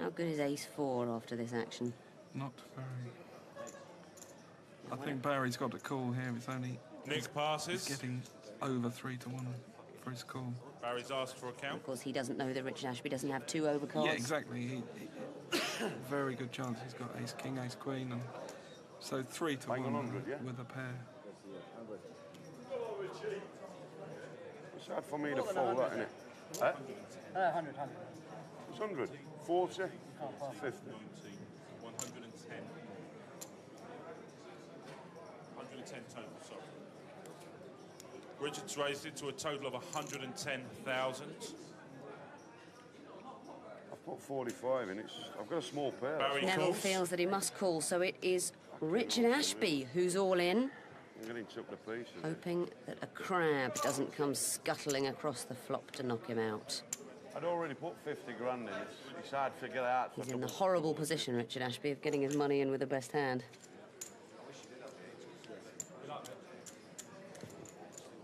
How good is ace-4 after this action? Not very. I think Barry's got a call here. It's only... Nick passes. He's getting over 3-1 for his call. Barry's asked for a count. Of course, he doesn't know that Richard Ashby doesn't have 2 overcards. Yeah, exactly. Very good chance. He's got ace-king, ace-queen, and so 3-1 with a pair. It's hard for me to fold that, isn't it? 100. It's 100. 40. 50. 110. 110 total, sorry. Richard's raised it to a total of 110,000. I've put 45 in. I've got a small pair. Neville feels that he must call, so it is Richard Ashby who's all in. I'm getting took to pieces. Hoping that a crab doesn't come scuttling across the flop to knock him out. I'd already put 50 grand in. It's hard to get out. He's in the horrible position, Richard Ashby, of getting his money in with the best hand.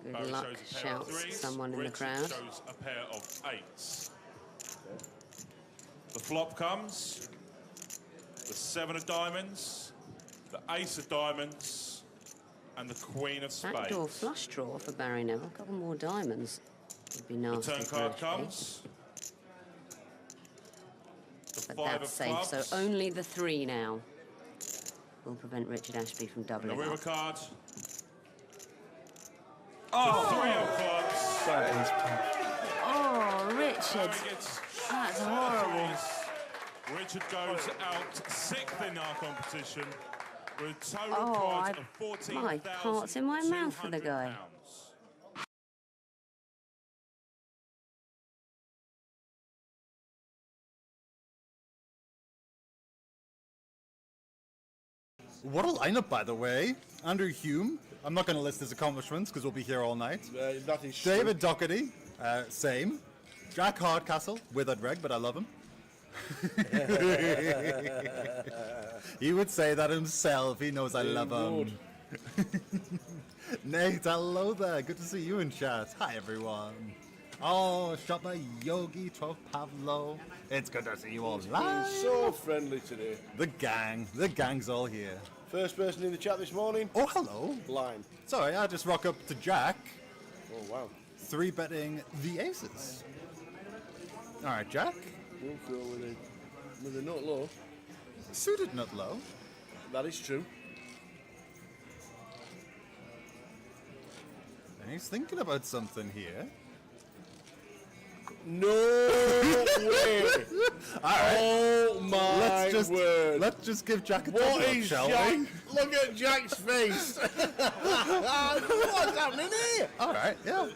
Good Barry luck, shouts someone in the crowd. Shows a pair of eights. The flop comes. The 7 of diamonds. The ace of diamonds. And the queen of spades. Backdoor flush draw for Barry Neville. A couple more diamonds would be nasty. The turn card comes. The 5 that's of safe, clubs. so only the 3 now will prevent Richard Ashby from doubling The river up. card. Oh! The 3 of clubs. Oh, Richard. That's horrible. Richard goes out 6th in our competition with a total prize of £14,200. My heart's in my mouth for the guy. What a lineup, by the way. Andrew Hume. I'm not going to list his accomplishments because we'll be here all night. David Doherty. Same. Jack Hardcastle. Withered reg, but I love him. He would say that himself. He knows I love him. Nate, hello there. Good to see you in chat. Hi, everyone. Oh, Shopper Yogi, 12 Pavlo. It's good to see you all live. So friendly today. The gang's all here. First person in the chat this morning. Oh, hello. Blind. Sorry, I just rock up to Jack. Oh, wow. 3-betting the aces. All right, Jack. We'll go with a nut low. Suited nut low. That is true. And he's thinking about something here. No way! Alright. Oh my word. Let's just give Jack a what top is shall Jack? we? Look at Jack's face! What's happening here? Alright, yeah.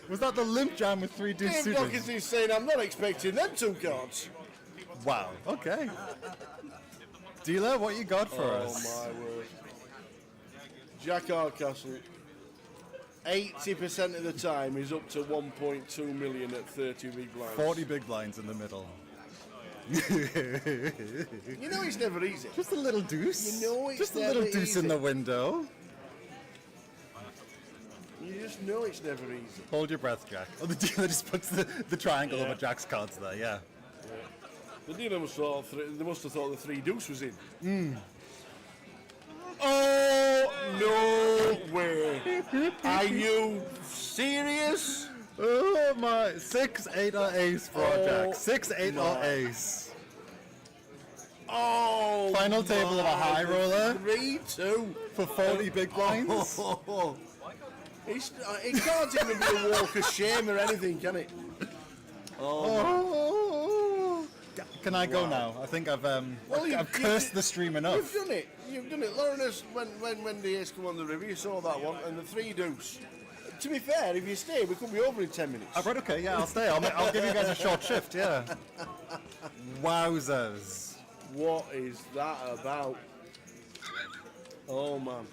Was that the limp jam with 3 deuce Dave suited? Doherty is saying I'm not expecting them 2 cards. Wow, okay. Dealer, what you got for us? Oh my word. Jack Hardcastle, 80% of the time is up to 1.2 million at 30 big blinds. 40 big blinds in the middle. You know it's never easy. Just a little deuce. You know it's just a never little deuce easy. in the window. You just know it's never easy. Hold your breath, Jack. Oh, the dealer just puts the triangle over Jack's cards there, yeah. The dealer must have thought they must have thought the 3 deuce was in. Oh no way! Are you serious? Oh my! 6, 8 or ace for Jack. 6, 8 or ace. Oh! Final table of a high roller. 3-2 for 40 big blinds. It can't even be a walk of shame or anything, can it? Can I go now? I think I've cursed the stream enough. You've done it. You've done it. Lauren, when the ace come on the river, you saw that one, and the 3 deuce. To be fair, if you stay, we could be over in 10 minutes. Oh, right, okay, yeah, I'll stay. I'll give you guys a short shift, yeah. Wowzers. What is that about? Oh, man.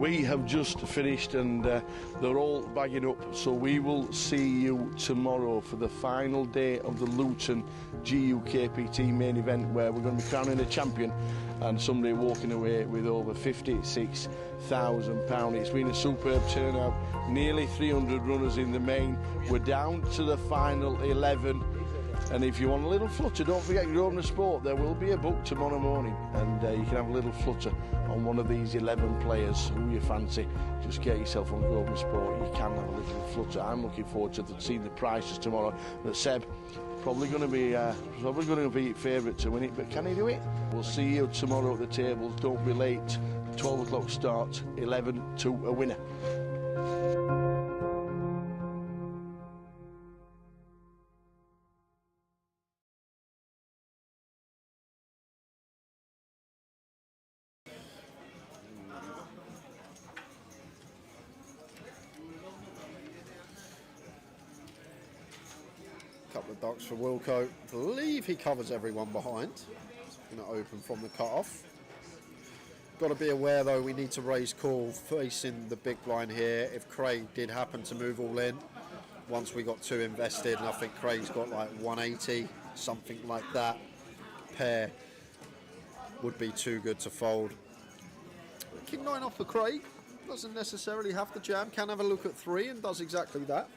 We have just finished and they're all bagging up, so we will see you tomorrow for the final day of the Luton GUKPT main event, where we're going to be crowning a champion and somebody walking away with over £56,000. It's been a superb turnout, nearly 300 runners in the main. We're down to the final 11. And if you want a little flutter, don't forget Grosvenor Sport. There will be a book tomorrow morning, and you can have a little flutter on one of these 11 players who you fancy. Just get yourself on Grosvenor Sport. You can have a little flutter. I'm looking forward to seeing the prices tomorrow. But Seb, probably going to be favourite to win it, but can he do it? We'll see you tomorrow at the tables. Don't be late. 12 o'clock start. 11 to a winner. Couple of ducks for Wilco. I believe he covers everyone behind. Going to open from the cut-off. Got to be aware though, we need to raise call facing the big blind here. If Craig did happen to move all in, once we got 2 invested, and I think Craig's got like 180, something like that, pair would be too good to fold. King 9 off for Craig. Doesn't necessarily have to jam, can have a look at 3 and does exactly that.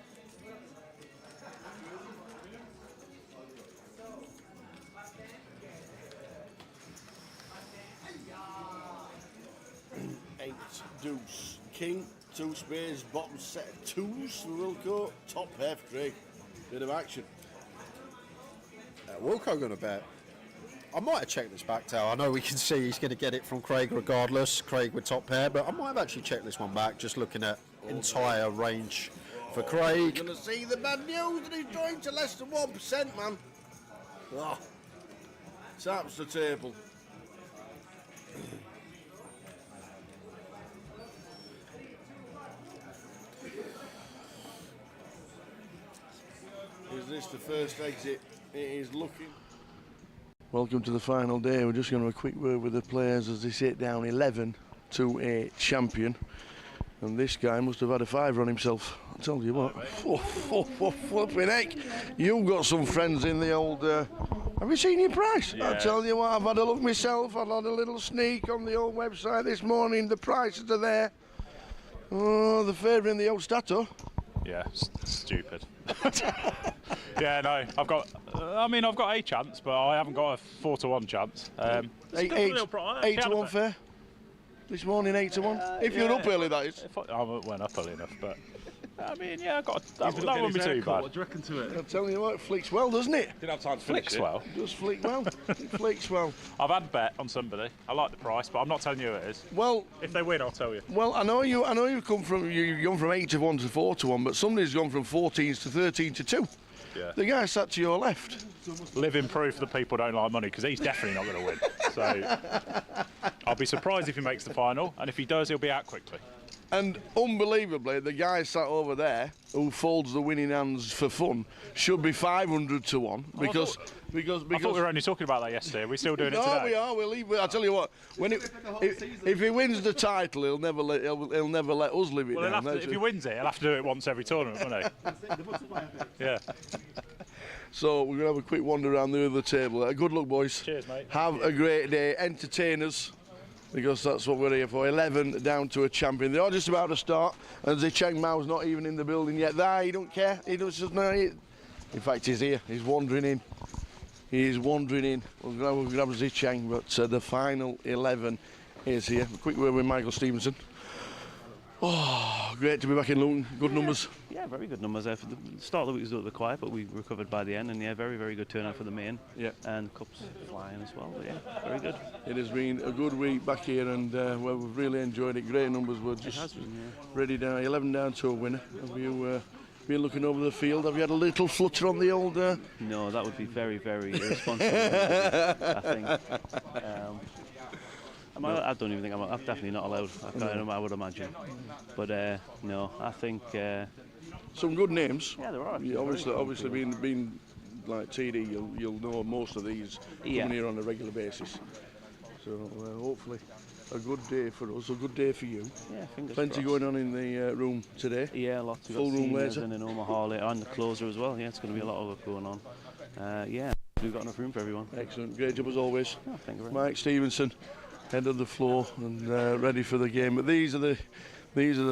Deuce, King, 2 spades, bottom set of 2s for Wilco, top pair for Craig. Bit of action. Wilco going to bet. I might have checked this back, Tal. I know we can see he's going to get it from Craig regardless. Craig with top pair, but I might have actually checked this one back, just looking at entire range for Craig. You're going to see the bad news that he's drawing to less than 1%, man. Oh, taps the table. Is this the first exit? It is looking. Welcome to the final day. We're just going to have a quick word with the players as they sit down 11 to a champion. And this guy must have had a 5 on himself. I'll tell you what. Flipping heck. You've got some friends in the old... have you seen your price? Yeah. I'll tell you what, I've had a look myself. I've had a little sneak on the old website this morning. The prices are there. Oh, the favourite in the old Stato. Yeah, stupid. Yeah, no, I've got a chance, but I haven't got a 4-to-1 chance. 8 to 1 fair. This morning, 8 to 1. If you're up early, that is. I went up early enough, but I mean, yeah, I got that won't be too bad. What do you reckon to it? I'll tell you what, it flicks well, doesn't it? Didn't have time to finish Flicks well. It does flick well. It flicks well. I've had a bet on somebody. I like the price, but I'm not telling you who it is. Well, if they win, I'll tell you. Well, I know you've gone from 8 to 1 to 4 to 1, but somebody's gone from 14s to 13 to 2. Yeah. The guy sat to your left. Living proof that people don't like money, because he's definitely not going to win. So I'll be surprised if he makes the final, and if he does, he'll be out quickly. And unbelievably, the guy sat over there who folds the winning hands for fun should be 500 to 1 because I thought we were only talking about that yesterday. Are we still doing it today? No, we are. We'll leave. I'll tell you what. If he wins the title, he'll never let us live it down. If he wins it, he'll have to do it once every tournament, won't he? Yeah. So we're gonna have a quick wander around the other table. Good luck, boys. Cheers, mate. Have a great day. Entertain us, because that's what we're here for. 11 down to a champion. They're all just about to start, and Zicheng Mao's not even in the building yet. He don't care. He does just know. In fact, he's here. He's wandering in. He's wandering in. We'll grab Zicheng, but the final 11 is here. A quick word with Michael Stevenson. Oh, great to be back in Luton. Good numbers. Yeah, very good numbers there. For the start of the week was a little bit quiet, but we recovered by the end, and yeah, very, very good turnout for the main. Yeah. And cups flying as well, but yeah, very good. It has been a good week back here, and well, we've really enjoyed it. Great numbers. We're just ready down, 11 down to a winner. Have you been looking over the field? Have you had a little flutter on the old... No, that would be very, very irresponsible, I think. I don't even think I'm definitely not allowed. I would imagine, but no, I think some good names. Yeah, there are. Yeah, obviously, being like TD, you'll know most of these coming here on a regular basis. So hopefully a good day for us, a good day for you. Yeah, fingers Plenty crossed. going on in the room today. Yeah, lots. We've Full got room seniors later. and in Omaha later, and the closer as well. Yeah, it's going to be a lot of work going on. Yeah, we've got enough room for everyone. Excellent, great job as always. Oh, thank you very much. Mike Stevenson, head of the floor and ready for the game. But these are the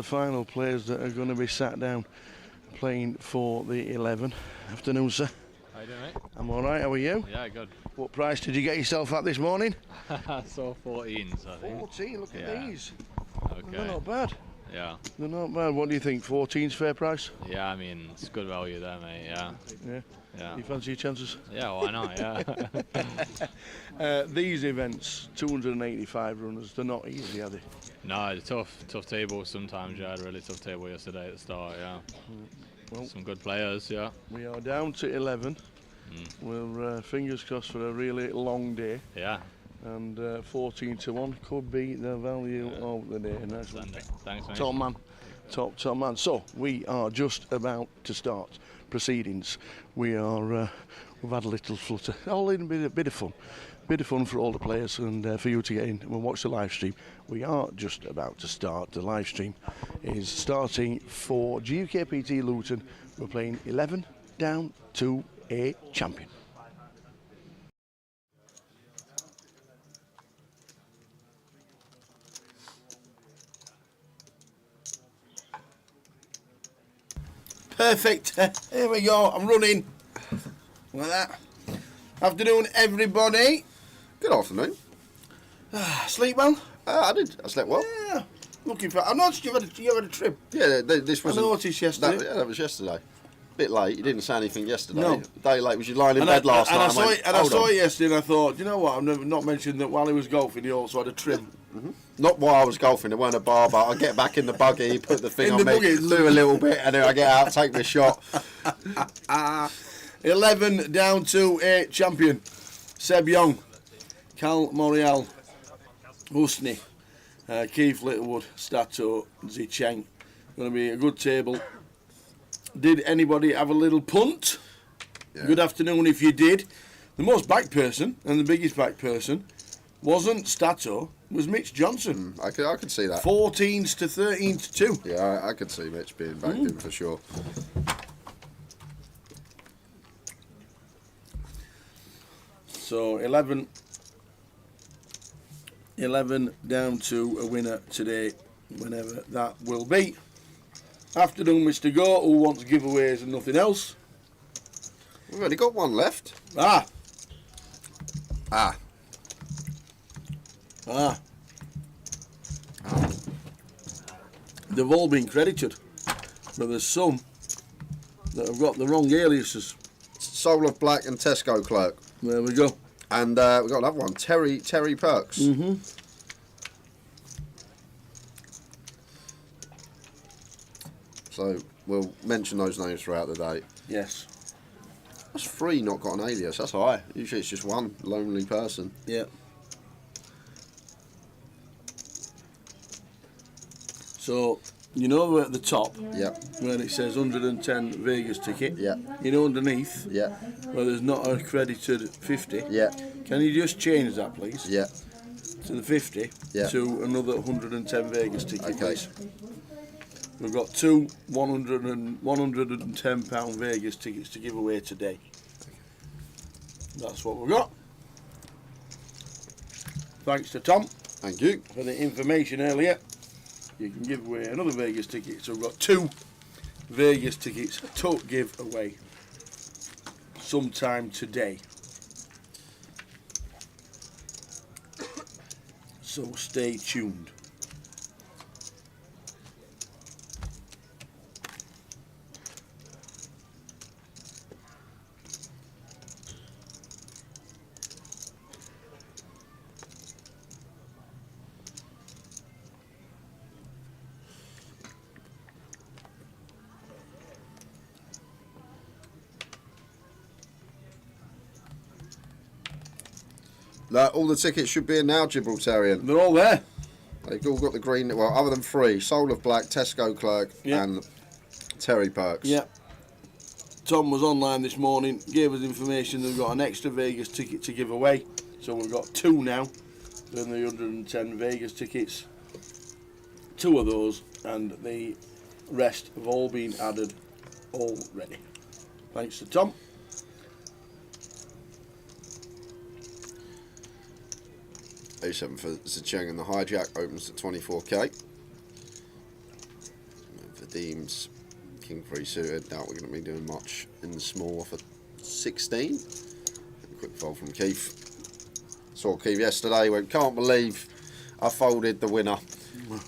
final players that are going to be sat down playing for the 11. Afternoon, sir. How you doing, mate? I'm all right. How are you? Yeah, good. What price did you get yourself at this morning? So 14s, I think. 14. Look at these. Okay. They're not bad. Yeah. They're not bad. What do you think? 14's fair price? Yeah, I mean, it's good value there, mate. Yeah. Yeah. Yeah. You fancy your chances? Yeah, why not? Yeah. These events, 285 runners, they're not easy, are they? No, it's tough table sometimes. Yeah, I had a really tough table yesterday at the start. Yeah. Well, some good players. Yeah. We are down to 11. We're fingers crossed for a really long day. Yeah. And 14 to 1 could be the value of the day. Nice one. Thanks, mate. Top man. Top man. So we are just about to start proceedings. We are we've had a little flutter, a little bit of fun for all the players and for you to get in and watch the live stream. We are just about to start. The live stream is starting for GUKPT Luton. We're playing 11 down to a champion. Perfect. Here we go. I'm running. Like that. Afternoon, everybody. Good afternoon. Sleep well? I did. I slept well. Yeah. Looking for. I noticed you had a trim. Yeah, this was. I noticed yesterday. That was yesterday. Bit late. You didn't say anything yesterday. No. A day late. Was you lying in bed last night? I saw it yesterday, and I thought, you know what? I've never not mentioned that while he was golfing, he also had a trim. Not while I was golfing. There weren't a barber. I get back in the buggy, put the thing In on the me, buggy. do a little bit, and then I get out, take my shot. 11 down to a champion. Seb Young, Cal Morial, Husni, Keith Littlewood, Stato, Zicheng. Going to be a good table. Did anybody have a little punt? Yeah. Good afternoon if you did. The most back person and the biggest back person wasn't Stato, was Mitch Johnson. I could see that. 14s to 13 to 2. Yeah, I could see Mitch being backed in for sure. So 11 down to a winner today, whenever that will be. Afternoon, Mr. Go, who wants giveaways and nothing else. We've only got one left. They've all been credited, but there's some that have got the wrong aliases. Soul of Black and Tesco Clerk. There we go. And we've got another one, Terry Perks. So we'll mention those names throughout the day. Yes. That's 3 not got an alias. That's high. Usually it's just one lonely person. Yeah. So, you know at the top, where it says 110 Vegas ticket, you know underneath, where there's not a credited 50, can you just change that, please? Yeah. To the 50, to another 110 Vegas ticket, please. We've got 2 £110 Vegas tickets to give away today. That's what we've got. Thanks to Tom. Thank you. For the information earlier. You can give away another Vegas ticket. So we've got 2 Vegas tickets to give away sometime today. So stay tuned. All the tickets should be in now, Gibraltarian. They're all there. They've all got the green, well, other than 3, Soul of Black, Tesco Clerk, and Terry Perks. Yeah. Tom was online this morning, gave us information that we've got an extra Vegas ticket to give away. So we've got 2 now. than the 110 Vegas tickets. 2 of those, and the rest have all been added already. Thanks to Tom. A7 for Zicheng and the hijack opens at 24k. Vadim's King 3 suited. Doubt we're going to be doing much in the small for 16. Quick fold from Keith. Saw Keith yesterday, went, can't believe I folded the winner.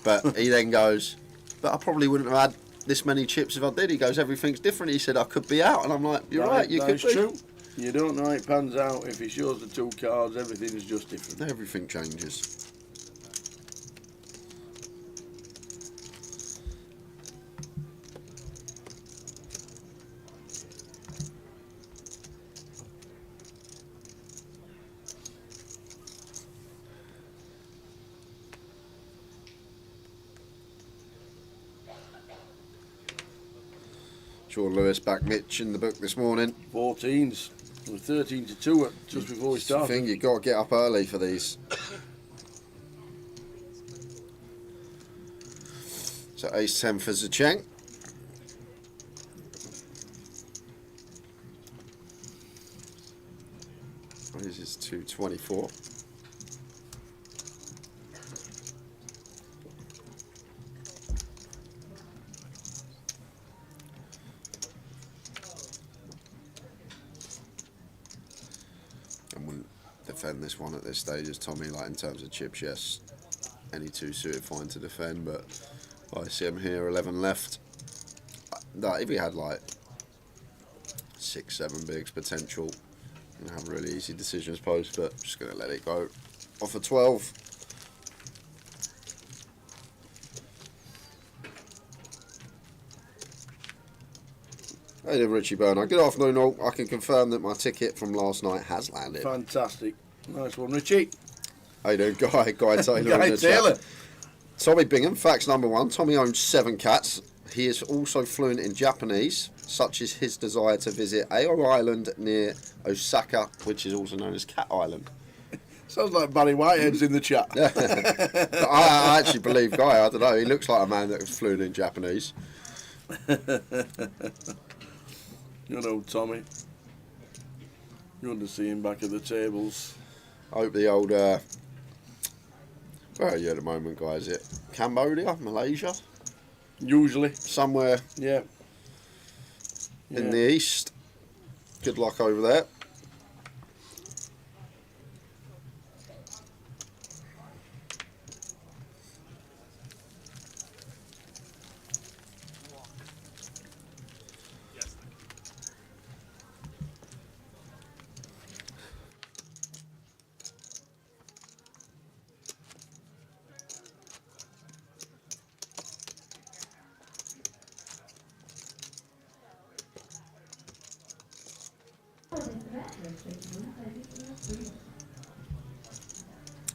But he then goes, but I probably wouldn't have had this many chips if I did. He goes, everything's different. He said, I could be out. And I'm like, you're right, you could be. True. You don't know how it pans out. If he shows the 2 cards, everything is just different. Everything changes. Sean Lewis back Mitch in the book this morning. 14s. It was 13-2 just before we started. I think you've got to get up early for these. So ace 10 for Zicheng. This is 224. Defend this one at this stage as Tommy, like in terms of chips, yes, any 2 suited fine to defend, but ICM here 11 left. That if he had like 6-7 bigs potential, gonna have a really easy decision I suppose, but just gonna let it go off a 12. Hey there, Richie Bernard. Good afternoon all. I can confirm that my ticket from last night has landed. Fantastic. Nice one, Richie. How you doing, Guy Taylor? Guy Taylor. Tommy Bingham, facts number 1. Tommy owns 7 cats. He is also fluent in Japanese, such as his desire to visit Ao Island near Osaka, which is also known as Cat Island. Sounds like Barry Whitehead's in the chat. I actually believe Guy. I don't know. He looks like a man that is fluent in Japanese. You know, Tommy. You want to see him back at the tables. I hope the old... where are you at the moment, guys? Is it Cambodia? Malaysia? Usually. Somewhere in the east. Good luck over there.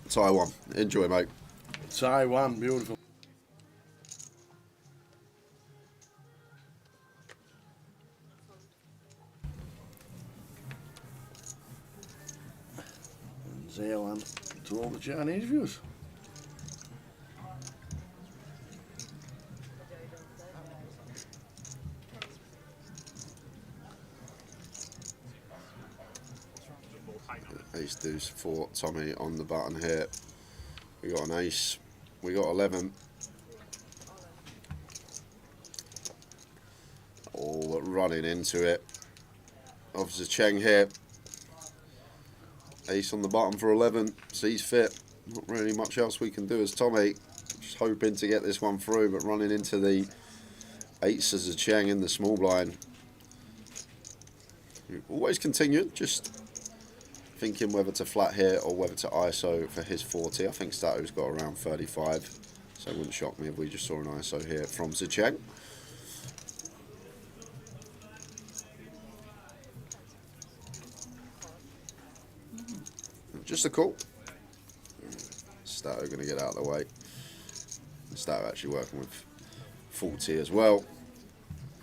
Taiwan. Enjoy, mate. Taiwan, beautiful. And Zealand to all the Chinese viewers. Ace deuce for Tommy on the button here. We got an ace. We got 11. All running into it. Officer Cheng here. Ace on the button for 11. Sees fit. Not really much else we can do as Tommy. Just hoping to get this one through, but running into the eights as a Cheng in the small blind. Always continued, just thinking whether to flat here or whether to ISO for his 40. I think Stato's got around 35, so it wouldn't shock me if we just saw an ISO here from Zicheng. Just a call. Stato going to get out of the way. Stato actually working with 40 as well.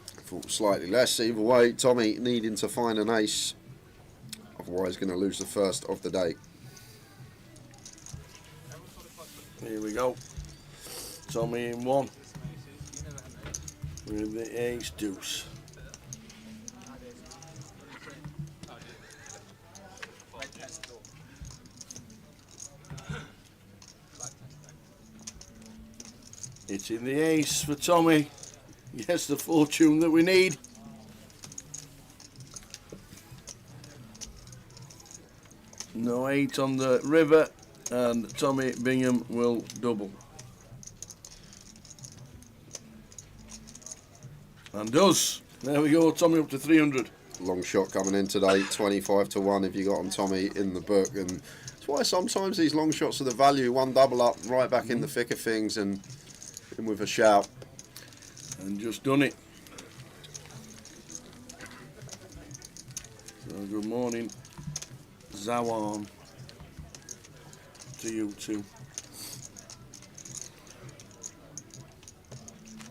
Thought slightly less. Either way, Tommy needing to find an ace. Otherwise going to lose the first of the day. Here we go. Tommy in one. With the ace deuce. It's in the ace for Tommy. Yes, the fortune that we need. No 8 on the river, and Tommy Bingham will double. And does. There we go, Tommy up to 300. Long shot coming in today, 25 to 1 if you got on Tommy in the book. And that's why sometimes these long shots are the value. One double up, right back in the thick of things, and in with a shout. And just done it. So good morning, Zawan, to you too.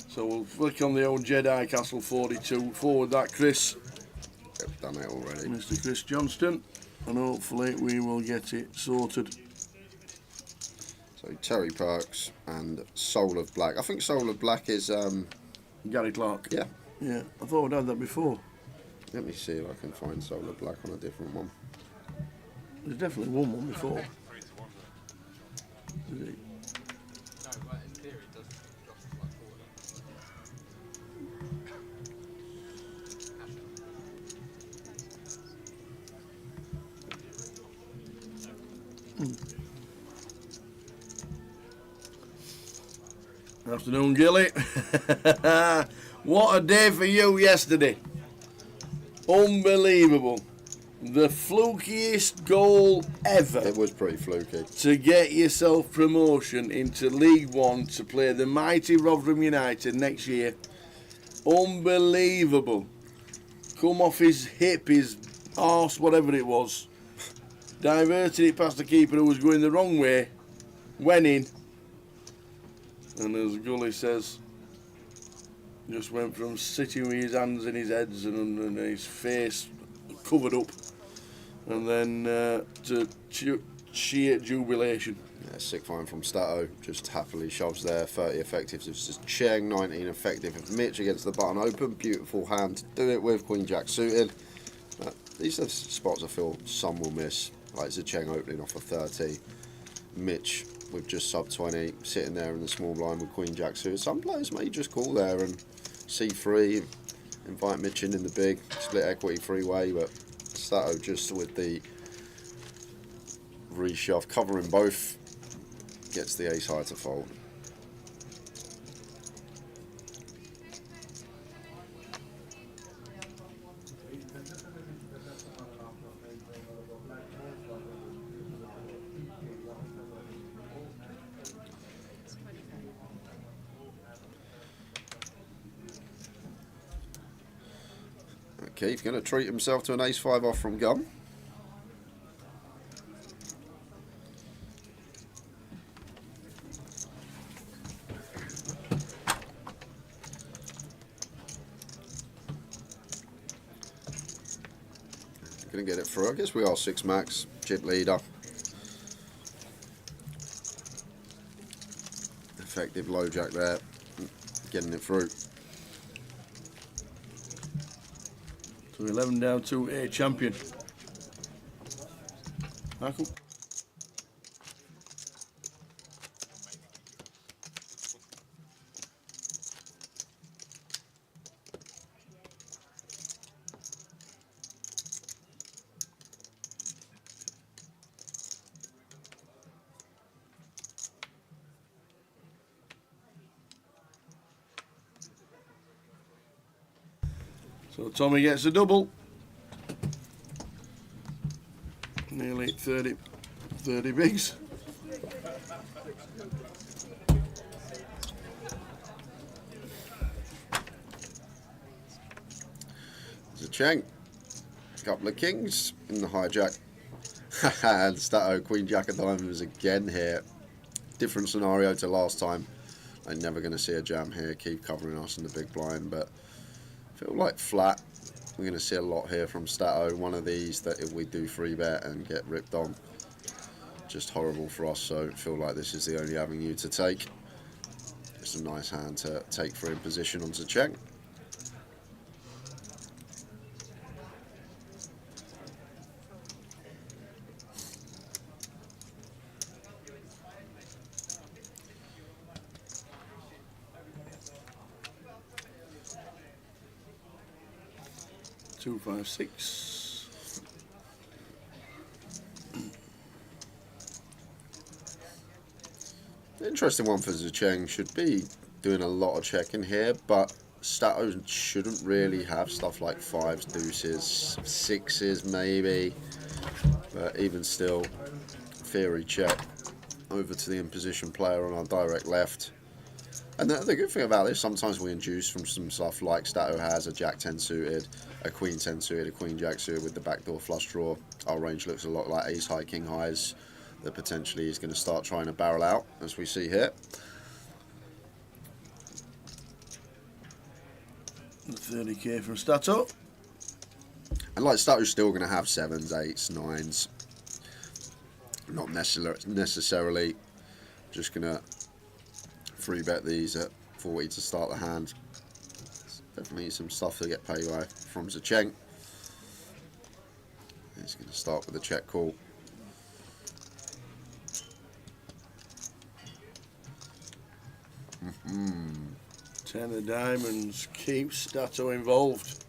So we'll flick on the old Jedi Castle 42. Forward that, Chris. I've done it already. Mr. Chris Johnston. And hopefully we will get it sorted. So Terry Perks and Soul of Black. I think Soul of Black is... Gary Clark. Yeah. Yeah, I thought I'd had that before. Let me see if I can find Soul of Black on a different one. There's definitely one before. Is it? Afternoon, Gilly. What a day for you yesterday. Unbelievable. The flukiest goal ever. It was pretty fluky. To get yourself promotion into League One to play the mighty Rotherham United next year. Unbelievable. Come off his hip, his arse, whatever it was. Diverted it past the keeper who was going the wrong way. Went in. And as Gully says, just went from sitting with his hands in his heads and his face covered up, and then to sheer jubilation. Yeah, sick find from Stato, just happily shoves there, 30 effectives. It's just Cheng, 19 effective. Mitch against the button open, beautiful hand to do it with, Queen Jack suited. These are spots I feel some will miss, like Cheng opening off a 30. Mitch with just sub 20, sitting there in the small blind with Queen Jack suited. Some players may just call there and C3, invite Mitch in the big, split equity three-way, but Stato just with the reshove, covering both, gets the ace high to fold. Keith going to treat himself to an ace-5 off from Gum. Going to get it through. I guess we are 6 max. Chip leader. Effective low jack there. Getting it through. So 11 down to a champion. Michael. So Tommy gets a double. Nearly 30 bigs. There's a Cheng. A couple of kings in the hijack. And Stato, Queen Jack of Diamonds again here. Different scenario to last time. I'm never going to see a jam here. Keep covering us in the big blind, but feel like flat. We're going to see a lot here from Stato. One of these that if we do free bet and get ripped on. just horrible for us, so I feel like this is the only avenue to take. It's a nice hand to take for in position onto check. Two, 5, 6. Interesting one for Zicheng. Should be doing a lot of checking here, but Stato shouldn't really have stuff like 5s, deuces, 6s maybe. But even still, theory check over to the in-position player on our direct left. And the good thing about this, sometimes we induce from some stuff like Stato has, a Jack-10 suited, a Queen-10 suited, a Queen-Jack suited with the backdoor flush draw. Our range looks a lot like Ace-High, King-Highs that potentially is going to start trying to barrel out, as we see here. The 30k from Stato. And like Stato's still going to have 7s, 8s, 9s. Not necessarily just going to free bet these at 40 to start the hand. Definitely some stuff to get paid by from Zicheng. He's going to start with a check call. Mm-hmm. 10 of diamonds keeps Stato involved.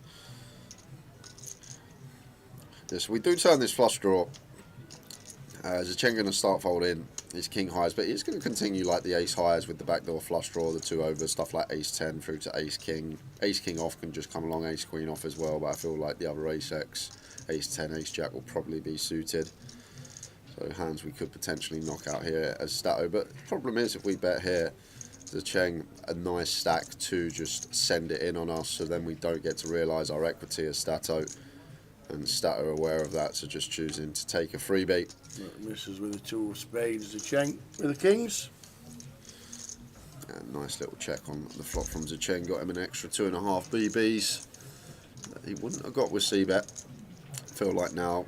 Yes, we do turn this flush draw. Zicheng going to start folding his king highs, but he's going to continue like the ace highs with the backdoor flush draw, the 2 overs, stuff like ace 10 through to ace king. Ace king off can just come along, ace queen off as well, but I feel like the other ace x, ace 10, ace jack will probably be suited. So hands we could potentially knock out here as Stato, but the problem is if we bet here, Zicheng a nice stack to just send it in on us, so then we don't get to realise our equity as Stato. And Stato aware of that, so just choosing to take a freebie. Misses with the 2 of spades, Zicheng with the kings. And nice little check on the flop from Zicheng, got him an extra 2.5 BBs that he wouldn't have got with C-bet. Feel like now,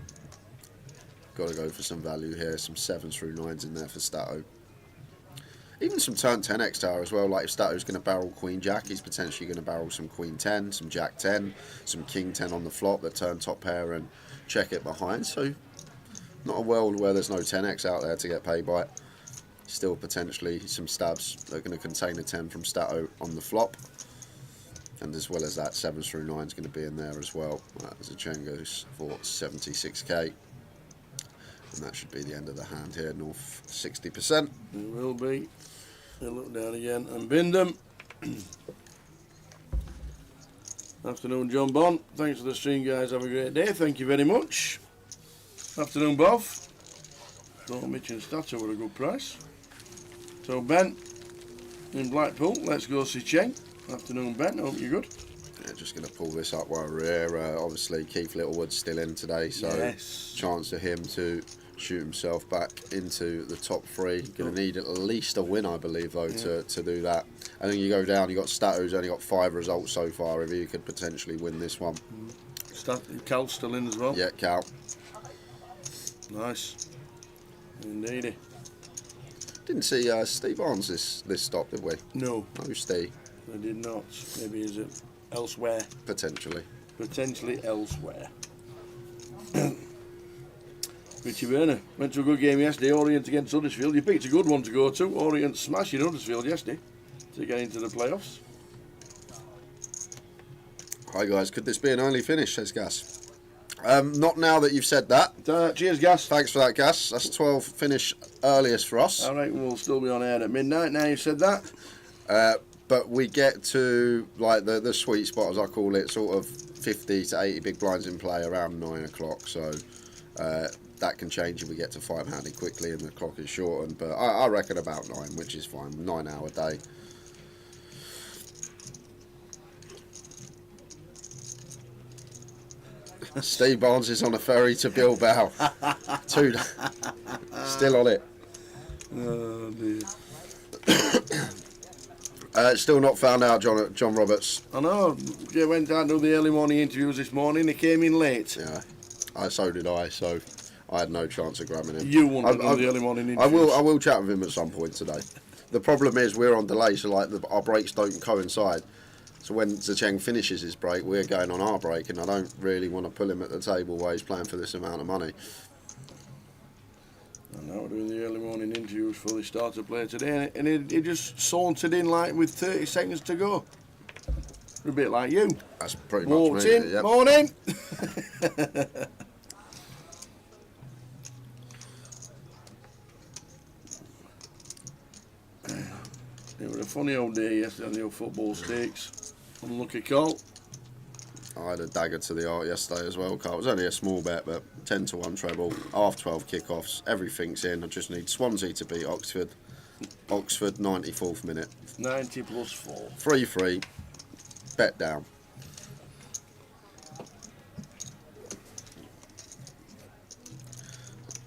got to go for some value here, some 7s through 9s in there for Stato. Even some turn 10x tower as well, like if Stato's going to barrel Queen Jack, he's potentially going to barrel some Queen 10, some Jack 10, some King 10 on the flop, that turn top pair and check it behind. So not a world where there's no 10x out there to get paid by. Still potentially some stabs that are going to contain a 10 from Stato on the flop. And as well as that, 7s through 9s going to be in there as well. Zicheng goes for 76k. And that should be the end of the hand here, north 60%. It will be. They'll look down again. And Bingham. Afternoon, John Bond. Thanks for the stream, guys. Have a great day. Thank you very much. Afternoon, Bob. So Mitch and Stato were a good price. So Ben in Blackpool. Let's go see Cheng. Afternoon, Ben. Hope you're good. Yeah, just going to pull this up while we're here. Obviously, Keith Littlewood's still in today, so yes. Chance for him to shoot himself back into the top 3. Going to need at least a win, I believe, though, to do that. And then you go down, you've got Stato, who's only got 5 results so far. If he could potentially win this one. Cal's still in as well? Yeah, Cal. Nice. Indeed. Didn't see Steve Barnes this stop, did we? No. No, Steve. I did not. Maybe is it elsewhere? Potentially. Potentially elsewhere. Richie Werner went to a good game yesterday. Orient against Huddersfield. You picked a good one to go to. Orient smashing Huddersfield yesterday to get into the playoffs. Hi guys, could this be an early finish, says Gas. Not now that you've said that. Cheers, Gas. Thanks for that, Gas. That's 12 finish earliest for us. All right, we'll still be on air at midnight now you've said that. But we get to like the sweet spot, as I call it, sort of 50 to 80 big blinds in play around 9 o'clock. So that can change if we get to 5-handed quickly and the clock is shortened. But I reckon about 9, which is fine. 9-hour day. Steve Barnes is on a ferry to Bilbao. Still on it. Oh dear. Still not found out, John Roberts. I know. He went out to the early morning interviews this morning. He came in late. Yeah, so did I. So I had no chance of grabbing him. You wouldn't have done the early morning interviews. I will chat with him at some point today. The problem is we're on delay, so like our breaks don't coincide. So when Zicheng finishes his break, we're going on our break, and I don't really want to pull him at the table while he's playing for this amount of money. And now we're doing the early morning interviews for the starter player today, and he just sauntered in like with 30 seconds to go. A bit like you. That's pretty Walked much me. in, Yep. morning. It was a funny old day yesterday on the old football stakes. Unlucky call. I had a dagger to the art yesterday as well, Carl. It was only a small bet, but 10-1 treble, half 12 kickoffs, everything's in. I just need Swansea to beat Oxford. Oxford, 94th minute. 90 plus 4. 3-3, bet down.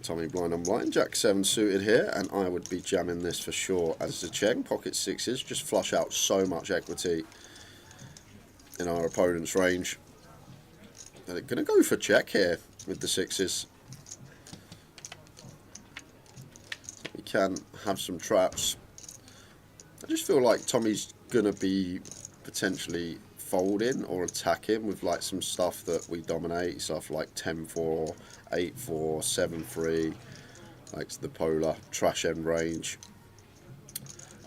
Tommy blind on blind, Jack 7 suited here, and I would be jamming this for sure as Zicheng. Pocket sixes, just flush out so much equity in our opponent's range. They're going to go for check here with the sixes. We can have some traps. I just feel like Tommy's going to be potentially folding or attacking with like some stuff that we dominate, stuff like 10-4, 8-4, 7-3, like the polar trash end range.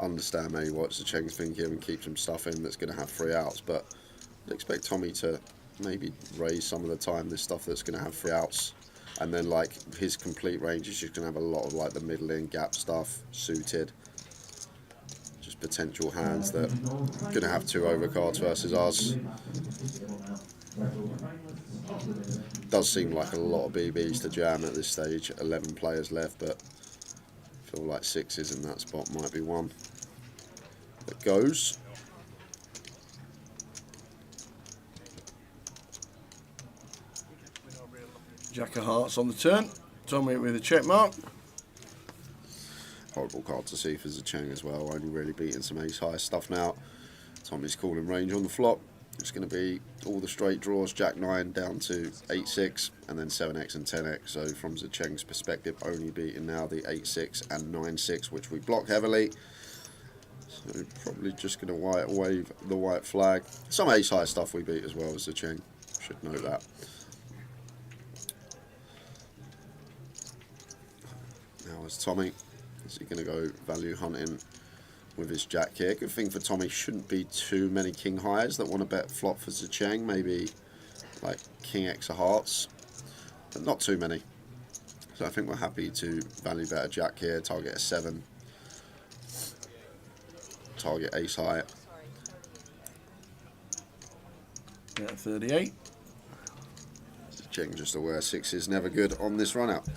Understand maybe what Zicheng's thinking and keep some stuff in that's going to have 3 outs, but I'd expect Tommy to maybe raise some of the time this stuff that's going to have 3 outs, and then like his complete range is just going to have a lot of like the middle in gap stuff suited. Just potential hands that are going to have 2 overcards versus us. Does seem like a lot of BBs to jam at this stage. 11 players left, but I feel like sixes in that spot might be one that goes. Jack of hearts on the turn. Tommy with a check mark. Horrible card to see for Zicheng as well. Only really beating some ace high stuff now. Tommy's calling range on the flop. It's going to be all the straight draws, Jack 9 down to 8-6, and then 7x and 10x. So from Zicheng's perspective, only beating now the 8-6 and 9-6, which we block heavily. So probably just going to wave the white flag. Some ace high stuff we beat as well as Zicheng. Should know that. Now is Tommy. Is he going to go value hunting with his jack here? Good thing for Tommy, shouldn't be too many king highs that want to bet flop for Zicheng. Maybe like king x of hearts, but not too many. So I think we're happy to value bet a jack here, target a 7, target ace high. Yeah, 38. Zicheng just aware 6 is never good on this run out.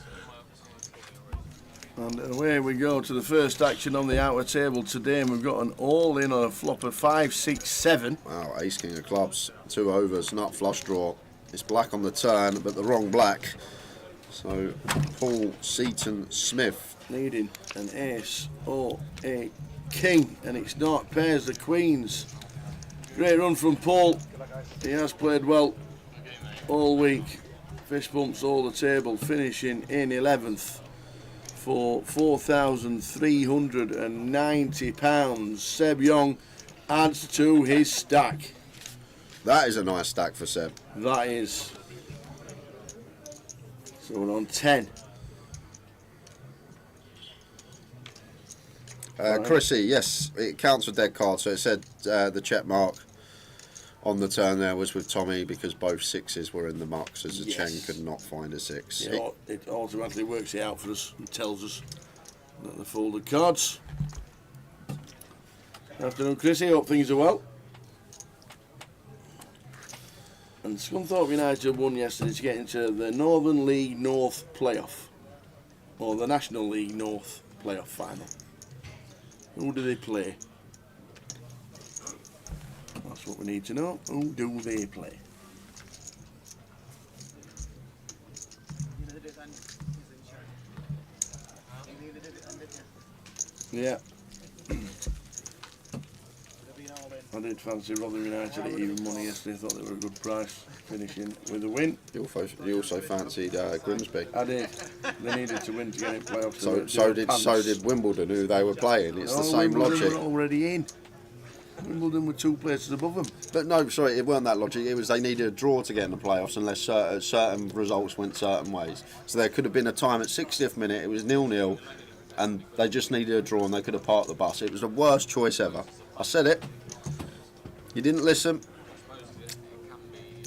And away we go to the first action on the outer table today, and we've got an all-in on a flop of 5, 6, 7. Wow, ace king of clubs, 2 overs, not flush draw. It's black on the turn, but the wrong black. So Paul Seaton Smith needing an ace or a king, and it's not. Pairs the queens. Great run from Paul. He has played well all week. Fist bumps all the table, finishing in 11th. For £4,390. Seb Young adds to his stack. That is a nice stack for Seb. That is. So we're on 10. Chrissy, yes, it counts for dead card. So it said the check mark on the turn there was with Tommy because both 6s were in the muck, so Zicheng could not find a 6. Yeah, it automatically works it out for us and tells us that the folded cards. Afternoon, Chrissy. Hope things are well. And Scunthorpe United won yesterday to get into the Northern League North playoff, or the National League North playoff final. Who do they play? That's what we need to know. Who do they play? Yeah. I did fancy Rotherham United at even money yesterday. I thought they were a good price. finishing with a win. You also fancied Grimsby. I did. They needed to win to get in playoffs. So did Wimbledon, who they were playing. It's the same Wimbledon logic. were already in. Wimbledon were 2 places above them. But no, sorry, it weren't that logic. It was they needed a draw to get in the playoffs unless certain results went certain ways. So there could have been a time at 60th minute, it was 0-0, and they just needed a draw and they could have parked the bus. It was the worst choice ever. I said it. You didn't listen.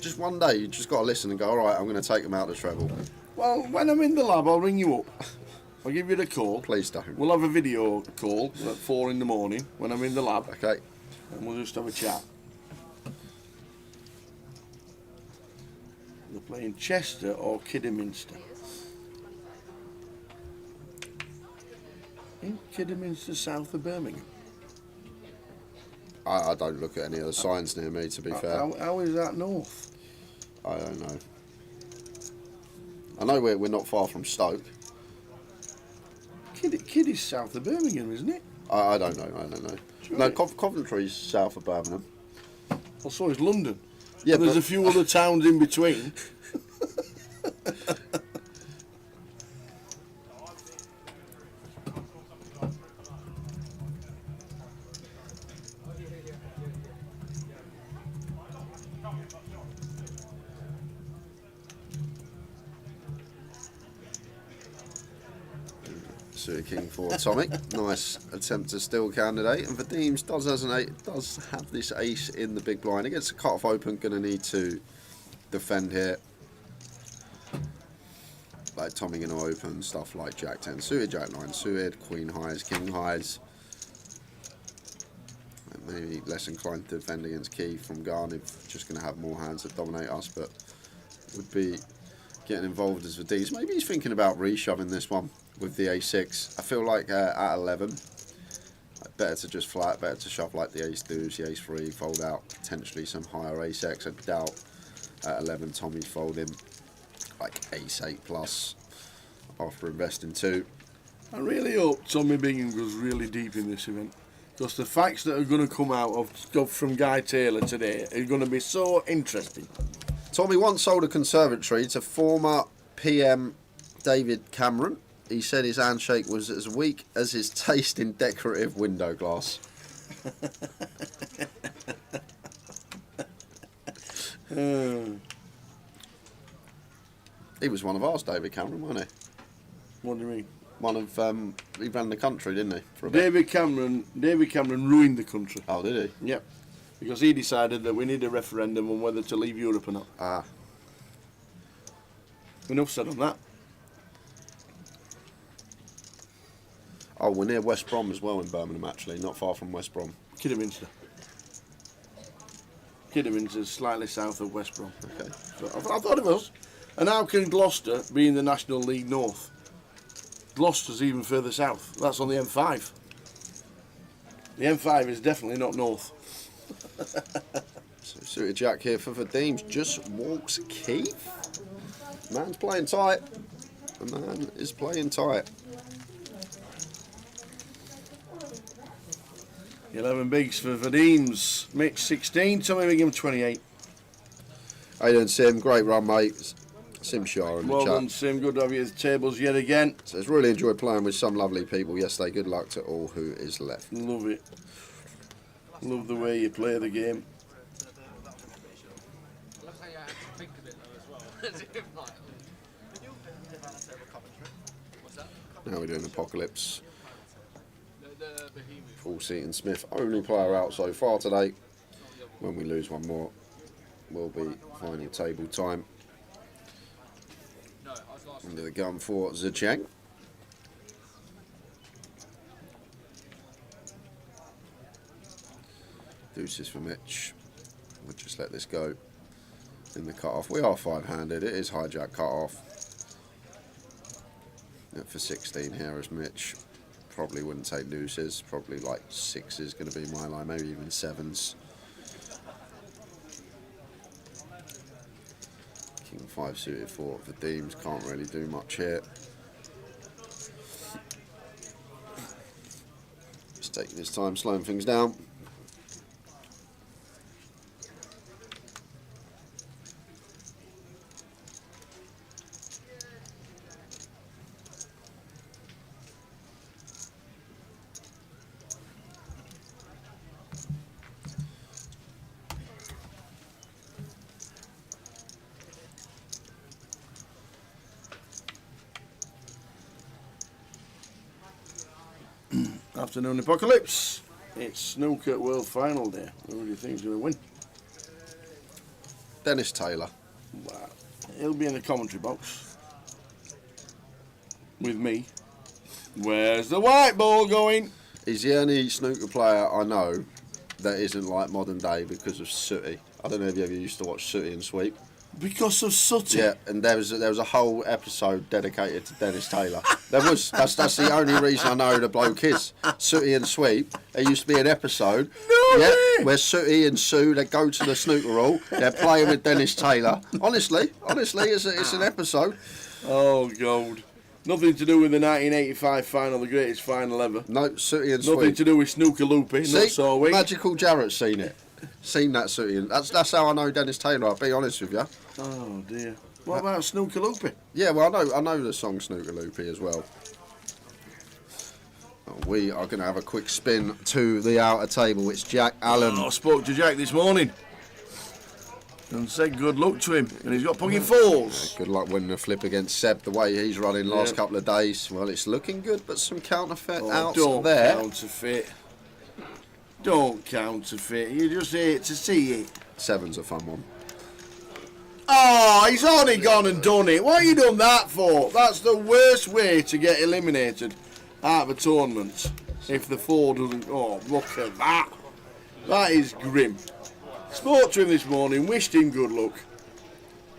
Just one day, you just got to listen and go, all right, I'm going to take them out of the treble. Well, when I'm in the lab, I'll ring you up. I'll give you the call. Please don't. We'll have a video call at 4 in the morning when I'm in the lab. Okay. And we'll just have a chat. They're playing Chester or Kidderminster. I think Kidderminster south of Birmingham. I don't look at any of the signs near me, to be fair. How is that north? I don't know. I know we're not far from Stoke. Kid is south of Birmingham, isn't it? I don't know. Sure. No, Coventry's south of Birmingham. Well, so is London. Yeah, and there's a few other towns in between. Suited King for Tommy. Nice attempt to steal candidate. And Vadim's does have this ace in the big blind. Against a cut-off open, going to need to defend here. Like Tommy going to open stuff like Jack 10 suited, Jack 9 suited, Queen highs, King highs. Maybe less inclined to defend against Key from Garn, if just going to have more hands that dominate us, but would be getting involved as Vadim's. Maybe he's thinking about reshoving this one with the A6. I feel like at 11, better to just flat, better to shove like the ace deuce, the ace 3, fold out potentially some higher ace X. I doubt at 11 Tommy's folding like ace 8 plus after investing 2. I really hope Tommy Bingham goes really deep in this event, because the facts that are going to come out of from Guy Taylor today are going to be so interesting. Tommy once sold a conservatory to former PM David Cameron. He said his handshake was as weak as his taste in decorative window glass. He was one of ours, David Cameron, wasn't he? What do you mean? One of he ran the country, didn't he? For a bit. David Cameron ruined the country. Oh, did he? Yep. Because he decided that we need a referendum on whether to leave Europe or not. Ah. Enough said on that. Oh, we're near West Brom as well in Birmingham, actually, not far from West Brom. Kidderminster. Kidderminster's slightly south of West Brom. Okay. I thought it was. And how can Gloucester be in the National League North? Gloucester's even further south. That's on the M5. The M5 is definitely not north. So suited Jack here for Vadim's. Just walks Keith. Man's playing tight. The man is playing tight. 11 bigs for Vadim's. Mitch 16, Tommy Bingham 28. How you doing, Sim? Great run, mate. Sim Shah in the Well chat. done, Sim. Good to have you at the tables yet again. Says, really enjoyed playing with some lovely people yesterday. Good luck to all who is left. Love it. Love the way you play the game. Now we're doing Apocalypse. Paul Seaton Smith, only player out so far today. When we lose one more, we'll be final table time. Under the gun for Zicheng. Deuces for Mitch. We'll just let this go in the cut-off. We are 5-handed. It is hijack cut-off. For 16 here is Mitch. Probably wouldn't take deuces. Probably like 6 is going to be my line. Maybe even 7s. King 5 suited for Vadim's. Can't really do much here. Just taking his time, slowing things down. Afternoon Apocalypse. It's Snooker World Final Day. Who do you think is going to win? Dennis Taylor. Wow. He'll be in the commentary box with me. Where's the white ball going? He's the only snooker player I know that isn't like modern day because of Sooty. I don't know if you ever used to watch Sooty and Sweep. Because of Sooty? Yeah, and there was a whole episode dedicated to Dennis Taylor. That's the only reason I know who the bloke is. Sooty and Sweep. There used to be an episode where Sooty and Sue, they go to the snooker hall, they're playing with Dennis Taylor. Honestly, it's an episode. Oh, God. Nothing to do with the 1985 final, the greatest final ever. No, Sooty and Sweep. Nothing to do with Snooker Loopy, not so weak. Magical Jarrett's seen it. Seen that Sooty. And that's how I know Dennis Taylor, I'll be honest with you. Oh, dear. What about Snooker Loopy? Yeah, well, I know the song Snooker Loopy as well. We are going to have a quick spin to the outer table. It's Jack Allen. I spoke to Jack this morning and said good luck to him, and he's got fucking fours. Yeah, good luck winning a flip against Seb the way he's running last couple of days. Well, it's looking good, but some counterfeit outs there. Don't counterfeit. You just hate to see it. Seven's a fun one. Oh, he's already gone and done it. What have you done that for? That's the worst way to get eliminated out of a tournament. If the 4 doesn't... Oh, look at that. That is grim. Spoke to him this morning, wished him good luck.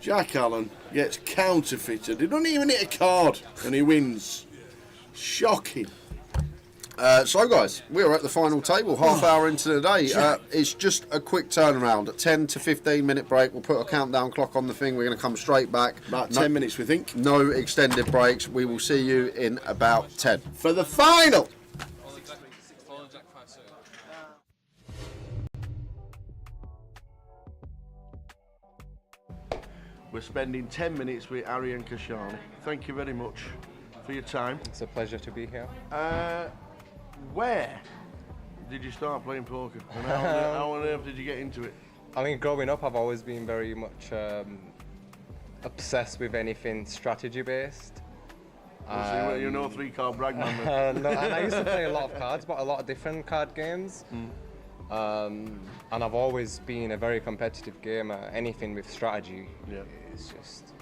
Jack Allen gets counterfeited. He doesn't even hit a card and he wins. Shocking. So guys, we're at the final table, half hour into the day. It's just a quick turnaround, a 10 to 15 minute break. We'll put a countdown clock on the thing. We're going to come straight back. About 10 minutes, we think. No extended breaks. We will see you in about 10. For the final! We're spending 10 minutes with Arian Kashani. Thank you very much for your time. It's a pleasure to be here. Where did you start playing poker? And how on earth did you get into it? I mean, growing up, I've always been very much obsessed with anything strategy-based. So you're no 3-card brag man. No, and I used to play a lot of cards, but a lot of different card games. And I've always been a very competitive gamer. Anything with strategy is just...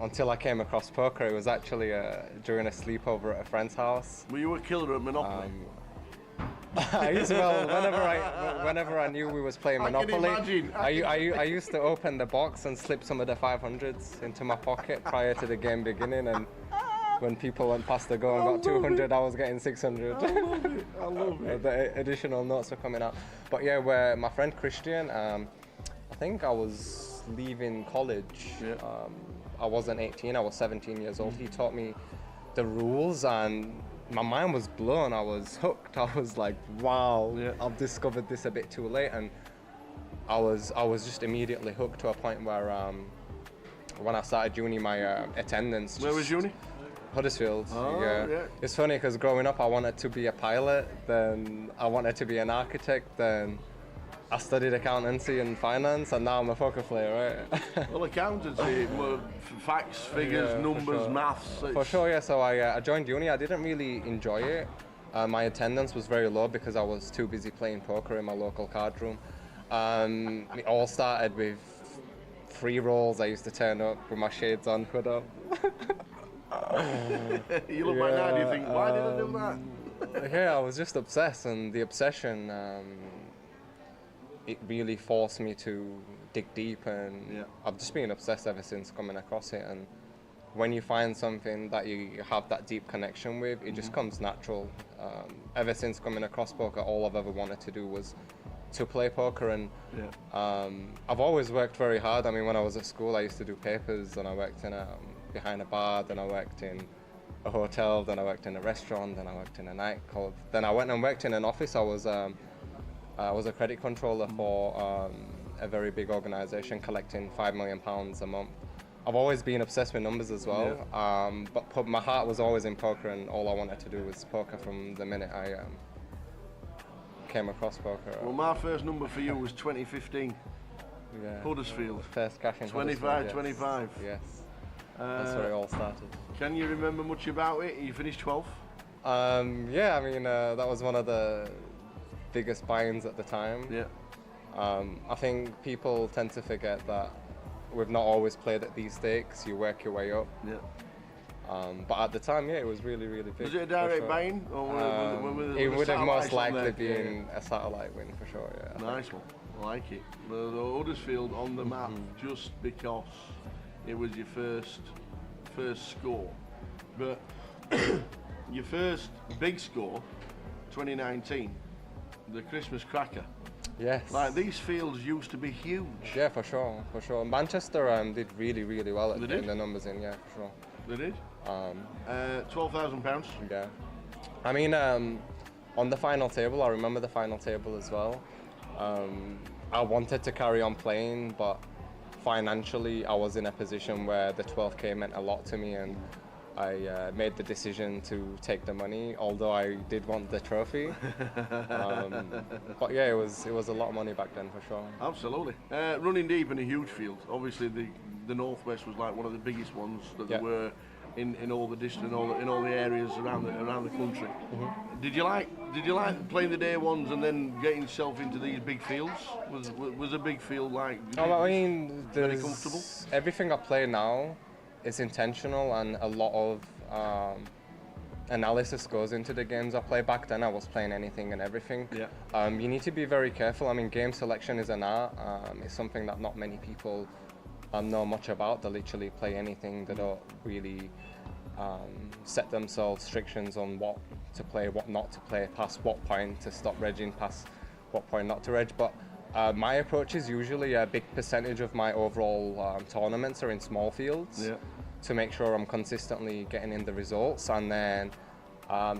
until I came across poker, it was actually during a sleepover at a friend's house. Were you a killer at Monopoly? I used whenever I knew we was playing Monopoly, I used to open the box and slip some of the 500s into my pocket prior to the game beginning, and when people went past the go and got 200, I was getting 600. I love it. The additional notes were coming out. But yeah, where my friend Christian, I think I was leaving college. I wasn't 18, I was 17 years old. He taught me the rules and my mind was blown. I was hooked. I was like, wow, I've discovered this a bit too late. And I was just immediately hooked to a point where when I started uni, my attendance... Where was uni? Huddersfield. Oh, yeah. It's funny because growing up I wanted to be a pilot, then I wanted to be an architect, then I studied accountancy and finance, and now I'm a poker player, right? Well, accountancy, facts, figures, numbers, maths. For sure, yeah. So I joined uni. I didn't really enjoy it. My attendance was very low because I was too busy playing poker in my local card room. It all started with free rolls. I used to turn up with my shades on, hood up. You look back now and you think, why did I do that? Yeah, I was just obsessed, and the obsession, it really forced me to dig deep, and I've just been obsessed ever since coming across it. And when you find something that you have that deep connection with, it just comes natural. Ever since coming across poker, all I've ever wanted to do was to play poker, and I've always worked very hard. I mean, when I was at school, I used to do papers, and I worked in behind a bar, then I worked in a hotel, then I worked in a restaurant, then I worked in a nightclub, then I went and worked in an office. I was a credit controller for a very big organisation collecting £5 million a month. I've always been obsessed with numbers as well, but my heart was always in poker, and all I wanted to do was poker from the minute I came across poker. Well, my first number for you was 2015. Huddersfield. First cash in 25. Yes. That's where it all started. Can you remember much about it? You finished 12th? Yeah, I mean, that was one of the biggest buy-ins at the time. Yeah. I think people tend to forget that we've not always played at these stakes. You work your way up. Yeah. But at the time, yeah, it was really, really big. Was it a direct buy-in? It would have most likely been a satellite win for sure, yeah. Nice one. I like it. The Huddersfield on the map just because it was your first score. But your first big score, 2019, the Christmas cracker. Yes. Like, these fields used to be huge. Yeah, for sure, for sure. Manchester did really, really well at getting the numbers in, yeah, for sure. They did? £12,000. Yeah. I mean, on the final table, I remember the final table as well. I wanted to carry on playing, but financially, I was in a position where the 12K meant a lot to me, and I made the decision to take the money, although I did want the trophy. But yeah, it was a lot of money back then for sure. Absolutely. Running deep in a huge field. Obviously, the Northwest was like one of the biggest ones that there were in all the district, in all the areas around the country. Did you like playing the day ones and then getting yourself into these big fields? Was a big field like? I mean, very comfortable. Everything I play now is intentional, and a lot of analysis goes into the games I play. Back then I was playing anything and everything. Yeah. You need to be very careful. I mean, game selection is an art. It's something that not many people know much about. They literally play anything. They don't really set themselves restrictions on what to play, what not to play, past what point to stop regging, past what point not to reg. But my approach is usually a big percentage of my overall tournaments are in small fields to make sure I'm consistently getting in the results, and then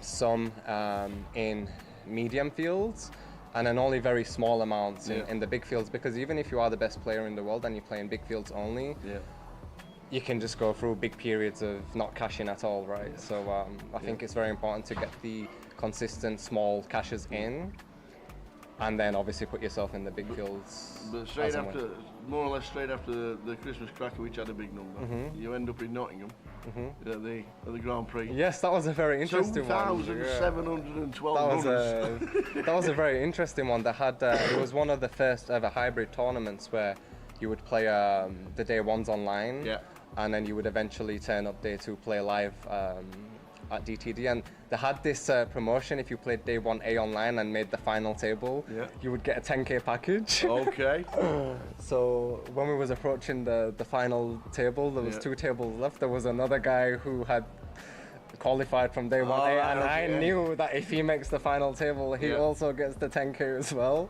some in medium fields, and then only very small amounts in the big fields, because even if you are the best player in the world and you play in big fields only, you can just go through big periods of not cashing at all, right? So I think it's very important to get the consistent small cashes in, and then obviously put yourself in the big fields. But straight after, more or less straight after the Christmas cracker, which had a big number, you end up in Nottingham at the Grand Prix. Yes, that was a very interesting one. 2,712 runners. That was a very interesting one. That had it was one of the first ever hybrid tournaments where you would play the day ones online, and then you would eventually turn up day two, play live at GTD, and they had this promotion. If you played day 1A online and made the final table, you would get a 10K package. Okay. So when we was approaching the final table, there was 2 tables left. There was another guy who had qualified from day 1A, and I knew that if he makes the final table, he also gets the 10K as well.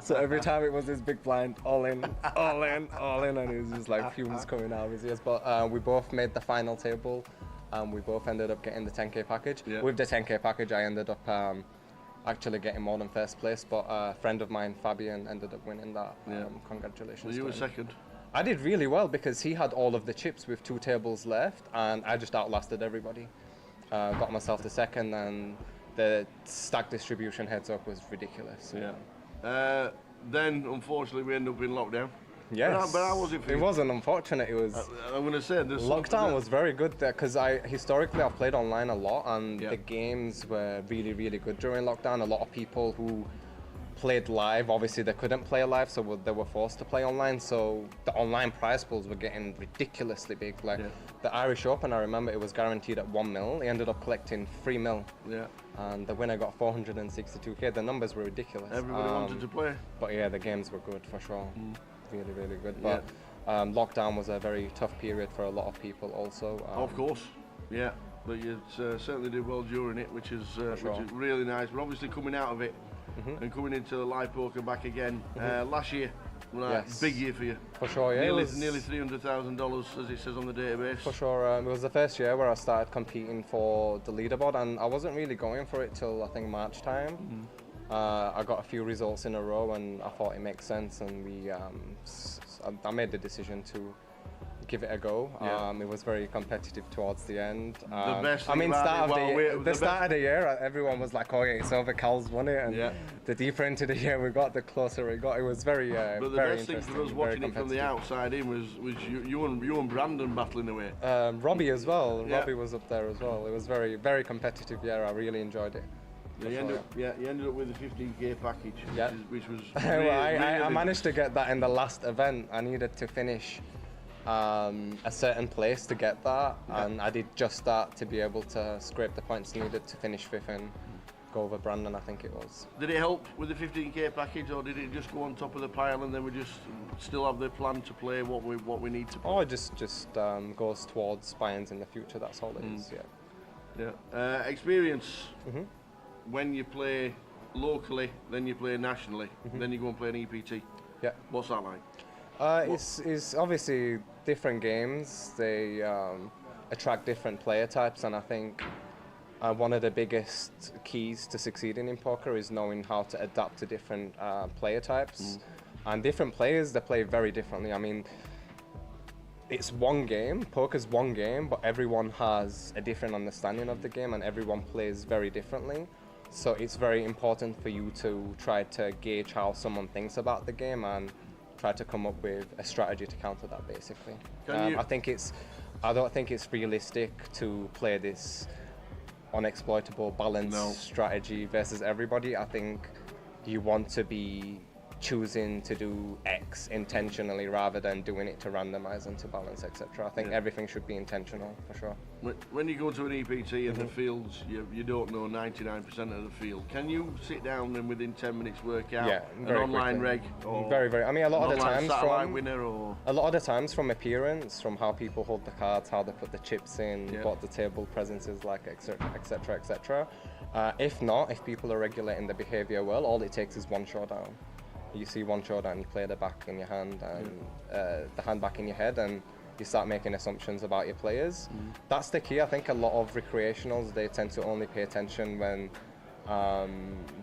So every time it was this big blind, all in, all in, all in, and it was just like fumes coming out of his ears. But we both made the final table. We both ended up getting the 10K package. With the 10K package, I ended up actually getting more than first place, but a friend of mine, Fabian, ended up winning that. Congratulations. So you were second? I did really well because he had all of the chips with 2 tables left, and I just outlasted everybody. Got myself the second, and the stack distribution heads up was ridiculous. Then, unfortunately, we ended up in lockdown. Yes, but how was it for you? It wasn't unfortunate. It was. I'm going to say this. Lockdown was very good there because historically I've played online a lot, and the games were really, really good during lockdown. A lot of people who played live, obviously they couldn't play live, so they were forced to play online. So the online prize pools were getting ridiculously big. Like the Irish Open, I remember it was guaranteed at 1 mil. He ended up collecting 3 mil. And the winner got 462K. The numbers were ridiculous. Everybody wanted to play. But yeah, the games were good for sure. Really, really good. But lockdown was a very tough period for a lot of people also. Of course, but you certainly did well during it, which is really nice. But obviously coming out of it and coming into live poker back again, last year, big year for you. For sure, nearly $300,000 as it says on the database. For sure, it was the first year where I started competing for the leaderboard, and I wasn't really going for it till I think March time. I got a few results in a row, and I thought it makes sense, and I made the decision to give it a go. Yeah. It was very competitive towards the end. The best I mean, thing about start of the year, everyone was like, "Oh, yeah, it's over. Cal's won it." And the deeper into the year we got, the closer it got. It was very, but the very best thing interesting. for us watching it from the outside in was you and Brandon battling away. Robbie as well. Yeah. Robbie was up there as well. It was very, very competitive year. I really enjoyed it. You ended up with the 15k package, which was Well, really, I managed to get that in the last event. I needed to finish a certain place to get that, and I did just that to be able to scrape the points needed to finish 5th and go over Brandon, I think it was. Did it help with the 15k package, or did it just go on top of the pile and then we just still have the plan to play what we need to play? Oh, it just goes towards buy-ins in the future. That's all it is. Yeah. Experience. When you play locally, then you play nationally, then you go and play an EPT. Yeah. What's that like? It's obviously different games. They attract different player types, and I think one of the biggest keys to succeeding in poker is knowing how to adapt to different player types. And different players, they play very differently. I mean, it's one game, poker's one game, but everyone has a different understanding of the game and everyone plays very differently. So it's very important for you to try to gauge how someone thinks about the game and try to come up with a strategy to counter that, basically. I don't think it's realistic to play this unexploitable balance strategy versus everybody. I think you want to be choosing to do X intentionally rather than doing it to randomize and to balance, etc. I think everything should be intentional, for sure. When you go to an EPT and the fields, you don't know 99% of the field. Can you sit down and within 10 minutes work out an online quickly. reg? Or very. I mean, a lot of the times a lot of the times from appearance, from how people hold the cards, how they put the chips in, what the table presence is like, etc., etc. If not, if people are regulating the behavior well, all it takes is one showdown. You see one showdown, you play the back in your hand and the hand back in your head, and you start making assumptions about your players. That's the key. I think a lot of recreationals, they tend to only pay attention when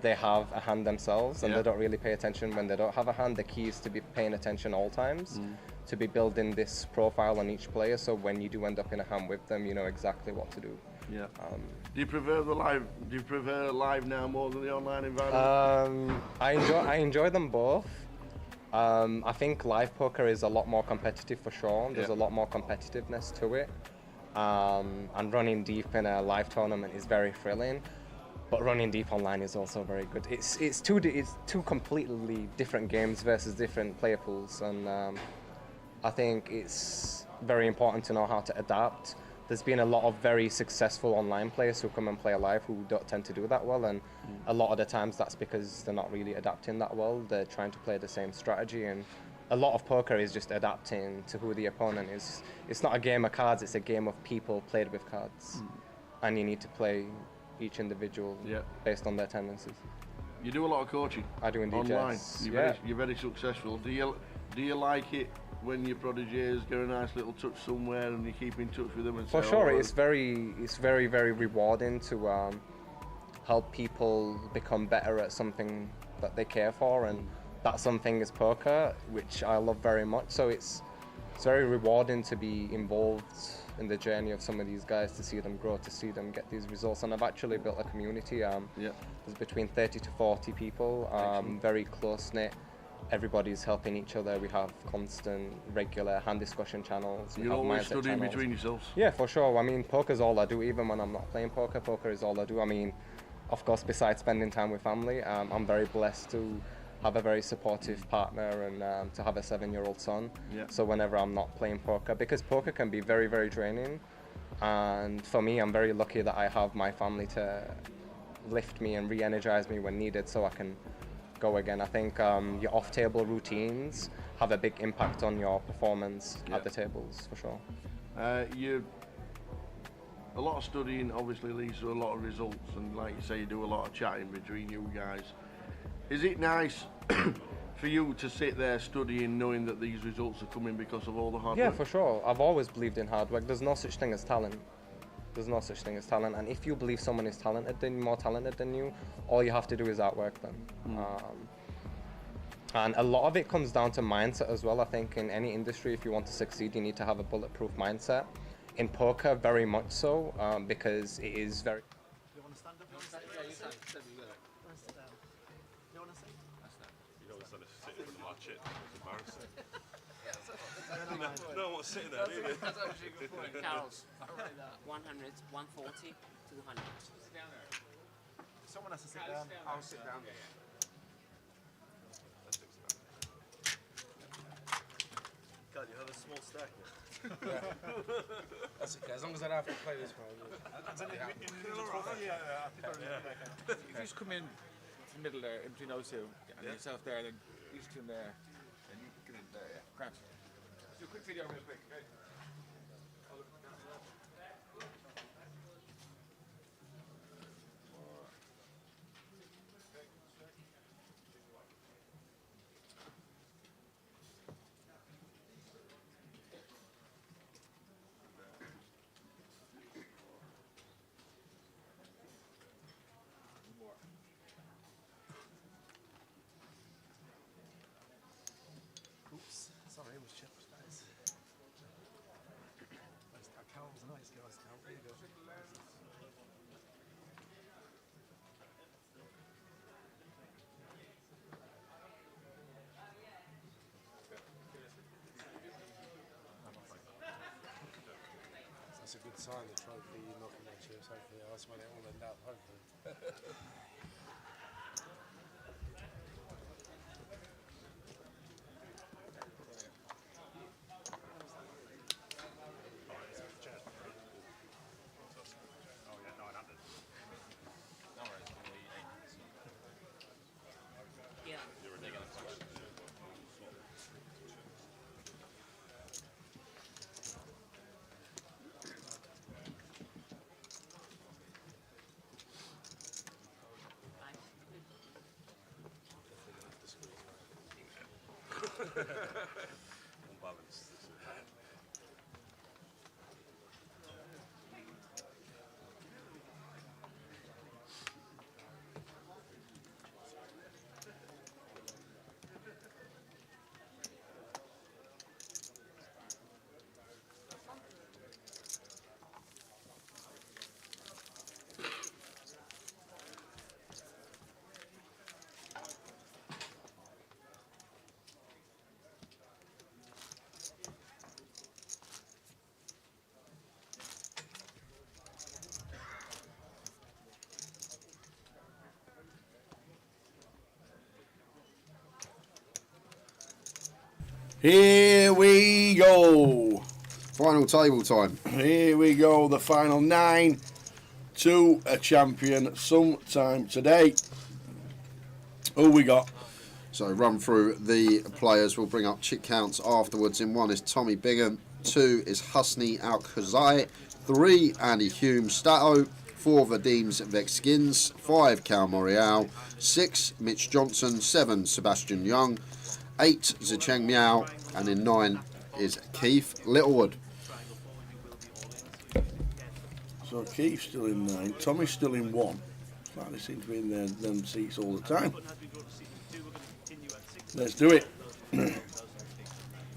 they have a hand themselves, and they don't really pay attention when they don't have a hand. The key is to be paying attention all times, to be building this profile on each player, so when you do end up in a hand with them, you know exactly what to do. Yeah. Do you prefer the live? Do you prefer live now more than the online environment? I enjoy them both. I think live poker is a lot more competitive for sure. There's a lot more competitiveness to it, and running deep in a live tournament is very thrilling. But running deep online is also very good. It's two completely different games versus different player pools, and I think it's very important to know how to adapt. There's been a lot of very successful online players who come and play live who don't tend to do that well, and a lot of the times that's because they're not really adapting that well. They're trying to play the same strategy, and a lot of poker is just adapting to who the opponent is. It's not a game of cards, it's a game of people played with cards, and you need to play each individual based on their tendencies. You do a lot of coaching. I do indeed. Online. Yes. You're very successful. Do you like it when your proteges get a nice little touch somewhere and you keep in touch with them? And For sure, it's very rewarding to help people become better at something that they care for, and that something is poker, which I love very much. So it's very rewarding to be involved in the journey of some of these guys, to see them grow, to see them get these results. And I've actually built a community. There's between 30 to 40 people, very close-knit. Everybody's helping each other. We have constant, regular hand discussion channels. You're always studying between yourselves? Yeah, for sure. I mean, poker's all I do. Even when I'm not playing poker, poker is all I do. I mean, of course, besides spending time with family, I'm very blessed to have a very supportive partner and to have a 7-year-old son. So whenever I'm not playing poker, because poker can be very, very draining, and for me, I'm very lucky that I have my family to lift me and re-energize me when needed, so I can go again. I think your off-table routines have a big impact on your performance at the tables, for sure. A lot of studying obviously leads to a lot of results, and like you say, you do a lot of chatting between you guys. Is it nice for you to sit there studying, knowing that these results are coming because of all the hard work? Yeah, for sure. I've always believed in hard work. There's no such thing as talent. There's no such thing as talent, and if you believe someone is more talented than you, all you have to do is outwork them. And a lot of it comes down to mindset as well. I think in any industry, if you want to succeed, you need to have a bulletproof mindset. In poker, very much so, because it is very... You want to stand up? Yeah, you can. You want to sit? You don't want to sit with them watch it. It's embarrassing. No one wants to sit there, do you? That's actually a good point. Carol's 100, 140, 200. Sit down there. Someone has to sit down. I'll sit down. God, you have a small stack. That's okay, as long as I don't have to play this one. If you just come in to the middle there, in between those two, and yourself there, then these two in there, and you get in there, yeah. Grant. Let's do a quick video real quick, okay? Oops, sorry, it was chips, guys. Carol's a nice guy, Carol. There you go. That's a good sign, the trophy, you're knocking that chips, hopefully. That's when it all end up, hopefully. Yeah. Unbalanced. Here we go. Final table time. Here we go. The final 9 to a champion sometime today. Who we got? So run through the players. We'll bring up chit counts afterwards. In 1 is Tommy Bingham. 2 is Husney Al-Khazai. 3 Andy Hume Stato. 4 Vadim's Vexskins. 5 Cal Morial. 6 Mitch Johnson. 7 Sebastian Young. 8 Zicheng Miao. And in 9 is Keith Littlewood. So Keith's still in 9. Tommy's still in 1. It's like they seem to be in them seats all the time. Let's do it.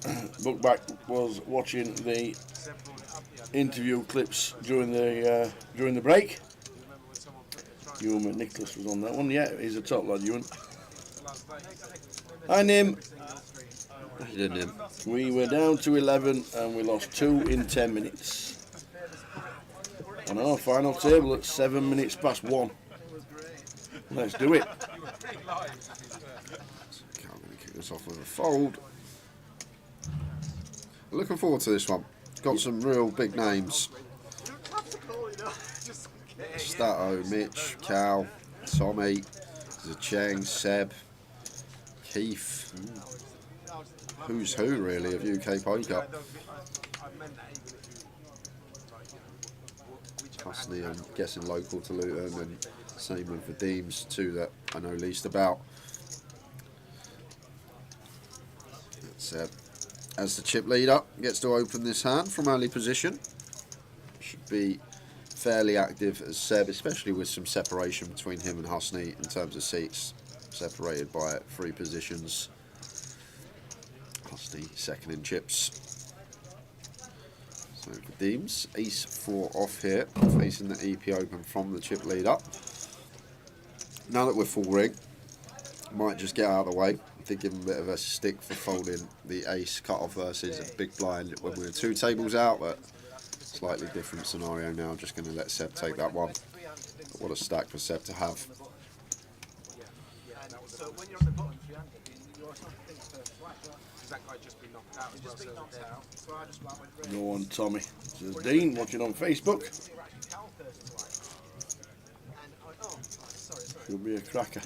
Bookback was watching the interview clips during the break. Ewan McNicholas was on that one. Yeah, he's a top lad, Ewan. Hi, Nim. He did, Nim. We were down to 11 and we lost 2 in 10 minutes. And our final table at 7 minutes past 1. Let's do it. I'm going to kick this off with a fold. Looking forward to this one. Got some real big names. Stato, Mitch, Cal, Tommy, Zicheng, Seb, Keith. Who's who, really, of UK poker. Husney, I'm guessing local to Luton, and same with Vadim's, 2 that I know least about. That's as the chip leader gets to open this hand from early position. Should be fairly active as Seb, especially with some separation between him and Husney in terms of seats, separated by 3 positions Husty second in chips. So Vadim's ace-4 off here, facing the EP open from the chip lead up. Now that we're full ring, might just get out of the way. I think give him a bit of a stick for folding the ace cut-off versus a big blind when we were 2 tables out, but slightly different scenario now. Just going to let Seb take that one. But what a stack for Seb to have. So when you're on the bottom, you always have to think first, right? Does that guy just be knocked out as well? So I just went Go on, Tommy. This is Dean watching on Facebook. Should be a cracker.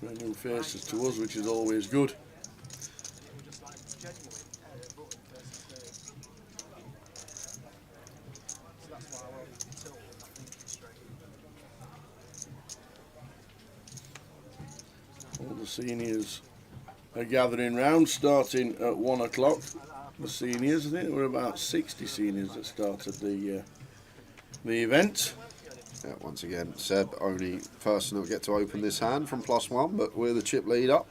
Brand new faces to us, which is always good. All the seniors are gathering round, starting at 1 o'clock. The seniors, I think there were about 60 seniors that started the event. Yeah, once again, Seb, only person that will get to open this hand from +1, but we're the chip lead up.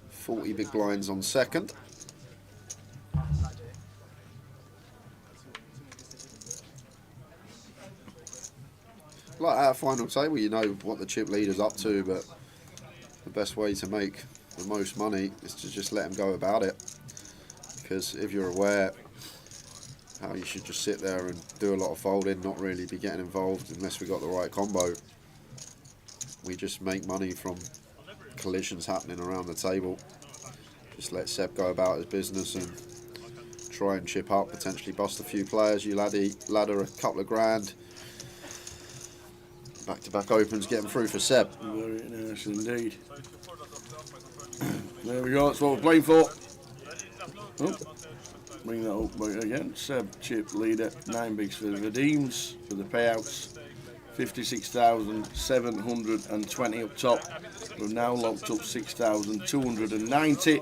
40 big blinds on second. Like our final table, you know what the chip leader's up to, but the best way to make the most money is to just let them go about it. Because if you're aware how you should just sit there and do a lot of folding, not really be getting involved unless we got the right combo. We just make money from collisions happening around the table. Just let Seb go about his business and try and chip up, potentially bust a few players. You ladder a couple of grand. Back-to-back opens, get them through for Seb. Very nice indeed. There we go, that's what we're playing for. Oh, bring that up again. Seb, chip leader, 9 bigs for the Vadims for the payouts. 56,720 up top. We've now locked up 6,290.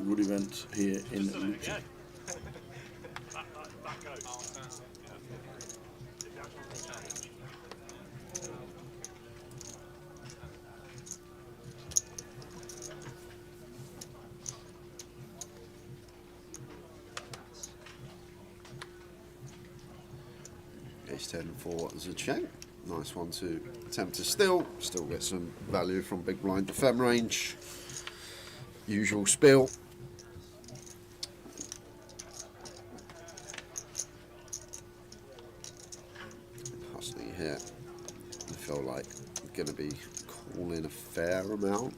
Good event here in Luton. Ace-10 for Zicheng. Nice one to attempt to still get some value from big blind defend range. Usual spill. Hustling here. I feel like I'm going to be calling a fair amount.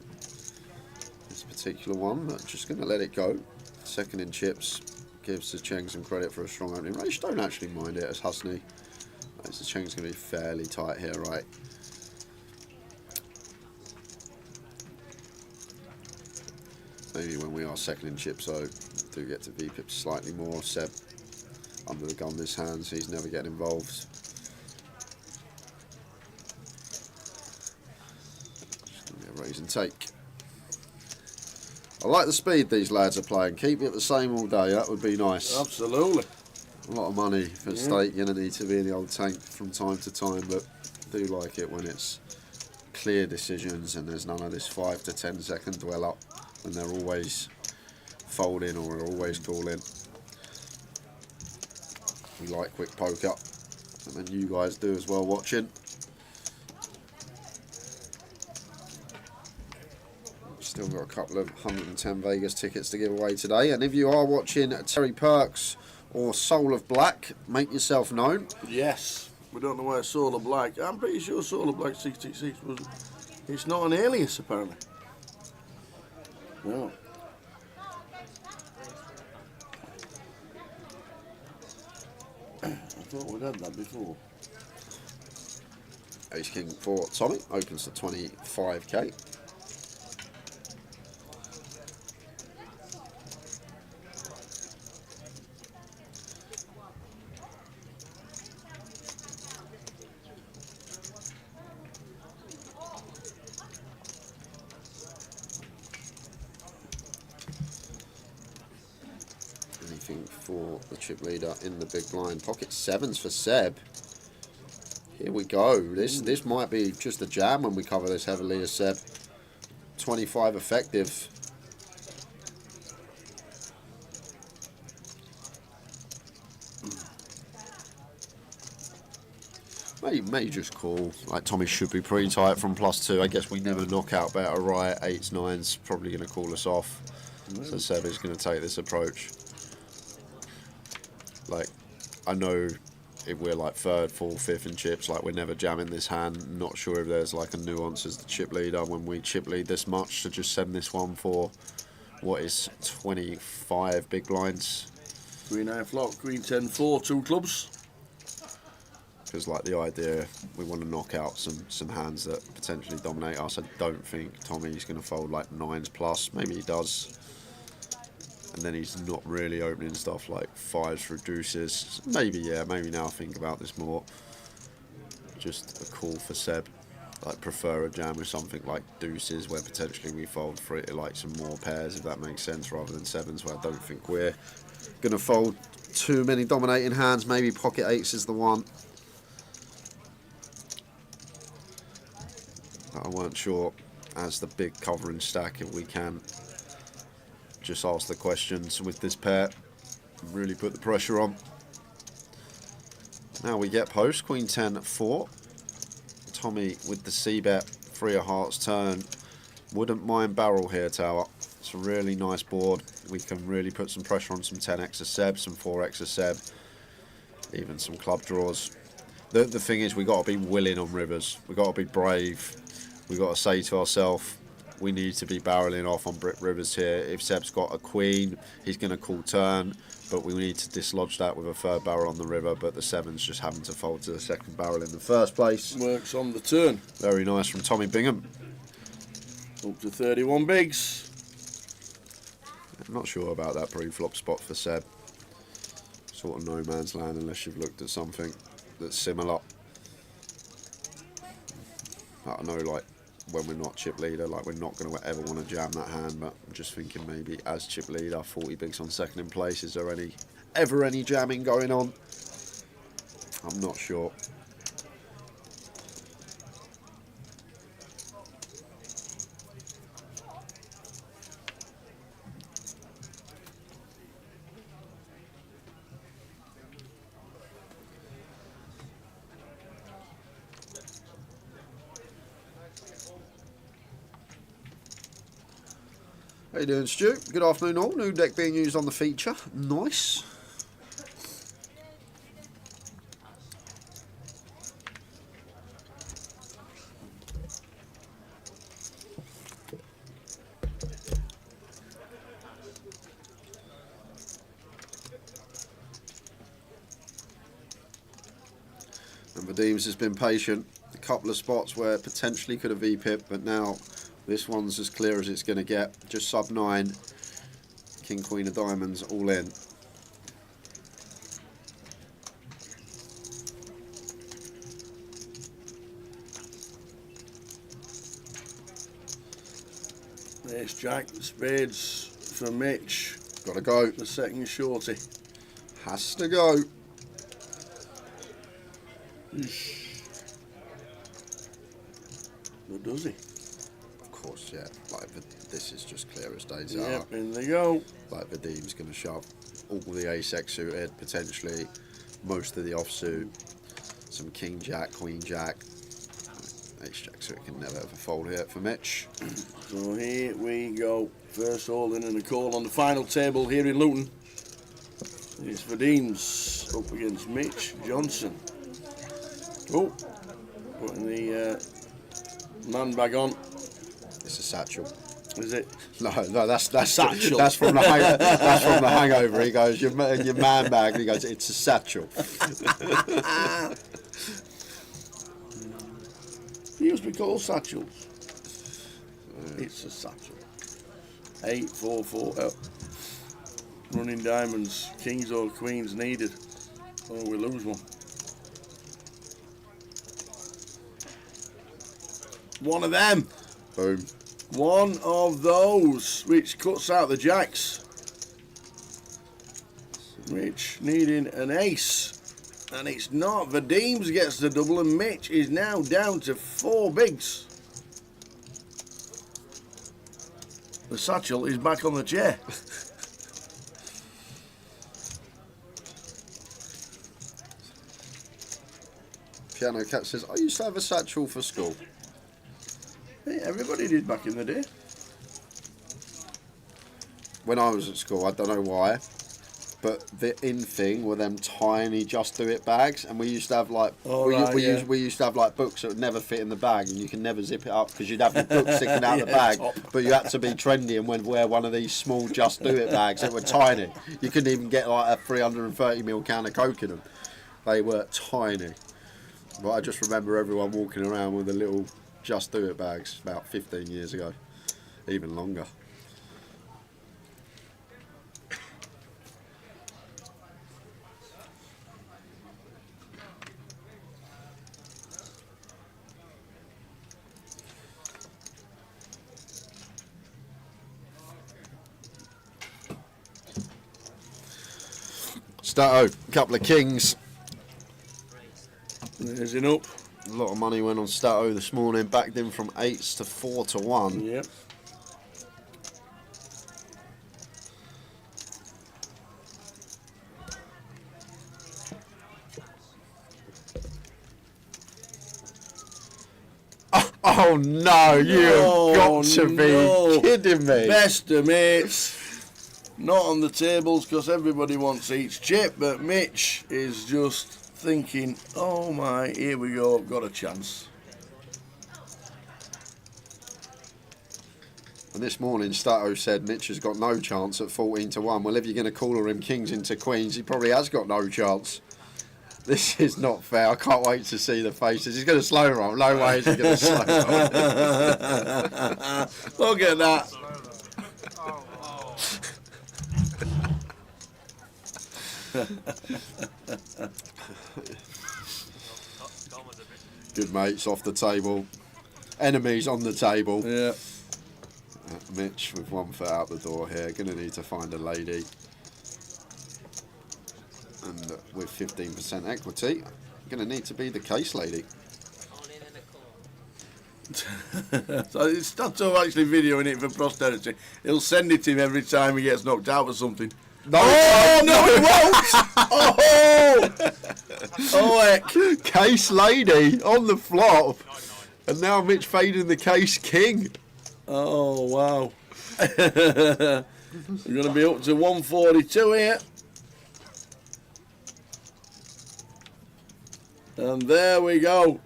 This particular one, but just going to let it go. Second in chips. Gives Zicheng some credit for a strong opening range. Don't actually mind it as Husney. Zicheng's going to be fairly tight here, right? Maybe when we are second in chips, so do get to VPIP slightly more. Seb under the gun this hand, so he's never getting involved. Just going to be a raise and take. I like the speed these lads are playing. Keep it the same all day, that would be nice. Absolutely. A lot of money for stake, you're going to need to be in the old tank from time to time, but I do like it when it's clear decisions and there's none of this 5 to 10 second dwell up when they're always folding or always calling. We like quick poker, and then you guys do as well watching. Still got a couple of 110 Vegas tickets to give away today, and if you are watching Terry Perks or Soul of Black, make yourself known. Yes, we don't know where Soul of Black. I'm pretty sure Soul of Black 666 was. It's not an alias apparently. No. I thought we'd had that before. Ace King for Tommy opens to 25k. For the chip leader in the big blind. Pocket sevens for Seb. Here we go. This might be just a jam when we cover this heavily as Seb. 25 effective. May just call. Like Tommy should be pretty tight from +2. I guess we never knock out better, right? 8s, 9s, probably going to call us off. So Seb is going to take this approach. Like, I know if we're like 3rd, 4th, 5th in chips, like we're never jamming this hand. Not sure if there's like a nuance as the chip leader when we chip lead this much to just send this one for what is 25 big blinds. Queen 9 flop, Queen 10 4, 2 clubs. Because like the idea, we want to knock out some hands that potentially dominate us. I don't think Tommy's going to fold like 9s plus. Maybe he does. And then he's not really opening stuff like 5s for deuces. Maybe, yeah, maybe now I think about this more. Just a call for Seb. Like prefer a jam with something like deuces where potentially we fold for it like some more pairs, if that makes sense, rather than 7s where I don't think we're going to fold too many dominating hands. Maybe pocket 8s is the one. I weren't sure as the big covering stack if we can just ask the questions with this pair, really put the pressure on. Now we get post, Queen 10 4. Tommy with the C-bet, 3 of hearts turn. Wouldn't mind barrel here, Tower. It's a really nice board. We can really put some pressure on some 10x of Seb, some 4x of Seb, even some club draws. The thing is, we got to be willing on rivers. We got to be brave. We got to say to ourselves, we need to be barreling off on brick rivers here. If Seb's got a queen, he's going to call turn, but we need to dislodge that with a 3rd barrel on the river. But the 7's just having to fold to the 2nd barrel in the first place. Works on the turn. Very nice from Tommy Bingham. Up to 31 bigs. I'm not sure about that pre-flop spot for Seb. Sort of no man's land unless you've looked at something that's similar. I don't know, like, when we're not chip leader, like we're not going to ever want to jam that hand, but I'm just thinking maybe as chip leader, 40 bigs on 2nd in place, is there ever any jamming going on? I'm not sure. How you doing, Stu? Good afternoon all. New deck being used on the feature. Nice. And Vadim's has been patient. A couple of spots where potentially could have V-pipped, but now this one's as clear as it's going to get. Just sub 9. King, Queen of Diamonds, all in. There's Jack, spades for Mitch. Gotta go. The 2nd shorty. Has to go. What does he? Of course, yeah. Like this is just clear as days Yep, are. in they go. Like Vadim's going to shove all the ace-x suited, potentially most of the offsuit, some king jack, queen jack. Ace-jack suited can never ever fold here for Mitch. So here we go. First all in and a call on the final table here in Luton. It's Vadim's up against Mitch Johnson. Oh, putting the man bag on. It's a satchel. Is it? No, that's satchel. That's from the that's from the Hangover. He goes, your man bag. And he goes, it's a satchel. He used to be called satchels. It's a satchel. 8, 4, 4. Running diamonds. Kings or queens needed. Oh, we lose one. One of them. Boom. One of those, which cuts out the jacks. Mitch needing an ace. And it's not. Vadim gets the double, and Mitch is now down to 4 bigs. The satchel is back on the chair. Piano Cat says, I used to have a satchel for school. Hey, everybody did back in the day. When I was at school, I don't know why, but the in thing were them tiny Just Do It bags, and we used to have like we used to have like books that would never fit in the bag, and you can never zip it up because you'd have the book sticking out the bag. But you had to be trendy and wear one of these small Just Do It bags that were tiny. You couldn't even get like a 330ml can of Coke in them. They were tiny. But I just remember everyone walking around with the little Just Do It bags about 15 years ago, even longer. Stato, a couple of kings. There's it up. A lot of money went on Stato this morning, backed in from 8s to 4 to 1. Yep. Oh no, you've got to be kidding me. Best of mates. Not on the tables because everybody wants each chip, but Mitch is just thinking, oh my, here we go, I've got a chance. And this morning, Stato said Mitch has got no chance at 14 to 1. Well, if you're going to call him kings into queens, he probably has got no chance. This is not fair. I can't wait to see the faces. He's going to slow roll. No way is he going to slow roll. Look at that. Good mates off the table. Enemies on the table. Yeah. Mitch with 1 foot out the door here. Going to need to find a lady. And with 15% equity, going to need to be the case lady. So it's Stato actually videoing it for posterity. He'll send it to him every time he gets knocked out or something. No, no, it won't! Oh, heck. Case lady on the flop. And now Mitch fading the case king. Oh, wow. We're going to be up to 142 here. And there we go.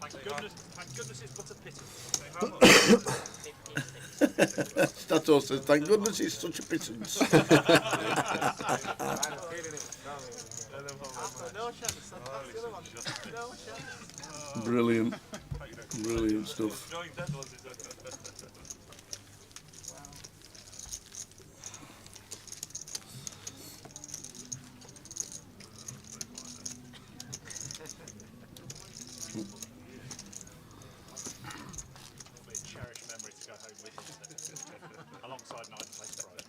Thank goodness it's but a pity. Stato says, thank goodness it's such a pittance. Brilliant. Brilliant stuff. Cherished memory to go home with. Alongside Night Place Pride.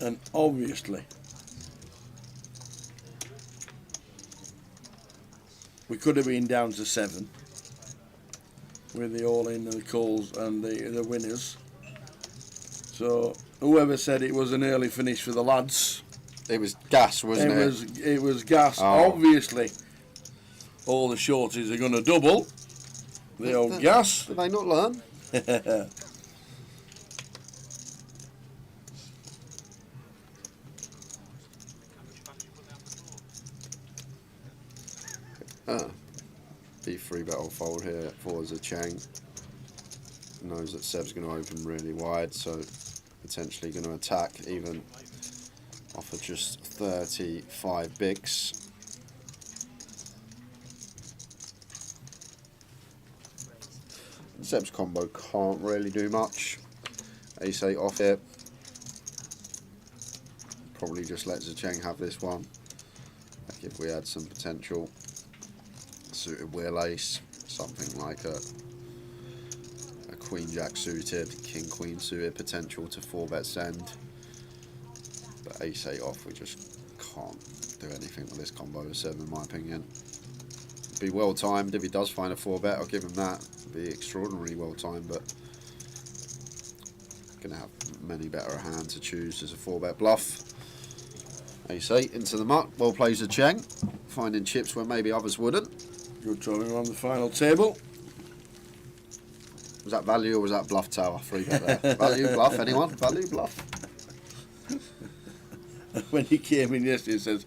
And obviously, we could have been down to 7 with the all-in and the calls and the winners. So whoever said it was an early finish for the lads, it was gas, wasn't it? It was gas. Oh. Obviously, all the shorties are going to double the old gas. Did they not learn? B3 bet will fold here. 4 is a Chang. Knows that Seb's going to open really wide, so potentially going to attack even off of just 35 bigs. Seb's combo can't really do much. Ace-8 off here. Probably just let Zicheng have this one. Like if we had some potential suited wheel ace, something like a Queen Jack suited, King Queen suited, potential to 4-bet send. But Ace-8 off, we just can't do anything with this combo of 7 in my opinion. Be well timed if he does find a 4-bet, I'll give him that. Be extraordinarily well timed, but gonna have many better hands to choose as a 4-bet bluff. Ace-8 into the muck, well plays Zicheng, finding chips where maybe others wouldn't. Good drawing on the final table. Was that value or was that bluff tower? 3-bet there. Value, bluff, anyone? Value, bluff? When he came in yesterday, he says,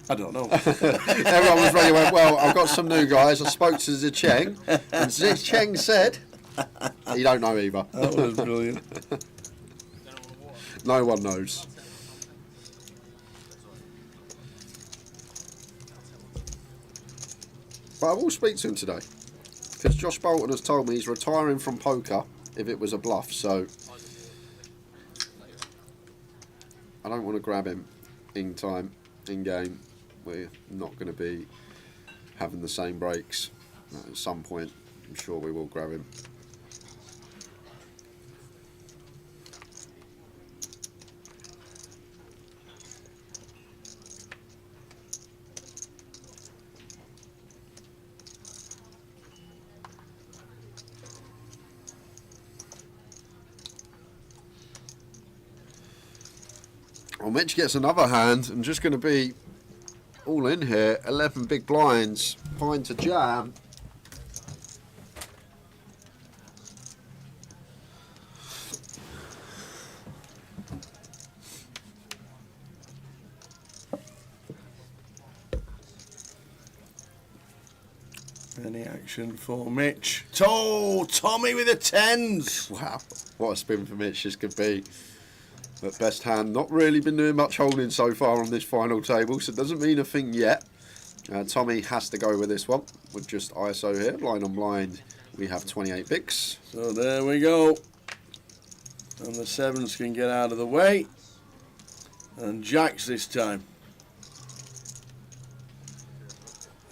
I don't know. Everyone was ready, went, well, I've got some new guys. I spoke to Zicheng, and Zicheng said, you don't know either. That was brilliant. No one knows. But I will speak to him today, because Josh Bolton has told me he's retiring from poker if it was a bluff, so I don't want to grab him in time, in game. We're not going to be having the same breaks. At some point, I'm sure we will grab him. Well, Mitch gets another hand. I'm just going to be all in here. 11 big blinds. Fine to jam. Any action for Mitch? Tommy with the 10s. Wow, what a spin for Mitch this could be. But best hand, not really been doing much holding so far on this final table, so it doesn't mean a thing yet. Tommy has to go with this one, with just ISO here. Blind on blind, we have 28 bigs. So there we go. And the 7s can get out of the way. And Jacks this time.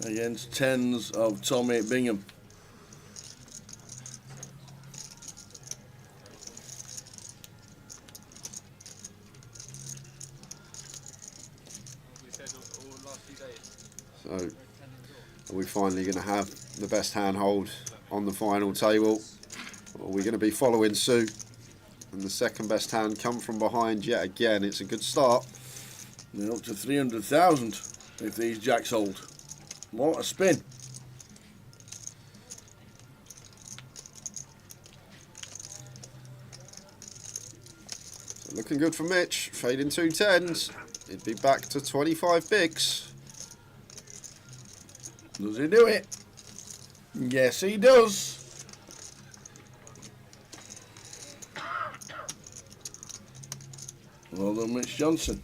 Against 10s of Tommy Bingham. So, are we finally going to have the best handhold on the final table? Or are we going to be following suit? And the second best hand come from behind yet again. It's a good start. They're up to 300,000 if these Jacks hold. What a spin. So looking good for Mitch. Fading 2 10s. He'd be back to 25 bigs. Does he do it? Yes, he does. Well done, Mitch Johnson.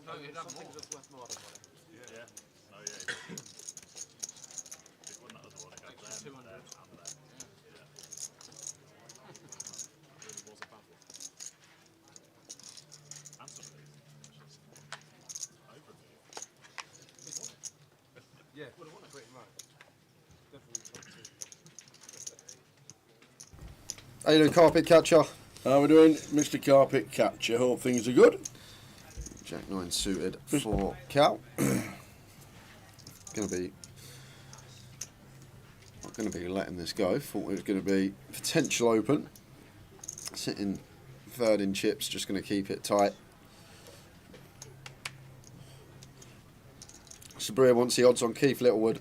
No, you don't think it's worth more than money. Yeah. No, yeah. It wouldn't have one against Extra them. 200. Yeah. Really was a battle. And some of these. Over a million. Yeah, would have won it pretty much. Definitely top 2. How you doing, Carpet Catcher? How are we doing, Mr. Carpet Catcher? Hope things are good. Jack 9 suited for Cal. Not going to be letting this go. Thought it was going to be potential open. Sitting third in chips, just going to keep it tight. Sabria wants the odds on Keith Littlewood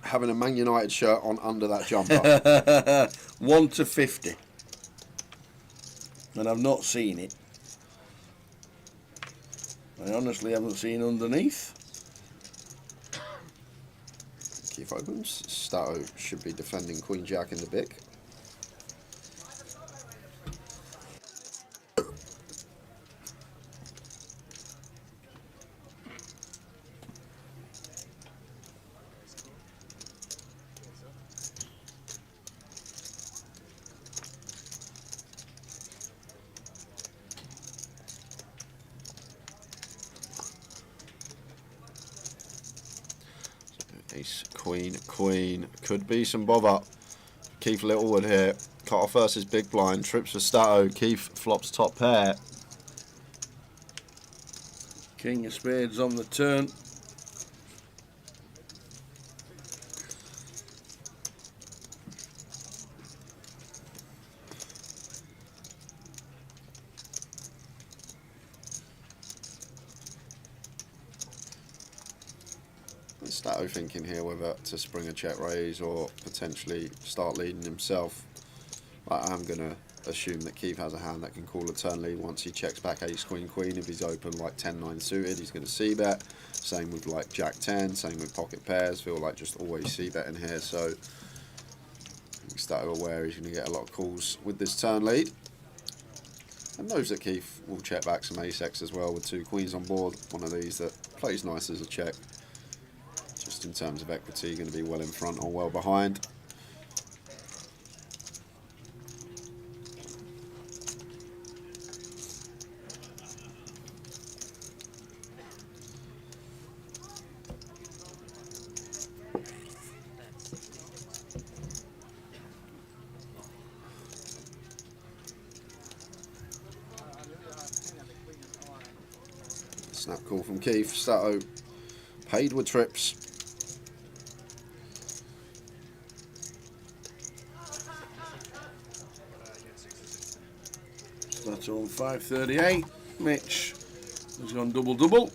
having a Man United shirt on under that jumper. 1 to 50. And I've not seen it. I honestly haven't seen underneath. Keith opens. Stato should be defending Queen Jack in the big. Ace, queen, queen. Could be some bother. Keith Littlewood here. Cut off versus big blind. Trips for Stato. Keith flops top pair. King of spades on the turn. Stato thinking here whether to spring a check raise or potentially start leading himself. But I'm going to assume that Keith has a hand that can call a turn lead once he checks back ace, queen, queen. If he's open like 10-9 suited, he's going to c-bet. Same with like jack 10, same with pocket pairs. Feel like just always c-bet in here. So Stato aware he's going to get a lot of calls with this turn lead. And knows that Keith will check back some ace-x as well with 2 queens on board. One of these that plays nice as a check. Just in terms of equity, going to be well in front or well behind. Snap call from Keith. Stato paid with trips. That's on 538. Mitch has gone double-double.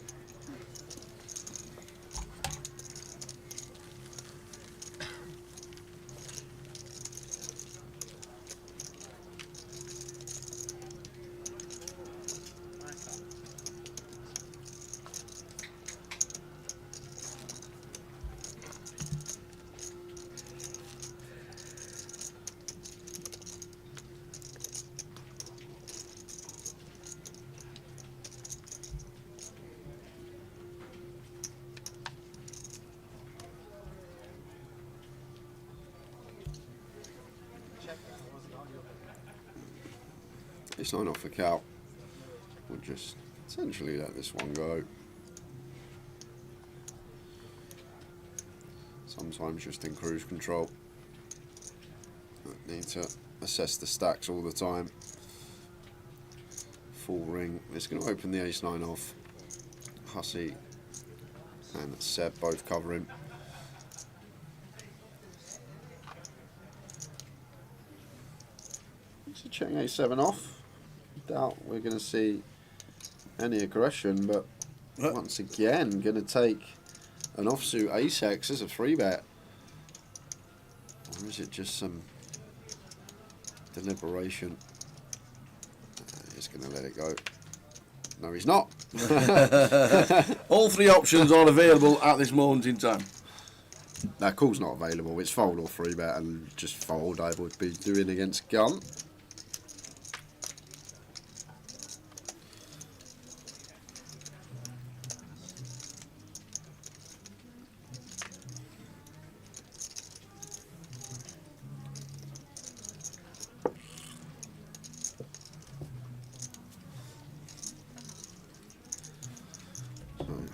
It's not off the cow. We'll just essentially let this one go. Sometimes just in cruise control. Need to assess the stacks all the time. Full ring. It's going to open the ace-9 off. Hussey and Seb both covering. So checking ace-7 off. Doubt we're going to see any aggression, but once again going to take an offsuit ace-x as a 3-bet. Or is it just some deliberation? He's going to let it go. No, he's not. All 3 options are available at this moment in time. That call's not available. It's fold or 3-bet, and just fold I would be doing against gun.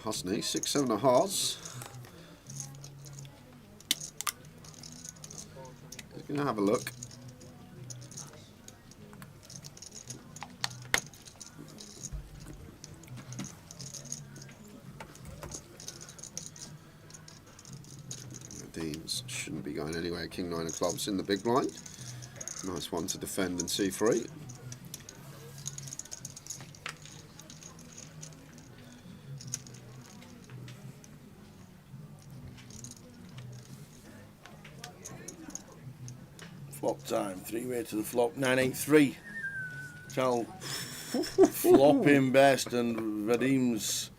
Husney, 6-7 of hearts. He's going to have a look. Vadim's shouldn't be going anywhere. King 9 of clubs in the big blind. Nice one to defend in C3. Flop time, 3-way to the flop, 983. Cal flopping best, and Vadim's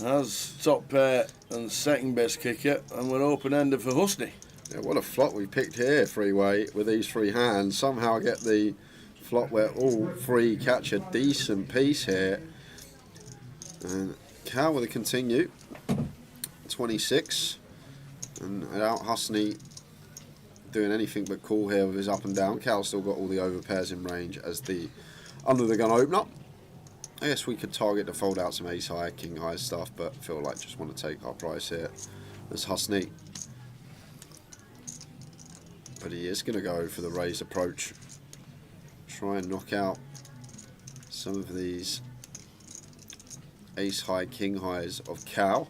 has top pair and second best kicker, and we're open-ended for Husney. Yeah, what a flop we picked here, 3-way, with these 3 hands. Somehow get the flop where all 3 catch a decent piece here. And Cal with a continue, 26. And without Husney doing anything but cool here with his up and down, Cal's still got all the overpairs in range as the under the gun opener. I guess we could target to fold out some ace high, king high stuff, but feel like just want to take our price here as Husney. But he is going to go for the raise approach. Try and knock out some of these ace high, king highs of Cal.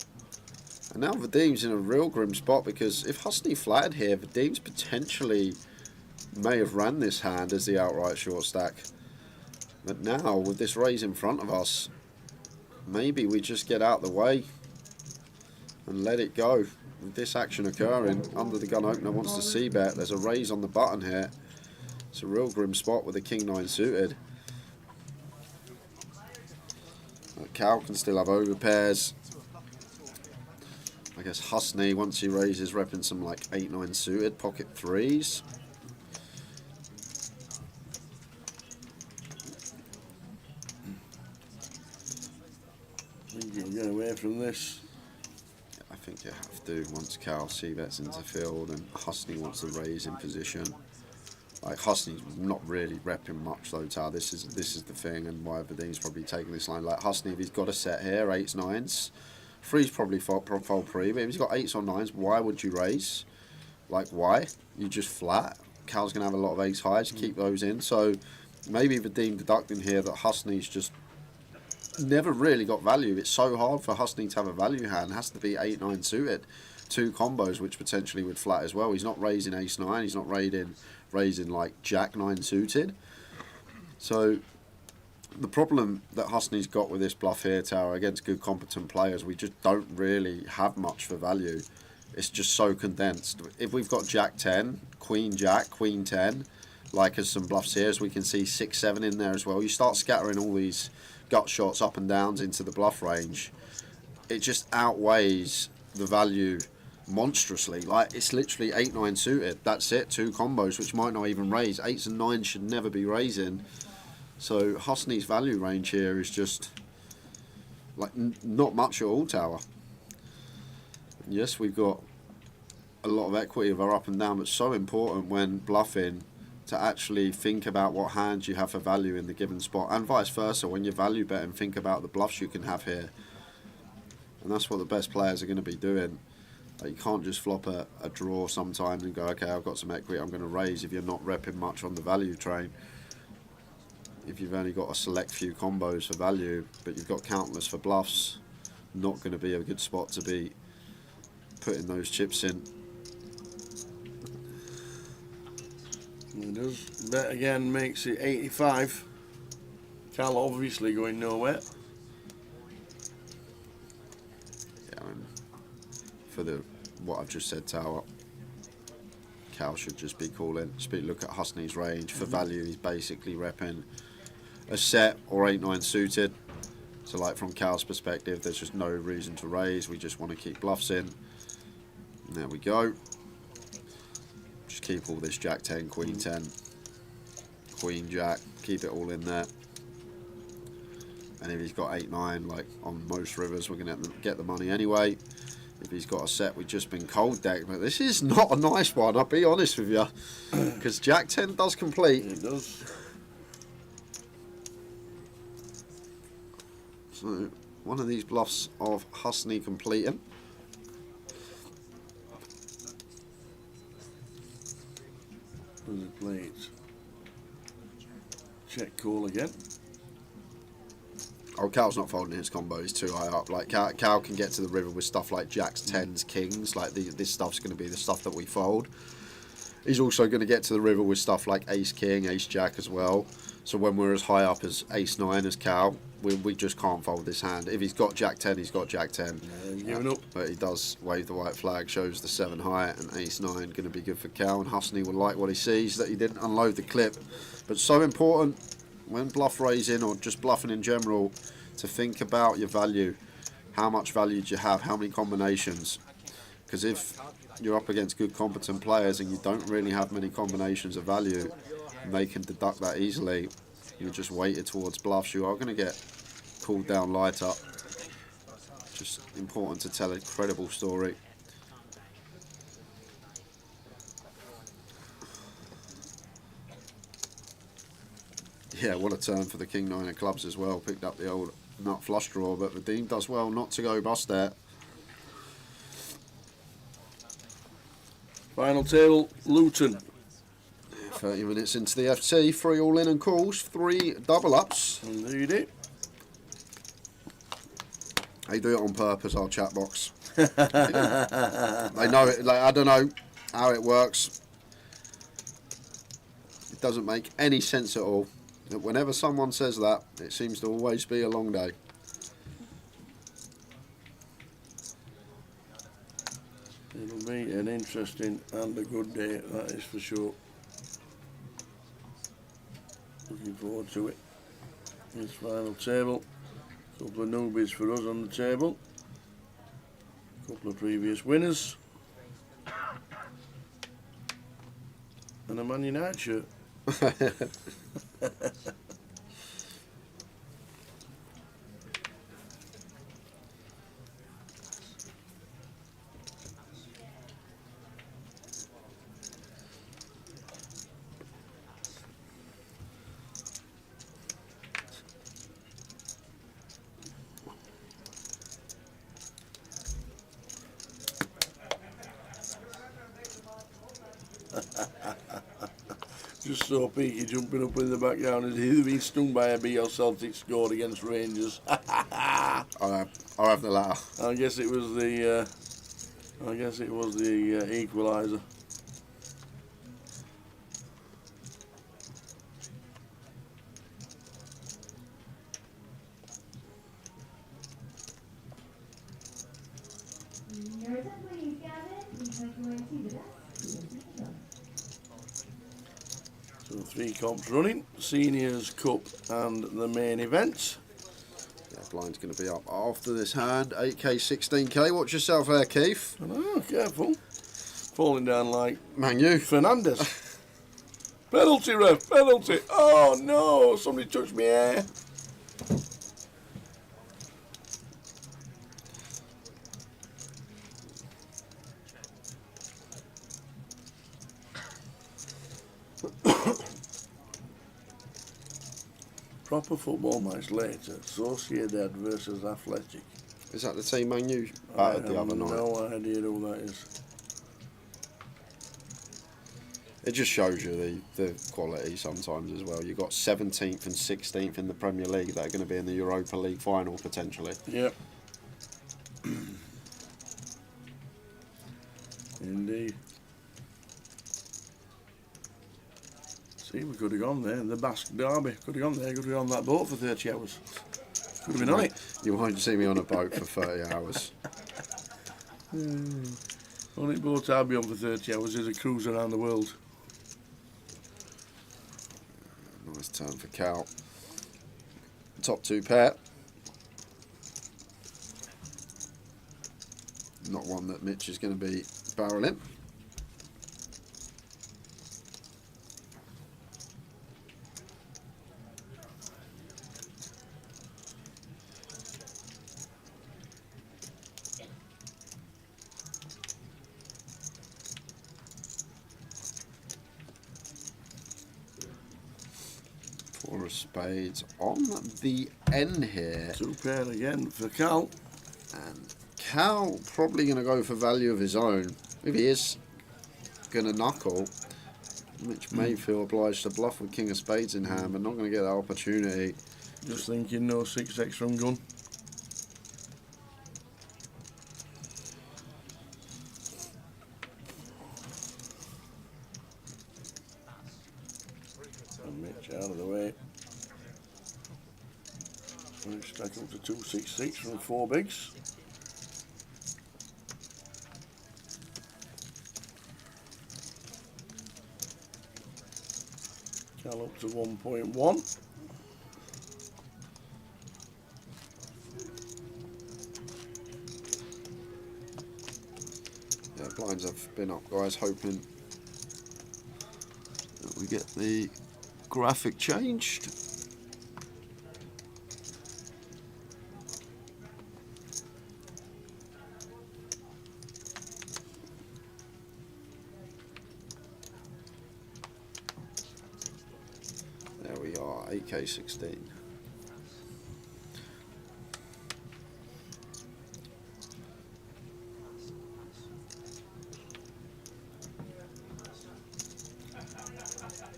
And now Vadim's in a real grim spot, because if Husney flatted here, Vadim's potentially may have ran this hand as the outright short stack. But now, with this raise in front of us, maybe we just get out the way and let it go. With this action occurring, under the gun opener wants to c-bet. There's a raise on the button here. It's a real grim spot with a king-9 suited. Cal can still have overpairs. I guess Husney, once he raises, repping some like 8-9 suited, pocket 3s. You can get away from this. I think you have to once Cal c-bets into field and Husney wants to raise in position. Like Husney's not really repping much though, Tal. This is the thing, and why Vadim's probably taking this line. Like Husney, if he's got a set here, 8s, 9s, 3's probably fold pre, but if he's got 8s or 9s, why would you raise? Like why? You just flat. Cal's gonna have a lot of ace highs, keep those in. So maybe Vadim deducting here that Husney's just never really got value. It's so hard for Husney to have a value hand. It has to be 8-9 suited, 2 combos which potentially would flat as well. He's not raising ace 9, he's not raising like jack 9 suited. So the problem that Husney's got with this bluff here, Tower, against good competent players, we just don't really have much for value. It's just so condensed. If we've got jack 10, queen jack, queen 10, like as some bluffs here, as we can see 6-7 in there as well, you start scattering all these gut shots up and downs into the bluff range, it just outweighs the value monstrously. Like it's literally 8-9 suited, that's it, 2 combos which might not even raise. 8s and 9s should never be raising. So Husney's value range here is just like not much at all, Tower. Yes, we've got a lot of equity of our up and down, but so important when bluffing to actually think about what hands you have for value in the given spot, and vice versa. When you value bet and think about the bluffs you can have here, and that's what the best players are going to be doing. Like, you can't just flop a draw sometimes and go, okay, I've got some equity, I'm going to raise, if you're not repping much on the value train. If you've only got a select few combos for value, but you've got countless for bluffs, not going to be a good spot to be putting those chips in. He does. Bet again makes it 85. Cal obviously going nowhere. Yeah, for what I've just said, Tower, Cal should just be calling. Look at Husney's range. For value, he's basically repping a set or 8-9 suited. So like from Cal's perspective, there's just no reason to raise. We just want to keep bluffs in. And there we go. Just keep all this jack 10, queen 10, queen jack, keep it all in there. And if he's got 8-9, like on most rivers, we're going to get the money anyway. If he's got a set, we've just been cold decked. But this is not a nice one, I'll be honest with you. Because jack 10 does complete. It does. So, one of these bluffs of Husney completing. As it plays. Check call again. Oh, Cal's not folding his combo, he's too high up. Like Cal can get to the river with stuff like jacks, 10s, kings. Like this stuff's going to be the stuff that we fold. He's also going to get to the river with stuff like ace king, ace jack as well. So when we're as high up as ace-9 as Cal, we just can't fold this hand. If he's got jack-10, he's got jack-10. Giving up. But he does wave the white flag, shows the 7 high, and ace-9 going to be good for Cal. And Husney will like what he sees, that he didn't unload the clip. But so important when bluff raising or just bluffing in general to think about your value. How much value do you have? How many combinations? Because if you're up against good competent players and you don't really have many combinations of value, and they can deduct that easily, you're just weighted towards bluffs, you are going to get cooled down light up. Just important to tell a credible story. Yeah, what a turn for the King-9 of clubs as well. Picked up the old nut flush draw, but Vadim does well not to go bust there. Final table, Luton. 30 minutes into the FT, 3 all in and calls, 3 double ups. Indeed. They do it on purpose, our chat box. They know it, like, I don't know how it works. It doesn't make any sense at all. That whenever someone says that, it seems to always be a long day. It'll be an interesting and a good day, that is for sure. Looking forward to it. This final table. A couple of newbies for us on the table. A couple of previous winners. And a Man United shirt. Just so peaky jumping up in the background. Has either been stung by a bee or Celtic scored against Rangers? I'll have the latter. I guess it was the equaliser. So 3 comps running, Seniors Cup and the main event. Yeah, blind's going to be up after this hand, 8k, 16k. Watch yourself there, Keith. I know, careful. Falling down like Manu Fernandez. Penalty, ref, penalty. Oh no, somebody touched me hair. Proper football match later. Sociedad versus Athletic. Is that the team Manu battered the other night? No idea who that is. It just shows you the quality sometimes as well. You've got 17th and 16th in the Premier League that are going to be in the Europa League final potentially. Yep. Indeed. See, we could have gone there in the Basque Derby. Could have gone there, could have gone on that boat for 30 hours. Could have been on it. You won't see me on a boat for 30 hours. Only boat I'll be on for 30 hours is a cruise around the world. Nice turn for Cal. Top 2 pair. Not one that Mitch is going to be barreling. Four of spades on the N here. 2 pair again for Cal. And Cal probably going to go for value of his own. If he is going to knuckle, Mitch may feel obliged to bluff with King of Spades in hand, but not going to get that opportunity. Just thinking no 6x from gun. And Mitch out of the way. Which take up to 266 from 4 bigs. Cal up to 1.1. Yeah, blinds have been up, guys, hoping that we get the graphic changed. There we are, 8K16.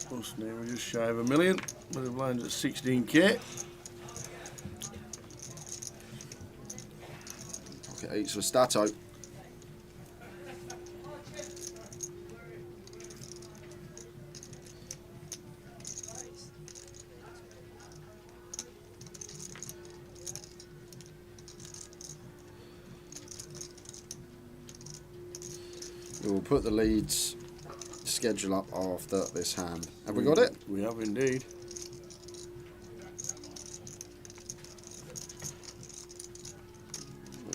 Plus now we're just shy of $1 million, but the blind's at 16K. Pocket 8s for Stato. We will put the leads schedule up after this hand. Have we got it? We have indeed.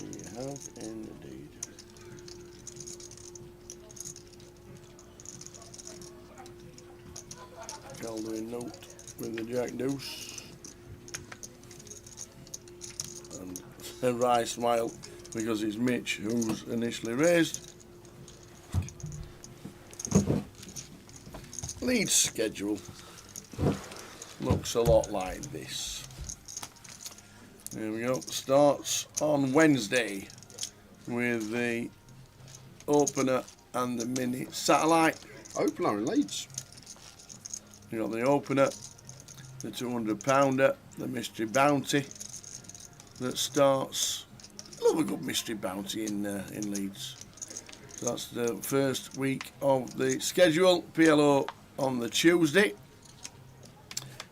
We have indeed. Cal doing note with the Jack Deuce. And a wry smile because it's Mitch who's initially raised. Lead schedule looks a lot like this. There we go. Starts on Wednesday with the opener and the mini satellite. Opener in Leeds. You got the opener, the 200-pounder, the mystery bounty that starts. Love a good mystery bounty in Leeds. So that's the first week of the schedule. PLO on the Tuesday,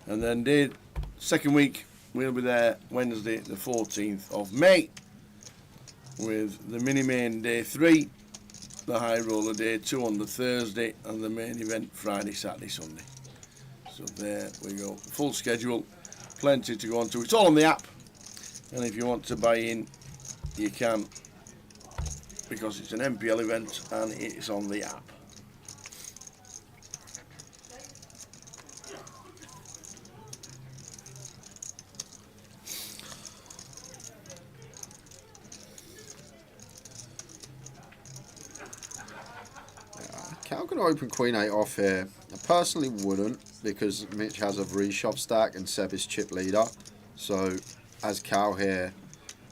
and then second week we'll be there Wednesday the 14th of May with the mini main day 3, the high roller day 2 on the Thursday, and the main event Friday, Saturday, Sunday. So there we go, full schedule, plenty to go on to. It's all on the app, and if you want to buy in you can, because it's an MPL event and it's on the app. Cal can open Queen 8 off here. I personally wouldn't, because Mitch has a reshuffle stack and Seb is chip leader. So as Cal here,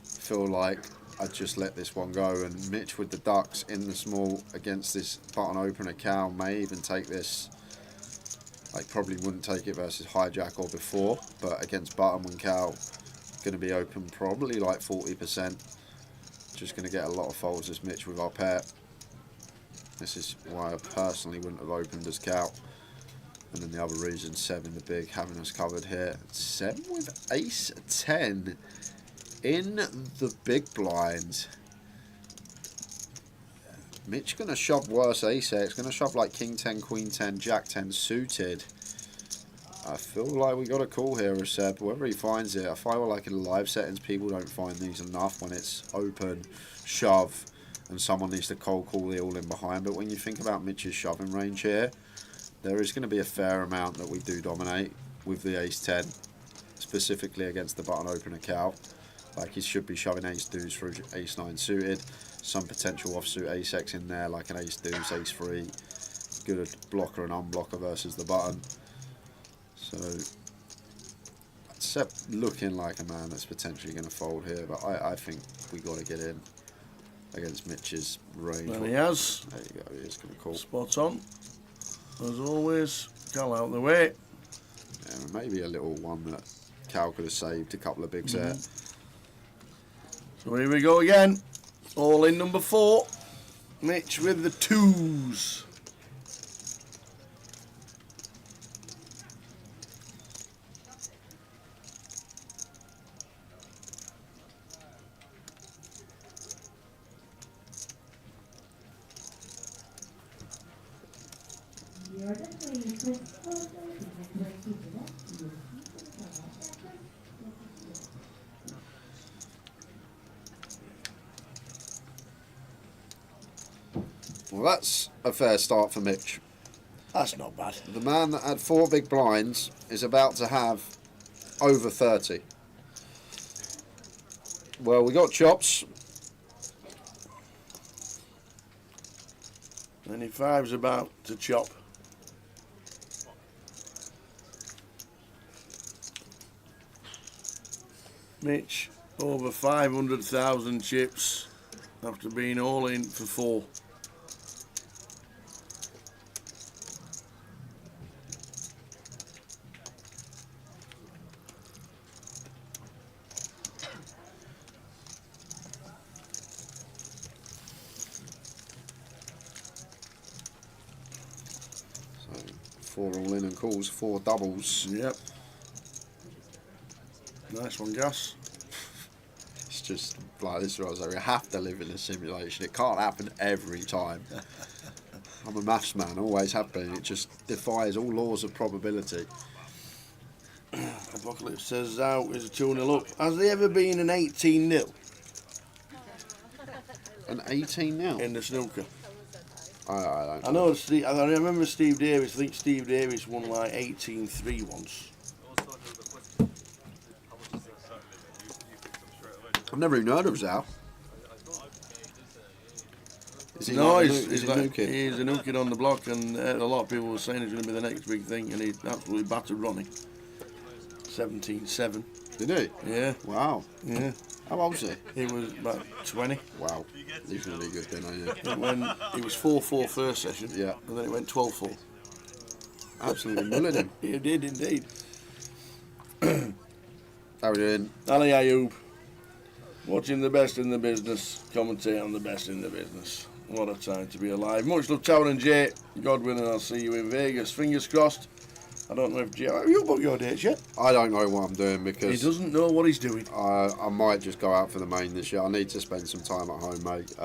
feel like I'd just let this one go. And Mitch with the ducks in the small against this button opener, Cal may even take this. I probably wouldn't take it versus hijack or before, but against button when Cal going to be open probably like 40%. Just going to get a lot of folds as Mitch with our pair. This is why I personally wouldn't have opened as Cal. And then the other reason, Seb in the big, having us covered here. Seb with ace 10 in the big blind. Mitch going to shove worse ace here. It's going to shove like king 10, queen 10, jack 10 suited. I feel like we got a call here with Seb, whether he finds it. I feel like in live settings, people don't find these enough when it's open, shove, and someone needs to cold call the all in behind. But when you think about Mitch's shoving range here, there is going to be a fair amount that we do dominate with the ace 10, specifically against the button opener Cal. Like he should be shoving ace deuce through ace 9 suited, some potential offsuit ace x in there like an ace deuce, ace 3, good blocker and unblocker versus the button. So Seb looking like a man that's potentially going to fold here, but I think we got to get in against Mitch's range. There he has. There you go, he is going to call. Spot on. As always, Cal out of the way. Yeah, maybe a little one that Cal could have saved a couple of bigs there. So here we go again. All in number 4. Mitch with the 2s. Well, that's a fair start for Mitch. That's not bad. The man that had 4 big blinds is about to have over 30. Well, we got chops. 25's about to chop. Mitch, over 500,000 chips after being all in for 4. So 4 all in and calls 4 doubles. Yep. Nice one, Gas. It's just like this. I we have to live in a simulation. It can't happen every time. I'm a maths man, always have been. It just defies all laws of probability. Apocalypse says out is a 2-0 up. Has there ever been an 18-0? An 18-0? In the snooker. I don't I know. I remember Steve Davis. I think Steve Davis won like 18-3 once. I've never even heard of Zhao. No, he's a new kid on the block, and a lot of people were saying he's going to be the next big thing, and he absolutely battered Ronnie. 17-7. Did he? Yeah. Wow. Yeah. How old was he? He was about 20. Wow. He's going to be good then, ain't he? When he was 4-4 first session, yeah, and then it went 12-4. Absolutely mullered him. He did indeed. How are we doing? Ali Ayoub. Watching the best in the business, commentate on the best in the business. What a time to be alive. Much love, Tower and Jay. Godwin, and I'll see you in Vegas. Fingers crossed. I don't know if Jay... Have you booked your dates yet? I don't know what I'm doing because... He doesn't know what he's doing. I might just go out for the main this year. I need to spend some time at home, mate.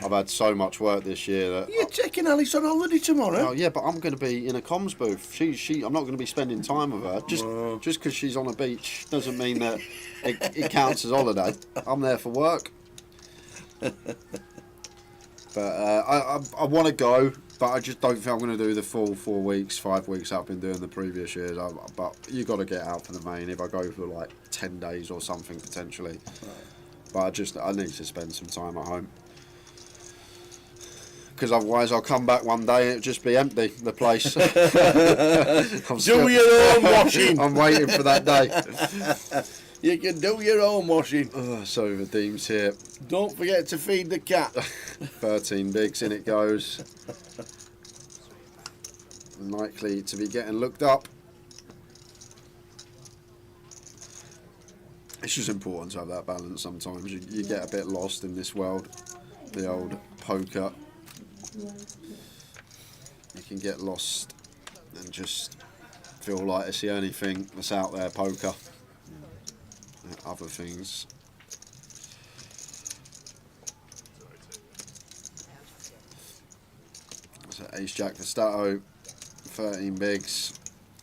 I've had so much work this year that... You're taking Alice on holiday tomorrow? Oh, yeah, but I'm going to be in a comms booth. I'm not going to be spending time with her. Just because she's on a beach doesn't mean that it counts as holiday. I'm there for work. But I want to go, but I just don't think I'm going to do the full 4 weeks, 5 weeks I've been doing the previous years. But you got to get out for the main if I go for like 10 days or something potentially. But I need to spend some time at home. Because otherwise I'll come back one day and it'll just be empty, the place. Do your own washing. I'm waiting for that day. You can do your own washing. So Vadim's here. Don't forget to feed the cat. 13 bigs, in it goes. Likely to be getting looked up. It's just important to have that balance sometimes. You get a bit lost in this world. The old poker. You can get lost and just feel like it's the only thing that's out there, poker. Other things. So ace jack for Stato, 13 bigs.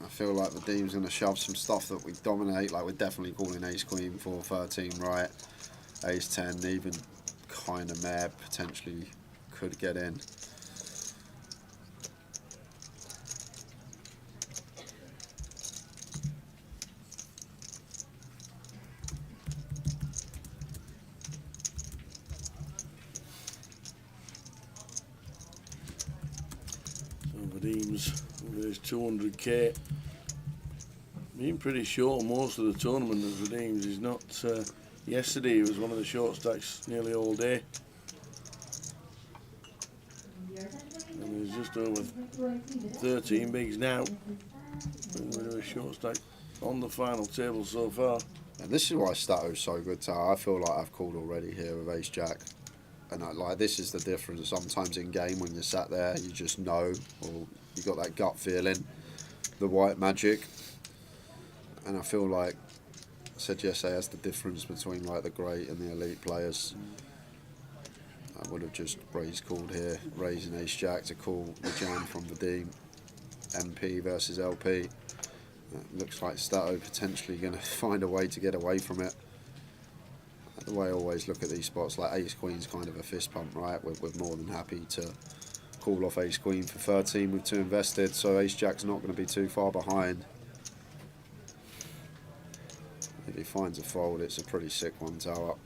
I feel like the Vadim's going to shove some stuff that we dominate, like we're definitely calling ace queen for 13 right, ace 10, even kind of mare potentially could get in. Vadim's with his 200k. Been pretty short most of the tournament as Vadim's. He's not. Yesterday he was one of the short stacks nearly all day. And he's just over 13 bigs now. And we're a short stack on the final table so far. And this is why Stato's so good to I feel like I've called already here with ace jack. And this is the difference. Sometimes in game when you're sat there, you just know, or you got that gut feeling, the white magic. And I feel like I said yesterday, that's the difference between like the great and the elite players. I would have just called here, raising ace jack to call the jam from Vadim. MP versus LP. Looks like Stato potentially going to find a way to get away from it. the way I always look at these spots, like ace queen's kind of a fist pump, right? We're more than happy to call off ace queen for 13 with 2 invested, so ace jack's not going to be too far behind. If he finds a fold, it's a pretty sick one, tower.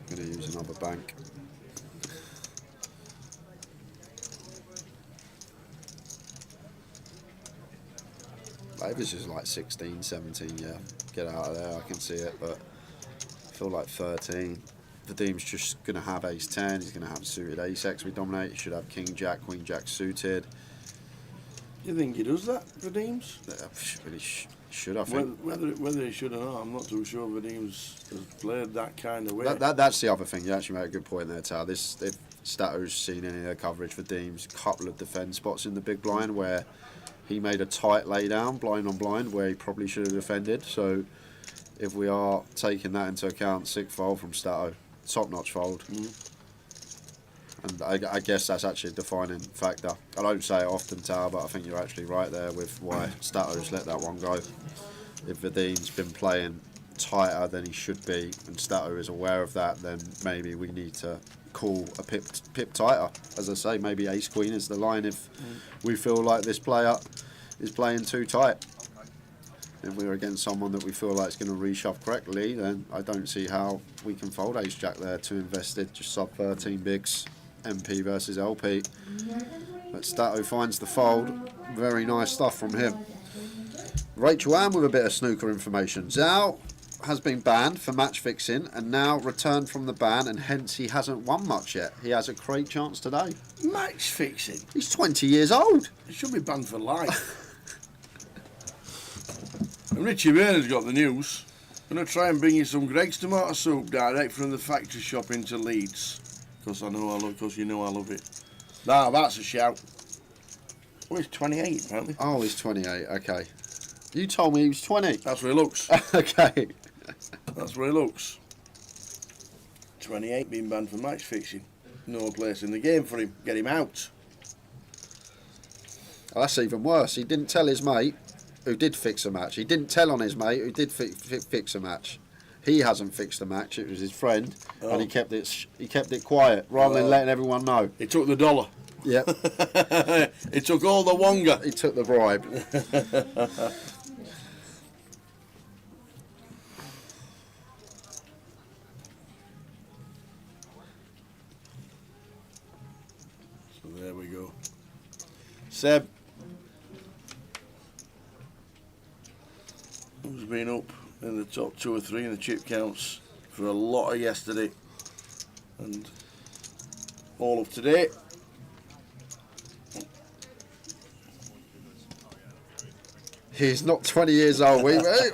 Going to use another bank. Maybe this is like 16, 17, yeah. Get out of there, I can see it, but I feel like 13. Vadim's just going to have ace 10, he's going to have suited ace X we dominate, he should have king jack, queen jack suited. Do you think he does that, Vadim's? Well, he should, I think. Whether he should or not, I'm not too sure Vadim's has played that kind of way. That's the other thing, you actually made a good point there, Tal. If Stato's seen any of their coverage, Vadim's couple of defend spots in the big blind where he made a tight lay down, blind on blind, where he probably should have defended. So if we are taking that into account, sick fold from Stato, top-notch fold. And I guess that's actually a defining factor. I don't say it often, Tal, but I think you're actually right there with why Stato's let that one go. If Vadim's been playing tighter than he should be, and Stato is aware of that, then maybe we need to call a pip tighter. As I say, maybe ace queen is the line if we feel like this player is playing too tight. If we're against someone that we feel like is going to reshuffle correctly, then I don't see how we can fold ace jack there. 2 invested, just sub 13 bigs, MP versus LP. But Stato finds the fold. Very nice stuff from him. Rachel Ann with a bit of snooker information. Zhao has been banned for match fixing and now returned from the ban, and hence he hasn't won much yet. He has a great chance today. Match fixing? He's 20 years old. He should be banned for life. And Richie Vernon's got the news. I'm going to try and bring you some Greg's tomato soup direct from the factory shop into Leeds. Because you know I love it. Now that's a shout. Oh, he's 28 apparently. Oh, he's 28, okay. You told me he was 20. That's where he looks. Okay. That's where he looks. 28 being banned for match fixing. No place in the game for him. Get him out. Oh, that's even worse. He didn't tell his mate who did fix a match. He didn't tell on his mate who did fix a match. He hasn't fixed a match. It was his friend, and he kept it quiet rather than letting everyone know. He took the dollar. Yep. He took all the wonga. He took the bribe. So there we go. Seb, who's been up in the top 2 or 3 in the chip counts for a lot of yesterday and all of today. He's not 20 years old.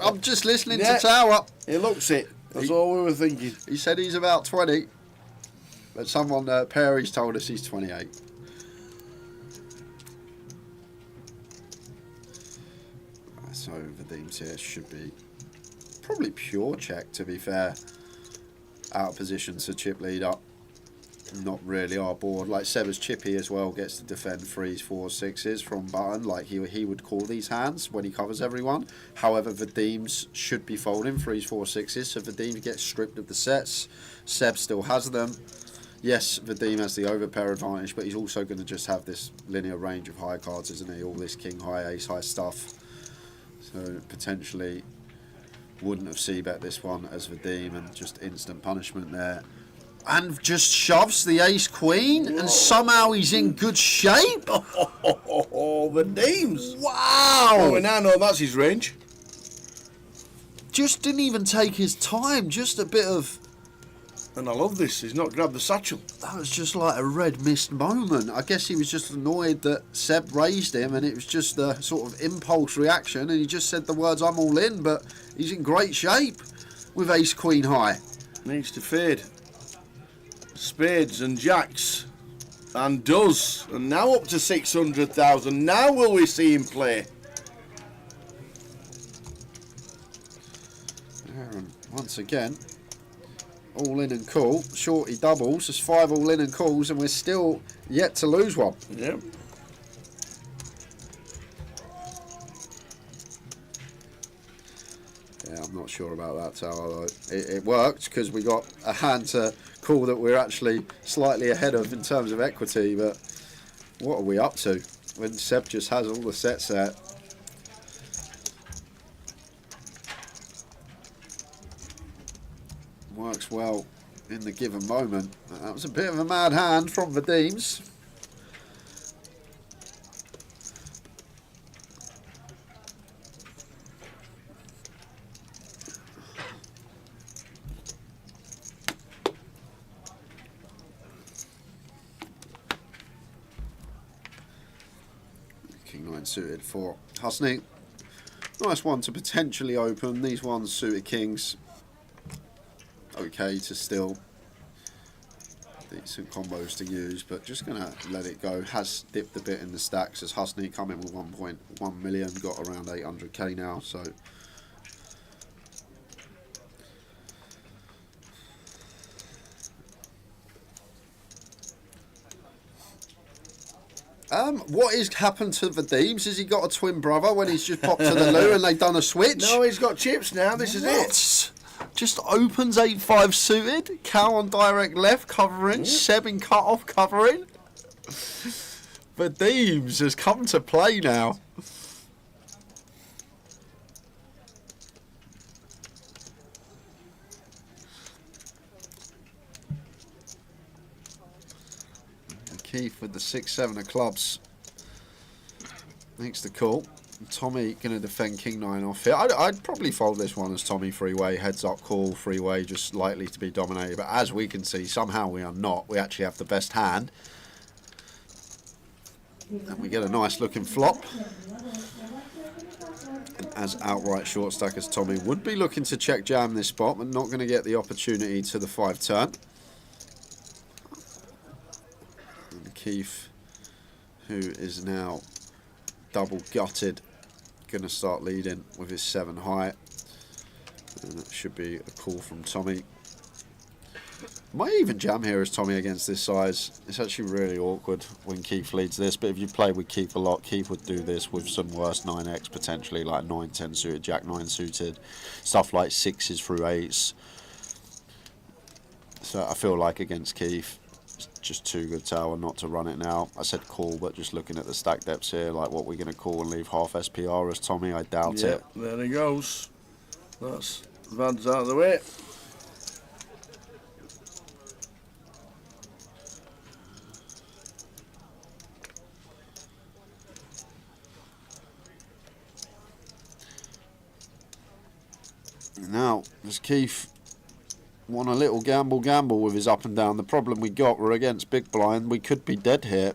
I'm just listening to Tower. He looks it. That's all we were thinking. He said he's about 20. But someone, Perry's told us he's 28. So Vadim's here should be probably pure check, to be fair. Out of position to chip lead up. Not really our board. Like Seba's chippy as well, gets to defend 3s, 4s, 6s from button, like he would call these hands when he covers everyone. However, Vadim's should be folding 3s, 4s, 6s, so Vadim gets stripped of the sets. Seb still has them. Yes, Vadim has the overpair advantage, but he's also going to just have this linear range of high cards, isn't he? All this king high, ace high stuff. So potentially wouldn't have c-bet this one as Vadim, and just instant punishment there. And just shoves the ace-queen, and somehow he's in good shape. Vadim's. Wow. Oh, we now know that's his range. Just didn't even take his time, just a bit of... And I love this, he's not grabbed the satchel. That was just like a red mist moment. I guess he was just annoyed that Seb raised him, and it was just a sort of impulse reaction, and he just said the words, I'm all in, but he's in great shape with ace-queen high. Needs to fade. Spades and jacks, and does, and now up to 600,000. Now will we see him play? Aaron, once again, all in and cool. Shorty doubles. There's 5 all in and calls, and we're still yet to lose one. Yep. Yeah, I'm not sure about that tower though. It worked because we got a hand to call that we're actually slightly ahead of in terms of equity, but what are we up to when Seb just has all the sets set? Works well in the given moment. That was a bit of a mad hand from Vadim's. King 9 suited for Husney. Nice one to potentially open. These ones suited kings. Okay to still decent combos to use, but just gonna let it go. Has dipped a bit in the stacks as Husney come in with 1.1 million, got around 800k now, so what has happened to Vadim's? Has he got a twin brother when he's just popped to the loo and they've done a switch? No, he's got chips now. This is it. Just opens 8-5 suited. Cal on direct left covering. Seb in cut off covering. Vadim's has come to play now. Keith with the 6-7 of clubs makes the call. Tommy going to defend King 9 off here. I'd probably fold this one as Tommy freeway, heads up call, freeway, just likely to be dominated. But as we can see, somehow we are not. We actually have the best hand. And we get a nice looking flop. And as outright short stack as Tommy would be looking to check jam this spot, but not going to get the opportunity to the 5 turn. And Keith, who is now double gutted, going to start leading with his 7 high, and that should be a call from Tommy. Might even jam here as Tommy against this size. It's actually really awkward when Keith leads this, but if you play with Keith a lot, Keith would do this with some worse 9x potentially, like 9-10 suited, Jack 9 suited, stuff like 6s through 8s. So I feel like against Keith, just too good tower not to run it now. I said call, but just looking at the stack depths here, like what we're going to call and leave half SPR as Tommy, I doubt it. There he goes. That's Vad's out of the way. Now, as Keith want a little gamble with his up and down. The problem we got, we're against big blind. We could be dead here.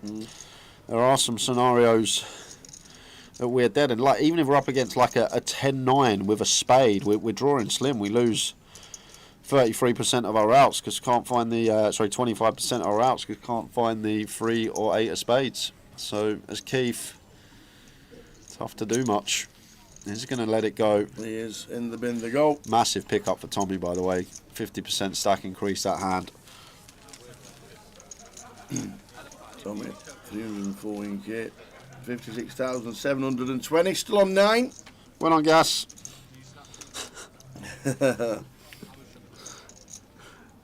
There are some scenarios that we're dead in. Like even if we're up against like a 10-9 with a spade, we're drawing slim. We lose 33% of our outs because can't find the 25% of our outs because can't find the 3 or 8 of spades. So as Keith, tough to do much. He's going to let it go. He is in the bin to go. Massive pickup for Tommy, by the way. 50% stack increase that hand. Tommy, 314k, 56,720, still on 9. Went on gas.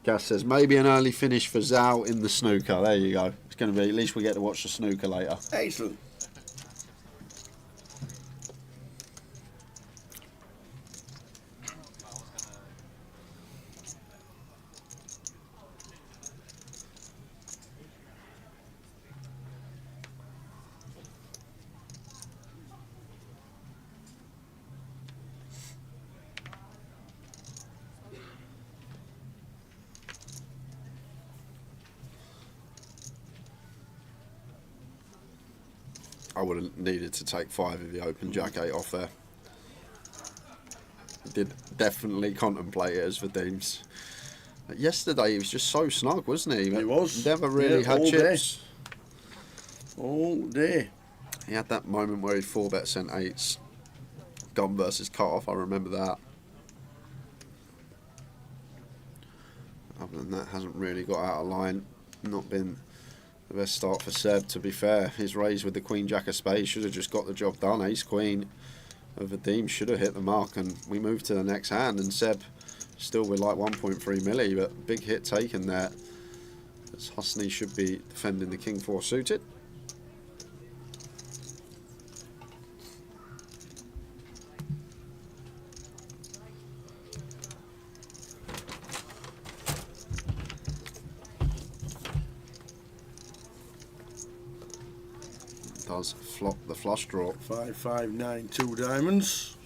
Gas says maybe an early finish for Zhao in the snooker. There you go. It's going to be, at least we get to watch the snooker later. Excellent. I would have needed to take 5 if he opened Jack 8 off there. Did definitely contemplate it as Vadim's. Yesterday he was just so snug, wasn't he? He was. Never really had chips. All day. He had that moment where he 4-bet sent 8s. Gun versus cut off, I remember that. Other than that, hasn't really got out of line. Not been the best start for Seb, to be fair. His raise with the Queen Jack of Spades should have just got the job done. Ace Queen Vadim should have hit the mark, and we move to the next hand, and Seb still with like 1.3 milli, but big hit taken there, as Husney should be defending the King 4 suited. Does flop the flush draw. 5, 5, 9, 2 diamonds.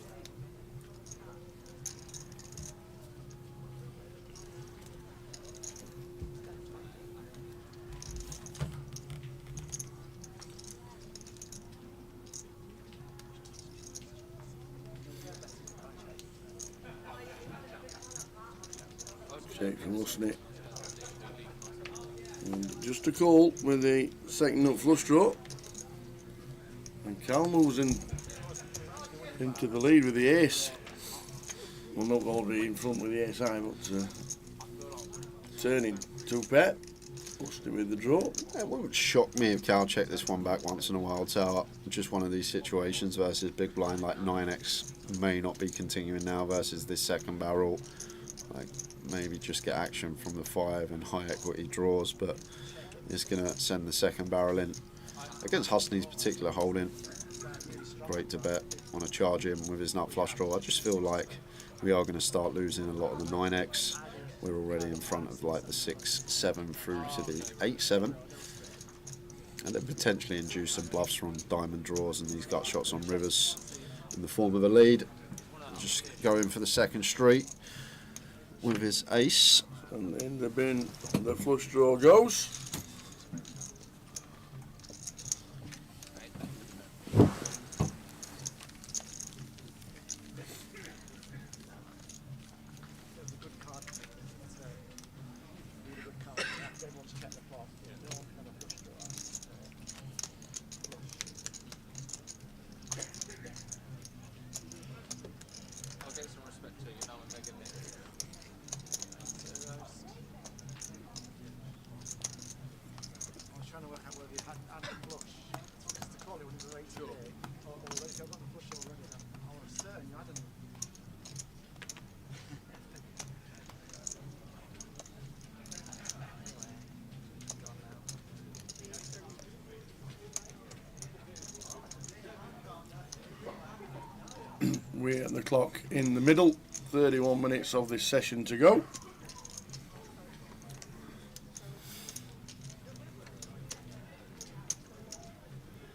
Shake from Husney. And just a call with the second nut flush draw. And Cal moves into the lead with the ace. Well, not already in front with the ace high, but turning 2 pair. Husney with the draw. It wouldn't shock me if Cal checked this one back once in a while. So just one of these situations versus big blind like 9x may not be continuing now versus this second barrel. Like maybe just get action from the 5 and high equity draws, but it's going to send the second barrel in. Against Husney's particular holding, great to bet. Want to charge him with his nut flush draw. I just feel like we are going to start losing a lot of the 9x. We're already in front of like the 6-7 through to the 8-7, and then potentially induce some bluffs from diamond draws and these gut shots on rivers in the form of a lead. Just go in for the second street with his ace, and in the bin the flush draw goes. We're at the clock in the middle, 31 minutes of this session to go.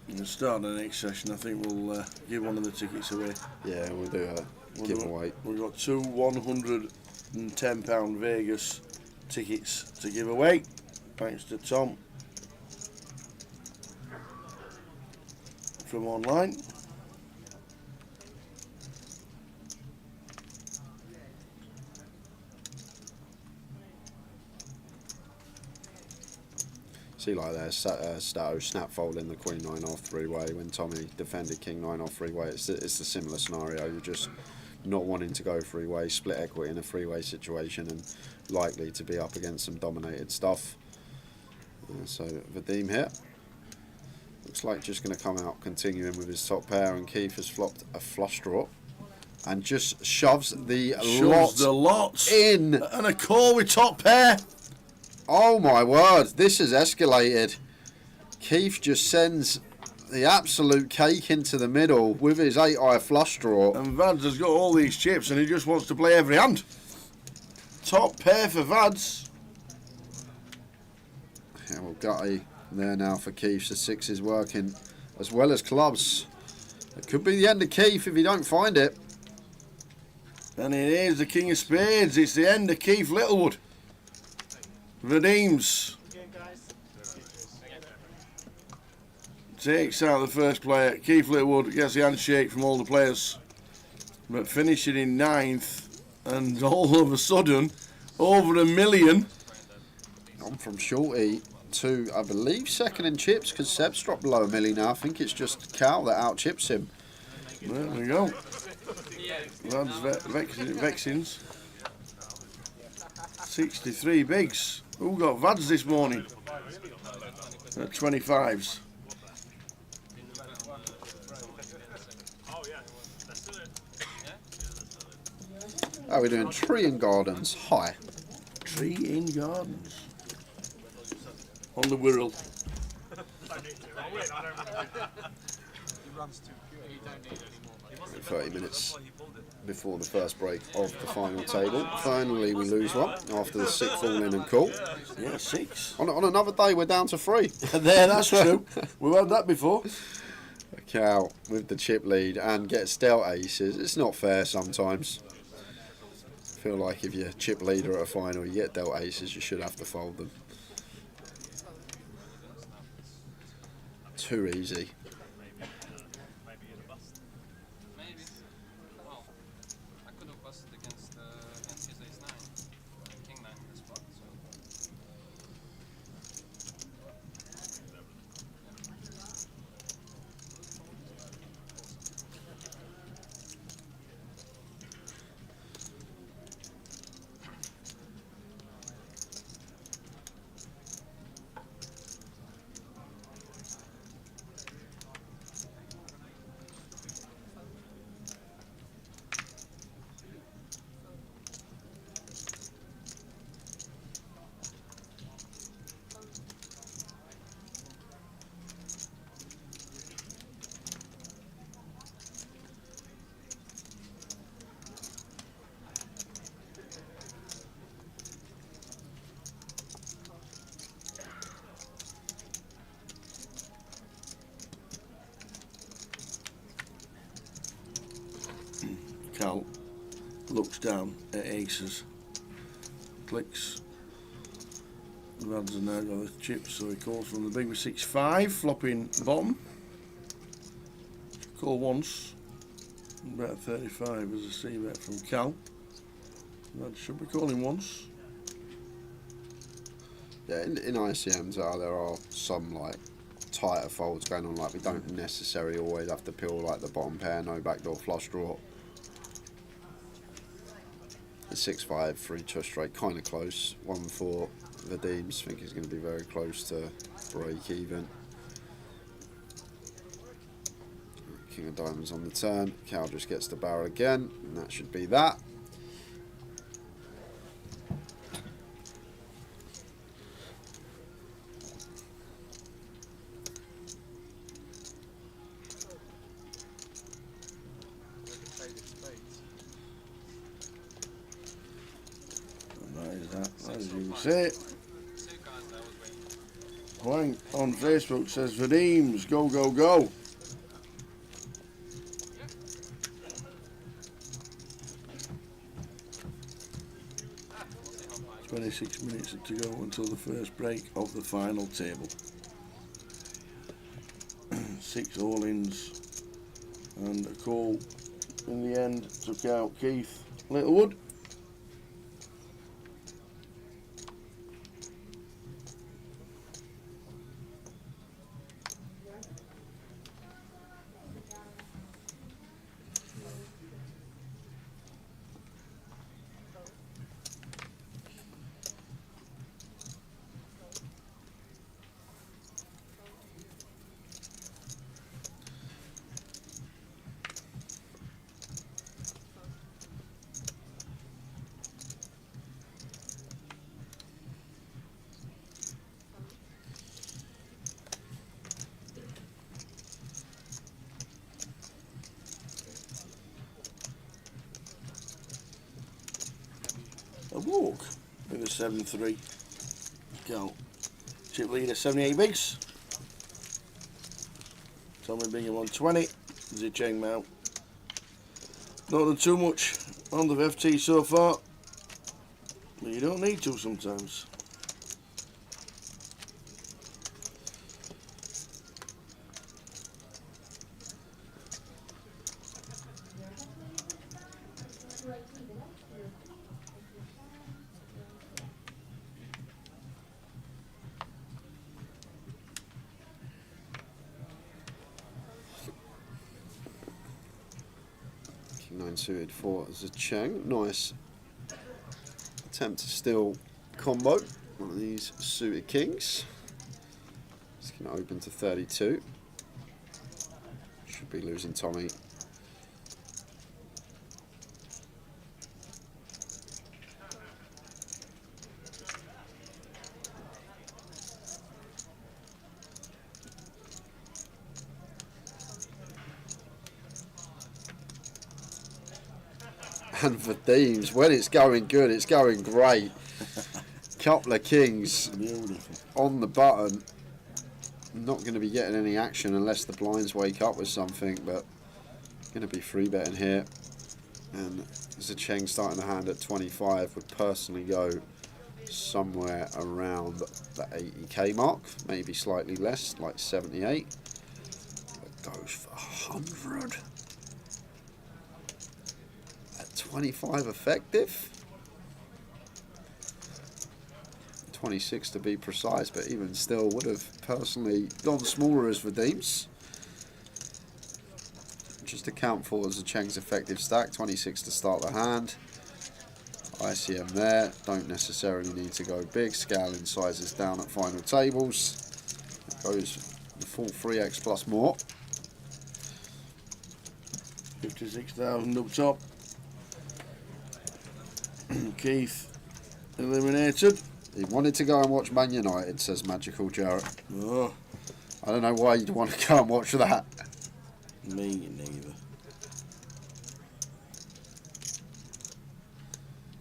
And the start of the next session, I think we'll give one of the tickets away. Yeah, we'll do a giveaway. We've got 2 £110 Vegas tickets to give away, thanks to Tom from online. See like there, Stato snap folding the Queen 9 off 3-way when Tommy defended King 9 off 3-way. It's a similar scenario. You're just not wanting to go 3-way, split equity in a 3-way situation, and likely to be up against some dominated stuff. So Vadim here looks like just going to come out continuing with his top pair, and Keith has flopped a flush draw and just shoves the lot in, and a call with top pair. Oh my word, this has escalated. Keith just sends the absolute cake into the middle with his 8-eye flush draw. And Vads has got all these chips and he just wants to play every hand. Top pair for Vads. Yeah, well, gutty there now for Keith. The 6 is working as well as clubs. It could be the end of Keith if you don't find it. And it is the King of Spades. It's the end of Keith Littlewood. Vadim's takes out the first player. Keith Littlewood gets the handshake from all the players, but finishing in 9th, and all of a sudden over $1 million. Gone from shorty to, I believe, 2nd in chips, because Seb's dropped below $1 million now. I think it's just Cal that out chips him. There we go. That's Vexins. 63 bigs. Who got Vads this morning? 25s. How are we doing? Tree and Gardens. Hi. Tree in Gardens. On the Wirral. 30 minutes before the first break of the final table. Finally, we lose one after the 6 fall in and call. Yeah, 6. On another day, we're down to 3. There, that's true. We've had that before. Cow with the chip lead and gets dealt aces. It's not fair sometimes. I feel like if you're chip leader at a final, you get dealt aces, you should have to fold them. Too easy. Cal looks down at aces, clicks, Rads are now got the chips, so he calls from the big with 6-5, flopping bottom. Call once, bet 35 as a C bet from Cal. That should be calling once. Yeah, in ICMs there are some like tighter folds going on, like we don't necessarily always have to peel like the bottom pair, no backdoor flush draw. The 6-5, 3 to a straight, kind of close. 1-4, Vadim's think he's going to be very close to break even. King of diamonds on the turn, Cal just gets the barrel again, and that should be that. Say Wang on Facebook says Vadim's go go go. "26 minutes to go until the first break of the final table. 6 all-ins and a call in the end took out Keith Littlewood. A walk with a 7-3. Go. Chip leader 78 bigs. Tommy Bingham on 20. Zicheng Mount. Not done too much on the FT so far, but you don't need to sometimes. King 9 suited for Zicheng. Nice attempt to steal combo. One of these suited kings. It's going to open to 32. Should be losing Tommy And Vadim's, when it's going good, it's going great. Couple of kings on the button. Not going to be getting any action unless the blinds wake up with something, but going to be free betting here. And Zicheng starting the hand at 25 would personally go somewhere around the 80k mark, maybe slightly less, like 78. But goes for 100 at 25 effective. 26 to be precise, but even still would have personally gone smaller as Vadim's. Just to count for as Zicheng's effective stack, 26 to start the hand. ICM there, don't necessarily need to go big, scaling sizes down at final tables. It goes the full 3x plus more. 56,000 up top. Keith eliminated. He wanted to go and watch Man United, says Magical Jarrett. Oh. I don't know why you'd want to go and watch that. Me neither.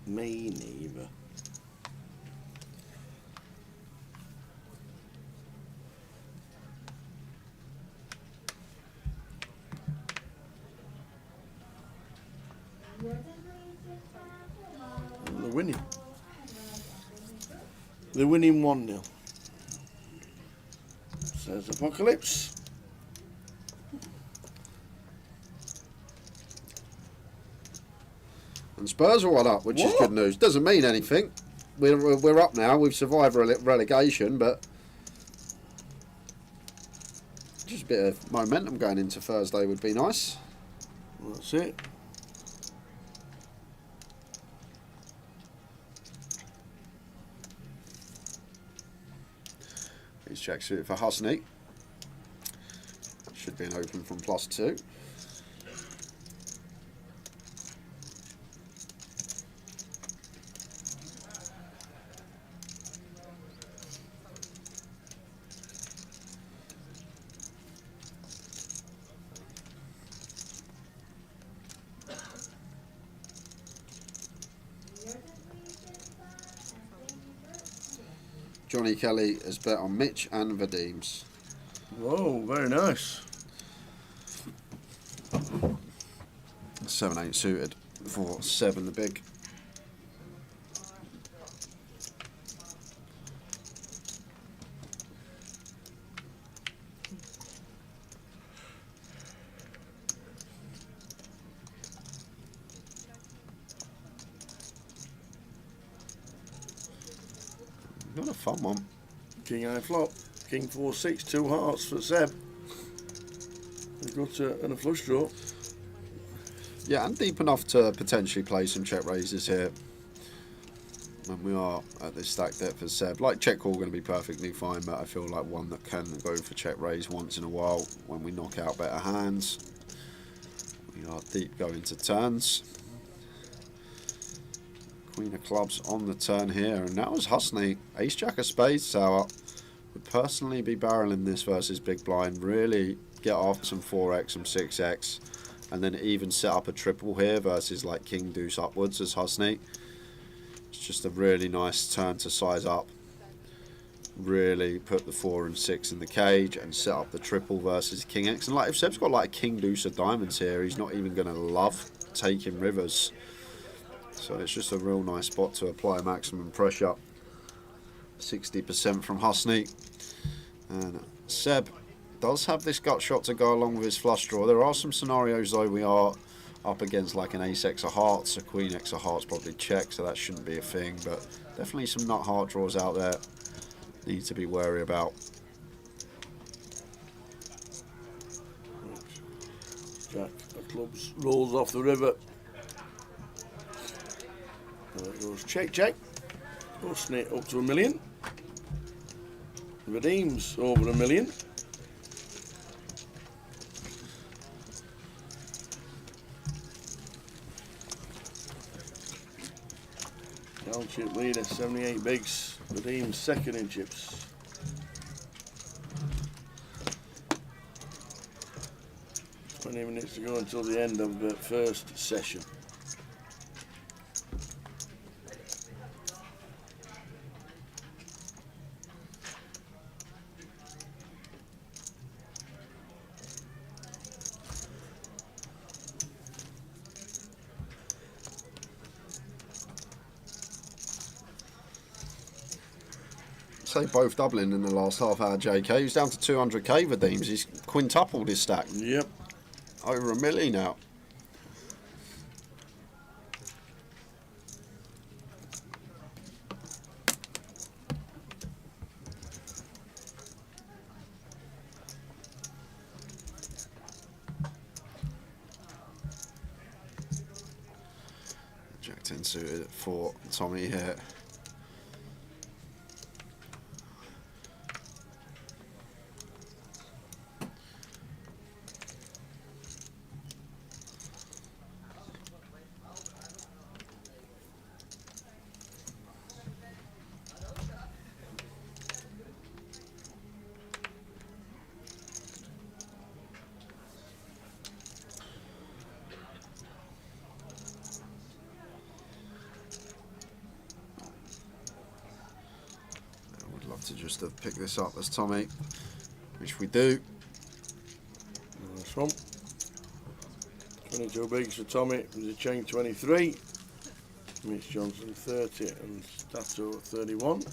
Me neither. And they're winning. They're winning 1-0. Says Apocalypse. And Spurs are 1 up, which is good news. Doesn't mean anything. We're up now. We've survived relegation, but just a bit of momentum going into Thursday would be nice. That's it. He's check suited for Husney. Should be an open from +2. Johnny Kelly has bet on Mitch and Vadim's. Whoa, very nice. 7-8 suited for 7 the big. Not a fun one. King high flop. King 4-6, 2 hearts for Seb. We've got and a flush draw. Yeah, and deep enough to potentially play some check raises here. When we are at this stack depth as Seb. Like check call going to be perfectly fine, but I feel like one that can go for check raise once in a while when we knock out better hands. We are deep going to turns. Queen of clubs on the turn here, and now is Husney. Ace jack of spades tower. Would personally be barreling this versus big blind. Really get after some 4x, some 6x, and then even set up a triple here versus like king deuce upwards as Husney. It's just a really nice turn to size up. Really put the 4 and 6 in the cage and set up the triple versus king x. And like if Seb's got like a king deuce of diamonds here, he's not even going to love taking rivers. So it's just a real nice spot to apply maximum pressure. 60% from Husney. And Seb does have this gut shot to go along with his flush draw. There are some scenarios though we are up against like an ace x of hearts, a queen x of hearts probably check, so that shouldn't be a thing, but definitely some nut heart draws out there need to be wary about. Jack of clubs rolls off the river. There it goes, check, check. Husney up to $1 million. Vadim's over $1 million. Township leader, 78 bigs. Vadim's second in chips. Minutes to go until the end of the first session. say both doubling in the last half hour, JK. He's down to 200k Vadims. He's quintupled his stack. Yep. Over $1 million now. Jack 10 suited at 4. Tommy hit. To just have picked this up as Tommy, which we do. Nice one. 22 bigs for Tommy, Zicheng 23, Mitch Johnson 30 and Stato 31.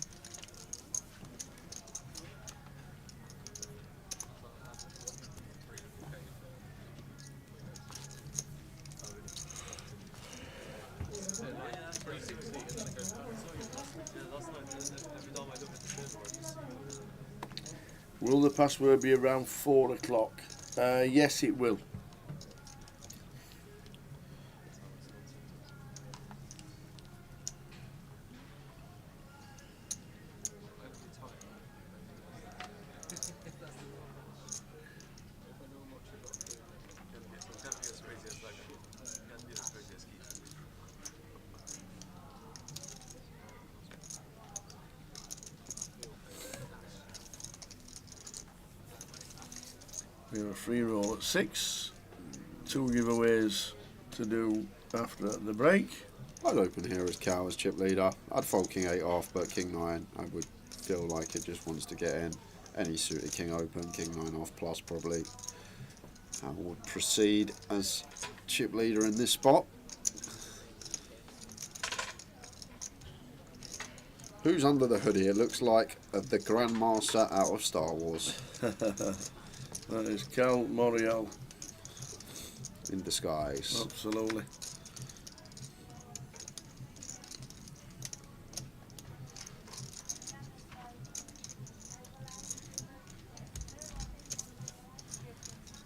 Will the password be around 4 o'clock? Yes, it will. We have a free roll at 6. 2 giveaways to do after the break. I'd open here as Cal as chip leader. I'd fold King 8 off, but King 9 I would feel like it just wants to get in. Any suited King open, King 9 off plus probably. I would proceed as chip leader in this spot. Who's under the hoodie? It looks like the Grandmaster out of Star Wars. That is Cal Morial. In disguise. Absolutely.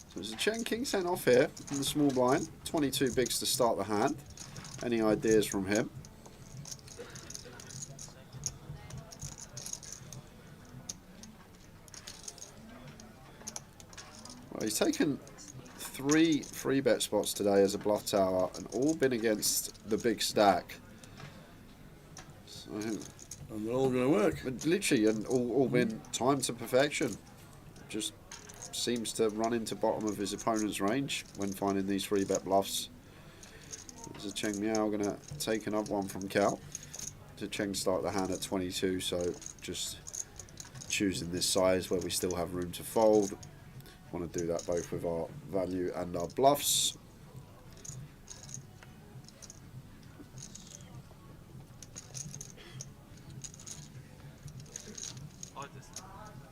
So there's a Chen King sent off here in the small blind. 22 bigs to start the hand. Any ideas from him? Well, he's taken 3 free bet spots today as a bluff tower and all been against the big stack. So, and they're all going to work. Literally, and all been timed to perfection. Just seems to run into bottom of his opponent's range when finding these free bet bluffs. There's a Cheng Miao going to take another one from Cal. To Cheng start the hand at 22, so just choosing this size where we still have room to fold. Want to do that both with our value and our bluffs.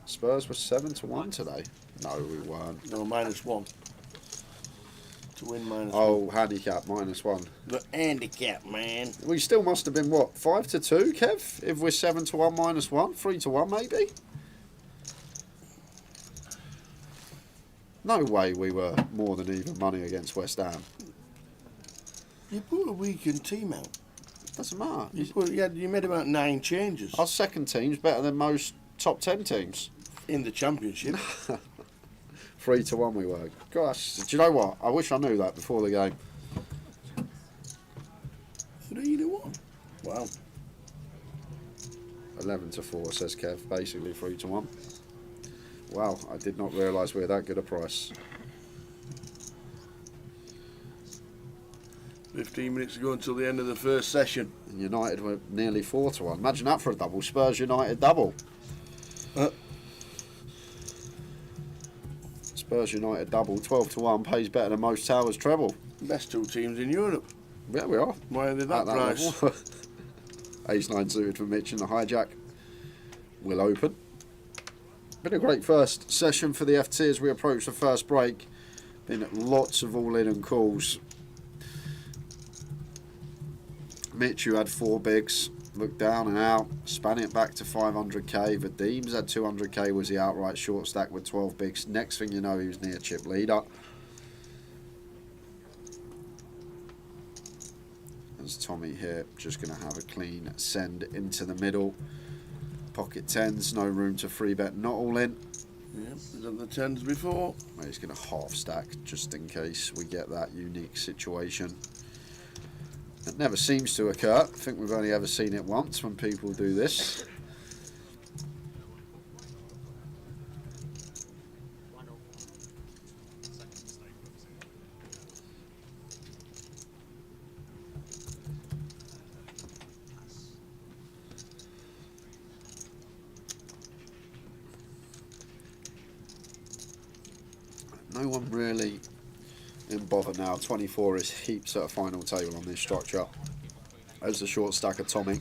Spurs were 7-1 today. No, we weren't. No, -1. To win -1. Oh, handicap -1. The handicap, man. We still must have been what, 5-2, Kev? If we're 7-1 -1, 3-1 maybe. No way we were more than even money against West Ham. You put a weakened team out. Doesn't matter. You made about 9 changes. Our second team's better than most top 10 teams. In the championship. 3-1 we were. Gosh, do you know what? I wish I knew that before the game. 3-1. Wow. 11-4 says Kev. Basically 3-1. Wow, I did not realise we were that good a price. 15 minutes to go until the end of the first session. And United were nearly 4-1. Imagine that for a double. Spurs United double. Spurs United double. 12-1 pays better than most towers treble. Best 2 teams in Europe. Yeah, we are. Why are they that price? Ace 9 suited for Mitch in the hijack. will open. Been a great first session for the FT as we approach the first break. Been lots of all-in and calls. Mitch, you had 4 bigs. Looked down and out. Spanning it back to 500k. Vadim's had 200k. Was the outright short stack with 12 bigs. Next thing you know, he was near chip leader. As Tommy here, just going to have a clean send into the middle. Pocket 10s, no room to free bet, not all in. Yep, he's done the 10s before. He's going to half stack just in case we get that unique situation. It never seems to occur. I think we've only ever seen it once when people do this. No one really in bother now. 24 is heaps at a final table on this structure. As the short stack of Tommy.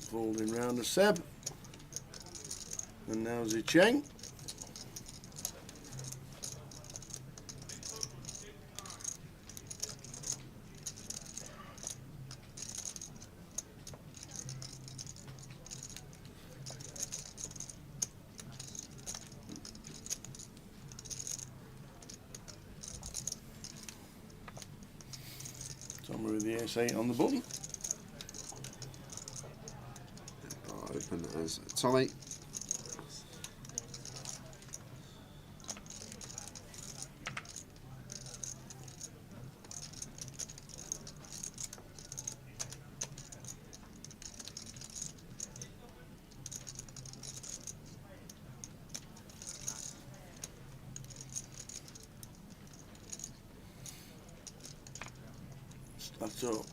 Folding round to Seb. And now Zicheng. Tommy with the S8 on the button. Open as Tommy. Stato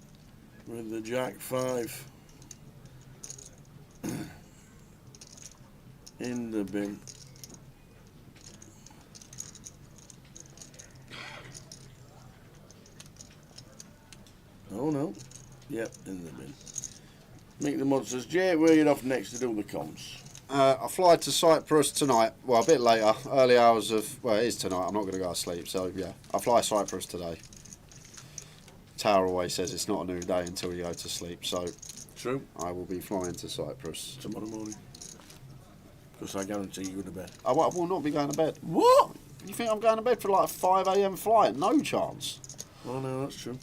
with the Jack 5. In the bin. Oh no. Yep, in the bin. Make the mod says, Jay, where you off next to do the comms? I fly to Cyprus tonight. Well, a bit later. Early hours of... Well, it is tonight. I'm not going to go to sleep. So, yeah. I fly Cyprus today. Tower always says it's not a new day until you go to sleep. So... True. I will be flying to Cyprus. Tomorrow morning. Because I guarantee you go to bed. I will not be going to bed. What? You think I'm going to bed for like 5 AM flight? No chance. Oh no, that's true.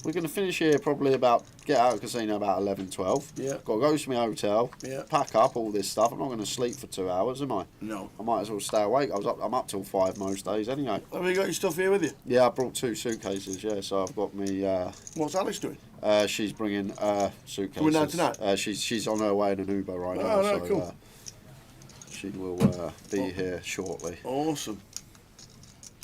We're going to finish here probably about, get out of the casino about 11, 12. Yeah. Got to go to my hotel, yeah. Pack up all this stuff. I'm not going to sleep for 2 hours, am I? No. I might as well stay awake. I'm up till 5 most days anyway. Have you got your stuff here with you? Yeah, I brought 2 suitcases, yeah, so I've got me... What's Alice doing? She's bringing suitcases. Coming down tonight? She's on her way in an Uber right now. Oh, no, so, cool. She will be here shortly. Awesome.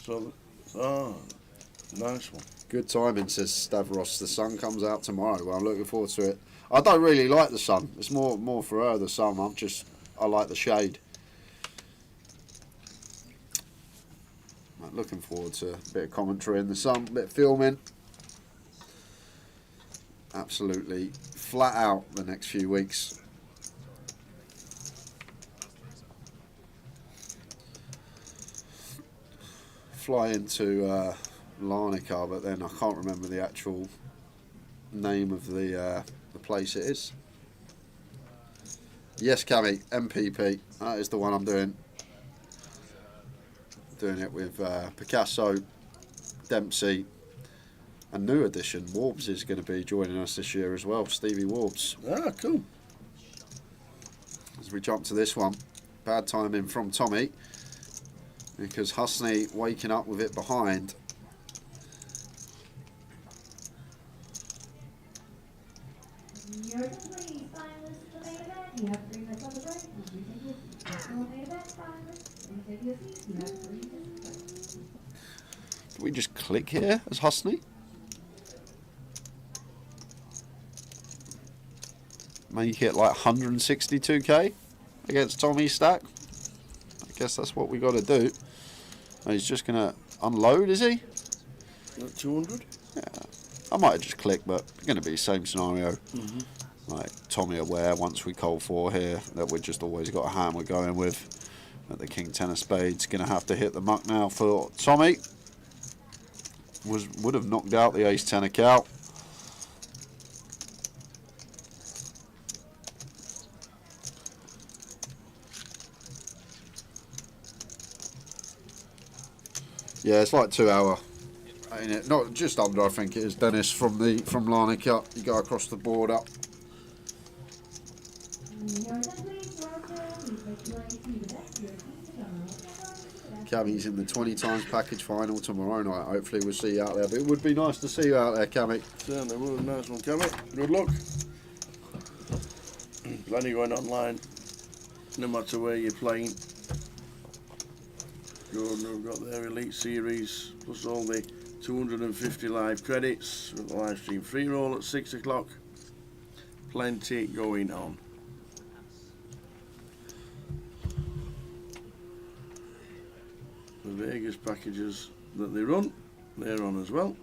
So, nice one. Good timing, says Stavros. The sun comes out tomorrow. Well, I'm looking forward to it. I don't really like the sun. It's more for her, the sun. I like the shade. Looking forward to a bit of commentary in the sun, a bit of filming. Absolutely flat out the next few weeks. Fly into Larnaca, but then I can't remember the actual name of the place it is. Yes, Cammy, MPP. That is the one I'm doing. Doing it with Picasso, Dempsey, a new addition. Warbs is going to be joining us this year as well. Stevie Warbs. Ah, cool. As we jump to this one, bad timing from Tommy because Husney waking up with it behind. Do we just click here as Husney? Make it like 162k against Tommy's stack. I guess that's what we got to do. He's just going to unload, is he? 200? Yeah. I might have just clicked, but it's going to be the same scenario. Like Tommy aware once we call 4 here that we've just always got a hand we're going with. At the King 10 of Spades, going to have to hit the muck now for Tommy. Would have knocked out the Ace 10 of Cow. Yeah, it's like 2 hour, ain't it? Not just under, I think it is. Dennis from Larnick up. You go across the board up. Cammy's in the 20 times package final tomorrow night. Hopefully we'll see you out there. But it would be nice to see you out there, Cammy. Certainly would. Nice one, Cammy. Good luck. Plenty going online, no matter where you're playing. Jordan have got their Elite Series, plus all the 250 live credits with the live stream free roll at 6 o'clock. Plenty going on. The Vegas packages that they run, they're on as well.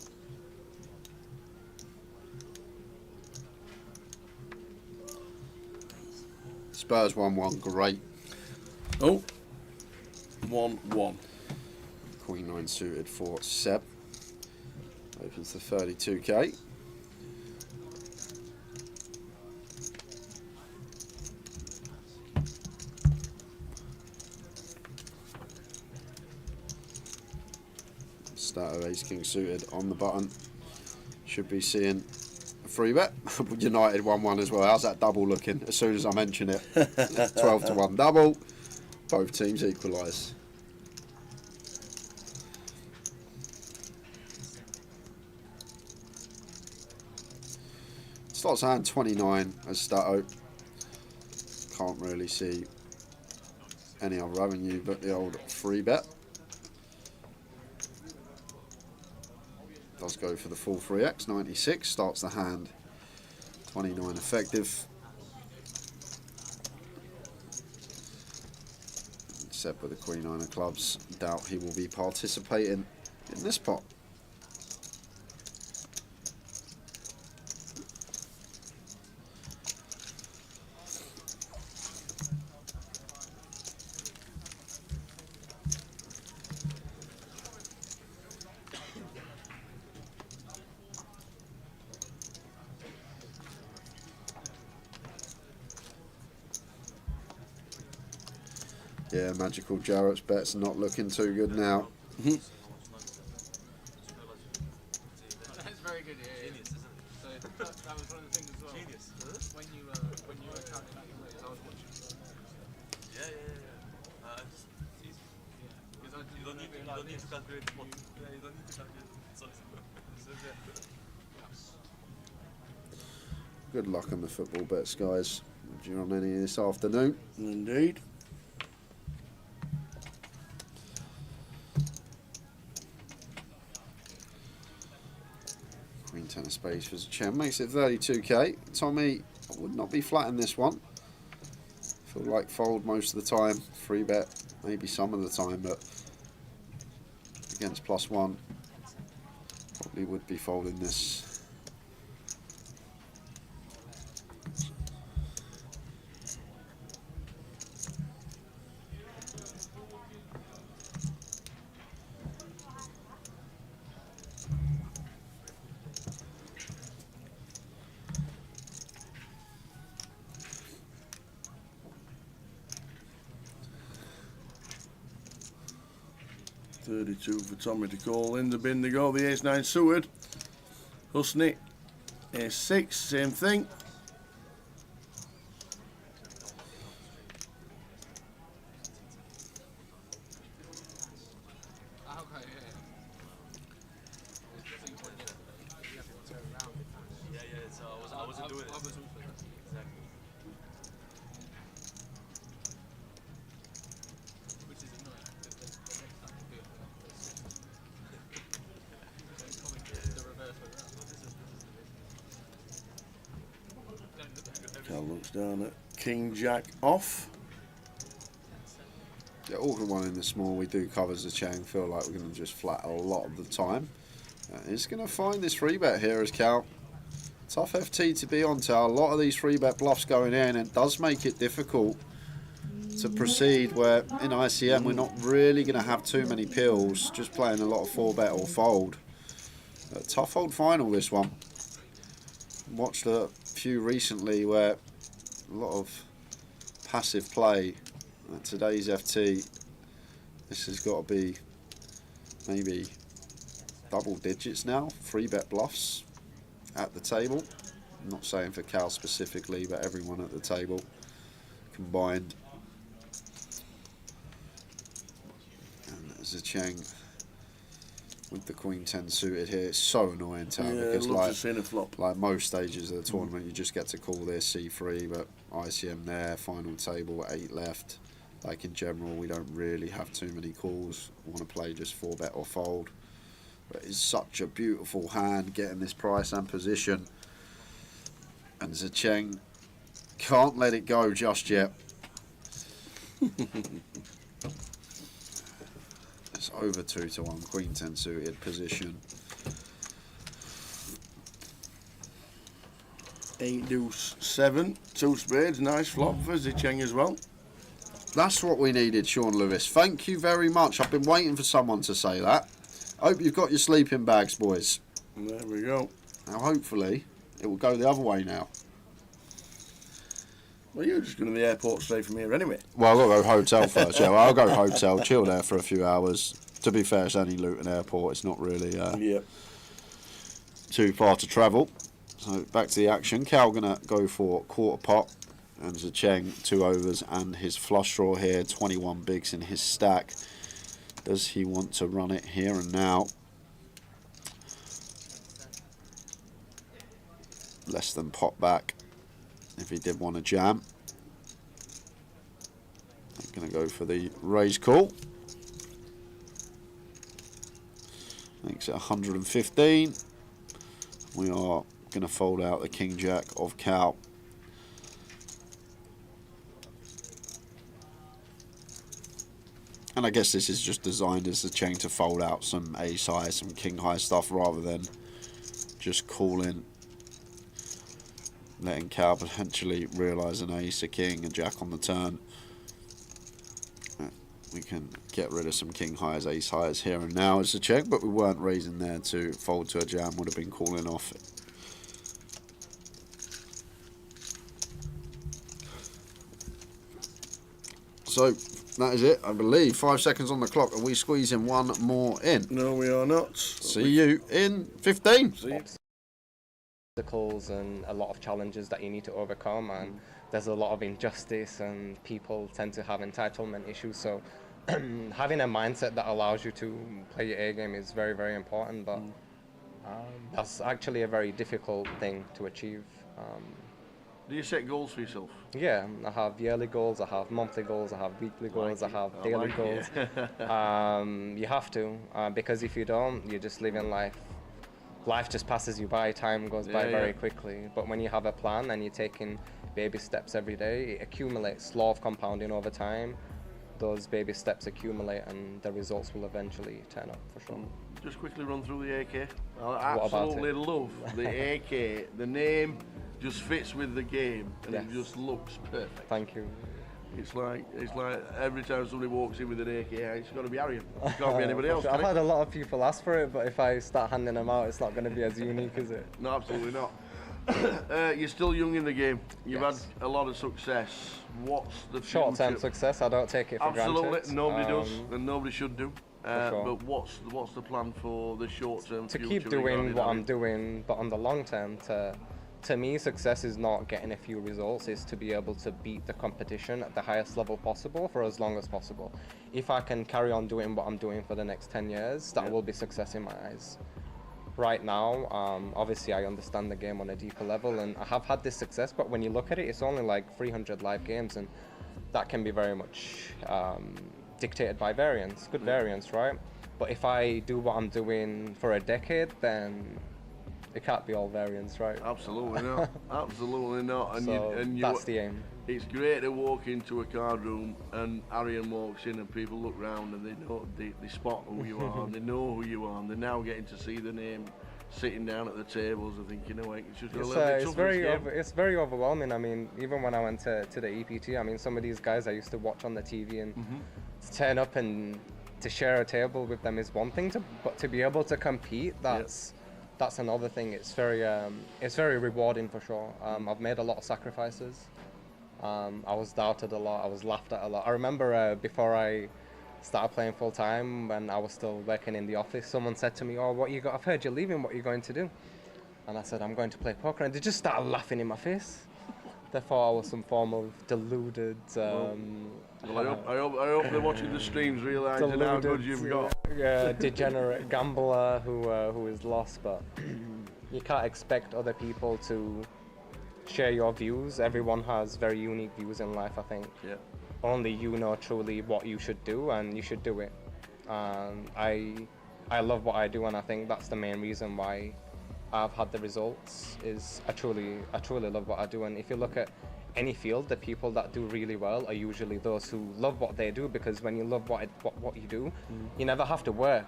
Spurs 1-1, great. Oh, 1-1. Queen 9 suited for Seb. Opens to 32k. Stato Ace King suited on the button. Should be seeing a free bet. United 1-1 as well. How's that double looking? As soon as I mention it, 12-1 double. Both teams equalise. Starts hand 29 as Stato. Can't really see any other avenue but the old free bet. Does go for the full 3x, 96, starts the hand, 29 effective. Seb with the Queen 9 of clubs, doubt he will be participating in this pot. Yeah, Magical Jarrett's bet's not looking too good now. That's very good, yeah. Genius, isn't it? So that was one of the things as well. Genius. When you were counting out your ways, I was watching. Yeah. It's easy. Yeah. Because you don't need to calculate the pot. Yeah, you don't need to calculate it. It's Good luck on the football bets, guys. Do you want any this afternoon? Indeed. Queen 10 of spades for Chen makes it 32k. Tommy would not be flat in this one. Feel like fold most of the time. Free bet maybe some of the time, but against +1 probably would be folding this. $32 for Tommy to call. In the bin they go, the Ace 9 suited. Husney, ace 6, same thing. I wasn't doing it. Exactly. Which is annoying. The next time you do it, the reverse way around. Cal looks down at King Jack off. Yeah, awkward one in the small. We do cover Zechang. Feel like we're going to just flat a lot of the time. He's going to find this free bet here as Cal. Tough FT to be on, Tal. A lot of these free bet bluffs going in, and it does make it difficult to proceed, where in ICM we're not really going to have too many pills, just playing a lot of 4-bet or fold. A tough old final, this one. Watched a few recently where a lot of passive play. At today's FT, this has got to be maybe double digits now, 3-bet bluffs at the table. I'm not saying for Cal specifically, but everyone at the table combined. And Zechang with the Queen 10 suited here. It's so annoying, Tal, because like most stages of the tournament, you just get to call this C3, but ICM there, final table, 8 left. Like in general, we don't really have too many calls. We want to play just 4-bet or fold. But it's such a beautiful hand, getting this price and position. And Zechang can't let it go just yet. It's over 2-1, Queen 10 suited position. 8 deuce 7, 2 spades, nice flop for Zechang as well. That's what we needed, Sean Lewis. Thank you very much. I've been waiting for someone to say that. Hope you've got your sleeping bags, boys. There we go. Now, hopefully, it will go the other way now. Well, you're just going to the airport straight from here anyway. Well, I've got to go hotel first. Yeah, well, I'll go hotel, chill there for a few hours. To be fair, it's only Luton Airport. It's not really too far to travel. So, back to the action. Cal going to go for quarter pot. And Zechang 2 overs and his flush draw here, 21 bigs in his stack. Does he want to run it here and now? Less than pot back if he did want to jam. I'm going to go for the raise call. Makes it 115. We are going to fold out the King Jack of Cal. And I guess this is just designed as a chain to fold out some ace high, some king high stuff, rather than just calling, letting Cal potentially realise an ace, a king, a jack on the turn. We can get rid of some king highs, ace highs here and now as a check, but we weren't raising there to fold to a jam, would have been calling off. So that is it, I believe. 5 seconds on the clock. Are we squeezing one more in? No, we are not. See you in 15. See you. Obstacles and a lot of challenges that you need to overcome, and there's a lot of injustice, and people tend to have entitlement issues. So having a mindset that allows you to play your A game is very, very important. But that's actually a very difficult thing to achieve. Do you set goals for yourself? Yeah, I have yearly goals, I have monthly goals, I have weekly goals, I have daily goals. You have to, because if you don't, you're just living life. Life just passes you by, time goes by very quickly. But when you have a plan and you're taking baby steps every day, it accumulates, law of compounding over time. Those baby steps accumulate and the results will eventually turn up for sure. Just quickly run through the AK. I absolutely love the AK. The name just fits with the game and it just looks perfect. Thank you. It's like every time somebody walks in with an AK, it's got to be Arian. It can't be anybody else. I've had a lot of people ask for it, but if I start handing them out, it's not going to be as unique, is it? No, absolutely not. You're still young in the game. You've had a lot of success. What's the short-term success? I don't take it for granted. Absolutely, nobody does, and nobody should do. sure. But what's the plan for the short term? To keep doing what I'm doing, but on the long term, to me, success is not getting a few results, it's to be able to beat the competition at the highest level possible for as long as possible. If I can carry on doing what I'm doing for the next 10 years, that will be success in my eyes. Right now, obviously I understand the game on a deeper level and I have had this success, but when you look at it, it's only like 300 live games and that can be very much dictated by variance, good variance, right? But if I do what I'm doing for a decade, then it can't be all variance, right? Absolutely not. Absolutely not. And, so that's the aim. It's great to walk into a card room and Arian walks in and people look round and they know they spot who you are and they know who you are and they're now getting to see the name sitting down at the tables and thinking, you know, it's just a little bit tougher. It's very overwhelming. I mean, even when I went to the EPT, I mean, some of these guys I used to watch on the TV and to turn up and to share a table with them is one thing, but to be able to compete, that's another thing. It's very rewarding for sure. I've made a lot of sacrifices. I was doubted a lot. I was laughed at a lot. I remember before I started playing full time, when I was still working in the office, someone said to me, "Oh, I've heard you're leaving. What are you going to do?" And I said, "I'm going to play poker." And they just started laughing in my face. They thought I was some form of deluded. Well, I hope they're watching the streams, realising how good you've got. Degenerate gambler who is lost, but you can't expect other people to share your views. Everyone has very unique views in life, I think. Yeah. Only you know truly what you should do, and you should do it. I love what I do, and I think that's the main reason why I've had the results. Is I truly love what I do, and if you look at any field, the people that do really well are usually those who love what they do, because when you love what you do, you never have to work.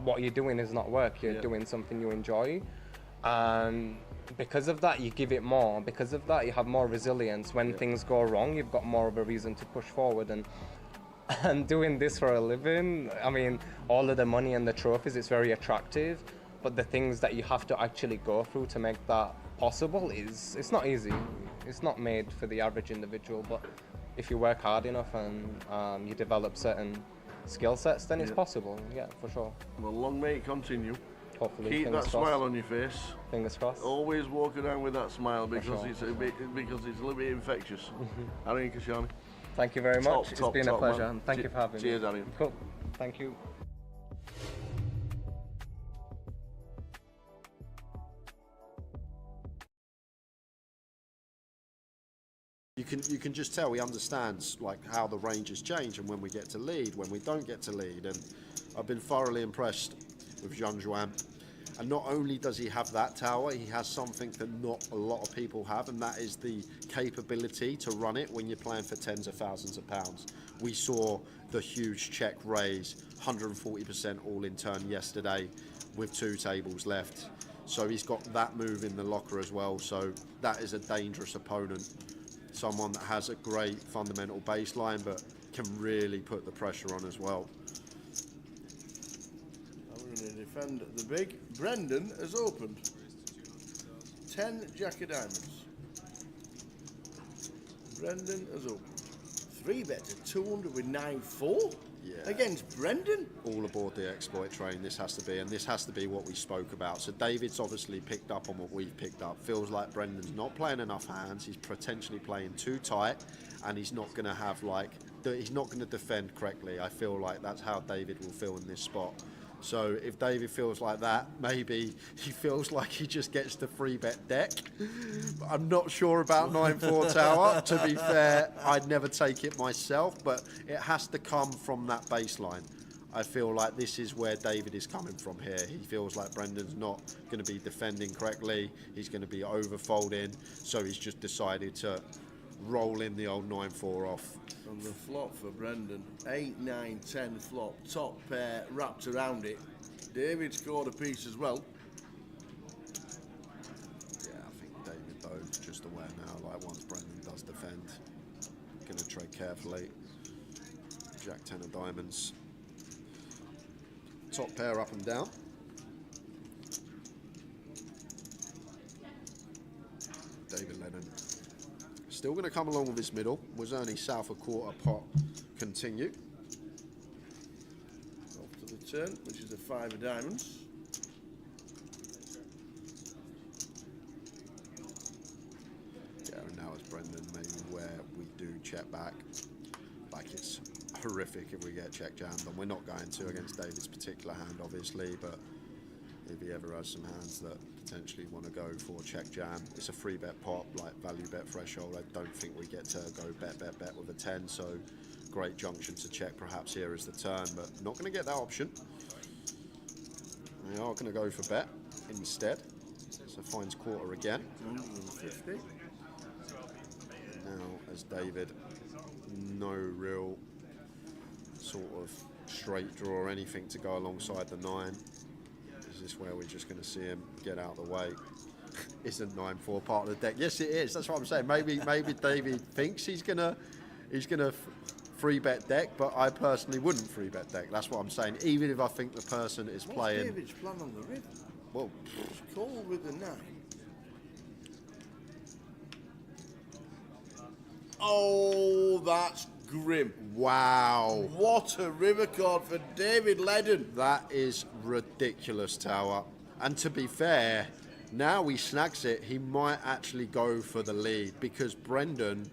What you're doing is not work, you're doing something you enjoy, and because of that you give it more. Because of that you have more resilience. When things go wrong, you've got more of a reason to push forward, and doing this for a living, I mean, all of the money and the trophies, it's very attractive, but the things that you have to actually go through to make that possible it's not easy. It's not made for the average individual, but if you work hard enough and you develop certain skill sets, then it's possible. Yeah, for sure. Well, long may it continue. Hopefully. Keep that smile on your face. Fingers crossed. Always walk around with that smile, because it's a little bit infectious. Arian Kashani. Thank you very much. It's been a pleasure, and thank you for having me. Cheers, Arian. Cool. Thank you. You can just tell he understands like how the ranges change and when we get to lead, when we don't get to lead, and I've been thoroughly impressed with Jean Juan. And not only does he have that tower, he has something that not a lot of people have, and that is the capability to run it when you're playing for tens of thousands of pounds. We saw the huge check raise, 140% all in turn yesterday with 2 tables left. So he's got that move in the locker as well, so that is a dangerous opponent. Someone that has a great fundamental baseline but can really put the pressure on as well. I'm going to defend the big. Brendan has opened 10 Jack of Diamonds. Brendan has opened 3-bet to 200 with 9-4 against Brendan. All aboard the exploit train, this has to be, and this has to be what we spoke about. So David's obviously picked up on what we've picked up. Feels like Brendan's not playing enough hands, he's potentially playing too tight, and he's not going to have he's not going to defend correctly. I feel like that's how David will feel in this spot. So if David feels like that, maybe he feels like he just gets the 3-bet deck. But I'm not sure about 9-4 tower. To be fair, I'd never take it myself, but it has to come from that baseline. I feel like this is where David is coming from here. He feels like Brendan's not going to be defending correctly. He's going to be overfolding. So he's just decided to roll in the old 9-4 off. On the flop for Brendan, 8, 9, 10 flop, top pair wrapped around it. David scored a piece as well. Yeah, I think David though, just aware now, like once Brendan does defend, going to tread carefully. Jack 10 of diamonds. Top pair up and down. David Lennon. Still going to come along with his middle. Was only south of quarter pot. Continue. turn, which is a 5 of diamonds. Yeah, and now it's Brendan, maybe where we do check back. Like, it's horrific if we get check jammed, and we're not going to against David's particular hand, obviously, but if he ever has some hands that potentially want to go for check jam, it's a free bet pot, like value bet threshold. I don't think we get to go bet with a 10, so great junction to check perhaps here is the turn, but not going to get that option. We are going to go for bet instead, so finds quarter again. 150. Now, as David, no real sort of straight draw or anything to go alongside the 9. Is this where we're just going to see him get out of the way? Isn't 9-4 part of the deck? Yes, it is. That's what I'm saying. Maybe David thinks he's gonna free bet deck, but I personally wouldn't free bet deck. That's what I'm saying. Even if I think the person is playing. What's David's plan on the river? Well, call with the 9. Oh, that's grim. Wow. What a river card for David Ledden. That is ridiculous, Tower. And to be fair, now he snags it, he might actually go for the lead, because Brendan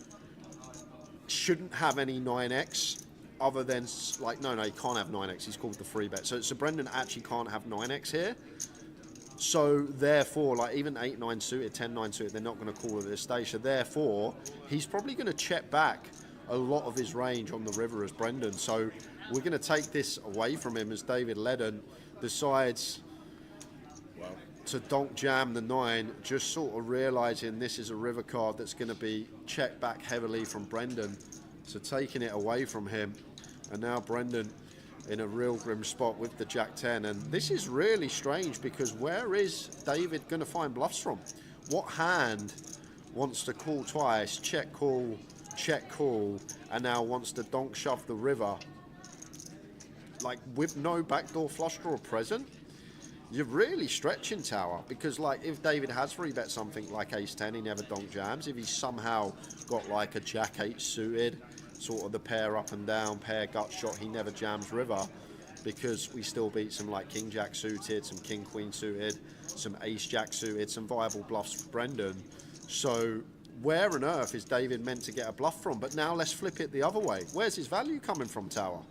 shouldn't have any 9x other than, like, no, he can't have 9x. He's called the free bet. So Brendan actually can't have 9x here. So therefore, like, even 8-9 suited, 10-9 suited, they're not going to call at this stage. So therefore, he's probably going to check back a lot of his range on the river as Brendan. So we're going to take this away from him as David Ledden decides to donk jam the 9, just sort of realising this is a river card that's going to be checked back heavily from Brendan. So taking it away from him. And now Brendan in a real grim spot with the Jack 10. And this is really strange, because where is David going to find bluffs from? What hand wants to call twice, check call, and now wants to donk shove the river? Like, with no backdoor flush draw present? You're really stretching, Tower, because, like, if David has free bet something like ace 10, he never donk jams. If he's somehow got like a Jack 8 suited, sort of the pair up and down, pair gut shot, he never jams river, because we still beat some like King Jack suited, some King Queen suited, some Ace Jack suited, some viable bluffs for Brendan. So where on earth is David meant to get a bluff from? But now let's flip it the other way. Where's his value coming from, Tower?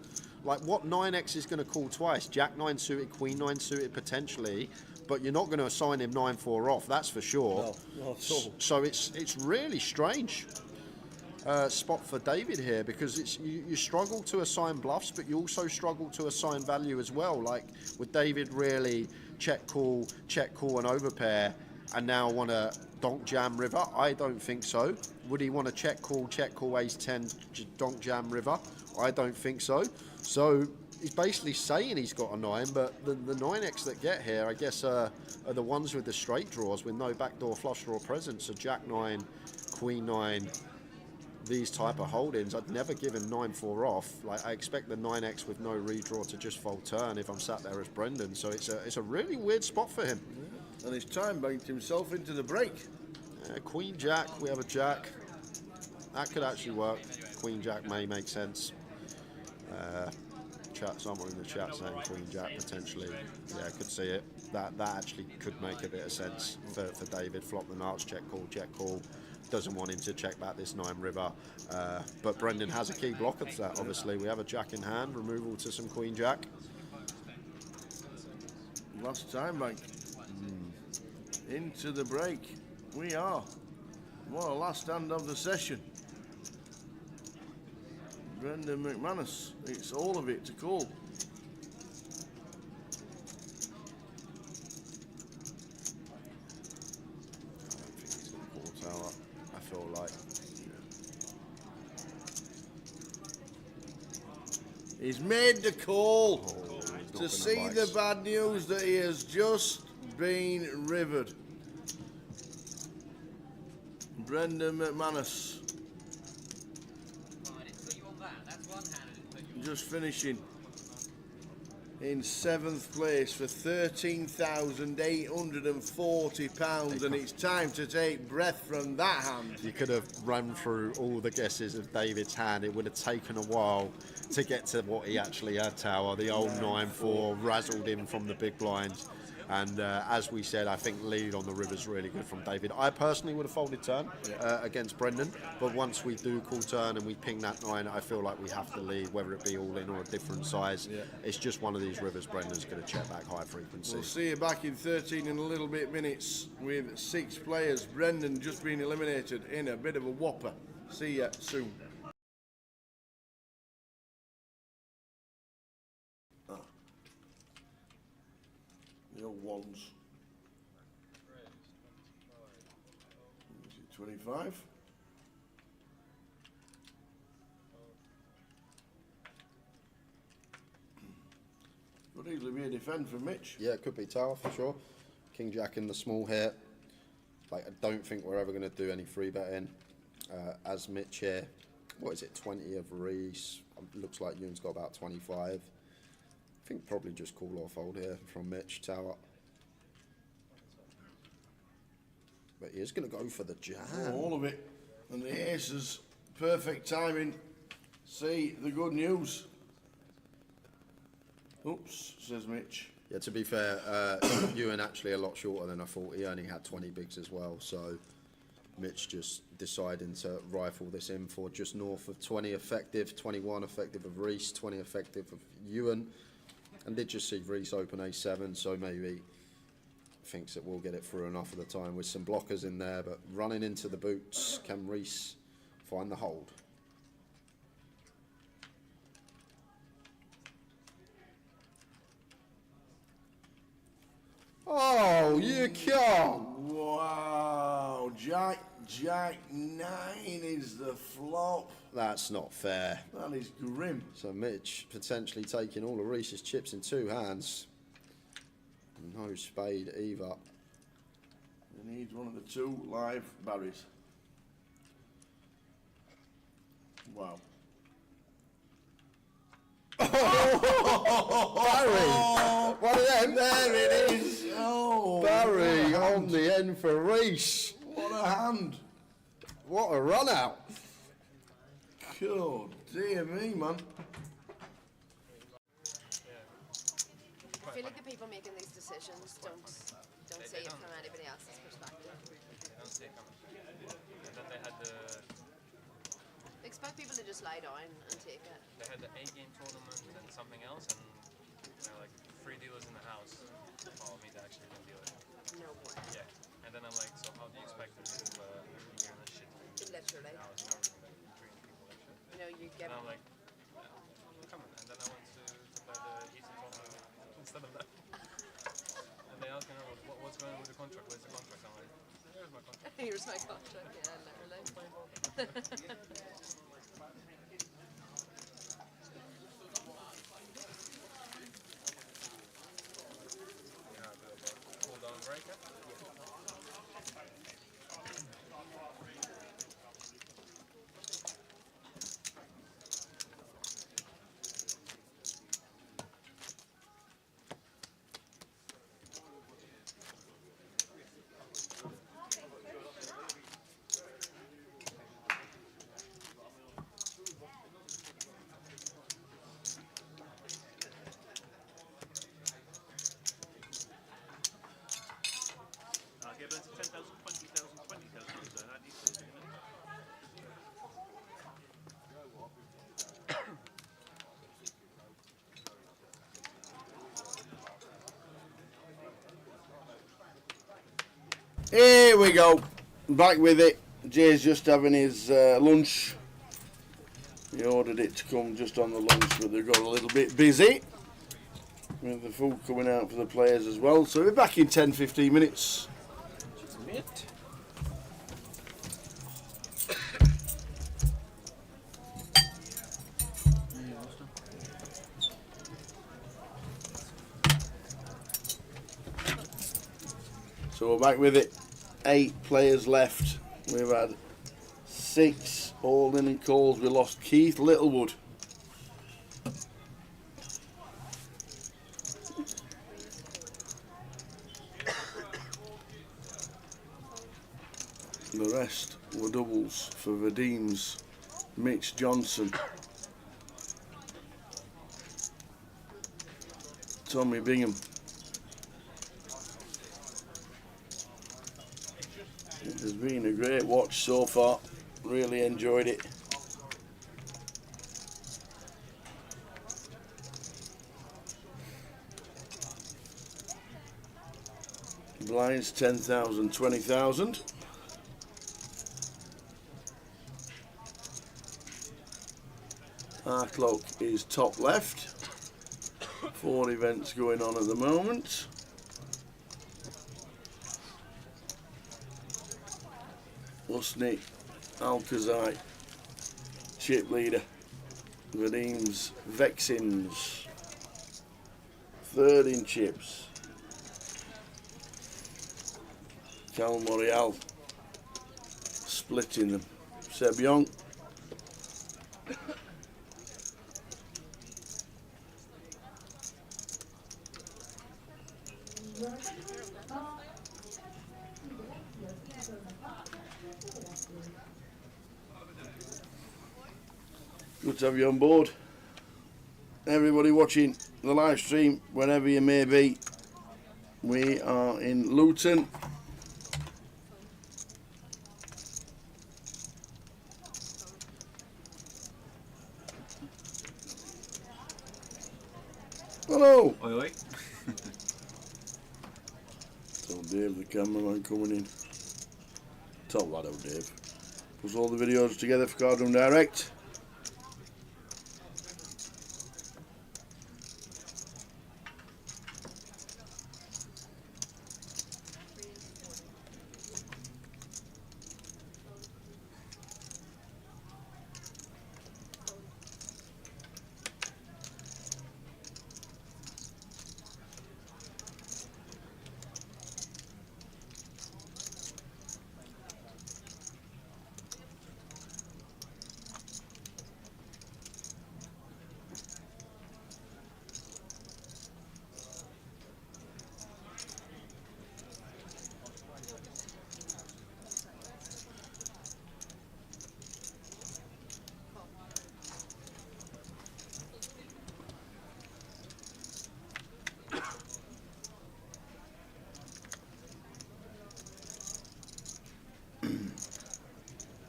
Like, what 9x is going to call twice? Jack 9 suited, Queen 9 suited potentially, but you're not going to assign him 9-4 off, that's for sure. No, not at all. So it's really strange spot for David here, because it's you struggle to assign bluffs, but you also struggle to assign value as well. Like, would David really check call and overpair and now want to donk jam river? I don't think so. Would he want to check call ace 10 donk jam river? I don't think so. So he's basically saying he's got a 9, but the 9x that get here, I guess, are the ones with the straight draws with no backdoor flush draw present. So Jack 9, Queen 9, these type of holdings, I'd never give him 9-4 off. Like, I expect the 9x with no redraw to just fold turn if I'm sat there as Brendan. So it's a really weird spot for him. Yeah. And he's time banked himself into the break. Queen Jack, we have a Jack. That could actually work. Queen Jack may make sense. Someone in the chat saying Queen Jack potentially. Yeah, I could see it. That actually could make a bit of sense for David. Flop the nuts, check call. Doesn't want him to check back this 9 river. But Brendan has a key block of that, obviously. We have a Jack in hand, removal to some Queen Jack. Last time bank. Into the break. We are. What a last hand of the session. Brendan McManus, it's all of it to call. I feel like he's made the call to see the bad news that he has just been rivered. Brendan McManus. Just finishing. in 7th place for £13,840, and it's time to take breath from that hand. You could have run through all the guesses of David's hand. It would have taken a while to get to what he actually had, Tower. The old 9-4 razzled him from the big blinds. And as we said, I think lead on the river's really good from David. I personally would have folded turn against Brendan, but once we do call turn and we ping that 9, I feel like we have to lead, whether it be all in or a different size. It's just one of these rivers Brendan's going to check back high frequency. We'll see you back in 13 in a little bit minutes with 6 players. Brendan just been eliminated in a bit of a whopper. See ya soon. The old ones. Is it 25? Could easily be a defend for Mitch. Yeah, it could be Tower for sure. King Jack in the small here. Like, I don't think we're ever going to do any free betting. As Mitch here, what is it, 20 of Reese. Looks like Ewan's got about 25. I think probably just call or fold here from Mitch, Tower. But he is going to go for the jam. All of it. And the aces, perfect timing. See the good news. Oops, says Mitch. Yeah, to be fair, Ewan actually a lot shorter than I thought. He only had 20 bigs as well, so Mitch just deciding to rifle this in for just north of 20 effective, 21 effective of Reese, 20 effective of Ewan. And did just see Reese open A7, so maybe thinks that we'll get it through enough of the time with some blockers in there, but running into the boots, can Reese find the hold? Oh, you can't! Wow, Jack 9 is the flop. That's not fair. That is grim. So Mitch potentially taking all of Reese's chips in 2 hands. No spade either. He needs one of the 2 live Barrys. Wow. Barry! One of them. There it is. Oh, Barry on the end for Reese. What a hand. What a run out. God, dear me, man. I feel like the people making these decisions don't see it from anybody else's perspective. Don't see it coming. And then they had the... They expect people to just lie down and take it. They had the A-game tournament and something else, and like 3 dealers in the house follow me to actually win dealer. No way. Yeah. And then I'm like, so how do you expect me to hear this shit? Literally. Now it's not treating people like shit. You know, you get... And I'm like, come on. And then I went to play the Eastern tournament instead of that. And they asked me, what's going on with the contract? Where's the contract? I'm like, here's my contract. Here's my contract, yeah, literally. Cool down breaker. Here we go, back with it. Jay's just having his lunch. He ordered it to come just on the lunch, but they've got a little bit busy with the food coming out for the players as well. So we're back in 10-15 minutes. So we're back with it. 8 players left. We've had 6 holding and calls. We lost Keith Littlewood. The rest were doubles for Vadim's Mitch Johnson, Tommy Bingham. It has been a great watch so far. Really enjoyed it. Blinds 10,000, 20,000. Our clock is top left. 4 events going on at the moment. Usni, Alcazai, chip leader. Vadim's Vexins. 3rd in chips. Cal Morial splitting them. Seb Young. Good to have you on board. Everybody watching the live stream, wherever you may be, we are in Luton. Hello! Oi, oi. So Dave, the cameraman, coming in. Top lad, out Dave. Puts all the videos together for Cardroom Direct.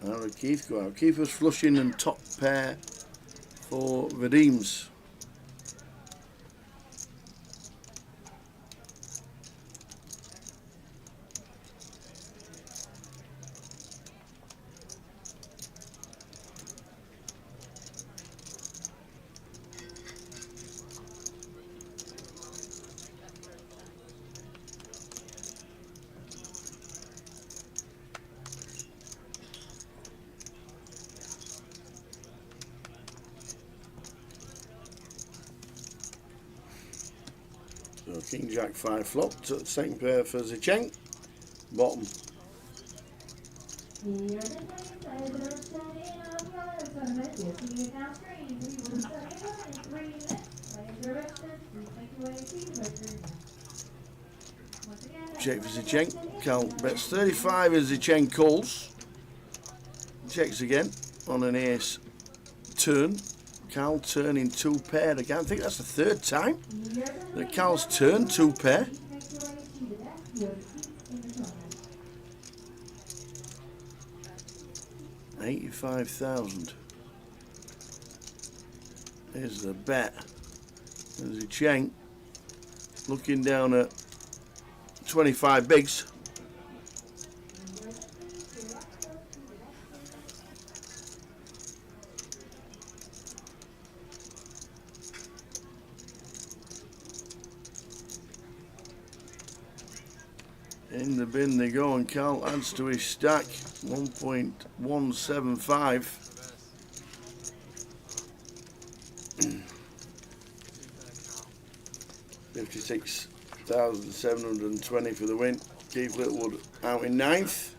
How did Keith go out? Keith was flushing and top pair for Vadim's. So King Jack 5 flopped, second pair for Zicheng, bottom. Check for Zicheng, Cal bets 35 as Zicheng calls. Checks again on an ace turn. Cal turning 2 pair again. I think that's the 3rd time that Cal's turned 2 pair. $85,000 is the bet. There's a Cheng looking down at 25 bigs. In the bin they go, and Cal adds to his stack 1.175. $56,720 for the win. Keith Littlewood out in 9th.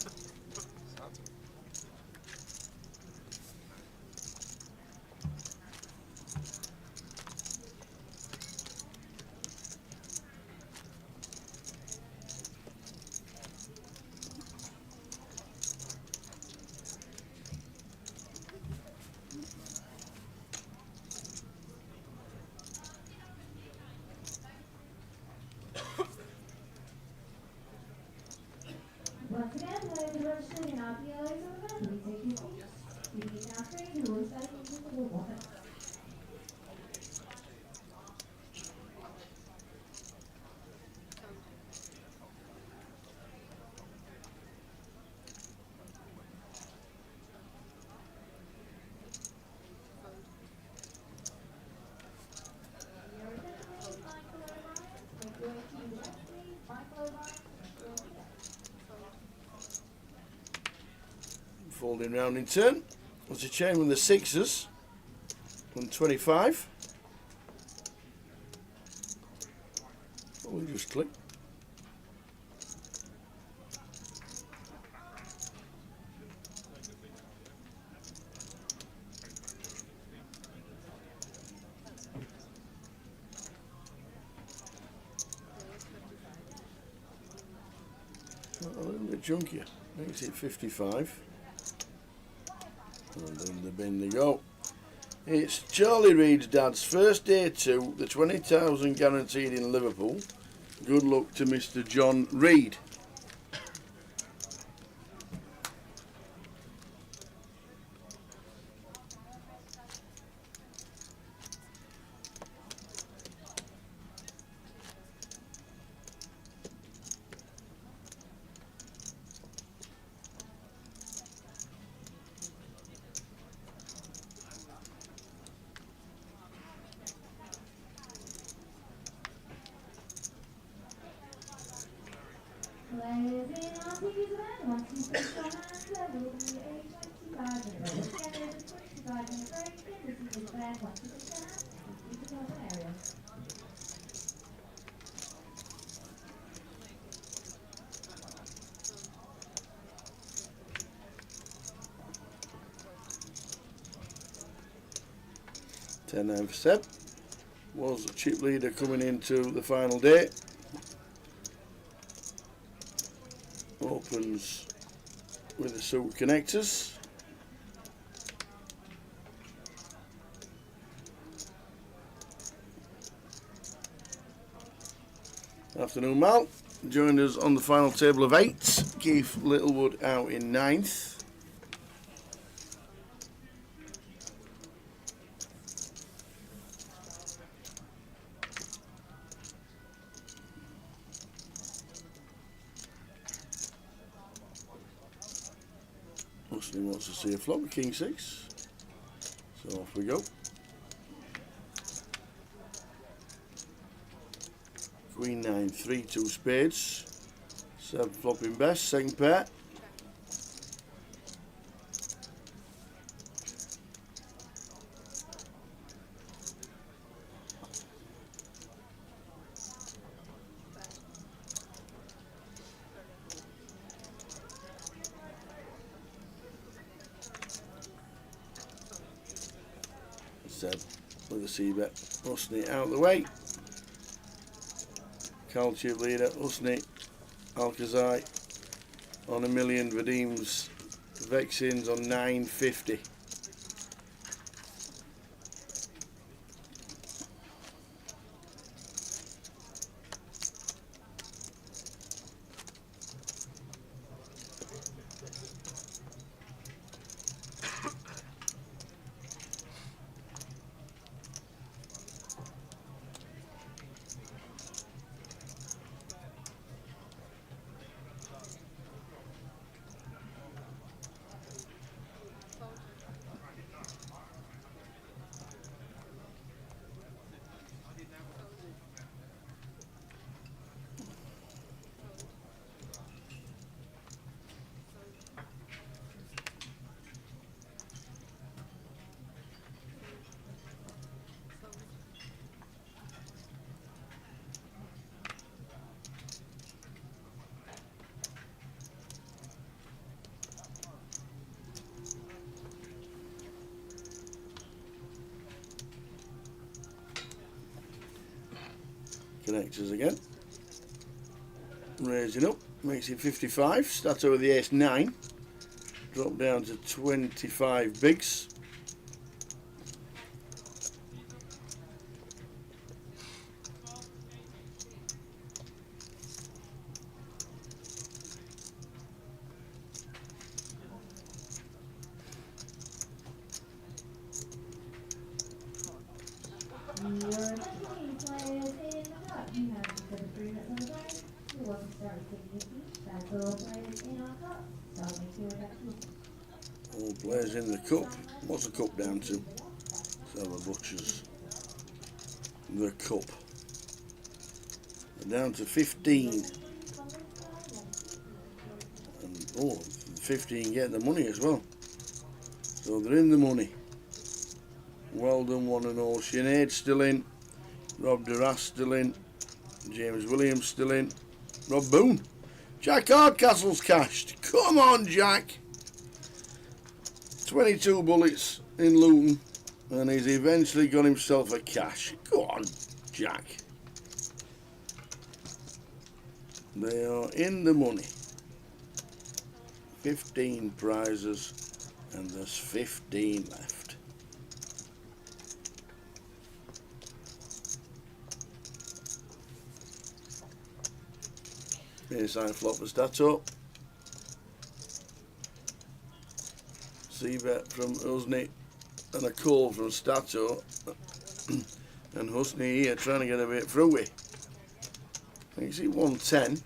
Folding round in turn. There's a chain with the sixes. 125. We'll just click. A little bit chunkier. Makes it 55. And in the bin they go. It's Charlie Reid's dad's first day to the 20,000 guaranteed in Liverpool. Good luck to Mr. John Reid. $10 for Seb. Was a chip leader coming into the final day. Opens with the suit connectors. Afternoon, Mal. Joined us on the final table of 8. Keith Littlewood out in 9th. He wants to see a flop with King 6. So off we go. Queen 9, 3, 2 spades. Seb flopping best, second pair. Seb with a C-bet. Usney out of the way. Cal chip leader, Usney, Alcazai on $1 million. Vadim's Vexins on 950. Connectors again. Raising up, makes it 55. Stato with the ace 9. Drop down to 25 bigs. All players in the cup. What's the cup down to? So the butchers. The cup. They're down to 15. And 15 get the money as well. So they're in the money. Well done, one and all. Sinead still in. Rob Duras still in. James Williams still in. Rob Boone. Jack Hardcastle's cashed. Come on, Jack. 22 bullets in Luton, and he's eventually got himself a cash. Go on, Jack. They are in the money. 15 prizes, and there's 15 left. Inside flop for Stato. C-bet from Husney and a call from Stato. And Husney here trying to get a bit fruity. I think he's 110.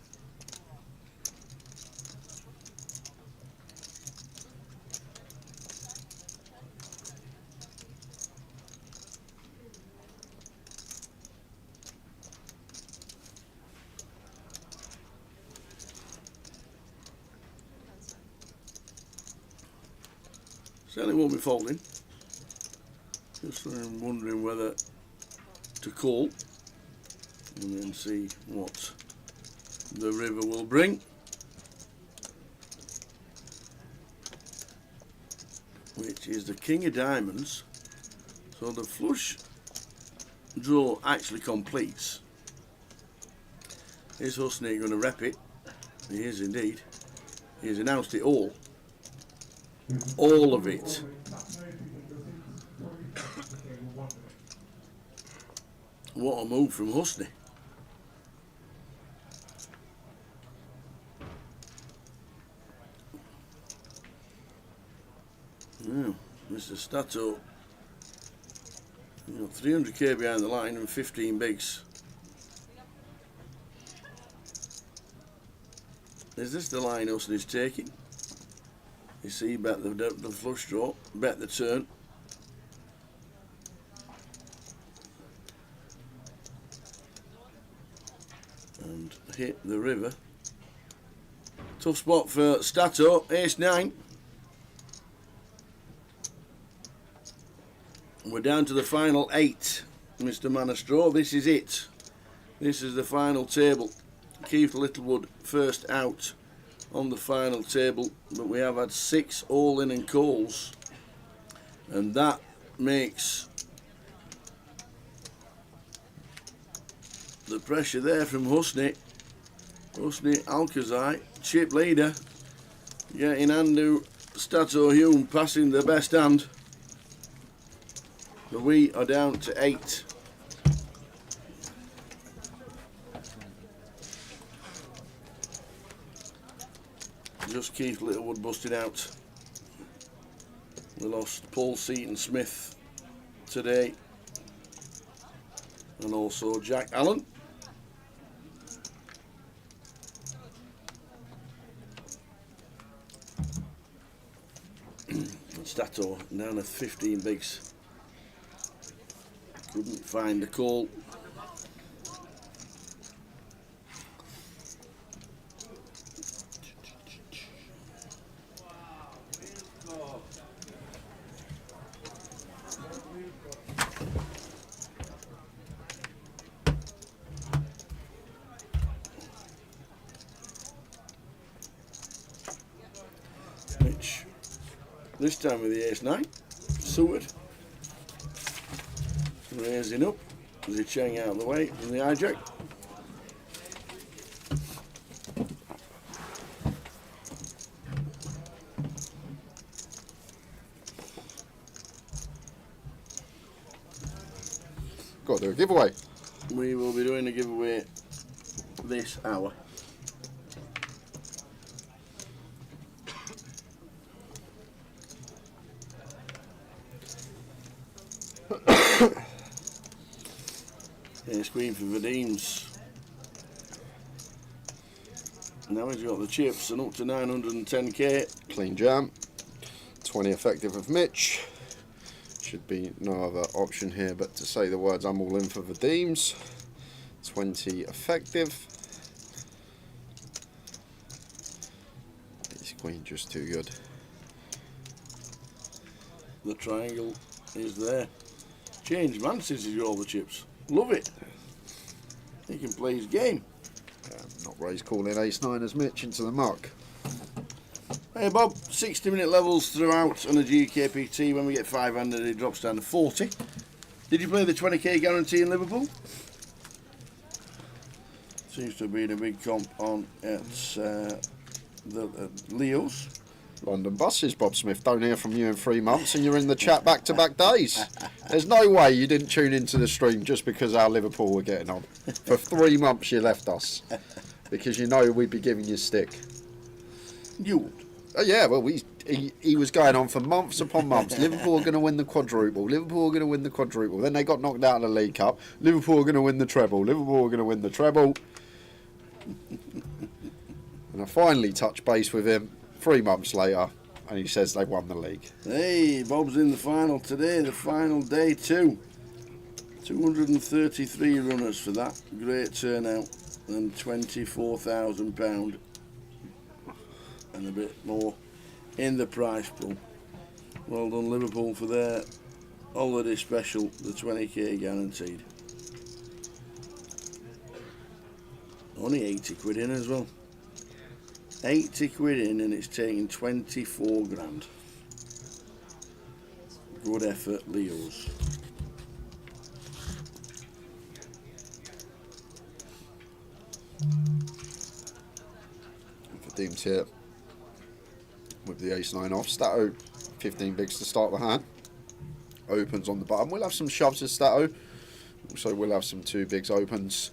Certainly won't be folding. Just wondering whether to call and then see what the river will bring. Which is the King of Diamonds. So the flush draw actually completes. Is Husney going to rep it? He is indeed. He has announced it all. All of it. What a move from Husney. Yeah, Mr. Stato, 300k behind the line and 15 bigs. Is this the line Husney's taking? You see, bet the flush draw, bet the turn. And hit the river. Tough spot for Stato, ace-9. We're down to the final 8, Mr. Manastraw. This is it. This is the final table. Keith Littlewood first out on the final table, but we have had 6 all-in and calls, and that makes the pressure there from Husney Alcazar, chip leader, getting Andu Stato Hume passing the best hand. But we are down to 8. Just Keith Littlewood busted out. We lost Paul Seaton Smith today, and also Jack Allen. Stato down to 15 bigs. Couldn't find the call. Mitch, this time with the ace-9, suited, raising up, as he Chang out of the way from the hijack. Got to do a giveaway. We will be doing a giveaway this hour. Ace Queen for Vadim's. Now he's got the chips and up to 910k. Clean jam. 20 effective of Mitch. Should be no other option here but to say the words I'm all in for Vadim's. 20 effective. Ace queen just too good. The triangle is there. Change man since he's got all the chips. Love it. He can play his game. Not raise calling ace-9 as Mitch into the muck. Hey Bob, 60-minute levels throughout on a GUKPT. When we get 500, it drops down to 40. Did you play the 20k guarantee in Liverpool? Seems to have been a big comp on at the Leo's. London buses, Bob Smith. Don't hear from you in 3 months and you're in the chat back-to-back days. There's no way you didn't tune into the stream just because our Liverpool were getting on. For 3 months you left us. Because you know we'd be giving you stick. You would? Yeah, well, he was going on for months upon months. Liverpool are going to win the quadruple. Liverpool are going to win the quadruple. Then they got knocked out of the League Cup. Liverpool are going to win the treble. Liverpool are going to win the treble. And I finally touched base with him 3 months later, and he says they won the league. Hey, Bob's in the final today, the final day too. 233 runners for that. Great turnout. And £24,000 and a bit more in the prize pool. Well done Liverpool for their holiday special, the 20k guaranteed. Only 80 quid in as well. 80 quid in and it's taking 24 grand. Good effort, Leo's. Vadim's here with the ace-9 off. Stato, 15 bigs to start the hand. Opens on the button. We'll have some shoves with Stato. Also, we'll have some 2 bigs opens.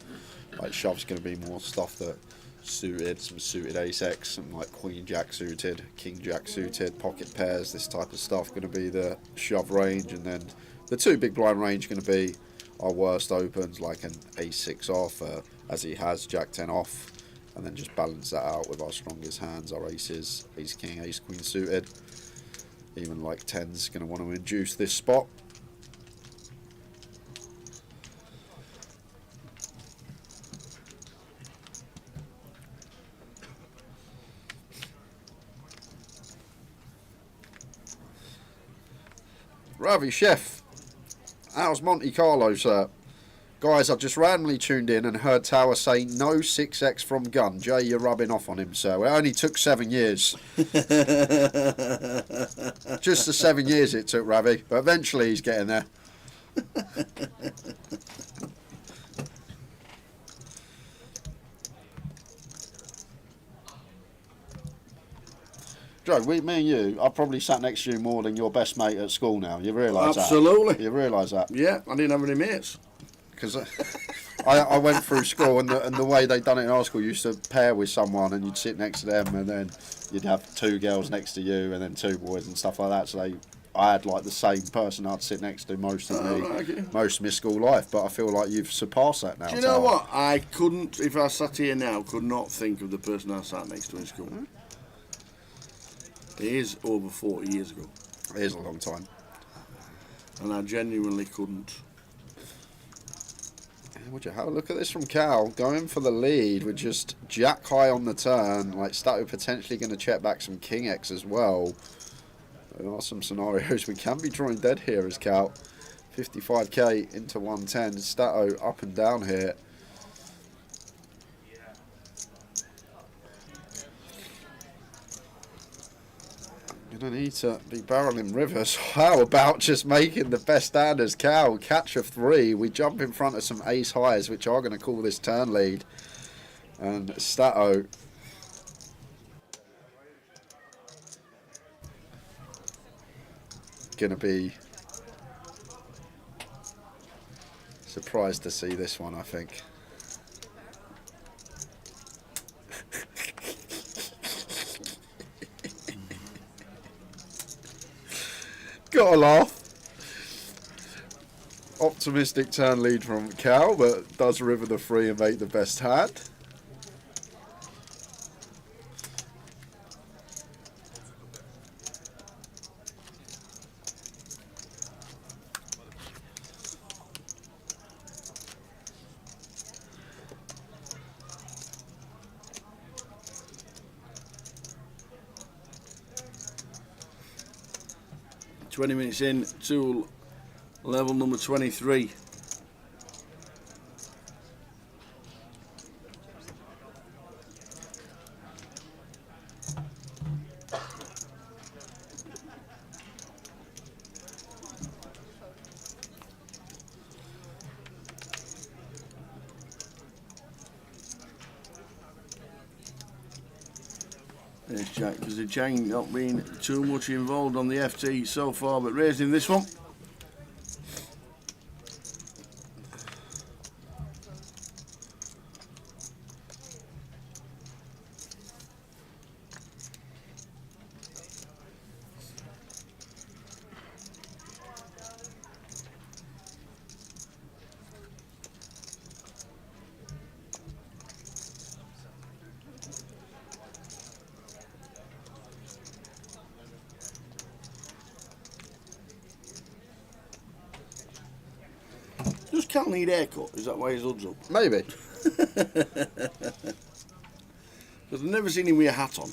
Like shoves going to be more stuff that suited, some suited ace-X, some like queen-jack suited, king-jack suited, pocket pairs, this type of stuff going to be the shove range. And then the 2 big blind range going to be our worst opens, like an ace-6 off, as he has, jack-10 off. And then just balance that out with our strongest hands, our aces, ace-king, ace-queen suited. Even like 10's going to want to induce this spot. Ravi Chef, how's Monte Carlo, sir? Guys, I've just randomly tuned in and heard Tower say no 6x from gun. Jay, you're rubbing off on him, sir. It only took 7 years. Just the 7 years it took, Ravi. But eventually he's getting there. Joe, me and you, I've probably sat next to you more than your best mate at school now. You realise that? Absolutely. You realise that? Yeah, I didn't have any mates. Because I went through school and the way they done it in our school, you used to pair with someone and you'd sit next to them and then you'd have 2 girls next to you and then 2 boys and stuff like that. So I had like the same person I'd sit next to most of my school life. But I feel like you've surpassed that now. Do you know what? I couldn't, if I sat here now, could not think of the person I sat next to in school. It is over 40 years ago. It is a long time. And I genuinely couldn't. Would you have a look at this from Cal, going for the lead with just jack high on the turn, like Stato potentially going to check back some king X as well. There are some scenarios we can be drawing dead here as Cal. 55k into 110, Stato up and down here. Gonna need to be barreling rivers. How about just making the best hand as Cal? Catch of 3. We jump in front of some ace highs, which are going to call this turn lead. And Stato gonna be surprised to see this one, I think. Gotta laugh. Optimistic turn lead from Cal, but does river the 3 and make the best hand. 20 minutes in to level number 23. There's Jack, because the Chang not been too much involved on the FT so far, but raising this one. Does Cal need a haircut? Is that why his hood's up? Maybe. Because I've never seen him with a hat on.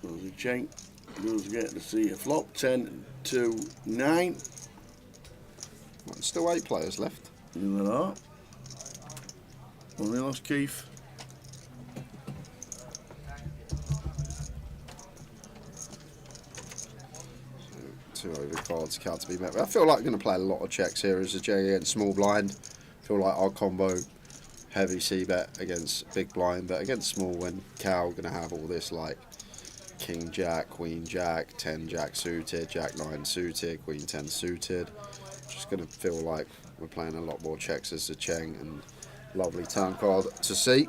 So the Chang does get to see a flop. 10 to 9. Well, there's still 8 players left. There are. Only lost Keith. Two overcards, Cal to be met. I feel like I'm going to play a lot of checks here as a JN small blind. I feel like our combo heavy C-bet against big blind, but against small when Cal going to have all this like King Jack, Queen Jack, 10 Jack suited, Jack 9 suited, Queen 10 suited. Just going to feel like we're playing a lot more checks as a Cheng, and lovely turn card to see.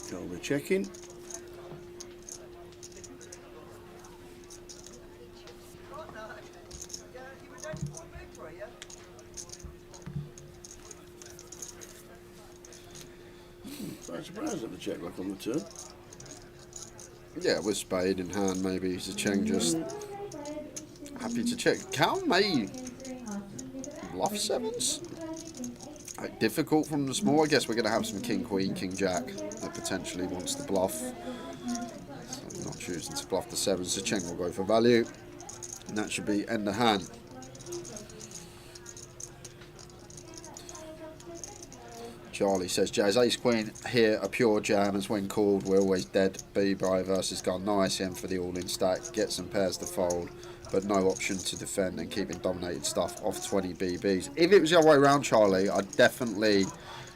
Go be checking. I'm surprised at the check back on the turn. Yeah, with spade in hand, maybe he's a Cheng just happy to check. Cal may bluff sevens. Like, difficult from the small. I guess we're going to have some King Queen, King Jack that potentially wants to bluff. So not choosing to bluff the sevens, so Cheng will go for value, and that should be end of hand. Charlie says, Jazz Ace Queen here, a pure jam, as when called, we're always dead. B-Bry versus gone nice in for the all-in stack, get some pairs to fold, but no option to defend and keeping dominated stuff off 20 BBs. If it was the other way around, Charlie, I'd definitely...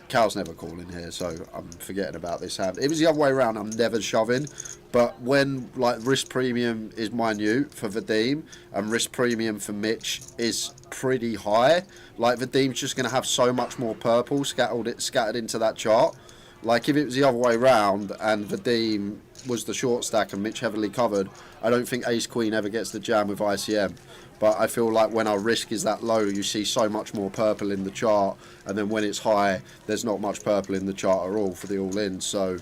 Cal's never calling here, so I'm forgetting about this hand. If it was the other way around, I'm never shoving. But when like risk premium is minute for Vadim and risk premium for Mitch is pretty high, like Vadim's just going to have so much more purple scattered into that chart. Like if it was the other way around and Vadim was the short stack and Mitch heavily covered, I don't think Ace Queen ever gets the jam with ICM. But I feel like when our risk is that low, you see so much more purple in the chart, and then when it's high, there's not much purple in the chart at all for the all-in. So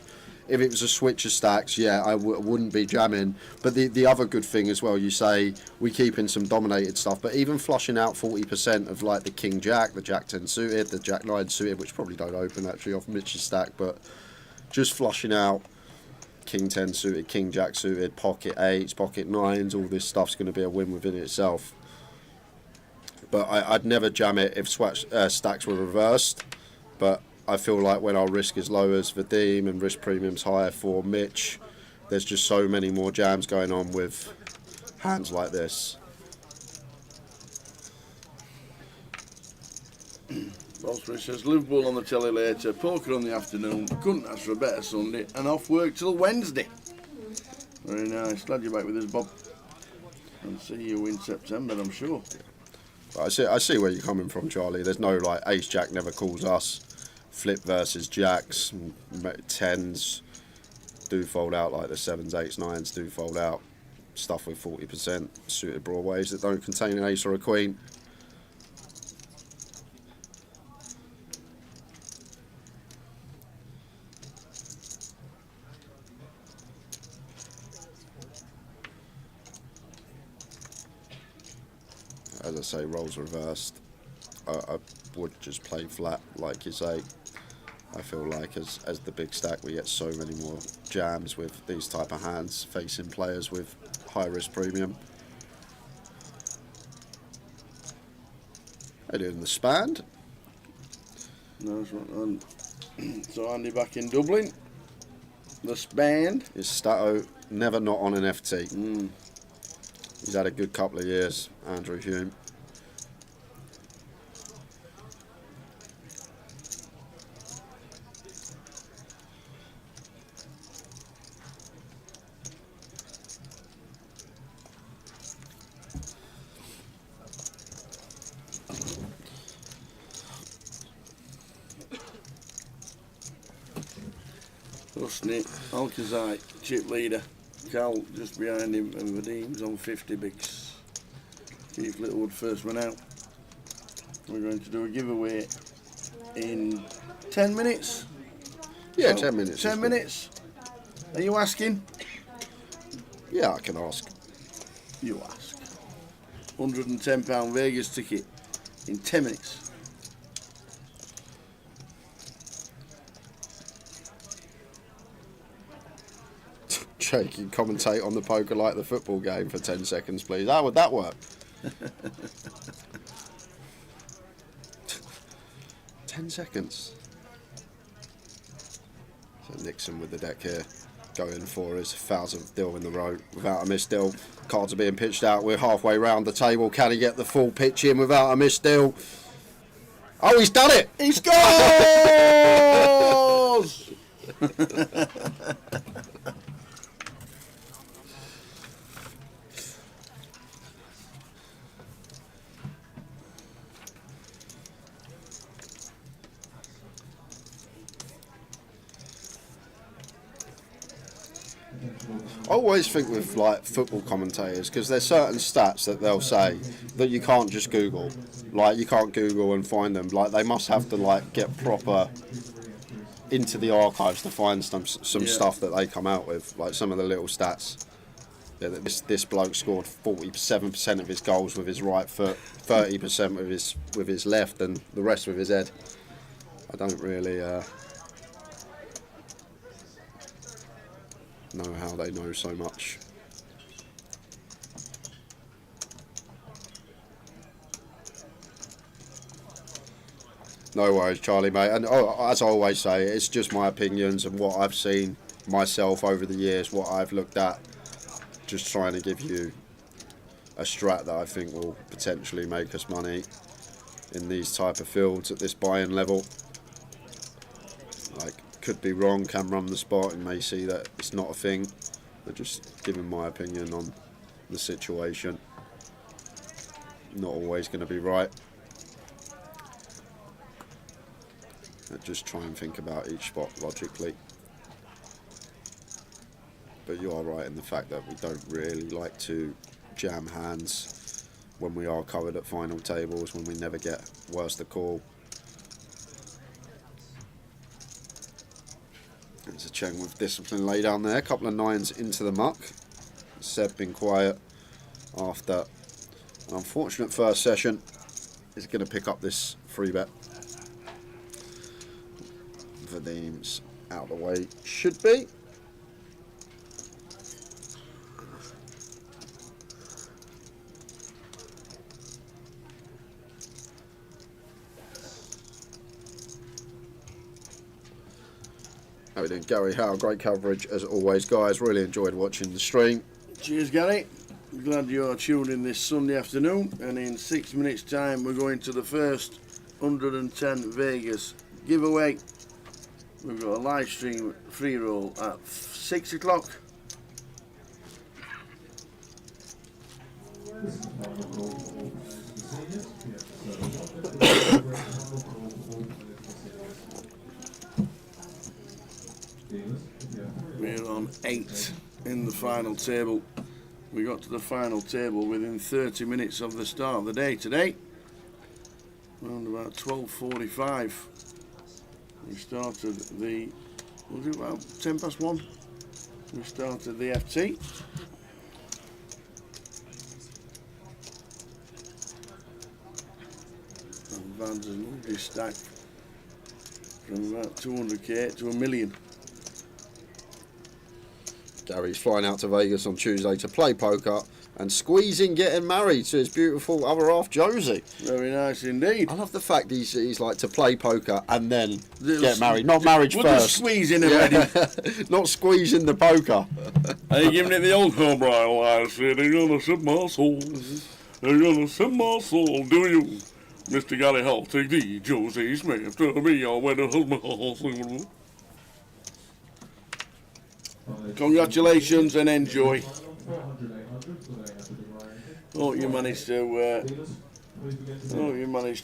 if it was a switch of stacks, yeah, I wouldn't be jamming. But the other good thing as well, you say we keep in some dominated stuff, but even flushing out 40% of like the King Jack, the Jack 10 suited, the Jack 9 suited, which probably don't open actually off Mitch's stack, but just flushing out King 10 suited, King Jack suited, pocket 8s, pocket 9s, all this stuff's going to be a win within itself. But I'd never jam it if stacks were reversed. But I feel like when our risk is low as Vadim and risk premium's higher for Mitch, there's just so many more jams going on with hands like this. Bolsbury says Liverpool on the telly later, poker on the afternoon, couldn't ask for a better Sunday, and off work till Wednesday. Very nice, glad you're back with us, Bob. And see you in September, I'm sure. I see where you're coming from, Charlie. There's no like Ace Jack never calls us. Flip versus Jacks, 10s do fold out, like the 7s, 8s, 9s do fold out. Stuff with 40% suited broadways that don't contain an ace or a queen. as I say, roles reversed. I would just play flat, like you say. I feel like as the big stack, we get so many more jams with these type of hands facing players with high risk premium. They're doing the Spand. Nice one. So Andy back in Dublin. The Spand. Is Stato never not on an FT. He's had a good couple of years, Andrew Hume. Husney, Alcazite, chip leader. Cal just behind him, and Vadim's on 50 bigs. Keith Littlewood first one out. We're going to do a giveaway in 10 minutes. Yeah, 10 minutes. 10 minutes. Are you asking? Yeah, I can ask. You ask. £110 Vegas ticket in 10 minutes. Jake, you commentate on the poker like the football game for 10 seconds, please. How would that work? 10 seconds. So Nixon with the deck here, going for his 1000th deal in the row without a missed deal. Cards are being pitched out. We're halfway round the table. Can he get the full pitch in without a missed deal? Oh, he's done it! He scores! I always think with like football commentators, because there's certain stats that they'll say that you can't just Google. Like you can't Google and find them. Like they must have to like get proper into the archives to find some stuff that they come out with. Like some of the little stats. Yeah, that this bloke scored 47% of his goals with his right foot, 30% with his left, and the rest with his head. I don't really know how they know so much. No worries, Charlie, mate. And as I always say, it's just my opinions and what I've seen myself over the years, what I've looked at. Just trying to give you a strat that I think will potentially make us money in these type of fields at this buy-in level. Like, could be wrong, can run the spot and may see that it's not a thing, but just giving my opinion on the situation. Not always going to be right. I just try and think about each spot logically. But you are right in the fact that we don't really like to jam hands when we are covered at final tables, when we never get worse the call. There's a Cheng with discipline lay down there, a couple of nines into the muck. Seb been quiet after an unfortunate first session. Is going to pick up this free bet. Vadim's out of the way, should be. How we doing, Gary Howe? Great coverage as always, guys. Really enjoyed watching the stream. Cheers, Gary. Glad you're tuned in this Sunday afternoon. And in 6 minutes' time, we're going to the first 110 Vegas giveaway. We've got a live stream free roll at 6 o'clock. We're on 8 in the final table. We got to the final table within 30 minutes of the start of the day today. Around about 12:45. We started the, was it about 10 past 1? We started the FT. Van's a lovely stack. From about 200k to $1 million. Gary's flying out to Vegas on Tuesday to play poker and squeezing getting married to his beautiful other half, Josie. Very nice indeed. I love the fact he's like to play poker and then get married. Not marriage We're first. just squeezing already. Not squeezing the poker. Are you giving it the old O'Brien line? Said, they're gonna sip my soul. They're gonna sip my soul. Do you, Mr. Gary Hall, take thee, Josie Smith, to me, I'll wear the husband. Congratulations and enjoy. Oh, you managed to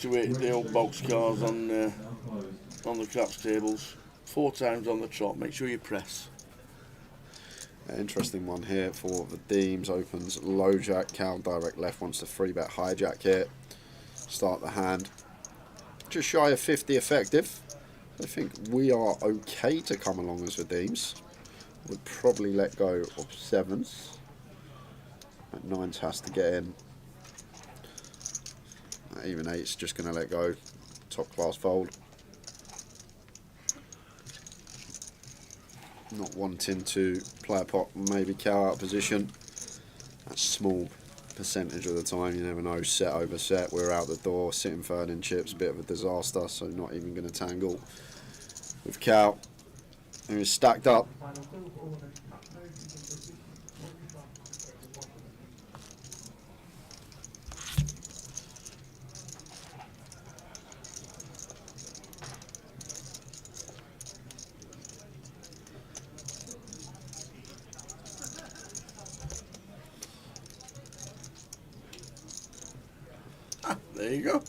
hit the old box cars on the craps tables 4 times on the trot. Make sure you press. Interesting one here for the Deems. Opens low jack, Cal direct left, wants to 3-bet hijack here. Start the hand. Just shy of 50 effective. I think we are okay to come along as the Deems. Would probably let go of 7s. That 9s has to get in. Even 8's just going to let go. Top class fold. Not wanting to play a pot, maybe cow out of position. That's small percentage of the time, you never know. Set over set, we're out the door, sitting third in chips, bit of a disaster, so not even going to tangle with cow. And he's stacked up. There you go.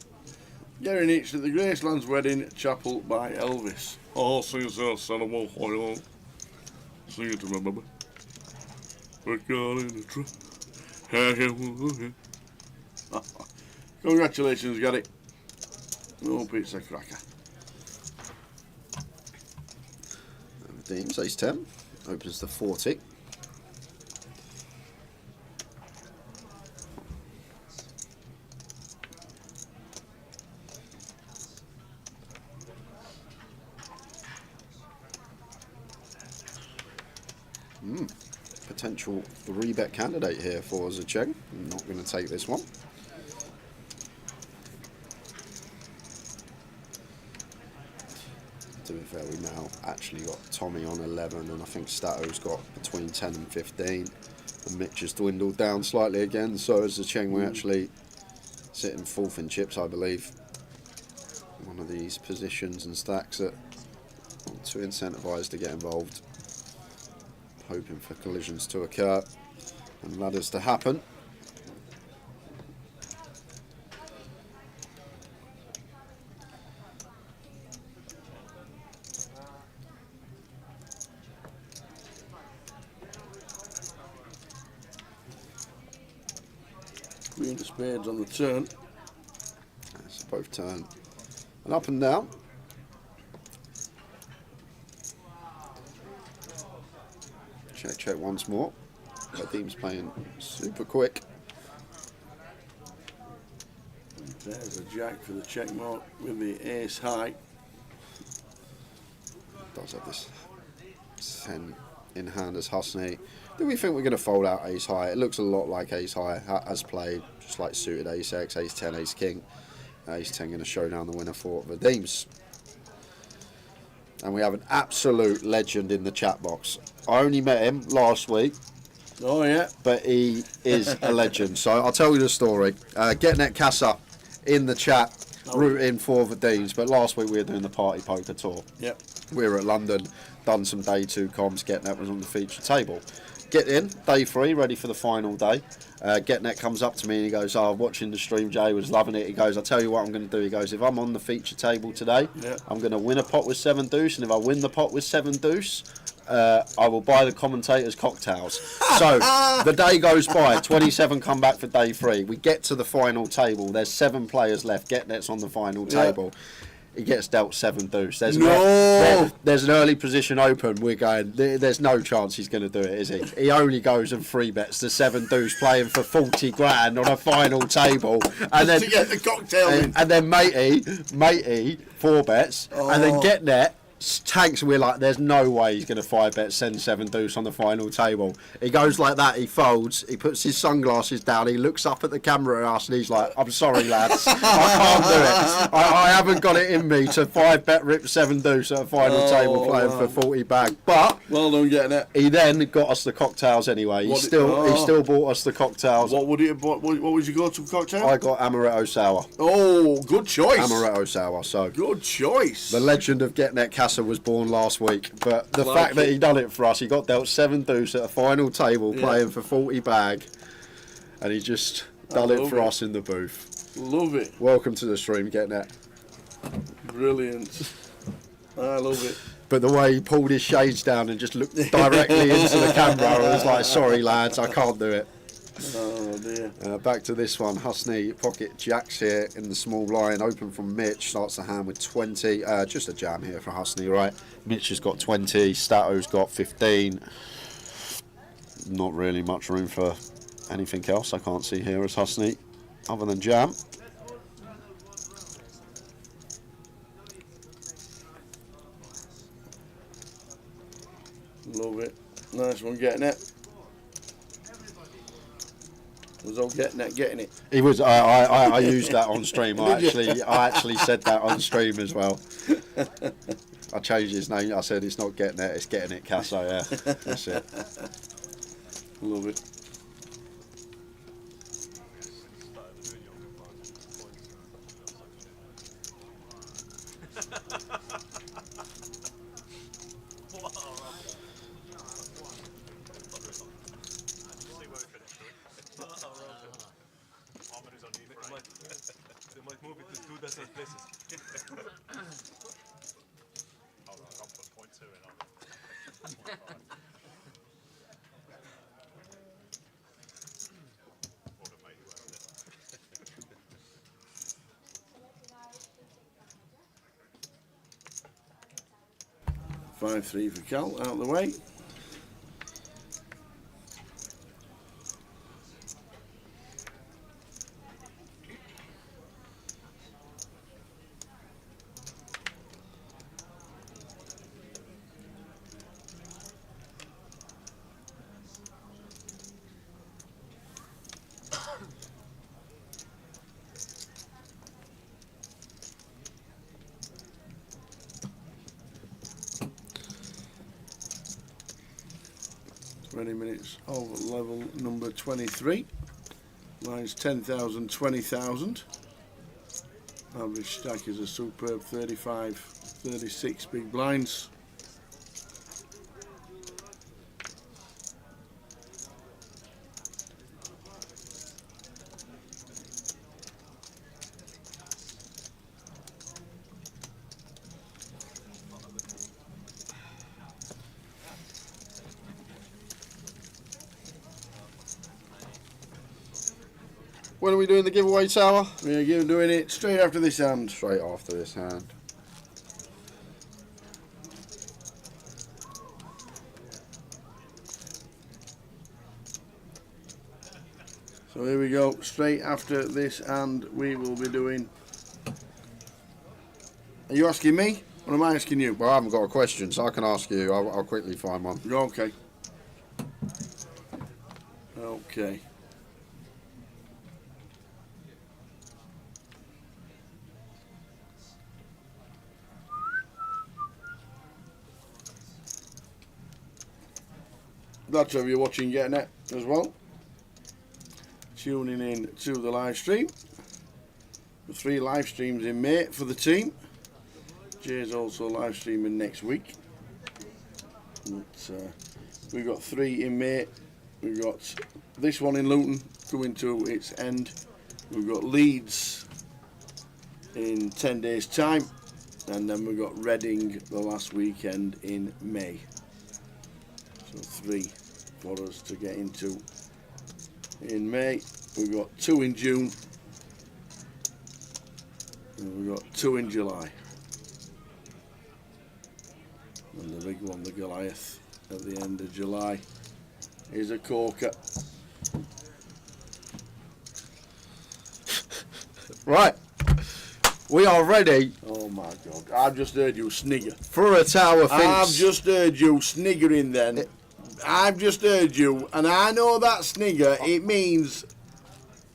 Gary Nietzsche at the Gracelands Wedding Chapel by Elvis. Oh, sing so son of a hoyle. Sing it to my baby. We're going in the truck. Congratulations, Gary. No pizza cracker. Deems, ace 10. Opens to 40. Potential 3-bet candidate here for Zicheng. I'm not going to take this one. To be fair, we now actually got Tommy on 11, and I think Stato's got between 10 and 15. And Mitch has dwindled down slightly again, so as Zicheng, we're actually sitting 4th in chips, I believe. One of these positions and stacks that are too incentivised to get involved. Hoping for collisions to occur and ladders to happen. Queen of spades on the turn. That's both turn and up and down. Check once more. Vadim's playing super quick. There's a jack for the check mark with the ace high. Does have this 10 in hand as Husney. Do we think we're going to fold out ace high? It looks a lot like ace high as played, just like suited ace X, ace 10, ace king. Ace 10 going to show down the winner for Vadim's. And we have an absolute legend in the chat box. I only met him last week. Oh, yeah. But he is a legend. So I'll tell you the story. GetNet Casa in the chat, rooting for Vadim's. But last week we were doing the party poker tour. Yep. We were at London, done some day 2 comms. GetNet was on the feature table. Get in, day 3, ready for the final day. GetNet comes up to me and he goes, oh, watching the stream, Jay was loving it. He goes, I'll tell you what I'm going to do. He goes, if I'm on the feature table today, I'm going to win a pot with 7 deuce, and if I win the pot with 7 deuce, I will buy the commentators cocktails. So the day goes by, 27 come back for day 3. We get to the final table. There's 7 players left. GetNet's on the final table. He gets dealt 7 deuce. There's No! there's an early position open. We're going, there's no chance he's going to do it, is he? He only goes and 3-bets the 7 deuce, playing for 40 grand on a final table. And then, to get the cocktail in. And then matey 4-bets. And then get net. Tanks, we're like, there's no way he's going to 5-bet, send 7 deuce on the final table. He goes like that, he folds, he puts his sunglasses down, he looks up at the camera at us, and he's like, I'm sorry, lads, I can't do it. I haven't got it in me to 5-bet rip 7 deuce at a final table playing for 40 bag. But well done getting it. He then got us the cocktails anyway. He still bought us the cocktails. What would you? What would you go to cocktail? I got amaretto sour. Oh, good choice. Amaretto sour. So good choice. The legend of Get Net Casa was born last week, but the Like fact that it. he done it for us, he got dealt 7 deuce at a final table playing for 40 bag, and he just done it for us in the booth. Love it. Welcome to the stream, Get Net. Brilliant. I love it. But the way he pulled his shades down and just looked directly into the camera, I was like, sorry lads, I can't do it. Oh dear. Back to this one. Husney pocket jacks here in the small blind. Open from Mitch. Starts the hand with 20. Just a jam here for Husney, right? Mitch has got 20. Stato's got 15. Not really much room for anything else I can't see here as Husney, other than jam. Love it. Nice one getting it. Was all getting it? He was. I used that on stream. I actually said that on stream as well. I changed his name. I said it's not Getting It, it's Getting It Casso. Yeah, that's it. Love it. Five-3 for Cal, out of the way. Minutes of level number 23. Lines 10,000, 20,000. Average stack is a superb 35, 36 big blinds. When are we doing the giveaway, Tower? We're doing it straight after this hand. Straight after this hand. So here we go, straight after this hand we will be doing... Are you asking me or am I asking you? Well, I haven't got a question, so I can ask you. I'll quickly find one. Okay. Okay. That's how you're watching Getting It as well. Tuning in to the live stream. The 3 live streams in May for the team. Jay's also live streaming next week. We've got 3 in May. We've got this one in Luton coming to its end. We've got Leeds in 10 days' time. And then we've got Reading the last weekend in May. So 3 for us to get into in May. We've got 2 in June. And we've got 2 in July. And the big one, the Goliath, at the end of July, is a corker. Right. We are ready. Oh my God! I've just heard you snigger. For a tower finch. I've just heard you sniggering then. I've just heard you, and I know that snigger, it means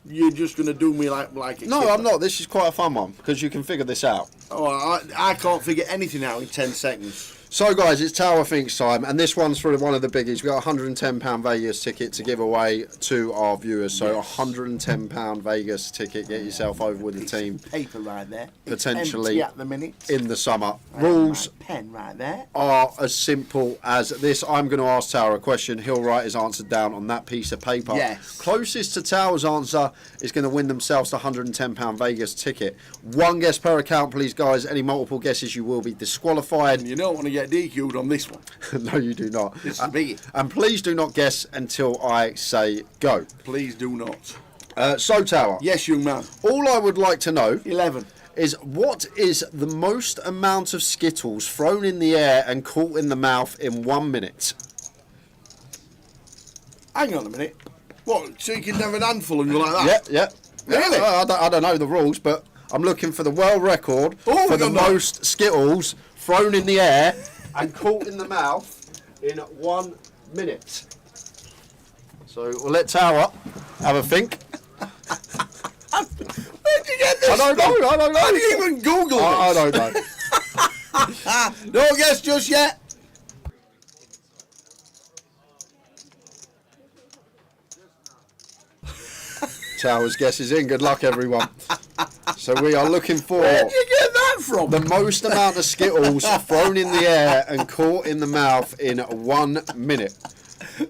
you're just going to do me like a No, kipper. I'm not. This is quite a fun one, because you can figure this out. Oh, I can't figure anything out in 10 seconds. So, guys, it's Tower Finks time, and this one's for one of the biggies. We've got a £110 Vegas ticket to give away to our viewers. So, a £110 Vegas ticket. Get yourself over with the team. Paper right there. Potentially Empty at the minute. in the summer. I have Rules my pen right there. are as simple as this. I'm going to ask Tower a question. He'll write his answer down on that piece of paper. Yes. Closest to Tower's answer is going to win themselves the £110 Vegas ticket. One guess per account, please, guys. Any multiple guesses, you will be disqualified. You don't want to get DQ'd on this one. No, you do not. This is a biggie. And please do not guess until I say go. Please do not. So, Tower. Yes, young man. All I would like to know 11. is what is the most amount of Skittles thrown in the air and caught in the mouth in 1 minute? Hang on a minute. What, so you can have an handful and go like that? Yeah. Really? Yeah, I don't know the rules, but I'm looking for the world record for the most Skittles thrown in the air and caught in the mouth in 1 minute. So we'll let Tower have a think. Where'd you get this? I don't know. I didn't even Google this. I don't know. No guess just yet. Tower's guess is in. Good luck, everyone. So we are looking for... Where'd you get that from? The most amount of Skittles thrown in the air and caught in the mouth in 1 minute.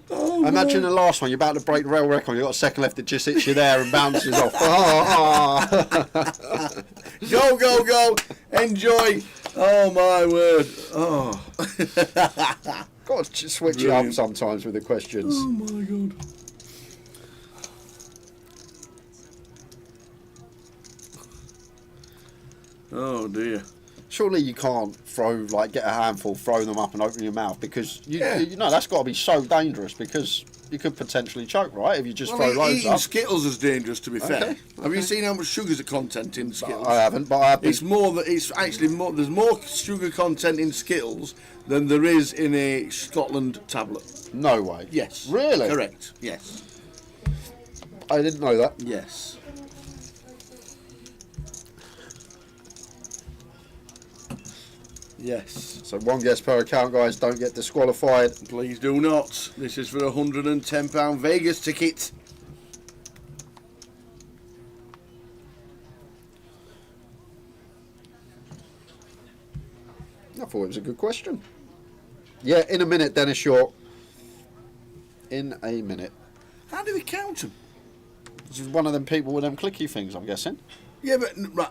Oh, imagine the last one. You're about to break the rail record. You've got a second left. It just hits you there and bounces off. Go, go, go. Enjoy. Oh, my word. Oh. Got to switch it up sometimes with the questions. Oh, my God. Oh dear. Surely you can't get a handful, throw them up and open your mouth, because you know that's got to be so dangerous, because you could potentially choke, right, if you just throw loads eating up. Skittles is dangerous, to be fair. Okay. Have you seen how much sugar's content in Skittles? I haven't, but I've been... It's actually more. There's more sugar content in Skittles than there is in a Scotland tablet. No way. Yes. Really? Correct. Yes. I didn't know that. Yes. Yes. So one guess per account, guys. Don't get disqualified. Please do not. This is for a £110 Vegas ticket. I thought it was a good question. Yeah, in a minute, Dennis Short. In a minute. How do we count them? This is one of them people with them clicky things, I'm guessing. Yeah, but right.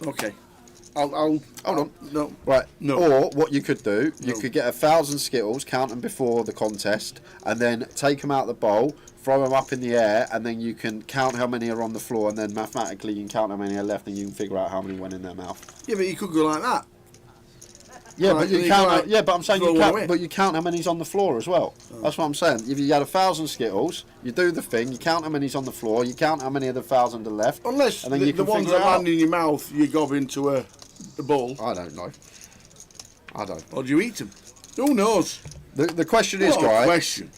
Okay. I'll hold on. No. Right. No. Or what you could do, you could get 1,000 Skittles, count them before the contest, and then take them out of the bowl, throw them up in the air, and then you can count how many are on the floor, and then mathematically you can count how many are left, and you can figure out how many went in their mouth. Yeah, but you could go like that. Yeah, Right, but you then count. go like But I'm saying throw you one count. away. But you count how many's on the floor as well. That's what I'm saying. If you had 1,000 Skittles, you do the thing. You count how many's on the floor. You count how many of the 1,000 are left. Unless and then the, you the can ones figure that it out. land in your mouth, you gob into a bowl. I don't know. I don't. Or do you eat them? Who knows? The question is, What a guys. question.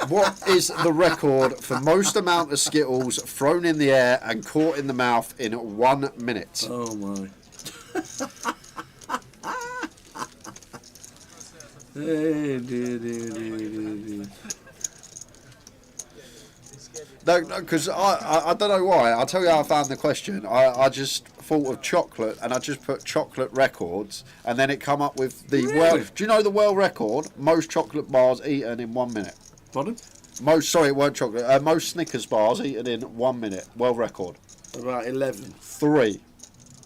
What is the record for most amount of Skittles thrown in the air and caught in the mouth in 1 minute? Oh my. Hey, dear. No, because I don't know why. I'll tell you how I found the question. I just thought of chocolate, and I just put chocolate records, and then it come up with the world. Do you know the world record? Most chocolate bars eaten in 1 minute. Pardon? Sorry, it weren't chocolate. Most Snickers bars eaten in 1 minute. World record. About 11. 3.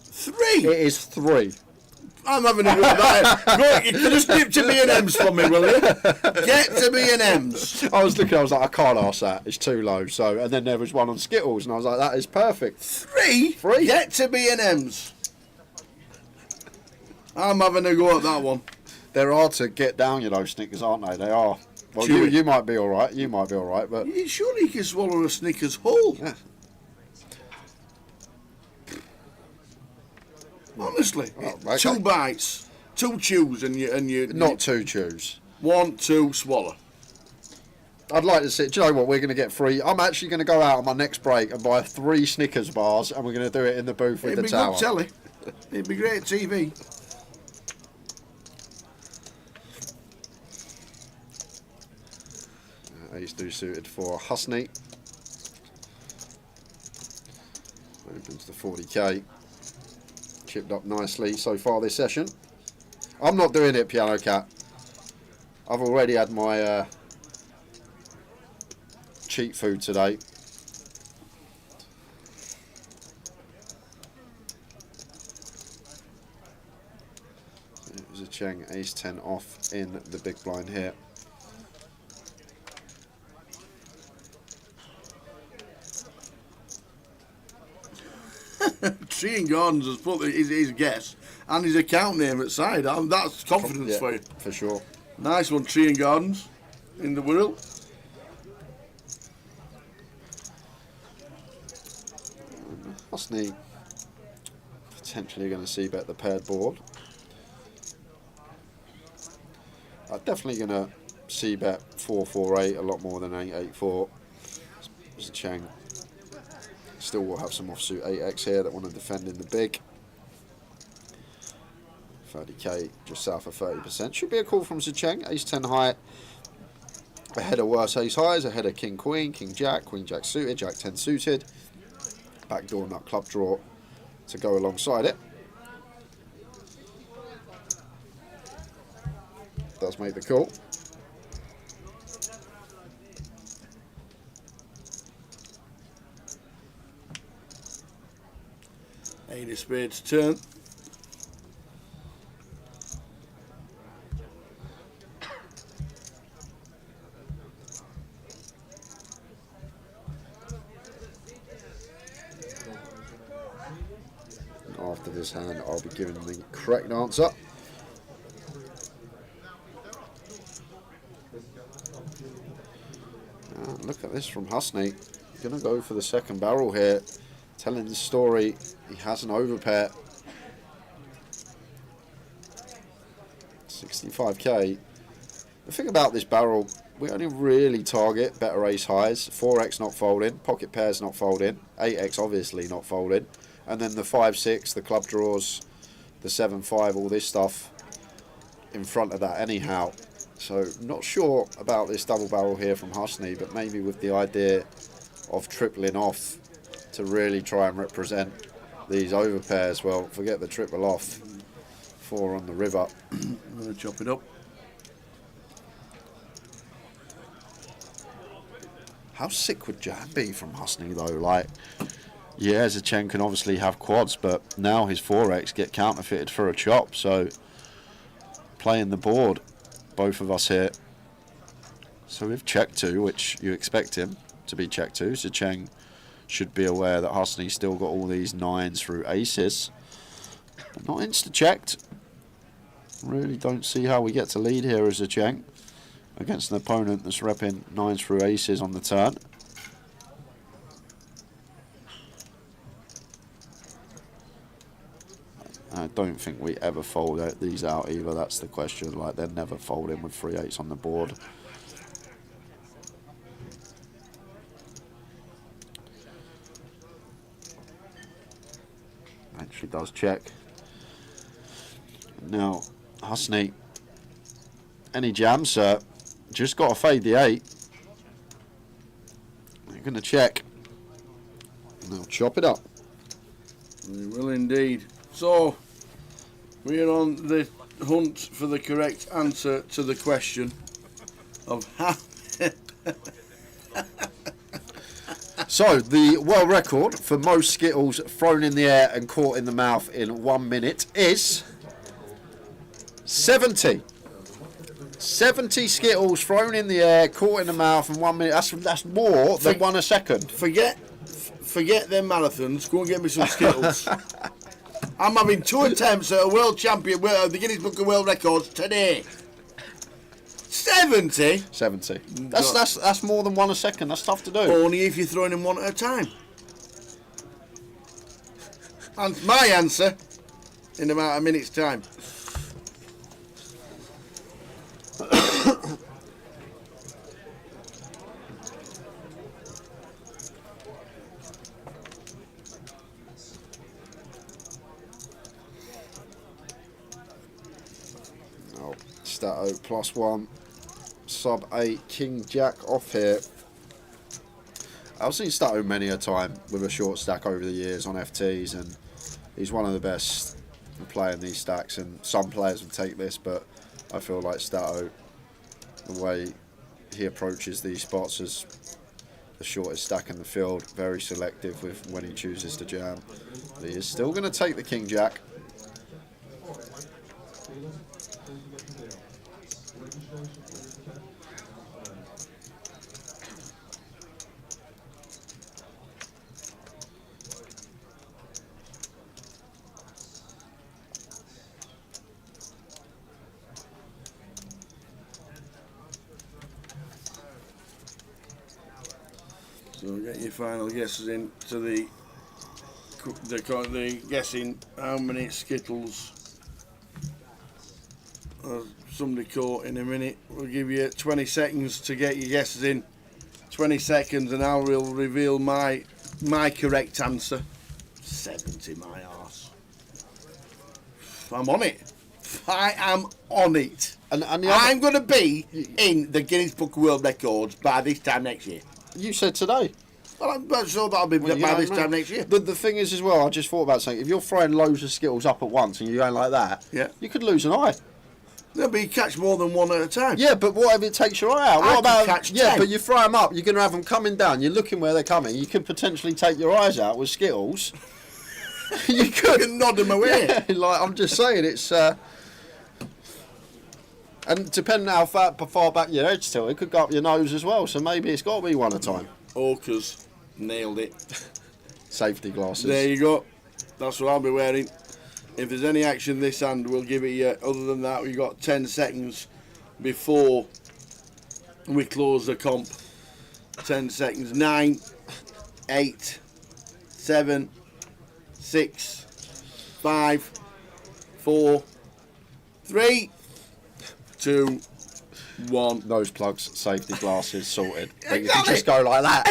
3? It is 3. I'm having a go at that. Go, you could just skip to B&M's for me, will you? Get to B&M's. I was looking, I was like, I can't ask that. It's too low. So, and then there was one on Skittles, and I was like, that is perfect. 3? 3? Get to B&M's. I'm having a go at that one. They're hard to get down, you know, Snickers, aren't they? They are. Well, you might be all right. You might be all right, but Surely you can swallow a Snickers whole. Yeah. Honestly, okay. 2 bites, 2 chews, and you not 2 chews. 1, 2, swallow. I'd like to see. Do you know what? We're going to get 3. I'm actually going to go out on my next break and buy 3 Snickers bars, and we're going to do it in the booth with It'd the be tower. good telly. It'd be great TV. Ace do suited for Husney. Opens the 40k. Chipped up nicely so far this session. I'm not doing it, Piano Cat. I've already had my cheat food today. It was a Cheng, ace 10 off in the big blind here. Treeing Gardens has put his guess and his account name at side. That's confidence for you. For sure. Nice one, Treeing Gardens in the Wirral. Husney potentially going to see bet the paired board. I'm definitely going to see bet 4-4-8 a lot more than 8-8-4. There's a Cheng. Still will have some offsuit 8x here that want to defend in the big. 30k, just south of 30%. Should be a call from Zicheng. Ace 10 high. Ahead of worse ace highs. Ahead of king queen, king jack, queen jack suited, jack 10 suited. Backdoor nut club draw to go alongside it. Does make the call. Eight of spades turn. After this hand, I'll be giving the correct answer. Look at this from Husney. Going to go for the second barrel here. Telling the story, he has an overpair. 65k. The thing about this barrel, we only really target better ace highs. 4x not folding, pocket pairs not folding, 8x obviously not folding, and then the 5-6, the club draws, the 7-5, all this stuff in front of that anyhow. So not sure about this double barrel here from Husney, but maybe with the idea of tripling off to really try and represent these overpairs. Well, forget the triple off. 4 on the river. I'm going to chop it up. How sick would Jam be from Husney though? Like, yeah, Zicheng can obviously have quads, but now his 4x get counterfeited for a chop. So playing the board, both of us here. So we've check 2, which you expect him to be check 2. Zicheng should be aware that Husney's still got all these 9s through aces. But not insta-checked. Really don't see how we get to lead here as a Zicheng against an opponent that's repping 9s through aces on the turn. I don't think we ever fold these out either, that's the question. Like, they're never folding with 3-8s on the board. Actually does check. Now, Husney, any jam, sir? Just got to fade the 8. You're going to check. Now chop it up. We will indeed. So, we are on the hunt for the correct answer to the question of how. So, the world record for most Skittles thrown in the air and caught in the mouth in 1 minute is 70. 70 Skittles thrown in the air, caught in the mouth in 1 minute. That's more than 1 a second. Forget them marathons. Go and get me some Skittles. I'm having 2 attempts at a world champion, the Guinness Book of World Records today. 70? 70. That's more than 1 a second. That's tough to do. Only if you're throwing them one at a time. And my answer in about a minute's time. Oh, Stato +1, sub 8, King Jack off here. I've seen Stato many a time with a short stack over the years on FTs, and he's one of the best at playing these stacks, and some players would take this, but I feel like Stato, the way he approaches these spots as the shortest stack in the field, very selective with when he chooses to jam. But he is still going to take the King Jack. So get your final guesses in to the guessing how many Skittles somebody caught in a minute. We'll give you 20 seconds to get your guesses in. 20 seconds and I will reveal my correct answer. 70, my arse. I'm on it. I am on it. And I'm going to be in the Guinness Book of World Records by this time next year. You said today. Well, I'm sure that'll be by this time next year. But the thing is as well, I just thought about saying, if you're throwing loads of Skittles up at once and you're going like that, you could lose an eye. No, but you catch more than one at a time. Yeah, but what if it takes your eye out? What about catch 10. But you throw them up, you're going to have them coming down, you're looking where they're coming, you could potentially take your eyes out with Skittles. You could nod them away. Yeah, like, I'm just saying, it's... and depending how far back your head's tilted, it could go up your nose as well, so maybe it's got to be one at a time. Orcas, nailed it. Safety glasses. There you go. That's what I'll be wearing. If there's any action this hand, we'll give it you. Other than that, we've got 10 seconds before we close the comp. 10 seconds. 9, 8, 7, 6, 5, 4, 3, 2, 1. Nose plugs, safety glasses, sorted. But you can just go like that.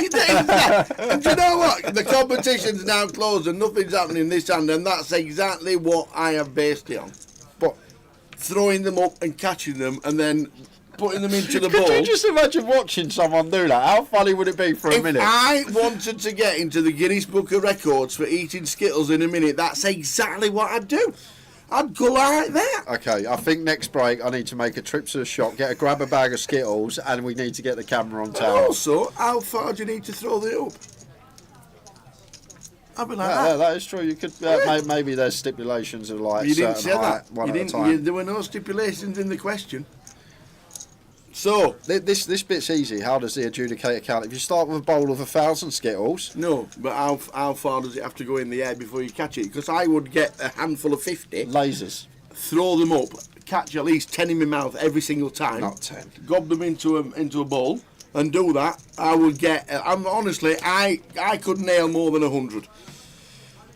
And do you know what? The competition's now closed and nothing's happening this hand, and that's exactly what I have based it on. But throwing them up and catching them and then putting them into the bowl. Could you just imagine watching someone do that? How funny would it be for a minute? If I wanted to get into the Guinness Book of Records for eating Skittles in a minute, that's exactly what I'd do. I'd go like that. Okay, I think next break I need to make a trip to the shop, grab a bag of Skittles, and we need to get the camera on tower. And also, how far do you need to throw it up? I'd be like that. Yeah, that is true. You could maybe there's stipulations of like you didn't certain say height, that. one You at a didn't. time. There were no stipulations in the question. So this bit's easy. How does the adjudicator count? If you start with a bowl of 1,000 Skittles. No, but how far does it have to go in the air before you catch it? Because I would get a handful of 50 lasers, throw them up, catch at least 10 in my mouth every single time. Not 10. Gob them into a bowl and do that. I would get. Honestly, I could nail more than 100.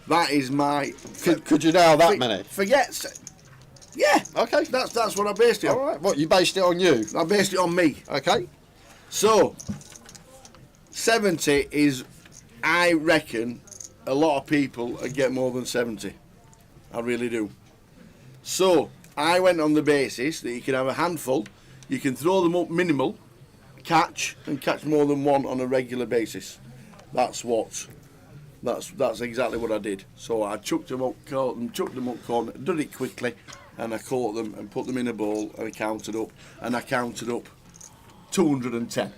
That is my. Could you nail that many? Forget. Yeah. Okay. That's what I based it on. All right. What, you based it on you? I based it on me. Okay. So 70 is, I reckon, a lot of people get more than 70. I really do. So I went on the basis that you can have a handful, you can throw them up minimal, catch more than one on a regular basis. That's exactly what I did. So I chucked them up, caught them, did it quickly, and I caught them and put them in a bowl and I counted up 210.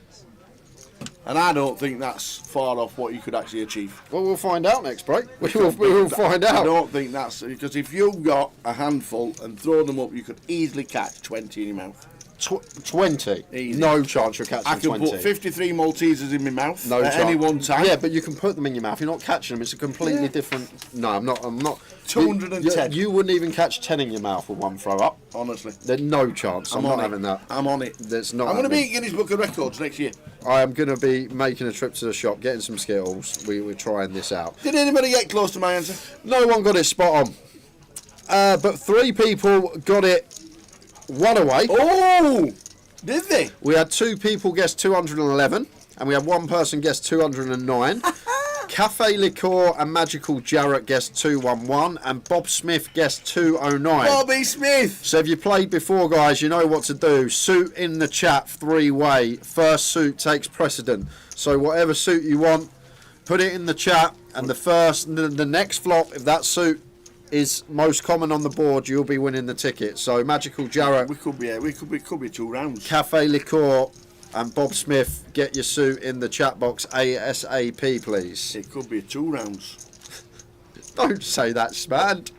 And I don't think that's far off what you could actually achieve. Well, we'll find out next break. We will find out. I don't think that's... Because if you got a handful and throw them up, you could easily catch 20 in your mouth. 20. Easy. No chance you're catching I can 20. put 53 Maltesers in my mouth No at chance. any one time. Yeah, but you can put them in your mouth. You're not catching them. It's a completely different. No, I'm not. 210. You wouldn't even catch 10 in your mouth with one throw up. Honestly. There's no chance. I'm not having that. I'm on it. There's not. I'm going to happening. be at Guinness Book of Records next year. I am going to be making a trip to the shop, getting some Skittles. We're trying this out. Did anybody get close to my answer? No one got it spot on. But 3 people got it one away. Oh! Did they? We had 2 people guess 211, and we had 1 person guess 209. Cafe Liqueur and Magical Jarrett guessed 211, and Bob Smith guessed 209. Bobby Smith! So if you played before, guys, you know what to do. Suit in the chat 3-way. First suit takes precedent. So whatever suit you want, put it in the chat, and the next flop, if that suit is most common on the board, you'll be winning the ticket. So Magical Jarrett, we could be 2 rounds. Cafe Liqueur and Bob Smith, get your suit in the chat box ASAP, please. It could be 2 rounds. Don't say that, Spad.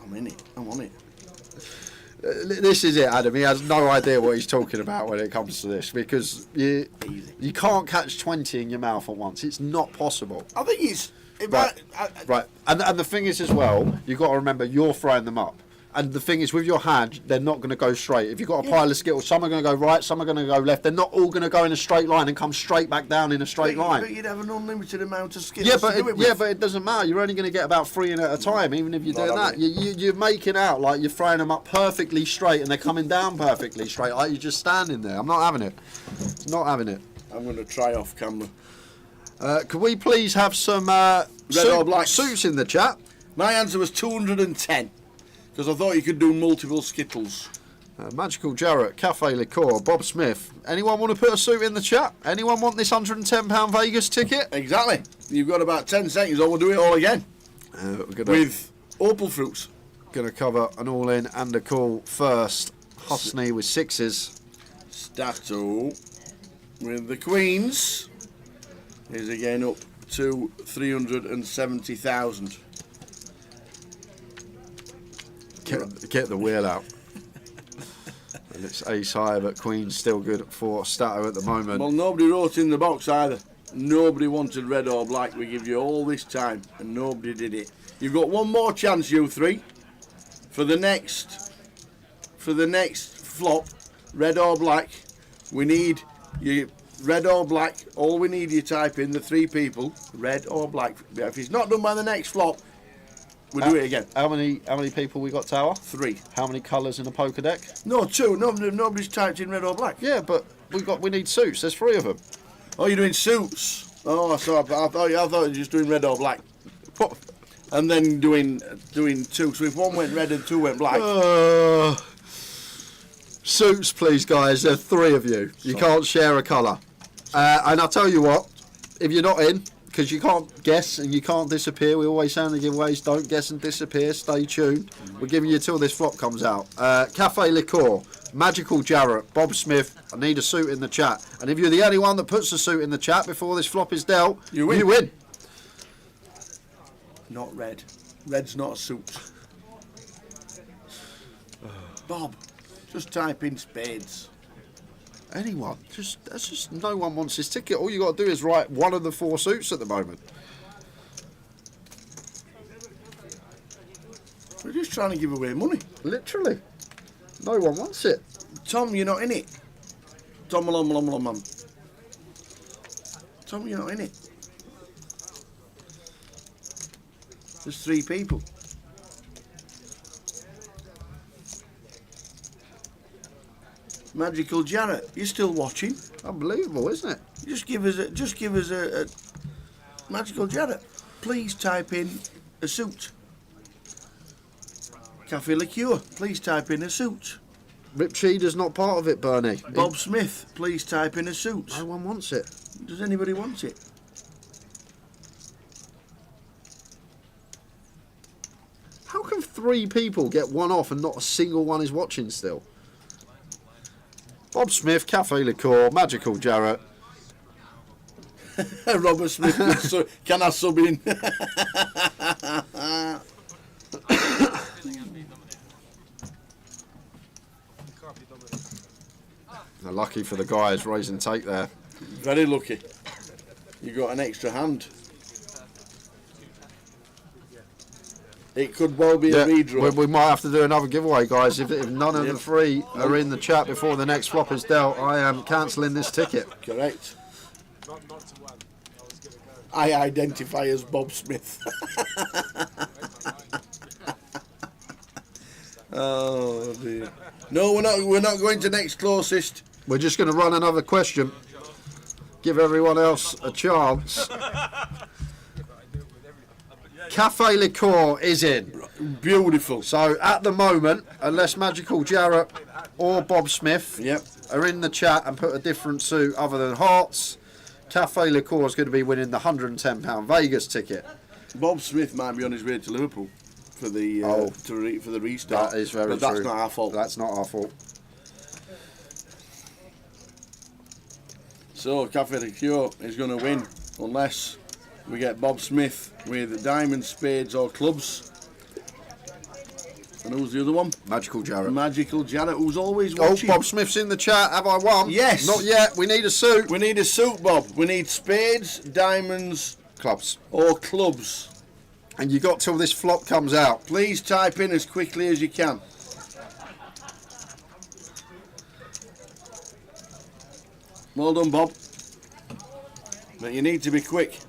I'm in it. I'm on it. This is it, Adam. He has no idea what he's talking about when it comes to this, because you can't catch 20 in your mouth at once. It's not possible. I think it's... Right. And the thing is as well, you've got to remember you're throwing them up. And the thing is, with your hand, they're not going to go straight. If you've got a pile of Skittles, some are going to go right, some are going to go left. They're not all going to go in a straight line and come straight back down in a straight line. But you'd have an unlimited amount of Skittles Yeah, to do it with. but it doesn't matter. You're only going to get about 3 in at a time, even if you're doing that. You're making out like you're throwing them up perfectly straight and they're coming down perfectly straight, like you're just standing there. I'm not having it. Not having it. I'm going to try off camera. Could we please have some Red or black suits in the chat? My answer was 210, because I thought you could do multiple Skittles. Magical Jarrett, Cafe Liqueur, Bob Smith. Anyone want to put a suit in the chat? Anyone want this £110 Vegas ticket? Exactly. You've got about 10 seconds or we'll do it all again. With Opal Fruits. Going to cover an all-in and a call first. Hosney with 6s. Stato with the Queens is again up to 370,000. Get the wheel out. And it's ace high, but Queen's still good for Stato at the moment. Well, nobody wrote in the box either. Nobody wanted red or black. We give you all this time, and nobody did it. You've got one more chance, you 3, for the next flop, red or black. We need you red or black. All we need, you type in the 3 people, red or black. If it's not done by the next flop, we'll do it again. How many people we got, Tower? 3. How many colours in a poker deck? No, 2. Nobody's typed in red or black. Yeah, but we need suits. There's 3 of them. Oh, you're doing suits. Oh, so I thought you were just doing red or black. What? And then doing 2. So if 1 went red and 2 went black. Suits, please, guys. There's 3 of you. You can't share a colour. And I'll tell you what, if you're not in, because you can't guess and you can't disappear, we always say in the giveaways, don't guess and disappear, stay tuned. We're giving you till this flop comes out. Cafe Liqueur, Magical Jarrett, Bob Smith, I need a suit in the chat. And if you're the only one that puts a suit in the chat before this flop is dealt, you win. Not red. Red's not a suit. Bob, just type in spades. Anyone. That's just no one wants this ticket. All you got to do is write one of the 4 suits at the moment. We're just trying to give away money. Literally. No one wants it. Tom, you're not in it. Tom, Tom, you're not in it. There's 3 people. Magical Jarrett, you're still watching? Unbelievable, isn't it? Just give us a Magical Jarrett. Please type in a suit. Cafe Liqueur, please type in a suit. Rip Cheetah's not part of it, Bernie. Bob Smith, please type in a suit. No one wants it. Does anybody want it? How can 3 people get 1 off and not a single one is watching still? Bob Smith, Cafe Liqueur, Magical Jarrett. Robert Smith, can I sub in? Lucky for the guys, raise and take there. Very lucky. You got an extra hand. It could well be a redraw. We might have to do another giveaway, guys. If none of the three are in the chat before the next flop is dealt, I am cancelling this ticket. Correct. I identify as Bob Smith. Oh dear. No, we're not going to next closest. We're just going to run another question. Give everyone else a chance. Cafe Liqueur is in. Beautiful. So at the moment, unless Magical Jarrett or Bob Smith are in the chat and put a different suit other than hearts, Cafe Liqueur is going to be winning the £110 Vegas ticket. Bob Smith might be on his way to Liverpool for the for the restart. That is very but true. That's not our fault. That's not our fault. So Cafe Liqueur is going to win unless we get Bob Smith with diamonds, spades or clubs. And who's the other one? Magical Jarrett. Magical Jarrett, who's always watching. Oh, Bob Smith's in the chat. Have I won? Yes. Not yet. We need a suit. We need a suit, Bob. We need spades, diamonds, clubs. Or clubs. And you got till this flop comes out. Please type in as quickly as you can. Well done, Bob. But you need to be quick.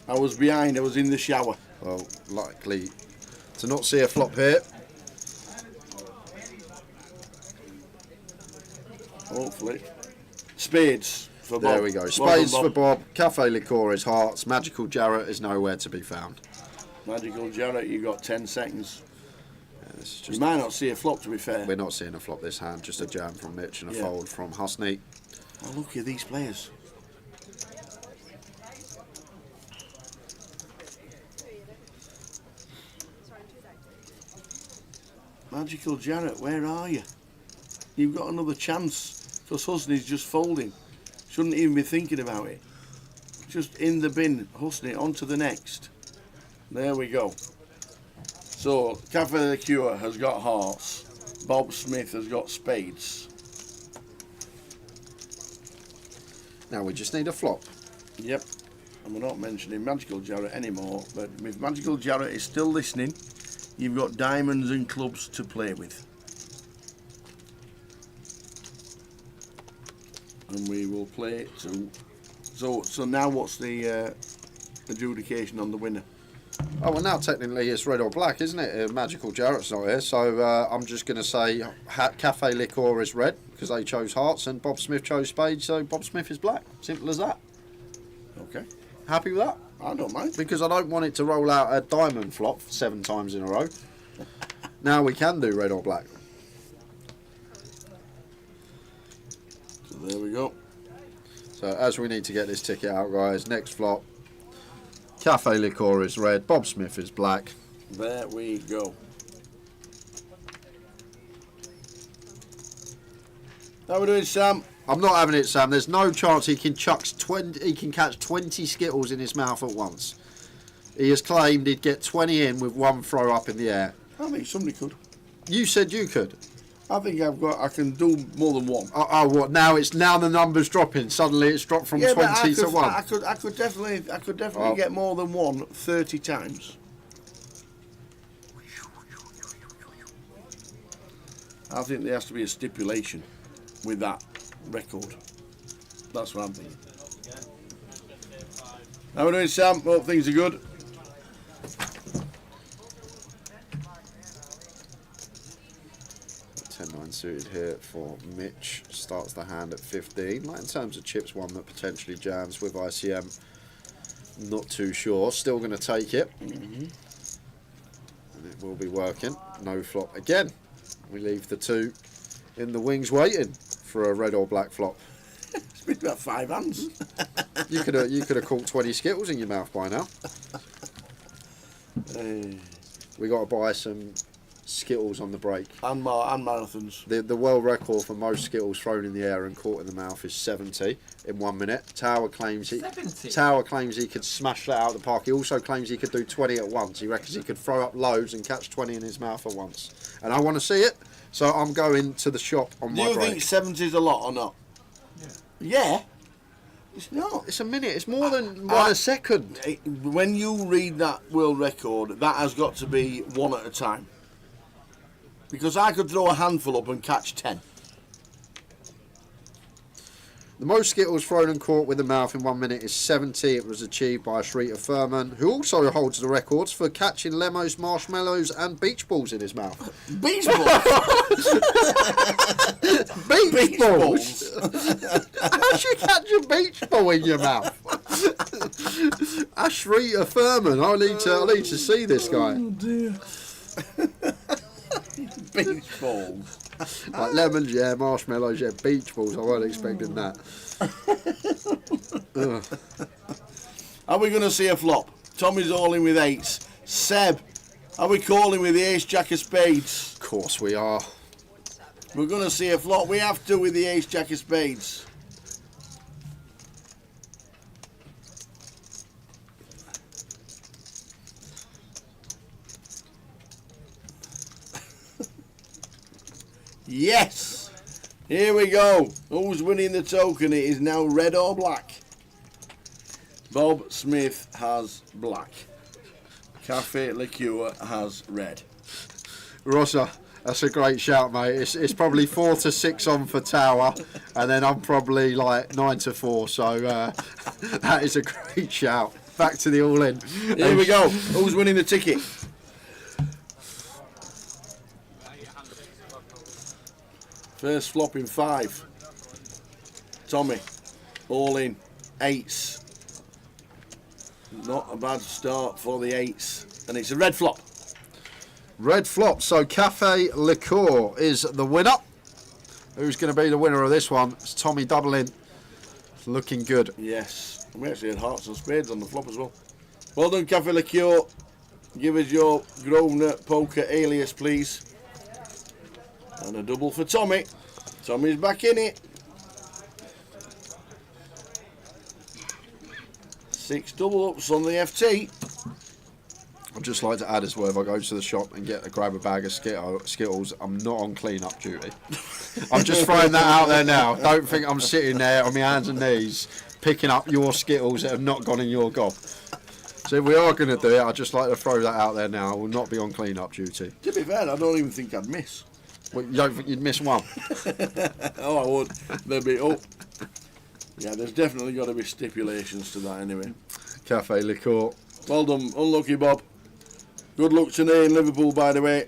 I was behind. I was in the shower. Well, likely to not see a flop here. Hopefully. Spades for Bob. There we go. Spades for Bob. Cafe Liqueur is hearts. Magical Jarrett is nowhere to be found. Magical Jarrett, you got 10 seconds. You might not see a flop, to be fair. We're not seeing a flop this hand. Just a jam from Mitch and a fold from Husney. Oh, look at these players. Magical Jarrett, where are you? You've got another chance, because Husney's just folding. Shouldn't even be thinking about it. Just in the bin, Husney, on to the next. There we go. So, Cafe Liqueur has got hearts. Bob Smith has got spades. Now we just need a flop. Yep. And we're not mentioning Magical Jarrett anymore, but if Magical Jarrett is still listening, you've got diamonds and clubs to play with. And we will play to... So now what's the adjudication on the winner? Oh, well, now technically it's red or black, isn't it? Magical Jarrett's not here, so I'm just going to say Cafe Liqueur is red, because they chose hearts, and Bob Smith chose spades, so Bob Smith is black. Simple as that. Okay. Happy with that? I don't mind. Because I don't want it to roll out a diamond flop 7 times in a row. Now we can do red or black. So there we go. So as we need to get this ticket out, guys, next flop. Cafe Liqueur is red, Bob Smith is black. There we go. How are we doing, Sam? I'm not having it, Sam. There's no chance he can catch 20 Skittles in his mouth at once. He has claimed he'd get 20 in with one throw up in the air. I think somebody could. You said you could. I think I can do more than one. Oh, what? Now the number's dropping. Suddenly it's dropped from 20 to 1. I could definitely get more than one 30 times. I think there has to be a stipulation with that record. That's what I'm thinking. How are we doing, Sam? Hope things are good. Suited here for Mitch. Starts the hand at 15. Like in terms of chips, one that potentially jams with ICM. Not too sure. Still going to take it. And it will be working. No flop again. We leave the 2 in the wings waiting for a red or black flop. It's been about 5 hands. You could have caught 20 Skittles in your mouth by now. We got to buy some Skittles on the break. And marathons. The world record for most Skittles thrown in the air and caught in the mouth is 70 in 1 minute. Tower claims he could smash that out of the park. He also claims he could do 20 at once. He reckons he could throw up loads and catch 20 in his mouth at once. And I want to see it, So I'm going to the shop on Do my you break. think 70 is a lot or not? Yeah. It's not. It's a minute. It's more than a second. When you read that world record, that has got to be one at a time. Because I could throw a handful up and catch 10. The most Skittles thrown and caught with the mouth in 1 minute is 70. It was achieved by Shrita Furman, who also holds the records for catching lemons, marshmallows and beach balls in his mouth. Beach balls? Beach balls? How do you catch a beach ball in your mouth? Shrita Furman. I need to see this guy. Oh dear. Beach balls. Like lemons, yeah, marshmallows, yeah, beach balls. I wasn't expecting that. Are we going to see a flop? Tommy's all in with 8s. Seb, are we calling with the ace jack of spades? Of course we are. We're going to see a flop. We have to with the ace jack of spades. Yes! Here we go. Who's winning the token? It is now red or black. Bob Smith has black. Cafe Liqueur has red. Rossa, that's a great shout, mate. It's probably 4 to 6 on for Tower, and then I'm probably like 9 to 4. So that is a great shout. Back to the all-in. Here we go. Who's winning the ticket? First flop in 5. Tommy, all in, 8s. Not a bad start for the 8s. And it's a red flop. Red flop. So Cafe Liqueur is the winner. Who's going to be the winner of this one? It's Tommy doubling. Looking good. Yes. We actually had hearts and spades on the flop as well. Well done, Cafe Liqueur. Give us your Grosvenor poker alias, please. And a double for Tommy. Tommy's back in it. 6 double ups on the FT. I'd just like to add as well, if I go to the shop and grab a bag of Skittles, I'm not on clean-up duty. I'm just throwing that out there now. Don't think I'm sitting there on my hands and knees picking up your Skittles that have not gone in your gob. So if we are going to do it, I'd just like to throw that out there now. I will not be on clean-up duty. To be fair, I don't even think I'd miss. Well, you don't think you'd miss one? Oh, I would. There'd be, oh. Yeah, there's definitely got to be stipulations to that anyway. Cafe Liqueur. Well done. Unlucky, Bob. Good luck today in Liverpool, by the way.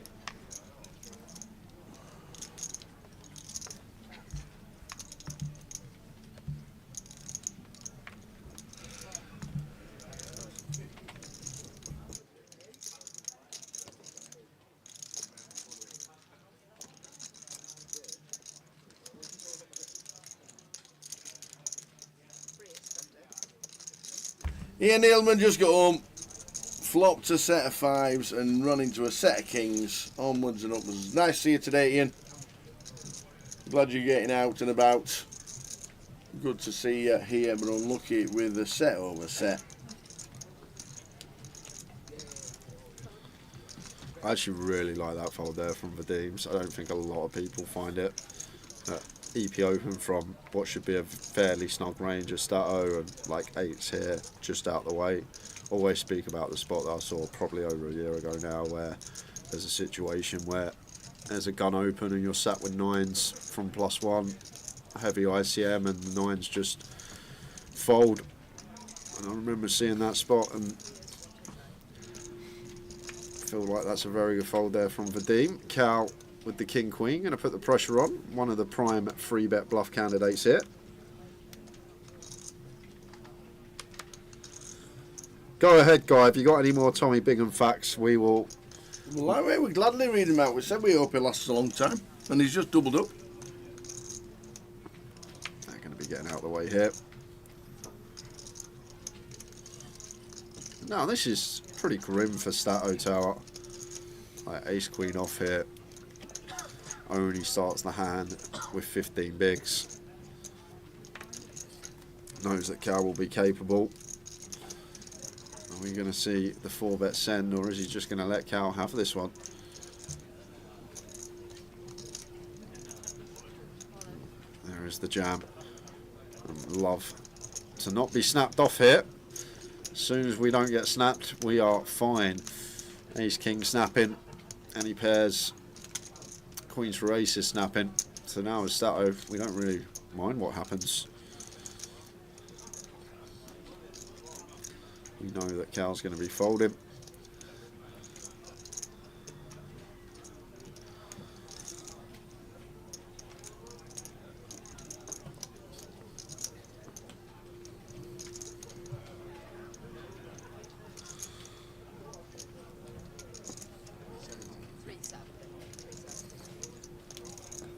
Ian Neilman just got home, flopped a set of 5s and run into a set of kings, onwards and upwards. Nice to see you today, Ian. Glad you're getting out and about. Good to see you here, but unlucky with the set over set. I actually really like that fold there from Vadim. I don't think a lot of people find it. EP open from what should be a fairly snug range of Stato and like 8s here, just out the way. Always speak about the spot that I saw probably over a year ago now, where there's a situation where there's a gun open and you're sat with 9s from +1, heavy ICM, and the 9s just fold. And I remember seeing that spot and feel like that's a very good fold there from Vadim. Cal with the King Queen, going to put the pressure on. One of the prime free bet bluff candidates here. Go ahead, Guy. If you got any more Tommy Bingham facts, we will. Well, that way we gladly read him out. We said we hope he lasts a long time, and he's just doubled up. They're going to be getting out of the way here. No, this is pretty grim for Stato Tower. Like ace queen off here. Only starts the hand with 15 bigs. Knows that Cal will be capable. Are we going to see the 4-bet send, or is he just going to let Cal have this one? There's the jam. And love to not be snapped off here. As soon as we don't get snapped, we are fine. Ace King snapping. Any pairs. Queens for aces snapping. So now with Stato, we don't really mind what happens. We know that Cal's going to be folding.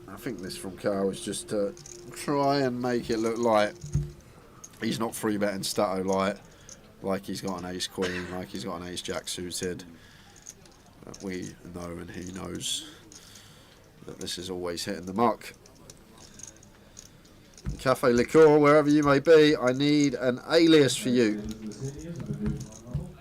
I think this from Cal is just to try and make it look like he's not free betting Stato like he's got an ace queen, like he's got an ace jack suited. But we know and he knows that this is always hitting the mark. Cafe Liqueur, wherever you may be, I need an alias for you.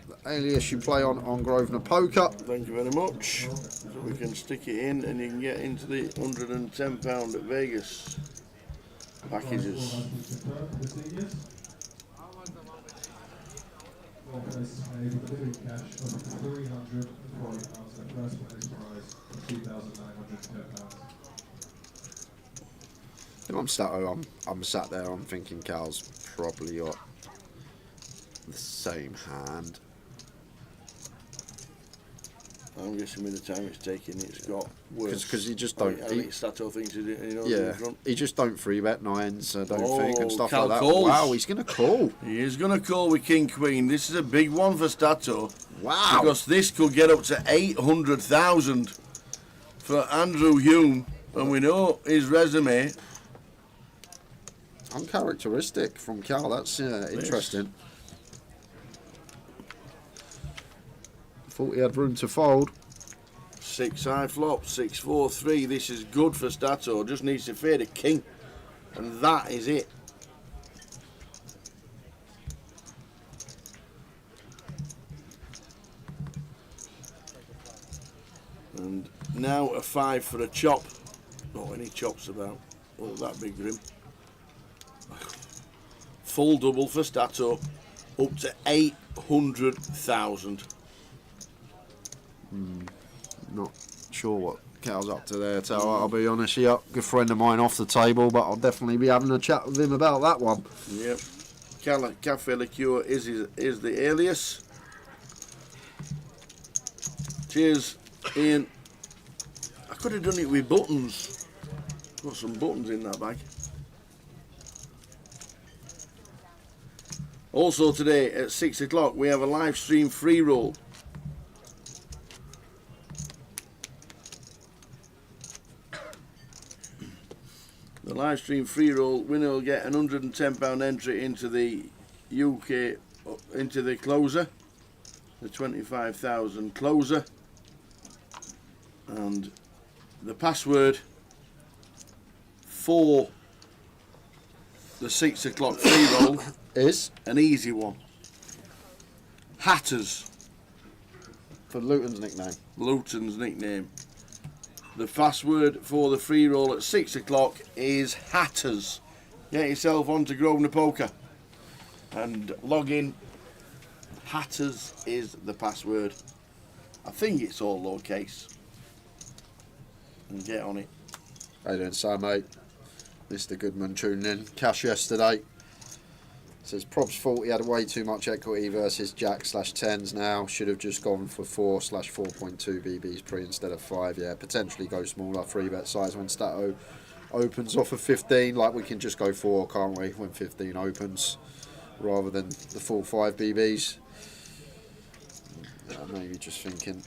The alias you play on Grosvenor Poker. Thank you very much. So we can stick it in and you can get into the £110 at Vegas packages. If I'm Stato, I'm sat there, I'm thinking Cal's probably got the same hand. I'm guessing with the time it's taking, it's got worse. Because he just don't. I think Stato thinks he knows yeah, in front. he just don't free bet nines, I don't think, and stuff Cal like that. calls. Wow, he's going to call. He is going to call with King Queen. This is a big one for Stato. Wow. Because this could get up to 800,000 for Andrew Hume, and we know his resume. Uncharacteristic from Cal. That's interesting. Thought he had room to fold. 6 high flop, 6, 4, 3. This is good for Stato. Just needs to fade a king, and that is it. And now a 5 for a chop. Not any chops about. Oh, that big grim. Full double for Stato, up to 800,000. Not sure what Cal's up to there, so I'll be honest here. Good friend of mine off the table, but I'll definitely be having a chat with him about that one. Yep. Cafe Liqueur is the alias. Cheers, Ian. I could have done it with buttons. Got some buttons in that bag. Also today at 6 o'clock we have a live stream free roll. The live stream free roll winner will get an £110 entry into the UK, into the closer, the 25,000 closer, and the password for the 6 o'clock free roll is an easy one. Hatters. For Luton's nickname. Luton's nickname. The password for the free roll at 6 o'clock is Hatters. Get yourself onto Grosvenor Poker and log in. Hatters is the password. I think it's all lowercase. And get on it. How you doing, Sam, mate? Mr. Goodman tuning in. Cash yesterday. Says Prob's fault he had way too much equity versus Jack/10s now. Should have just gone for 4/4.2 BBs pre instead of 5. Yeah, potentially go smaller. 3-bet size when Stato opens off of 15. Like we can just go 4, can't we? When 15 opens, rather than the full 5 BBs. Maybe just thinking,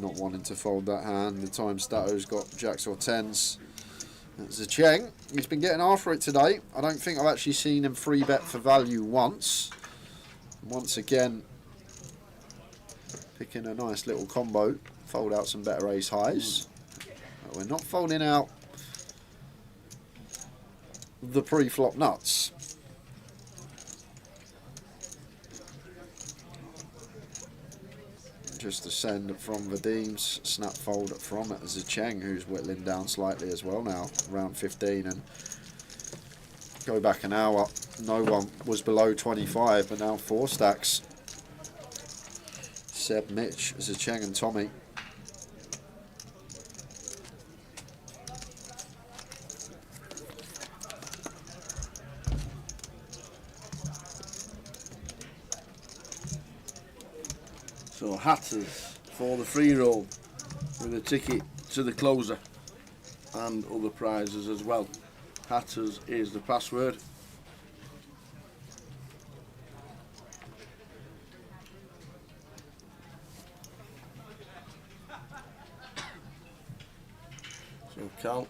not wanting to fold that hand. The time Stato's got Jacks or 10s. That's Zheng. He's been getting after it today. I don't think I've actually seen him free bet for value once. Once again, picking a nice little combo. Fold out some better ace highs. But we're not folding out the pre-flop nuts. Just a send from Vadim's, snap fold from Zicheng, who's whittling down slightly as well now, round 15, and go back an hour, no one was below 25, but now 4 stacks. Seb, Mitch, Zicheng and Tommy. So Hatters for the free roll with a ticket to the closer and other prizes as well. Hatters is the password. So Cal,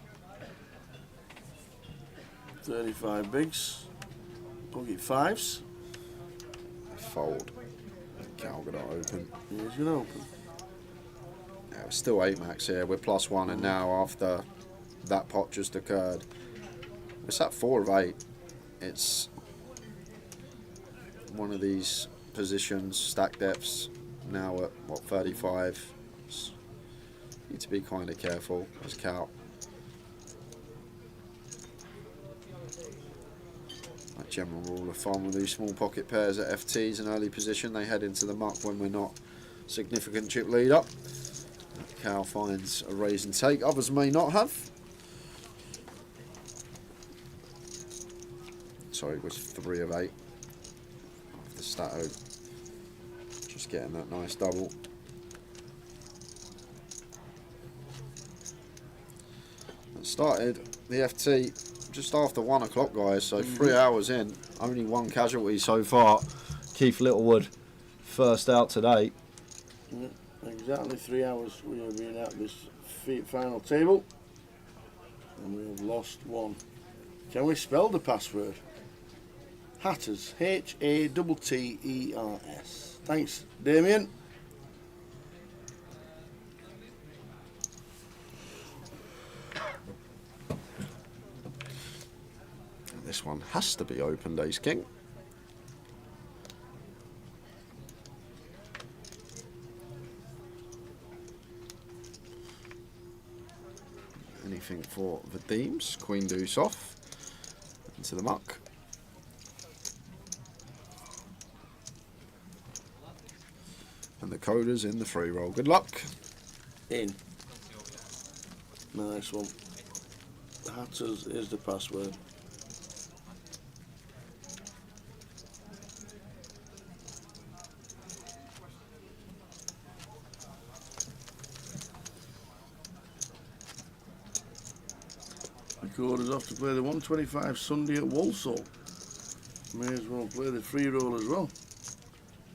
35 bigs, pocket 5s. Fold. Cal gonna open. He's gonna open. Yeah, we're still 8 max here. We're +1, and now after that pot just occurred, it's at 4 of 8. It's one of these positions, stack depths, now at what, 35. Need to be kind of careful as Cal. Like general rule of thumb with these small pocket pairs at FTs in early position, they head into the muck when we're not significant chip lead up. Cal finds a raise and take, others may not have. Sorry, it was 3 of 8. After Stato just getting that nice double. And started the FT just after 1 o'clock, guys, so 3 hours in, only 1 casualty so far. Keith Littlewood first out today. Exactly 3 hours we have been at this final table and we have lost 1. Can we spell the password? Hatters, H-A-T-T-E-R-S. Thanks, Damien. This one has to be opened, Ace King. Anything for Vadims. Queen deuce off. Into the muck. And the coders in the free roll. Good luck. In. Nice one. Hatters is the password. Recorders off to play the 125 Sunday at Walsall. May as well play the free roll as well.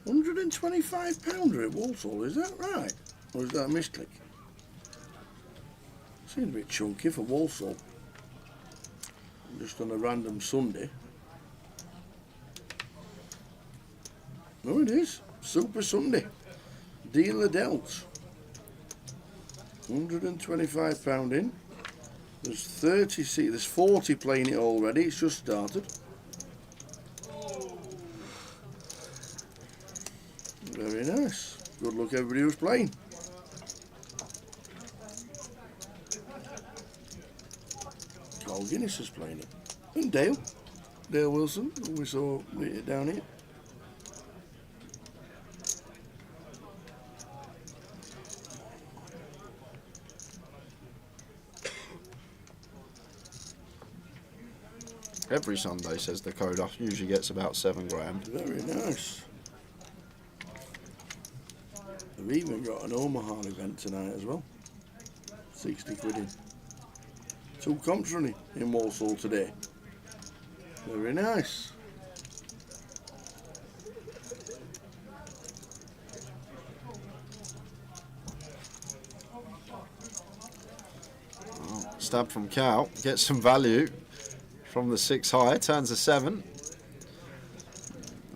£125 at Walsall, is that right? Or is that a misclick? Seems a bit chunky for Walsall. Just on a random Sunday. No, it is. Super Sunday. Dealer dealt. £125 in. There's 30 seats, there's 40 playing it already, it's just started. Very nice. Good luck everybody who's playing. Carl Guinness is playing it. And Dale Wilson, who we saw down here. Every Sunday, says the coder, usually gets about $7 grand. Very nice. We've even got an Omaha event tonight as well. 60 quid in. 2 comps running in Walsall today. Very nice. Well, stab from Cal, gets some value from the 6 high, turns a 7.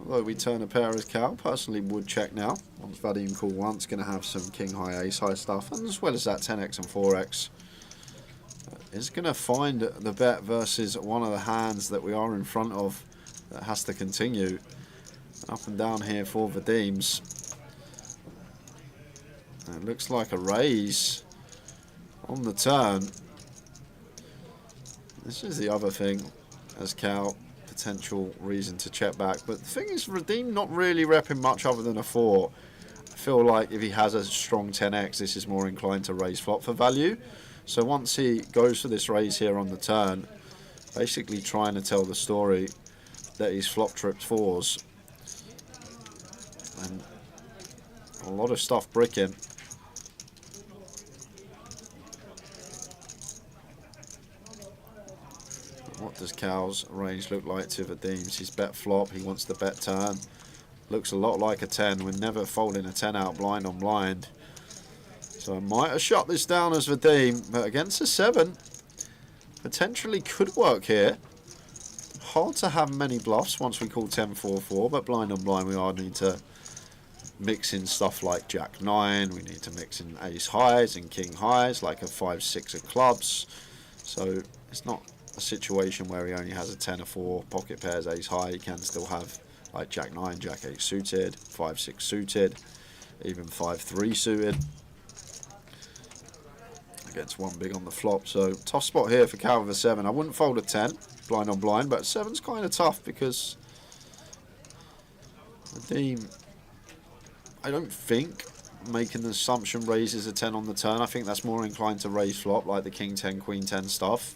Although we turn a pair as Cal, personally would check now. Once Vadim call once, going to have some king high, ace high stuff, and as well as that 10x and 4x. Is going to find the bet versus one of the hands that we are in front of that has to continue. Up and down here for Vadims. It looks like a raise on the turn. This is the other thing, as Cal, potential reason to check back. But the thing is, Vadim not really repping much other than a 4. I feel like if he has a strong 10x, this is more inclined to raise flop for value. So once he goes for this raise here on the turn, basically trying to tell the story that he's flop tripped 4s. And a lot of stuff bricking. What does Cal's range look like to Vadim's? He's bet flop, he wants to bet turn. Looks a lot like a 10. We're never folding a 10 out blind on blind. So I might have shut this down as Vadim, but against a 7, potentially could work here. Hard to have many bluffs once we call 10-4-4, but blind on blind we are need to mix in stuff like Jack 9. We need to mix in ace highs and king highs, like a 5-6 of clubs. So it's not a situation where he only has a 10 or 4 pocket pairs ace high. He can still have like Jack 9, Jack 8 suited, 5-6 suited, even 5-3 suited. Against one big on the flop, so tough spot here for Cal with a 7. I wouldn't fold a 10 blind on blind, but 7's kind of tough because Vadim, I don't think making the assumption raises a 10 on the turn. I think that's more inclined to raise flop, like the king 10, queen 10 stuff,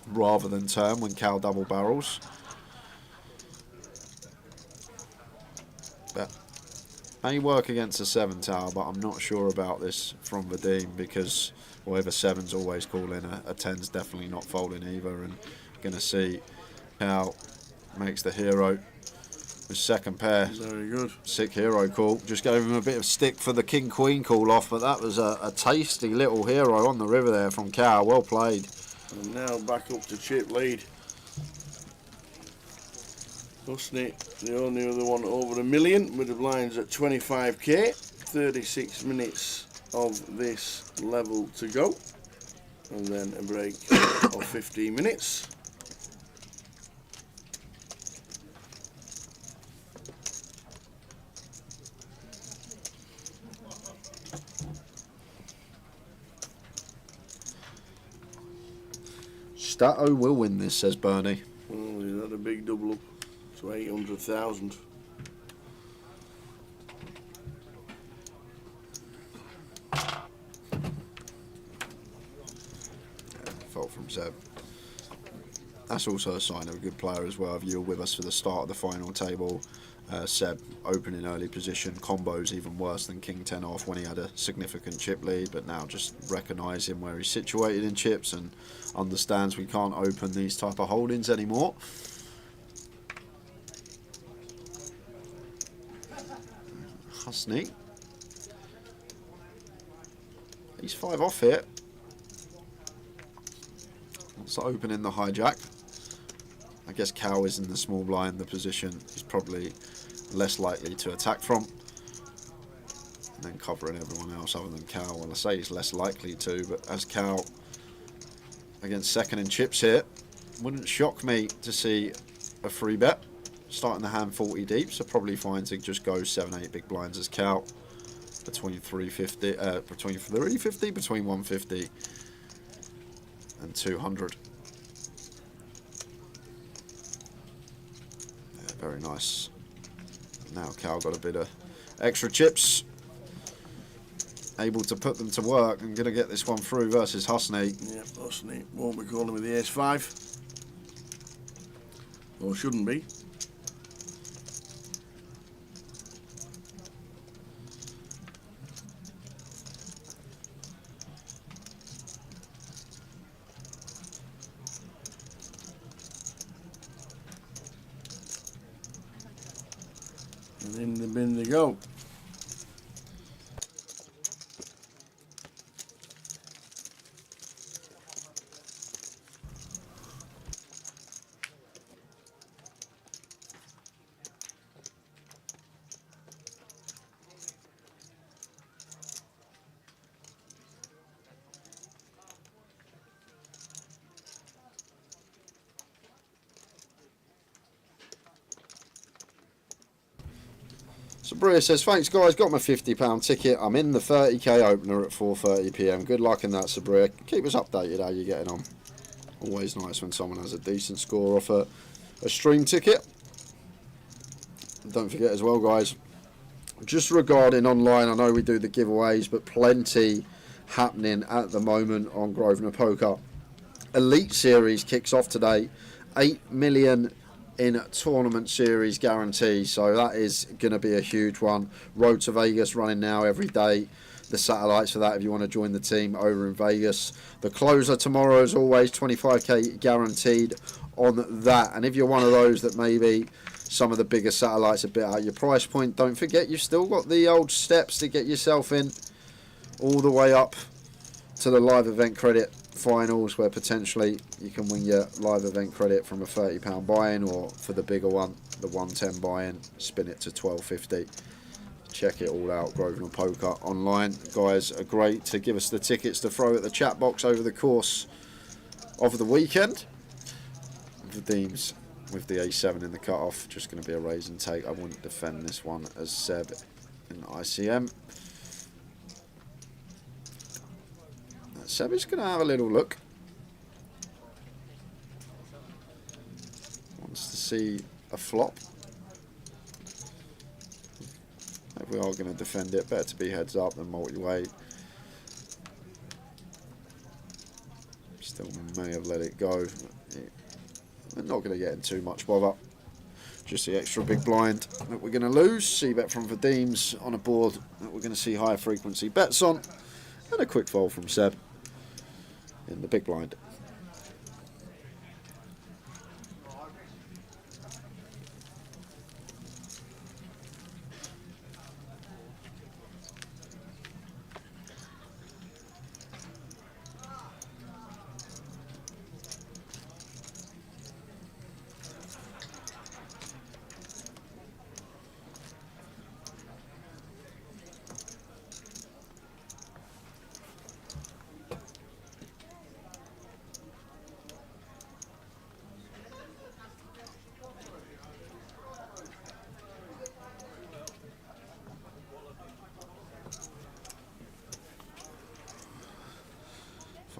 rather than turn when Cal double barrels. But may work against a 7 tower, but I'm not sure about this from Vadim because whatever 7's always calling, a 10's definitely not folding either. And gonna see how makes the hero with second pair. Very good. Sick hero call. Just gave him a bit of stick for the king queen call off, but that was a tasty little hero on the river there from Cal. Well played. And now back up to chip lead. Husney, the only other one over $1 million with the blinds at 25k. 36 minutes of this level to go, and then a break of 15 minutes. Stato will win this, says Bernie. Oh, he's had a big double up to 800,000. Fault from Zeb. That's also a sign of a good player as well. If you were with us for the start of the final table, Seb opening early position, combos even worse than king 10 off when he had a significant chip lead, but now just recognising where he's situated in chips and understands we can't open these type of holdings anymore. Husney. He's 5 off here. Wants to open in the hijack. I guess Cal is in the small blind, the position he's probably less likely to attack from. And then covering everyone else other than Cal. Well, I say he's less likely to, but as Cal against second in chips here, wouldn't shock me to see a free bet. Starting the hand 40 deep, so probably fine to just go 7-8 big blinds as Cal. Between 350, between 150 and 200. Yeah, very nice. Now Cal got a bit of extra chips, able to put them to work and going to get this one through versus Husney. Yep, Husney won't be calling with the ace 5, or shouldn't be. And in the bin they go. Sabria says, thanks guys, got my £50 ticket. I'm in the 30k opener at 4:30 PM. Good luck in that, Sabria. Keep us updated how you're getting on. Always nice when someone has a decent score off a stream ticket. Don't forget as well, guys, just regarding online, I know we do the giveaways, but plenty happening at the moment on Grosvenor Poker. Elite Series kicks off today. 8 million in tournament series guarantee, so that is going to be a huge one. Road to Vegas running now every day. The satellites for that if you want to join the team over in Vegas. The closer tomorrow, as always, 25k guaranteed on that. And if you're one of those that maybe some of the bigger satellites a bit out your price point, don't forget you've still got the old steps to get yourself in all the way up to the live event credit finals, where potentially you can win your live event credit from a £30 buy-in, or for the bigger one, the 110 buy-in, spin it to £12.50. Check it all out. Grosvenor Poker online guys are great to give us the tickets to throw at the chat box over the course of the weekend. Vadim's with the A7 in the cut-off, just going to be a raise and take. I wouldn't defend this one as Seb in the ICM. Seb is going to have a little look. Wants to see a flop. If we are going to defend it, better to be heads up than multi-weight. Still may have let it go. We're not going to get in too much bother. Just the extra big blind that we're going to lose. C-bet from Vadim's on a board that we're going to see higher frequency bets on. And a quick fold from Seb in the big blind.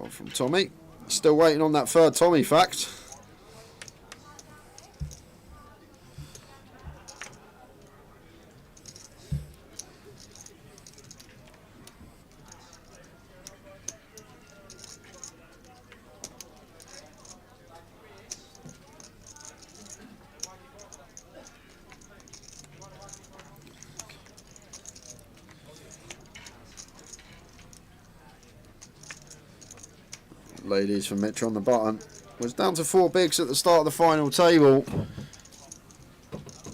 From Tommy. Still waiting on that third Tommy fact. Ladies from Mitch on the button. Was down to 4 bigs at the start of the final table.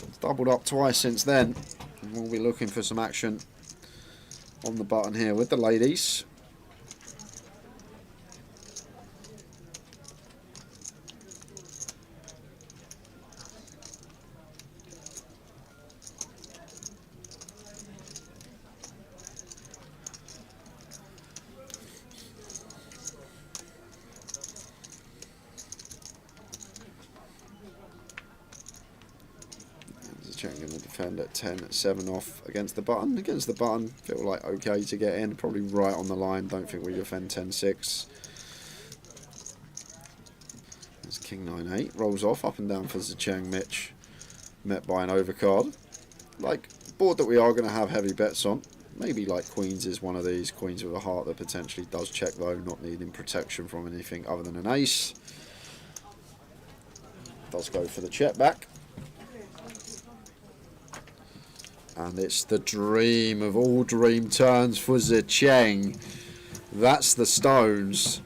It's doubled up twice since then. And we'll be looking for some action on the button here with the ladies. Going to defend at 10, 7 off against the button. Against the button, feel like okay to get in. Probably right on the line. Don't think we defend 10-6. There's King 9-8. Rolls off, up and down for Zicheng Mitch. Met by an overcard. Like, board that we are going to have heavy bets on. Maybe like Queens is one of these. Queens with a heart that potentially does check though, not needing protection from anything other than an ace. Does go for the check back. And it's the dream of all dream turns for Zicheng. That's the stones.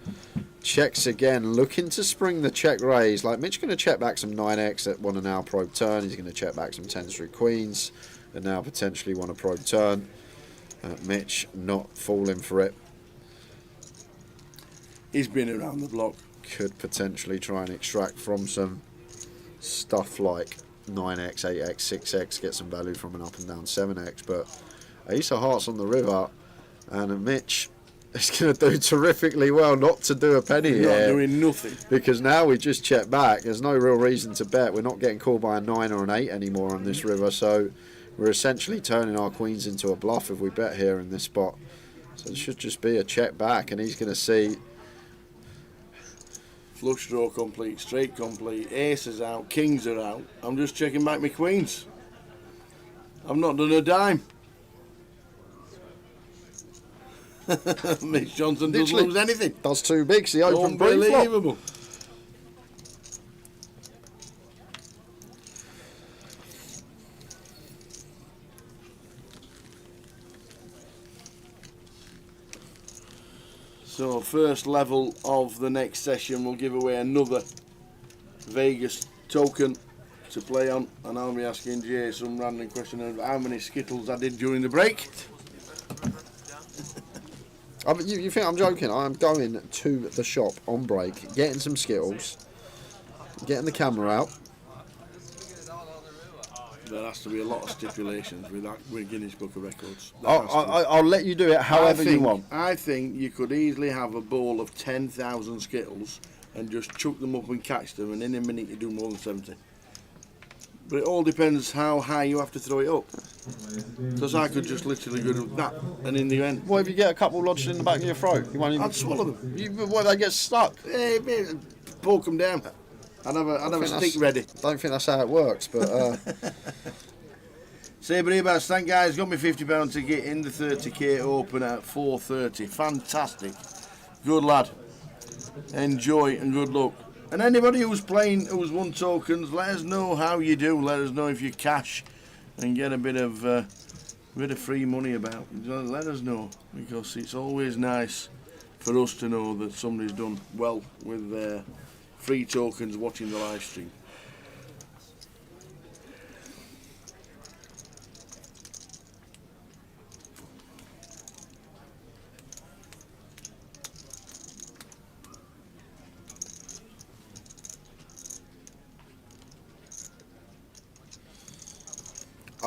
Checks again, looking to spring the check raise. Like, Mitch going to check back some 9x that want to now probe turn. He's going to check back some 10s through queens and now potentially want to probe turn. Mitch not falling for it. He's been around the block. Could potentially try and extract from some stuff like 9x, 8x, 6x, get some value from an up and down 7x, but ace of hearts on the river, and Mitch is going to do terrifically well not to do a penny here. Not doing nothing. Because now we just check back. There's no real reason to bet. We're not getting called by a 9 or an 8 anymore on this river, so We're essentially turning our queens into a bluff if we bet here in this spot. So it should just be a check back, and he's going to see Flush draw complete, straight complete, aces out, kings are out. I'm just checking back my queens. I've not done a dime. Mitch Johnson doesn't lose anything. Does too big, so he opened pre-flop. Unbelievable. So first level of the next session, we'll give away another Vegas token to play on, and I'll be asking Jay some random question of how many Skittles I did during the break. You think I'm joking? I'm going to the shop on break, getting some Skittles, getting the camera out. There has to be a lot of stipulations with Guinness Book of Records. I'll let you do it however you want. I think you could easily have a bowl of 10,000 Skittles and just chuck them up and catch them, and in a minute you do more than 70. But it all depends how high you have to throw it up. Because I could just literally go to that, and in the end... What if you get a couple lodged in the back of your throat? You won't even... I'd swallow them. What, they get stuck? Poke them down. I'd have a stick ready. I don't think that's how it works, but... Sabre Ebats, thank guys, got me £50 to get in the 30k open at 4:30. Fantastic. Good lad. Enjoy and good luck. And anybody who's playing, who's won tokens, let us know how you do. Let us know if you cash and get a bit of free money about. Let us know, because it's always nice for us to know that somebody's done well with their free tokens watching the live stream.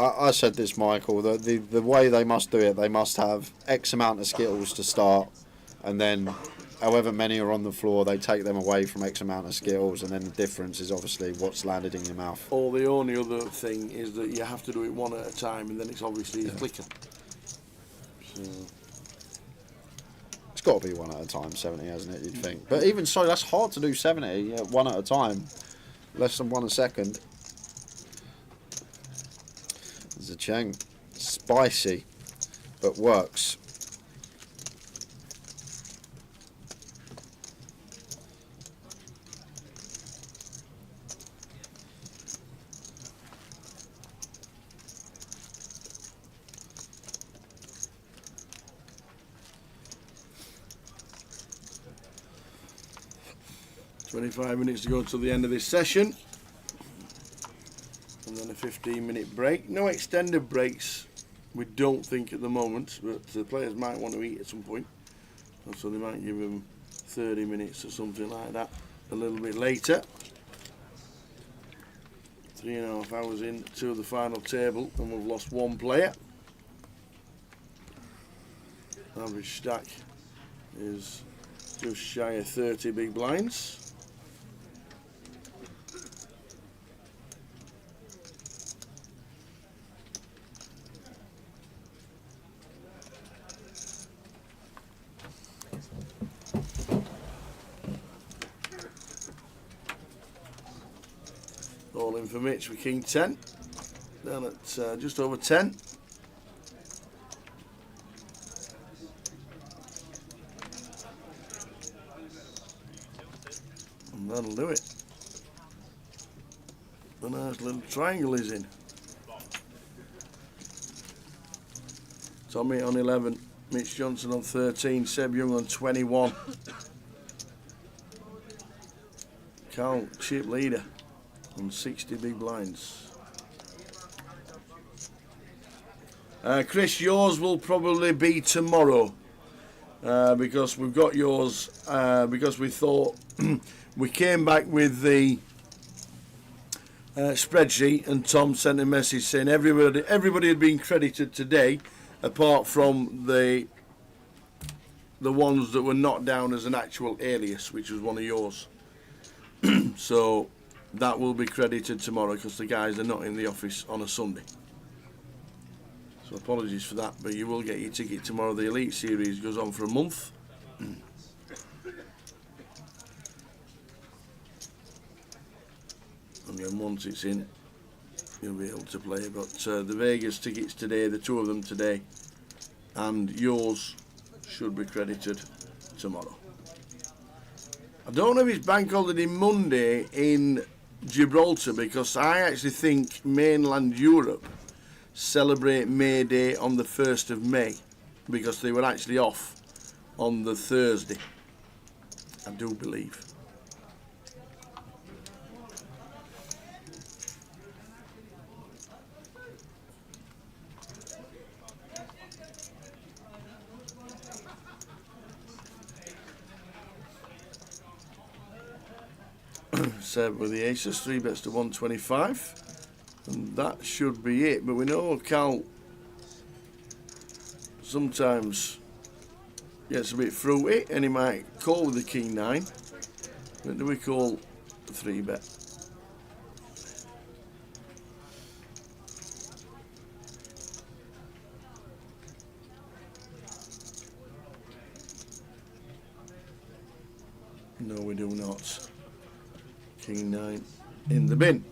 I said this, Michael, that the way they must do it, they must have X amount of Skittles to start, and then however many are on the floor, they take them away from X amount of Skittles, and then the difference is obviously what's landed in your mouth. Or the only other thing is that you have to do it one at a time, and then it's obviously a clicker. So. It's got to be one at a time, 70, hasn't it, you'd think. But even so, that's hard to do 70, one at a time. Less than 1 a second. Zhang, spicy, but works. $25 minutes to go till the end of this session. And then a 15-minute break. No extended breaks, we don't think at the moment, but the players might want to eat at some point. So they might give them 30 minutes or something like that a little bit later. 3.5 hours into the final table, and we've lost one player. Average stack is just shy of 30 big blinds. All in for Mitch with King 10, down at just over 10. And that'll do it. A nice little triangle is in. Tommy on 11, Mitch Johnson on 13, Seb Young on 21. Carl, chip leader on 60 big blinds. Chris, yours will probably be tomorrow because we've got yours because we thought we came back with the spreadsheet, and Tom sent a message saying everybody had been credited today apart from the ones that were not down as an actual alias, which was one of yours. So that will be credited tomorrow because the guys are not in the office on a Sunday. So apologies for that, but you will get your ticket tomorrow. The Elite Series goes on for a month. And then once it's in, you'll be able to play. But the Vegas tickets today, the two of them today, and yours should be credited tomorrow. I don't know if it's Bank Holiday Monday in Gibraltar, because I actually think mainland Europe celebrate May Day on the 1st of May, because they were actually off on the Thursday, I do believe. Seb with the aces, 3 bets to 125, and that should be it. But we know Cal sometimes gets a bit fruity and he might call with the king 9. But do we call 3 bet? No, we do not. King 9 in the bin.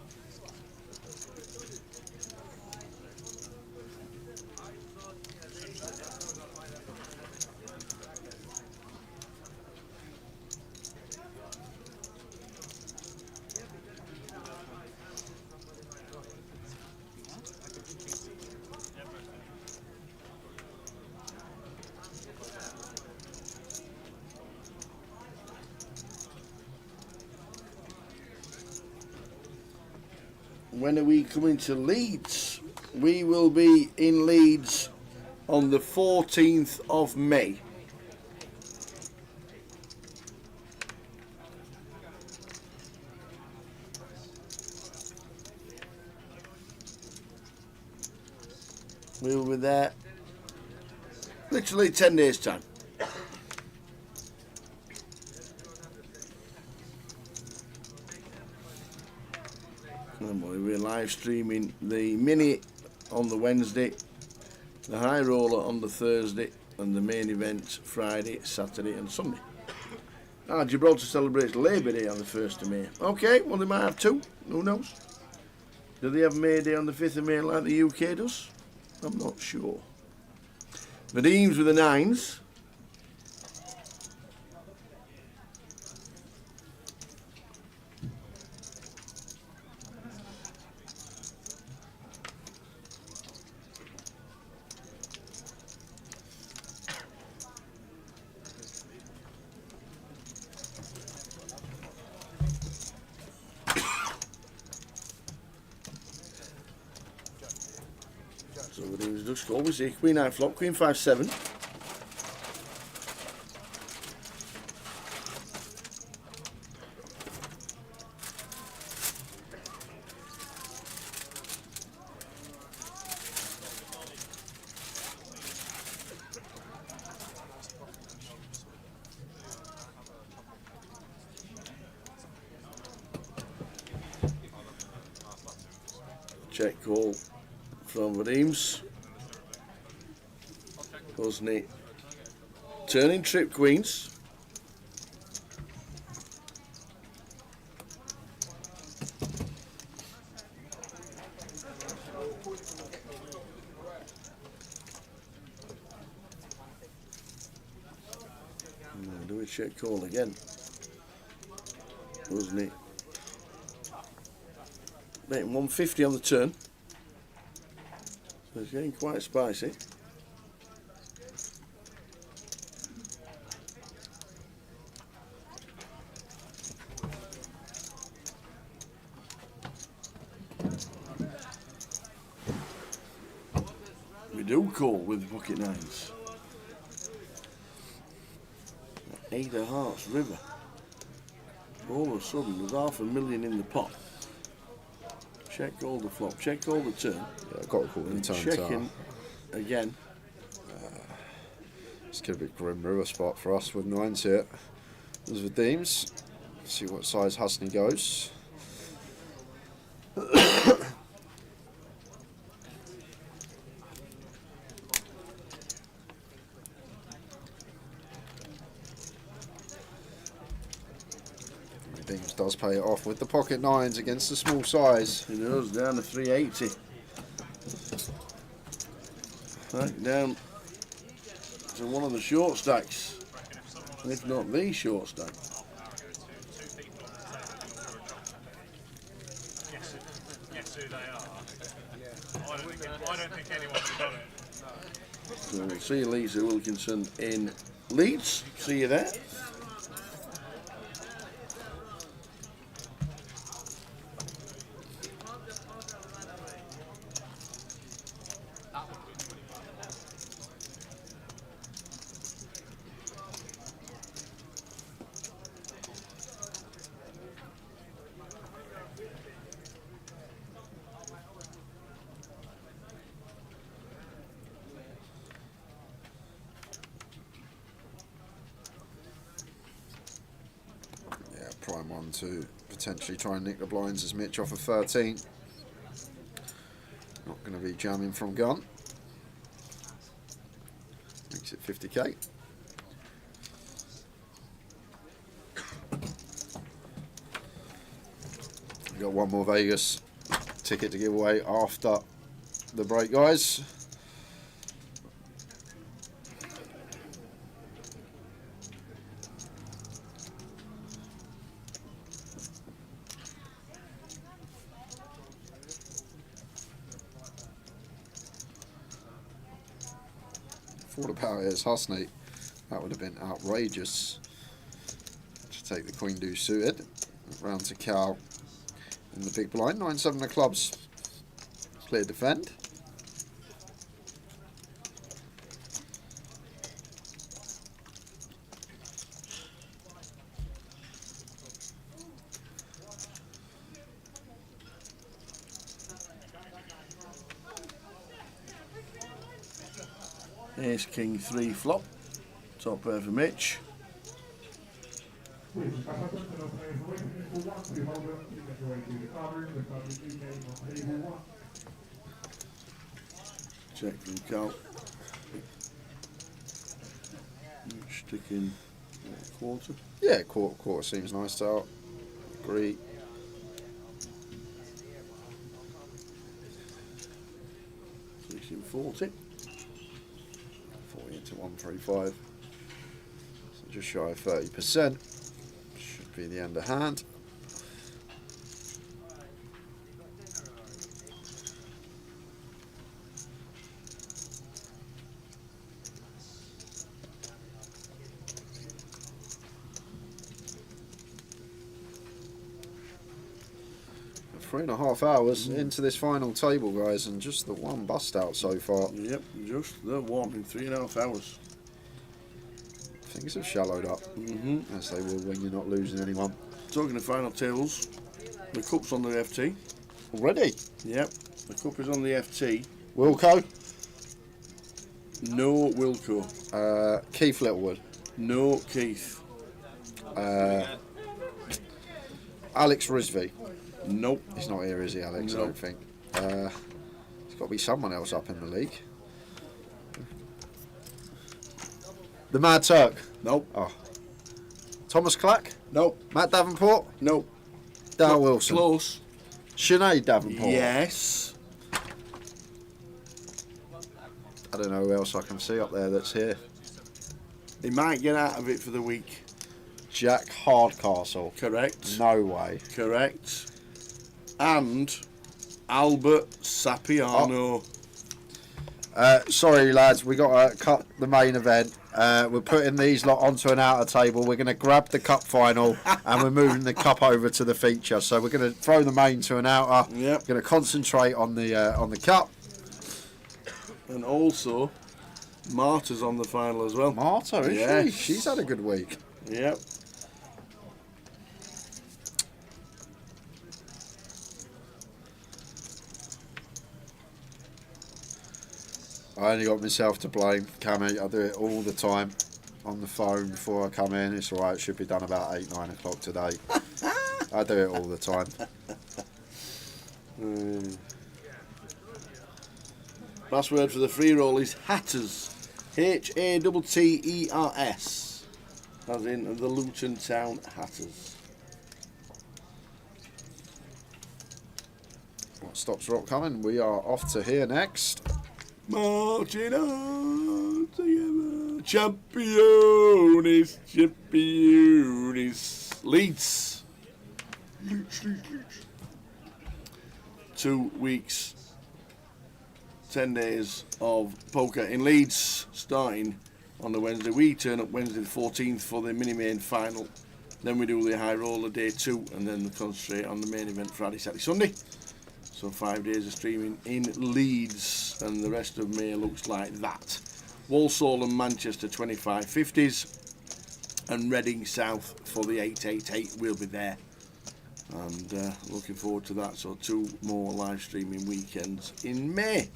When are we coming to Leeds? We will be in Leeds on the 14th of May. We will be there literally 10 days' time. We're live streaming the mini on the Wednesday, the high roller on the Thursday, and the main event Friday, Saturday and Sunday. Gibraltar celebrates Labour Day on the 1st of May. Okay, well they might have 2, who knows? Do they have May Day on the 5th of May like the UK does? I'm not sure. Vadim's with the 9s. So Vadim's just go. We see Queen 9 flop, Queen 5 7. Check call from Vadim's. Wasn't it? Turning trip queens. Do we check call again? Wasn't it? Making 150 on the turn. So it's getting quite spicy. We do call with pocket 9s. 8 of hearts river. All of a sudden there's $500,000 in the pot. Check all the flop, check all the turn. Yeah, I've got to call the turn. Checking again. It's going to be a grim river spot for us with 9s here. There's Vadim's. See what size Hasney goes. James does pay it off with the pocket nines against the small size. He does, down to 380. Back down to one of the short stacks, if not the short stack. Guess who they are? I don't think anyone's got it. So we'll see Lisa Wilkinson in Leeds. See you there. Prime one to potentially try and nick the blinds as Mitch off of 13. Not going to be jamming from gun. Makes it 50k. We've got one more Vegas ticket to give away after the break, guys. Thought about it as Husney. That would have been outrageous to take the Queen Deuce suited. Round to Cal in the big blind. 9-7 of clubs. Clear defend. Ace King 3 flop. Top pair for Mitch. Check from Cal. Stick in quarter. Yeah, quarter seems nice to out. Agree. Six in 40. 40 into 135. So just shy of 30%. Should be the end of hand. Three and a half hours into this final table, guys, and just the one bust out so far. Yep, just the one in 3.5 hours. Things have shallowed up, as they will when you're not losing anyone. Talking of final tables, the cup's on the FT. Already? Yep, the cup is on the FT. Wilco? No Wilco. Keith Littlewood? No Keith. Alex Risby? Nope. He's not here, is he, Alex? Nope. I don't think. There's got to be someone else up in the league. The Mad Turk? Nope. Oh. Thomas Clack? Nope. Matt Davenport? Nope. Dale Wilson? Close. Sinead Davenport? Yes. I don't know who else I can see up there that's here. He might get out of it for the week. Jack Hardcastle? Correct. No way. Correct. And Albert Sapiano. Sorry, lads, we got to cut the main event. We're putting these lot onto an outer table. We're going to grab the cup final and we're moving the cup over to the feature. So we're going to throw the main to an outer. Yep. Going to concentrate on the cup. And also, Marta's on the final as well. Marta, is Yes. she? She's had a good week. Yep. I only got myself to blame, Cammy. I do it all the time on the phone before I come in. It's alright, it should be done about 8-9 o'clock today. I do it all the time. Password for the free roll is Hatters. Hatters. As in the Luton Town Hatters. What stops Rock coming? We are off to here next. Marching on together. Championes. Leeds. 2 weeks, 10 days of poker in Leeds, starting on the Wednesday. We turn up Wednesday the 14th for the mini-main final. Then we do the high roller day 2, and then concentrate on the main event Friday, Saturday, Sunday. So 5 days of streaming in Leeds, and the rest of May looks like that. Walsall and Manchester 2550s, and Reading South for the 888 will be there. And looking forward to that. So 2 more live streaming weekends in May.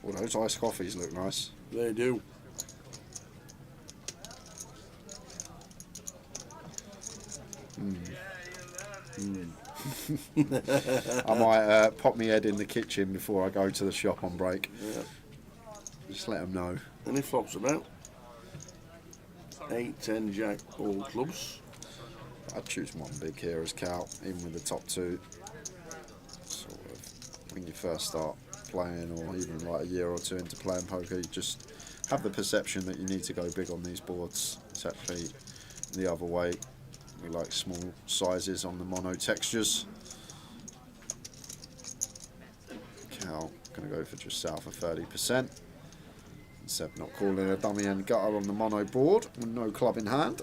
Well, those iced coffees look nice. They do. I might pop my head in the kitchen before I go to the shop on break. Yeah. Just let them know. Any flops about? 8, 10, Jack, all clubs. I'd choose one big here as Cal, even with the top 2. Sort of when you first start playing, or even like a year or 2 into playing poker, you just have the perception that you need to go big on these boards. It's actually the other way. We like small sizes on the mono textures. Cal going to go for just south of 30%. Seb not calling a dummy and gutter on the mono board with no club in hand.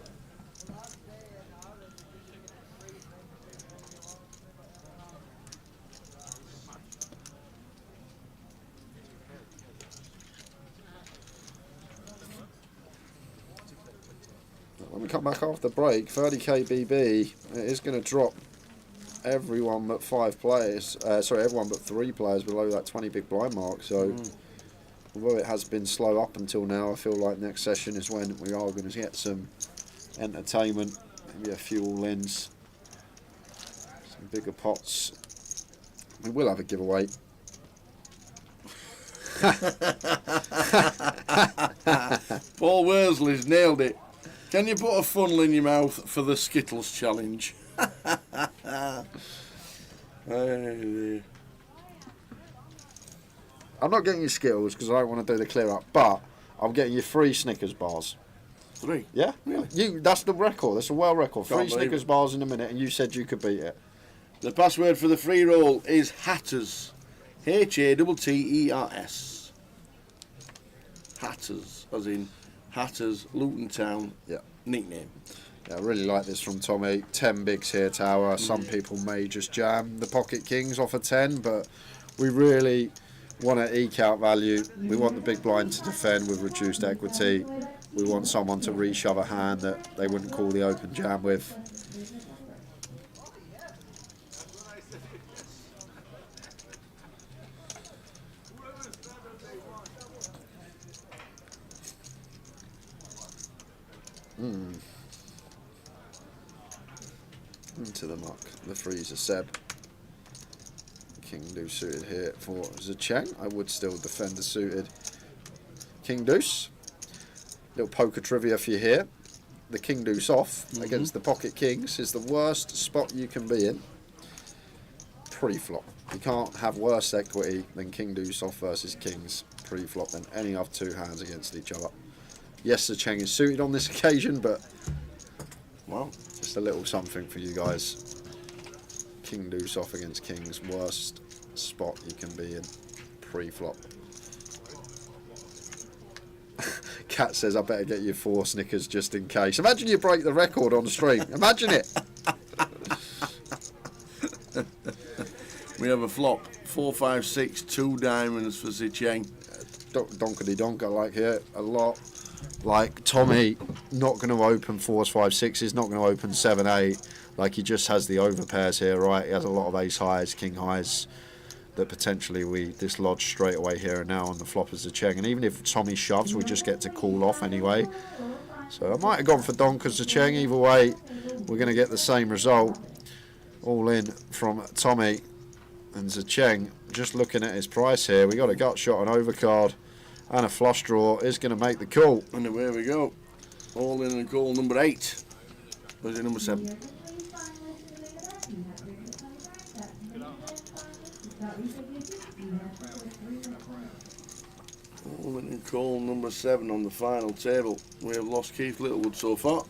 When we come back after break, 30k BB, it is going to drop everyone but 5 players. Sorry, everyone but 3 players below that 20 big blind mark. So, although it has been slow up until now, I feel like next session is when we are going to get some entertainment, maybe a few all-ins, some bigger pots. We will have a giveaway. Paul Worsley's nailed it. Can you put a funnel in your mouth for the Skittles challenge? I'm not getting you Skittles because I don't want to do the clear up, but I'm getting you 3 Snickers bars. 3? Yeah? Really? That's the record. That's a world record. Can't 3 Snickers bars in a minute, and you said you could beat it. The password for the free roll is Hatters. Hatters. Hatters, as in Hatters, Luton Town, nickname. Yeah, I really like this from Tommy. 10 bigs here, Tower. Some people may just jam the pocket kings off a 10, but we really want to eke out value. We want the big blind to defend with reduced equity. We want someone to reshove a hand that they wouldn't call the open jam with. Into the muck. The freezer Seb. King Deuce suited here for Zicheng. I would still defend the suited King Deuce. Little poker trivia for you here. The King Deuce off against the pocket kings is the worst spot you can be in. Pre-flop. You can't have worse equity than King Deuce off versus kings pre-flop than any of 2 hands against each other. Yes, Zicheng is suited on this occasion, but well, just a little something for you guys. King Deuce off against kings, worst spot you can be in pre-flop. Kat says, I better get you 4 Snickers just in case. Imagine you break the record on stream. Imagine it. We have a flop. 4, 5, 6, 2 diamonds for Zicheng. Donkedy donk, I like here a lot. Like Tommy, not going to open 4s, 5s, 6s, not going to open 7, 8. Like he just has the overpairs here, right? He has a lot of ace highs, king highs that potentially we dislodge straight away here and now on the flop as Zicheng. And even if Tommy shoves, we just get to call off anyway. So I might have gone for Donk as Zicheng. Either way, we're going to get the same result. All in from Tommy and Zicheng. Just looking at his price here, we got a gut shot on overcard. And a flush draw is going to make the call. And away we go. All in and call number 8. Or is it number 7? All in and call number 7 on the final table. We have lost Keith Littlewood so far.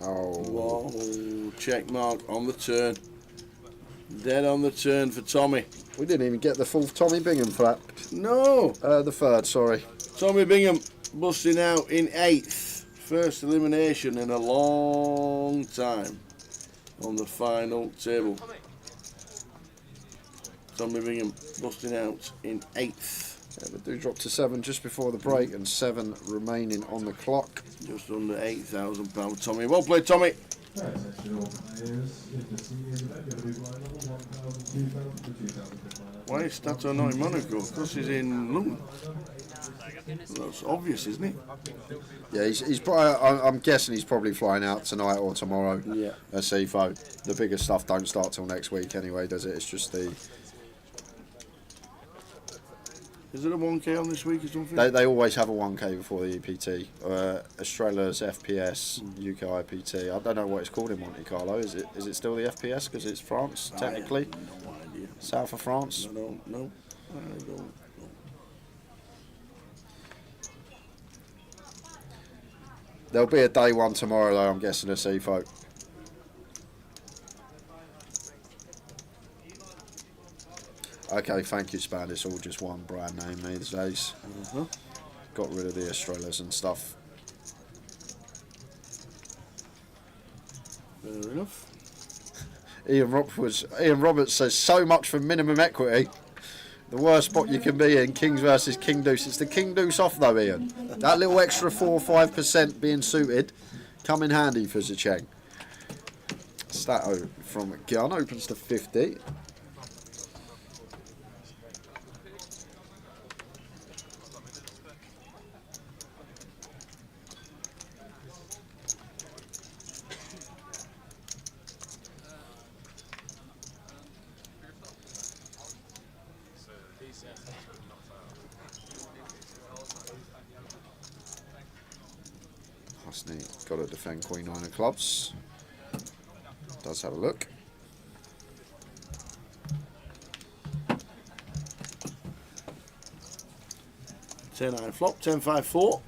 Oh. Whoa, check mark on the turn. Dead on the turn for Tommy. We didn't even get the full Tommy Bingham for that. No. The third, sorry. Tommy Bingham busting out in 8th. First elimination in a long time on the final table. Tommy Bingham busting out in 8th. Yeah, but do drop to 7 just before the break, and 7 remaining on the clock. Just under £8,000, Tommy. Well played, Tommy. Why is Stato not in Monaco? Because he's in Luton. That's obvious, isn't it? Yeah, he's probably, I'm guessing he's probably flying out tonight or tomorrow. Yeah. At CFO. The bigger stuff don't start till next week anyway, does it? It's just the... Is it a 1K on this week or something? They always have a 1K before the EPT. Australia's FPS, UKIPT. I don't know what it's called in Monte Carlo. Is it still the FPS because it's France technically? No idea. South of France. I don't know. There'll be a day one tomorrow though. I'm guessing a CFO. Okay, thank you, Span. It's all just one brand name these days. Got rid of the Australas and stuff. Fair enough. Ian Roberts says, so much for minimum equity. The worst spot you can be in, Kings versus King Deuce. It's the King Deuce off though, Ian. That little extra 4 or 5% being suited come in handy for Zicheng. Stato from gun opens to 50. Got to defend Queen 9 of clubs. Does have a look. Ten-9 flop, 10-5-4.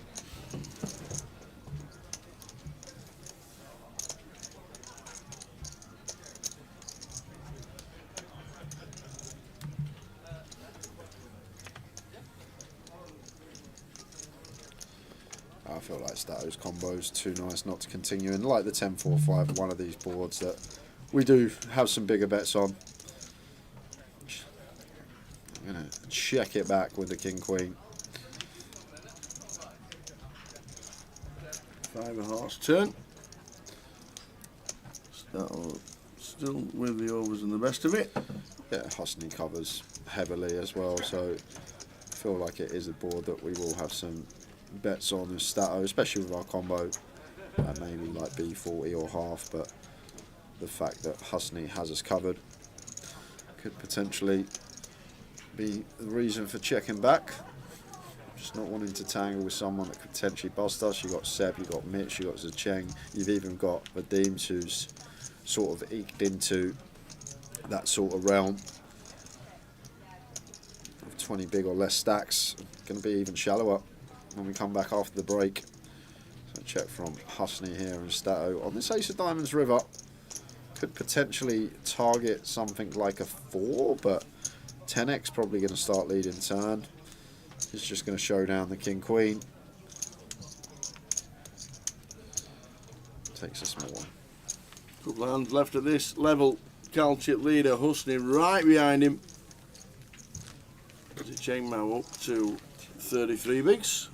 I feel like Stato's combo's too nice not to continue, and like the 10-4-5, one of these boards that we do have some bigger bets on. I'm going to check it back with the King Queen. 5 of hearts turn. Stato still with the overs and the best of it. Yeah, Hosni covers heavily as well, so I feel like it is a board that we will have some bets on as Stato, especially with our combo, maybe like B40 or half, but the fact that Husney has us covered could potentially be the reason for checking back. Just not wanting to tangle with someone that could potentially bust us. You've got Seb, you've got Mitch, you've got Zicheng, you've even got Vadim, who's sort of eked into that sort of realm of 20 big or less stacks. Going to be even shallower when we come back after the break. So check from Husney here and Stato on this Ace of Diamonds river. Could potentially target something like a 4, but 10x probably going to start leading turn. He's just going to show down the King Queen. Takes a small one. Couple of hands left at this level. Cal chip leader Husney right behind him. Zicheng now up to 33 bigs.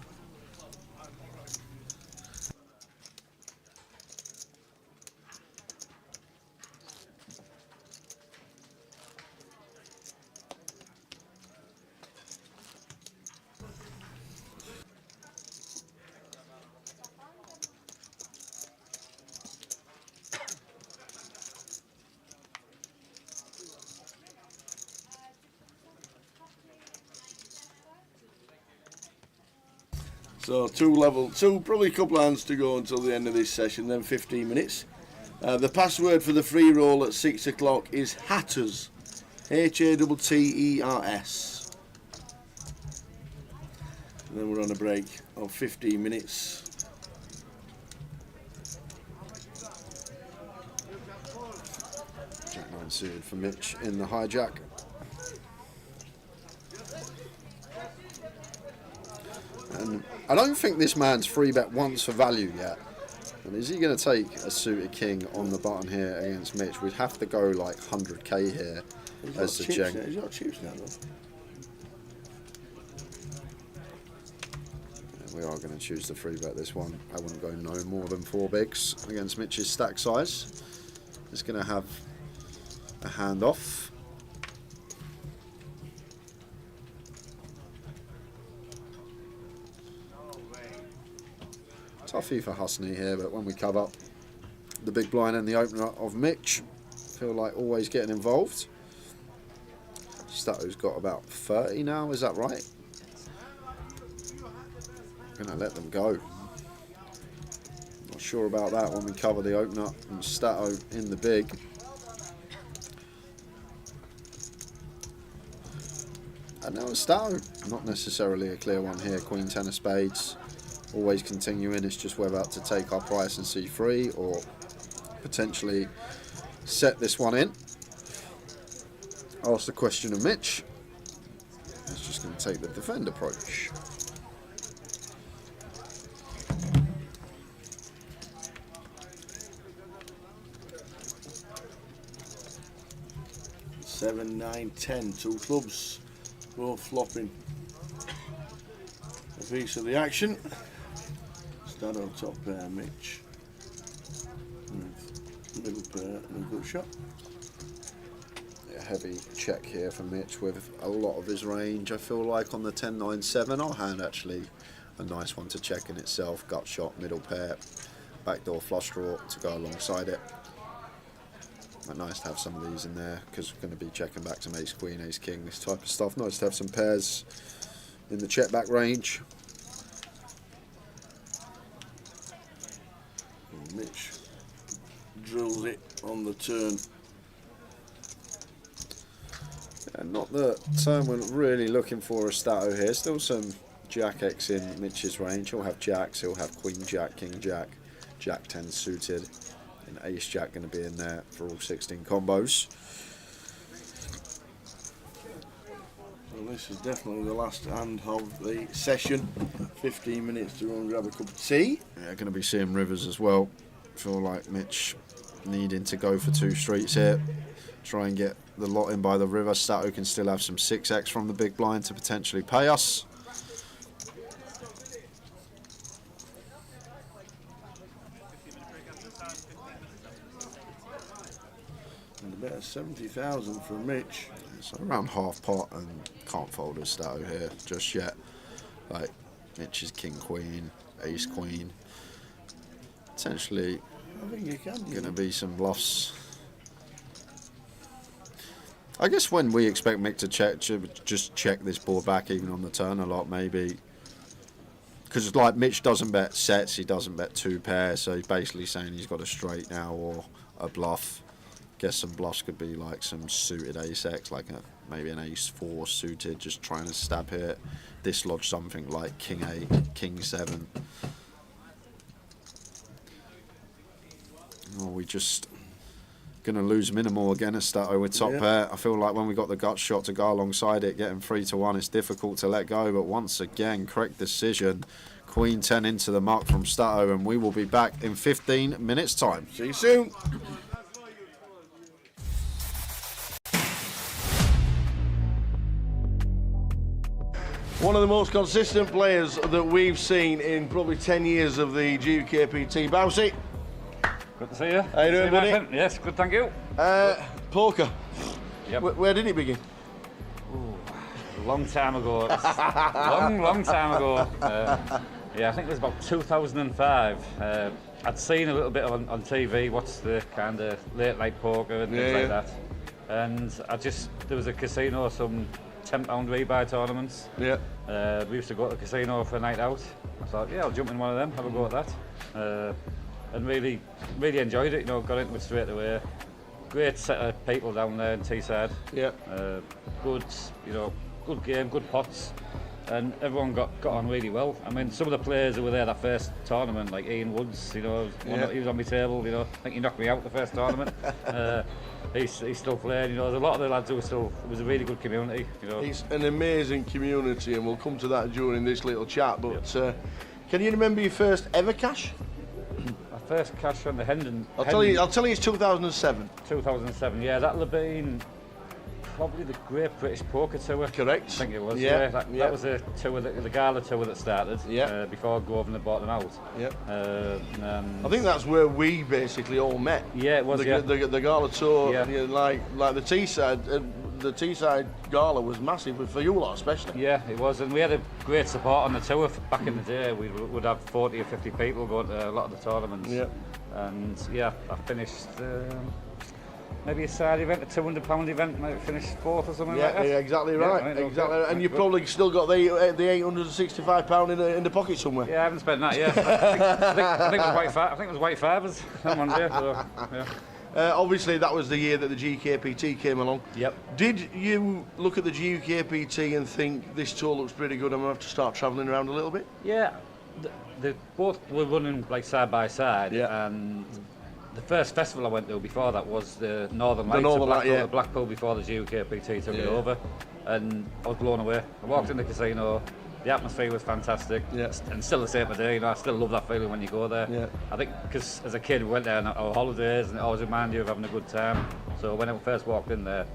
So probably a couple of hands to go until the end of this session, then 15 minutes. The password for the free roll at 6 o'clock is Hatters. Hatters. And then we're on a break of 15 minutes. Jack 9 suited for Mitch in the hijack. And I don't think this man's free bet once for value yet. And is he going to take a suited king on the button here against Mitch? We'd have to go like 100k here as the Cheng. He's got chips now, though. We are going to choose the free bet this one. I wouldn't go no more than 4 bigs against Mitch's stack size. It's going to have a handoff. Toughy for Husney here, but when we cover the big blind and the opener of Mitch, feel like always getting involved. Stato's got about 30 now, is that right? I'm going to let them go. Not sure about that when we cover the opener and Stato in the big. And now Stato, not necessarily a clear one here. Queen 10 of spades, always continuing. It's just whether to take our price and see free or potentially set this one in. Ask the question of Mitch. It's just going to take the defend approach. Seven, 9, 10, 2 clubs, both flopping a piece of the action. Stato top pair, Mitch with middle pair and a good shot. Yeah, heavy check here for Mitch with a lot of his range. I feel like on the 10, 9, 7, our hand actually a nice one to check in itself. Gut shot, middle pair, backdoor flush draw to go alongside it. But nice to have some of these in there because we're going to be checking back some ace queen, ace king, this type of stuff. Nice to have some pairs in the check back range. And Mitch drills it on the turn. Yeah, not the turn we're really looking for a Stato here. Still some jack X in Mitch's range. He'll have jacks, he'll have queen jack, king jack, jack 10 suited. And ace jack going to be in there for all 16 combos. Well, this is definitely the last hand of the session. 15 minutes to go and grab a cup of tea. Yeah, going to be seeing rivers as well. Feel like Mitch needing to go for 2 streets here. Try and get the lot in by the river. Stato can still have some 6x from the big blind to potentially pay us. And a bet of 70,000 from Mitch. So around half pot and can't fold a Stato here just yet. Like Mitch is king queen, ace queen. Potentially I think you can. Going to be some bluffs. I guess when we expect Mick to just check this board back even on the turn a lot, maybe. Because like Mitch doesn't bet sets, he doesn't bet 2 pairs, so he's basically saying he's got a straight now or a bluff. Guess some bluffs could be like some suited ace X, like maybe an ace 4 suited, just trying to stab here. Dislodge something like king 8, king 7. Or we just going to lose minimal again as Stato with top pair. I feel like when we got the gut shot to go alongside it, getting 3-1, it's difficult to let go. But once again, correct decision. Queen 10 into the mark from Stato, and we will be back in 15 minutes time. See you soon. One of the most consistent players that we've seen in probably 10 years of the GUKPT. Bouncy. Good to see you. How you doing, buddy? Yes, good, thank you. Poker. Yep. Where did it begin? Ooh, long time ago. long time ago. Yeah, I think it was about 2005. I'd seen a little bit on TV, what's the kind of late night poker and things like that. And there was a casino some £10 rebuy tournaments. Yeah. We used to go to the casino for a night out. I thought, yeah, I'll jump in one of them, have a go at that. And really enjoyed it, you know, got into it straight away. Great set of people down there in Teesside. Yeah. Good, you know, good game, good pots. And everyone got on really well. I mean, some of the players who were there that first tournament, like Ian Woods, you know, he was on my table, you know, I think he knocked me out the first tournament. He's still playing, you know, there's a lot of the lads who were still, it was a really good community, you know. It's an amazing community, and we'll come to that during this little chat, but can you remember your first ever cash? My first cash on the Hendon. I'll tell you it's 2007. 2007, yeah, that'll have been probably the Great British Poker Tour. Correct. I think it was. Yeah. That was a tour, the gala tour that started. Yeah. Before Govan had bought them out. Yeah. I think that's where we basically all met. Yeah, it was. The gala tour, like the Teesside. The Teesside gala was massive for you lot, especially. Yeah, it was, and we had a great support on the tour. Back in the day, we would have 40 or 50 people going to a lot of the tournaments. Yeah. And yeah, I finished. Maybe a side event, a £200 event, maybe finished fourth or something like that. Yeah, exactly right. Exactly. And you've probably still got the £865 in the pocket somewhere. Yeah, I haven't spent that yet. I think it was White Fivers one day. So, yeah. Obviously, that was the year that the GUKPT came along. Yep. Did you look at the GUKPT and think this tour looks pretty good? I'm gonna have to start travelling around a little bit. Yeah, they both were running like side by side. Yeah. And the first festival I went to before that was the Northern Lights at Blackpool before the GUKPT took it over, and I was blown away. I walked in the casino, the atmosphere was fantastic, and still the same today. You know, I still love that feeling when you go there. Yeah. I think because as a kid we went there on our holidays, and it always reminded you of having a good time. So when I first walked in there,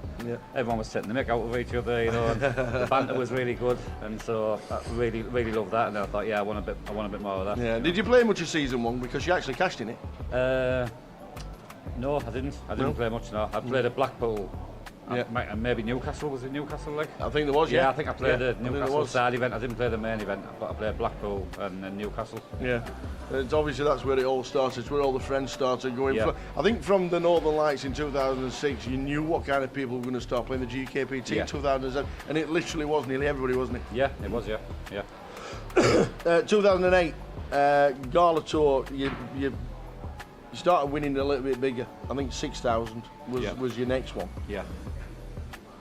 everyone was taking the mick out of each other, you know, and the banter was really good, and so I really loved that. And I thought, yeah, I want a bit more of that. Yeah. Did you play much of season one because you actually cashed in it? No, I didn't. I didn't play much. No, I played at Blackpool. And maybe Newcastle. Was it Newcastle like? I think there was. Yeah, I think I played the Newcastle side event. I didn't play the main event, but I played Blackpool and then Newcastle. Yeah, it's obviously that's where it all started. It's where all the friends started going. Yeah. I think from the Northern Lights in 2006, you knew what kind of people were going to start playing the GUKPT in 2007, and it literally was nearly everybody, wasn't it? Yeah, it was. Yeah. 2008 Gala Tour. You started winning a little bit bigger. I think 6,000 was your next one. Yeah.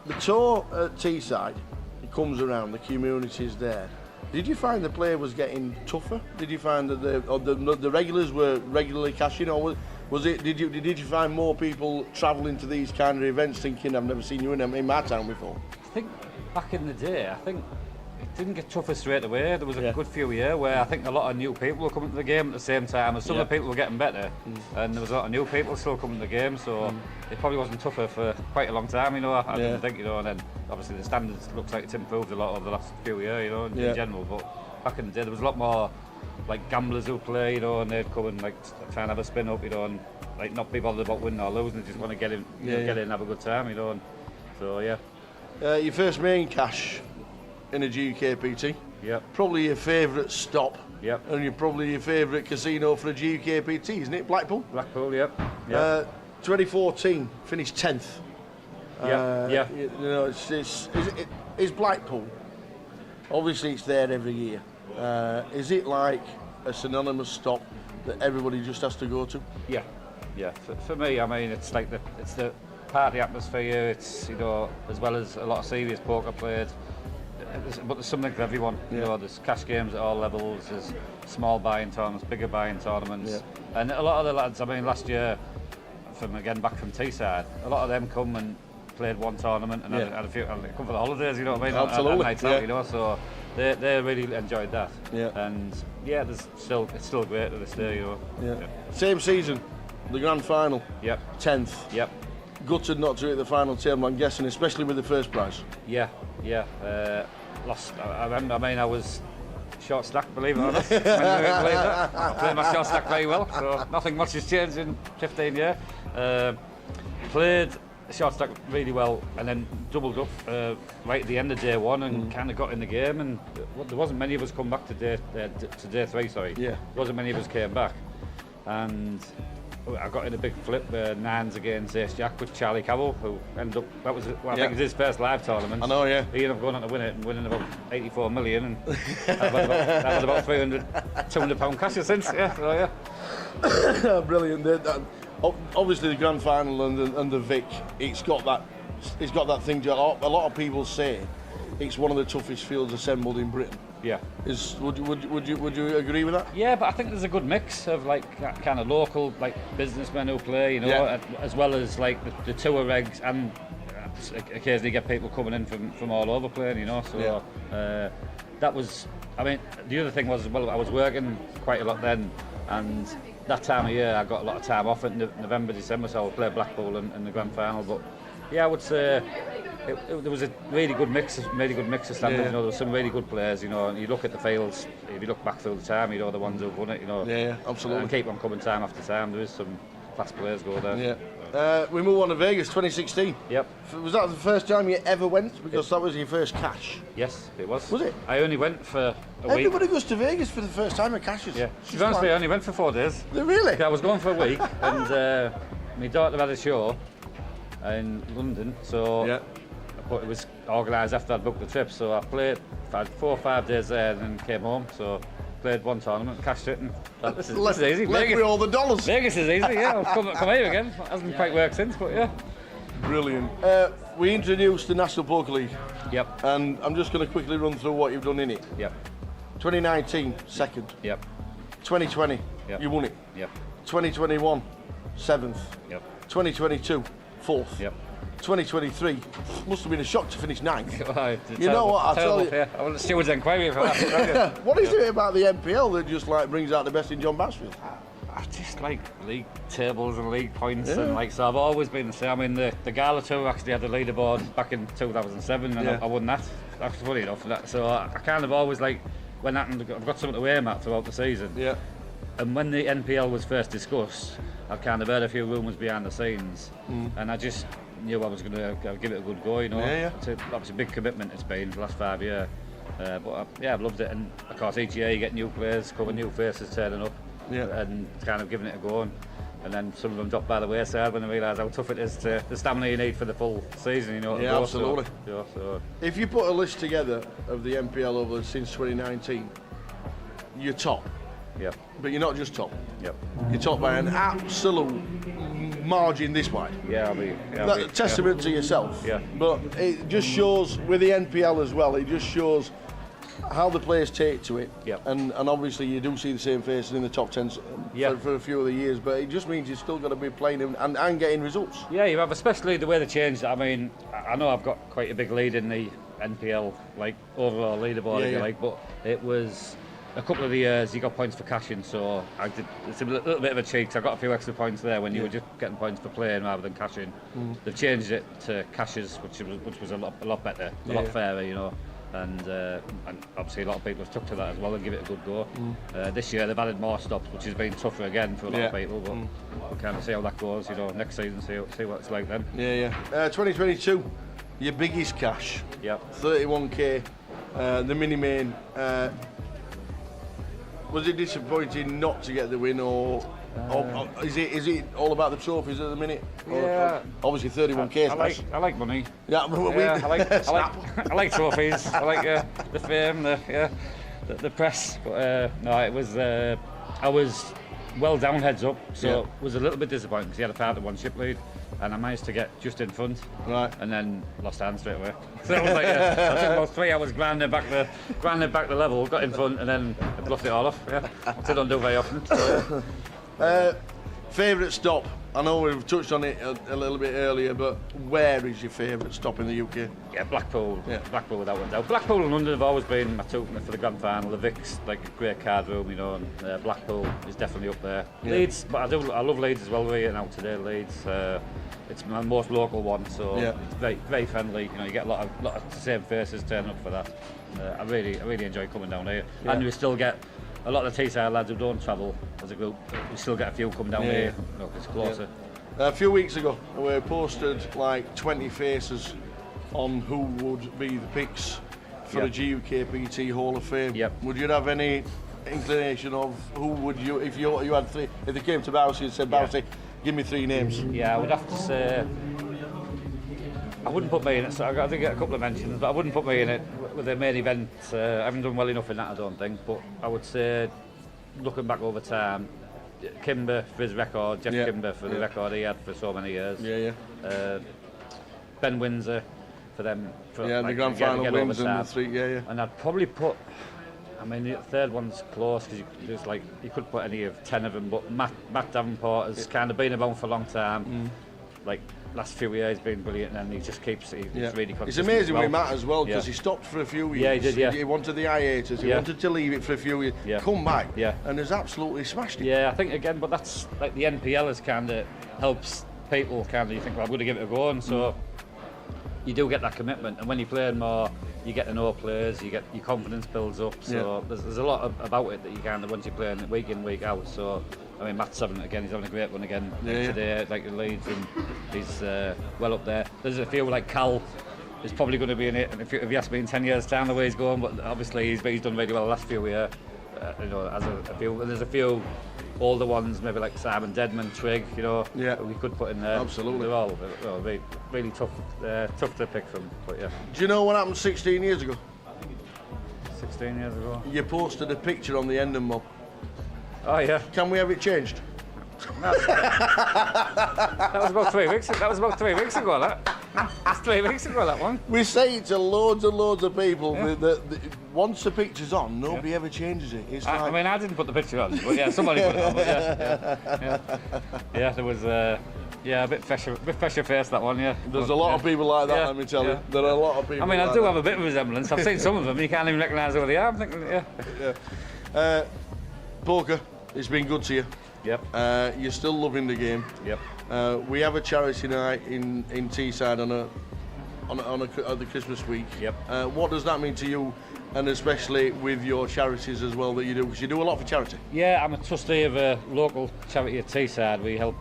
The tour at Teesside, it comes around, the community's there. Did you find the play was getting tougher? Did you find that the regulars were regularly cashing, or was it? Did you find more people travelling to these kind of events thinking, I've never seen you in my town before? I think back in the day, it didn't get tougher straight away. There was a good few years where I think a lot of new people were coming to the game at the same time, and some of the people were getting better, and there was a lot of new people still coming to the game, so it probably wasn't tougher for quite a long time, you know. I didn't think, you know, and then obviously the standards looks like it's improved a lot over the last few years, you know, in general, but back in the day there was a lot more like gamblers who play, you know, and they'd come and like try and have a spin up, you know, and like not be bothered about winning or losing, they just want to get in, get in and have a good time, you know, and so your first main cash in a GUKPT. Yep. Probably your favourite stop. Yep. And you're probably your favourite casino for a GUKPT, isn't it? Blackpool? Blackpool, yep. 2014, finished 10th. Yeah. You know, is Blackpool, obviously it's there every year. Is it like a synonymous stop that everybody just has to go to? Yeah. For me, I mean, it's like it's the party atmosphere. It's, you know, as well as a lot of serious poker played. But there's something for everyone. You know, there's cash games at all levels. There's small buy-in tournaments, bigger buy-in tournaments, and a lot of the lads. I mean, last year, back from Teesside, a lot of them come and played one tournament and had a few. And they come for the holidays. You know what I mean? Absolutely. Nights out, you know. So they really enjoyed that. Yeah. And it's still great to this day. You know. Yeah. Same season, the grand final. Yep. 10th. Yep. Gutted not to hit the final table, I'm guessing, especially with the first prize. Yeah. Lost. I remember. I mean, I was short stack, believe it or not. I played my short stack very well, so nothing much has changed in 15 years. Played short stack really well, and then doubled up right at the end of day one, and kind of got in the game. And there wasn't many of us come back to day three. Sorry. Yeah. There wasn't many of us came back, and I got in a big flip, 9s against Ace Jack with Charlie Cabell, who ended up, that was, I think it was his first live tournament. I know, yeah. He ended up going on to win it and winning about 84 million, and I've had about 300, 200 pound cash since, yeah, so yeah. Brilliant. Obviously the grand final and the Vic, it's got that thing. A lot of people say it's one of the toughest fields assembled in Britain. Yeah. Would you agree with that? Yeah, but I think there's a good mix of like kind of local like businessmen who play, you know, as well as like the tour regs, and occasionally get people coming in from all over playing, you know. So that was. I mean, the other thing was as well, I was working quite a lot then, and that time of year I got a lot of time off in November, December, so I would play Blackpool in the grand final. But yeah, I would say there was a really good mix of standards. You know, there were some really good players. You know, and you look at the fields. If you look back through the time, you know the ones who've won it. You know, yeah, absolutely. And keep on coming time after time. There is some class players go there. Yeah. We move on to Vegas, 2016. Yep. Was that the first time you ever went? Because that was your first cash. Yes, it was. Was it? I only went for a week. Everybody goes to Vegas for the first time at cashes. Yeah. To be honest, I only went for 4 days. Really? Yeah, I was going for a week, and my daughter had a show in London, so but it was organised after I'd booked the trip. So I had 4 or 5 days there, and then came home. So played one tournament, cashed it, and this is easy. Left me all the dollars. Vegas is easy. Yeah, I'll come here again. Hasn't quite worked since, but yeah. Brilliant. We introduced the National Poker League. Yep. And I'm just going to quickly run through what you've done in it. Yep. 2019, second. Yep. 2020, you won it. Yep. 2021, 7th. Yep. 2022, 4th. Yep. 2023, must have been a shock to finish 9th. You know what, I'll tell you. Yeah. I want the stewards' inquiry for that. What is it about the NPL that just like brings out the best in John Bassfield? I just like league tables and league points, and like, so I've always been the same. I mean, the Gala Tour actually had the leaderboard back in 2007, and I won that. That's funny enough. So I kind of always like, when that, I've got something to aim at throughout the season. Yeah. And when the NPL was first discussed, I kind of heard a few rumours behind the scenes, and I just knew I was going to give it a good go, you know. It's obviously a big commitment it's been the last 5 years, but I've loved it, and of course each year you get new players, new faces turning up, and kind of giving it a go, and then some of them drop by the wayside when they realise how tough it is the stamina you need for the full season, you know. Yeah, absolutely. So. If you put a list together of the NPL over since 2019, you're top. Yep. But you're not just top. Yep. You're top by an absolute margin this wide. Yeah, testament to yourself. Yeah. But it just shows, with the NPL as well, it just shows how the players take to it. Yep. And obviously you do see the same faces in the top 10 for a few of the years, but it just means you're still going to be playing and getting results. Yeah, you have, especially the way they changed. I mean, I know I've got quite a big lead in the NPL, like overall leaderboard, if you like, but it was a couple of the years you got points for cashing, so it's a little bit of a cheat, 'cause I got a few extra points there when you were just getting points for playing rather than cashing. They've changed it to cashes, which was a lot better, a lot fairer, you know. And obviously a lot of people have stuck to that as well and give it a good go. This year they've added more stops, which has been tougher again for a lot of people, but we'll kind of see how that goes, you know, next season, see what it's like then. 2022, your biggest cash. Yep. 31k, the mini main. Was it disappointing not to get the win, or is it all about the trophies at the minute? Yeah. Obviously 31k. I like money. Yeah, I like trophies. I like the fame, the press. But no, it was. I was well down heads up, so it was a little bit disappointing because he had a 5-1 ship lead, and I managed to get just in front. Right. And then lost hands straight away. So it was like I took about 3 hours grinding back the level, got in front, and then I bluffed it all off. Yeah, which I don't do very often. So. Favourite stop? I know we've touched on it a little bit earlier, but where is your favourite stop in the UK? Yeah, Blackpool. Yeah. Blackpool without one doubt. Blackpool and London have always been my two for the grand final. The Vic's like a great card room, you know, and Blackpool is definitely up there. Yeah. Leeds, but I love Leeds as well. We're here now today, Leeds. It's my most local one, so it's very, very friendly. You know, you get a lot of the same faces turning up for that. I really enjoy coming down here, and we still get a lot of the Teesside lads who don't travel as a group. We still get a few coming down here. Look, it's closer. A few weeks ago, we posted like 20 faces on who would be the picks for the GUKPT Hall of Fame. Yep. Would you have any inclination of who would you, if you had three, if they came to Bousey and said, Bousey, give me three names? Yeah, I would have to say, I wouldn't put me in it, so I did get a couple of mentions, but I wouldn't put me in it with the main event. I haven't done well enough in that, I don't think, but I would say, looking back over time, Kimber for his record, Jeff Kimber for the record he had for so many years. Ben Windsor for them. For, the grand final wins and the three, And I'd probably put, I mean, the third one's close because you could put any of 10 of them, but Matt Davenport has kind of been around for a long time. Like, last few years been brilliant, and he just keeps he's really consistent. It's amazing with Matt as well, because he stopped for a few years. Yeah, he did, He wanted the hiatus, he wanted to leave it for a few years, come back, and has absolutely smashed it. Yeah, I think again, but that's like the NPL has kind of helps people kind of, you think, well, I'm going to give it a go, and so you do get that commitment, and when you're playing more, you get to know players, you get your confidence builds up, so there's a lot about it that you kind of, once you're playing week in, week out, so I mean, Matt's having a great one again today, like the Leeds, and he's well up there. There's a few like Cal is probably going to be in it, and if you ask me in 10 years' time the way he's going, but obviously he's done really well the last few years. You know, as a few, there's a few older ones, maybe like Simon Deadman, Trigg, you know, we could put in there. Absolutely. They're all really tough to pick from, but yeah. Do you know what happened 16 years ago? 16 years ago? You posted a picture on the Endon Mob. Oh yeah. Can we have it changed? That was about 3 weeks. That was about 3 weeks ago. That's 3 weeks ago. That one. We say it to loads and loads of people. Once the picture's on, nobody ever changes it. It's I mean, I didn't put the picture on, but yeah, somebody put it on. But yeah, there was a bit fresher face that one. Yeah. There's a lot of people like that. Let me tell you, there are a lot of people. I mean, like I do have a bit of resemblance. I've seen some of them. You can't even recognise who they are. I'm thinking, Poker, it's been good to you. Yep. You're still loving the game. Yep. We have a charity night in Teesside on the Christmas week. Yep. What does that mean to you, and especially with your charities as well that you do? Because you do a lot for charity. Yeah, I'm a trustee of a local charity at Teesside. We help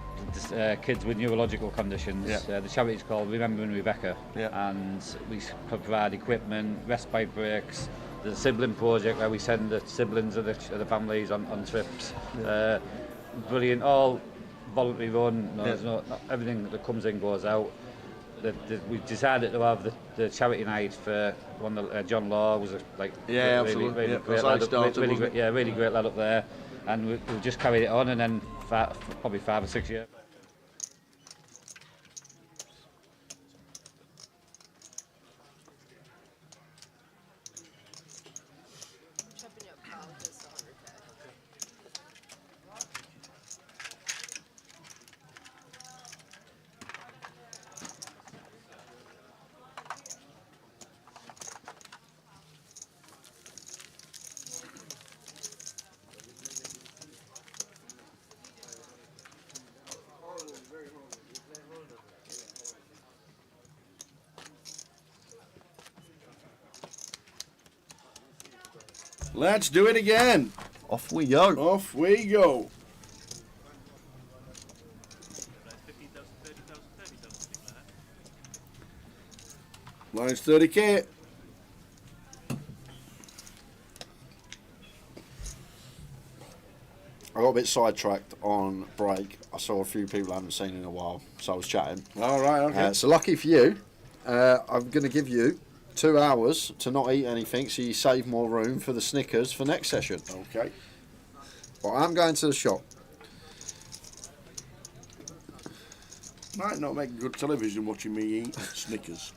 kids with neurological conditions. The charity's called Remembering Rebecca, and we provide equipment, respite breaks. There's a sibling project where we send the siblings of the families on trips. Brilliant, all voluntary run. There's not everything that comes in goes out. We decided to have the charity night for one. John Law was absolutely really great lad up, really great lad up there, and we just carried it on, and then probably 5 or 6 years. Let's do it again. Off we go. Off we go. Line's 30k. I got a bit sidetracked on break. I saw a few people I haven't seen in a while, so I was chatting. All right, okay. So lucky for you, I'm going to give you 2 hours to not eat anything, so you save more room for the Snickers for next session. Okay. Well, I'm going to the shop. Might not make good television watching me eat Snickers.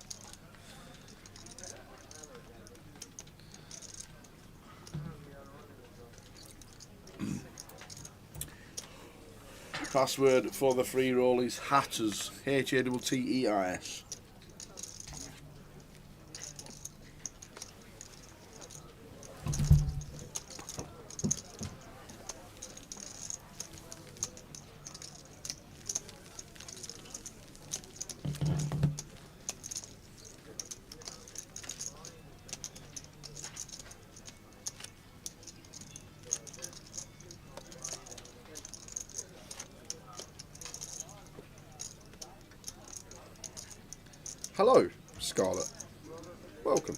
Password for the free roll is Hatters. Hatteis. Hello, Scarlett. Welcome.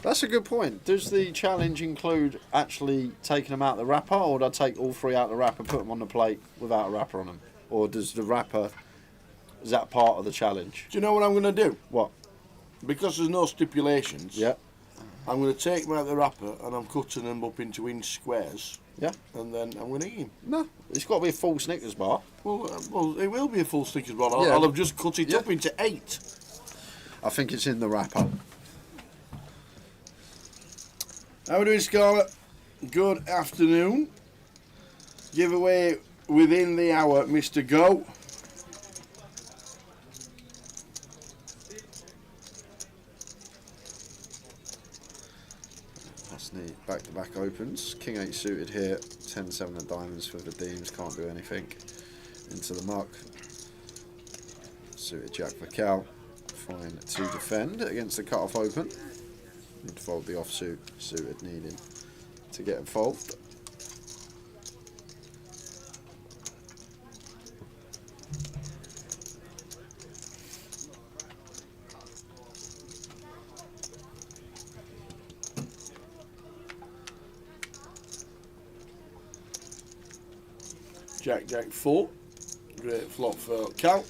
That's a good point. Does the challenge include actually taking them out the wrapper, or would I take all 3 out the wrapper, put them on the plate without a wrapper on them? Or does the wrapper, is that part of the challenge? Do you know what I'm going to do? What? Because there's no stipulations. Yeah. I'm going to take them out the wrapper and I'm cutting them up into inch squares. Yeah. And then I'm going to eat them. No, it's got to be a full Snickers bar. Well, it will be a full Snickers bar. Yeah. I'll have just cut it up into 8. I think it's in the wrapper. How are we doing, Scarlett? Good afternoon. Giveaway within the hour, Mr. Go. That's neat. Back-to-back opens. King 8 suited here. 10-7 of diamonds for Vadims. Can't do anything. Into the muck. Suited Jack for Cal. Fine to defend against the cut-off open. Need to fold the offsuit. Suited needing to get involved. Jack 4. Great flop for Cal.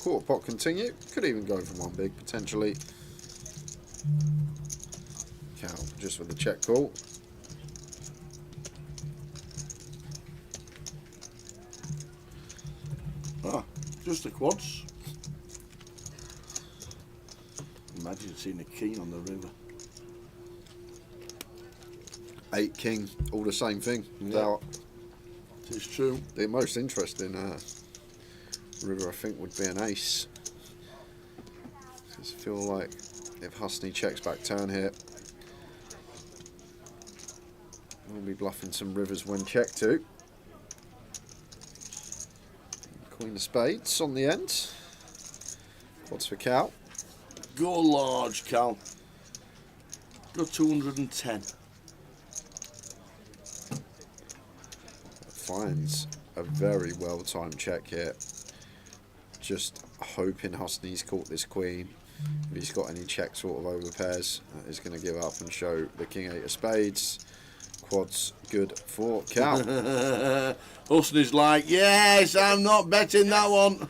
Quarter pot continue. Could even go for one big potentially. Cal just with the check call. Just the quads. Imagine seeing a king on the river. 8 king, all the same thing. Yeah. It's true. The most interesting river, I think, would be an ace. I just feel like if Husney checks back turn here, we'll be bluffing some rivers when checked to. Queen of spades on the end. Quads for Cal. Go large, Cal. Go 210. Finds a very well-timed check here. Just hoping Husney's caught this queen. If he's got any check sort of over pairs, he's going to give up and show the king 8 of spades. Quads good for Cal. Husney's like, yes, I'm not betting that one.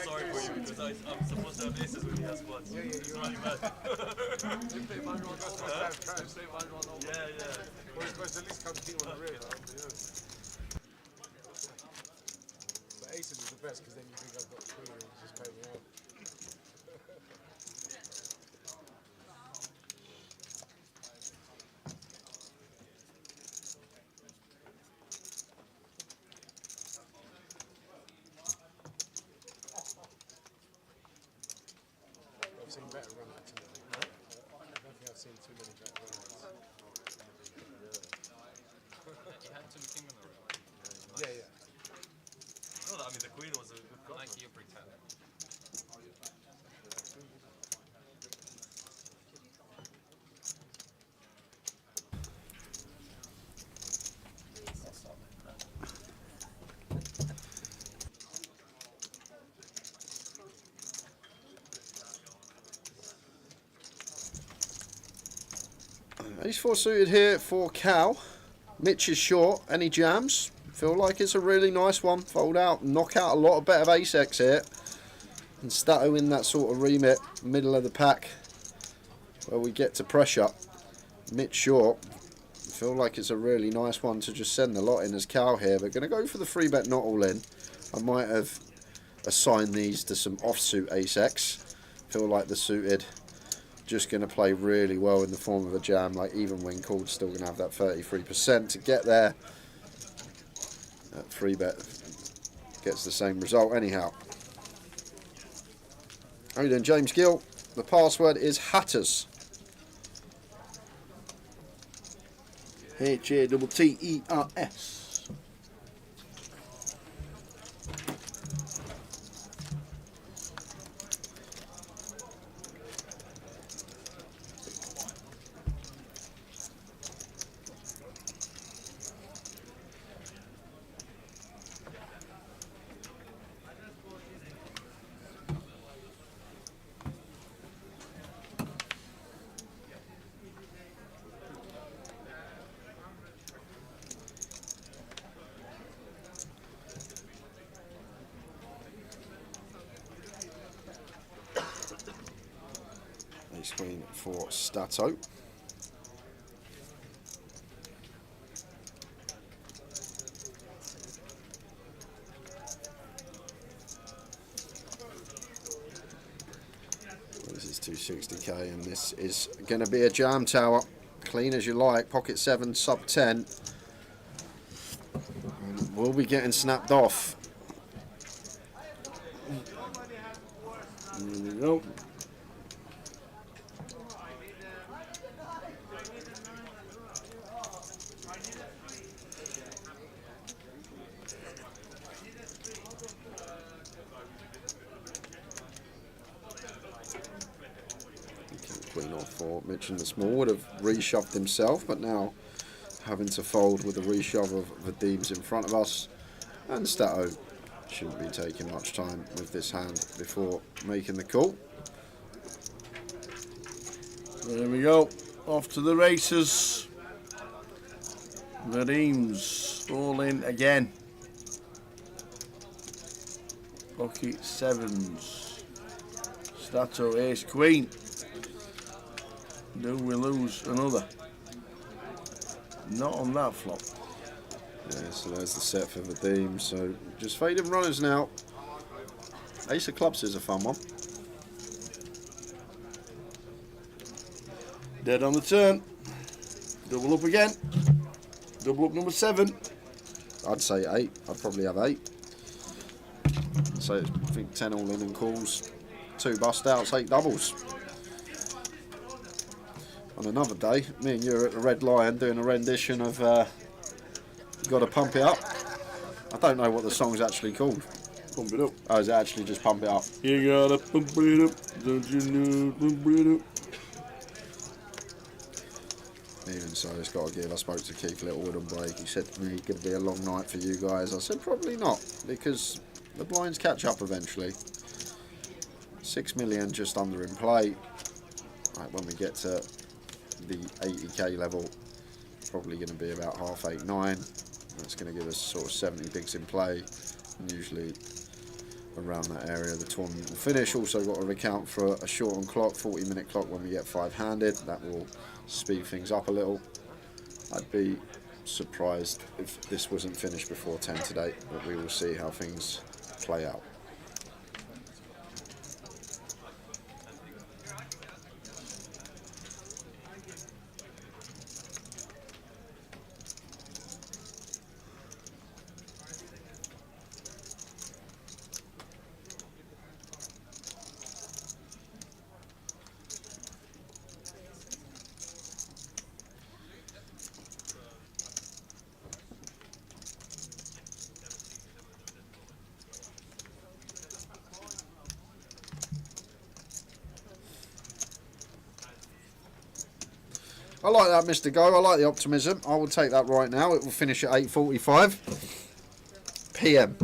Sorry for you because I'm supposed to have aces when he has quads. Yeah, it's really bad. Well, he's supposed to at least come to on the rear. But aces is the best because then you think I've got 3 and you just pay me out. I've seen better run outs. I don't think I've seen too many better run outs. You had to be king on the river. Yeah. No, I mean the queen was a good call. Like you pretend. Ace 4 suited here for Cal. Mitch is short. Any jams? Feel like it's a really nice one. Fold out, knock out a lot of bet of Ace X here. And Stato in that sort of remit, middle of the pack, where we get to pressure. Mitch short. Feel like it's a really nice one to just send the lot in as Cal here. But going to go for the free bet, not all in. I might have assigned these to some offsuit Ace X. Feel like the suited just going to play really well in the form of a jam. Like even when called, still going to have that 33% to get there. That free bet gets the same result anyhow. How are you doing, James Gill? The password is Hatters. H-A-T-T-E-R-S. Ace Queen for Stato. This is 260k and this is going to be a jam tower. Clean as you like. Pocket 7, sub 10. And we'll be getting snapped off. There we go. Queen or 4. Mitch in the small would have reshoved himself, but now having to fold with the reshove of Vadim's in front of us. And Stato shouldn't be taking much time with this hand before making the call. There we go. Off to the races. Vadim's all in again. Pocket 7s. Stato Ace Queen. Do we lose another? Not on that flop. Yeah, so there's the set for Vadim. So just fading runners now. Ace of clubs is a fun one. Dead on the turn. Double up again. Double up number 7. I'd say 8. I'd probably have 8. So I think 10 all in and calls. 2 bust outs, 8 doubles. On another day, me and you are at the Red Lion doing a rendition of Gotta Pump It Up. I don't know what the song's actually called. Pump It Up. Oh, is it actually just Pump It Up? You gotta pump it up, don't you know, pump it up. Even so, it's got to give. I spoke to Keith Littlewood on break. He said to me, it's going to be a long night for you guys. I said, probably not, because the blinds catch up eventually. 6 million just under in play. Right, when we get to the 80k level, probably going to be about half 8, 9. That's going to give us sort of 70 bigs in play, and usually around that area the tournament will finish. Also got to account for a shortened clock, 40-minute clock when we get 5-handed. That will speed things up a little. I'd be surprised if this wasn't finished before 10 today, but we will see how things play out. I like that, Mr. Go. I like the optimism. I will take that right now. It will finish at 8:45 p.m.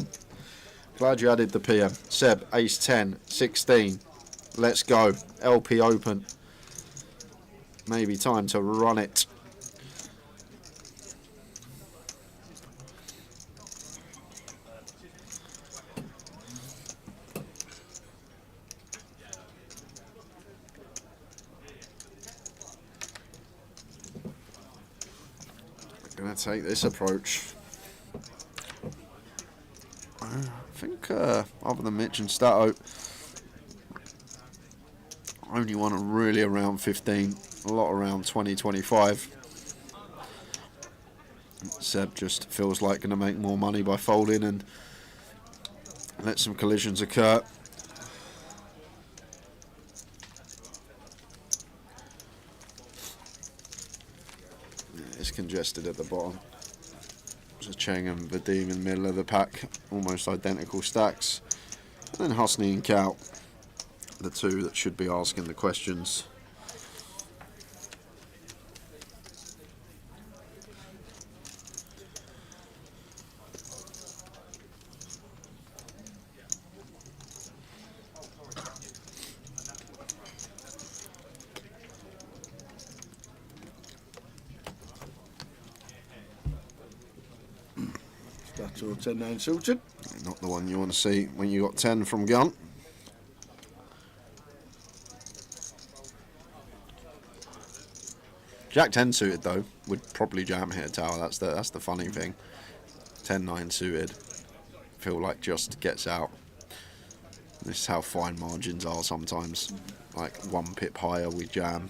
Glad you added the PM. Seb, ace 10, 16. Let's go. LP open. Maybe time to run it. take this approach. I think other than Mitch and Stato, only one really around 15, a lot around 20, 25. Seb just feels like going to make more money by folding and let some collisions occur. It's congested at the bottom. There's Cheng and Vadim in the middle of the pack, almost identical stacks. And then Husney and Cal, the two that should be asking the questions. Stato 10-9 suited. Not the one you want to see when you got 10 from gun. Jack 10 suited though would probably jam here tower. That's the funny thing. 10-9 suited, feel like just gets out. This is how fine margins are sometimes. Like 1 pip higher we jam.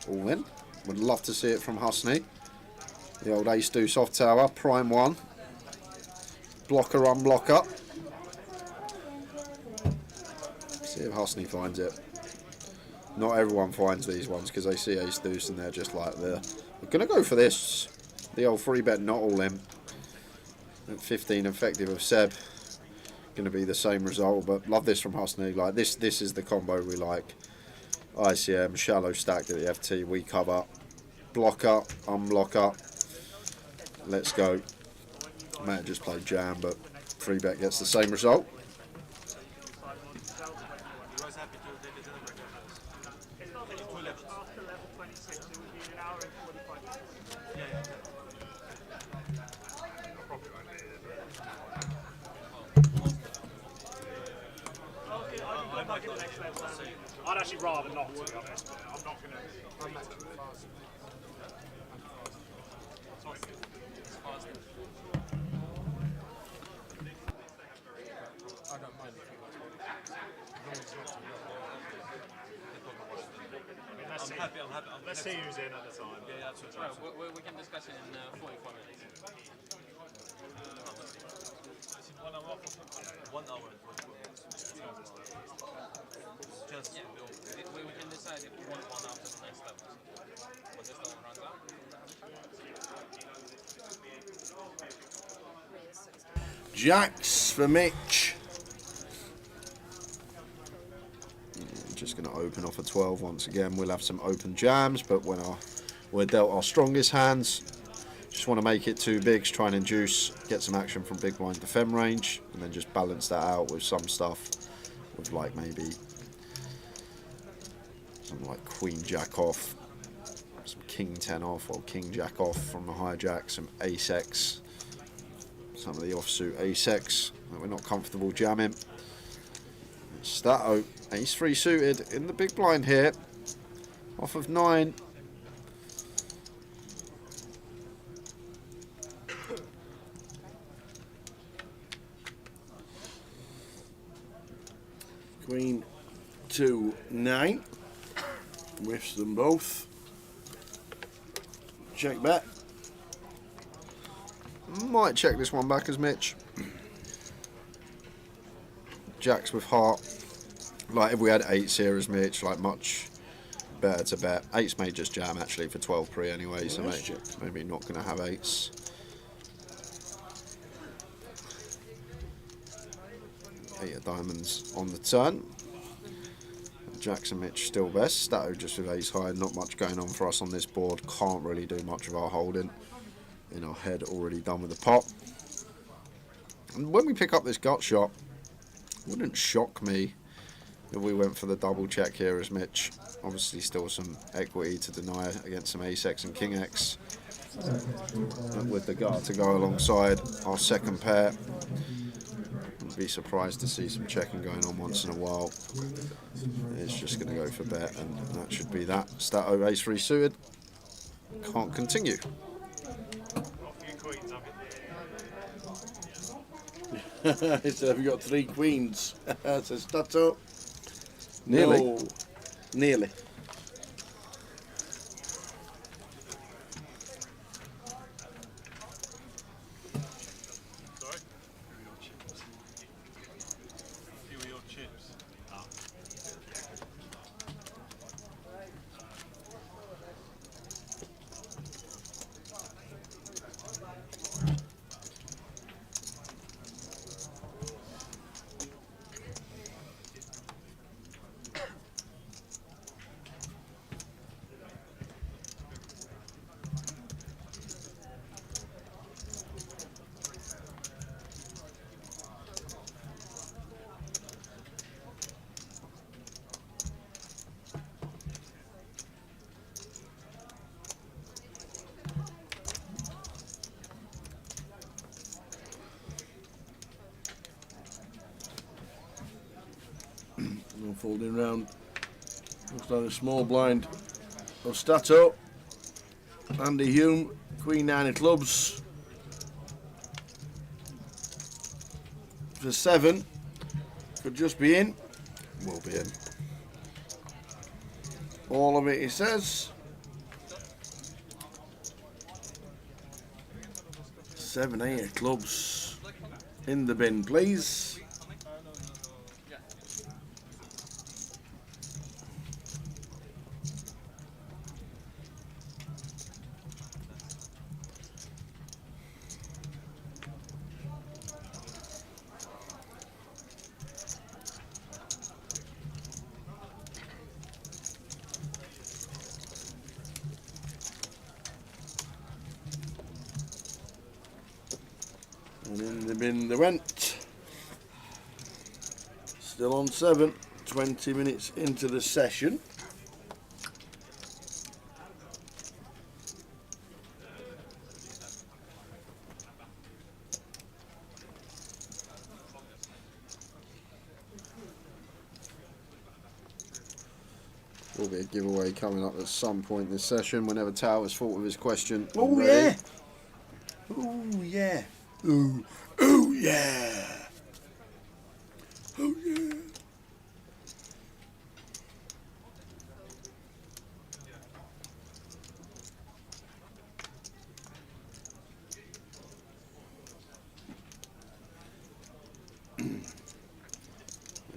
All in. Would love to see it from Husney. The old ace deuce off tower, prime one. Blocker, unblocker. See if Husney finds it. Not everyone finds these ones because they see ace deuce and they're just like, we're going to go for this. The old free bet, not all in. At 15 effective of Seb. Going to be the same result, but love this from Husney. Like this is the combo we like. ICM, shallow stacked at the FT, we cover. Blocker, unblocker. Let's go. Might have just played jam, but free bet gets the same result. I'd actually rather not, to be honest, but I'm not going to. I don't mind if you guys want it. As long as it's not too long. I'm happy. Let's see who's in at the time. Yeah, absolutely. Right, we can discuss it in 45 minutes. 1 hour. 1 hour. Just we can decide if we want one after the next level. When this level runs out. Jacks for Mitch. Just going to open off a 12 once again. We'll have some open jams, but when we're dealt our strongest hands, just want to make it 2 bigs, try and induce, get some action from big blind to fem range, and then just balance that out with some stuff, with like maybe something like queen jack off, some king 10 off, or king jack off from the hijack, some ace x, some of the offsuit ace x that we're not comfortable jamming. Stato, ace 3 suited in the big blind here, off of 9. Queen 2 9. Whiffs them both. Check bet. Might check this one back as Mitch. Jacks with heart. Like if we had 8s here as Mitch, like much better to bet. 8s may just jam actually for 12 pre anyway, so maybe not going to have 8s. 8 of diamonds on the turn. Jacks and Mitch still best. Stato just with ace high. Not much going on for us on this board. Can't really do much of our holding. In our head already done with the pot. And when we pick up this gut shot, it wouldn't shock me if we went for the double check here as Mitch. Obviously still some equity to deny against some ace X and king X. And with the gut to go alongside our second pair. I'd be surprised to see some checking going on once in a while. It's just going to go for bet, and that should be that. Stato ace 3 suited. Can't continue. So have you got 3 queens? Says Stato. Nearly. No. Nearly. Folding round. Looks like a small blind of Stato. Andy Hume, Queen 9 of clubs. For 7. Could just be in. Will be in. All of it, he says. 7, 8 of clubs. In the bin, please. And in the bin they went. Still on 7, 20 minutes into the session. Will be a giveaway coming up at some point in this session whenever Tower's thought of his question. Oh yeah! Oh yeah! Ooh, ooh yeah! Oh yeah!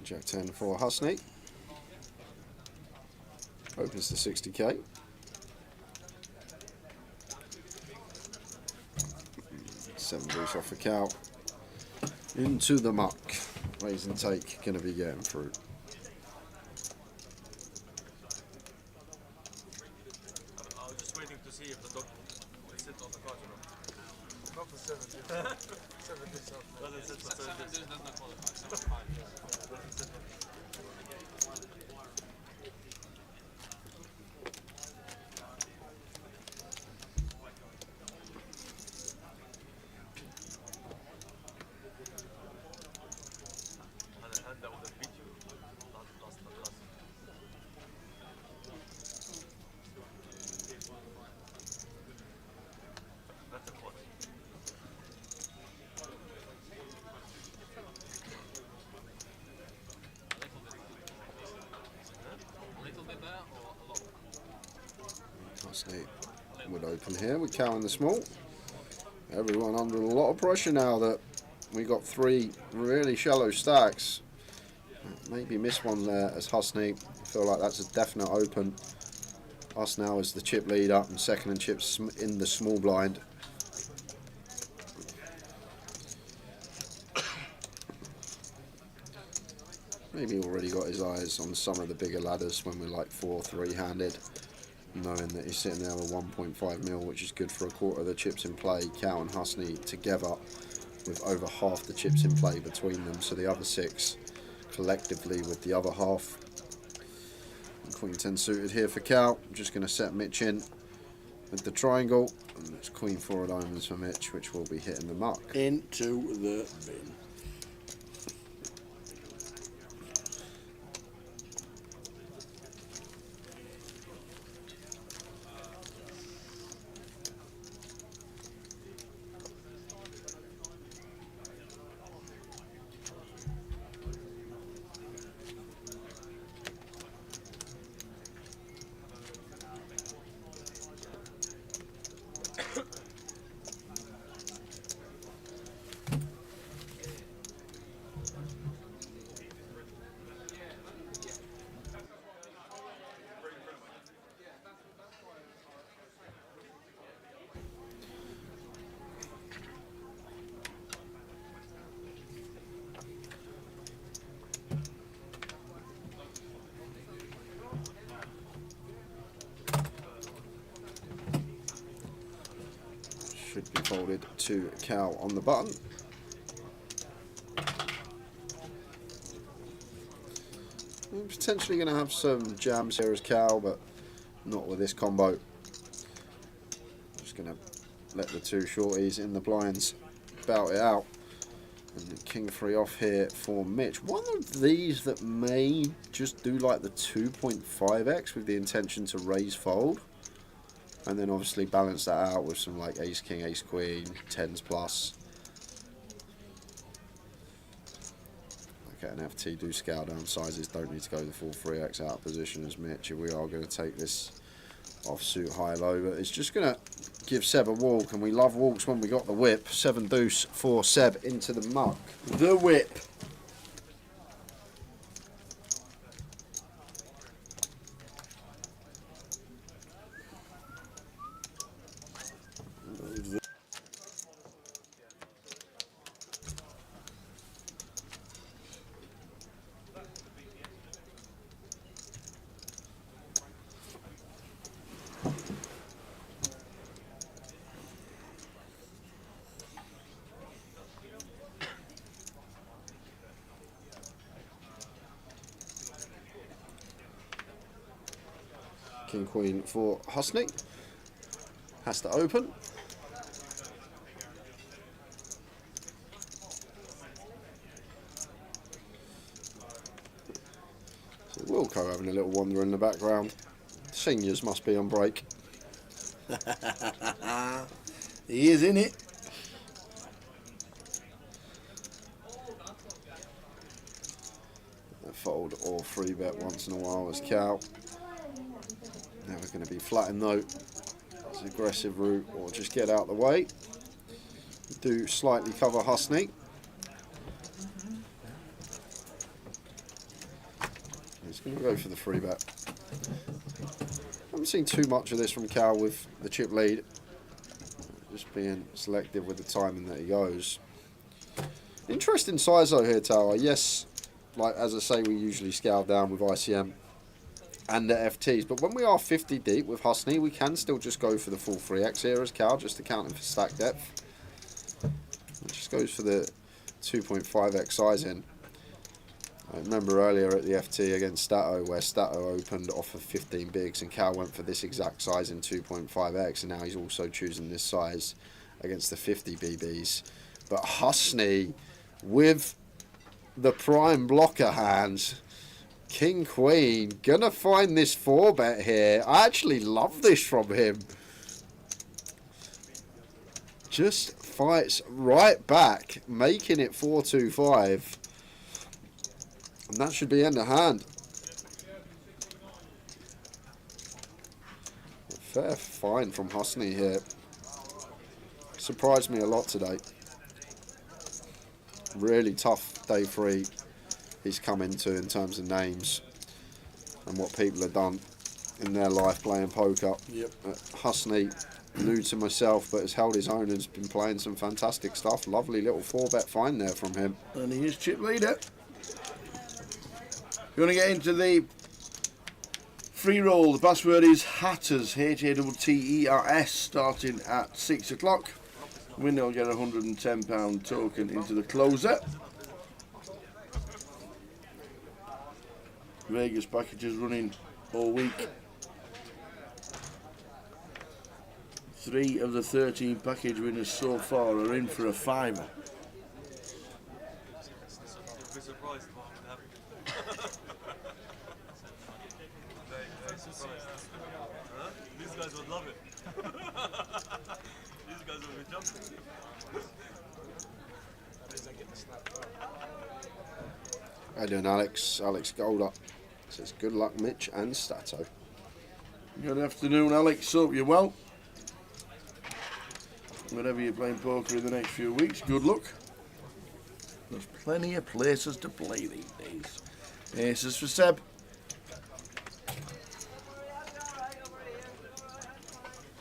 Jack 10 for Husney. Opens to 60k. Seven boost off the cow. Into the muck. Raise and take, gonna be getting through. I was just waiting to see if the dog will sit on the card, you know. Not for 70. 70 so. Doesn't sit for 70. Does not qualify. Husney would open here with cow in the small. Everyone under a lot of pressure now that we got 3 really shallow stacks. Maybe missed one there as Husney. I feel like that's a definite open. Us now as the chip leader and second and chips in the small blind. Maybe already got his eyes on some of the bigger ladders when we're like 4-3 handed, knowing that he's sitting there with 1.5 mil, which is good for a quarter of the chips in play. Cow and Husney together with over half the chips in play between them, so the other 6 collectively with the other half. Queen 10 suited here for Cow. I'm just going to set Mitch in with the triangle, and it's Queen 4 of diamonds for Mitch, which will be hitting the mark. Into the bin. Should be folded to Cow on the button. We're potentially going to have some jams here as Cow, but not with this combo. Just going to let the 2 shorties in the blinds bout it out. And the King 3 off here for Mitch. One of these that may just do like the 2.5x with the intention to raise fold. And then obviously balance that out with some like Ace King, Ace Queen, 10s plus. Okay, an FT do scale down sizes, don't need to go the full 3x out of position as Mitch. We are going to take this offsuit high-low, but it's just going to give Seb a walk, and we love walks when we got the whip. 7 deuce for Seb into the muck. The whip. King Queen for Husney. Has to open. So Wilco having a little wander in the background. Seniors must be on break. He is in it. A fold or 3-bet once in a while as Cow. Never going to be flattened though. It's an aggressive route, or just get out the way. Do slightly cover Husney. He's going to go for the 3-bet. Haven't seen too much of this from Cow with the chip lead. Just being selective with the timing that he goes. Interesting size though here, Tower. Yes, like as I say, we usually scale down with ICM and the FTs, but when we are 50 deep with Husney, we can still just go for the full 3x here as Cow, just to count him for stack depth. It just goes for the 2.5x sizing. I remember earlier at the FT against Stato, where Stato opened off of 15 bigs and Cow went for this exact size in 2.5x, and now he's also choosing this size against the 50 BBs. But Husney with the prime blocker hands, King Queen, gonna find this 4-bet here. I actually love this from him. Just fights right back, making it 4-2-5. And that should be end of hand. Fair fine from Husney here. surprised me a lot today. Really tough day 3 he's come into in terms of names and what people have done in their life playing poker. Yep. Husney, new to myself, but has held his own and has been playing some fantastic stuff. Lovely little 4-bet find there from him. And he is chip leader. We're going to get into the free roll. The password is Hatters, Hatters, starting at 6 o'clock. Winner will get a £110 token into the closer. Vegas packages running all week. 3 of the 13 package winners so far are in for a £5. These guys would love it. These guys would be jumping. How you doing, Alex? Alex Golder says good luck, Mitch and Stato. Good afternoon, Alex. Hope you're well. Whenever you're playing poker in the next few weeks, good luck. There's plenty of places to play these days. Aces for Seb.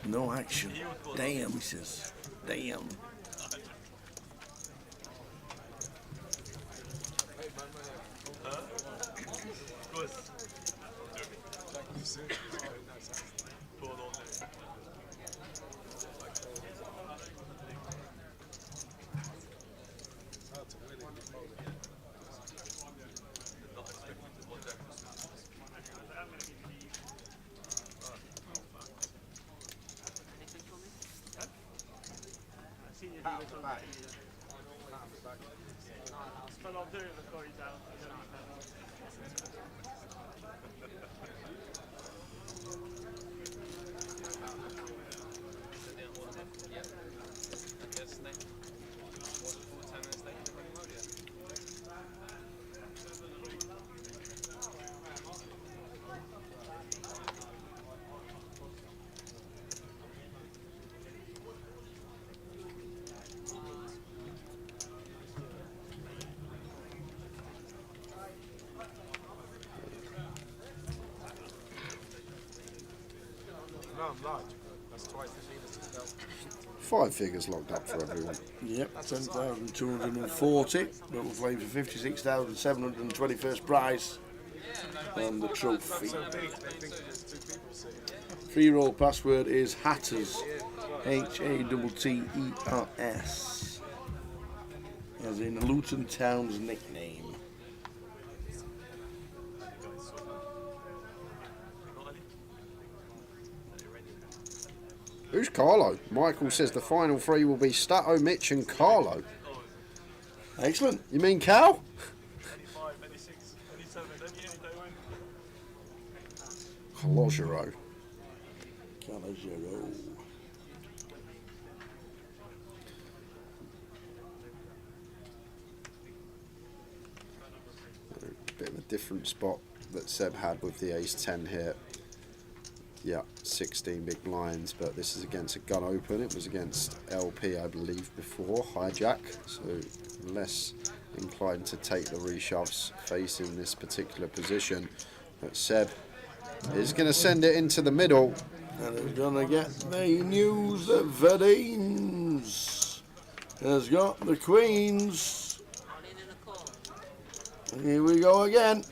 No action. Damn, he says. Damn. That's twice the cheapest. 5 figures locked up for everyone. Yep, 10,240. Little flame for 56,721st prize. And the trophy. Free roll password is Hatters. Hatters. As in Luton Town's nickname. Who's Carlo? Michael says the final 3 will be Stato, Mitch and Carlo. Excellent. You mean Cal? 85, 86, 87, any day win. Calogero. Calogero. Bit of a different spot that Seb had with the ace-10 here. Yeah, 16 big blinds, but this is against a gun open. It was against LP, I believe, before hijack, so less inclined to take the reshoves facing this particular position. But Seb is going to send it into the middle. And he's going to get the news that Vadim has got the queens. Here we go again.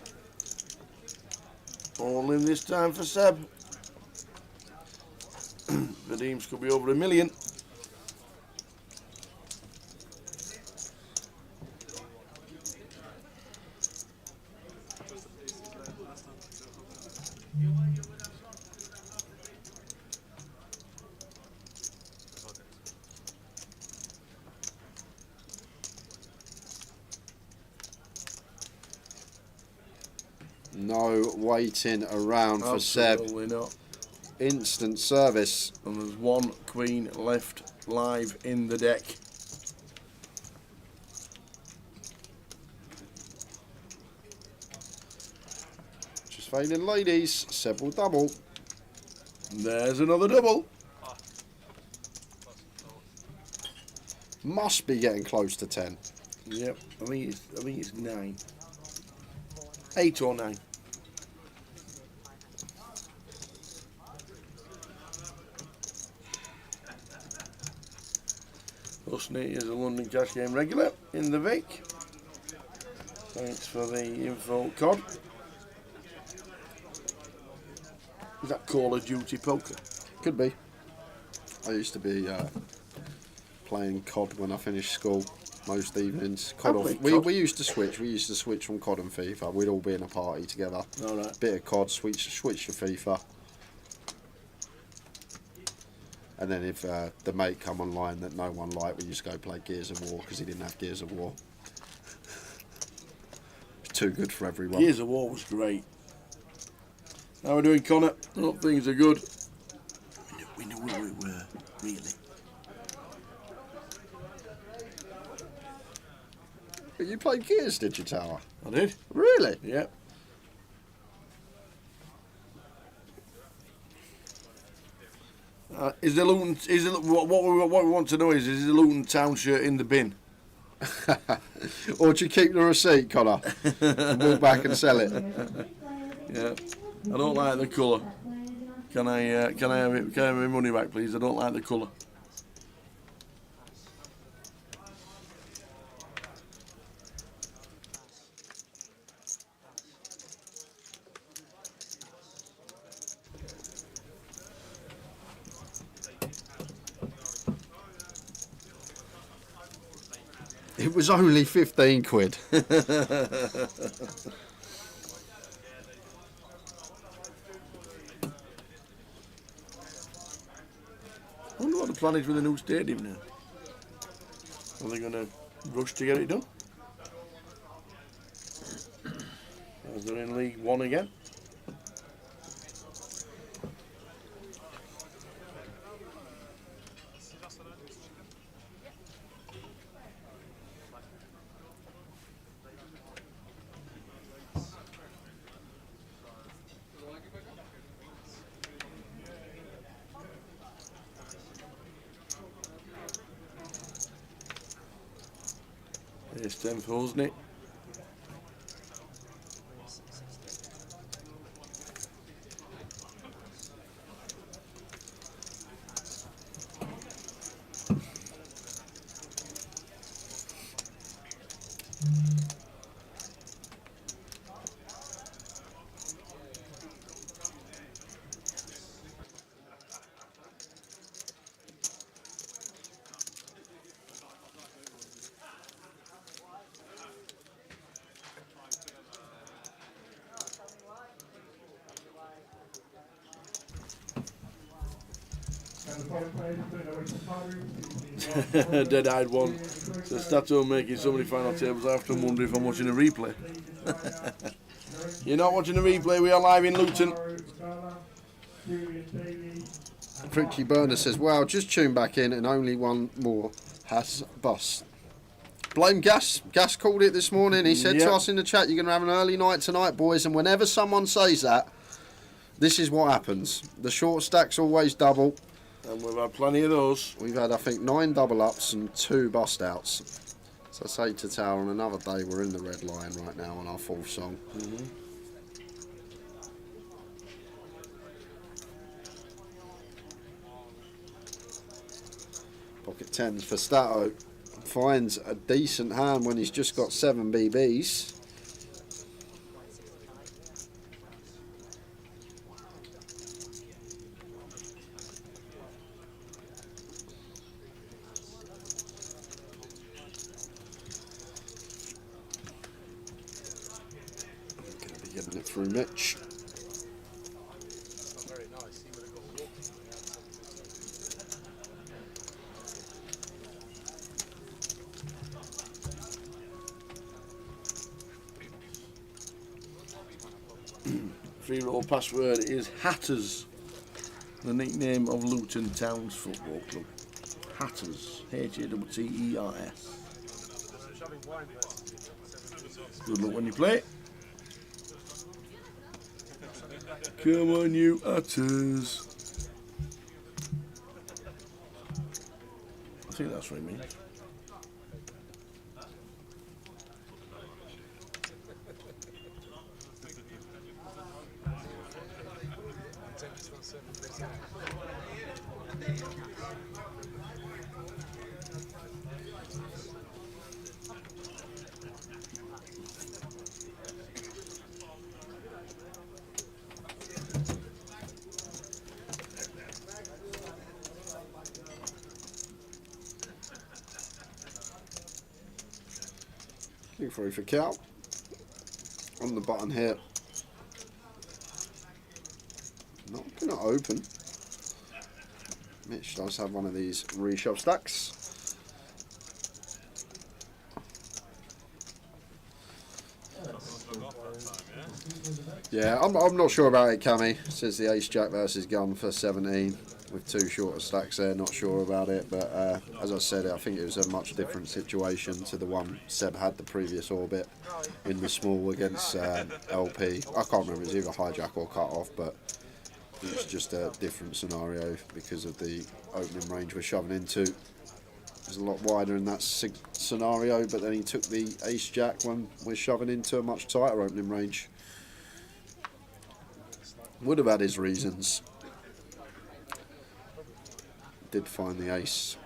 All in this time for Seb. Vadim's could be over $1 million. No waiting around for Seb. Absolutely not. Instant service. And there's 1 queen left live in the deck. Just fading ladies. Seb will double. There's another double. Must be getting close to 10. Yep, I think it's 9. 8 or 9. Husney is a London Cash Game regular in the Vic. Thanks for the info, Cod. Is that Call of Duty poker? Could be. I used to be playing COD when I finished school most evenings. We used to switch. We used to switch from COD and FIFA. We'd all be in a party together. All right. Bit of COD, switch to FIFA. And then if the mate come online that no one liked, we used to go play Gears of War because he didn't have Gears of War. It's too good for everyone. Gears of War was great. How are we doing, Connor? Hope things are good. We knew where we were, really. You played Gears, did you, Tower? I did. Really? Yeah. Is the Luton? What we want to know is the Luton Town shirt in the bin? Or do you keep the receipt, Connor? And walk back and sell it. Yeah. I don't like the colour. Can I have my money back, please? I don't like the colour. It was only 15 quid. I wonder what the plan is with the new stadium now. Are they going to rush to get it done? As they're in League One again. It's 10 for Husney. Dead-eyed one. So Stato making so many final tables, I have to wonder if I'm watching a replay. You're not watching a replay, we are live in Luton. Fritchie Burner says, wow, just tuned back in and only one more has bust. Blame Gas. Gas called it this morning. He said to us in the chat, you're going to have an early night tonight, boys. And whenever someone says that, this is what happens. The short stack's always double. And we've had plenty of those. We've had, I think, 9 double ups and 2 bust outs. So I say to Tower, on another day, we're in the red line right now on our 4th song. Pocket 10s for Stato. Finds a decent hand when he's just got 7 BBs. Getting it through Mitch. Very nice. He would have got a walk. Free roll password is Hatters, the nickname of Luton Town's football club. Hatters, H-A-T-T-E-R-S. Good luck when you play. Come on, you Hatters. I think that's what it means. Big free for Cal. On the button here. Not going to open. Mitch does have one of these reshuffle stacks. Yeah, I'm not sure about it, Cammy. Says the ace jack versus gun for 17 with 2 shorter stacks there. Not sure about it, but as I said, I think it was a much different situation to the one Seb had the previous orbit in the small against LP. I can't remember, it was either hijack or cut off, but it was just a different scenario because of the opening range we're shoving into. It was a lot wider in that scenario, but then he took the ace jack when we're shoving into a much tighter opening range. Would have had his reasons. Did find the ace.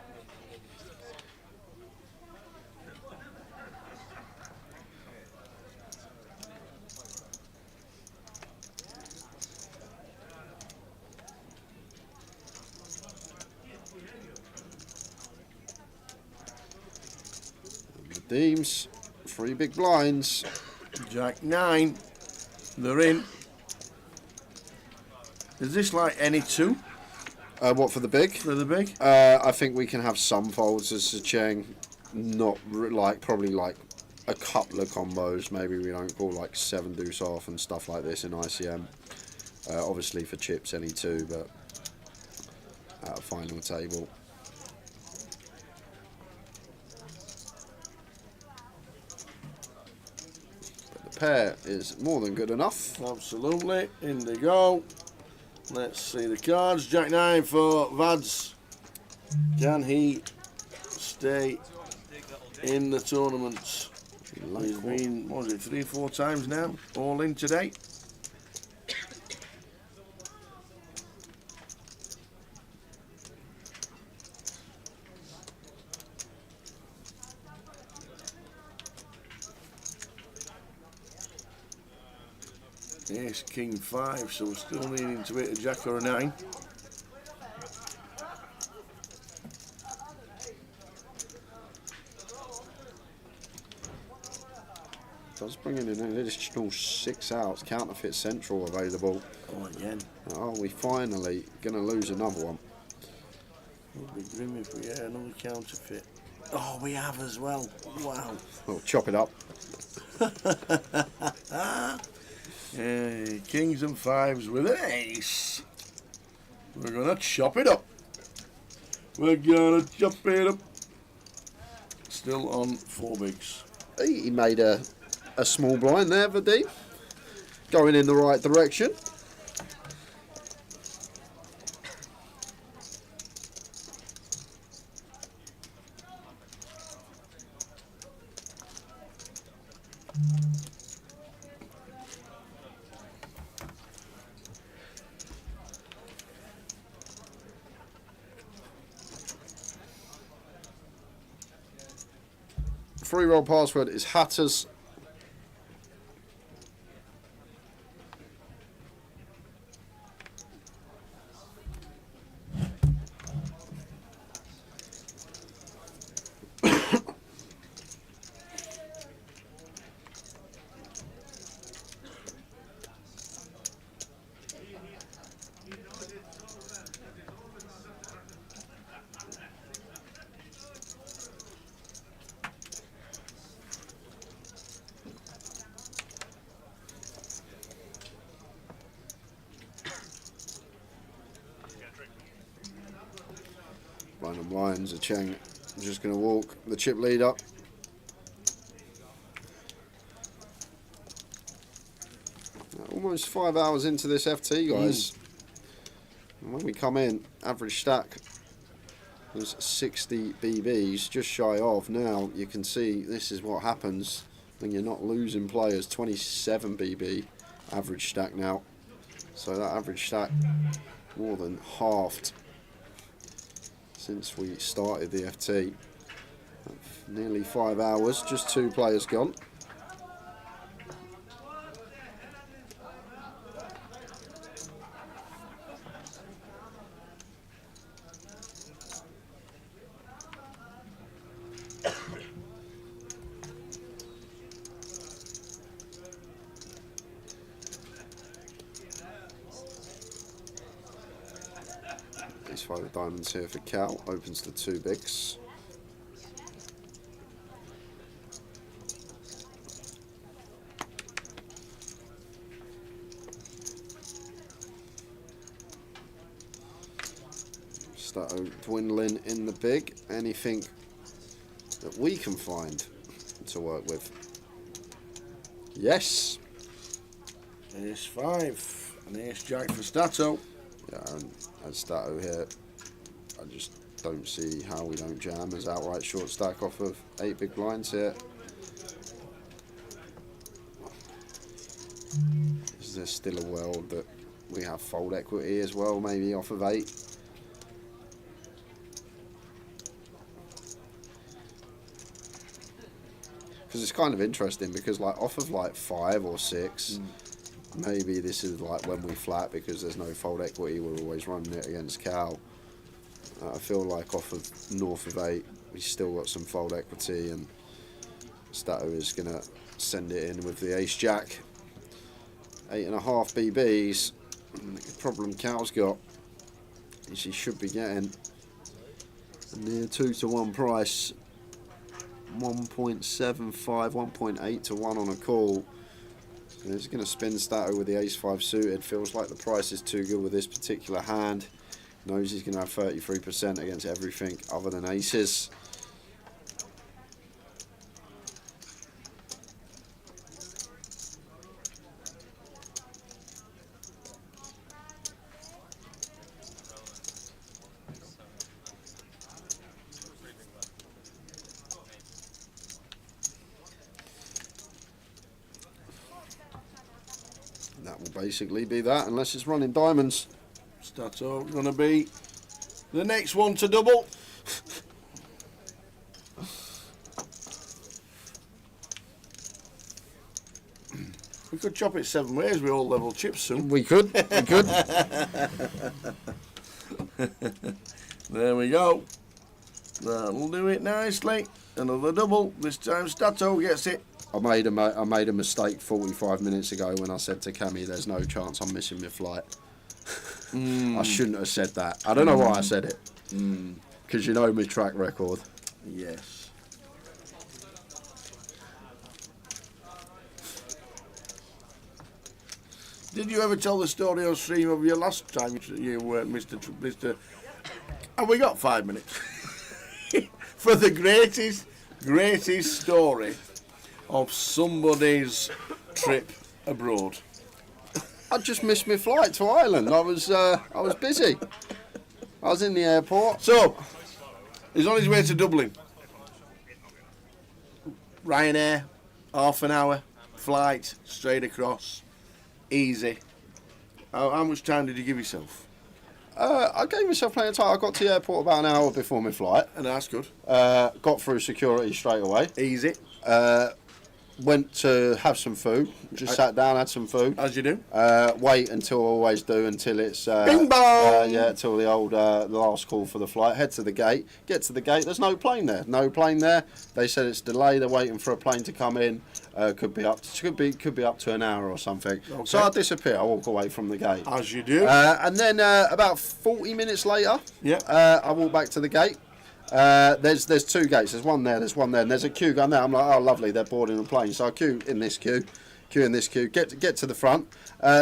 Deems, 3 big blinds. Jack 9. They're in. Is this like any 2? What for the big? For the big? I think we can have some folds as a Cheng. Not like, probably like a couple of combos. Maybe we don't call like 7 deuce off and stuff like this in ICM. Obviously for chips any 2, but at a final table. Pair is more than good enough. Absolutely. In they go. Let's see the cards. Jack 9 for Vads. Can he stay in the tournament? He's been, what was it, 3 or 4 times now? All in today. Ace, King 5, so we're still needing to hit a Jack or a 9. Does bring in an additional 6 outs, counterfeit central available. Oh, again. Oh, we finally gonna lose another one. It would be grim if we get another counterfeit. Oh, we have as well. Wow. Well, chop it up. Kings and 5s with an ace. We're gonna chop it up. We're gonna chop it up. Still on 4 bigs. He made a small blind there, Vadim. Going in the right direction. Free roll password is Hatters. Random lines, a Cheng. I'm just going to walk the chip lead up. Almost 5 hours into this FT, guys. And when we come in, average stack was 60 BBs, just shy of. Now you can see this is what happens when you're not losing players. 27 BB average stack now. So that average stack more than halved since we started the FT. Nearly 5 hours, just 2 players gone. Ace-5 of diamonds here for Cal. Opens the 2 bigs. Stato dwindling in the big. Anything that we can find to work with? Yes. Ace-5 and Ace-Jack for Stato. Yeah, and Stato here, I just don't see how we don't jam as outright short stack off of 8 big blinds here. Is there still a world that we have fold equity as well, maybe off of 8? Because it's kind of interesting, because like off of like 5 or 6, maybe this is like when we flat because there's no fold equity, we're always running it against Cal. I feel like off of north of 8, we still got some fold equity, and Stato is going to send it in with the Ace-Jack. 8.5 BBs. The problem Cal's got is he should be getting a near 2-to-1 price. 1.75, 1.8 to 1 on a call. And he's going to spin Stato with the Ace-5 suited. Feels like the price is too good with this particular hand. Knows he's going to have 33% against everything other than aces. That will basically be that, unless it's running diamonds. Stato going to be the next one to double. We could chop it 7 ways with all level chips soon. We could, we could. There we go. That'll do it nicely. Another double. This time Stato gets it. I made a mistake 45 minutes ago when I said to Cammy, there's no chance I'm missing my flight. I shouldn't have said that. I don't know why I said it. Because you know my track record. Yes. Did you ever tell the story on stream of your last time you were Mr. Have we got 5 minutes? For the greatest story of somebody's trip abroad. I just missed my flight to Ireland. I was busy. I was in the airport. So, he's on his way to Dublin. Ryanair, half an hour, flight, straight across, easy. How much time did you give yourself? I gave myself plenty of time. I got to the airport about an hour before my flight. And that's good. Got through security straight away. Easy. Went to have some food. Just sat down, had some food. As you do. Wait until I always do, until it's Bing bong! yeah, till the old the last call for the flight. Head to the gate. Get to the gate. There's no plane there. No plane there. They said it's delayed. They're waiting for a plane to come in. Could be up to an hour or something. Okay. So I disappear. I walk away from the gate. As you do. And then about 40 minutes later, I walk back to the gate. There's 2 gates. There's one there, and there's a queue going there. I'm like, oh lovely, they're boarding a plane. So I queue in this queue, get to the front.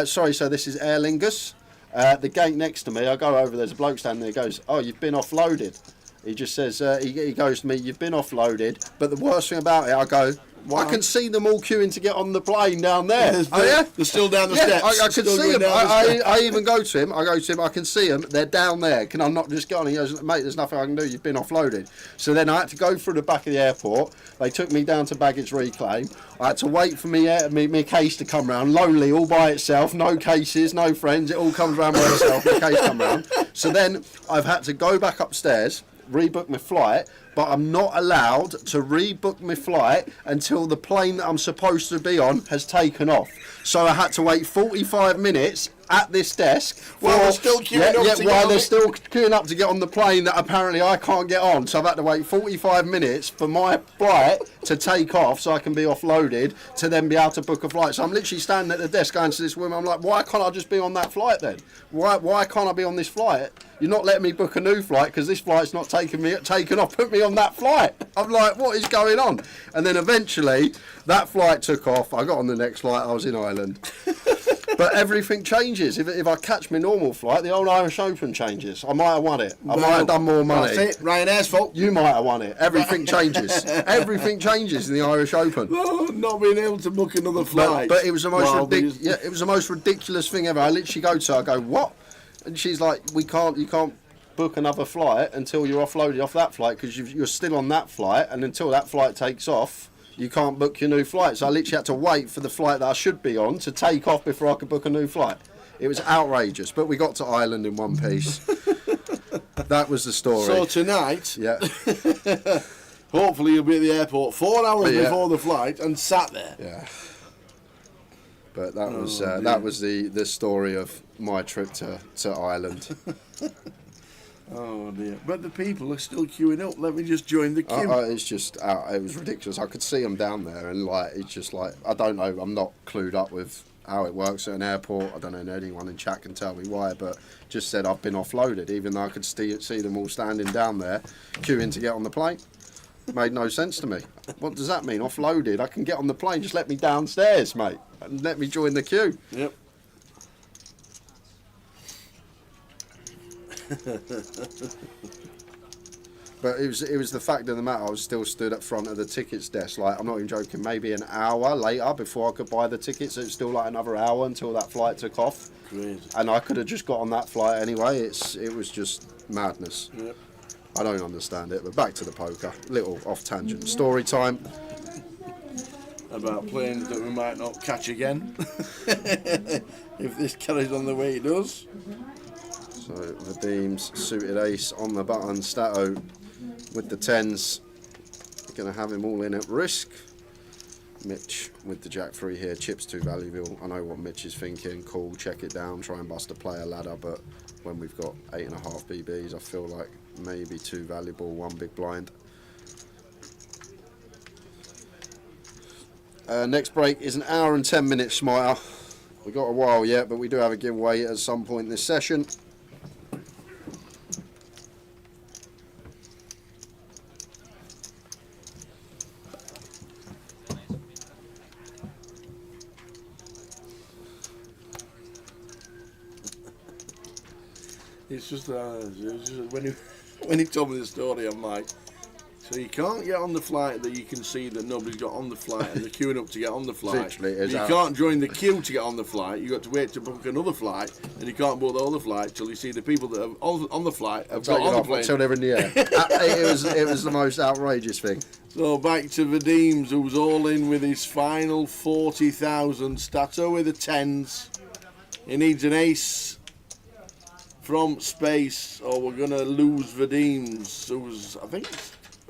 Sorry, so this is Aer Lingus. The gate next to me, I go over, there's a bloke standing there, goes, oh, you've been offloaded. He just says, he goes to me, you've been offloaded. But the worst thing about it, I go, I can see them all queuing to get on the plane down there. They're still down the steps. I can see them. I even go to him. I can see them. They're down there. Can I not just go on? He goes, mate, there's nothing I can do. You've been offloaded. So then I had to go through the back of the airport. They took me down to baggage reclaim. I had to wait for me case to come round. Lonely, all by itself. No cases, no friends. It all comes round by itself. My case come round. So then I've had to go back upstairs, rebook my flight. But I'm not allowed to rebook my flight until the plane that I'm supposed to be on has taken off. So I had to wait 45 minutes at this desk. While they're still queuing up to get while on they're it. still queuing up to get on the plane that apparently I can't get on. So I've had to wait 45 minutes for my flight to take off so I can be offloaded to then be able to book a flight. So I'm literally standing at the desk going to this woman, I'm like, why can't I just be on that flight then? Why can't I be on this flight? You're not letting me book a new flight because this flight's not taken off. Put me on that flight. I'm like, what is going on? And then eventually that flight took off. I got on the next flight. I was in Ireland. But everything changes. If I catch my normal flight, the old Irish Open changes. I might have won it. I might have done more money. That's it. Ryanair's fault. You might have won it. Everything changes. Everything changes in the Irish Open. Oh, not being able to book another flight. But it was the most it was the most ridiculous thing ever. I literally go to her, I go, what? And she's like, you can't book another flight until you're offloaded off that flight because you're still on that flight, and until that flight takes off, you can't book your new flight. So I literally had to wait for the flight that I should be on to take off before I could book a new flight. It was outrageous, but we got to Ireland in one piece. That was the story. So tonight, yeah. Hopefully you'll be at the airport 4 hours before the flight and sat there. Yeah. But that was the story of my trip to Ireland. Oh dear! But the people are still queuing up. Let me just join the queue. It's just it was ridiculous. I could see them down there, and it's just like I don't know. I'm not clued up with how it works at an airport. I don't know if anyone in chat can tell me why, but just said I've been offloaded, even though I could see them all standing down there queuing to get on the plane. Made no sense to me. What does that mean? Offloaded? I can get on the plane. Just let me downstairs, mate, and let me join the queue. Yep. But it was the fact of the matter. I was still stood at front of the tickets desk. Like, I'm not even joking. Maybe an hour later before I could buy the tickets. It was still like another hour until that flight took off. Crazy. And I could have just got on that flight anyway. It was just madness. Yep. I don't understand it. But back to the poker. Little off tangent. Story time. About planes that we might not catch again if this carries on the way it does. So Vadim's suited ace on the button. Stato with the tens. Going to have him all in at risk. Mitch with the jack 3 here. Chips too valuable. I know what Mitch is thinking. Cool, check it down, try and bust a player ladder. But when we've got 8.5 BBs, I feel like maybe too valuable. One big blind. Next break is 1 hour and 10 minutes, Smiter. We've got a while yet, but we do have a giveaway at some point in this session. It's just when he told me the story, I'm like, so you can't get on the flight that you can see that nobody's got on the flight and they're queuing up to get on the flight. Literally, you can't join the queue to get on the flight. You got to wait to book another flight, and you can't book the other flight till you see the people that are on the flight have got on the plane until they're in the air. It was the most outrageous thing. So back to Vadim's, who's all in with his final 40,000. Stato with the tens. He needs an ace from space, or we're gonna lose Vadim's, who's I think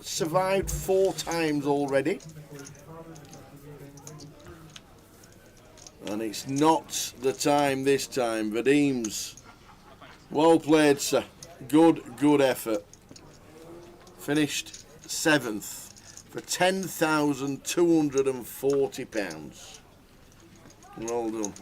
survived 4 times already. And it's not the time this time. Vadim's, well played, sir. Good effort. Finished 7th for £10,240. Well done.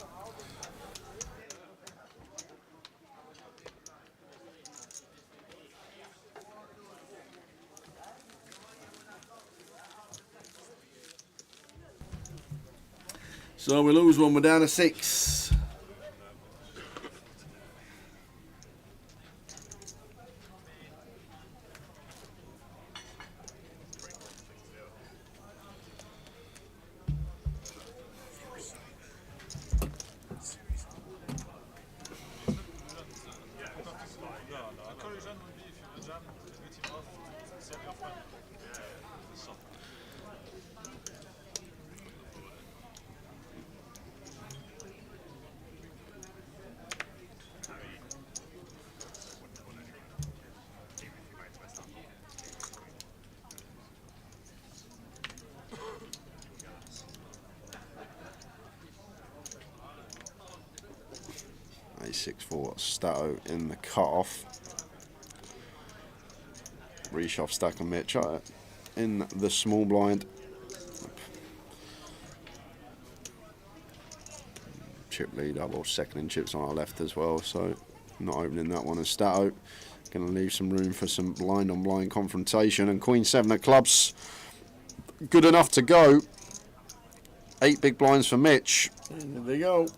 So we lose one, we're down to 6. Ace 6-4 Stato in the cut-off. Reshuffle, Stack and Mitch in the small blind. Chip lead up, or second in chips on our left as well, so not opening that one as Stato. Going to leave some room for some blind on blind confrontation, and Queen 7 of clubs good enough to go. 8 big blinds for Mitch. And there they go.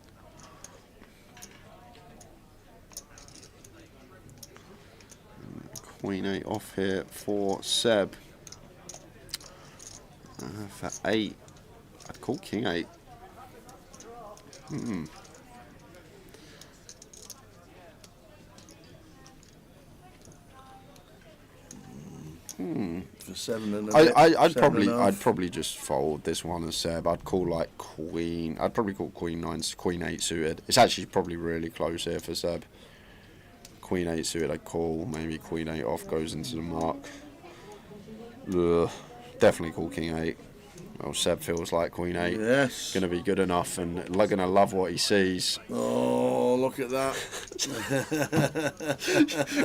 Queen 8 off here for Seb. For 8, I'd call King 8. For 7 and I'd probably just fold this one as Seb. I'd call like Queen. I'd probably call Queen 9, Queen 8 suited. It's actually probably really close here for Seb. Queen 8 suited, I'd call. Maybe Queen 8 off goes into the mark. Ugh. Definitely call King 8. Well, Seb feels like Queen 8. Yes. Going to be good enough, and going to love what he sees. Oh, look at that.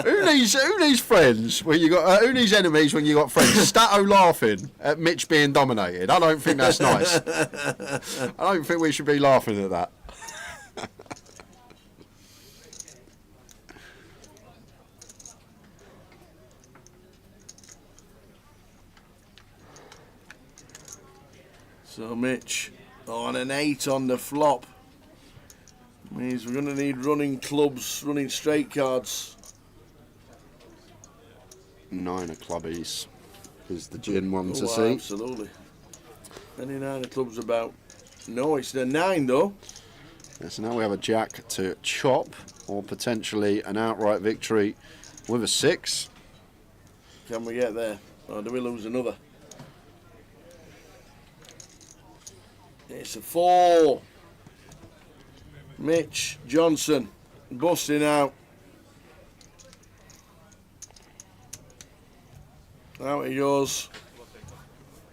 Who needs friends when you got? Who needs enemies when you got friends? Stato laughing at Mitch being dominated. I don't think that's nice. I don't think we should be laughing at that. So Mitch on an 8 on the flop. Means we're going to need running clubs, running straight cards. 9 of clubbies is the gin one to Oh, see. absolutely. Any 9 of clubs about? No, it's the 9 though. Yeah, so now we have a jack to chop, or potentially an outright victory with a 6. Can we get there? Or do we lose another? It's a 4. Mitch Johnson busting out. Out he goes.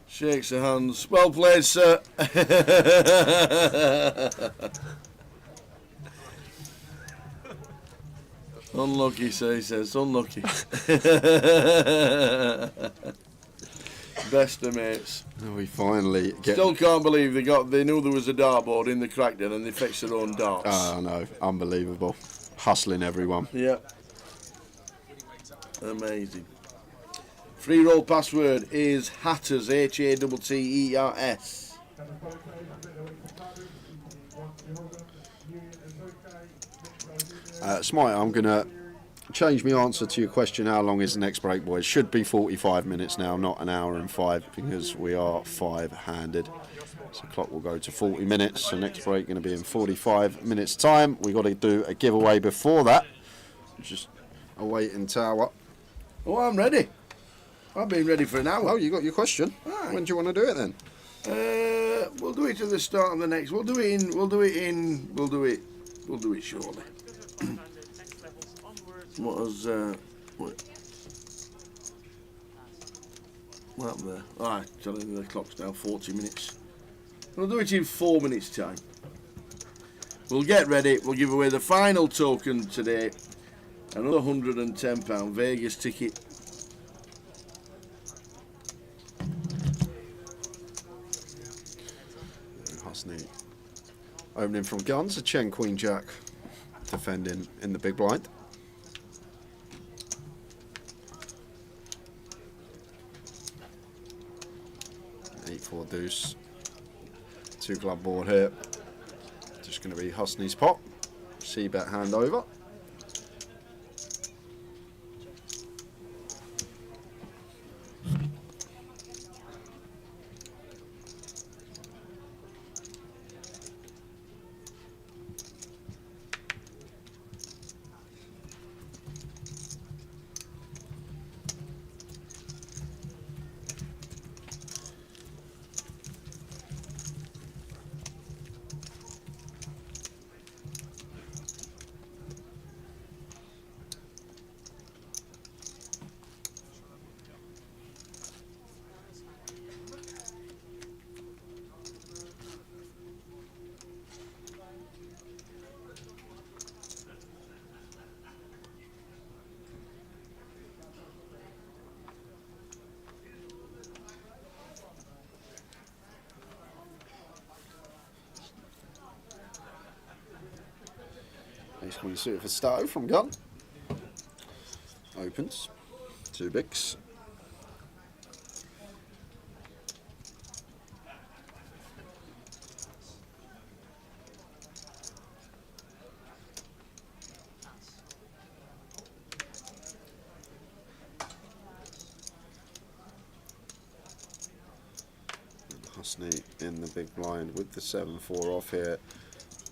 Shakes the hands. Well played, sir. Unlucky, sir, he says. Unlucky. Best of mates. We finally get. Still can't believe they knew there was a dartboard in the crackdown and they fixed their own darts. Oh no, unbelievable. Hustling everyone. Yeah. Amazing. Free roll password is Hatters, Hatters. Smite, I'm going to change my answer to your question, how long is the next break, boys? Should be 45 minutes now, not an hour and 5, because we are 5-handed. So the clock will go to 40 minutes. So next break going to be in 45 minutes time. We've got to do a giveaway before that. Just a waiting tower. Oh, I'm ready. I've been ready for an hour. Oh, you got your question? Right. When do you want to do it then? We'll do it at the start of the next. We'll do it shortly. What happened there? Alright, telling you the clock's now 40 minutes. We'll do it in 4 minutes time. We'll get ready, we'll give away the final token today. Another £110 Vegas ticket. Husney opening from guns, a Chen Queen Jack defending in the big blind. 8-4 deuce. 2 club board here. Just going to be Husney's pot. C-bet hand over. Ace queen suited for Stato from gun. Opens. 2 bigs. Husney in the big blind with the 7-4 off here.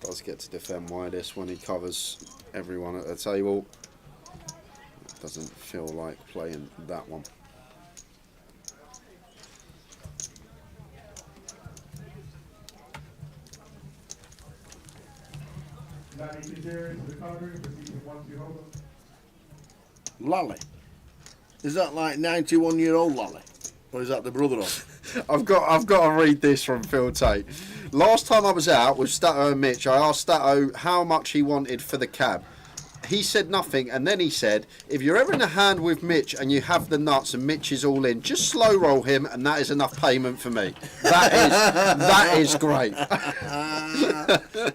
Does get to defend widest when he covers everyone at the table. Doesn't feel like playing that one. Lally. Is that like 91-year-old Lally? Or is that the brother of? I've got to read this from Phil Tate. Last time I was out with Stato and Mitch, I asked Stato how much he wanted for the cab. He said nothing, and then he said, if you're ever in a hand with Mitch and you have the nuts and Mitch is all in, just slow roll him and that is enough payment for me. That is great.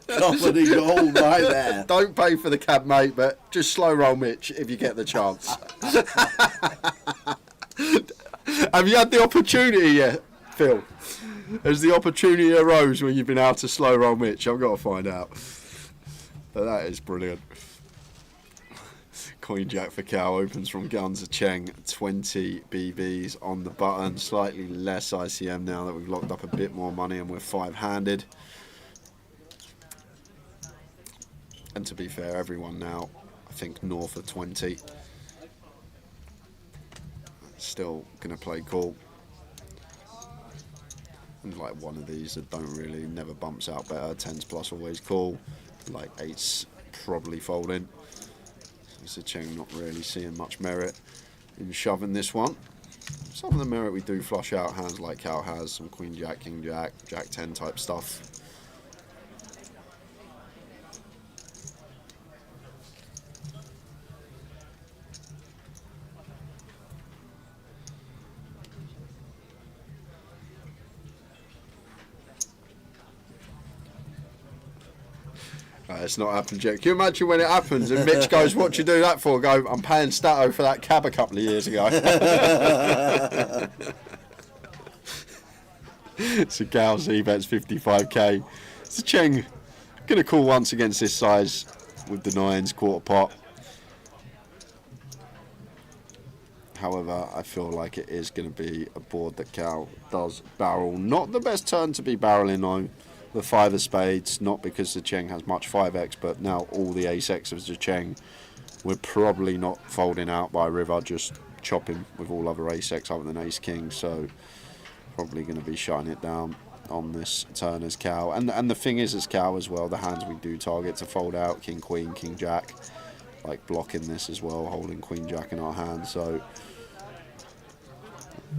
Comedy gold right there. Don't pay for the cab, mate, but just slow roll Mitch if you get the chance. Have you had the opportunity yet, Phil? Has the opportunity arose when you've been out to slow roll Mitch? I've got to find out. But that is brilliant. Queen Jack for Cal opens from guns. A Cheng, 20 BBs on the button. Slightly less ICM now that we've locked up a bit more money and we're 5-handed. And to be fair, everyone now, I think north of 20. Still going to play call. And like one of these that don't really, never bumps out better. 10s plus always call. Like 8s probably folding. So Cheng not really seeing much merit in shoving this one. Some of the merit we do flush out hands like Cal has, some Queen Jack, King Jack, Jack 10 type stuff. It's not happened yet. Can you imagine when it happens and Mitch goes, what do you do that for? Go, I'm paying Stato for that cab a couple of years ago. So Gal Z bets 55k. So Cheng going to call once against this size with the 9s, quarter pot. However, I feel like it is going to be a board that Cal does barrel. Not the best turn to be barreling on. The 5 of spades, not because the Cheng has much 5x, but now all the ace-x of the Cheng, we're probably not folding out by river, just chopping with all other ace-x other than ace-king, so probably going to be shutting it down on this turn as Cal. And the thing is as Cal as well, the hands we do target to fold out, King, Queen, King, Jack, like blocking this as well, holding Queen, Jack in our hand, so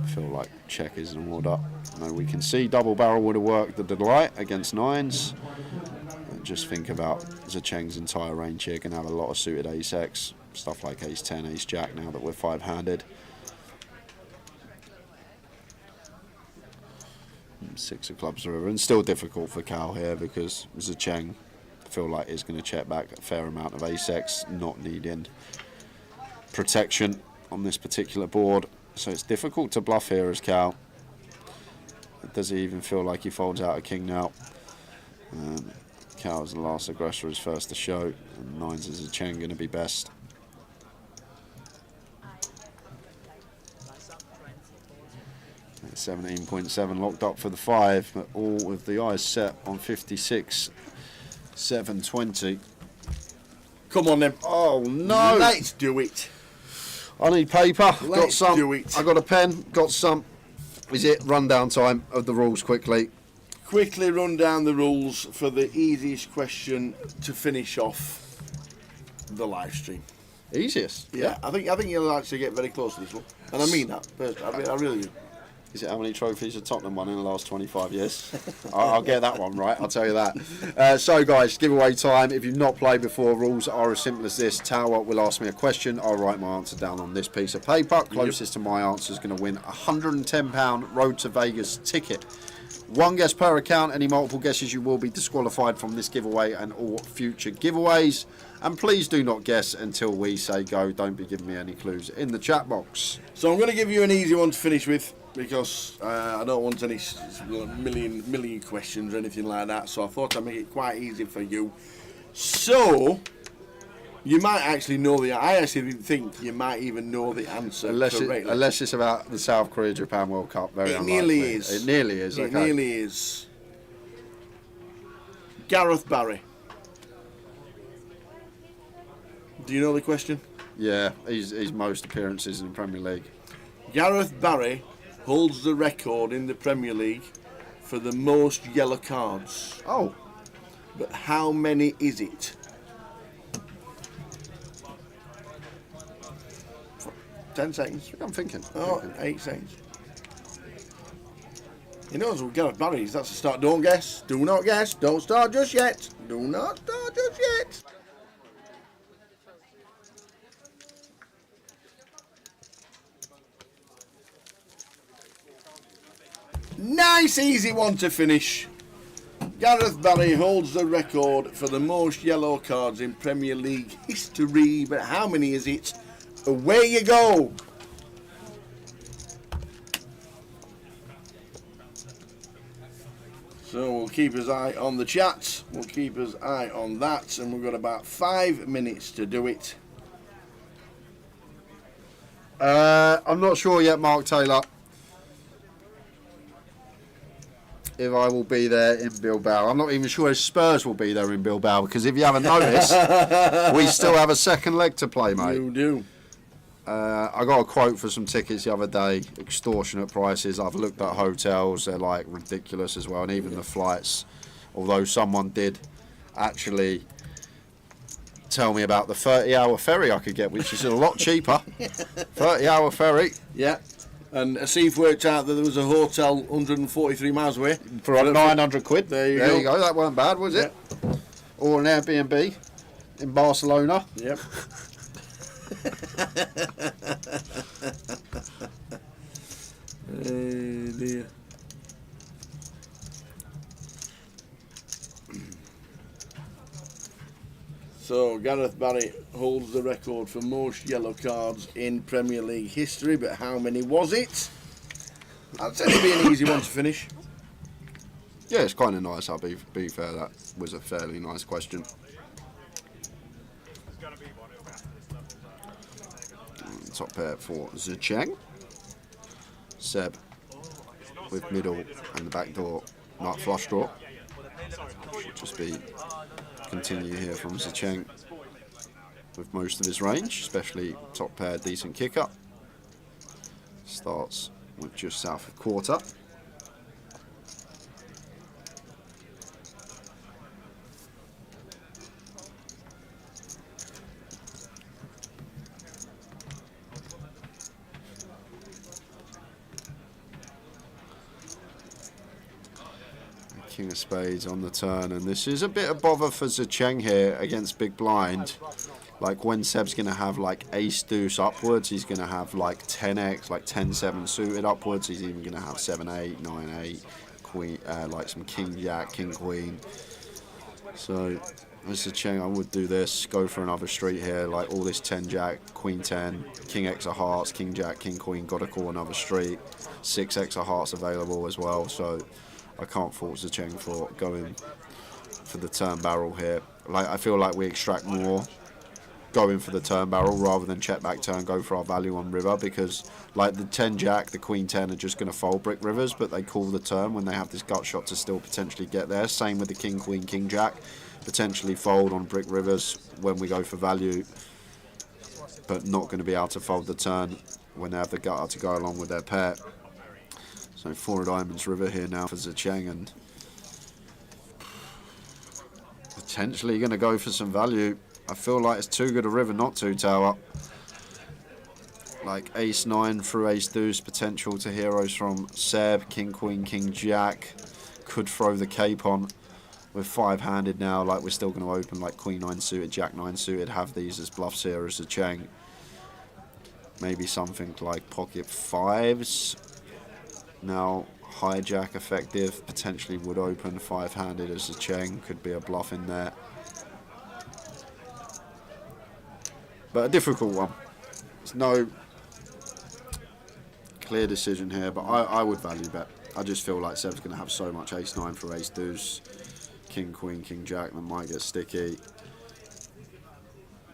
I feel like check is in order. Now we can see double barrel would have worked the delight against 9s. And just think about Zecheng's entire range here. Can have a lot of suited ace-x, stuff like ace-10, ace-jack now that we're 5-handed. 6 of clubs river, and still difficult for Cal here because Zecheng feel like is going to check back a fair amount of ace-x, not needing protection on this particular board. So it's difficult to bluff here as Cal. Does he even feel like he folds out a king now? Cal is the last aggressor, is first to show. And 9s is a Cheng going to be best. And 17.7 locked up for the 5, but all with the eyes set on 56, 720. Come on then. Oh no! Let's do it. I need paper, got Let's some, do it. I got a pen, got some. Is it rundown time of the rules quickly? Quickly run down the rules for the easiest question to finish off the live stream. Easiest? Yeah, I think you'll actually get very close to this one. And I mean that, I really do. Is it how many trophies have Tottenham won in the last 25 years? I'll get that one right, I'll tell you that. So guys, giveaway time. If you've not played before, rules are as simple as this. Tower will ask me a question, I'll write my answer down on this piece of paper. Closest to my answer is going to win a £110 Road to Vegas ticket. 1 guess per account. Any multiple guesses, you will be disqualified from this giveaway and all future giveaways. And please do not guess until we say go. Don't be giving me any clues in the chat box. So I'm going to give you an easy one to finish with, because I don't want any million questions or anything like that. So I thought I'd make it quite easy for you. So you might actually know I actually think you might even know the answer correctly. Unless it's about the South Korea Japan World Cup. Very unlikely. Nearly is. It nearly is. It nearly is. Gareth Barry. Do you know the question? Yeah, he's most appearances in the Premier League. Gareth Barry holds the record in the Premier League for the most yellow cards. Oh. But how many is it? 10 seconds. I'm thinking. 8 seconds. He knows what Gareth Barry is. That's a start. Don't guess. Do not guess. Don't start just yet. Do not start just yet. Nice, easy one to finish. Gareth Barry holds the record for the most yellow cards in Premier League history, but how many is it? Away you go. So we'll keep his eye on the chat. We'll keep his eye on that, and we've got about 5 minutes to do it. I'm not sure yet, Mark Taylor, if I will be there in Bilbao. I'm not even sure if Spurs will be there in Bilbao, because if you haven't noticed, we still have a second leg to play, mate. You do. I got a quote for some tickets the other day, extortionate prices. I've looked at hotels, they're like ridiculous as well, and even the flights, although someone did actually tell me about the 30-hour ferry I could get, which is a lot cheaper. 30-hour ferry. Yeah. And Asif worked out that there was a hotel 143 miles away. For 900 quid. There you go. That weren't bad, was it? Or an Airbnb in Barcelona. Yep. Dear. So Gareth Barry holds the record for most yellow cards in Premier League history, but how many was it? I'd say it'd be an easy one to finish. Yeah, it's kind of nice. I'll be fair. That was a fairly nice question. Top pair for Zicheng. Seb with middle and the back door, not flush draw. Should just be continue here from Zicheng with most of his range, especially top pair, decent kicker. Starts with just south of quarter. King of spades on the turn, and this is a bit of bother for Zicheng here against big blind. Like when Seb's going to have like ace deuce upwards, he's going to have like 10x, like 10-7 suited upwards. He's even going to have 7-8, 9-8, queen, like some king jack, king queen. So as Zicheng, I would do this, go for another street here, like all this 10 jack, queen 10, king x of hearts, king jack, king queen, got to call another street. 6x of hearts available as well, so I can't fault Zicheng for going for the turn barrel here. Like I feel like we extract more going for the turn barrel rather than check back turn, go for our value on river, because like the 10 jack, the queen 10 are just going to fold brick rivers, but they call the turn when they have this gut shot to still potentially get there. Same with the king queen, king jack, potentially fold on brick rivers when we go for value, but not going to be able to fold the turn when they have the gutter to go along with their pair. So 4 of diamonds river here now for Zicheng, and potentially going to go for some value. I feel like it's too good a river not to tower. Like ace 9 through ace deuce, potential to heroes from Seb, king queen, king jack. Could throw the cape on with 5-handed now. Like we're still going to open like queen 9 suited, jack 9 suited, have these as bluffs here as Zicheng. Maybe something like pocket 5s. Now hijack effective, potentially would open 5-handed as a Cheng, could be a bluff in there. But a difficult one. There's no clear decision here, but I would value bet. I just feel like Seb's going to have so much ace-9 for ace-deuce, king-queen, king-jack that might get sticky.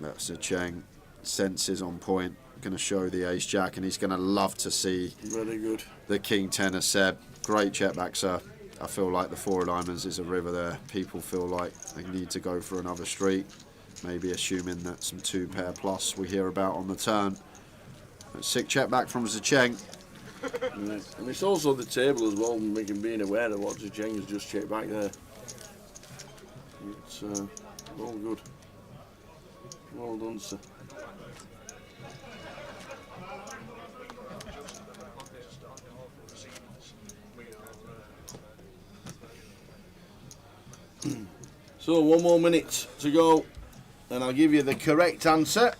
That's a Cheng. Sense is on point. Going to show the ace-jack, and he's going to love to see very good the king-10 of Seb. Great check back, sir. I feel like the 4 of diamonds is a river there. People feel like they need to go for another street. Maybe assuming that some 2-pair plus we hear about on the turn. But sick check back from Zicheng. And it's also the table as well, making being aware of what Zicheng has just checked back there. It's all good. Well done, sir. So 1 more minute to go, and I'll give you the correct answer.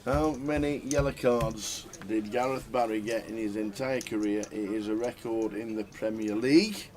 How many yellow cards did Gareth Barry get in his entire career? It is a record in the Premier League.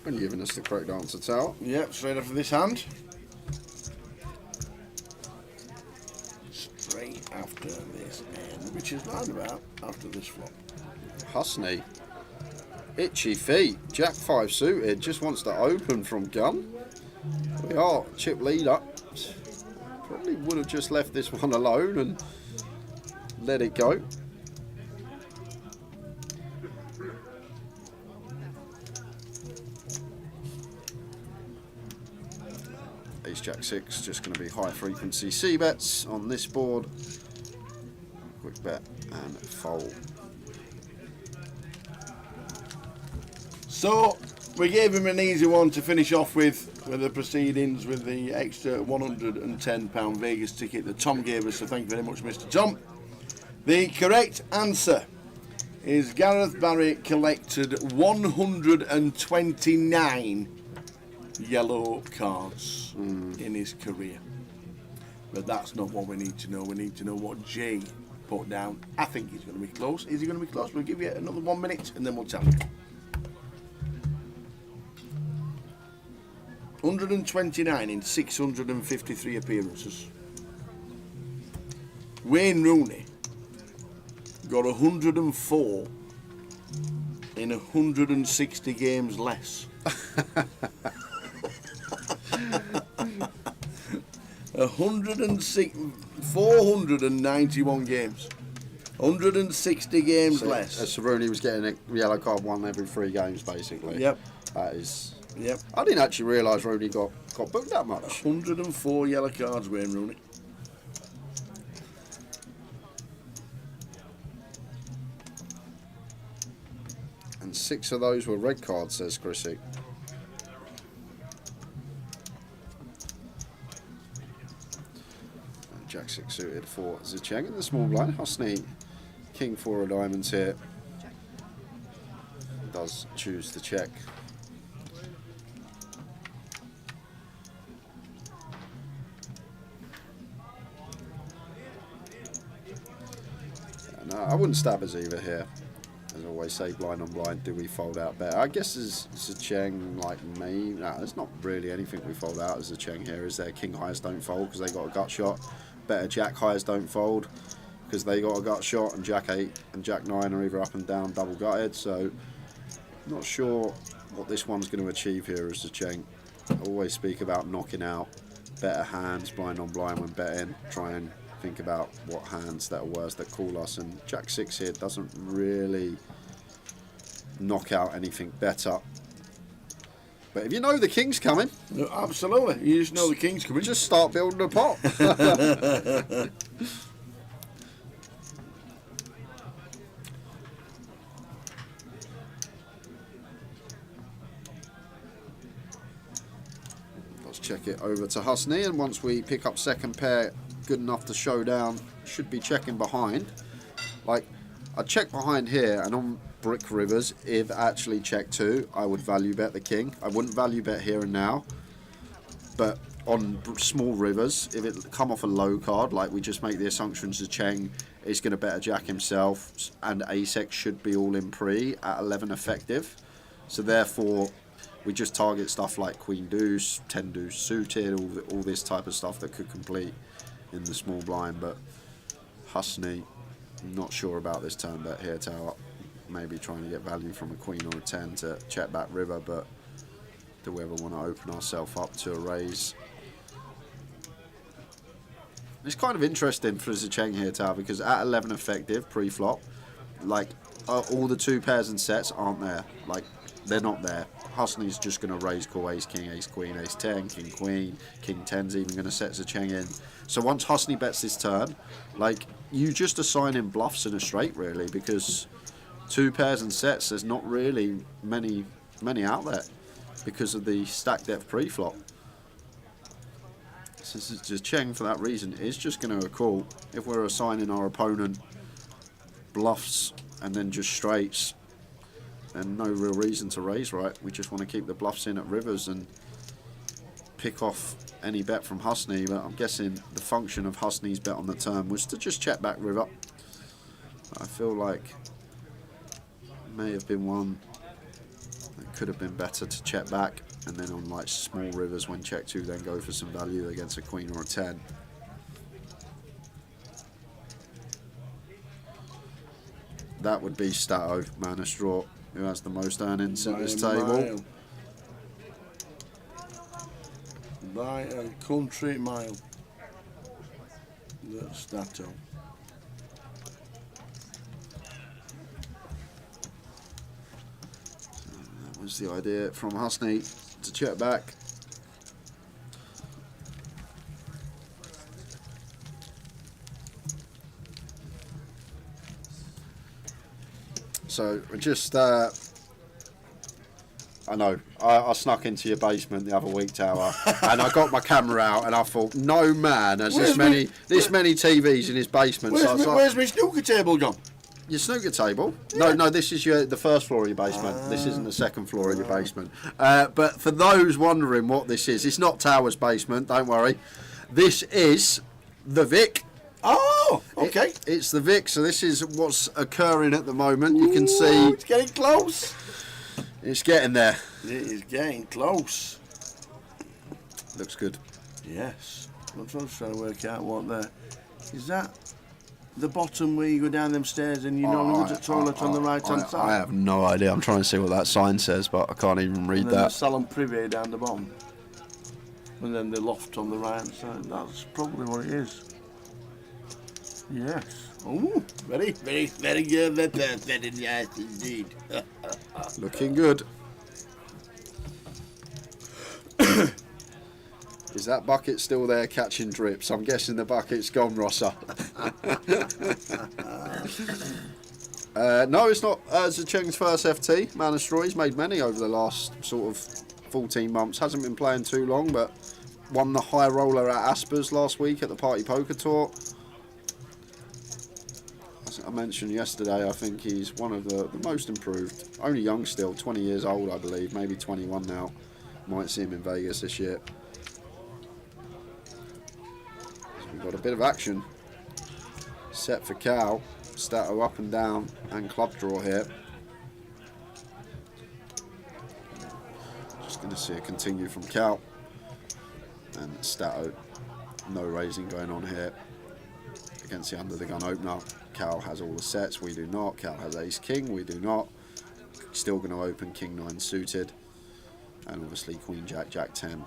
And giving us the correct answer, Tal. Yep, straight after this hand. Straight after this hand, which is round about after this flop. Husney. Itchy feet. Jack 5 suited. Just wants to open from gun. We are chip leader. Probably would have just left this one alone and let it go. Ace Jack 6, just going to be high frequency C bets on this board. Quick bet and fold. So we gave him an easy one to finish off with the proceedings with the extra £110 Vegas ticket that Tom gave us. So thank you very much, Mr. Tom. The correct answer is Gareth Barry collected 129 yellow cards in his career. But that's not what we need to know. We need to know what Jay put down. I think he's going to be close. Is he going to be close? We'll give you another 1 minute and then we'll tell you. 129 in 653 appearances. Wayne Rooney got 104 in 160 games less. 491 games. 160 games so, less. Rooney was getting a yellow card one every 3 games, basically. Yep. That is. Yep. I didn't actually realise Rooney got booked that much. 104 yellow cards, Wayne Rooney. And 6 of those were red cards, says Chrissy. Jack 6 suited for Zicheng in the small blind. Husney, King 4 of diamonds here. Does choose to check. No, I wouldn't stab us either here. As I always say, blind on blind, do we fold out better? I guess as Zicheng, like me, no, there's not really anything we fold out as Zicheng here. Is there king highs don't fold because they got a gut shot? Better jack highs don't fold because they got a gut shot, and jack 8 and jack 9 are either up and down double gutted. So not sure what this one's going to achieve here as Zicheng. I always speak about knocking out better hands blind on blind when betting. Try and think about what hands that are worse that call us, and jack 6 here doesn't really knock out anything better. But if you know the king's coming, no, absolutely, you just know the king's coming. Just start building a pot. check it over to Husney, and once we pick up second pair good enough to showdown, should be checking behind. Like, I'd check behind here, and on brick rivers, if actually check 2, I would value bet the king. I wouldn't value bet here and now, but on small rivers, if it come off a low card, like we just make the assumptions that Cheng is going to bet a jack himself, and ace-x should be all in pre at 11 effective. So therefore, we just target stuff like queen deuce, 10 deuce suited, all this type of stuff that could complete in the small blind. But Husney, not sure about this turn bet here, tower. Maybe trying to get value from a queen or a 10 to check back river, but do we ever want to open ourselves up to a raise? It's kind of interesting for Zicheng here, tower, because at 11 effective pre-flop, like all the 2 pairs and sets aren't there. Like, they're not there. Husney's just going to raise call ace king, ace queen, ace 10, king queen, king 10's even going to set Zicheng in. So once Husney bets this turn, like, you just assign him bluffs in a straight, really, because 2 pairs and sets, there's not really many out there because of the stack depth pre-flop. So Zicheng, for that reason, is just going to call. If we're assigning our opponent bluffs and then just straights, and no real reason to raise, right? We just want to keep the bluffs in at rivers and pick off any bet from Husney. But I'm guessing the function of Husney's bet on the turn was to just check back river. I feel like may have been one that could have been better to check back, and then on like small rivers when check 2, then go for some value against a queen or a 10. That would be Stato, man of straw, who has the most earnings at this table. By a country mile. That's Stato. That was the idea from Husney to check back. So we just, I know, I snuck into your basement the other week, Tower, and I got my camera out, and I thought, no man has this many TVs in his basement. Where's my snooker table gone? Your snooker table? Yeah. No, this is the first floor of your basement. This isn't the second floor of your basement. But for those wondering what this is, it's not Tower's basement, don't worry. This is the Vic. Oh, okay. It's the Vic, so this is what's occurring at the moment. You can see... It's getting close. It's getting there. It is getting close. Looks good. Yes. I'm trying to work out what there... Is that the bottom where you go down them stairs and you normally go to the toilet on the right-hand side? I have no idea. I'm trying to see what that sign says, but I can't even read that. The salon privé down the bottom. And then the loft on the right-hand side. That's probably what it is. Yes. Oh, very good. Very nice indeed. Looking good. Is that bucket still there catching drips? I'm guessing the bucket's gone, Rosser. No, it's not. Zicheng's first FT. Man of Straw. He's made many over the last sort of 14 months. Hasn't been playing too long, but won the high roller at Ashby's last week at the Party Poker Tour. I mentioned yesterday, I think he's one of the most improved. Only young still, 20 years old, I believe, maybe 21 now. Might see him in Vegas this year. So we've got a bit of action. Set for Cal. Stato up and down and club draw here. Just going to see a continue from Cal. And Stato, no raising going on here. Against the under the gun opener. Cal has all the sets, we do not. Cal has ace king, we do not. Still going to open king 9 suited, and obviously queen jack, jack 10,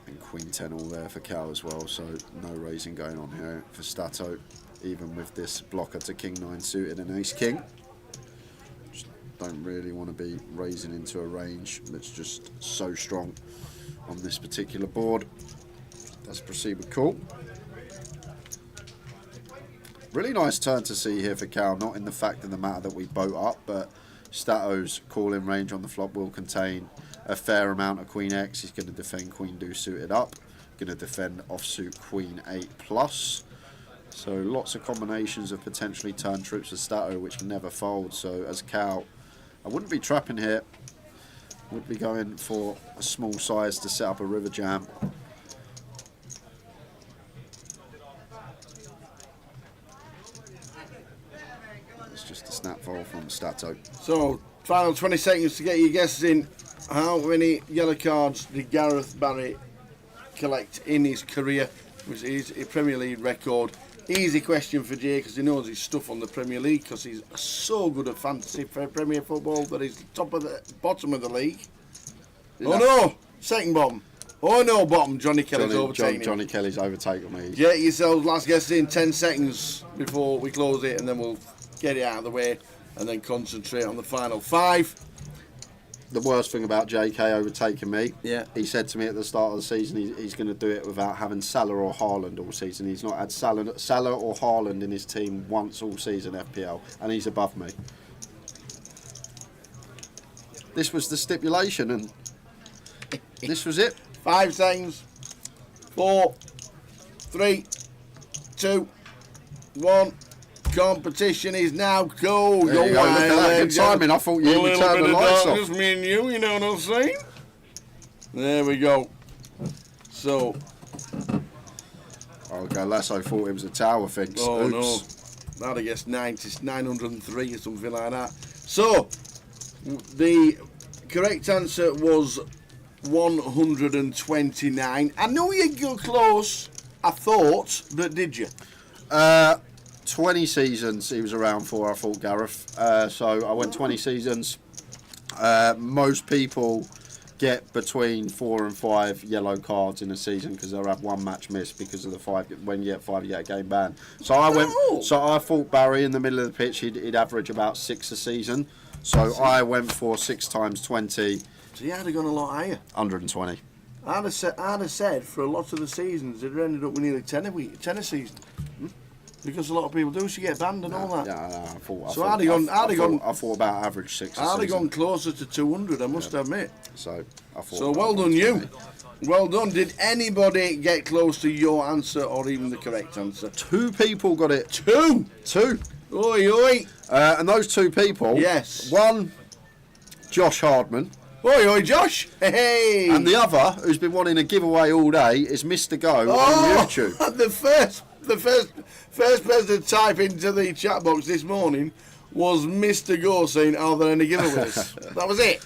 and queen 10 all there for Cal as well. So no raising going on here for Stato, even with this blocker to king 9 suited and ace king. Just don't really want to be raising into a range that's just so strong on this particular board. Let's proceed with call. Really nice turn to see here for Cal, not in the fact of the matter that we boat up, but Stato's call-in range on the flop will contain a fair amount of Queen X. He's going to defend Queen Deuce suited up. Going to defend offsuit Queen 8+. So lots of combinations of potentially turn troops of Stato, which can never fold. So as Cow, I wouldn't be trapping here. Would be going for a small size to set up a river jam. It's just a snap fold from Stato. So, final 20 seconds to get your guesses in. How many yellow cards did Gareth Barry collect in his career, which is a Premier League record? Easy question for Jay because he knows his stuff on the Premier League because he's so good at fantasy for Premier football that he's bottom of the league. Oh no, second bottom. Oh no, bottom. Johnny Kelly's overtaking him. Johnny Kelly's overtaken me. Get yourselves last guesses in 10 seconds before we close it, and then we'll get it out of the way and then concentrate on the final 5. The worst thing about JK overtaking me, yeah, he said to me at the start of the season he's going to do it without having Salah or Haaland all season. He's not had Salah or Haaland in his team once all season FPL, and he's above me. This was the stipulation, and this was it. 5 seconds. 4, 3, 2, 1. Competition is now go. There you go. Look at that. Good timing. I thought you would turn the lights off. Just me and you know what I'm saying? There we go. So. Okay, Lasso thought it was a tower fix. Oh Oops. no. I'd have guessed 903 or something like that. So, the correct answer was 129. I knew you'd go close. I thought, but did you? 20 seasons he was around for, I thought, Gareth. So I went 20 seasons. Most people get between 4 and 5 yellow cards in a season because they'll have 1 match missed because of the 5. When you get 5, you get a game ban. So I thought Barry in the middle of the pitch he'd average about 6 a season. So I went for 6 times 20. So you had gone a lot higher. 120. I'd have said for a lot of the seasons it ended up with nearly 10 a season. Because a lot of people do, so you get banned and all that. Yeah, I thought about average 6. I'd have gone closer to 200, I must admit. So I thought. So well done, you. Well done. Did anybody get close to your answer or even the correct answer? 2 people got it. 2. Oi, oi. And those 2 people. Yes. One, Josh Hardman. Oi, oi, Josh. Hey. And the other, who's been wanting a giveaway all day, is Mr. Go on YouTube. The first person to type into the chat box this morning was Mr. Go saying, are there any giveaways? That was it.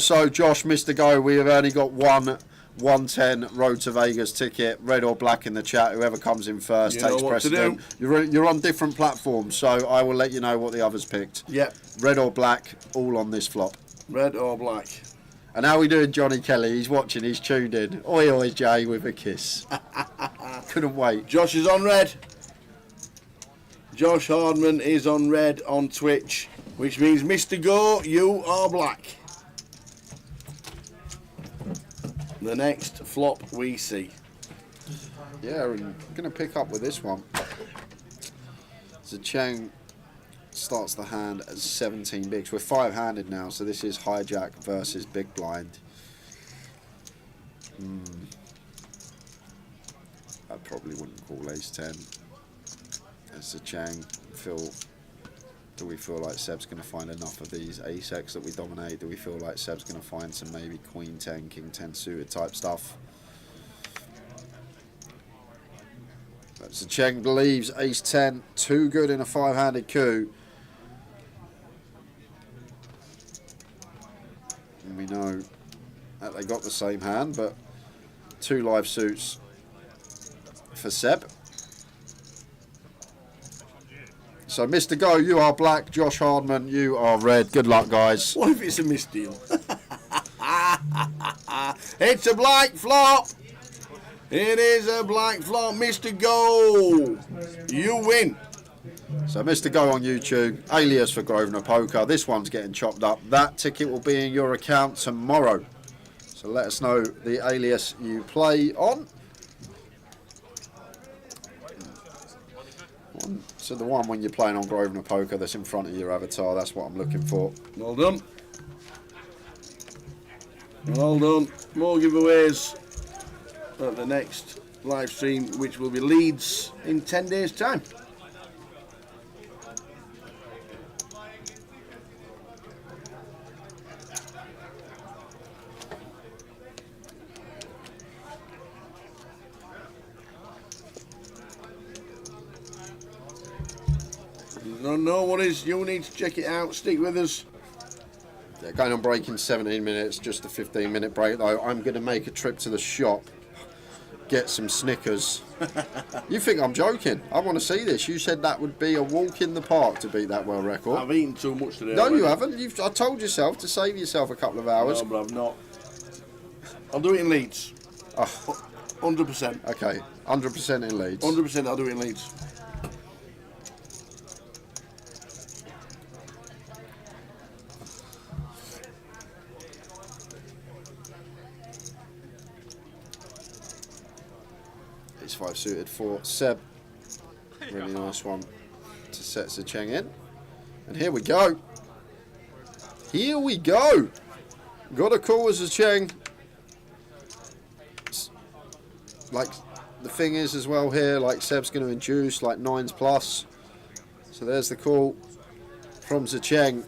So, Josh, Mr. Go, we have only got one 110 Road to Vegas ticket, red or black in the chat. Whoever comes in first takes precedent. You're on different platforms, so I will let you know what the others picked. Yep. Red or black, all on this flop. Red or black. And how we doing, Johnny Kelly? He's watching, he's tuned in. Oi, oi, Jay, with a kiss. Couldn't wait. Josh is on red. Josh Hardman is on red on Twitch, which means Mr. Go, you are black. The next flop we see. Yeah, I'm going to pick up with this one. Zicheng starts the hand at 17 bigs. We're 5-handed now, so this is hijack versus big blind. I probably wouldn't call ace 10. As Zicheng, do we feel like Seb's going to find enough of these ace X that we dominate? Do we feel like Seb's going to find some maybe queen 10, king 10 suited type stuff? But Zicheng believes ace 10, too good in a 5-handed coup. And we know that they got the same hand, but 2 live suits for Seb. So, Mr. Go, you are black. Josh Hardman, you are red. Good luck, guys. What if it's a misdeal? It's a black flop. It is a black flop. Mr. Go, you win. So, Mr. Go on YouTube, alias for Grosvenor Poker. This one's getting chopped up. That ticket will be in your account tomorrow. So, let us know the alias you play on. So the one when you're playing on Grosvenor Poker that's in front of your avatar, that's what I'm looking for. Well done. Well done. More giveaways at the next live stream, which will be Leeds in 10 days' time. No worries, you need to check it out. Stick with us. Yeah, going on break in 17 minutes, just a 15-minute break though. I'm going to make a trip to the shop, get some Snickers. You think I'm joking? I want to see this. You said that would be a walk in the park to beat that world record. I've eaten too much today. No, already. you haven't. I told yourself to save yourself a couple of hours. No, but I've not. I'll do it in Leeds. 100%. Okay, 100% in Leeds. 100% I'll do it in Leeds. It's 5 suited for Seb. Really nice one to set Zicheng in. And here we go. Here we go. Got a call with Zicheng. Like, the thing is as well here, like Seb's going to induce like 9s plus. So there's the call from Zicheng.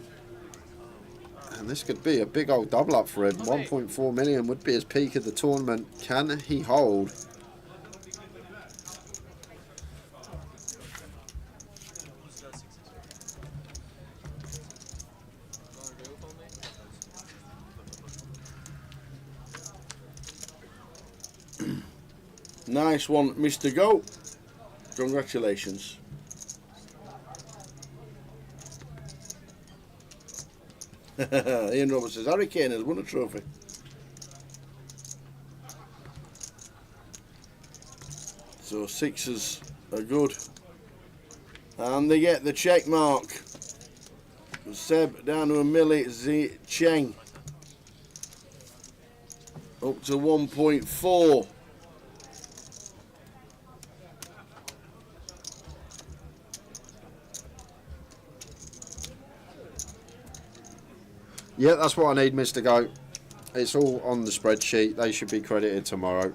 And this could be a big old double up for him. 1.4 million would be his peak of the tournament. Can he hold? Nice one, Mr. Go. Congratulations. Ian Roberts says, Harry Kane has won a trophy. So 6s are good. And they get the check mark. Seb down to a milli, Zicheng up to 1.4. Yeah, that's what I need, Mr. Go. It's all on the spreadsheet. They should be credited tomorrow.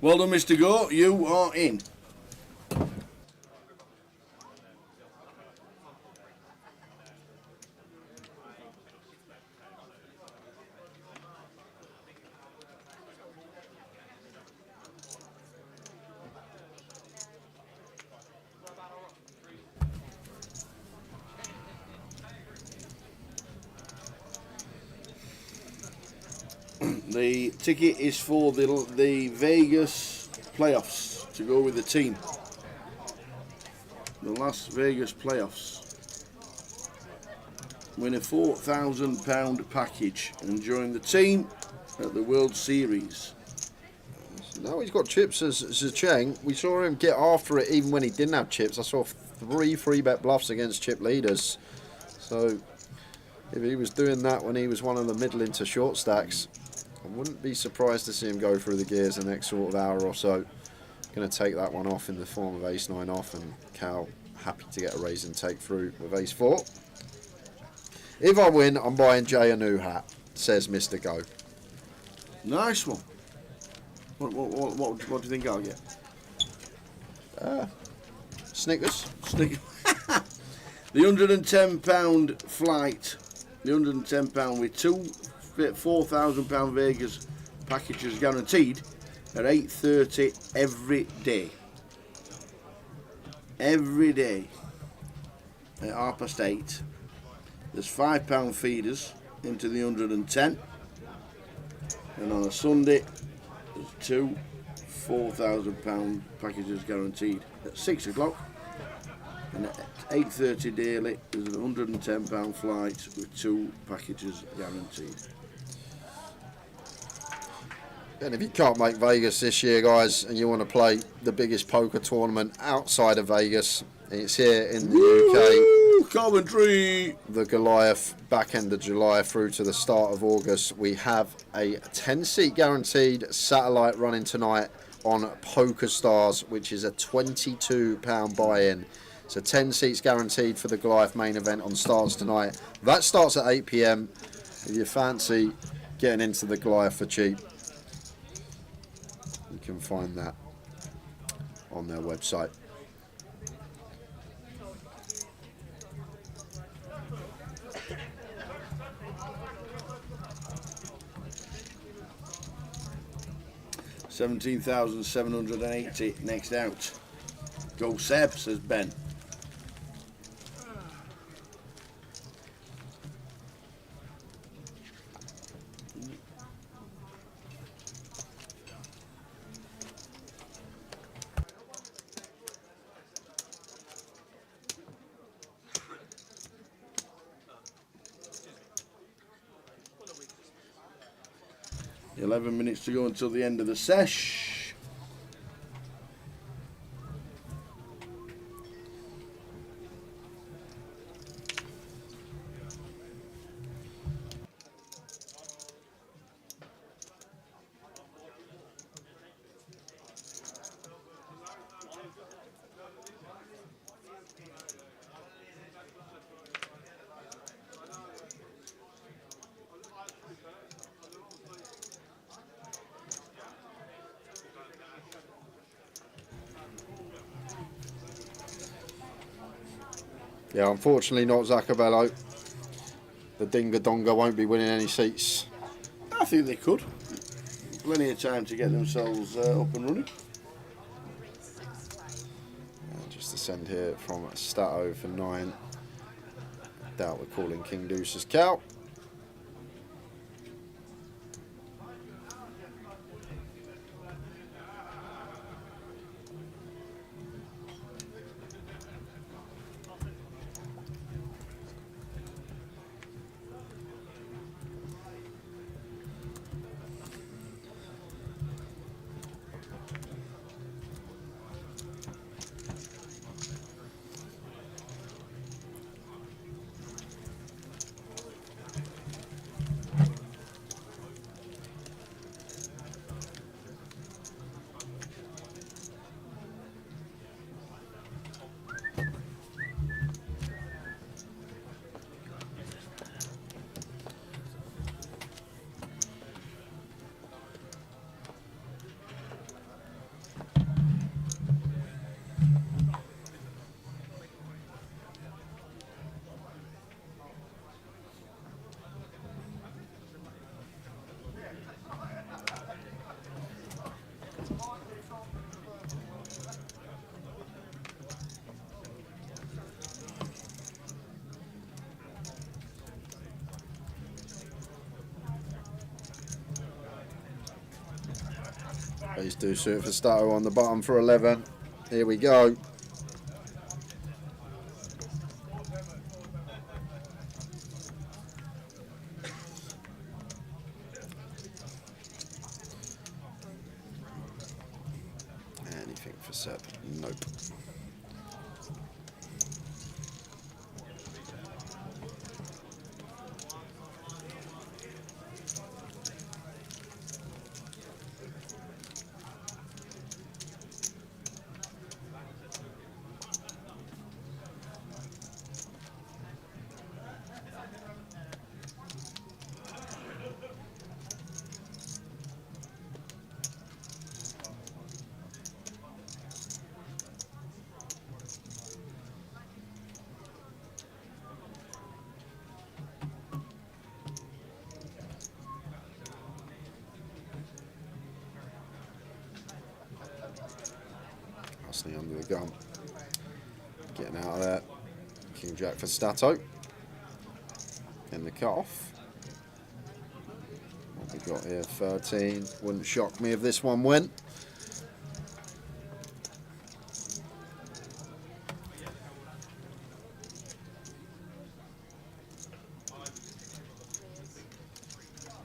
Well done, Mr. Go. You are in. The ticket is for the Vegas playoffs to go with the team. The Las Vegas playoffs. Win a £4,000 package and join the team at the World Series. Now he's got chips as Zicheng. We saw him get after it even when he didn't have chips. I saw 3 free-bet bluffs against chip leaders. So if he was doing that when he was one of the middle into short stacks, I wouldn't be surprised to see him go through the gears the next sort of hour or so. Going to take that one off in the form of ace-9 off, and Cal happy to get a raise and take through with ace-4. If I win, I'm buying Jay a new hat, says Mr. Go. Nice one. What do you think I'll get? Snickers. Snickers. The £110 flight. The £110 with two £4,000 Vegas packages guaranteed at 8:30 every day. Every day at 8:30. There's £5 feeders into the 110. And on a Sunday, there's two £4,000 packages guaranteed at 6 o'clock. And at 8:30 daily, there's an £110 flight with 2 packages guaranteed. And if you can't make Vegas this year, guys, and you want to play the biggest poker tournament outside of Vegas, it's here in the UK. Coventry! The Goliath, back end of July through to the start of August. We have a 10-seat guaranteed satellite running tonight on Poker Stars, which is a £22 buy-in. So 10 seats guaranteed for the Goliath main event on Stars tonight. That starts at 8 PM. If you fancy getting into the Goliath for cheap, you can find that on their website. $17,780 next out. Go Seb, says Ben. $11 minutes to go until the end of the sesh. Yeah, unfortunately not Zacabello. The Dinga Donga won't be winning any seats. I think they could. Plenty of time to get themselves up and running. Just a send here from Stato for 9. Doubt we're calling King Deuce's cow. Please do suit for Stato on the bottom for 11. Here we go. Anything for Seb? Nope. Under the gun, getting out of there. King Jack for Stato in the cut-off. What we we got here? 13. Wouldn't shock me if this one went.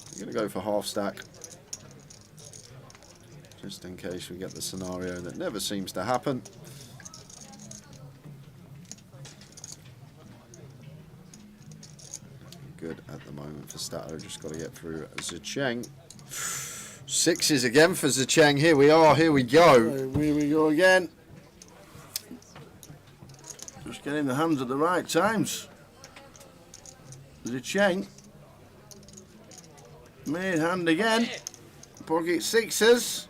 I'm going to go for half stack. Just in case we get the scenario that never seems to happen. Good at the moment for Stato, just got to get through Zicheng. Sixes again for Zicheng. Here we are, here we go. Here we go again. Just getting the hands at the right times. Zicheng. Made hand again. Pocket sixes.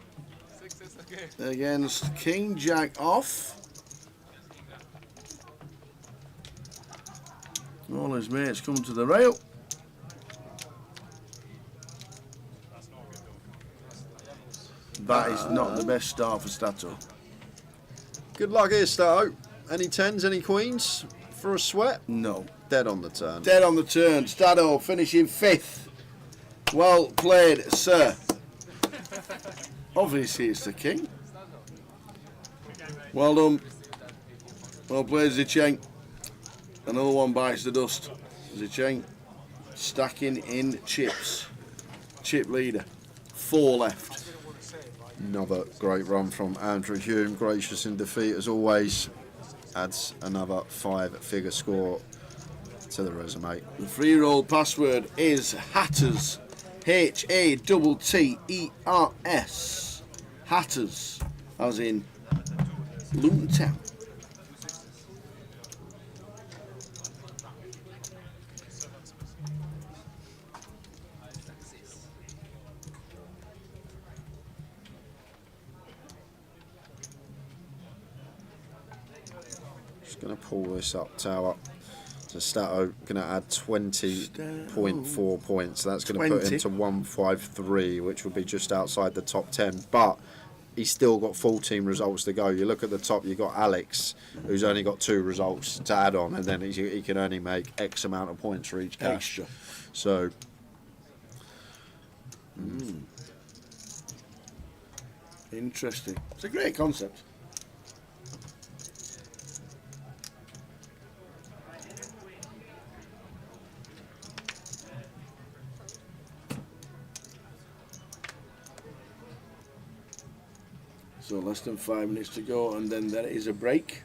Against King Jack off. All his mates come to the rail. That is not the best start for Stato. Good luck here, Stato. Any tens, any queens for a sweat? No. Dead on the turn. Dead on the turn. Stato finishing 5th. Well played, sir. Obviously it's the king. Well done. Well played, Zicheng. Another one bites the dust. Zicheng stacking in chips. Chip leader. 4 left. Another great run from Andrew Hume. Gracious in defeat as always. Adds another 5-figure score to the resume. The free roll password is Hatters. Hatters. Hatters. As in Luton Town. Just going to pull this up tower. So Stato going to add 20.4 points. So that's going to put him to 153, which will be just outside the top 10. But he's still got 14 results to go. You look at the top, you've got Alex, who's only got 2 results to add on, and then he can only make X amount of points for each cash. Extra. So, Interesting. It's a great concept. So less than 5 minutes to go, and then there is a break.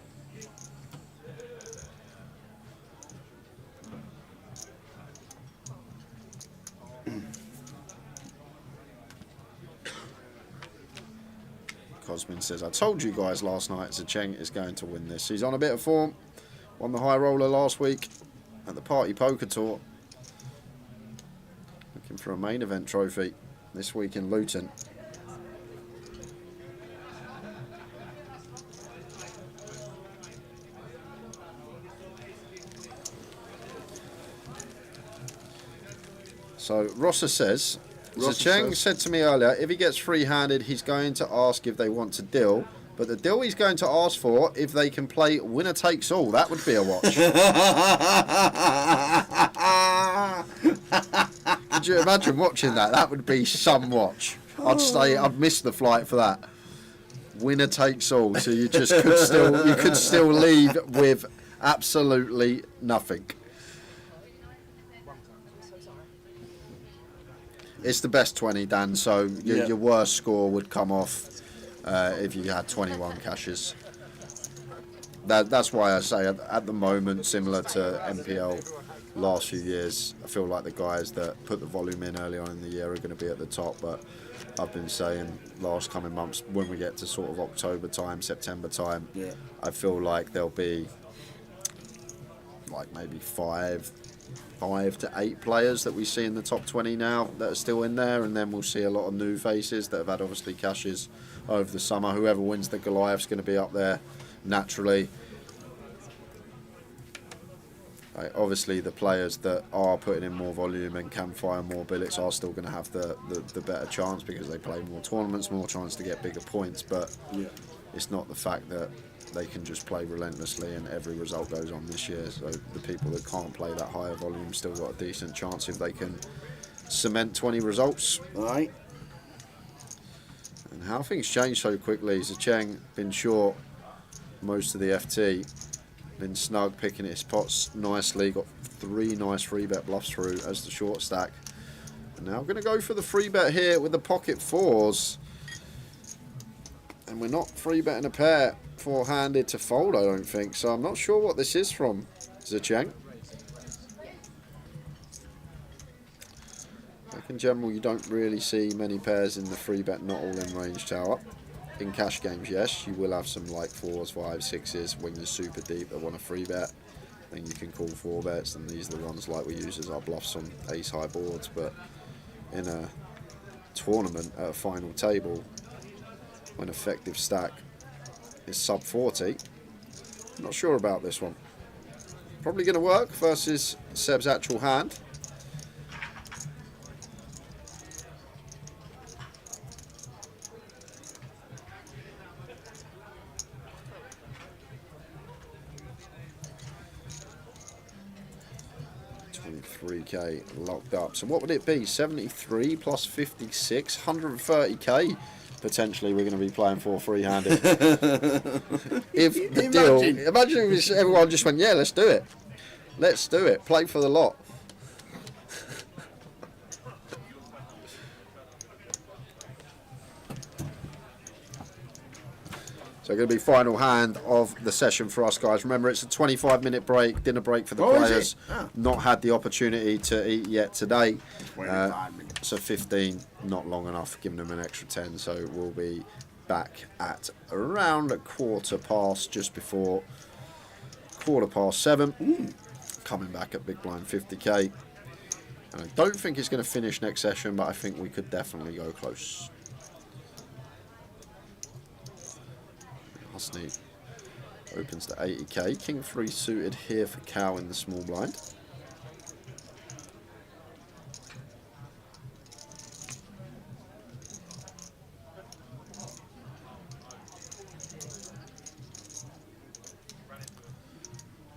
Cosmin says, I told you guys last night Zicheng is going to win this. He's on a bit of form. Won the high roller last week at the Party Poker Tour. Looking for a main event trophy this week in Luton. So Rossa says, Zicheng said to me earlier, if he gets free-handed, he's going to ask if they want to deal. But the deal he's going to ask for, if they can play winner takes all, that would be a watch. Could you imagine watching that? That would be some watch. I'd say I'd miss the flight for that. Winner takes all, so you just could still leave with absolutely nothing. It's the best 20, Dan, so your worst score would come off if you had 21 cashes. That's why I say at the moment, similar to MPL last few years, I feel like the guys that put the volume in early on in the year are going to be at the top, but I've been saying last coming months, when we get to sort of October time, September time, I feel like there'll be like maybe 5 to 8 players that we see in the top 20 now that are still in there, and then we'll see a lot of new faces that have had obviously cashes over the summer. Whoever wins the Goliath's going to be up there naturally. Obviously the players that are putting in more volume and can fire more billets are still going to have the better chance because they play more tournaments, more chance to get bigger points, but it's not the fact that they can just play relentlessly and every result goes on this year. So the people that can't play that higher volume still got a decent chance if they can cement 20 results. Aye. And how things change so quickly. Zicheng been short most of the FT. Been snug, picking his pots nicely. Got 3 nice free bet bluffs through as the short stack. And now I'm going to go for the free bet here with the pocket 4s. And we're not free betting a pair 4-handed to fold, I don't think. So I'm not sure what this is from Zicheng. Like in general, you don't really see many pairs in the free bet not all in range tower. In cash games, yes, you will have some like 4s, 5s, 6s when you're super deep that want a free bet. Then you can call 4 bets, and these are the ones like we use as our bluffs on ace high boards. But in a tournament at a final table, when effective stack is sub 40, I'm not sure about this one. Probably going to work versus Seb's actual hand. $23k locked up. So what would it be? 73 plus 56, 130k. Potentially, we're going to be playing for free-handed. If the deal, imagine if everyone just went, yeah, let's do it. Let's do it. Play for the lot. So going to be final hand of the session for us, guys. Remember, it's a 25-minute break, dinner break for the players. Not had the opportunity to eat yet today. 25 minutes. So 15, not long enough, giving them an extra 10. So we'll be back at around 7:15, just before 7:15. Coming back at big blind 50k. And I don't think it's going to finish next session, but I think we could definitely go close. Husney opens to 80k. King 3 suited here for Cow in the small blind.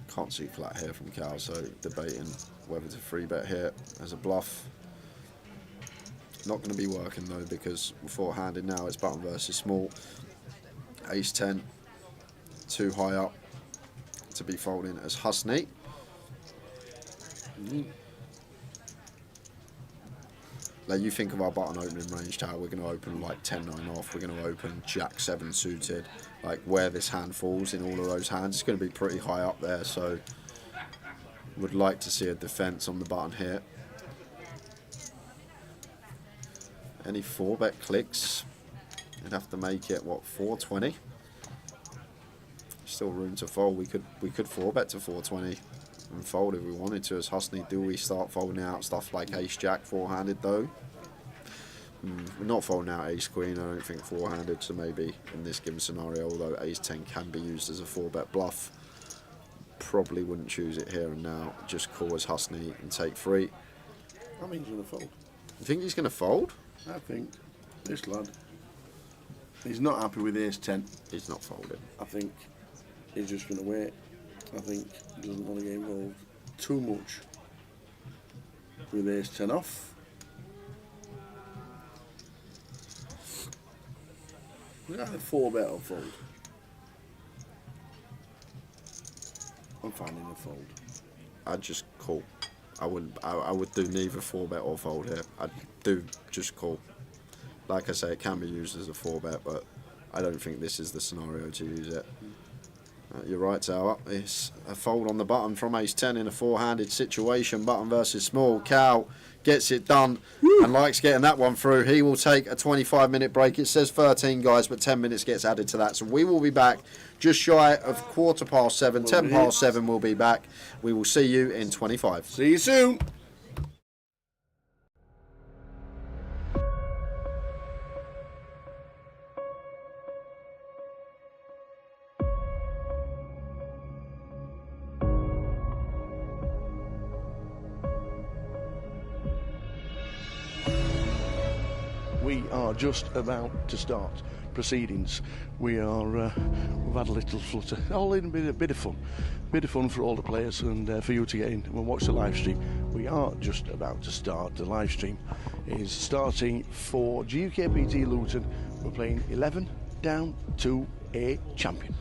Can't see flat here from Cow, so debating whether to free bet here as a bluff. Not going to be working though, because we're 4-handed now. It's button versus small. Ace 10, too high up to be folding as Husney. Now you think of our button opening range tower, we're going to open like 10-9 off, we're going to open Jack 7 suited. Like where this hand falls in all of those hands, it's going to be pretty high up there, so would like to see a defense on the button here. Any 4-bet clicks? You'd have to make it, what, 420? Still room to fold. We could 4-bet to 420 and fold if we wanted to as Husney. Do we start folding out stuff like Ace-Jack 4-handed though? We're not folding out Ace-Queen, I don't think 4-handed, so maybe in this given scenario, although Ace-10 can be used as a 4-bet bluff, probably wouldn't choose it here and now. Just call as Husney and take 3. I think he's going to fold. You think he's going to fold? I think. This lad. He's not happy with Ace-10. He's not folding. I think he's just going to wait. I think he doesn't want to get involved too much with Ace-10 off. We're either 4-bet or fold. I'm finding a fold. I'd just call. I would do neither 4-bet or fold here. I'd do just call. Like I say, it can be used as a 4-bet, but I don't think this is the scenario to use it. You're right, Tower. It's a fold on the button from Ace-10 in a 4-handed situation. Button versus small. Cow gets it done and likes getting that one through. He will take a 25-minute break. It says 13, guys, but 10 minutes gets added to that. So we will be back just shy of 7:15. 7:10 we'll be back. We will see you in 25. See you soon. We are just about to start. proceedings. We've had a little flutter, all in a bit of fun for all the players and for you to get in and watch the live stream. We are just about to start. The live stream is starting for GUKPT Luton. We're playing 11 down to a champion.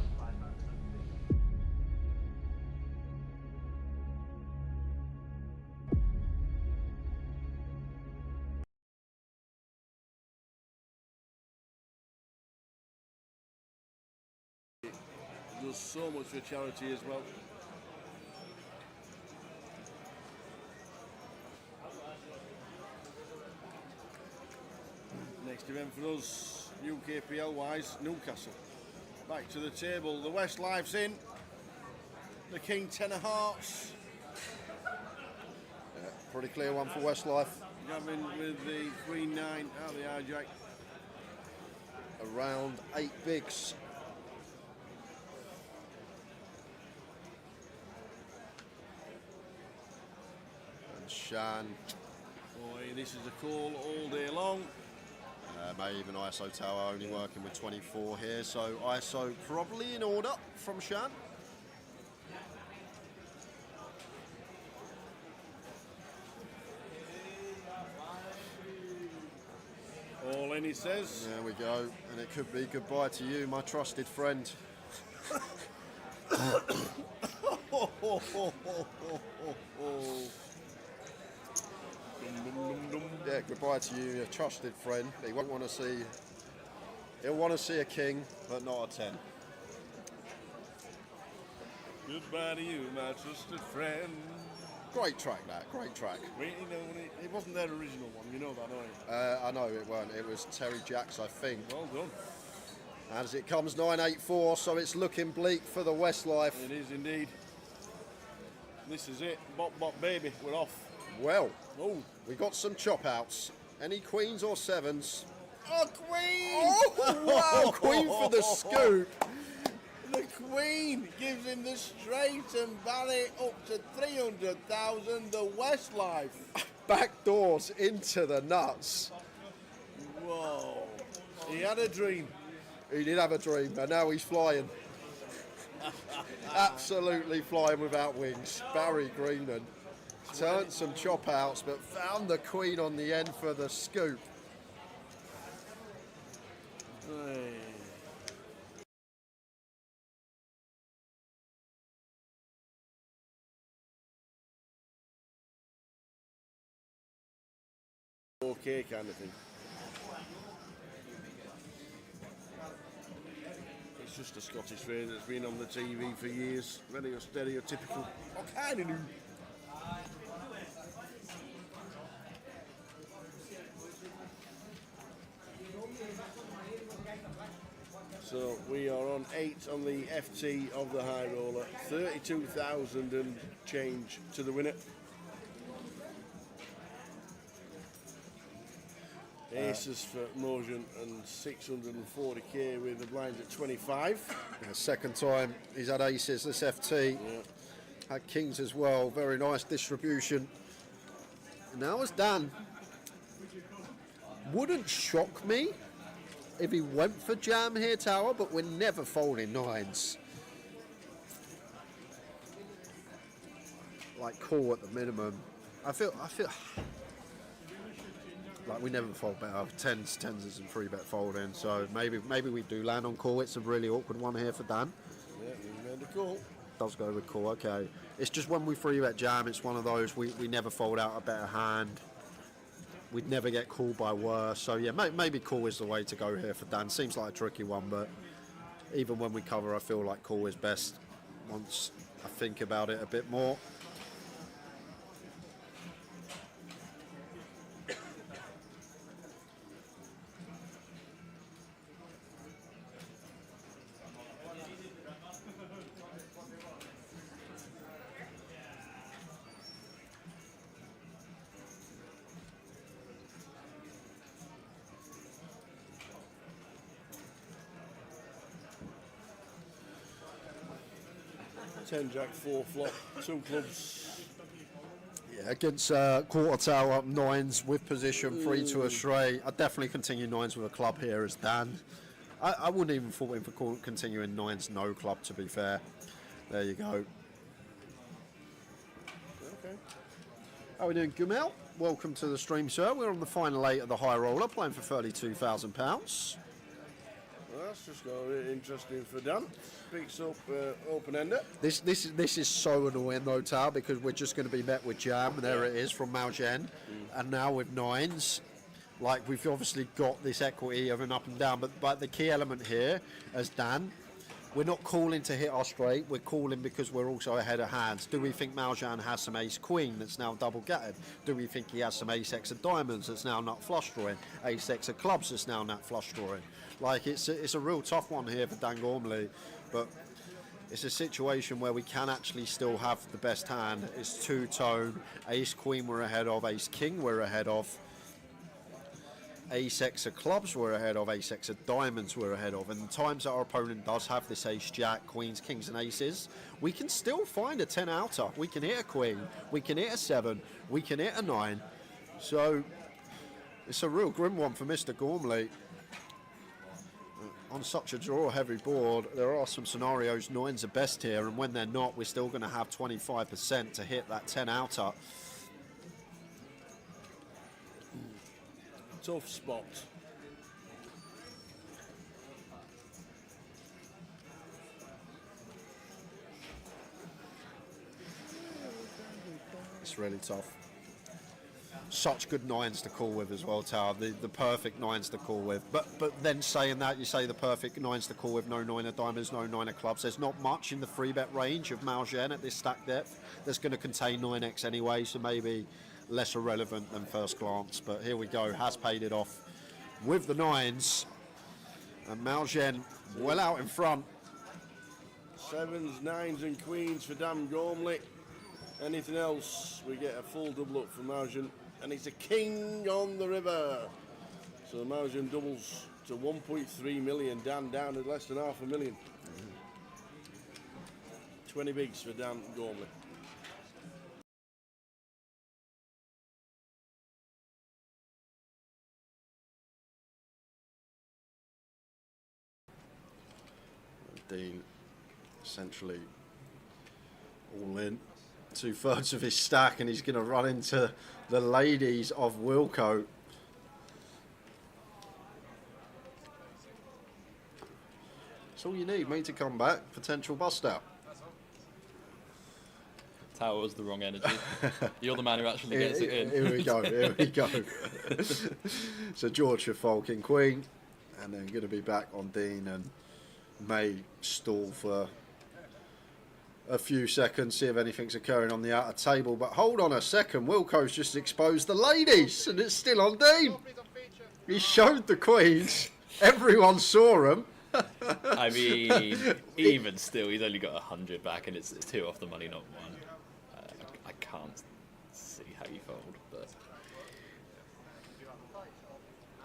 Does so much for charity as well. Next event for us, UKPL wise, Newcastle. Back to the table, the Westlife's in. The King 10 of hearts. Yeah, pretty clear one for Westlife. Gavin with the Queen 9 out of the hijack. Around 8 bigs. And Shan. Boy, this is a call all day long. May even ISO tower only working with 24 here, so ISO probably in order from Shan. All in, he says. There we go, and it could be goodbye to you, my trusted friend. Yeah, goodbye to you, your trusted friend. He won't want to see. He'll want to see a king, but not a 10. Goodbye to you, my trusted friend. Great track, that. Great track. It wasn't their original one, you know that, don't you? I know it weren't. It was Terry Jacks, I think. Well done. As it comes 9-8-4, so it's looking bleak for the Westlife. It is indeed. This is it. Bop, bop, baby. We're off. Well, we got some chop outs. Any queens or sevens? Oh, Queen! Oh, wow, Queen for the scoop. The Queen gives him the straight and valley up to 300,000. The Westlife. Back doors into the nuts. Whoa. He had a dream. He did have a dream, and now he's flying. Absolutely flying without wings. Barry Greenan turned some chop outs, but found the Queen on the end for the scoop. Okay, kind of thing. It's just a Scottish fair that's been on the TV for years. Very stereotypical. Oh, kind of new. So we are on 8 on the FT of the high roller, 32,000 and change to the winner. Aces for Mojan and 640k with the blinds at 25. Yeah, second time he's had aces this FT. Yeah. Had kings as well. Very nice distribution. Now as Dan. Wouldn't shock me if he went for jam here, Tower, but we're never folding nines. Like call at the minimum. I feel like we never fold better. Tens isn't 3-bet folding, so maybe we do land on call. It's a really awkward one here for Dan. Yeah, we made a call. Does go with call, okay. It's just when we 3-bet jam, it's one of those we never fold out a better hand. We'd never get called by worse. So yeah, maybe call is the way to go here for Dan. Seems like a tricky one, but even when we cover, I feel like call is best once I think about it a bit more. Ten jack, 4 flop, 2 clubs. Yeah, against quarter tower, nines with position, 3 to a straight. I'd definitely continue nines with a club here as Dan. I wouldn't even fault him for continuing 9's no club, to be fair. There you go. Okay. How are we doing, Gumel? Welcome to the stream, sir. We're on the final 8 of the high roller, playing for £32,000. Well, that's just got a bit interesting for Dan. Picks up open-ender. This is so annoying though, Tao, because we're just going to be met with jam. There it is from Malgen, and now with 9s. Like, we've obviously got this equity of an up and down, but the key element here, as Dan, we're not calling to hit our straight, we're calling because we're also ahead of hands. Do we think Maljan has some ace-queen that's now double-gatted? Do we think he has some ace-x of diamonds that's now nut flush drawing? Ace-x of clubs that's now nut flush drawing? Like, it's a real tough one here for Dan Gormley, but it's a situation where we can actually still have the best hand. It's two-tone, ace-queen we're ahead of, ace-king we're ahead of. Ace-x of clubs we're ahead of, ace-x of diamonds we're ahead of, and the times that our opponent does have this ace-jack, queens, kings and aces, we can still find a 10 outer. We can hit a queen, we can hit a 7, we can hit a 9. So it's a real grim one for Mr. Gormley. On such a draw-heavy board, there are some scenarios 9s are best here, and when they're not, we're still going to have 25% to hit that 10 outer. Tough spot. It's really tough. Such good 9s to call with as well, Tower. The perfect 9s to call with. But then saying that, you say the perfect 9s to call with, no 9 of diamonds, no 9 of clubs. There's not much in the 3-bet range of Malgen at this stack depth that's going to contain 9x anyway, so maybe less irrelevant than first glance. But here we go, has paid it off with the 9s. And Malgen well out in front. 7s, 9s and queens for Dan Gormley. Anything else, we get a full double up from Malgen. And it's a king on the river. So Malgen doubles to 1.3 million. Dan down at less than $500,000. 20 bigs for Dan Gormley. Dean essentially all in. 2/3 of his stack, and he's going to run into the ladies of Wilco. That's all you need, mate, to come back. Potential bust out. Tower was the wrong energy. You're the man who actually gets it in. Here we go, here we go. So George for Folk in Queen, and then going to be back on Dean, and may stall for a few seconds, see if anything's occurring on the outer table. But hold on a second, Wilco's just exposed the ladies, and it's still on Dean. He showed the queens. Everyone saw them. I mean, even still, he's only got 100 back, and it's 2 off the money, not 1. I can't see how you fold, but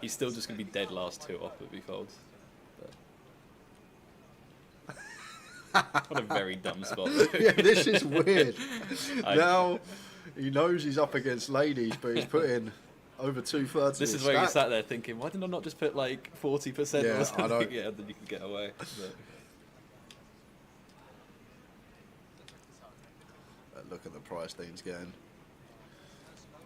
he's still just going to be dead last 2 off if he folds. What a very dumb spot. Yeah, this is weird. Now he knows he's up against ladies, but he's put in over 2/3. This is where you sat there thinking, why didn't I not just put like 40% Yeah, or something? I know. Yeah, then you can get away. But Look at the price Dean's getting.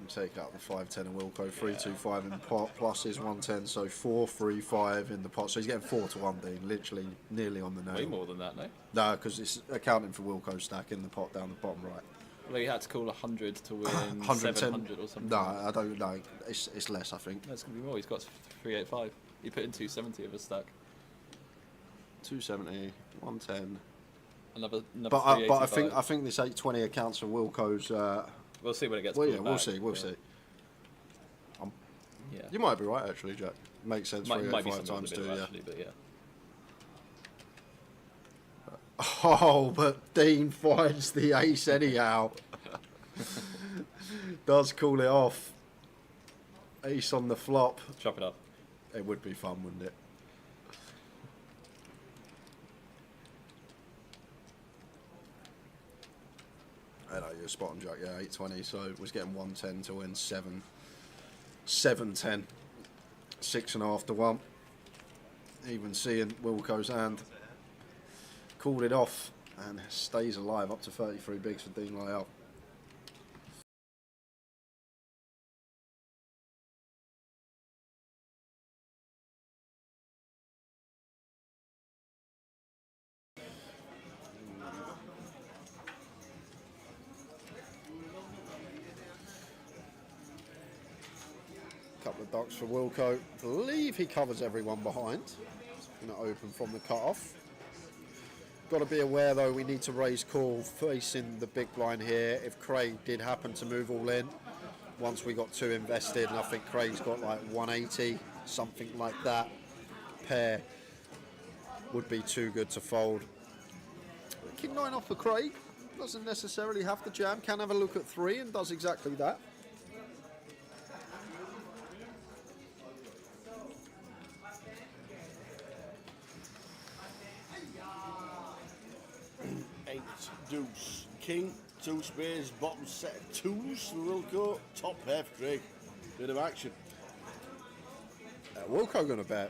Take out the 510 and Wilco, 325 in the pot, plus is 110, so 435 in the pot. So he's getting 4-1, Dean, literally nearly on the nail. way more than that, no? No, because it's accounting for Wilco's stack in the pot down the bottom right. Well, you had to call 100 to win 110 700 or something. No, I don't know. It's less, I think. No, it's going to be more. He's got 385. He put in 270 of his stack. 270, 110. Another but I think this 820 accounts for Wilco's. We'll see when it gets. Well, yeah, pulled we'll back, see. We'll yeah. see. Yeah. You might be right, actually, Jack. Makes sense. Might be 385 something times a bit 2, of yeah. actually, but yeah. Oh, but Dean finds the ace anyhow. Does call it off. Ace on the flop. Chop it up. It would be fun, wouldn't it? I know, you're spot on, Jack. Yeah, 820. So it was getting 110 to win 710. 6.5 to 1. Even seeing Wilco's hand, called it off and stays alive up to 33 bigs for Dean Lyell. Couple of ducks for Wilco. Believe he covers everyone behind. Going to open from the cut-off. Got to be aware though, we need to raise call facing the big blind here. If Craig did happen to move all in, once we got 2 invested, and I think Craig's got like 180, something like that, pair would be too good to fold. King 9 off for Craig. Doesn't necessarily have to jam. Can have a look at 3 and does exactly that. Deuce, king, 2 spades, bottom set of 2s for Wilco, top pair for Craig. Bit of action. Wilco going to bet.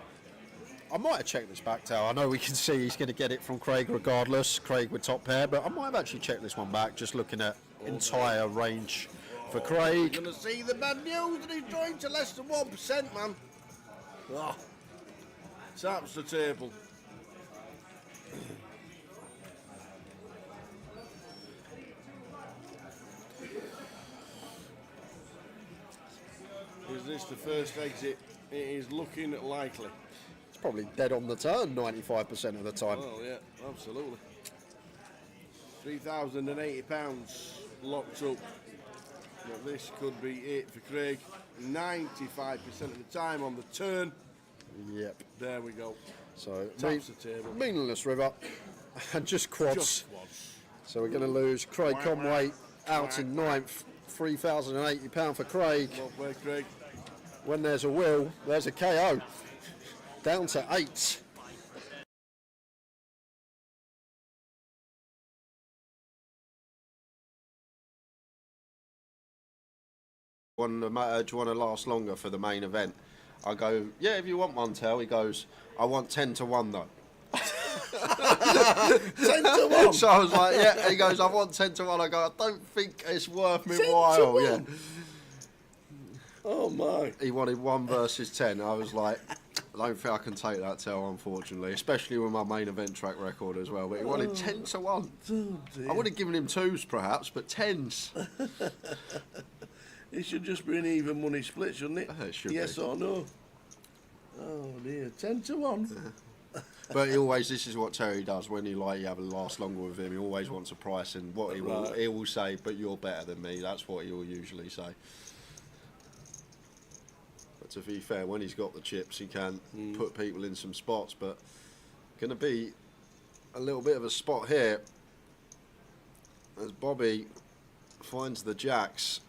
I might have checked this back, Tao. I know we can see he's going to get it from Craig regardless. Craig with top pair, but I might have actually checked this one back, just looking at entire range for Craig. You're going to see the bad news that he's drawing to less than 1%, man. Oh, taps the table. Is this the first exit? It is looking likely. It's probably dead on the turn 95% of the time. Oh yeah, absolutely. £3,080 locked up. But this could be it for Craig. 95% of the time on the turn. Yep. There we go. So taps the table. Meaningless river and just quads. Just quads. So we're going to lose Craig Conway out in 9th. £3,080 for Craig. Well played, Craig. When there's a will, there's a KO. Down to 8. Do you want to last longer for the main event? I go, yeah, if you want one, Tell. He goes, I want 10 to 1 though. 10 to 1. So I was like, yeah. He goes, I want 10 to 1. I go, I don't think it's worth me while. Yeah. Oh my. He wanted 1 versus 10. I was like, I don't think I can take that, Tell, unfortunately, especially with my main event track record as well. But he wanted 10 to 1. Oh, I would have given him 2s perhaps, but 10s. It should just be an even money split, shouldn't it? It should yes be. Or no? Oh dear, 10 to 1. But he always, this is what Terry does when you have a last longer with him. He always wants a price, and what he will say, but you're better than me. That's what he will usually say. But to be fair, when he's got the chips, he can put people in some spots. But going to be a little bit of a spot here as Bobby finds the jacks.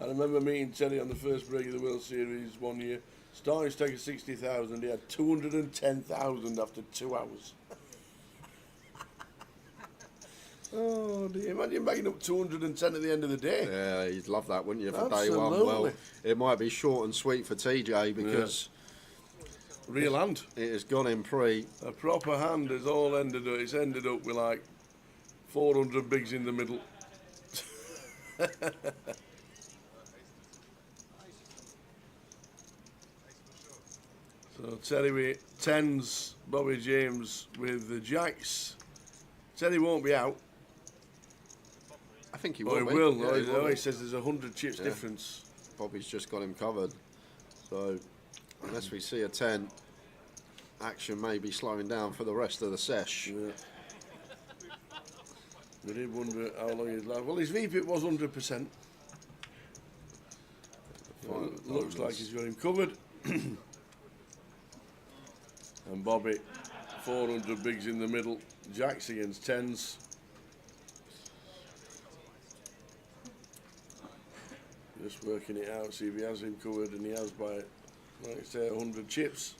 I remember meeting Terry on the first break of the World Series one year. Starting stake of 60,000, he had 210,000 after 2 hours. Oh dear, imagine making up 210 at the end of the day. Yeah, you'd love that, wouldn't you, for Absolutely. day one? Well, it might be short and sweet for TJ because... Real hand. It has gone in pre. A proper hand has all ended up, it's ended up with like 400 bigs in the middle. So Terry with 10s, Bobby James with the jacks. Terry won't be out. I think he Oh, will. he will. Yeah, Oh, he will. he says there's 100 chips difference. Bobby's just got him covered. So unless we see a 10, action may be slowing down for the rest of the sesh. Yeah. We did wonder how long he'd last. Well, his VPIP was 100%. Well, looks like he's got him covered. And Bobby, 400 bigs in the middle. Jacks against 10s. Just working it out, see if he has him covered, and he has by, like I say, 100 chips.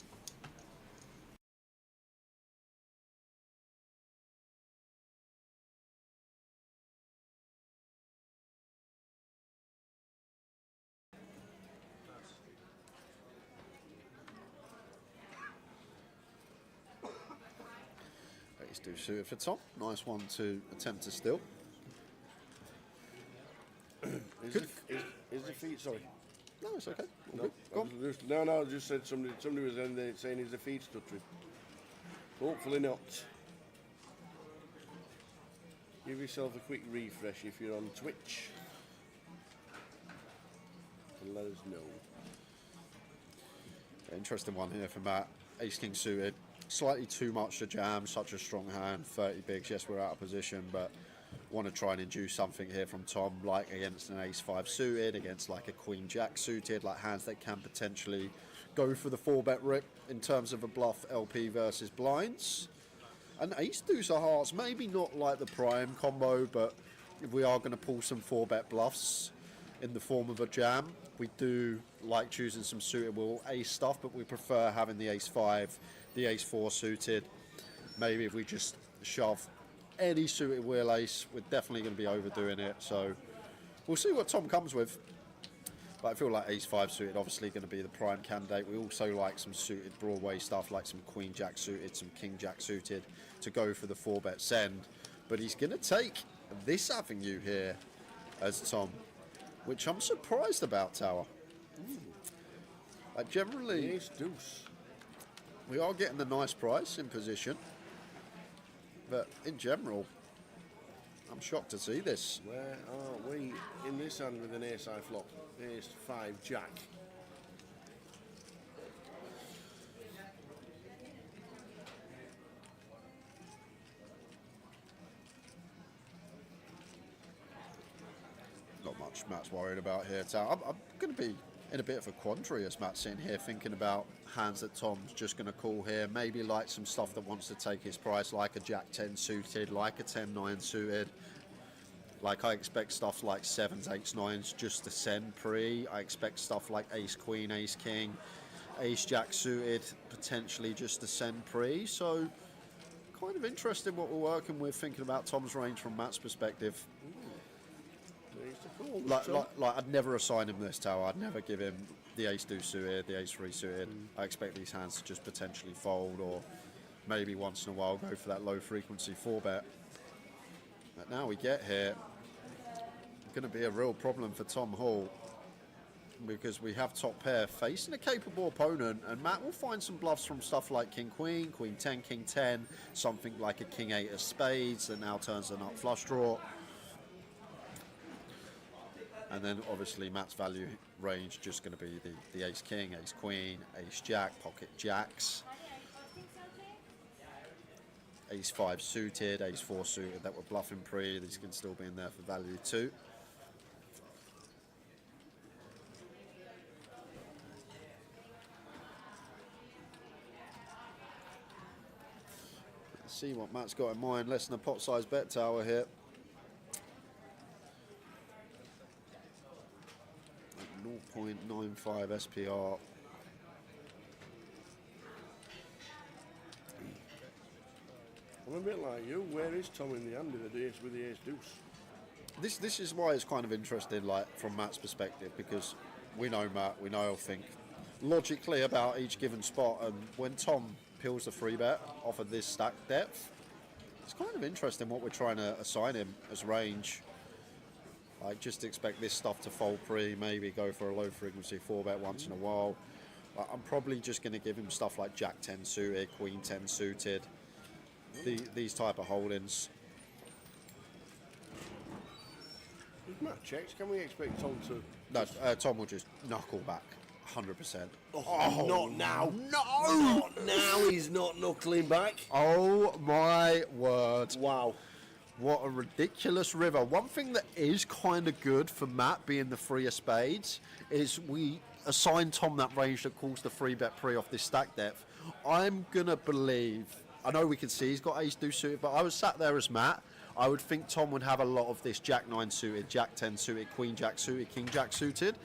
Ace deuce suited for Tom. Nice one to attempt to steal. Is the feet, sorry? No, it's okay. All No, good. Go on. I just said somebody was in there saying his feet stuttering. Hopefully not. Give yourself a quick refresh if you're on Twitch. And let us know. Interesting one here for Matt. Ace king suited. Slightly too much to jam, such a strong hand. 30 bigs. Yes, we're out of position, but want to try and induce something here from Tom, like against an ace 5 suited, against like a queen jack suited, like hands that can potentially go for the 4-bet rip in terms of a bluff LP versus blinds. And ace deuce of hearts, maybe not like the prime combo, but if we are going to pull some 4-bet bluffs in the form of a jam, we do like choosing some suitable ace stuff, but we prefer having the ace 5, the ace 4 suited. Maybe if we just shove any suited wheel ace, we're definitely going to be overdoing it. So we'll see what Tom comes with. But I feel like ace 5 suited obviously going to be the prime candidate. We also like some suited Broadway stuff, like some queen jack suited, some king jack suited to go for the 4-bet send. But he's going to take this avenue here as Tom, which I'm surprised about, Tower. Generally, ace deuce. We are getting the nice price in position, but in general, I'm shocked to see this. Where are we in this hand with an ace high flop? Ace 5 jack. Not much Matt's worried about here, Tal. I'm going to be in a bit of a quandary as Matt's sitting here thinking about hands that Tom's just going to call here. Maybe like some stuff that wants to take his price, like a jack 10 suited, like a 10-9 suited. Like I expect stuff like 7s, 8s, 9s just to send pre. I expect stuff like ace queen, ace king, ace jack suited potentially just to send pre. So kind of interesting what we're working with, thinking about Tom's range from Matt's perspective. Like I'd never assign him this tower. I'd never give him the ace deuce suited, the ace 3 suited. I expect these hands to just potentially fold, or maybe once in a while go for that low frequency 4-bet. But now we get here, going to be a real problem for Tom Hall, because we have top pair facing a capable opponent, and Matt will find some bluffs from stuff like king queen, queen 10, king 10, something like a king 8 of spades that now turns a nut flush draw. And then obviously Matt's value range just going to be the ace king, ace queen, ace jack, pocket jacks, ace 5 suited, ace 4 suited that were bluffing pre. These can still be in there for value too. Let's see what Matt's got in mind. Less than a pot size bet tower here. 0.95 SPR. I'm a bit like you. Where is Tom in the hand with the ace deuce? This is why it's kind of interesting, like from Matt's perspective, because we know Matt, we know he'll think logically about each given spot, and when Tom peels the 3-bet off of this stack depth, it's kind of interesting what we're trying to assign him as range. I just expect this stuff to fold pre, maybe go for a low frequency 4-bet once in a while. I'm probably just going to give him stuff like jack 10 suited, queen 10 suited, these type of holdings. If Matt checks, can we expect Tom to... No, Tom will just knuckle back 100%. Oh, not now. No! Not now, he's not knuckling back. Oh my word. Wow. What a ridiculous river. One thing that is kind of good for Matt being the 3 of spades is we assign Tom that range that calls the 3-bet pre off this stack depth. I'm going to believe, I know we can see he's got ace deuce suited, but I was sat there as Matt. I would think Tom would have a lot of this jack 9 suited, jack 10 suited, queen jack suited, king jack suited.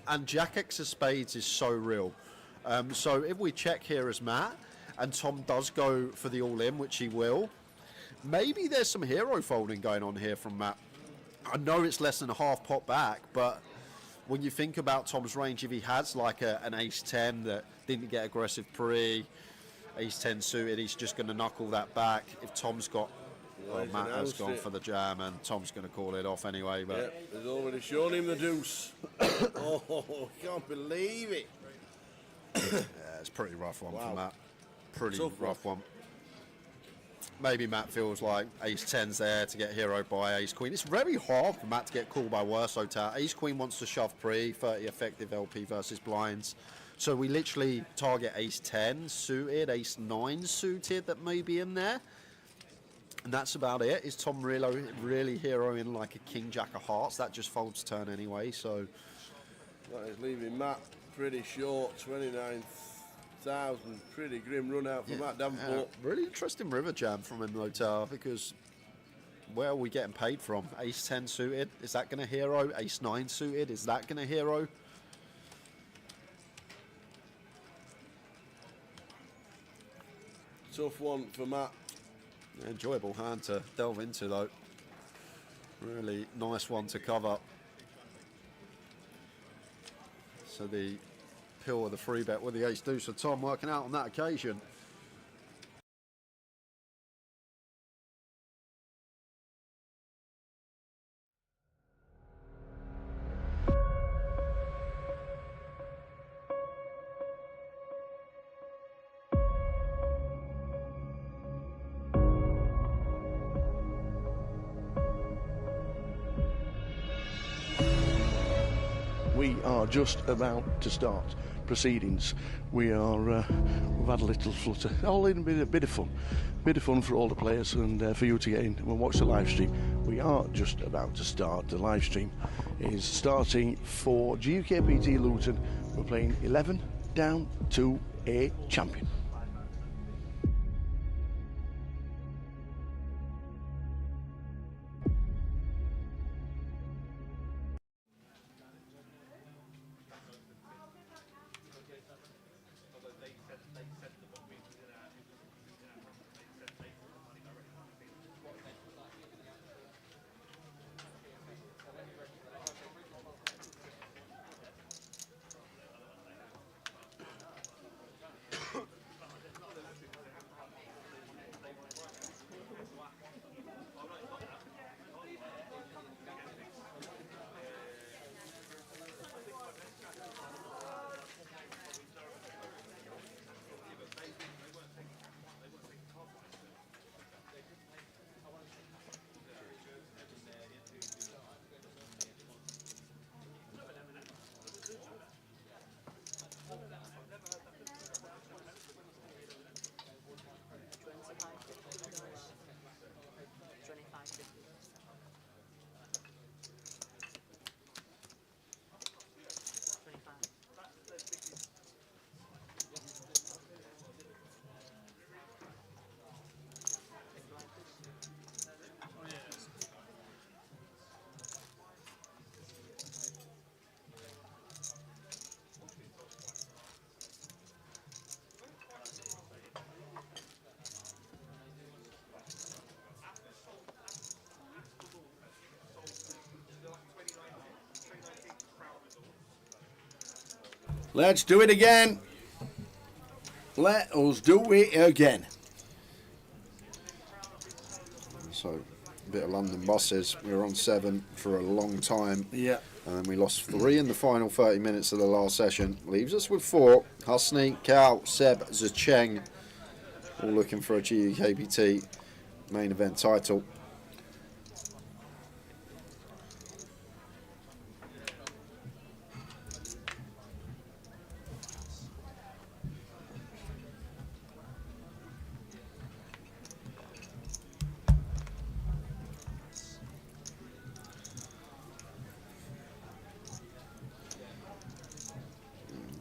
And jack X of spades is so real. So if we check here as Matt, and Tom does go for the all-in, which he will, maybe there's some hero folding going on here from Matt. I know it's less than a half pot back, but when you think about Tom's range, if he has like an ace 10 that didn't get aggressive pre, Ace-10 suited, he's just going to knuckle that back. If Tom's got... Well, He's Matt has announced gone it. for the jam, and Tom's going to call it off anyway. But Yep, he's already shown him the deuce. Oh, can't believe it. yeah, it's a pretty rough one Wow. for Matt. Pretty Tough rough one. Maybe Matt feels like Ace-10's there to get heroed by Ace-Queen. It's very hard for Matt to get called by Worso Tower. Ace-Queen wants to shove pre, 30 effective LP versus blinds. So we literally target Ace-10 suited, Ace-9 suited that may be in there. And that's about it. Is Tom really heroing like a King Jack of Hearts? That just folds turn anyway, so... That is leaving Matt pretty short, 29,000. Pretty grim run out for Matt Davenport. Really interesting river jam from him though, Tower, because where are we getting paid from? Ace-10 suited, is that going to hero? Ace-9 suited, is that going to hero? Tough one for Matt. Enjoyable hand to delve into though. Really nice one to cover. So the pill of the free bet with the ace deuce for Tom working out on that occasion. We are just about to start proceedings. We've had a little flutter, all in a bit of fun for all the players and for you to get in and watch the live stream. We are just about to start. The live stream is starting for GUKPT Luton. We're playing 11 down to a champion. Let's do it again. Let us do it again. So, a bit of London buses. We were on 7 for a long time. Yeah. And then we lost 3 in the final 30 minutes of the last session. Leaves us with 4. Husney, Cal, Seb, Zacheng, all looking for a GUKPT main event title.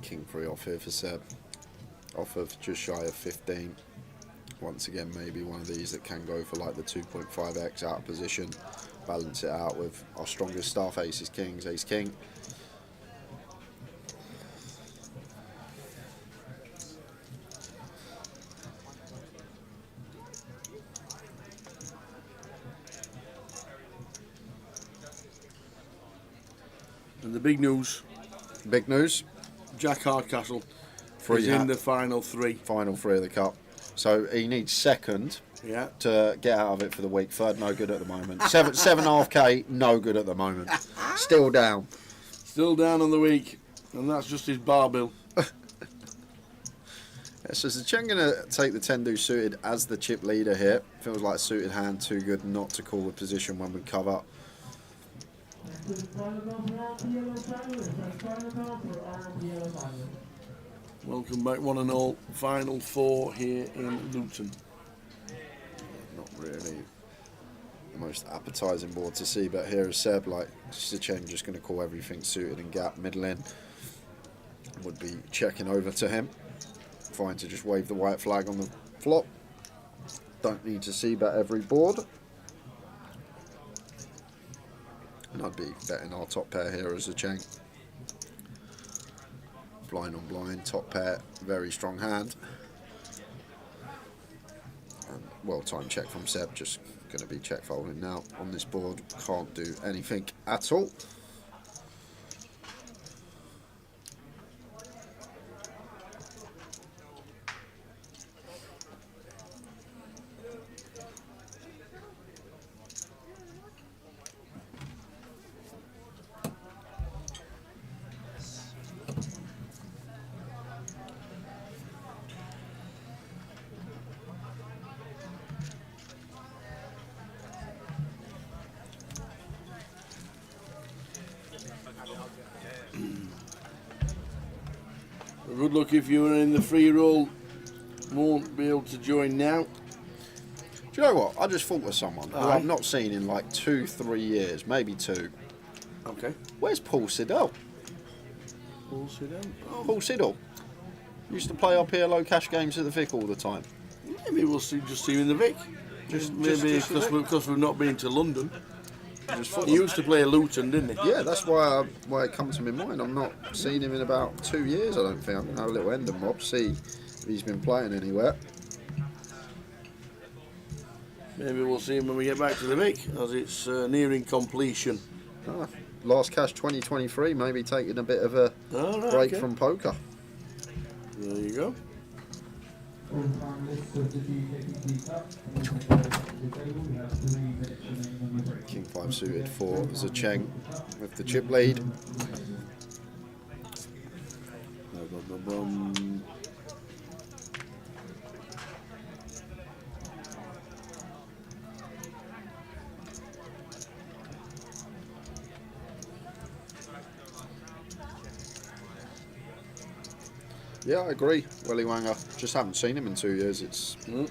King 3 off here for Seb. Off of just shy of 15. Once again, maybe one of these that can go for like the 2.5x out of position. Balance it out with our strongest stuff, aces, kings, ace, king. And the big news. Big news. Jack Hardcastle Free is in the final 3. Final 3 of the cup. So he needs second Yeah. to get out of it for the week. Third, no good at the moment. 7.5k, no good at the moment. Still down. Still down on the week, and that's just his bar bill. So is the Chen going to take the 10-do suited as the chip leader here? Feels like a suited hand, too good not to call the position when we cover. Welcome back, one and all. Final four here in Luton. Not really the most appetising board to see, but here is Seb, like, Chen just going to call everything suited and gap middle in. Would be checking over to him. Fine to just wave the white flag on the flop. Don't need to see bet every board. And I'd be betting our top pair here as a Chen. Blind on blind, top pair, very strong hand. And well-timed check from Seb, just going to be check folding now on this board. Can't do anything at all. Good luck if you were in the free roll. Won't be able to join now. Do you know what? I just thought of someone who Aye. I've not seen in like 2-3 years, maybe 2. Okay. Where's Paul Siddell? Paul Siddell? Paul Siddell. Used to play up here low cash games at the Vic all the time. Maybe we'll just see you in the Vic. Maybe because we've not been to London. He used to play Luton, didn't he? Yeah, that's why it comes to my mind. I'm not seen him in about 2 years, I don't think. I'm going to have a little end of mob, see if he's been playing anywhere. Maybe we'll see him when we get back to the Vic, as it's nearing completion. Last cash 2023, maybe taking a bit of a break from poker. There you go. King 5 suited for Chen with the chip lead. Yeah, I agree. Willy Wanger. Just haven't seen him in 2 years. It's one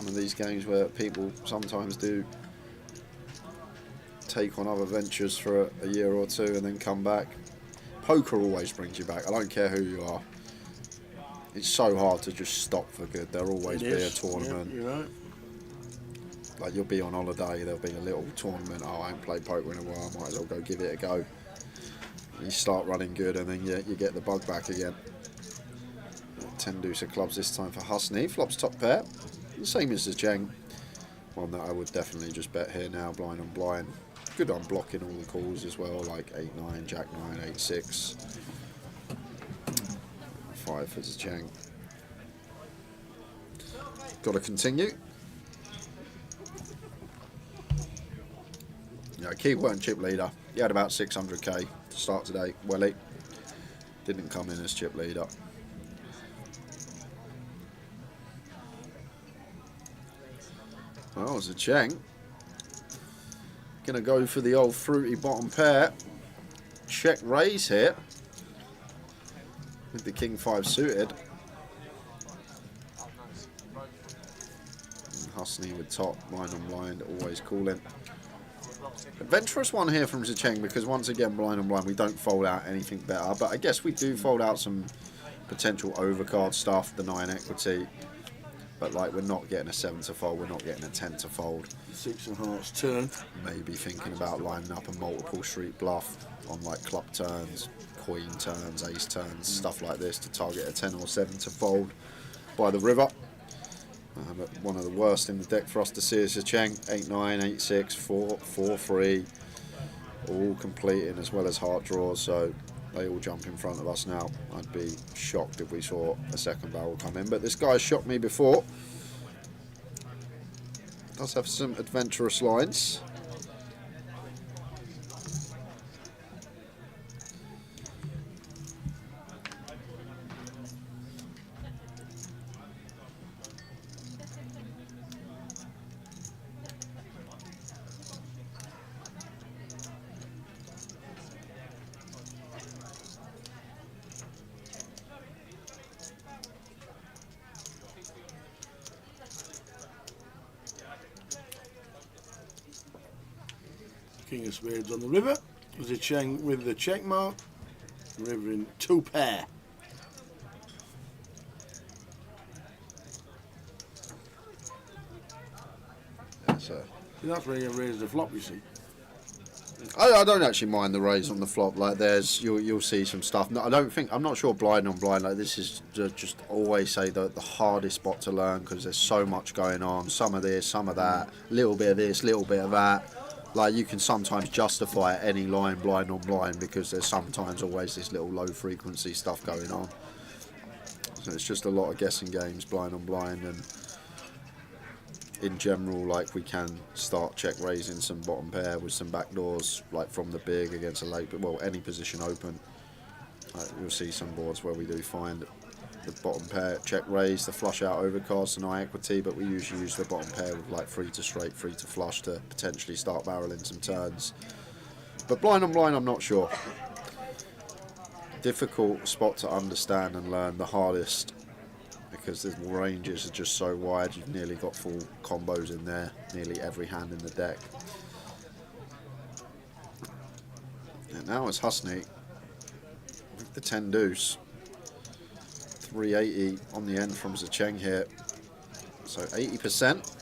of these games where people sometimes do take on other ventures for a year or two and then come back. Poker always brings you back. I don't care who you are. It's so hard to just stop for good. There'll always be a tournament. Yeah, you're right. Like you'll be on holiday, there'll be a little tournament. Oh, I haven't played poker in a while. I might as well go give it a go. You start running good and then you get the bug back again. 10 deuce of clubs this time for Husney. Flops top pair. The same as the Chen. One that I would definitely just bet here now, blind on blind. Good on blocking all the calls as well, like 8-9, Jack 9, 8-6. 5 for the Chen. Got to continue. Yeah, keyword and chip leader. He had about 600k to start today. Welly didn't come in as chip leader. Well, it's a Chen. Gonna go for the old fruity bottom pair. Check raise here with the King 5 suited. And Husney with top, blind on blind, always calling. Adventurous one here from Zicheng because once again, blind on blind, we don't fold out anything better. But I guess we do fold out some potential overcard stuff, the 9 equity. But like, we're not getting a 7 to fold, we're not getting a 10 to fold. 6 of hearts turn. Maybe thinking about lining up a multiple street bluff on like club turns, queen turns, ace turns, stuff like this to target a 10 or 7 to fold by the river. But one of the worst in the deck for us to see is a Cheng, 8-9, 8-6, 4-3, all completing as well as heart draws. So they all jump in front of us now. I'd be shocked if we saw a second barrel come in. But this guy's shot me before. Does have some adventurous lines. King of Spades on the river. Zicheng with the check mark. River in 2 pair. That's where you raise the flop, you see. I don't actually mind the raise on the flop. Like you'll see some stuff. No, I'm not sure blind on blind. Like this is just always say the hardest spot to learn because there's so much going on. Some of this, some of that, little bit of this, little bit of that. Like you can sometimes justify any line blind on blind because there's sometimes always this little low frequency stuff going on. So it's just a lot of guessing games blind on blind, and in general, like we can start check raising some bottom pair with some backdoors, like from the big against a late, but well, any position open. You'll see some boards where we do find the bottom pair check raise, the flush out overcards and high equity, but we usually use the bottom pair with like 3 to straight, 3 to flush to potentially start barreling some turns. But blind on blind, I'm not sure. Difficult spot to understand and learn, the hardest. Because the ranges are just so wide, you've nearly got full combos in there, nearly every hand in the deck. And now it's Husney with the 10 deuce. 380 on the end from Zicheng here. So 80%.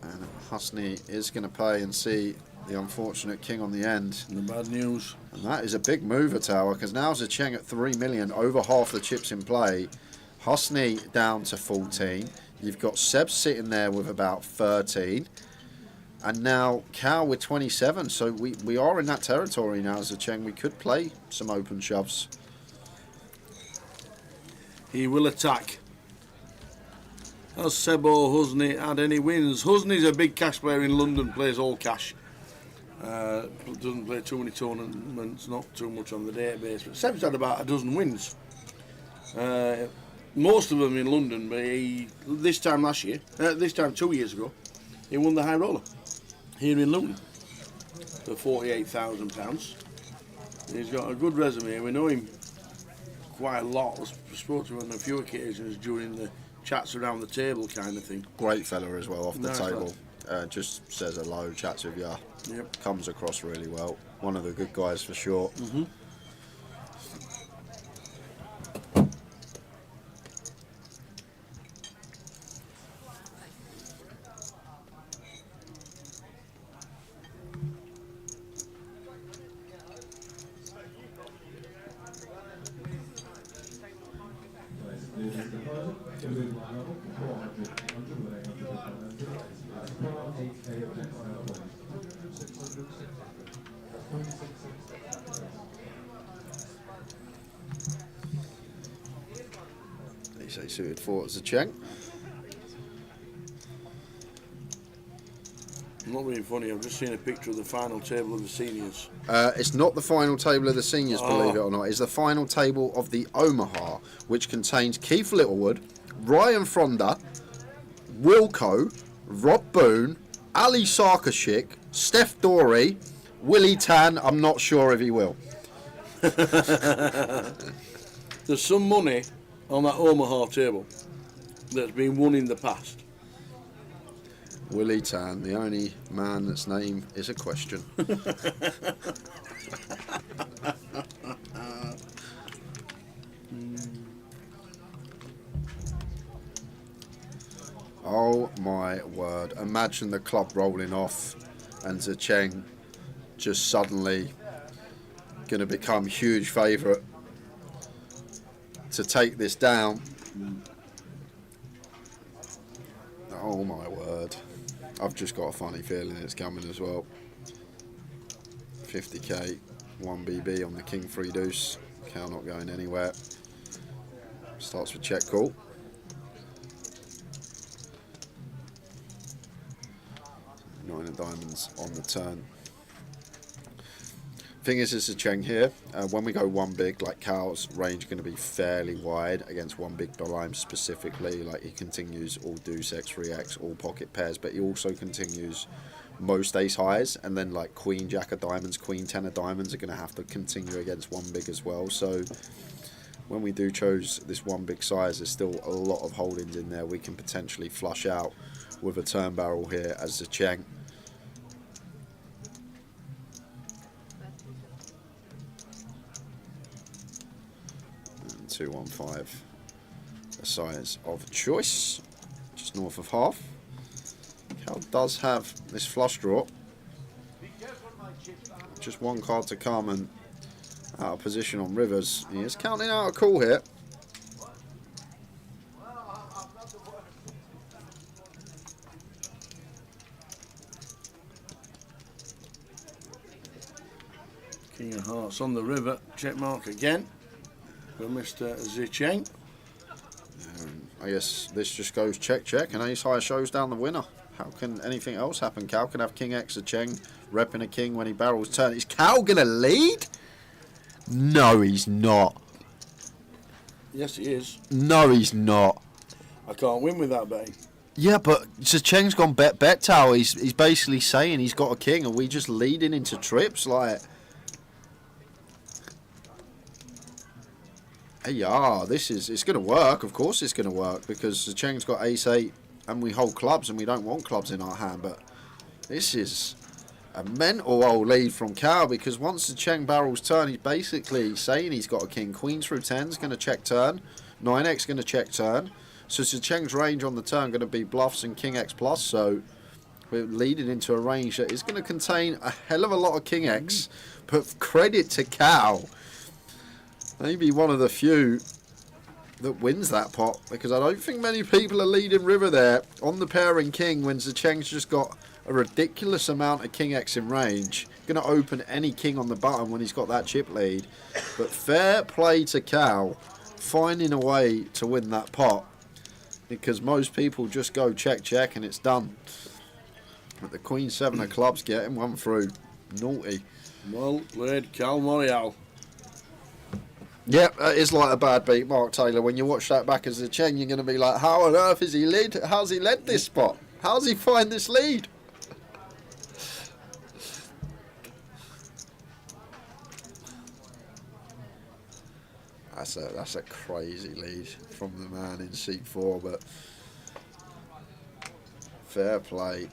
And Husney is going to pay and see the unfortunate king on the end. And the bad news. And that is a big mover, Tower, because now Zicheng at 3 million, over half the chips in play. Husney down to 14. You've got Seb sitting there with about 13. And now Cal with 27. So we are in that territory now, Zicheng. We could play some open shoves. He will attack. Has Sebo Husney had any wins? Husney's a big cash player in London, plays all cash. Doesn't play too many tournaments, not too much on the database. But Seb's had about a dozen wins. Most of them in London, but this time 2 years ago, he won the high roller here in Luton for £48,000. He's got a good resume. We know him quite a lot. I spoke to him on a few occasions during the chats around the table kind of thing. Great fella as well off the Nice table. Just says hello, chats with you. Yep. Comes across really well. One of the good guys for sure. Mm-hmm. They say suited 4 as a check. I'm not being funny, I've just seen a picture of the final table of the seniors. It's not the final table of the seniors, believe it or not. It's the final table of the Omaha, which contains Keith Littlewood, Ryan Fronda, Wilco, Rob Boone, Ali Sarkashik, Steph Dorey, Willie Tan. I'm not sure if he will. There's some money on that Omaha table that's been won in the past. Willie Tan, the only man that's name is a question. Oh my word. Imagine the club rolling off and Zicheng just suddenly going to become huge favourite to take this down. Oh my word. I've just got a funny feeling it's coming as well. 50k. 1 BB on the king 3 deuce. Cal not going anywhere. Starts with check call. 9 of diamonds on the turn. Thing is, it's a Cheng here. When we go 1 big, like Cal's range going to be fairly wide against 1 big blind specifically. Like he continues all deuce x, 3x, all pocket pairs, but he also continues most ace highs, and then like queen jack of diamonds, queen 10 of diamonds are going to have to continue against 1 big as well. So when we do chose this 1 big size, there's still a lot of holdings in there we can potentially flush out with a turn barrel here as the Cheng. 215, the size of choice, just north of half. Cal does have this flush draw. Just 1 card to come and out of position on rivers. He is counting out a call here. King of Hearts on the river, check mark again for Mr. Zicheng. I guess this just goes check, check, and ace high shows down the winner. How can anything else happen? Cal can have king x of Cheng, repping a king when he barrels turn. Is Cal going to lead? No, he's not. Yes, he is. No, he's not. I can't win with that, babe. Yeah, but Cheng's gone bet tower. He's basically saying he's got a king, and we just leading into trips like. Hey, yeah, it's going to work. Of course it's going to work because the Cheng's got ace 8 and we hold clubs and we don't want clubs in our hand. But this is a mental old lead from Cal because once the Cheng barrels turn, he's basically saying he's got a king. Queen through 10's going to check turn. 9x going to check turn. So the Cheng's range on the turn going to be bluffs and king x plus. So we're leading into a range that is going to contain a hell of a lot of king x. But credit to Cal. Maybe one of the few that wins that pot because I don't think many people are leading river there on the pairing king when Zicheng's just got a ridiculous amount of king x in range. Going to open any king on the button when he's got that chip lead. But fair play to Cal finding a way to win that pot because most people just go check check and it's done. But the queen 7 of clubs getting one through. Naughty. Well played, Cal Morial. Yep, it's like a bad beat, Mark Taylor. When you watch that back as a Cheng, you're going to be like, how on earth is he led? How's he led this spot? How's he find this lead? That's a crazy lead from the man in seat 4, but fair play.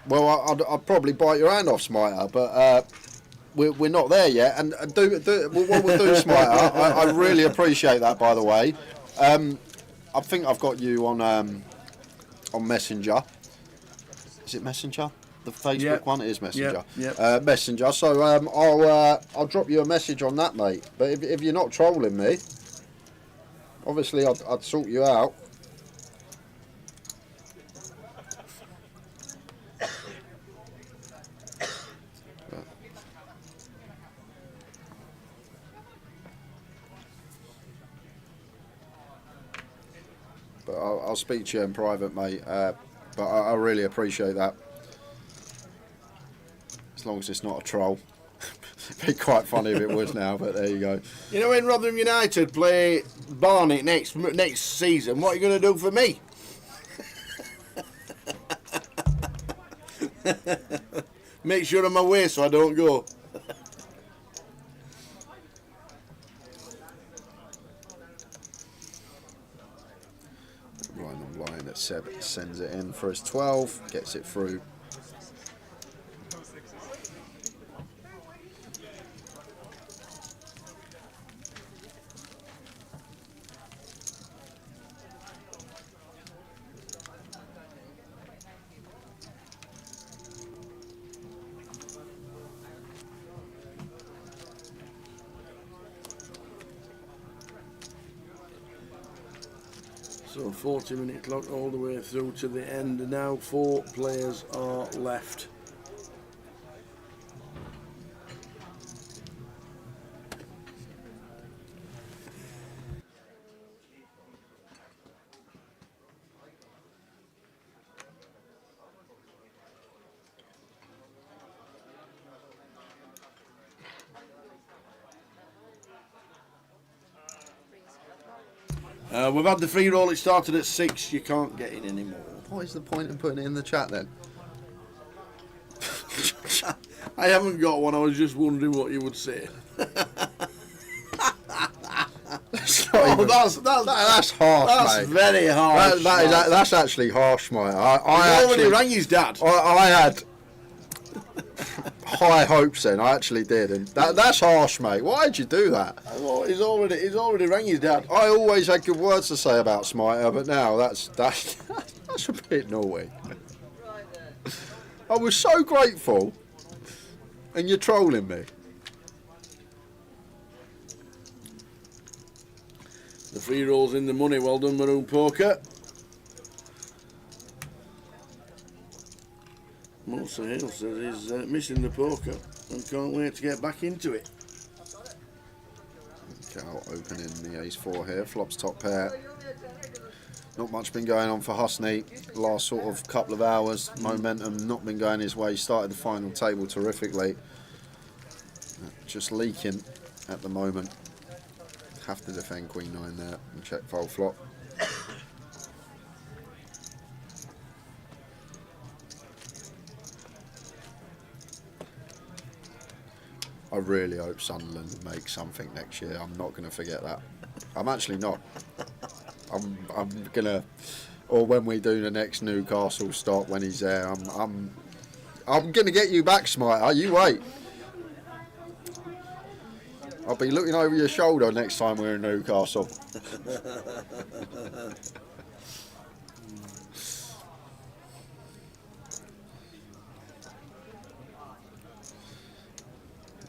Well, I'd probably bite your hand off, Smiter, but we're not there yet. And what we'll do, Smiter, I really appreciate that, by the way. I think I've got you on Messenger. Is it Messenger? The Facebook one? It is Messenger. Yep. Messenger. So I'll drop you a message on that, mate. But if you're not trolling me, obviously I'd sort you out. But I'll speak to you in private, mate. But I really appreciate that. As long as it's not a troll. It'd be quite funny if it was now, but there you go. You know, when Rotherham United play Barnet next season, what are you going to do for me? Make sure I'm away so I don't go. Line that Seb sends it in for his 12, gets it through. So 40-minute clock all the way through to the end. And now 4 players are left. We've had the free roll, it started at 6, you can't get in anymore. What is the point in putting it in the chat then? I haven't got one, I was just wondering what you would say. That's harsh, That's mate. very harsh. That's actually harsh, mate. I already rang his dad. I had high hopes then, I actually did, and that's harsh, mate. Why did you do that? Well, he's already rang his dad. I always had good words to say about Smiter, but now that's a bit naughty. I was so grateful, and you're trolling me. The free roll's in the money, well done Maroon Poker. Melissa Hill says he's missing the poker and can't wait to get back into it. Cal opening the ace-4 here, flops top pair. Not much been going on for Husney. Last sort of couple of hours, momentum not been going his way. Started the final table terrifically. Just leaking at the moment. Have to defend Queen 9 there and check fold flop. I really hope Sunderland makes something next year. I'm not going to forget that. I'm actually not. I'm gonna, or when we do the next Newcastle stop when he's there, I'm gonna get you back, Smiter. You wait. I'll be looking over your shoulder next time we're in Newcastle.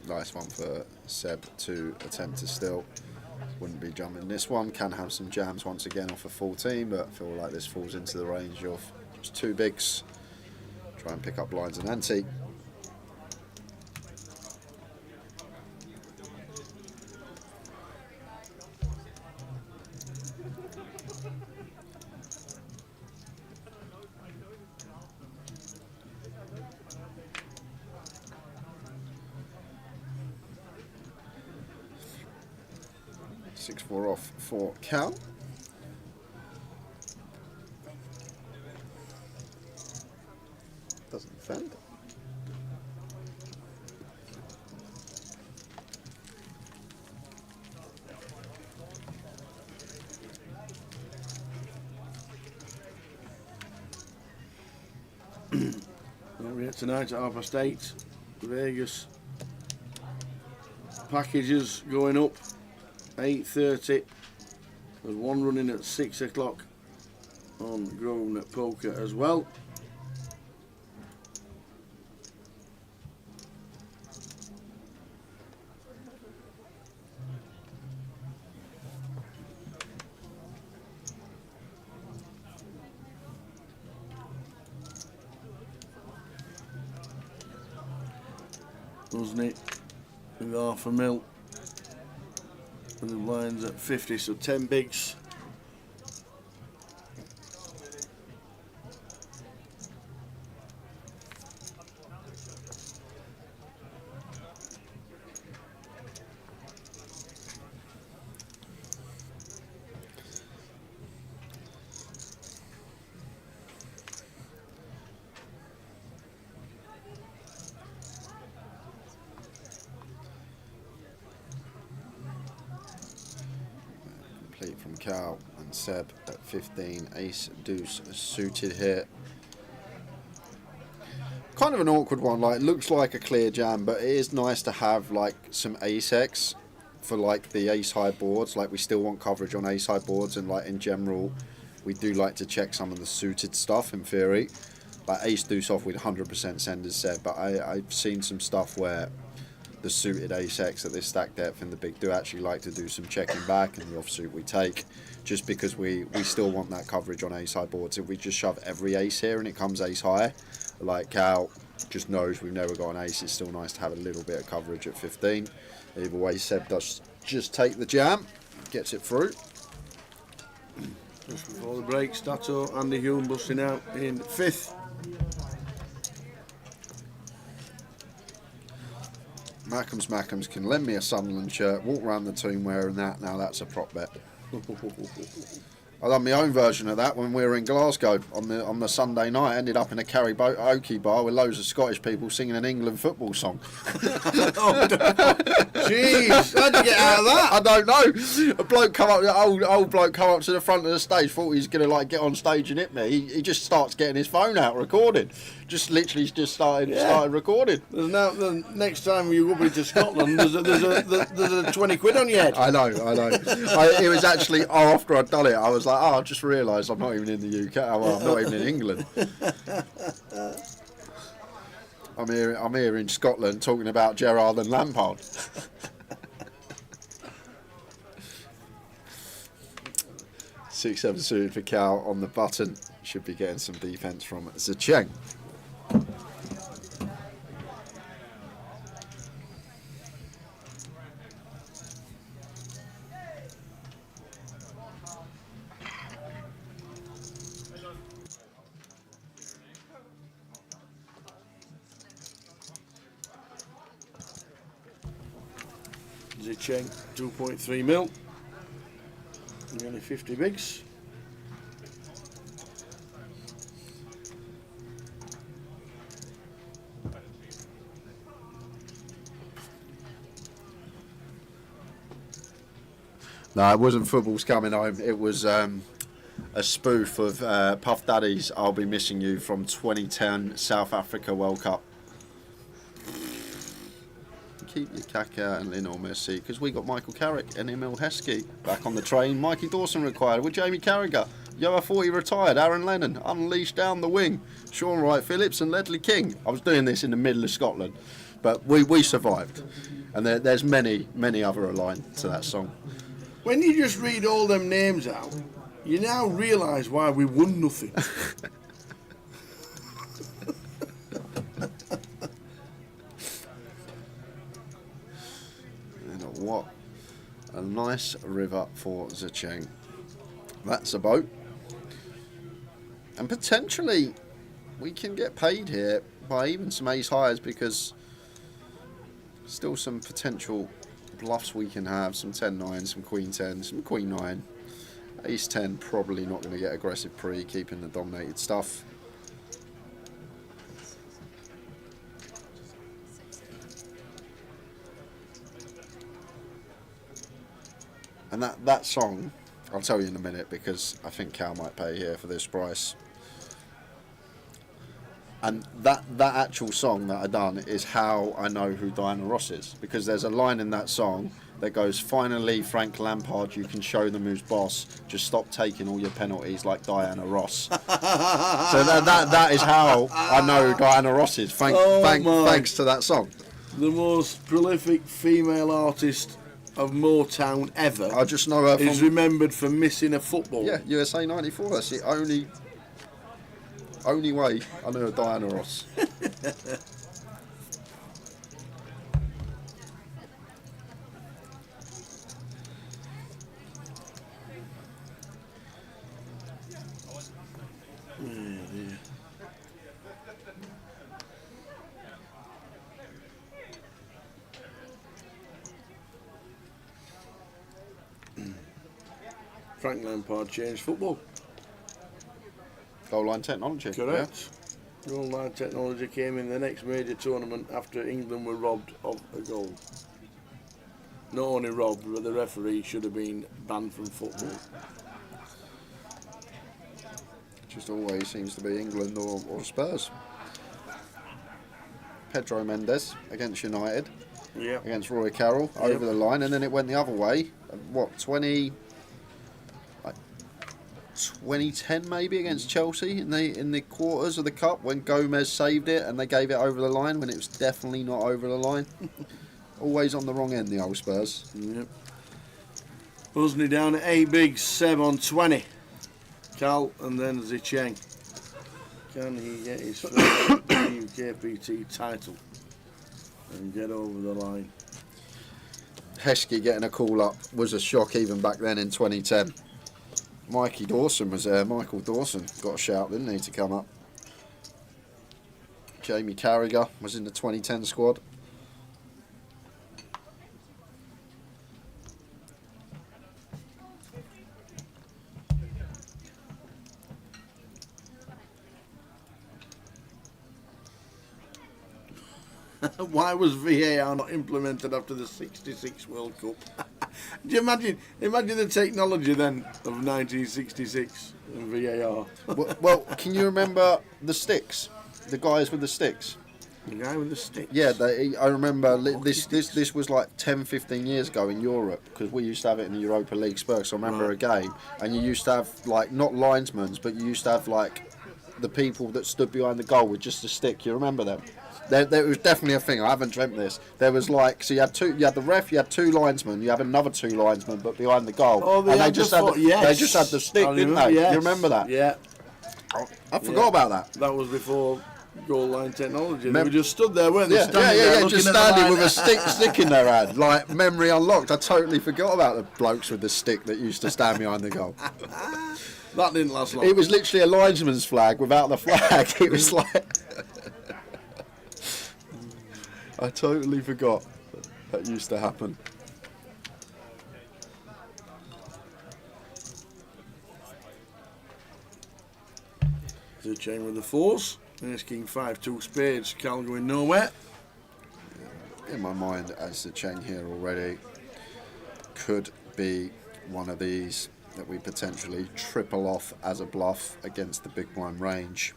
Nice one for Seb to attempt to steal. Wouldn't be jumping this one. Can have some jams once again off of 14, but I feel like this falls into the range of just 2 bigs. Try and pick up blinds and ante. Four off for Cal. Doesn't defend. We're here tonight at 8:30. Vegas packages going up. 8:30. There's one running at 6 o'clock on Grown Poker as well. Wasn't it? With $500,000. And the lines at 50, so 10 bigs. From Cal and Seb at 15, ace deuce suited here. Kind of an awkward one, like looks like a clear jam, but it is nice to have like some ace X for like the ace high boards. Like we still want coverage on ace high boards, and like in general we do like to check some of the suited stuff in theory. Like ace deuce off we'd 100% send as Seb, but I've seen some stuff where the suited ace X at this stack depth and the big do actually like to do some checking back, and the offsuit we take. just because we still want that coverage on ace high boards. If we just shove every ace here and it comes ace high, like Cal just knows we've never got an ace, it's still nice to have a little bit of coverage at 15. Either way, Seb does just take the jam, gets it through. Just before the break, Stato, Andy Hume busting out in 5th. Mackems can lend me a Sunderland shirt, walk around the tomb wearing that. Now that's a prop bet. I done my own version of that when we were in Glasgow on the Sunday night. Ended up in a karaoke bar with loads of Scottish people singing an England football song. Jeez, how'd you get out of that? I don't know. A bloke come up, old bloke come up to the front of the stage, thought he was gonna like get on stage and hit me. He just starts getting his phone out, recording. Just literally just started recording. The next time you go into Scotland, there's a 20 quid on your head. I know. It was actually after I'd done it, I was like, I just realised I'm not even in the UK. Well, I'm not even in England. I'm here in Scotland talking about Gerrard and Lampard. 6-7 suited for Cal on the button. Should be getting some defence from Zicheng. Zicheng, 2.3 mil. Nearly 50 bigs. No, it wasn't Football's Coming Home. It was a spoof of Puff Daddy's I'll Be Missing You from 2010 South Africa World Cup. Keep your Kaka and Lionel Messi, because we got Michael Carrick and Emil Heskey back on the train. Mikey Dawson required with Jamie Carragher. Yoa 40 retired. Aaron Lennon unleashed down the wing. Sean Wright Phillips and Ledley King. I was doing this in the middle of Scotland, but we survived. And there's many other aligned to that song. When you just read all them names out, you now realise why we won nothing. What a nice river for Zicheng. That's a boat. And potentially we can get paid here by even some ace highs, because still some potential bluffs we can have. Some 10-9, some queen 10, some queen 9. Ace 10 probably not going to get aggressive pre, keeping the dominated stuff. And that song, I'll tell you in a minute, because I think Cal might pay here for this price. And that actual song that I done is how I know who Diana Ross is, because there's a line in that song that goes, "Finally, Frank Lampard, you can show them who's boss. Just stop taking all your penalties like Diana Ross." So that is how I know who Diana Ross is. Thanks to that song. The most prolific female artist of Motown ever. I just know her is remembered for missing a football. Yeah, USA 94. That's the only way I know Diana Ross. Frank Lampard changed football. Goal line technology. Correct. Yeah. Goal line technology came in the next major tournament after England were robbed of a goal. Not only robbed, but the referee should have been banned from football. Just always seems to be England or Spurs. Pedro Mendes against United. Yeah. Against Roy Carroll over the line, and then it went the other way. What, 2010 maybe against Chelsea in the quarters of the cup, when Gomez saved it and they gave it over the line when it was definitely not over the line. Always on the wrong end, the old Spurs. Yep. Husney down at 8 big, Seb on 20. Cal and then Zicheng. Can he get his first GUKPT title and get over the line? Heskey getting a call up was a shock even back then in 2010. Mikey Dawson was there. Michael Dawson got a shout, didn't he, to come up. Jamie Carragher was in the 2010 squad. Why was VAR not implemented after the '66 World Cup? Do you imagine the technology then of 1966 and VAR? Well, can you remember the sticks? The guys with the sticks? The guy with the sticks? Yeah, I remember this was like 10, 15 years ago in Europe, because we used to have it in the Europa League Spurs. So I remember a game, and you used to have, like, not linesmen, but you used to have, like, the people that stood behind the goal with just a stick. You remember them? There was definitely a thing. I haven't dreamt this. There was like, so you had the ref, you had 2 linesmen, you had another 2 linesmen, but behind the goal, and they just had the stick, didn't they? Yes. You remember that? Yeah. I forgot about that. That was before goal line technology. They were just stood there, weren't they? Just standing with a stick in their hand, like memory unlocked. I totally forgot about the blokes with the stick that used to stand behind the goal. That didn't last long. It was literally a linesman's flag without the flag. It was like. I totally forgot that used to happen. The chain with the 4s. Ace King 5-2 spades. Cal going nowhere. In my mind, as the chain here already, could be one of these that we potentially triple off as a bluff against the big blind range.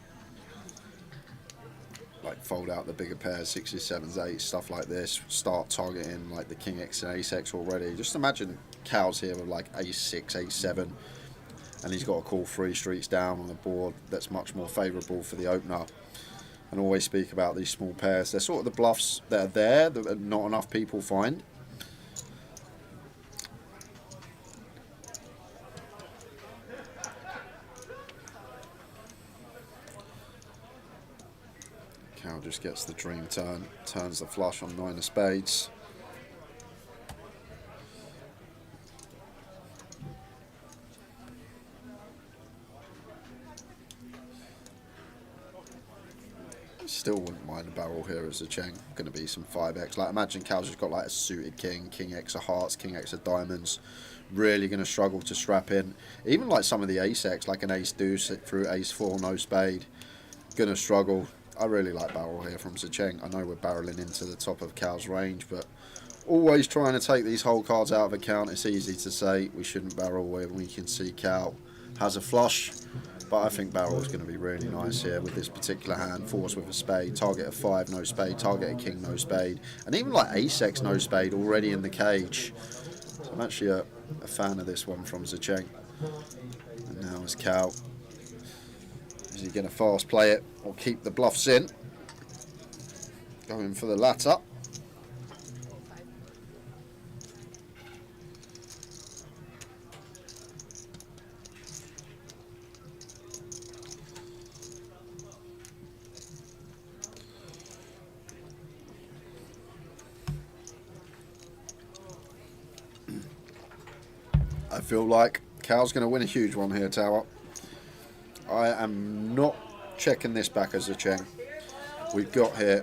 Like fold out the bigger pairs, 6s, 7s, 8s, stuff like this. Start targeting like the King X and Ace X already. Just imagine Cal's here with like Ace 6, Ace 7, and he's got to call 3 streets down on a board that's much more favourable for the opener. And always speak about these small pairs. They're sort of the bluffs that are there that not enough people find. Cal just gets the dream turn, turns the flush on 9 of spades. Still wouldn't mind a barrel here as a Cheng. Going to be some 5x. Like, imagine Cal's just got like a suited king, King X of hearts, King X of diamonds. Really going to struggle to strap in. Even like some of the Ace X, like an Ace Deuce through Ace 4, no spade. Going to struggle. I really like barrel here from Zicheng. I know we're barreling into the top of Cal's range, but always trying to take these whole cards out of account. It's easy to say we shouldn't barrel when we can see Cal has a flush, but I think barrel is going to be really nice here with this particular hand. 4s with a spade, target of 5, no spade, target of king, no spade, and even like Ace X, no spade already in the cage. So I'm actually a fan of this one from Zicheng. And now is Cal. Is he going to fast play it or keep the bluffs in? Going for the latter. I feel like Cal's going to win a huge one here, Tower. I am not checking this back as a Cheng. We've got here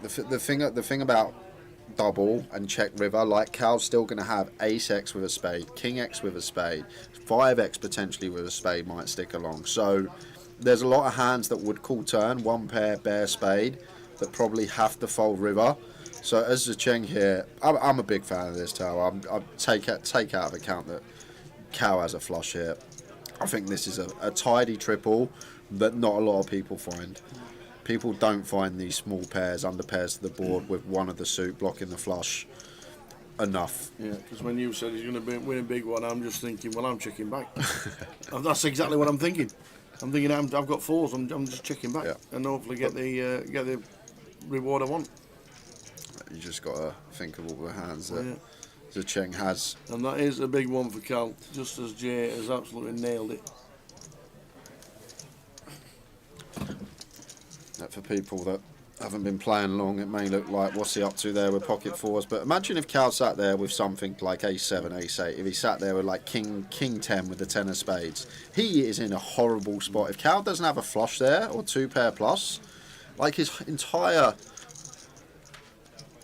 the thing about double and check river, like Cal's still going to have Ace X with a spade, King X with a spade, 5X potentially with a spade might stick along. So there's a lot of hands that would call turn, 1 pair, bare spade, that probably have to fold river. So as a Cheng here, I'm a big fan of this tower. I take out of account that Cal has a flush here. I think this is a tidy triple that not a lot of people find. People don't find these small pairs, under pairs to the board with one of the suit blocking the flush enough. Yeah, because when you said he's going to win a big one, I'm just thinking, well, I'm checking back. That's exactly what I'm thinking. I'm thinking I've got fours. I'm just checking back and hopefully get the reward I want. You just got to think of all the hands that Zicheng has. And that is a big one for Cal, just as Jay has absolutely nailed it. For people that haven't been playing long, it may look like what's he up to there with pocket fours, but imagine if Cal sat there with something like ace-7, ace-8, if he sat there with like king 10 with the 10 of spades. He is in a horrible spot. If Cal doesn't have a flush there, or 2 pair plus, like his entire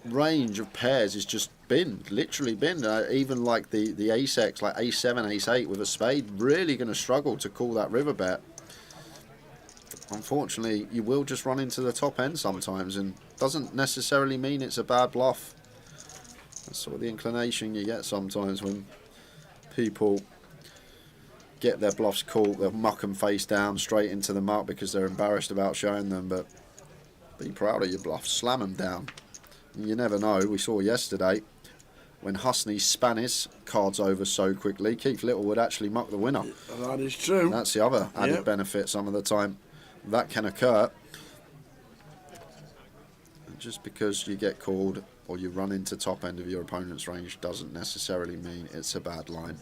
range of pairs is just binned, literally binned. Even like the ace-X, like ace-7, ace-8 with a spade, really going to struggle to call that river bet. Unfortunately, you will just run into the top end sometimes, and doesn't necessarily mean it's a bad bluff. That's sort of the inclination you get sometimes when people get their bluffs called. They'll muck them face down straight into the muck because they're embarrassed about showing them, but be proud of your bluffs, slam them down. And you never know. We saw yesterday when Husney span his cards over so quickly, Keith Littlewood actually mucked the winner. That is true. That's the other added benefit some of the time. That can occur. Just because you get called or you run into top end of your opponent's range doesn't necessarily mean it's a bad line.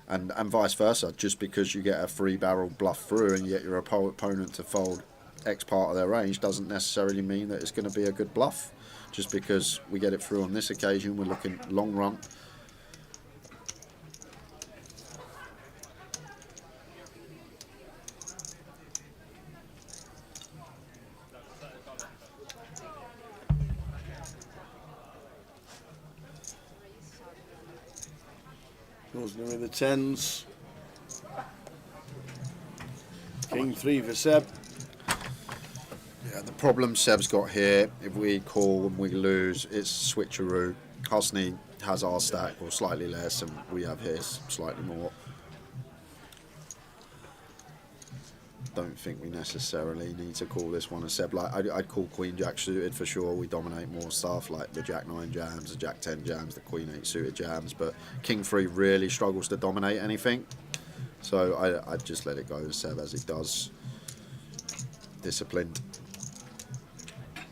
And vice versa, just because you get a 3-barrel bluff through and you get your opponent to fold X part of their range doesn't necessarily mean that it's going to be a good bluff. Just because we get it through on this occasion, we're looking long run. Goes with the 10s. King 3 for Seb. Yeah, the problem Seb's got here, if we call and we lose, it's switcheroo. Husney has our stack, or slightly less, and we have his, slightly more. Don't think we necessarily need to call this one a Seb. Like, I'd call Queen Jack suited for sure. We dominate more stuff like the Jack 9 jams, the Jack 10 jams, the Queen 8 suited jams, but King 3 really struggles to dominate anything. So I'd just let it go to Seb as he does. Disciplined.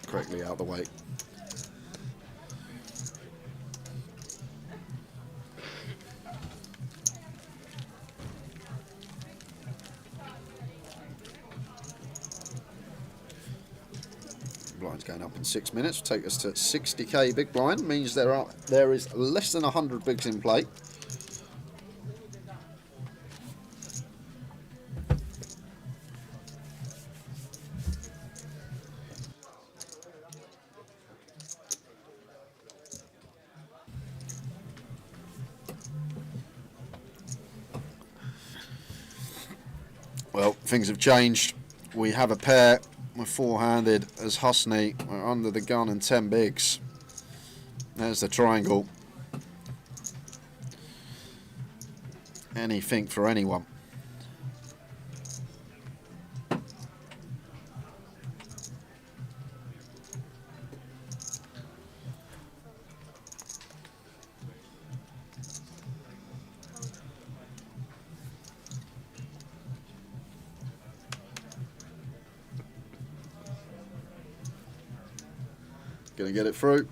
Correctly out the way. Blind's going up in 6 minutes. Will take us to 60k big blind. Means there is less than 100 bigs in play. Well, things have changed. We have a pair. We're four-handed as Husney. We're under the gun and 10 bigs. There's the triangle. Anything for anyone. Going to get it through.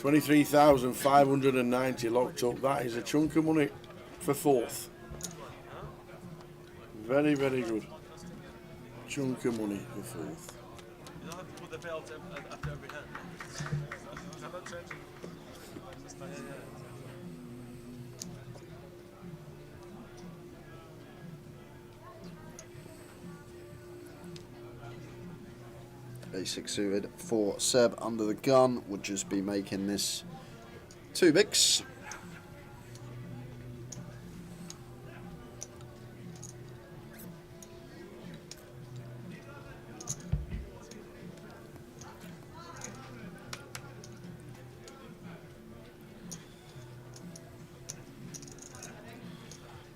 $23,590 locked up. That is a chunk of money for fourth. Very, very good. Chunk of money for fourth. You don't have to put the belt after every hand. I'm not changing. A6 suited for Seb under the gun would just be making this 2 bigs.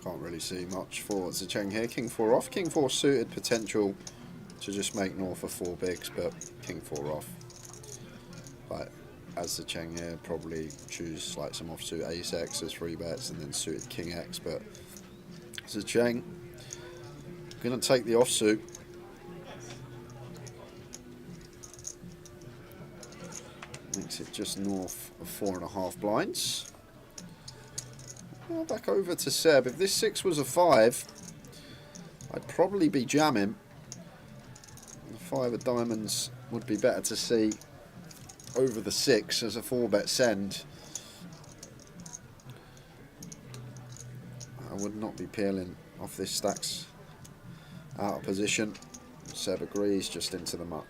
Can't really see much for Zicheng here. King 4 off. King 4 suited, potential to just make north of 4 bigs, but King 4 off. But as Zicheng here, probably choose like some offsuit ace X as 3 bets and then suited King X. But Zicheng gonna take the offsuit. Makes it just north of 4.5 blinds. Well, back over to Seb. If this 6 was a 5, I'd probably be jamming. The 5 of diamonds would be better to see over the 6 as a 4-bet send. I would not be peeling off this stacks out of position. Seb agrees, just into the muck.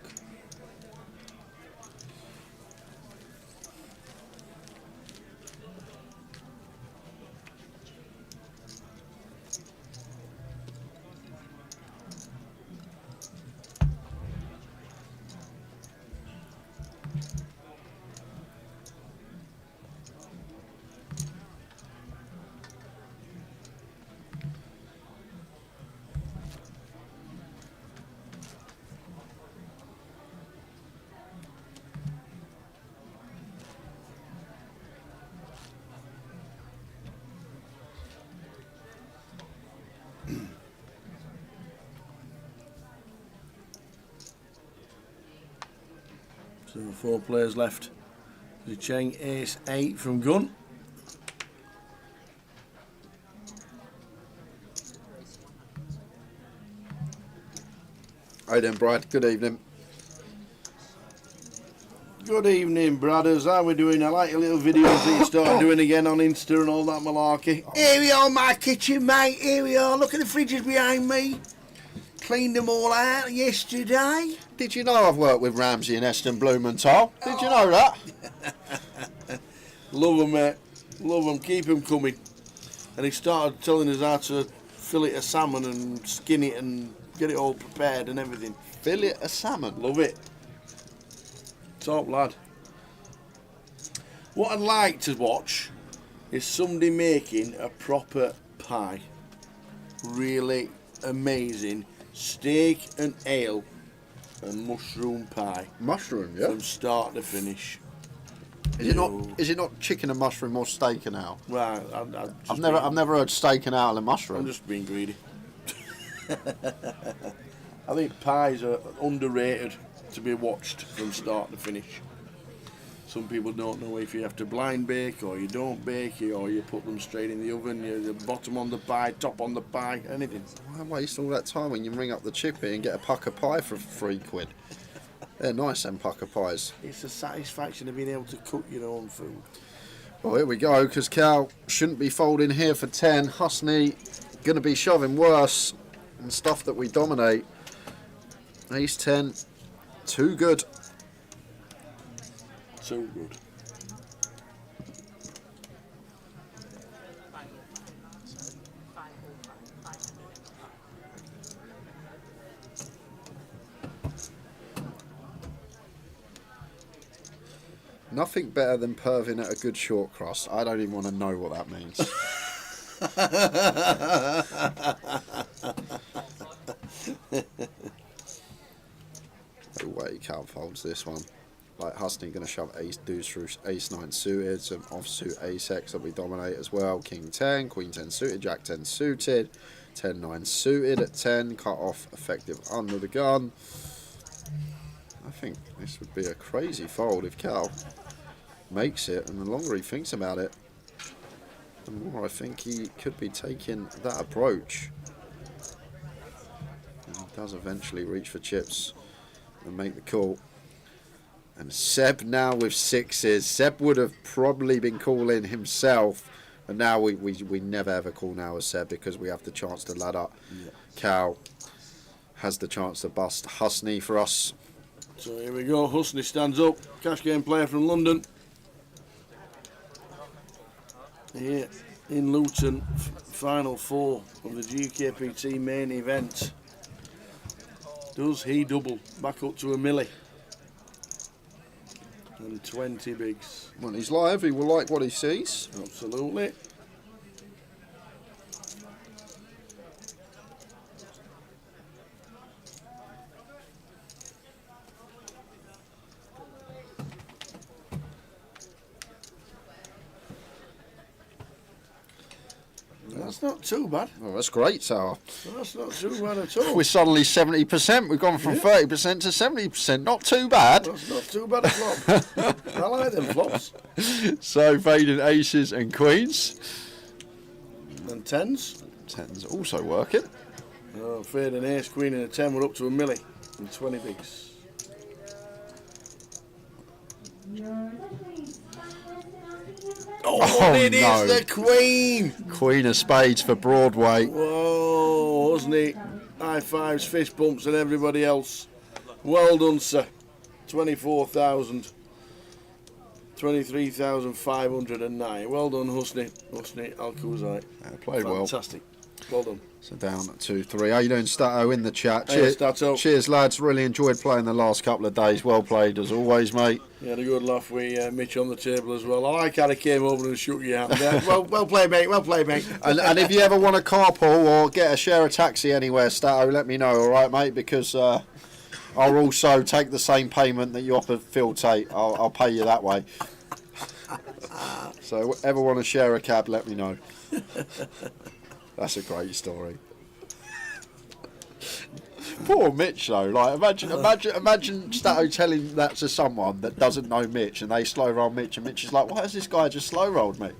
So 4 players left. Zicheng ace 8 from gun. Hi then, Brad. Good evening. Good evening, brothers. How we doing? I like your little videos that you started doing again on Insta and all that malarkey. Here we are, my kitchen, mate. Here we are. Look at the fridges behind me. Cleaned them all out yesterday. Did you know I've worked with Ramsey and Eston Blumenthal? Did you know that? Love them, mate. Love them. Keep them coming. And he started telling us how to fillet a salmon and skin it and get it all prepared and everything. Fillet a salmon? Love it. Top lad. What I'd like to watch is somebody making a proper pie. Really amazing. Steak and ale and mushroom pie. Mushroom, yeah. From start to finish. Is it not? Is it not chicken and mushroom or steak and ale? Well, I've never heard steak and ale and mushroom. I'm just being greedy. I think pies are underrated to be watched from start to finish. Some people don't know if you have to blind bake or you don't bake it or you put them straight in the oven, you the bottom on the pie, top on the pie, anything. Why waste all that time when you ring up the chippy and get a pucker pie for £3? They're nice, them pucker pies. It's the satisfaction of being able to cook your own food. Well, here we go, because Cal shouldn't be folding here for 10. Husney going to be shoving worse and stuff that we dominate. Ace 10, too good. Too good. Nothing better than perving at a good short cross. I don't even want to know what that means. No way Cal folds this one. like Husney going to shove ace deuce through ace 9 suited, some offsuit ace X that we dominate as well. King 10, Queen 10 suited, Jack 10 suited, 10 9 suited at 10, cut off effective under the gun. I think this would be a crazy fold if Cal makes it, and the longer he thinks about it, the more I think he could be taking that approach. And he does eventually reach for chips and make the call. And Seb now with sixes. Seb would have probably been calling himself, and now we never ever call now as Seb because we have the chance to ladder. Yeah. Cal has the chance to bust Husney for us. So here we go, Husney stands up, cash game player from London. Here in Luton, final 4 of the GUKPT main event. Does he double back up to a milli? And 20 bigs. When he's live, he will like what he sees. Absolutely. That's not too bad. Oh, that's great, Sarah. That's not too bad at all. We're suddenly 70%. We've gone from 30% to 70%. Not too bad. That's not too bad a flop. I like them flops. So fading aces and queens. And tens. Tens also working. Oh, fading ace, queen and a 10. We're up to a milli and 20 bigs. Oh, it is the queen! Queen of spades for Broadway. Whoa, wasn't he? High fives, fist bumps, and everybody else. Well done, sir. 24,000. 23,509. Well done, Husney. Husney Al-Khuzai. Played well. Fantastic. Well done. So down at 2-3. How you doing, Stato, in the chat? Hey, Stato. Cheers, lads. Really enjoyed playing the last couple of days. Well played, as always, mate. You had a good laugh with Mitch on the table as well. I like how he came over and shook your hand. Well played, mate. Well played, mate. And if you ever want to carpool or get a share a taxi anywhere, Stato, let me know, all right, mate? Because I'll also take the same payment that you offered Phil Tate. I'll pay you that way. So, ever want to share a cab, let me know. That's a great story. Poor Mitch though. Like imagine Stato telling that to someone that doesn't know Mitch, and they slow roll Mitch, and Mitch is like, "Why has this guy just slow rolled me?"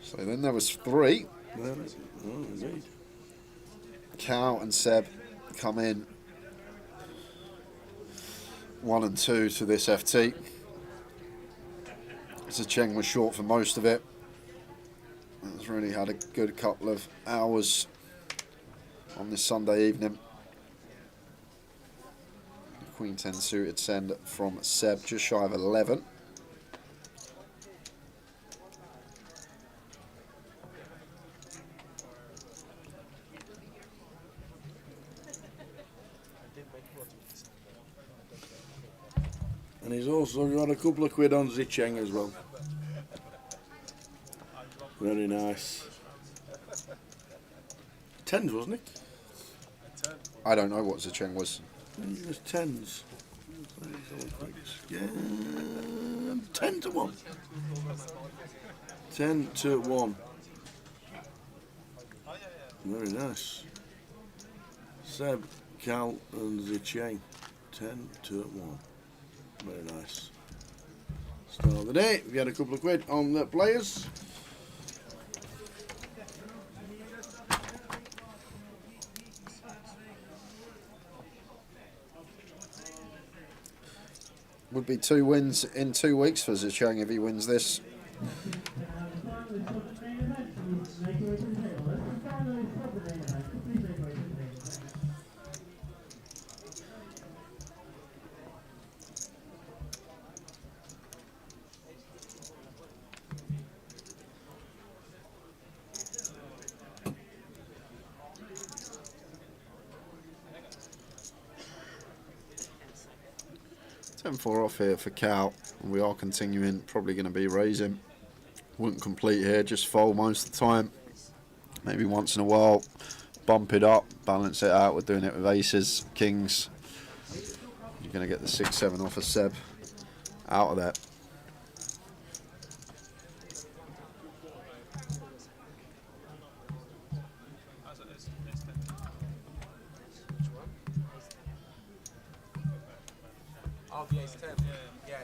So then there was 3. Oh, indeed. Cal and Seb come in 1 and 2 to this FT. Cheng was short for most of it. He's really had a good couple of hours on this Sunday evening. Queen 10 suited send from Seb, just shy of 11. And he's also got a couple of quid on Zicheng as well. Very nice. Tens, wasn't it? I don't know what Zicheng was. It was tens. Yeah, 10 to 1. 10 to 1. Very nice. Seb, Cal, and Zicheng. 10 to 1. Very nice. Start of the day. We had a couple of quid on the players. Would be 2 wins in 2 weeks for Zicheng if he wins this. 10-4 off here for Cal, and we are continuing, probably going to be raising. Wouldn't complete here, just fold most of the time. Maybe once in a while, bump it up, balance it out. We're doing it with aces, kings. You're going to get the 6-7 off of Seb out of that. Oh, the ace 10. Yeah.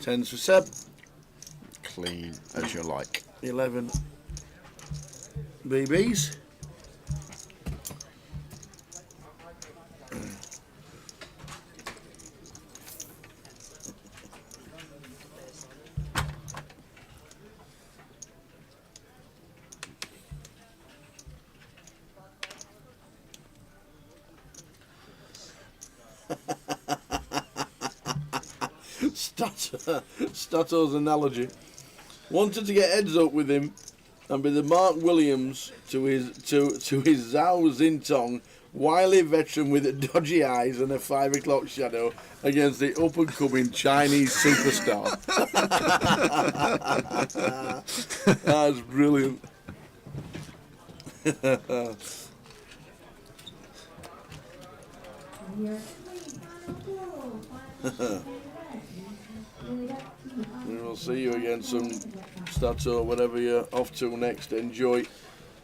Tens for Seb. Clean as you like. 11 BBs. Stato's analogy. Wanted to get heads up with him and be the Mark Williams to his Zhao Zintong, wily veteran with dodgy eyes and a 5 o'clock shadow against the up and coming Chinese superstar. That's brilliant. We'll see you again soon, Stato, whatever you're off to next. Enjoy,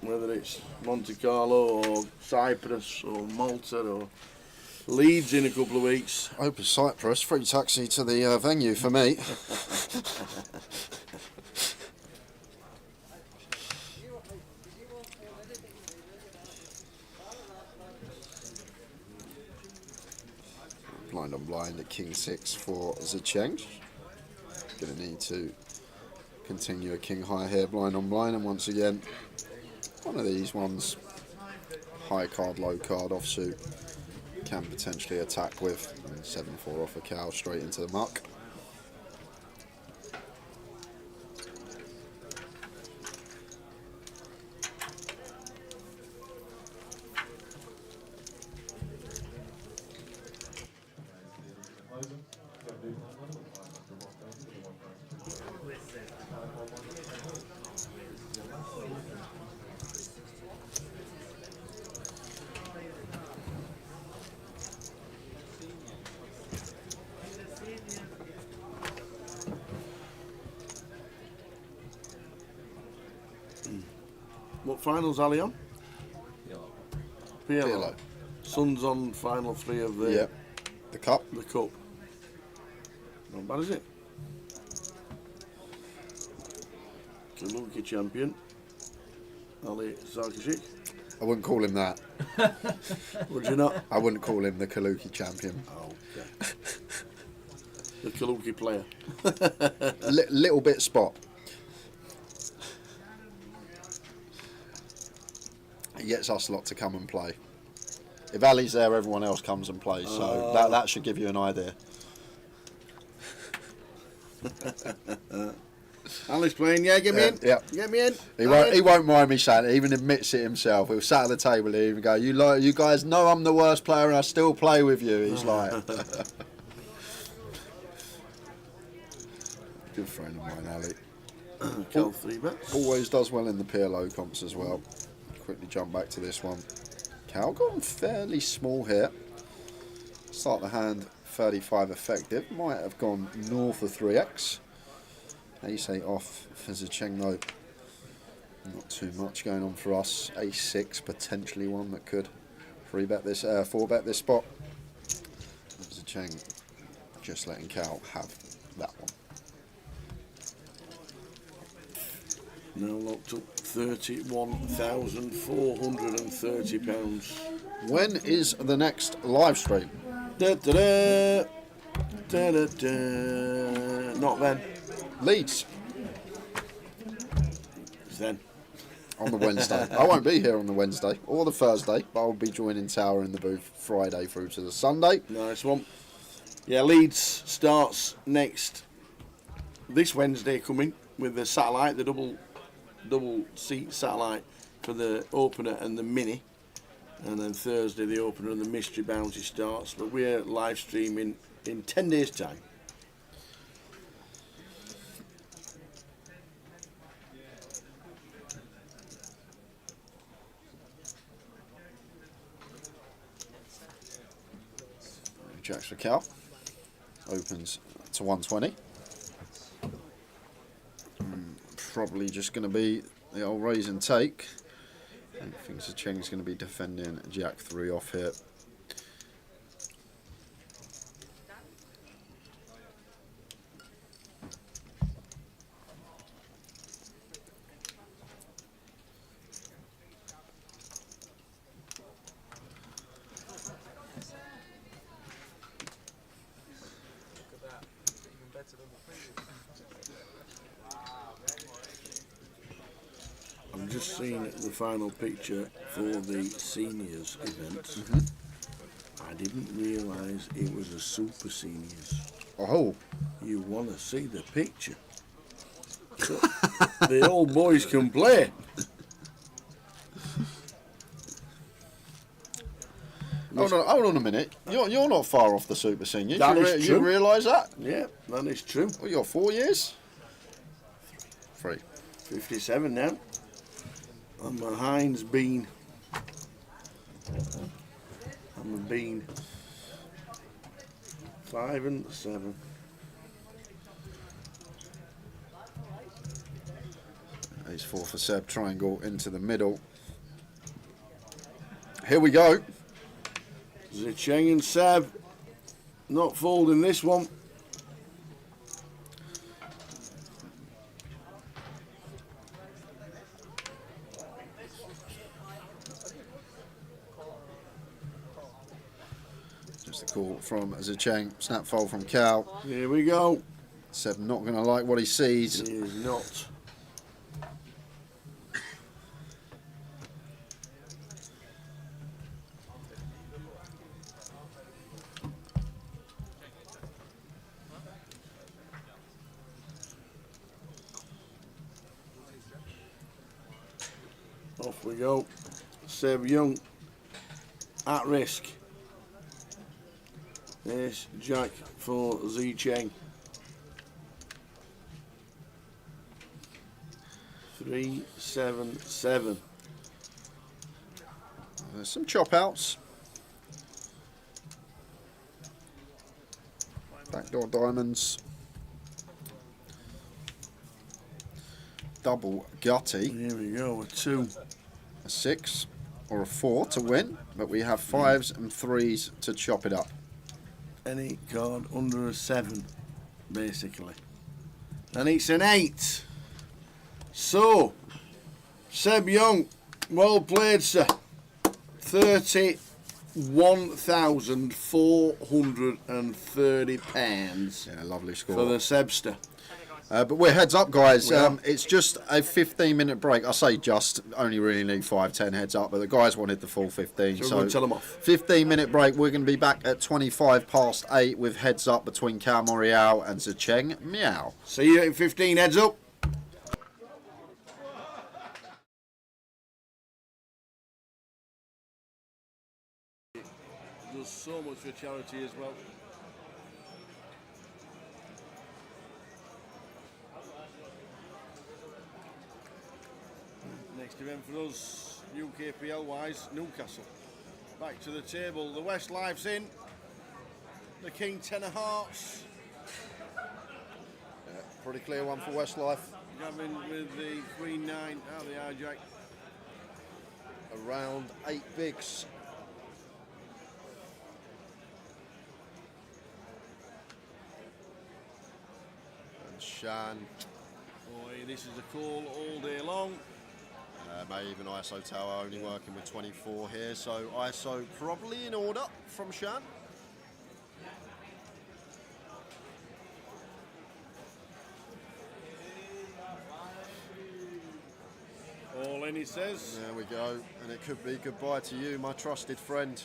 whether it's Monte Carlo or Cyprus or Malta or Leeds in a couple of weeks. Open Cyprus, free taxi to the venue for me. Blind on blind at King 6 for Zicheng. Going to need to continue a king high here, blind on blind, and once again, one of these ones, high card, low card, offsuit, can potentially attack with, and 7-4 off a cow straight into the muck. What finals are they on? PLO. PLO. Sun's on final 3 of the... Yep. The cup. The cup. Not bad, is it? Kaluki champion. Ali Sarkisic. I wouldn't call him that. Would you not? I wouldn't call him the Kaluki champion. Oh, okay. The Kaluki player. Little bit spot. He gets us a lot to come and play. If Ali's there, everyone else comes and plays, so that should give you an idea. Ali's playing, yeah, get me in. Yeah. Get me in. He won't mind me saying it, he even admits it himself. He'll sat at the table here and go, you guys know I'm the worst player and I still play with you. He's like... Good friend of mine, Ali. Kill 3 bets. Always does well in the PLO comps as well. Quickly jump back to this one. Cal gone fairly small here. Start the hand 35 effective. Might have gone north of 3x. Ace-8 off for Zicheng though. Not too much going on for us. Ace-6 potentially one that could 4-bet this spot. Zicheng just letting Cal have that one. Now locked up £31,430. When is the next live stream? Da, da, da. Da, da, da. Not then. Leeds. It's then. On the Wednesday. I won't be here on the Wednesday or the Thursday, but I'll be joining Tower in the booth Friday through to the Sunday. Nice one. Yeah, Leeds starts this Wednesday coming with the satellite, the double seat satellite for the opener and the mini, and then Thursday the opener and the mystery bounty starts. But we're live streaming in 10 days' time. Jacks for Cal. Opens to 120. Probably just going to be the old raise and take. I think Zicheng's going to be defending Jack 3 off here. I'm just seeing the final picture for the seniors event. I didn't realise it was a super seniors. Oh. You want to see the picture? So the old boys can play. Hold on a minute. You're not far off the super senior. That is true. You realise that? Yeah, that is true. Well, you're 4 years? 3. 57 now. I'm a Heinz bean. I'm a bean. 5 and 7. Ace 4 for Seb. Triangle into the middle. Here we go. Zicheng and Seb not folding this one. Just a call from Zicheng. Snap fold from Cal. Here we go. Seb not going to like what he sees. He is not. Off we go. Seb Young at risk. There's Jack for Zicheng. 3, 7, 7. There's some chop outs. Backdoor diamonds. Double gutty. Here we go, a 2. A 6 or a 4 to win, but we have 5s and 3s to chop it up. Any card under a 7, basically. And it's an 8. So, Seb Young, well played, sir. £31,430. Yeah, lovely score. For the Sebster. But we're heads up, guys. It's just a 15-minute break. I say just, only really need 5-10 heads up, but the guys wanted the full 15. So we'll tell them off. 15-minute break. We're going to be back at 8:25 with heads up between Cal Morial and Zicheng Meow. See you in 15 heads up. Does so much for charity as well. Next event for us, UKPL wise, Newcastle. Back to the table, the West Life's in. The King 10 of Hearts. Pretty clear one for Westlife. Gavin with the Queen 9 out of the hijack. Around 8 bigs. And Shan. Boy, this is a call all day long. May even ISO tower only working with 24 here, so ISO probably in order from Shan. All in, he says. There we go, and it could be goodbye to you, my trusted friend.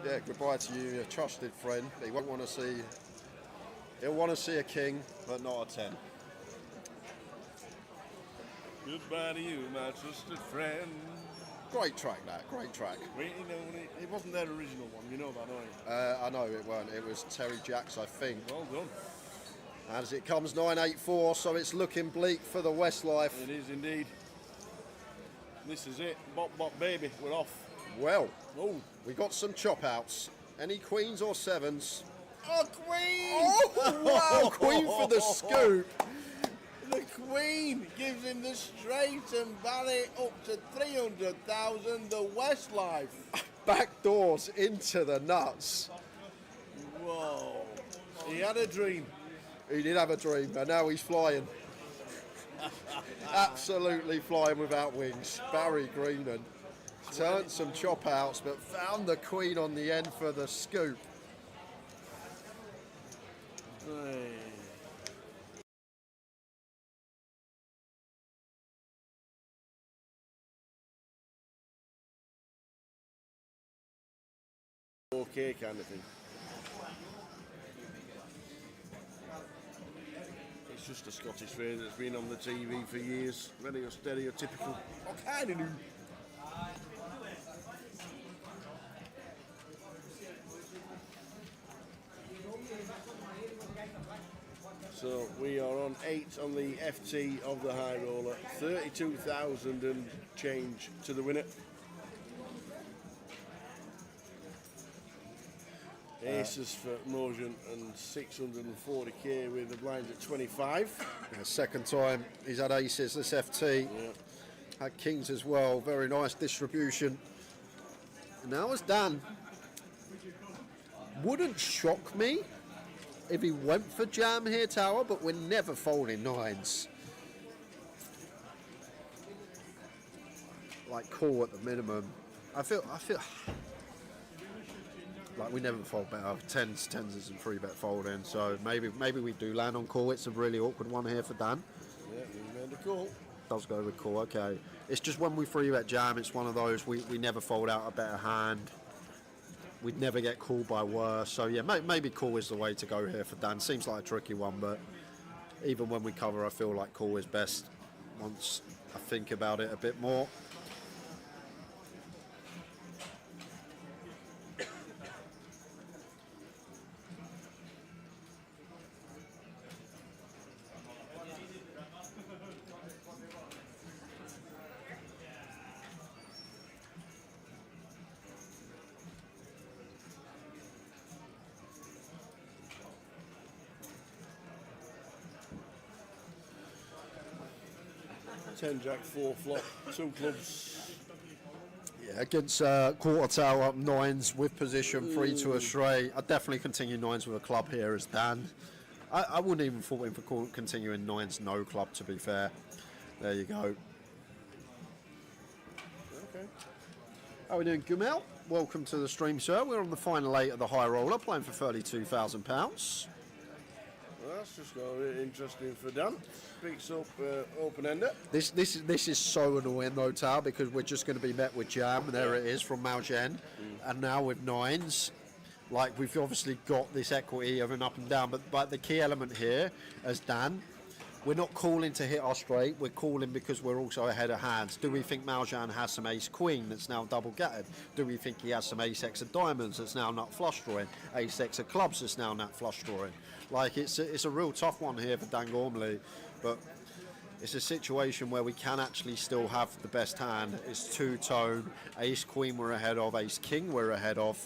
Yeah, goodbye to you, your trusted friend. He won't want to see. He'll want to see a king, but not a 10. Goodbye to you, my trusted friend. Great track, that. Great track. It wasn't their original one, you know that, don't you? I know it weren't. It was Terry Jacks, I think. Well done. As it comes 984, so it's looking bleak for the Westlife. It is indeed. This is it. Bop, bop, baby. We're off. Well, we got some chop outs. Any queens or sevens? Oh, Queen! Oh, wow! Queen for the scoop. The Queen gives him the straight and Barry up to 300,000. The Westlife. Back doors into the nuts. Whoa. He had a dream. He did have a dream, and now he's flying. Absolutely flying without wings. Barry Greenan turned some chop outs, but found the Queen on the end for the scoop. Hey. Okay, kind of thing. It's just a Scottish fair that's been on the TV for years. Very stereotypical. What kind of new? So we are on 8 on the FT of the high roller. 32,000 and change to the winner. Aces for Mojan and 640k with the blinds at 25. Yeah, second time he's had aces this FT. Yeah. Had kings as well. Very nice distribution. And now it's Dan. Wouldn't shock me if he went for jam here, Tower, but we're never folding nines. Like call at the minimum. I feel like we never fold better. Tens isn't free bet folding, so maybe we do land on call. It's a really awkward one here for Dan. Yeah, we made a call. Does go with call, okay. It's just when we free bet jam, it's one of those we never fold out a better hand. We'd never get called by worse. So yeah, maybe call is the way to go here for Dan. Seems like a tricky one, but even when we cover, I feel like call is best once I think about it a bit more. Ten jack, 4 flop, 2 clubs. Yeah, against quarter tower nines with position, 3 to a straight. I'd definitely continue nines with a club here as Dan. I wouldn't even fault him for continuing nines no club, to be fair. There you go. Okay. How are we doing, Gumel? Welcome to the stream, sir. We're on the final 8 of the high roller, playing for £32,000. Well, that's just got a bit interesting for Dan. Picks up open-ender. This is so annoying though, Tao, because we're just going to be met with jam. There it is from Malgen, and now with nines. Like, we've obviously got this equity of an up and down, but the key element here, as Dan, we're not calling to hit our straight. We're calling because we're also ahead of hands. Do we think Maljan has some ace queen that's now double gutted? Do we think he has some ace x of diamonds that's now nut flush drawing? Ace x of clubs that's now nut flush drawing? Like, it's a real tough one here for Dan Gormley, but it's a situation where we can actually still have the best hand. It's two-tone. Ace Queen we're ahead of. Ace King we're ahead of.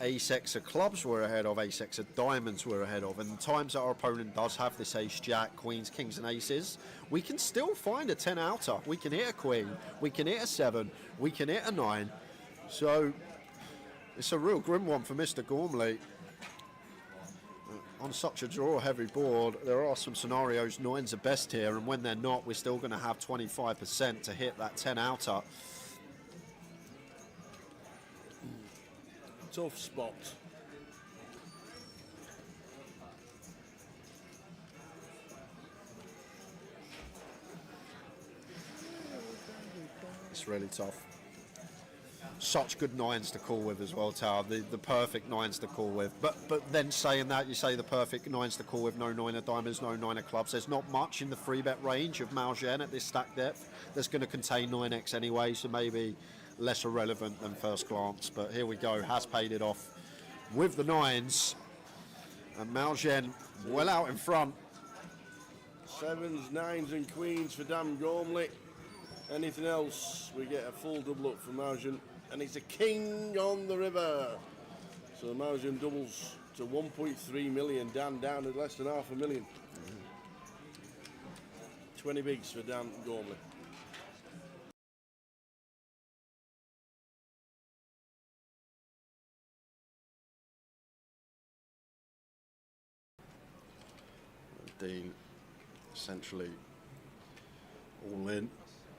Ace X of clubs we're ahead of. Ace X of diamonds we're ahead of. And the times that our opponent does have this Ace Jack, Queens, Kings and Aces, we can still find a 10 outer. We can hit a Queen. We can hit a 7. We can hit a 9. So it's a real grim one for Mr. Gormley. On such a draw-heavy board, there are some scenarios 9s are best here, and when they're not, we're still going to have 25% to hit that 10 outer. Tough spot. It's really tough. Such good 9s to call with as well, Tower. The perfect 9s to call with. But then saying that, you say the perfect 9s to call with, no 9 of diamonds, no 9 of clubs. There's not much in the 3-bet range of Malgen at this stack depth that's going to contain 9x anyway, so maybe less irrelevant than first glance. But here we go, has paid it off with the 9s. And Malgen well out in front. 7s, 9s and queens for Dan Gormley. Anything else, we get a full double up for Malgen. And it's a king on the river. So Malgen doubles to 1.3 million. Dan down at less than $500,000. 20 bigs for Dan Gormley. Dean essentially all in.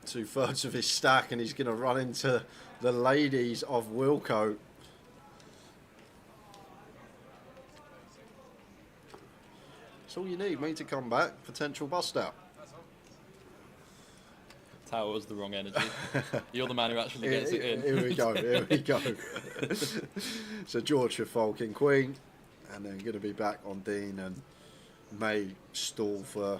2/3 of his stack, and he's going to run into the ladies of Wilco. That's all you need, mate, to come back. Potential bust out. Tower was the wrong energy. You're the man who actually gets it in. Here we go, here we go. So George for Folk in Queen, and then going to be back on Dean, and may stall for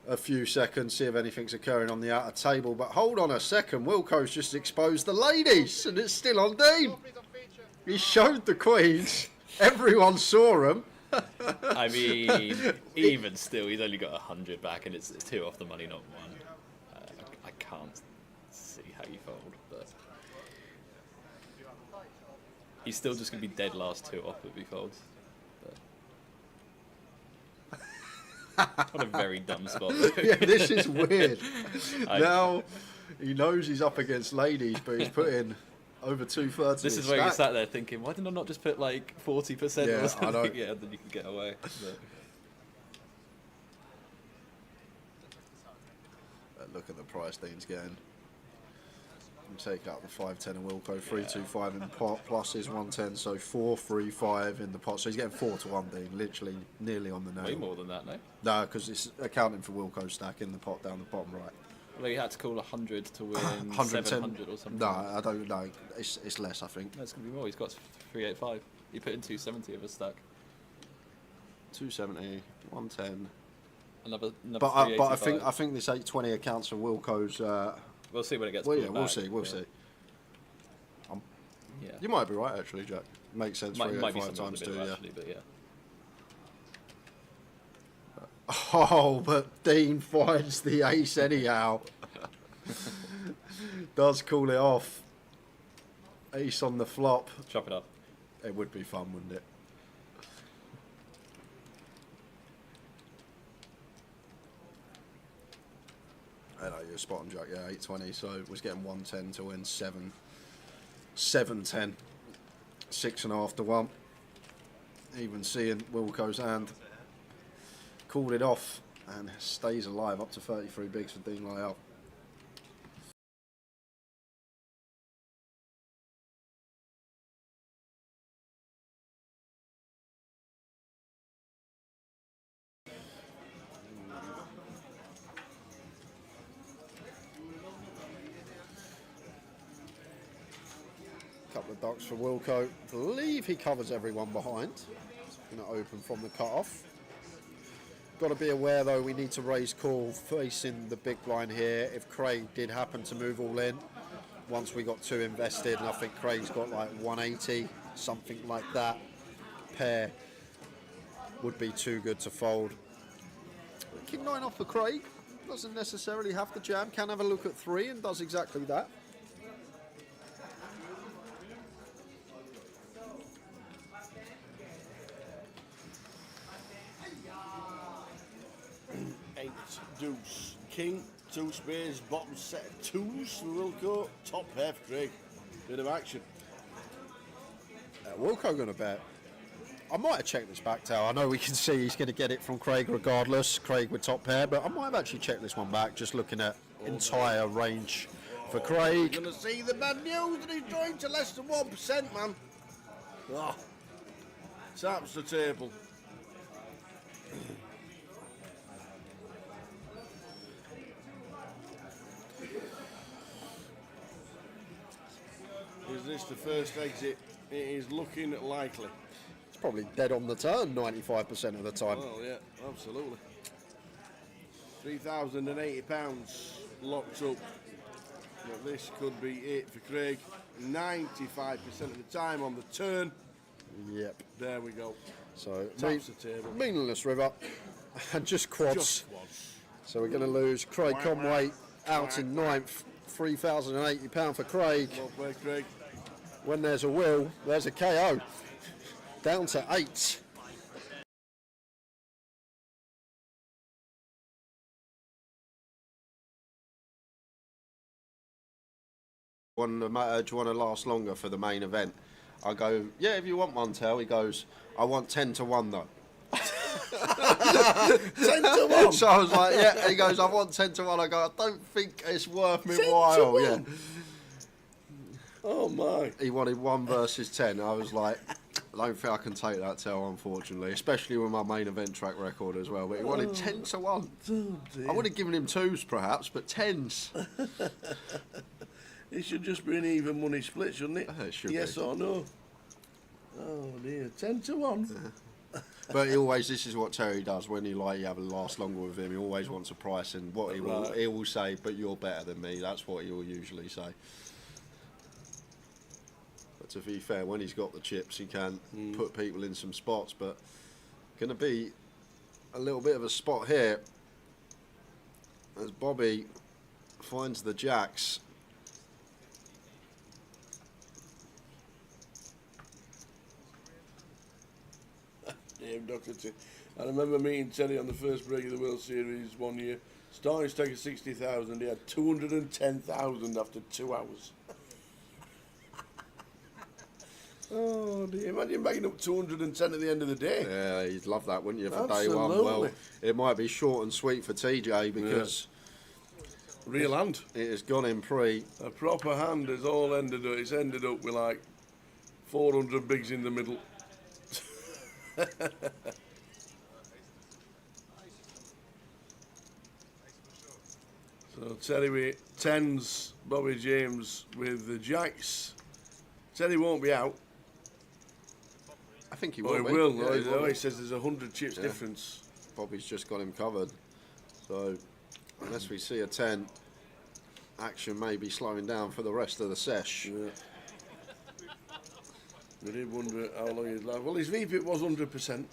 a few seconds, see if anything's occurring on the outer table. But hold on a second, Wilco's just exposed the ladies, and it's still on Dean. He showed the queens. Everyone saw them. I mean, even still, he's only got 100 back, and it's 2 off the money, not 1. I can't see how you fold, but he's still just going to be dead last 2 off if he folds. What a very dumb spot. Yeah, this is weird. Now he knows he's up against ladies, but he's put in over 2/3. This is where you sat there thinking, why did I not just put like 40% or something? I know. Yeah, then you can get away. Look at the price Dean's getting. Take out the 510 and Wilco, 325 in the pot, plus his 110, so 435 in the pot. So he's getting 4-1, Dean, literally nearly on the nail. Way more than that, no? No, because it's accounting for Wilco's stack in the pot down the bottom right. Well, you had to call 100 to win 700 or something. No, I don't know. It's less, I think. No, it's going to be more. He's got 385. You put in 270 of a stack. 270, 110. Another but I think this 820 accounts for Wilco's. We'll see when it gets. Well, yeah, back. we'll see. We'll see. Yeah. You might be right, actually, Jack. Makes sense. Might be 385 times 2, yeah. Actually, but yeah. Oh, but Dean finds the ace anyhow. Does call it off. Ace on the flop. Chop it up. It would be fun, wouldn't it? I know, you're spot on, Jack. Yeah, 820. So was getting 110 to win 710. 6.5 to 1. Even seeing Wilco's hand. Called it off and stays alive up to 33 bigs for Dean Lyell. Couple of ducks for Wilco. I believe he covers everyone behind. Going to open from the cut-off. Got to be aware though, we need to raise call facing the big blind here. If Craig did happen to move all in, once we got 2 invested, and I think Craig's got like 180, something like that, pair would be too good to fold. King 9 off for Craig. Doesn't necessarily have to jam. Can have a look at 3 and does exactly that. Eight, deuce, king, 2 spades, bottom set of 2s for Wilco, top pair for Craig. Bit of action. Wilco going to bet. I might have checked this back, Tao. I know we can see he's going to get it from Craig regardless. Craig with top pair, but I might have actually checked this one back, just looking at entire range for Craig. You're going to see the bad news that he's drawing to less than 1%, man. Oh, taps the table. Is this the first exit? It is looking likely. It's probably dead on the turn 95% of the time. Well, yeah, absolutely. £3,080 locked up. Now, this could be it for Craig. 95% of the time on the turn. Yep. There we go. So Taps the table. meaningless river and just quads. Just quads. So we're going to lose Craig Conway out in 9th. £3,080 for Craig. Well played, Craig. When there's a will, there's a KO. Down to 8. Do you want to last longer for the main event? I go, yeah, if you want one, Tel. He goes, I want 10 to 1 though. 10 to 1. So I was like, yeah. He goes, I want 10 to 1. I go, I don't think it's worth me while. Yeah. Oh my. He wanted 1 versus 10. I was like, I don't think I can take that, Tel, unfortunately, especially with my main event track record as well. But he wanted 10 to 1. Oh dear. I would have given him 2s perhaps, but 10s. It should just be an even money split, shouldn't it? It should yes be. or no? Oh dear, 10 to 1. But he always, this is what Terry does when you have a last longer with him. He always wants a price, and what he will say, but you're better than me. That's what he will usually say. But to be fair, when he's got the chips, he can put people in some spots. But going to be a little bit of a spot here as Bobby finds the jacks. Damn Doherty. I remember meeting Terry on the first break of the World Series one year. Starting stake of 60,000, he had 210,000 after 2 hours. Oh dear, imagine bagging up 210 at the end of the day. Yeah, you'd love that, wouldn't you, for day Absolutely. one? Well, it might be short and sweet for TJ because real hand. It has gone in pre. A proper hand has all ended up. It's ended up with like 400 bigs in the middle. So Terry with 10s, Bobby James with the jacks. Terry won't be out. I think he Oh, will. he will. Yeah, Oh, he will. he says there's 100 chips difference. Bobby's just got him covered. So unless we see a 10, action may be slowing down for the rest of the sesh. Yeah. We did wonder how long he'd last. Well, his VPIP was 100%.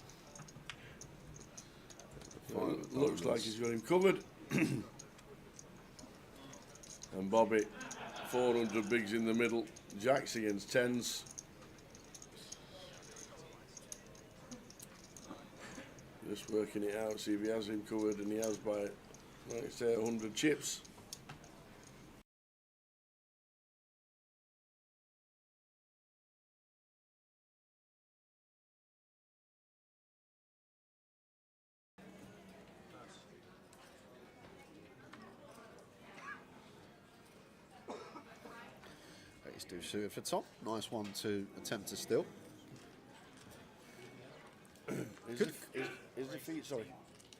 Looks like he's got him covered. And Bobby, 400 bigs in the middle. Jacks against 10s. Just working it out, see if he has him covered, and he has by, like I say, 100 chips. Let's do suited for top. Nice one to attempt to steal. Is the feet, sorry?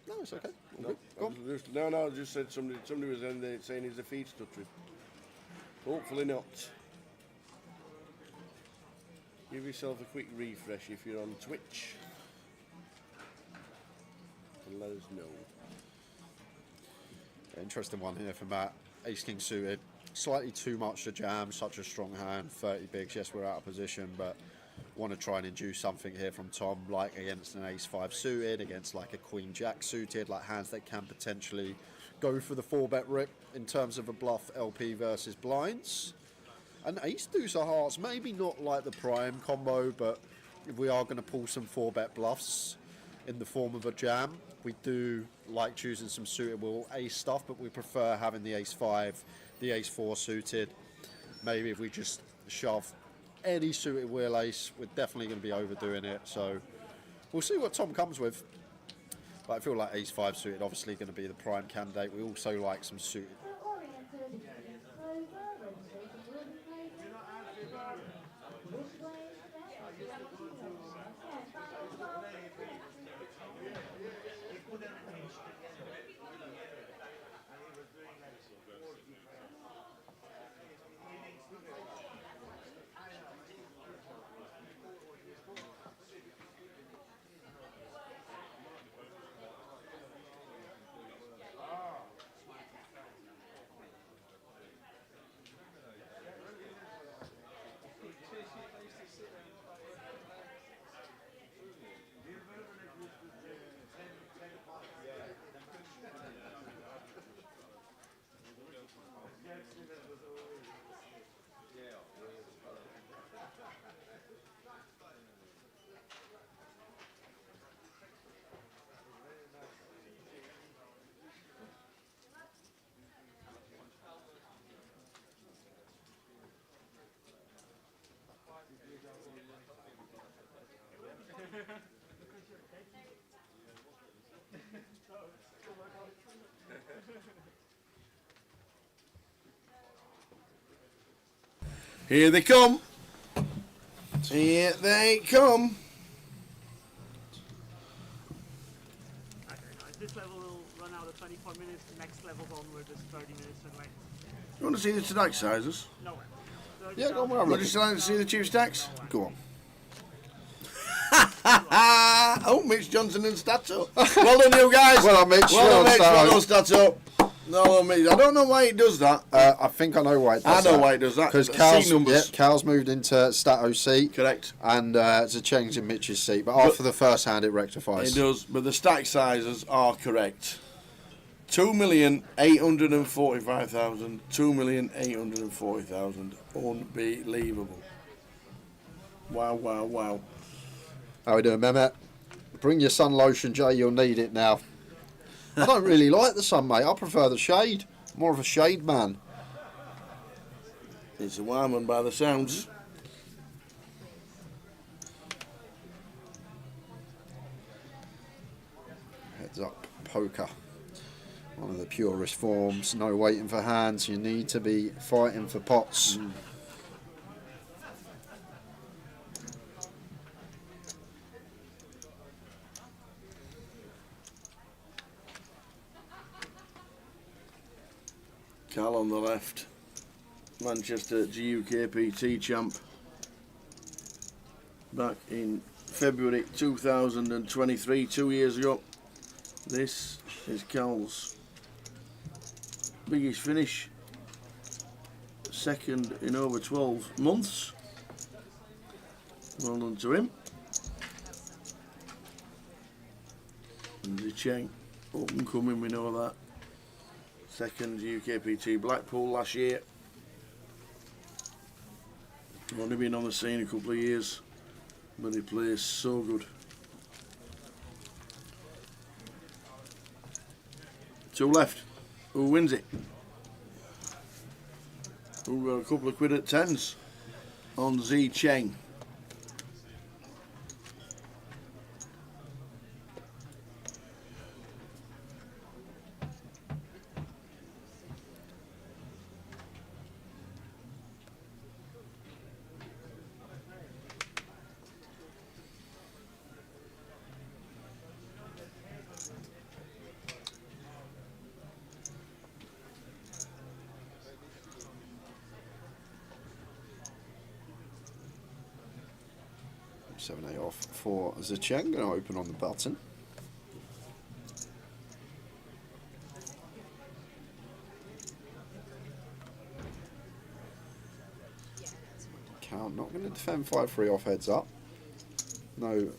No, it's okay. No, I just said somebody was in there saying his feet stuttering. Hopefully not. Give yourself a quick refresh if you're on Twitch. And let us know. Interesting one here from Matt. Ace King suited. Slightly too much to jam, such a strong hand, 30 bigs. Yes, we're out of position, but Want to try and induce something here from Tom, like against an ace-5 suited, against like a queen-jack suited, like hands that can potentially go for the 4-bet rip in terms of a bluff LP versus blinds. And ace-deuce of hearts, maybe not like the prime combo, but if we are going to pull some 4-bet bluffs in the form of a jam, we do like choosing some suitable ace stuff, but we prefer having the ace-5, the ace-4 suited. Maybe if we just shove any suited wheel ace, we're definitely going to be overdoing it. So we'll see what Tom comes with. But I feel like ace-5 suited obviously going to be the prime candidate. We also like some suited. Here they come. Here they come. This level will run out of 24 minutes. The next level onward is 30 minutes and like. You want to see the stack sizes? Nowhere. Yeah, go on. Would you still like to see the cheap stacks? Go on. Oh, Mitch Johnson and Stato. Well done, you guys. Well done, Mitch. Well done, Mitch. Well done, Stato. No, Mitch. I don't know why it does that. I think I know why it does that. I know why it does that. Because Cal's moved into Stato's seat. Correct. And it's a change in Mitch's seat. But after the first hand, it rectifies. It does, but the stack sizes are correct. 2,845,000. 2,840,000. Unbelievable. Wow, wow, wow. How we doing, Mehmet? Bring your sun lotion, Jay. You'll need it now. I don't really like the sun, mate. I prefer the shade. More of a shade man. It's a Wyman by the sounds. Heads up poker. One of the purest forms. No waiting for hands. You need to be fighting for pots. Cal on the left. Manchester GUKPT champ. Back in February 2023, 2 years ago. This is Cal's biggest finish. Second in over 12 months. Well done to him. And Zicheng, up and coming, we know that. Second UKPT Blackpool last year. Only been on the scene a couple of years, but he plays so good. Two left. Who wins it? Who got a couple of quid at tens on Zicheng? Seven, 8 off for Zicheng. Going to open on the button. Count not going to defend 5-3 off heads up. No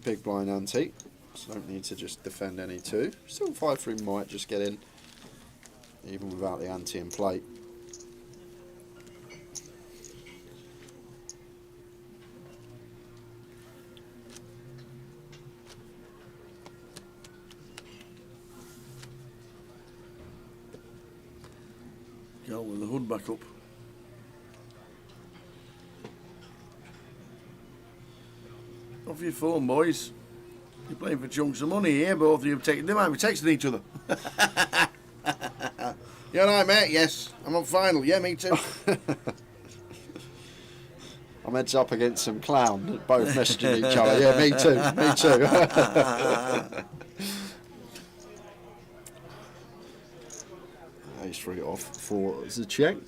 big blind ante, so don't need to just defend any two. Still 5-3 might just get in, even without the ante in play. Go with the hood back up. Off your phone, boys. You're playing for chunks of money here, both of you. They might be texting each other. You alright, mate? Yes. I'm on final. Yeah, me too. I'm heads up against some clown, both messaging each other. Yeah, me too, me too. Ace 3 off for Zicheng.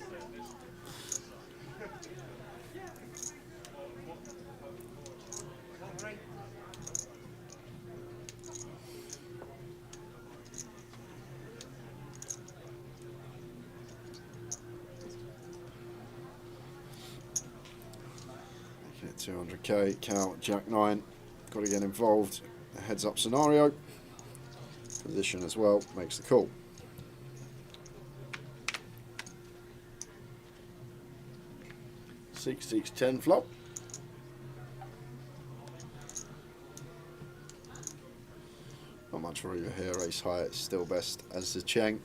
Get 200k, Cal, Jack 9. Got to get involved. A heads up scenario. Position as well, makes the call. 6-6-10 flop. Not much for you here, ace high, it's still best as the Cheng.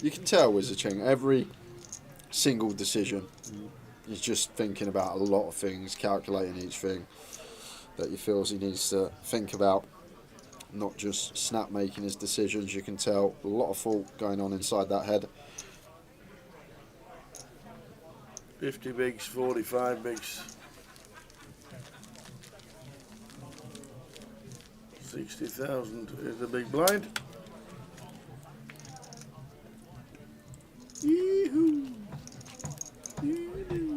You can tell with the Cheng, every single decision, he's just thinking about a lot of things, calculating each thing that he feels he needs to think about. Not just snap making his decisions, you can tell a lot of thought going on inside that head. 50 bigs, 45 bigs. 60,000 is the big blind. Yee-hoo. Yee-hoo.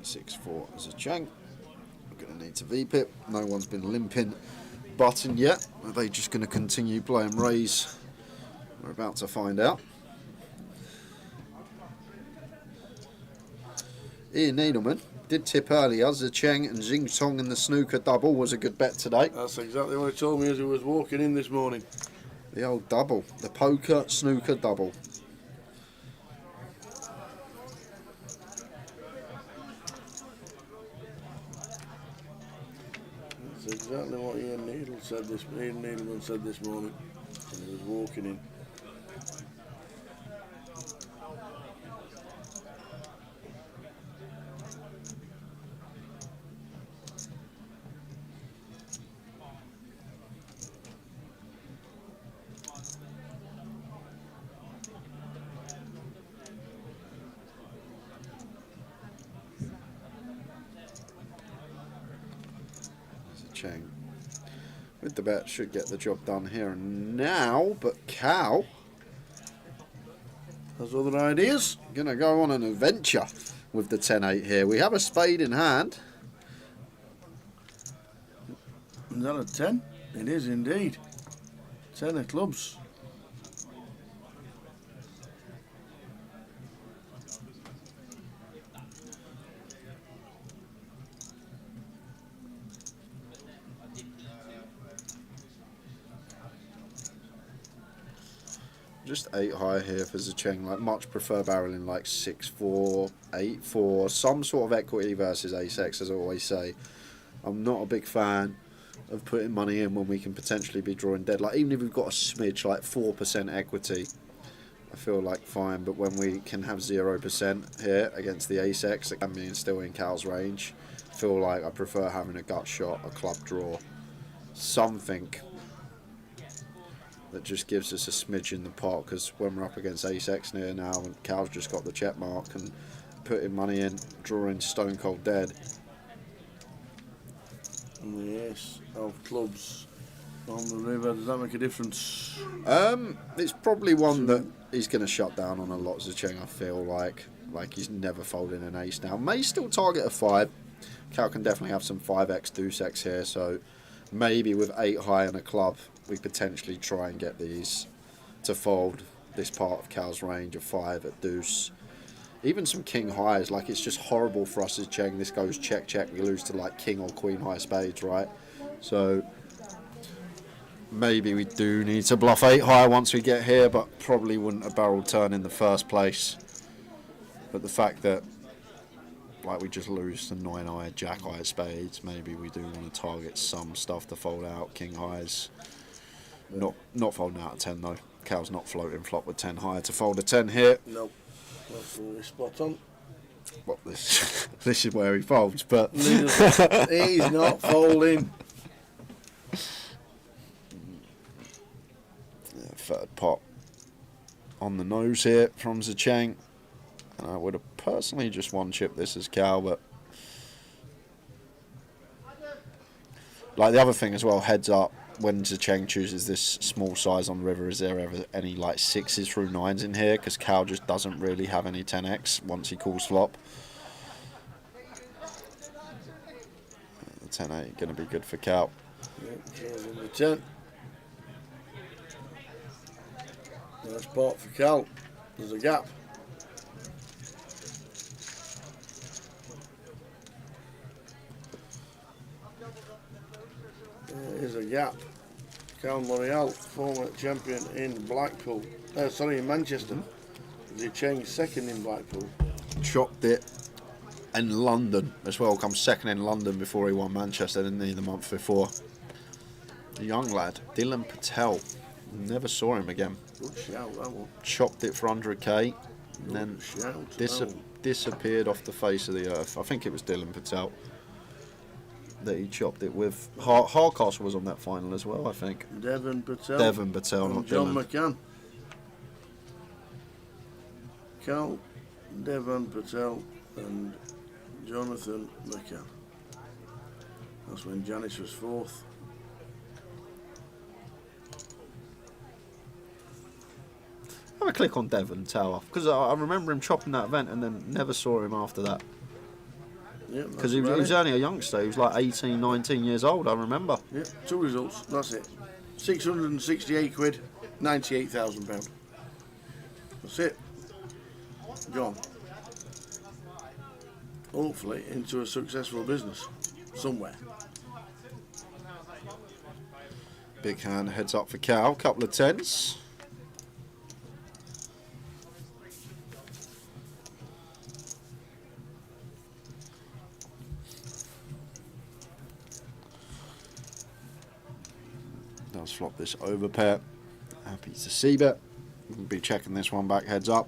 .64 as a Chang. We're going to need to VPip. No one's been limping button yet. Are they just going to continue playing raise? We're about to find out. Ian Needleman did tip earlier. Zicheng and Jing Tong in the snooker double was a good bet today. That's exactly what he told me as he was walking in this morning. The old double. The poker snooker double. That's exactly what Ian Needleman said this morning when he was walking in. Cheng with the bet should get the job done here and now, but Cal has other ideas. Gonna go on an adventure with the 10-8 here. We have a spade in hand. Is that a 10? It is indeed. 10 of clubs. Just 8 high here for Zicheng. Like, much prefer barreling like 6-4, 8-4, some sort of equity versus ace-x, as I always say. I'm not a big fan of putting money in when we can potentially be drawing dead. Like, even if we've got a smidge, like 4% equity, I feel like fine. But when we can have 0% here against the ace-x, it can be still in Cal's range. I feel like I prefer having a gut shot, a club draw, something that just gives us a smidge in the pot, because when we're up against ace-x near now and Cal's just got the check mark and putting money in, drawing stone cold dead. Yes, of clubs. On the river, does that make a difference? It's probably one that he's going to shut down on a lot, Zicheng, I feel like. Like, he's never folding an ace now. May still target a 5. Cal can definitely have some 5x, deuce x here, so maybe with 8 high and a club, we potentially try and get these to fold this part of Cal's range of 5 at deuce. Even some king highs, like, it's just horrible for us as Cheng. This goes check, check, we lose to like king or queen high spades, right? So maybe we do need to bluff 8 high once we get here, but probably wouldn't a barrel turn in the first place. But the fact that, like, we just lose to 9 high, jack high spades, maybe we do want to target some stuff to fold out, king highs. Not folding out a 10 though. Cal's not floating flop with 10 high to fold a 10 here. Nope. Absolutely spot on. Well, this is where he folds, but he's not folding. Yeah, third pot on the nose here from Zicheng. And I would have personally just one chip this as Cal, but like the other thing as well, heads up, when Zicheng chooses this small size on the river, is there ever any like 6s through 9s in here? Because Cal just doesn't really have any 10x once he calls flop. The 10 ain't going to be good for Cal. Yep, 10. Nice pot for Cal. There's a gap. There is a gap. Cal L'Oreal, former champion in Blackpool. In Manchester. Zicheng second in Blackpool. Chopped it in London as well. Comes second in London before he won Manchester, didn't he, the month before. A young lad, Dylan Patel. Never saw him again. Good shout, that one. Chopped it for 100k. And then shout, disappeared off the face of the earth. I think it was Dylan Patel that he chopped it with. Hardcastle was on that final as well, I think. Devon Patel. Devon Patel, not John Dylan. McCann. Cal, Devon Patel, and Jonathan McCann. That's when Janice was 4th. Have a click on Devon Tower, because I remember him chopping that event and then never saw him after that. Because he was only a youngster, he was like 18, 19 years old, I remember. Yep, 2 results, that's it. 668 quid, £98,000. That's it. Gone. Hopefully into a successful business somewhere. Big hand heads up for Cal, couple of 10s. Does flop this over pair. Happy to see bet. We'll be checking this one back heads up.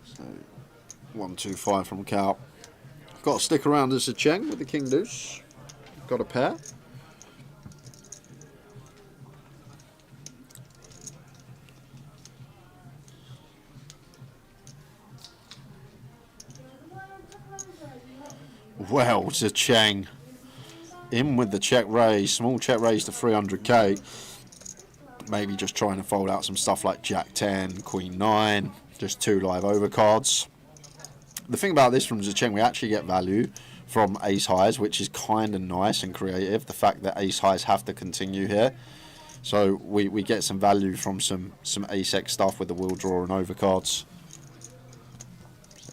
So 1-2-5 from Cal. Got to stick around as a Cheng with the king deuce. Got a pair. Well, Zicheng in with the check raise, small check raise to 300k. Maybe just trying to fold out some stuff like Jack 10, Queen 9, just 2 live overcards. The thing about this from Zicheng, we actually get value from ace highs, which is kind of nice and creative. The fact that ace highs have to continue here, so we get some value from some ace x stuff with the wheel draw and overcards.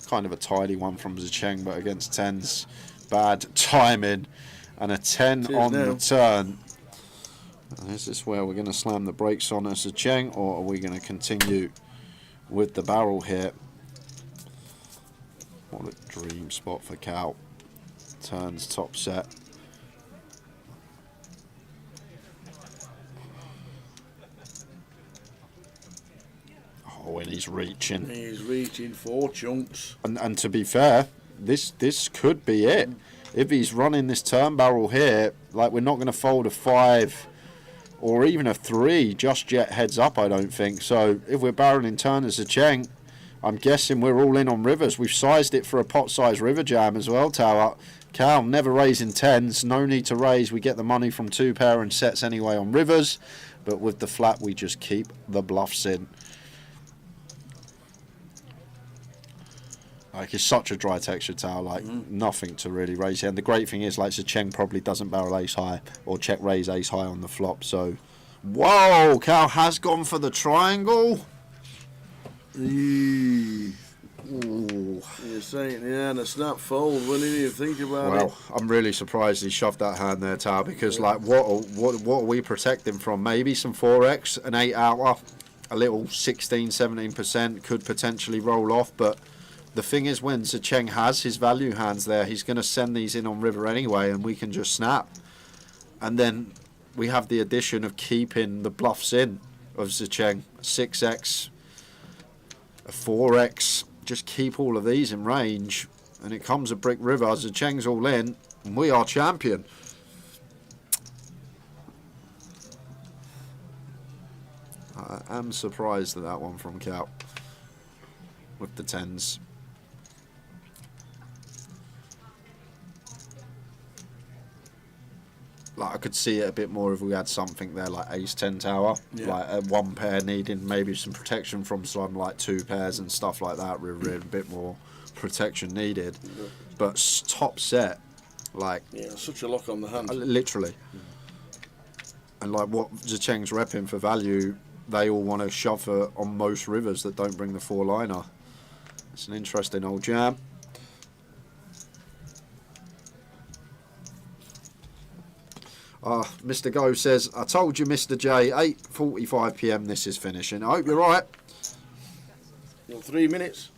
Kind of a tidy one from Zicheng, but against 10s, bad timing, and a 10 on the turn. Is this where we're going to slam the brakes on as Zicheng, or are we going to continue with the barrel here? What a dream spot for Cal. Turns top set. Oh, and he's reaching. He's reaching 4 chunks. And to be fair, this could be it. If he's running this turn barrel here, like, we're not going to fold a 5 or even a 3 just yet heads up, I don't think. So if we're barreling turn as a Cheng, I'm guessing we're all in on rivers. We've sized it for a pot size river jam as well, Tower. Cal never raising 10s, no need to raise. We get the money from 2 pair and sets anyway on rivers, but with the flat we just keep the bluffs in. Like, it's such a dry texture tower, like nothing to really raise here. And the great thing is, like, Cheng probably doesn't barrel ace high or check raise ace high on the flop. So, whoa, Cal has gone for the triangle. Ooh. You're saying, yeah, and a snap fold. What did you think about it? Well, I'm really surprised he shoved that hand there, Tower, because like, what are we protecting from? Maybe some 4x, an 8 outer, a little 16, 17% could potentially roll off, but the thing is, when Cheng has his value hands there, he's going to send these in on river anyway, and we can just snap. And then we have the addition of keeping the bluffs in of Cheng. 6x, a 4x, just keep all of these in range, and it comes a brick river. Cheng's all in, and we are champion. I am surprised at that one from Cal with the 10s. Like, I could see it a bit more if we had something there like ace 10 tower, like a 1 pair needing maybe some protection from some like 2 pairs and stuff like that. We're a bit more protection needed, but top set, like, such a lock on the hand, literally. And like what Cheng's repping for value, they all want to shove her on most rivers that don't bring the 4-liner. It's an interesting old jam. Mr. Go says, I told you, Mr. J, 8:45 p.m. this is finishing. I hope you're right. Got 3 minutes.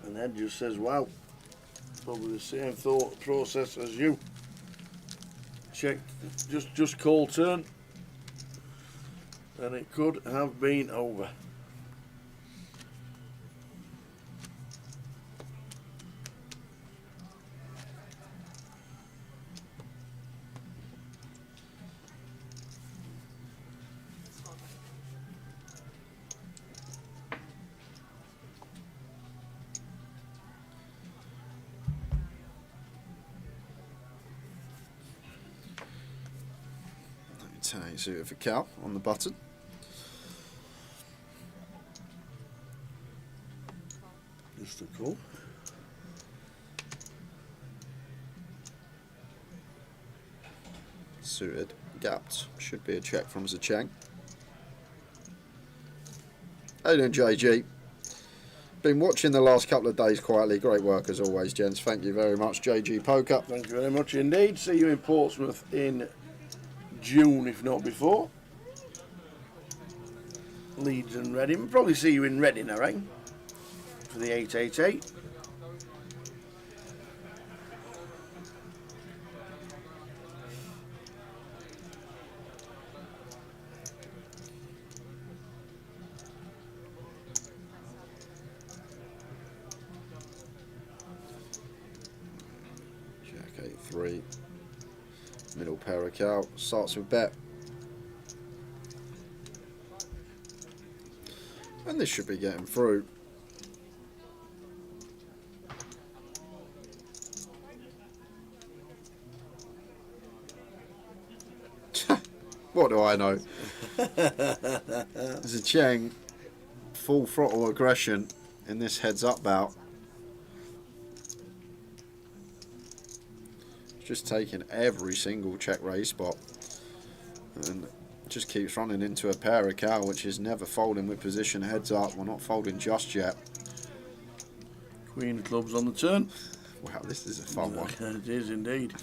And Ed just says, wow. Probably the same thought process as you. Check, just call turn. And it could have been over. Suited for Cal on the button. Just a call. Suited, gapped. Should be a check from Cheng. How you doing, JG? Been watching the last couple of days quietly. Great work as always, gents. Thank you very much, JG Poker. Thank you very much indeed. See you in Portsmouth in June, if not before. Leeds and Reading. We'll probably see you in Reading, I reckon, for the 888. Jack 8-3. Middle pair of Cal. Starts with bet. And this should be getting through. What do I know? There's a Cheng full throttle aggression in this heads up bout. Just taking every single check raise spot. And just keeps running into a pair of Cal, which is never folding with position heads up. We're not folding just yet. Queen of clubs on the turn. Wow, this is a fun one. It is indeed.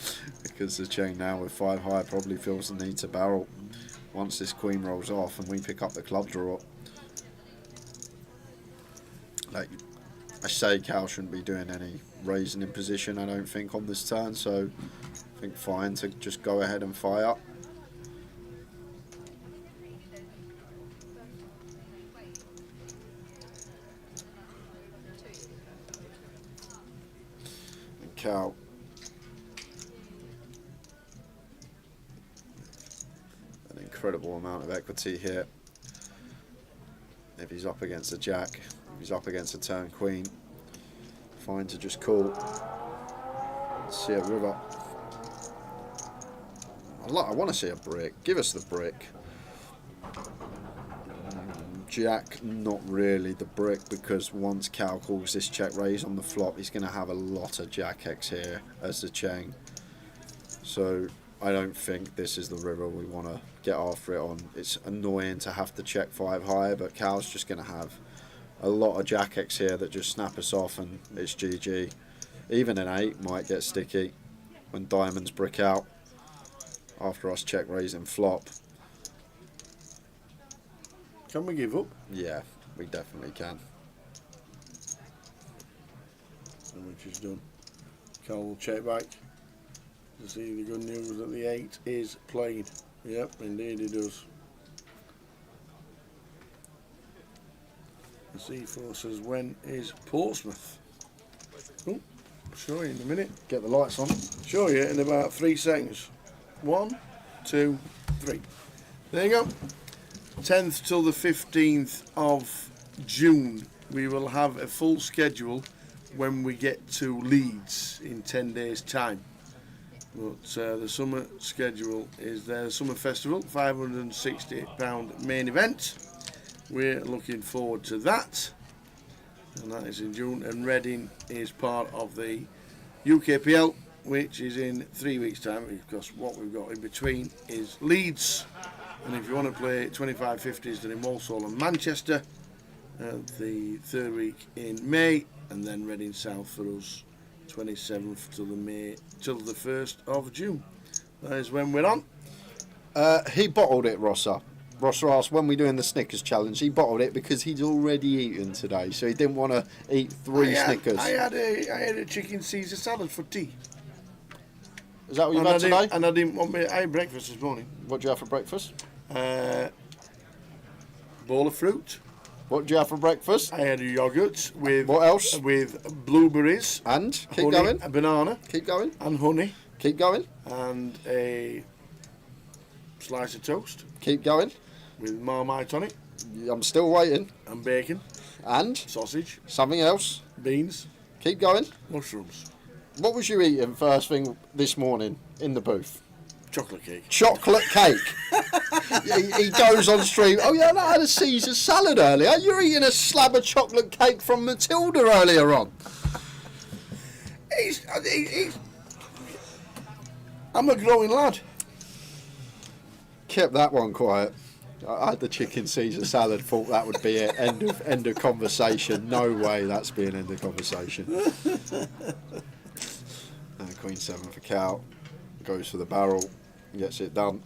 Because the Cheng now with 5 high probably feels the need to barrel once this queen rolls off and we pick up the club draw. Like I say, Cal shouldn't be doing any raising in position, I don't think, on this turn, so I think fine to just go ahead and fire. Cal. An incredible amount of equity here. If he's up against a jack, if he's up against a turn queen, fine to just call. See a river. I want to see a brick. Give us the brick. Jack, not really the brick, because once Cal calls this check raise on the flop, he's going to have a lot of jack X here as the chain. So I don't think this is the river we want to get after it on. It's annoying to have to check 5 high, but Cal's just going to have a lot of jack X here that just snap us off, and it's GG. Even an 8 might get sticky when diamonds brick out after us check raising flop. Can we give up? Yeah, we definitely can. Which is done. Cal will check back to see the good news that the 8 is played. Yep, indeed he does. The C4 says, when is Portsmouth? Oh, I'll show you in a minute. Get the lights on. Show you in about 3 seconds. 1, 2, 3. There you go. 10th till the 15th of June. We will have a full schedule when we get to Leeds in 10 days' time. But the summer schedule is there. Summer Festival, £560 main event. We're looking forward to that. And that is in June. And Reading is part of the UKPL, which is in 3 weeks' time, because what we've got in between is Leeds. And if you want to play 25-50s, then in Walsall and Manchester, the 3rd week in May, and then Reading South for us, 27th till the 1st of June. That is when we're on. He bottled it, Rosser. Rosser asked, when we doing the Snickers challenge, he bottled it because he'd already eaten today, so he didn't want to eat 3 Snickers. I had a chicken Caesar salad for tea. Is that what you've had today? And I didn't want me. I had breakfast this morning. What do you have for breakfast? Bowl of fruit. What do you have for breakfast? I had a yogurt with. What else? With blueberries. And keep honey, going. A banana. Keep going. And honey. Keep going. And a slice of toast. Keep going. With Marmite on it. I'm still waiting. And bacon. And sausage. Something else. Beans. Keep going. Mushrooms. What was you eating first thing this morning in the booth? Chocolate cake. Chocolate cake. he goes on stream. Oh yeah, I had a Caesar salad earlier. You're eating a slab of chocolate cake from Matilda earlier on. I'm a growing lad. Kept that one quiet. I had the chicken Caesar salad. Thought that would be it. End of conversation. No way. That's being end of conversation. Queen 7 for Cal. Goes for the barrel. Gets it done.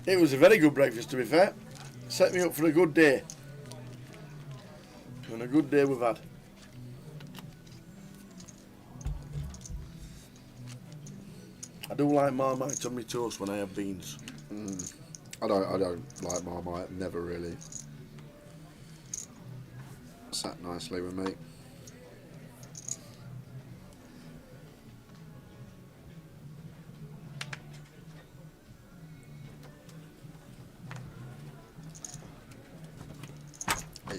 It was a very good breakfast, to be fair. Set me up for a good day. And a good day we've had. I do like Marmite on my toast when I have beans. I don't like Marmite. Never really. Sat nicely with me.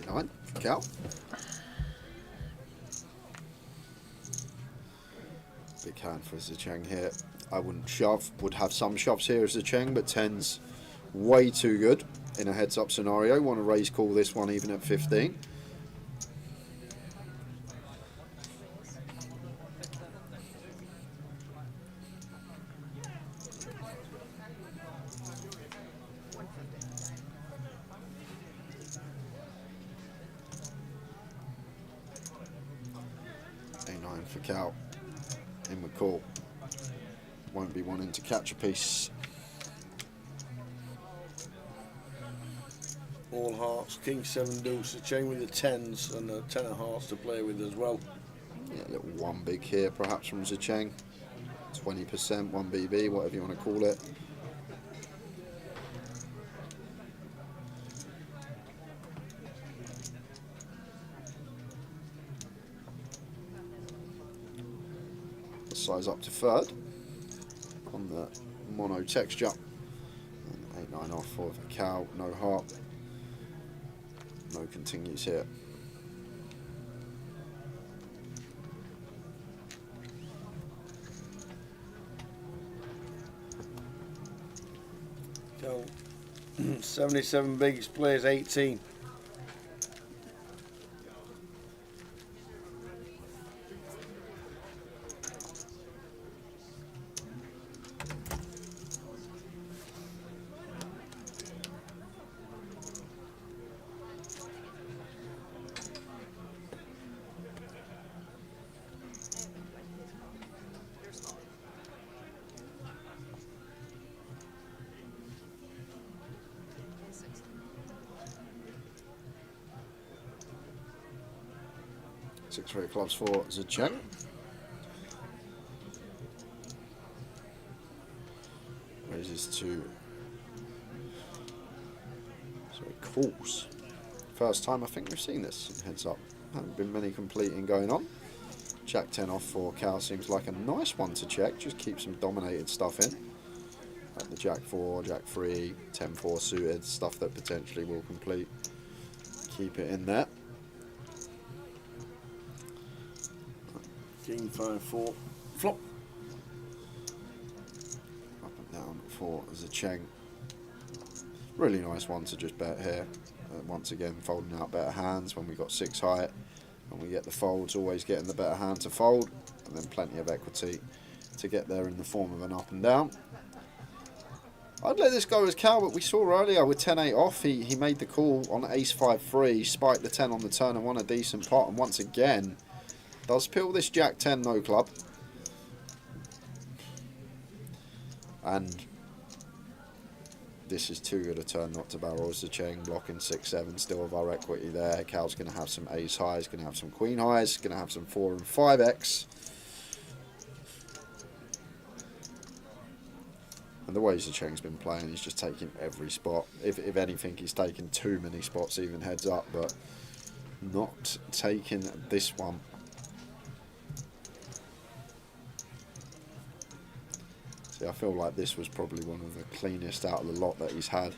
Nine, Cal. Big hand for Zicheng here. I wouldn't shove. Would have some shoves here as Zicheng, but 10's way too good in a heads-up scenario. Want to raise call this one even at 15. A9 for Cal. In with call. Won't be wanting to catch a piece. All hearts, King 7 deuce, a chain with the 10s and a 10 of hearts to play with as well. Yeah, a little one big here perhaps from Zicheng. 20%, 1 BB, whatever you want to call it. size up to third on the mono texture. 8-9 off for the cow, no heart, no continues here. So 77 bigs, plays 18. Six red clubs for Zicheng. Raises to, so it calls. First time I think we've seen this in heads up. Haven't been many completing going on. Jack 10 off for Cal seems like a nice one to check. Just keep some dominated stuff in. Like the Jack 4, Jack 3, 10-4 suited, stuff that potentially will complete. Keep it in there. King 5-4, flop. Up and down for Zicheng. Really nice one to just bet here. Once again, folding out better hands when we got 6 high. And we get the folds, always getting the better hand to fold. And then plenty of equity to get there in the form of an up and down. I'd let this go as Cal, but we saw earlier with 10-8 off, he made the call on ace 5-3, spiked the 10 on the turn and won a decent pot. And once again, does peel this Jack 10 no club. And this is too good a turn not to barrel. Zicheng blocking 6-7, still with our equity there. Cal's going to have some ace highs, going to have some queen highs, going to have some 4 and 5x. And the way Zicheng's been playing, he's just taking every spot. If anything, he's taken too many spots, even heads up, but not taking this one. See, I feel like this was probably one of the cleanest out of the lot that he's had.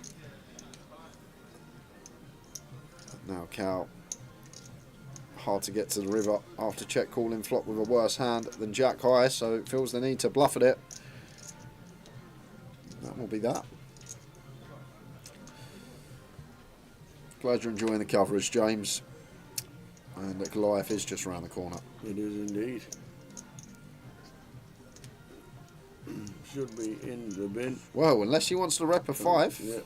Now Cal, hard to get to the river after check calling flop with a worse hand than Jack high, so feels the need to bluff at it. That will be that. Glad you're enjoying the coverage, James. And the Goliath is just around the corner. It is indeed. Should be in the bin. Well, unless he wants to rep a 5. Yeah.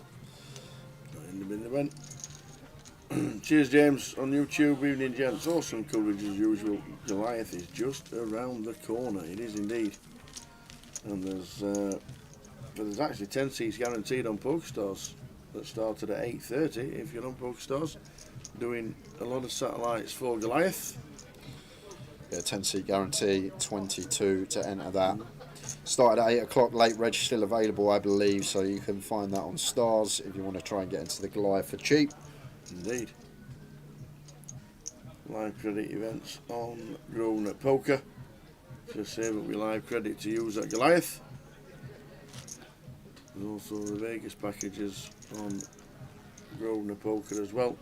In the bin, the bin. Cheers, James. On YouTube, evening, gents. Awesome coverage as usual. Goliath is just around the corner. It is indeed. And there's actually 10 seats guaranteed on PokerStars that started at 8:30 if you're on PokerStars. Doing a lot of satellites for Goliath. Yeah, 10 seat guarantee, 22 to enter that. Started at 8 o'clock, late reg still available I believe, so you can find that on Stars if you want to try and get into the Goliath for cheap. Indeed. Live credit events on Grosvenor Poker. Just say that we live credit to use at Goliath. And also the Vegas packages on Grosvenor Poker as well.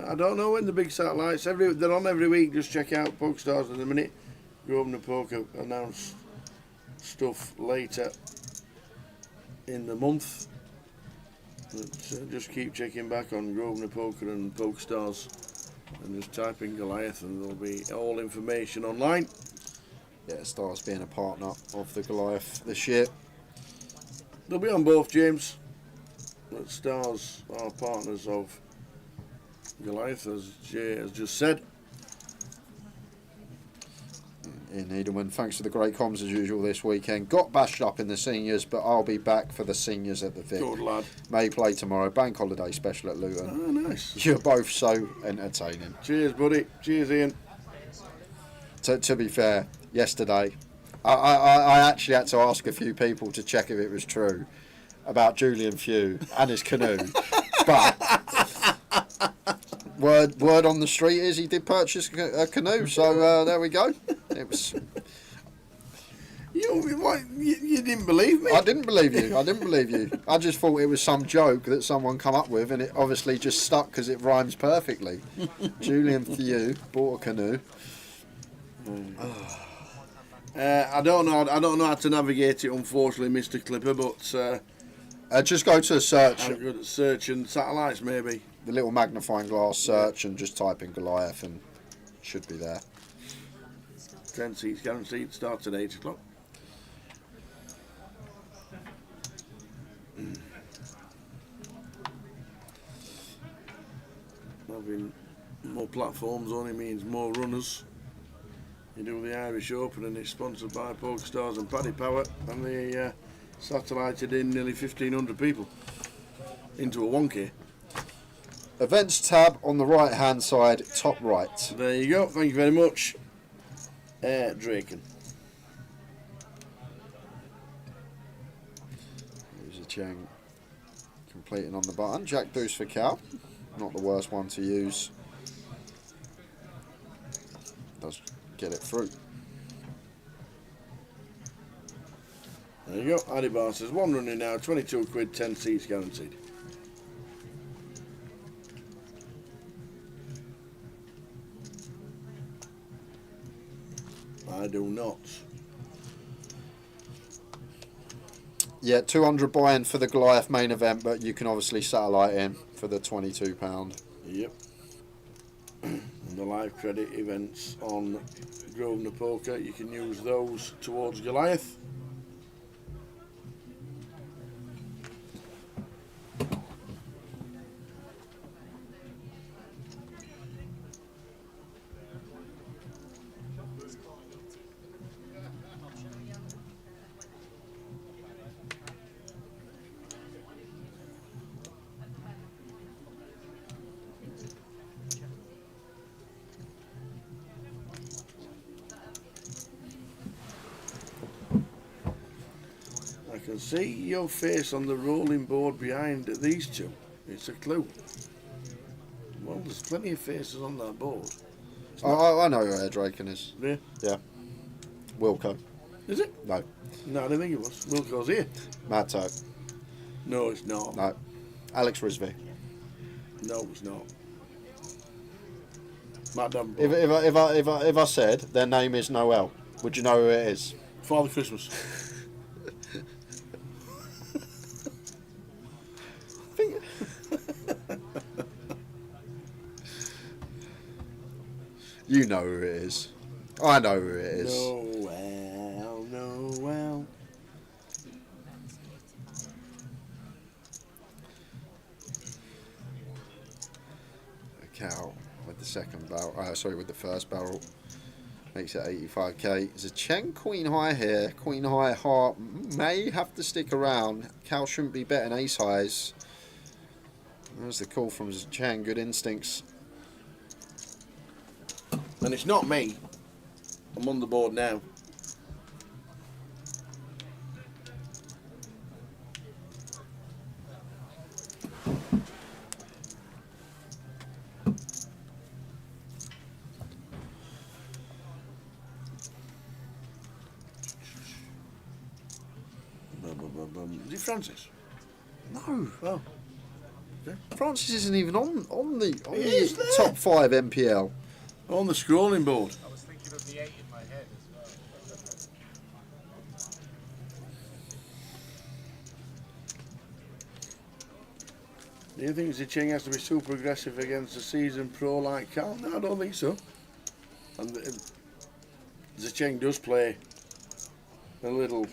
I don't know when the big satellites. They're on every week. Just check out PokerStars in a minute. Grosvenor Poker announce stuff later in the month. But, just keep checking back on Grosvenor Poker and PokerStars, and just type in Goliath, and there'll be all information online. Yeah, Stars being a partner of the Goliath this year. They'll be on both, James. But Stars are partners of Goliath, as Jay has just said. In Edelman, thanks for the great comms as usual this weekend. Got bashed up in the seniors, but I'll be back for the seniors at the Vic. Good lad. May play tomorrow, bank holiday special at Luton. Oh, nice. You're both so entertaining. Cheers, buddy. Cheers, Ian. To be fair, yesterday, I actually had to ask a few people to check if it was true about Julian Few and his canoe. But word on the street is he did purchase a canoe, so there we go. It was. You didn't believe me? I didn't believe you. I just thought it was some joke that someone come up with, and it obviously just stuck because it rhymes perfectly. Julian Few bought a canoe. I don't know how to navigate it, unfortunately, Mr. Clipper. But just go to search. I'm good at search and satellites, maybe. The little magnifying glass search and just type in Goliath and it should be there. 10 seats guaranteed. Starts at 8 o'clock. Having more platforms only means more runners. You do the Irish Open and it's sponsored by PokerStars and Paddy Power, and they satellited in nearly 1,500 people into a 1K. Events tab on the right hand side, top right. There you go, thank you very much, Draken. There's a Chang completing on the button. Jack deuce for Cal, not the worst one to use. Does get it through. There you go, Adibar says one running now, 22 quid, 10 seats guaranteed. I do not. Yeah, 200 buy-in for the Goliath main event, but you can obviously satellite in for the £22. Yep. And the live credit events on Grosvenor Poker, you can use those towards Goliath. I can see your face on the rolling board behind these two. It's a clue. Well, there's plenty of faces on that board. I know who Draken is. Yeah? Yeah. Wilco. Is it? No. No, I didn't think it was. Wilco's here. Mad Toe. No, it's not. No. Alex Risby. No, it's not. Matt Dunbar. If I said their name is Noel, would you know who it is? Father Christmas. You know who it is. I know who it is. Noel. A cow with the second barrel. Sorry, with the first barrel. Makes it 85k. There's a Cheng Queen High here. Queen High Heart may have to stick around. Cow shouldn't be betting ace highs. There's the call from Cheng. Good instincts. And it's not me. I'm on the board now. Is it Francis? No. Oh. Okay. Francis isn't even on the top 5 MPL. On the scrolling board. I was thinking of the 8 in my head as well. Do you think Zicheng has to be super aggressive against a seasoned pro like Carl? No, I don't think so. And Zicheng does play a little,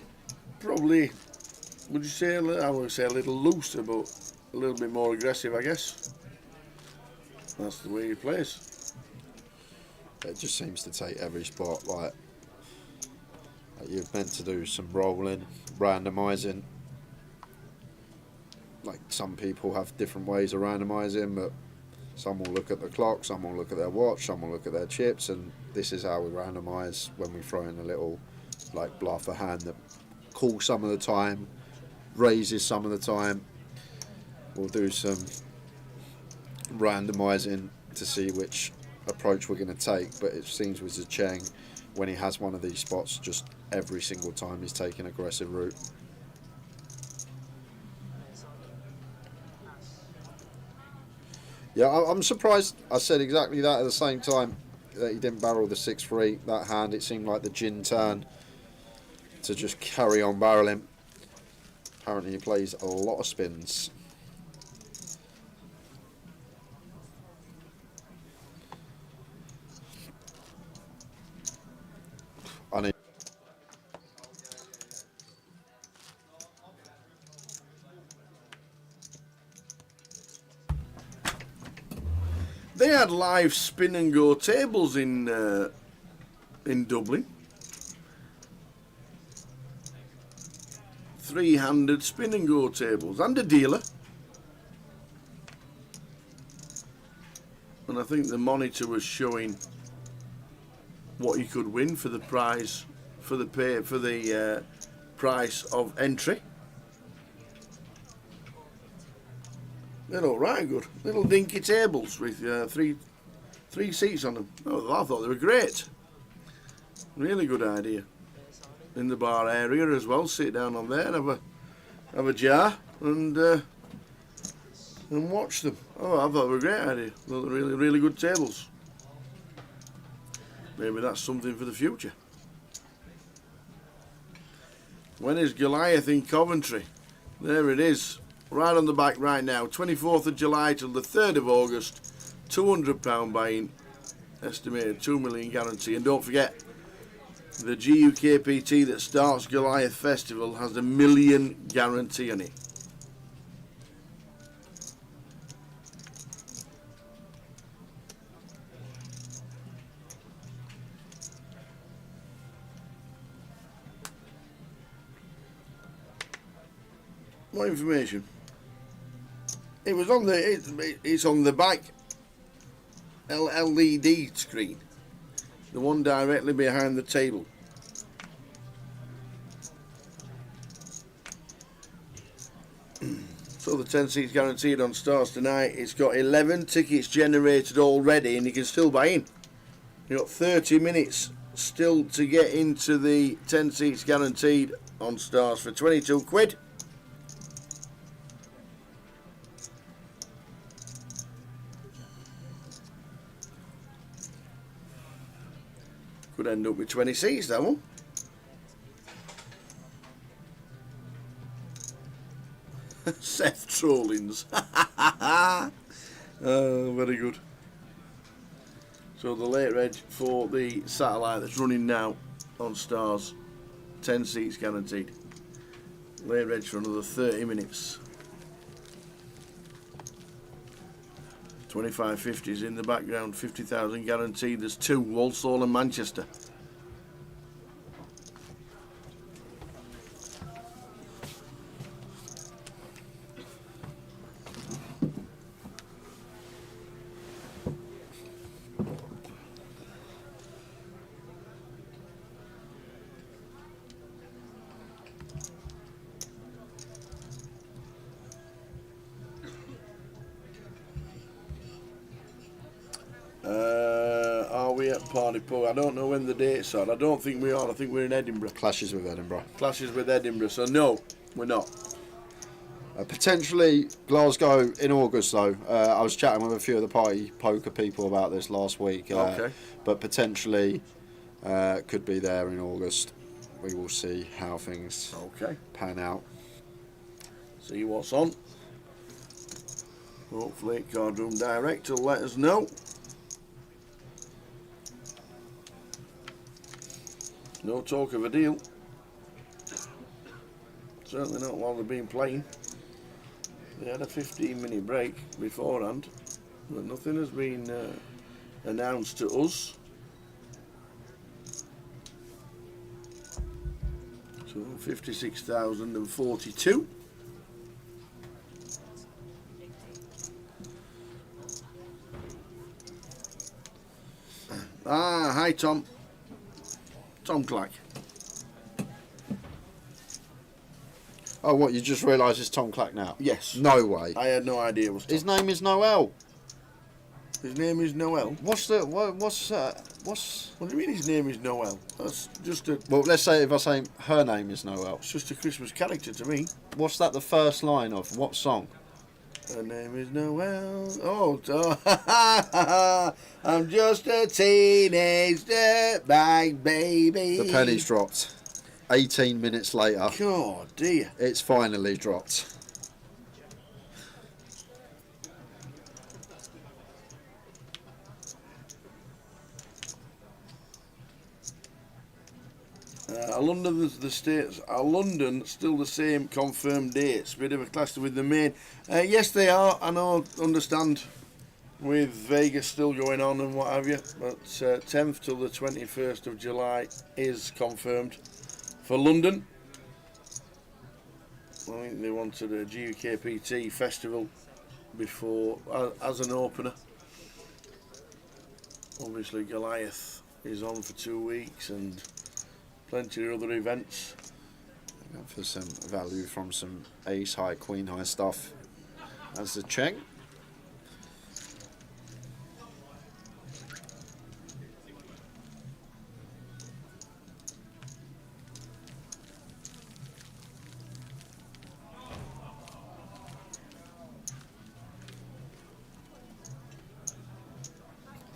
probably, would you say, I would say a little looser, but a little bit more aggressive, I guess. That's the way he plays. It just seems to take every spot. Like you're meant to do some rolling, randomising. Like some people have different ways of randomising, but Some will look at the clock, some will look at their watch, some will look at their chips, and this is how we randomise when we throw in a little like bluff, a hand that calls some of the time, raises some of the time. We'll do some randomising to see which approach we're going to take, but it seems with Zicheng, when he has one of these spots, just every single time he's taking aggressive route. Yeah, I'm surprised I said exactly that at the same time, that he didn't barrel the 6-3, that hand. It seemed like the gin turn to just carry on barreling. Apparently he plays a lot of spins. I need. They had live spin and go tables in Dublin. 3-handed spin and go tables and a dealer. And I think the monitor was showing what you could win for the prize, for the price of entry. They look right good. Little dinky tables with three seats on them. Oh, I thought they were great. Really good idea. In the bar area as well. Sit down on there, have a jar, and watch them. Oh, I thought they were a great idea. Look, really good tables. Maybe that's something for the future. When is Goliath in Coventry? There it is. Right on the back right now. 24th of July till the 3rd of August. £200 buy-in. Estimated 2 million guarantee. And don't forget, the GUKPT that starts Goliath Festival has a $1 million guarantee on it. More information. It was on the. It's on the back LED screen, the one directly behind the table. So the 10 seats guaranteed on Stars tonight. It's got 11 tickets generated already, and you can still buy in. You've got 30 minutes still to get into the 10 seats guaranteed on Stars for 22 quid. Could end up with 20 seats, that one. Seth Trollins. Oh, very good. So the late reg for the satellite that's running now on Stars, 10 seats guaranteed. Late reg for another 30 minutes. 25.50s in the background, 50,000 guaranteed. There's 2, Walsall and Manchester. Are we at Party Pub? I don't know when the dates are. I don't think we are. I think we're in Edinburgh. Clashes with Edinburgh. Clashes with Edinburgh. So no, we're not. Potentially Glasgow in August though. I was chatting with a few of the Party Poker people about this last week. Okay. But potentially could be there in August. We will see how things pan out. See what's on. Hopefully Cardroom Direct will let us know. No talk of a deal. Certainly not while they've been playing. They had a 15-minute break beforehand, but nothing has been announced to us. So 56,042. Hi, Tom. Tom Clack. Oh, what? You just realised it's Tom Clack now? Yes. No way. I had no idea it was Tom. His name is Noel. His name is Noel? What's the... What's... What do you mean his name is Noel? That's just a... Well, let's say if I say her name is Noel. It's just a Christmas character to me. What's that the first line of? What song? Her name is Noel. Oh, I'm just a teenage dirtbag baby. The penny's dropped. 18 minutes later. God dear. It's finally dropped. London, the states. London, still the same confirmed dates. Bit of a cluster with the main. Yes, they are. I know, understand. With Vegas still going on and what have you. But 10th till the 21st of July is confirmed for London. I think they wanted a GUKPT festival before as an opener. Obviously, Goliath is on for 2 weeks and plenty of other events. For some value from some ace high, queen high stuff as the Cheng.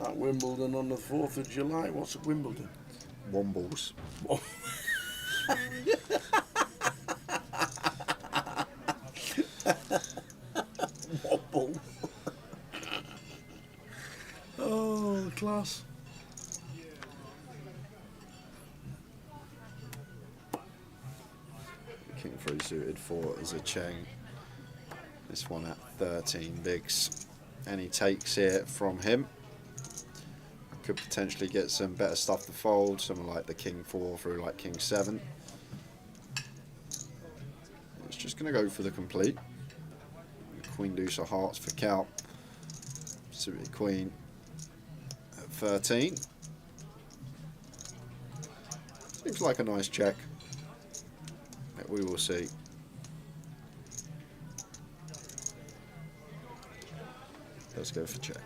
At Wimbledon on the 4th of July. What's at Wimbledon? Wombles. Wobble. Oh, class. King 3 suited 4 is a Cheng. This one at 13 bigs. And he takes it from him. Could potentially get some better stuff to fold, something like the King 4 through like King 7. It's just going to go for the complete. Queen deuce of hearts for Cal. Suited queen at 13. Seems like a nice check. But we will see. Let's go for check.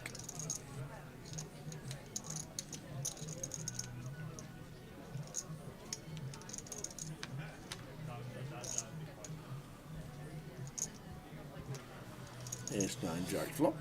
Ace 9 jack flop.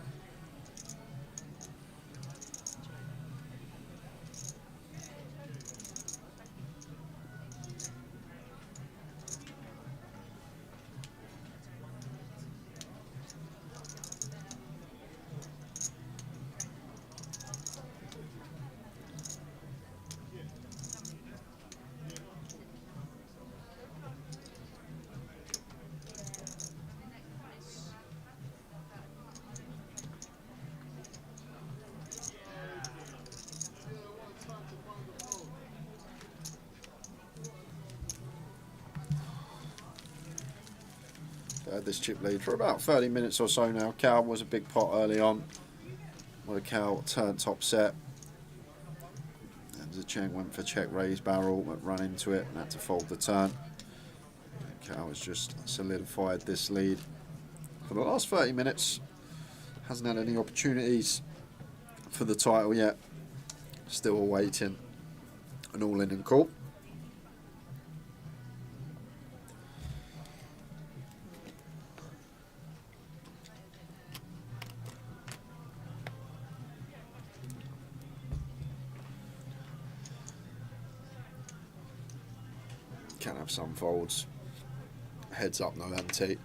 This chip lead for about 30 minutes or so now. Cal was a big pot early on, where Cal turned top set. And the Cheng went for check raise barrel, but ran into it and had to fold the turn. Cal has just solidified this lead for the last 30 minutes. Hasn't had any opportunities for the title yet. Still awaiting an all-in and call. Can have some folds. Heads up, no ante.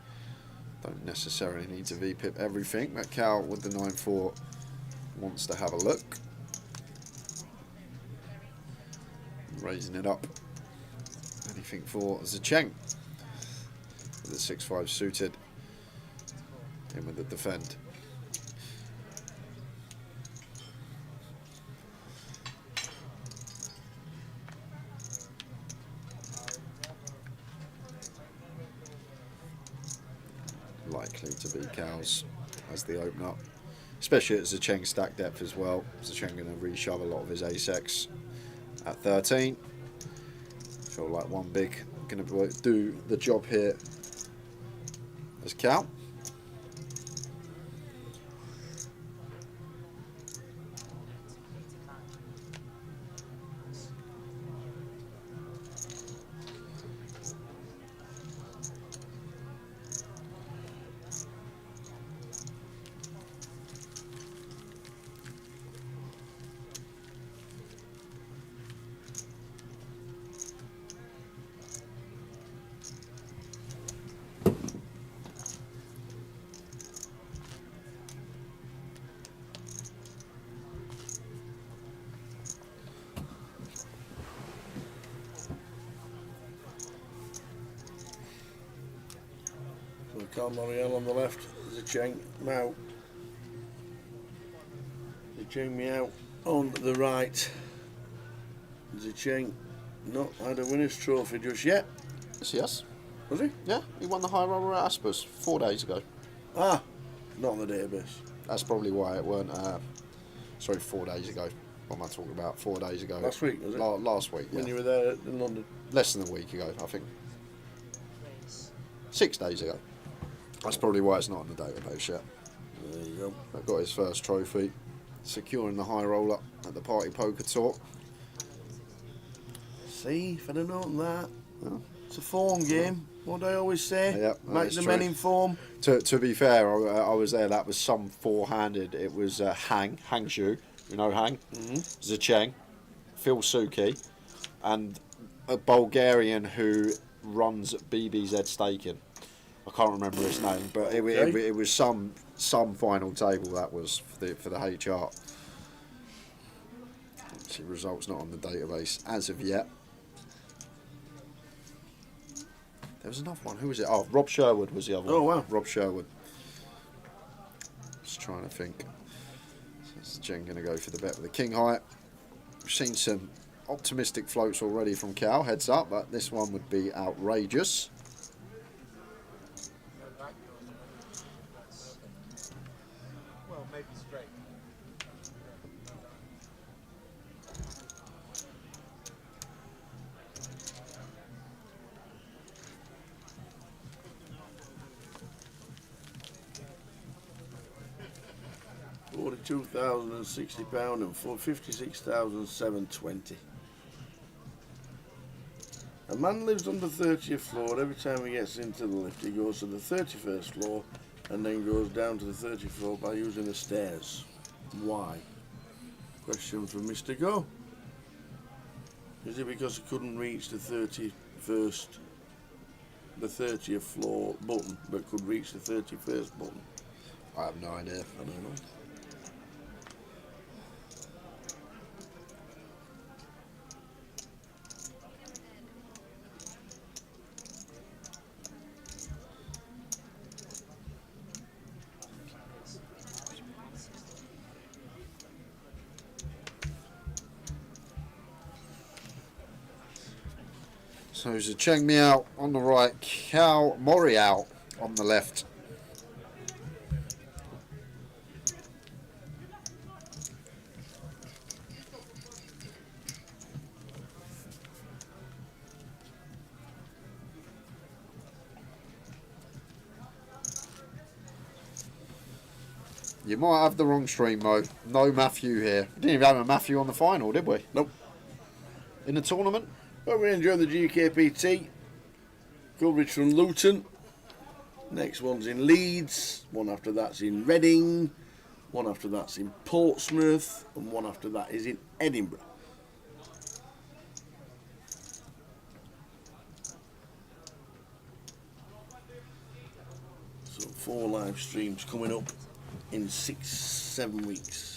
Don't necessarily need to V-pip everything. But Cal with the 9-4 wants to have a look. Raising it up. Anything for Zicheng. With the 6-5 suited. In with the defend. Likely to be Cal's as they open up, especially at Zicheng stack depth as well. Zicheng going to reshove a lot of his ace-X at 13. Feel like one big going to do the job here as Cal. Cal Moriel on the left, Zicheng Mao. Zicheng Miao on the right. Zicheng not had a winner's trophy just yet. Yes. Was he? Yeah, he won the high roller at Ashby 4 days ago. Ah, not on the database. That's probably why it weren't. Sorry, 4 days ago. What am I talking about? 4 days ago. Last week, was it? Last week, yeah. When you were there in London? Less than a week ago, I think. 6 days ago. That's probably why it's not on the database yet. There you go. I've got his first trophy, securing the high roller at the Party Poker Tour. See, if I'd have known that. Oh. It's a form game. What do I always say? Yep, make the men in form. To be fair, I was there. That was some four-handed. It was Hang Shu, you know Hang, Zicheng, Phil Suki, and a Bulgarian who runs BBZ Staking. I can't remember his name, but it was some final table that was for the HR. See, results not on the database as of yet. There was another one. Who was it? Oh, Rob Sherwood was the other one. Oh, wow. Rob Sherwood. Just trying to think. So Jen going to go for the bet with the king height. We've seen some optimistic floats already from Cal. Heads up, but this one would be outrageous. Well, maybe straight. £42,060 and for £56,720. A man lives on the 30th floor. Every time he gets into the lift, he goes to the 31st floor and then goes down to the 30th floor by using the stairs. Why? Question from Mr. Go. Is it because he couldn't reach the 30th floor button, but could reach the 31st button? I have no idea. I don't know. So it's a Cheng Miao on the right, Cal Morial on the left. You might have the wrong stream, Mo. No Matthew here. We didn't even have a Matthew on the final, did we? Nope. In the tournament? Well, we enjoyed the GUKPT coverage from Luton. Next one's in Leeds. One after that's in Reading. One after that's in Portsmouth. And one after that is in Edinburgh. So 4 live streams coming up in 6-7 weeks.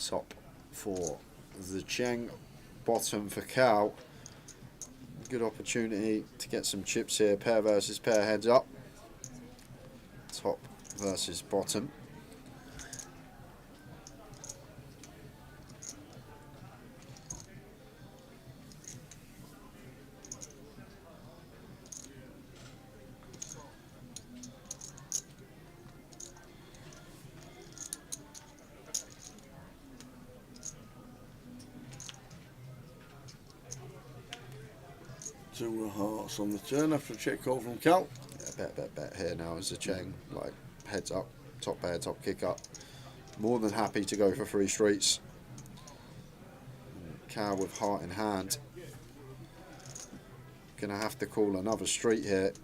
Top for the Cheng, bottom for Cal. Good opportunity to get some chips here. Pair versus pair, heads up. Top versus bottom. Two of hearts on the turn after a check call from Cal. Yeah, bet here now is the Cheng. Like, heads up, top pair, top kick up. More than happy to go for 3 streets. Cal with heart in hand. Gonna have to call another street here.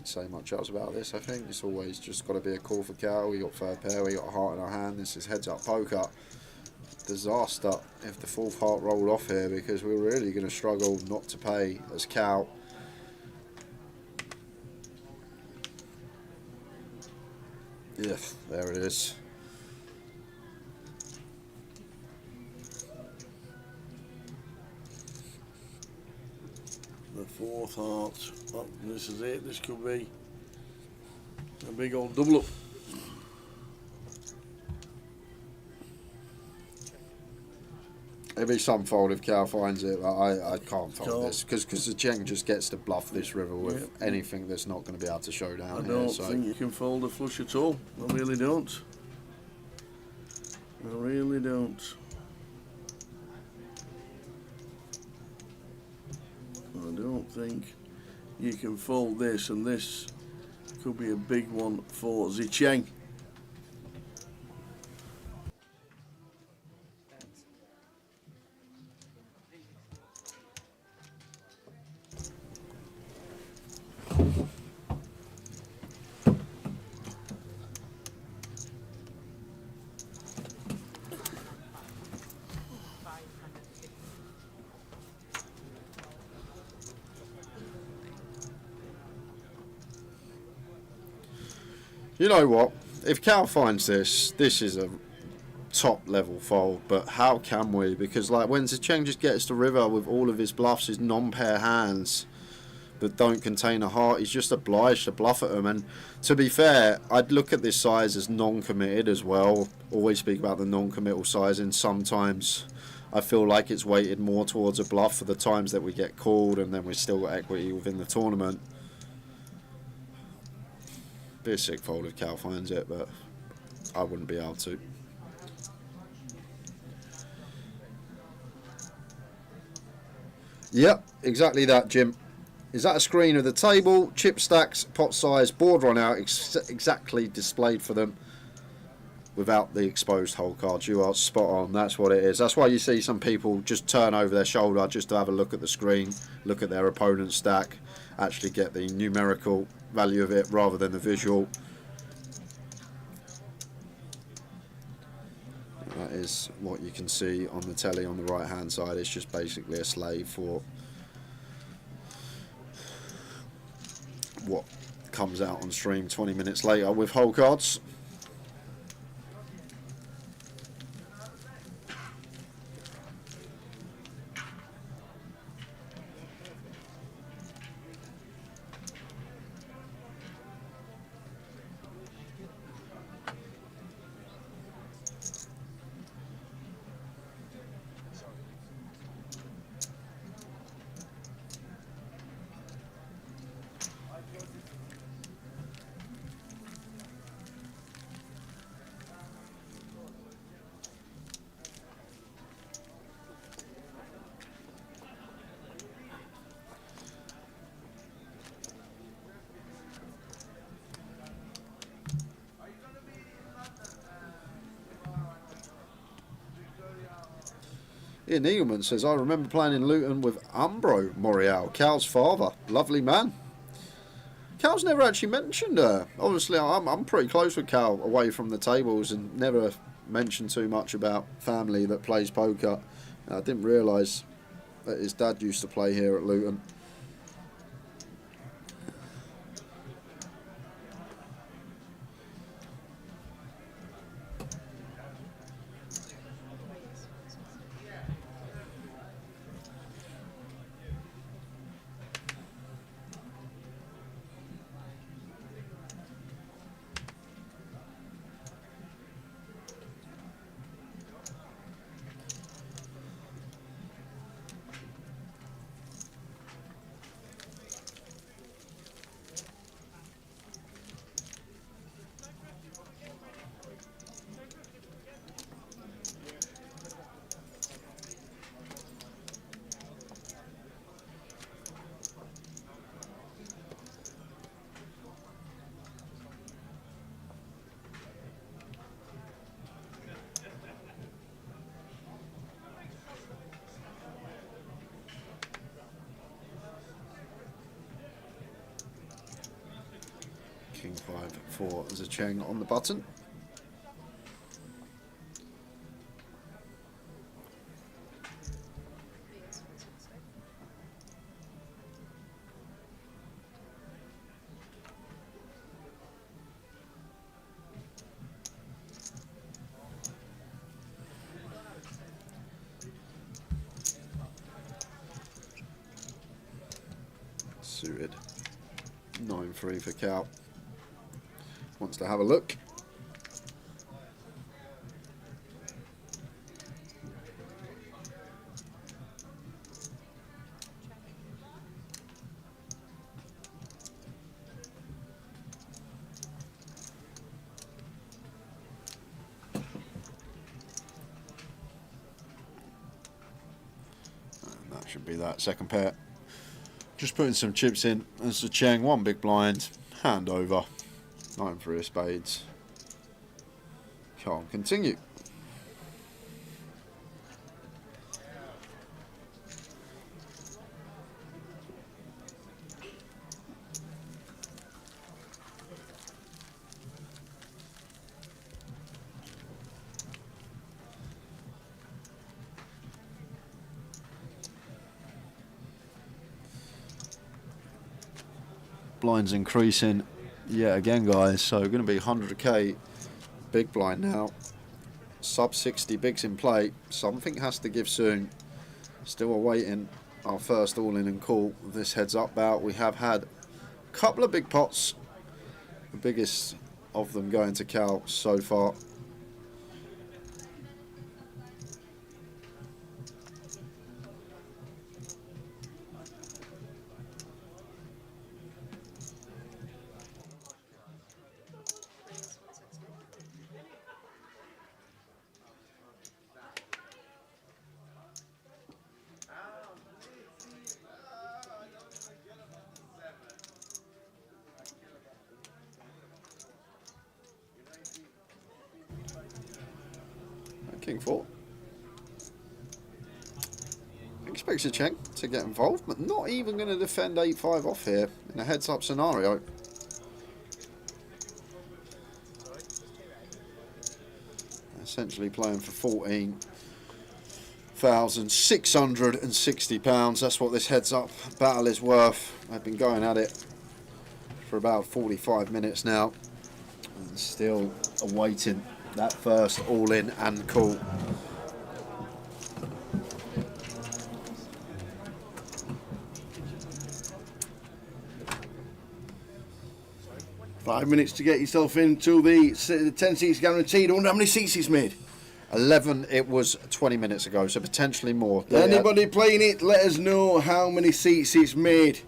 Say much else about this. I think it's always just got to be a call for Cal. We got third pair, we got a heart in our hand. This is heads up poker. Disaster if the 4th heart rolled off here, because we're really going to struggle not to pay as Cal. Yeah, there it is. The 4th heart. Oh, this is it. This could be a big old double up. It'd be some fold if Cal finds it, but I can't fold this because the Cheng just gets to bluff this river with anything that's not going to be able to show down I here. don't So think you can fold a flush at all. I really don't. I really don't. I don't think you can fold this, and this could be a big one for Zicheng. you know what? If Cal finds this is a top level fold, but how can we? Because like when Zicheng just gets to river with all of his bluffs, his non-pair hands that don't contain a heart, he's just obliged to bluff at them. And to be fair, I'd look at this size as non-committed as well. Always speak about the non-committal size, and sometimes I feel like it's weighted more towards a bluff for the times that we get called and then we've still got equity within the tournament. Be a sick fold if Cal finds it, but I wouldn't be able to. Yep, exactly that, Jim. Is that a screen of the table? Chip stacks, pot size, board run out, exactly displayed for them without the exposed hole cards. You are spot on. That's what it is. That's why you see some people just turn over their shoulder just to have a look at the screen, look at their opponent's stack, actually get the numerical value of it rather than the visual. That is what you can see on the telly on the right hand side. It's just basically a slave for what comes out on stream 20 minutes later with hole cards. Ian Eagleman says, I remember playing in Luton with Ambro Morial, Cal's father. Lovely man. Cal's never actually mentioned her. Obviously, I'm pretty close with Cal away from the tables and never mentioned too much about family that plays poker. I didn't realise that his dad used to play here at Luton. King 5 for Zicheng on the button. Suited. 9-3 for Cal. Wants to have a look. And that should be that second pair. Just putting some chips in as the Cheng, one big blind, hand over. 9-3 of spades. Can't continue. Blinds increasing yet again, guys, so going to be 100k big blind now. Sub 60 bigs in play. Something has to give soon. Still awaiting our first all-in and call. This heads up bout. We have had a couple of big pots, the biggest of them going to Cal so far. King 4. Expects a check to get involved, but not even going to defend 8-5 off here in a heads-up scenario. Essentially playing for £14,660. That's what this heads-up battle is worth. I've been going at it for about 45 minutes now, and still awaiting that first all-in and call. Five minutes to get yourself into the 10 seats guaranteed. I wonder how many seats he's made. 11 it was 20 minutes ago, so potentially more. Anybody playing it, let us know how many seats it's made,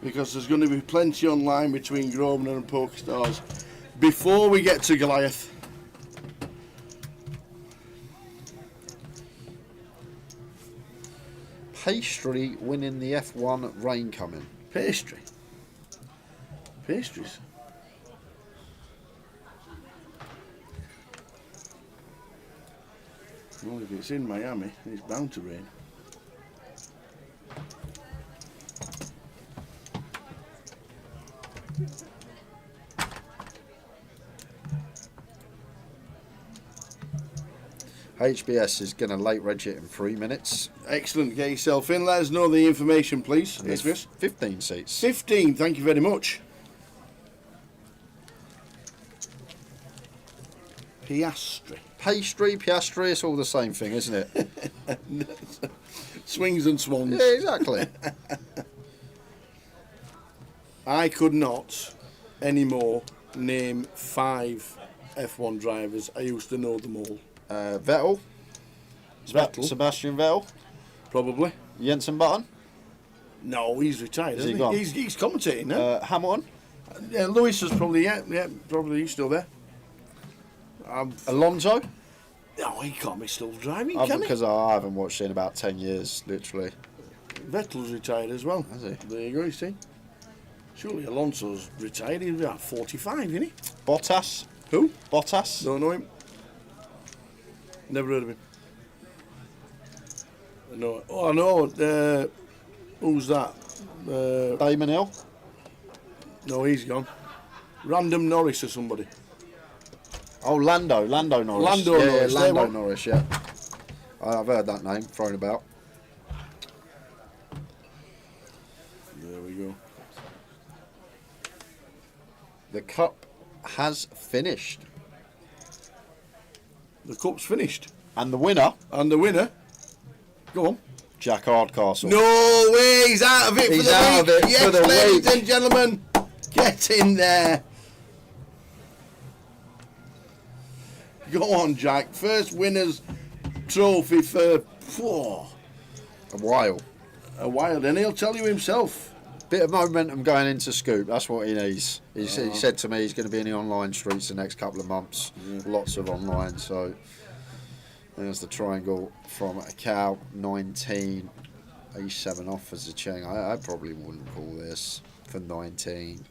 because there's going to be plenty online between Grosvenor and PokerStars before we get to Goliath. Pastry winning the F1, rain coming. Pastry? Pastries? Well, if it's in Miami, it's bound to rain. HBS is going to late reg it in 3 minutes. Excellent. Get yourself in. Let us know the information, please. There's 15 seats. 15. Thank you very much. Piastri. Piastri, it's all the same thing, isn't it? Swings and swans. Yeah, exactly. I could not anymore name 5 F1 drivers. I used to know them all. Vettel. Sebastian Vettel. Probably. Jensen Button. No, he's retired. Is he Isn't gone? He's commentating now. Hamilton. Yeah, Lewis is probably probably he's still there. Alonso. No, he can't be still driving, can he? Because I haven't watched it in about 10 years, literally. Vettel's retired as well. Has he? There you go, you see. Surely Alonso's retired. He's about 45, isn't he? Bottas. Who? Bottas. Don't know him. Never heard of him. No. Oh, I know. Who's that? Damon Hill. No, he's gone. Random Norris or somebody. Oh, Lando Norris. Lando Norris. Yeah, Lando Norris, yeah. I've heard that name thrown about. There we go. The cup has finished. The cup's finished. And the winner. Go on. Jack Hardcastle. No way, he's out of it He's for the out week. of it Yes, for the ladies week. and gentlemen, get in there. Go on, Jack. First winner's trophy for a while. And he'll tell you himself. Bit of momentum going into Scoop. That's what he needs. He said to me he's going to be in the online streets the next couple of months. Lots of online. So there's the triangle from a cow. 19, 87 off as a chain. I probably wouldn't call this for 19.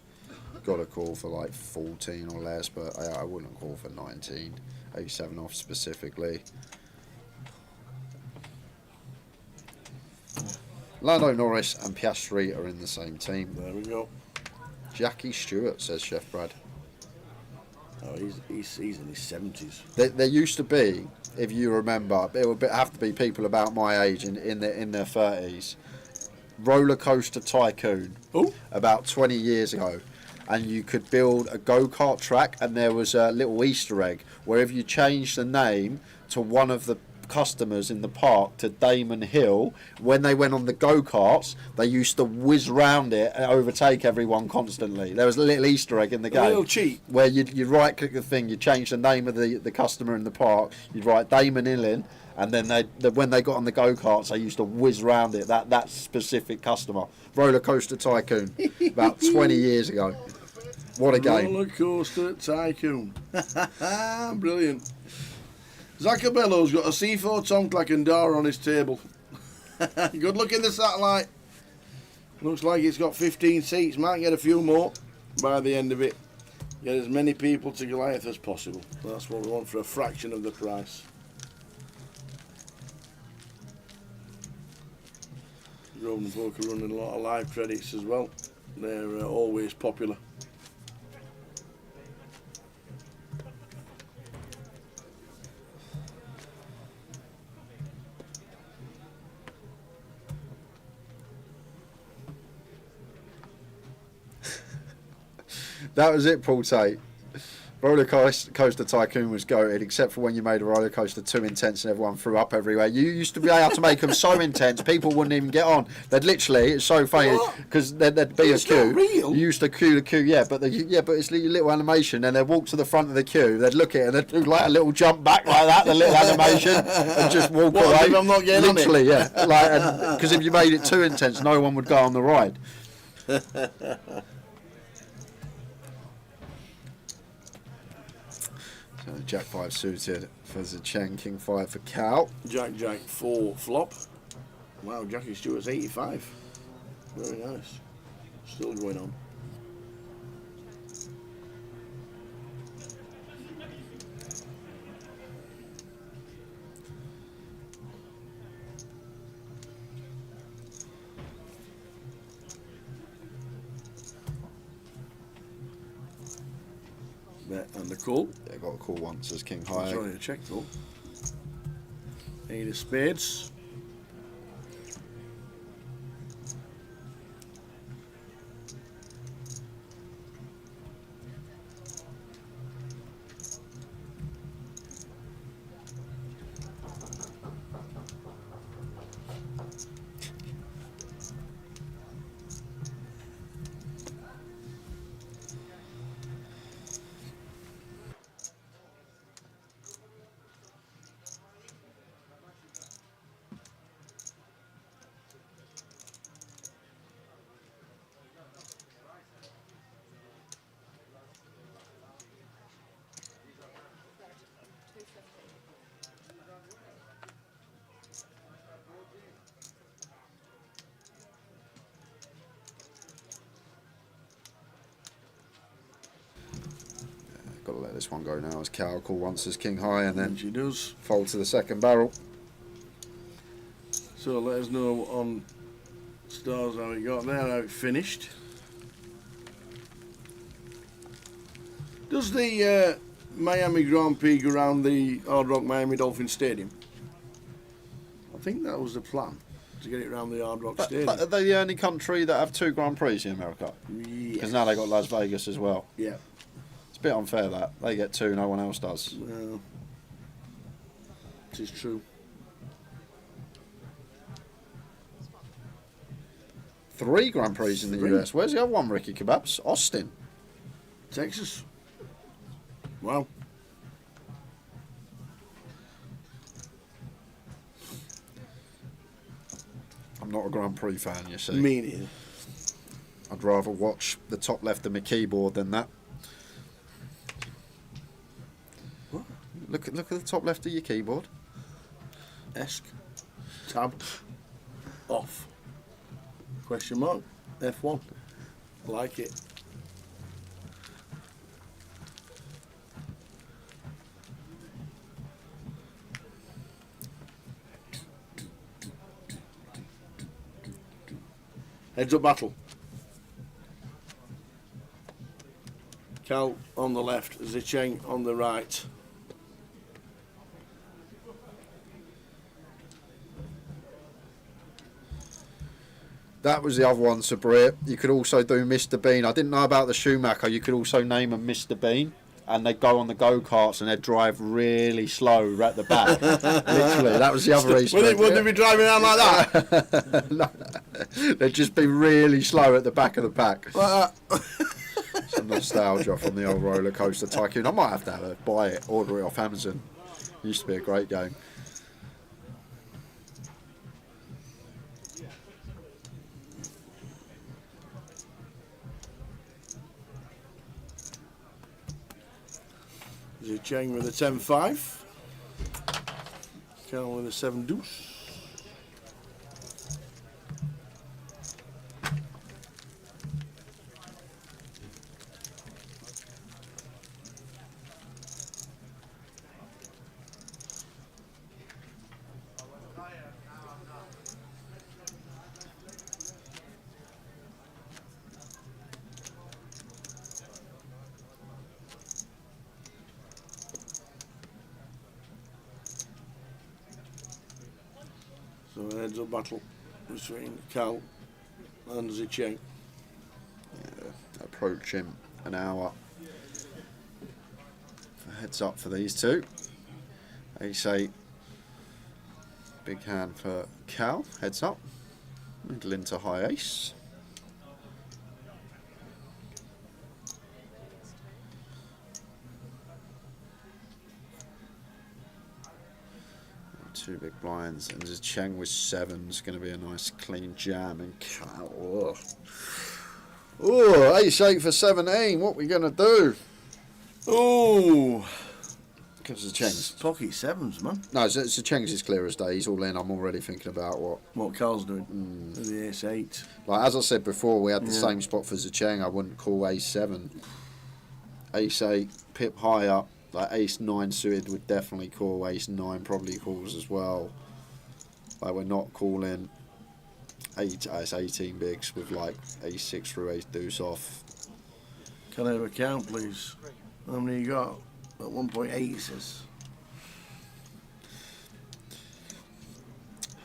Got a call for like 14 or less, but I wouldn't call for 19. 87 off specifically. Lando Norris and Piastri are in the same team. There we go. Jackie Stewart, says Chef Brad. Oh, he's in his 70s. There used to be, if you remember, it would have to be people about my age in their 30s. Roller Coaster Tycoon. Ooh. About 20 years ago. And you could build a go-kart track, and there was a little Easter egg where if you changed the name to one of the customers in the park to Damon Hill, when they went on the go-karts, they used to whiz round it and overtake everyone constantly. There was a little Easter egg in the game. A little cheat. Where you'd right-click the thing, you'd change the name of the customer in the park, you'd write Damon Hill in, and then when they got on the go-karts, they used to whiz round it, that specific customer. Roller Coaster Tycoon, about 20 years ago. What a game. Roller Coaster Tycoon. Brilliant. Zacabello's got a C4 Tomclack and door on his table. Good luck in the satellite. Looks like it's got 15 seats. Might get a few more by the end of it. Get as many people to Goliath as possible. That's what we want for a fraction of the price. Grove and Folk are running a lot of live credits as well. They're always popular. That was it, Paul Tate. Roller Coaster Tycoon was goated, except for when you made a roller coaster too intense and everyone threw up everywhere. You used to be able to make them so intense, people wouldn't even get on. They'd literally, it's so funny, because there'd be a queue. Not real. You used to queue the queue, yeah, but it's a little animation, and they'd walk to the front of the queue, they'd look at it, and they'd do like a little jump back like that, the little animation, and just walk away. If I'm not getting literally, on it? yeah. Because if you made it too intense, no one would go on the ride. Jack 5 suited for Zicheng, King 5 for Cal. Jack 4 flop. Wow, Jackie Stewart's 85. Very nice. Still going on. Bet and a call. Yeah, got a call once as king high. Sorry, a check though. 8 of spades. Got to let this one go now as Cal call once as king high, and then she does fold to the second barrel. So let us know on stars how it got there, how it finished. Does the Miami Grand Prix go around the Hard Rock Miami Dolphin Stadium? I think that was the plan, to get it around the Hard Rock Stadium. Are they the only country that have 2 Grand Prix in America? Because now they got Las Vegas as well. Yeah. It's a bit unfair that they get 2, no one else does. Well, it is true. 3 Grand Prix in the 3. US. Where's the other one, Ricky Kebabs? Austin. Texas. Wow. I'm not a Grand Prix fan, you see. Me neither. I'd rather watch the top left of my keyboard than that. What? Look at the top left of your keyboard. Esc. Tab. Off. Question mark. F1. I like it. Heads up battle. Cal on the left, Zicheng on the right. That was the other one, Sabri. You could also do Mr. Bean. I didn't know about the Schumacher. You could also name them Mr. Bean. And they'd go on the go-karts and they'd drive really slow at the back. Literally, that was the other Easter egg. Would they be driving around like that? No. They'd just be really slow at the back of the pack. Some nostalgia from the old roller coaster tycoon. I might have to buy it, order it off Amazon. Used to be a great game. Zicheng with a 10-5. Cal with a 7 deuce. So a heads up battle between Cal and Zicheng. Yeah, approaching an hour. Heads up for these two. Ace 8. Big hand for Cal. Heads up. Middle into high ace. Two big blinds, and Zicheng with 7's going to be a nice clean jam. And Cal, oh, ace 8 for 17. What we going to do? Oh, because Zicheng's pocket 7s, man. No, Zicheng's is clear as day. He's all in. I'm already thinking about what Cal's doing. The ace 8. Like as I said before, we had the same spot for Zicheng. I wouldn't call ace 7. Ace 8, pip high up. Like ace 9 suited would definitely call. Ace 9 probably calls as well. Like we're not calling ace 18 bigs with like ace 6 through ace deuce off. Can I have a count, please? How many you got? At 1.8, he says.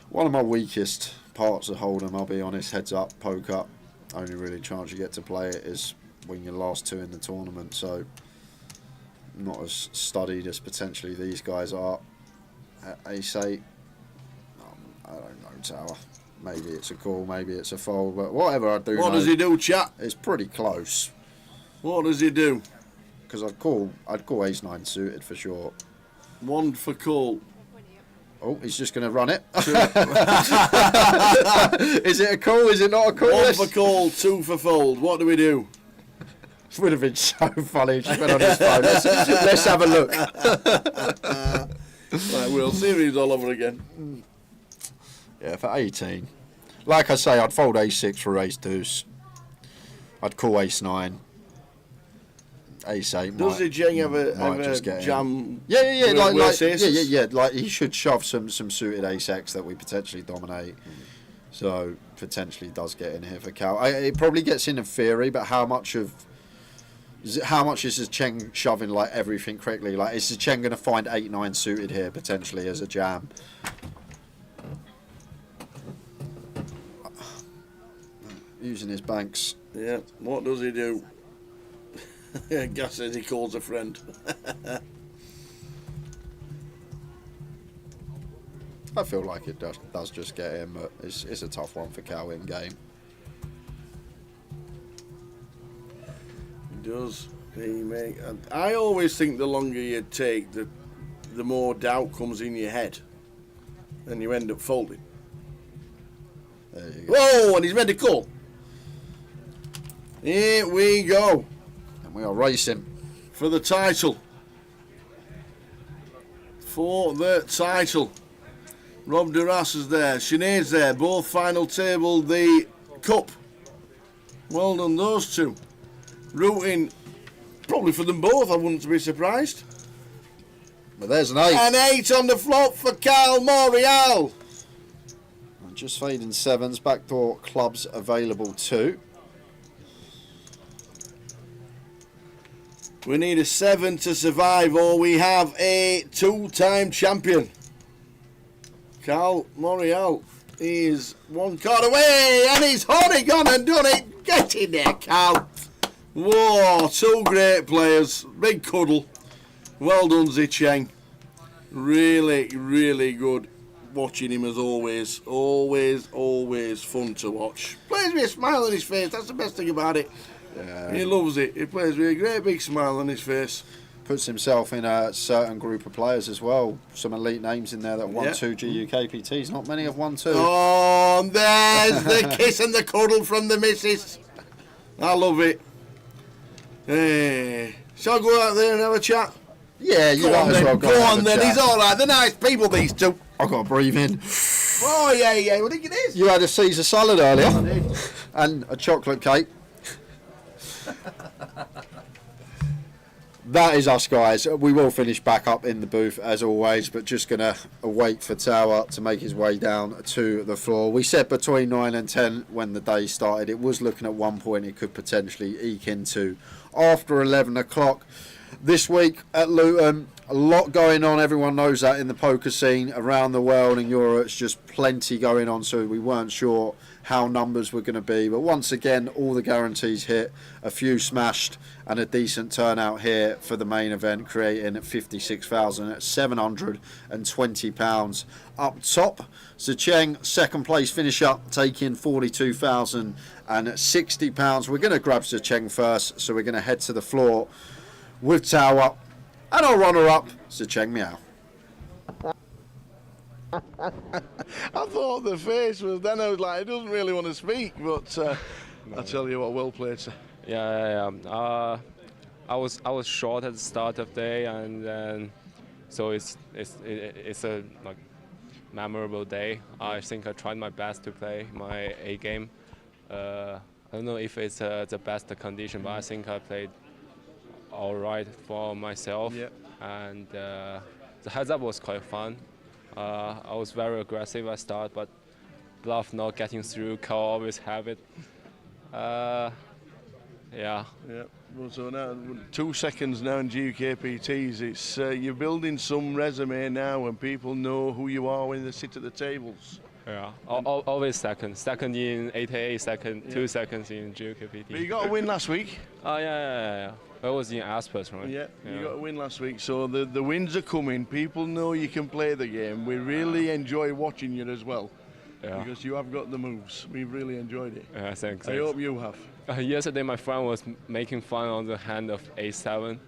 One of my weakest parts of Hold'em, I'll be honest, heads up, poke up. Only really chance you get to play it is when you're last two in the tournament, so not as studied as potentially these guys are. At Ace-8, I don't know, Tower. Maybe it's a call, maybe it's a fold, but whatever I do. What does he do, chat? It's pretty close. What does he do? Because I'd call Ace-9 suited for sure. One for call. Oh, he's just going to run it. Is it a call? Is it not a call? One for call, two for fold. What do we do? It would have been so funny if she went on his phone. Let's have a look. Right, World Series all over again. Yeah, for 18. Like I say, I'd fold Ace-6 for Ace-Deuce. I'd call Ace-9. Ace-8. Does the Jeng have a jam? In. Yeah, like he should shove some suited Ace-X that we potentially dominate. So potentially does get in here for Cal. It probably gets in theory, but how much is the Cheng shoving like everything correctly? Like, is the Cheng going to find 8-9 suited here potentially as a jam? Using his banks. Yeah. What does he do? Gas says he calls a friend. I feel like it does just get him, but it's a tough one for Cal in game. He does. I always think the longer you take, the more doubt comes in your head, and you end up folding. There you go. Whoa! And he's made a call. Here we go. And we are racing for the title. For the title. Rob Duras is there. Sinead's there. Both final table the cup. Well done, those two. Rooting probably for them both, I wouldn't be surprised. But there's an 8. An 8 on the flop for Cal Morial. Just fading 7s. Backdoor clubs available too. We need a 7 to survive, or we have a 2-time champion. Cal Morial is one card away, and he's already gone and done it. Get in there, Cal. Whoa, two great players. Big cuddle. Well done, Zicheng. Really, really good watching him as always. Always fun to watch. Plays with a smile on his face. That's the best thing about it. Yeah. He loves it. He plays with a great big smile on his face. Puts himself in a certain group of players as well. Some elite names in there that won 2 GUKPTs. Not many have won 2. Oh, and there's the kiss and the cuddle from the missus. I love it. Hey. Shall I go out there and have a chat? Yeah, you might as well go on then. He's all right. They're nice people, these two. I've got to breathe in. Oh, yeah. What do you think it is? You had a Caesar salad earlier. And a chocolate cake. That is us, guys. We will finish back up in the booth as always, but just going to wait for Tower to make his way down to the floor. We said between 9 and 10 when the day started. It was looking at one point it could potentially eke into after 11 o'clock. This week at Luton, a lot going on. Everyone knows that in the poker scene around the world. In Europe, it's just plenty going on, so we weren't sure how numbers were going to be. But once again, all the guarantees hit, a few smashed, and a decent turnout here for the main event, creating £56,720 up top. Zicheng, second place finish up, taking £42,060. We're going to grab Zicheng first, so we're going to head to the floor with Tower and our runner-up, Zicheng Meow. I thought the face was, then I was like, he doesn't really want to speak, but I tell you what, well played, sir. Yeah. I was short at the start of the day, and so it's a like memorable day. I think I tried my best to play my A game. I don't know if it's the best condition, but I think I played all right for myself. Yeah. And the heads up was quite fun. I was very aggressive at start, but bluff not getting through, call always have it. Yeah. Yeah. Well, so now 2 seconds now in GUKPTs. It's you're building some resume now, and people know who you are when they sit at the tables. Yeah. Always second. Second in 8A, second, Yeah. 2 seconds in GUKPT. But you got a win last week. Oh, yeah. That was in Aspers, right? Yeah, you got a win last week. So the wins are coming. People know you can play the game. We really enjoy watching you as well. Yeah. Because you have got the moves. We've really enjoyed it. Yeah, thanks. I hope you have. Yesterday, my friend was making fun on the hand of A7.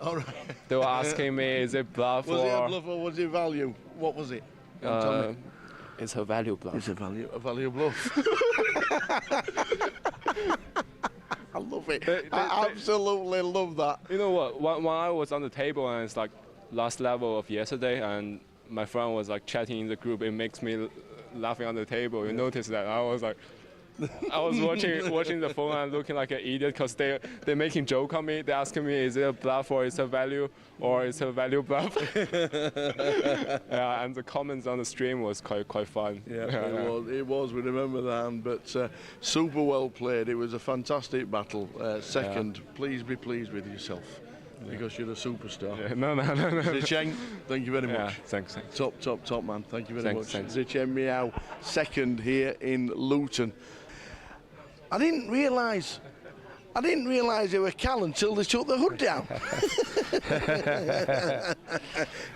All right. They were asking me, is it bluff Was or... it a bluff or was it value? What was it? Tell me. It's a value bluff. It's a value bluff. I love it. I absolutely love that. You know what? When I was on the table and it's like last level of yesterday, and my friend was like chatting in the group, it makes me laughing on the table. You notice that? I was like, I was watching the phone and looking like an idiot because they're making joke on me. They're asking me, is it a bluff or is it a value or is it a value bluff? Yeah, and the comments on the stream was quite fun. Yeah, it was. We remember the hand, but super well played. It was a fantastic battle. Second, please be pleased with yourself. Because you're a superstar. Yeah, no. Zicheng, thank you very much. Yeah, thanks. Top man. Thank you very much. Thanks. Zicheng Miao, second here in Luton. I didn't realise it was Cal until they took the hood down.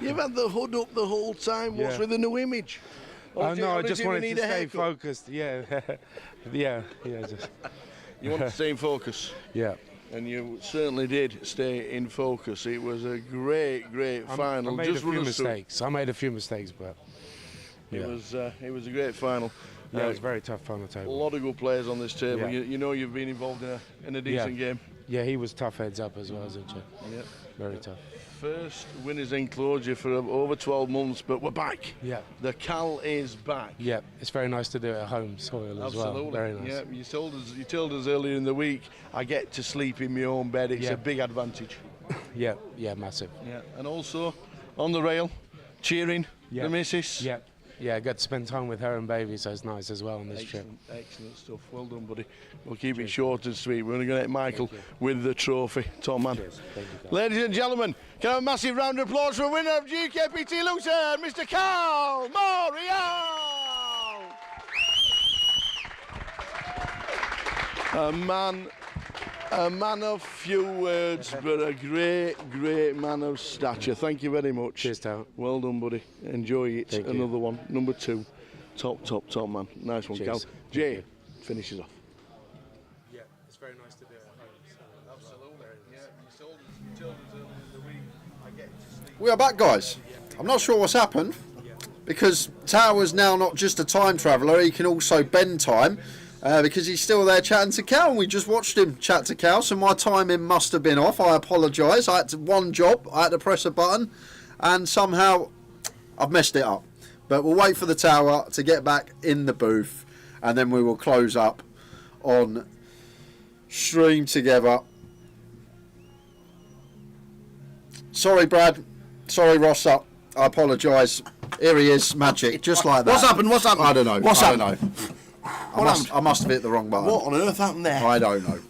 You've had the hood up the whole time. What's Yeah. with the new image? No, I just wanted need to a stay haircut? focused. Yeah, just. You want to stay in focus? Yeah. And you certainly did stay in focus. It was a great final. I made Just a few run us through. mistakes. I made a few mistakes, but yeah. It was a great final. Yeah, it was very tough on the A table. lot of good players on this table. Yeah. You know you've been involved in a decent game. Yeah, he was tough heads up as well, isn't he? Yeah. Very tough. First winners enclosure for over 12 months, but we're back. Yeah. The Cal is back. Yeah, it's very nice to do it at home soil as well. Absolutely. Very nice. Yeah, you told us earlier in the week, I get to sleep in my own bed. It's Yeah. a big advantage. Yeah, massive. Yeah, and also on the rail, cheering Yeah. the missus. Yeah. Yeah, I got to spend time with her and baby, so it's nice as well on this trip. Excellent stuff. Well done, buddy. We'll keep it short and sweet. We're going to get Michael with the trophy. Top man. Cheers. Thank you, guys. Ladies and gentlemen, can I have a massive round of applause for the winner of GUKPT Luton, Mr. Cal Morial! A man of few words, but a great man of stature. Thank you very much. Cheers, Tal. Well done, buddy. Enjoy it. Thank you. Another one. Number 2. Top man. Nice one, Cheers. Cal. Jay finishes off. Yeah, it's very nice to do it at home. Absolutely. Yeah, you told us earlier in the week, I get to sleep. We are back, guys. I'm not sure what's happened because Tower's now not just a time traveller, he can also bend time because he's still there chatting to Cal. We just watched him chat to Cal, so my timing must have been off. I apologise. I had one job, I had to press a button and somehow I've messed it up. But we'll wait for the Tower to get back in the booth and then we will close up on stream together. Sorry, Brad. Sorry, Rossa. I apologise. Here he is, magic, just like that. What's happened? I don't know. What's I don't happened? know. I must have hit the wrong button. What on earth happened there? I don't know.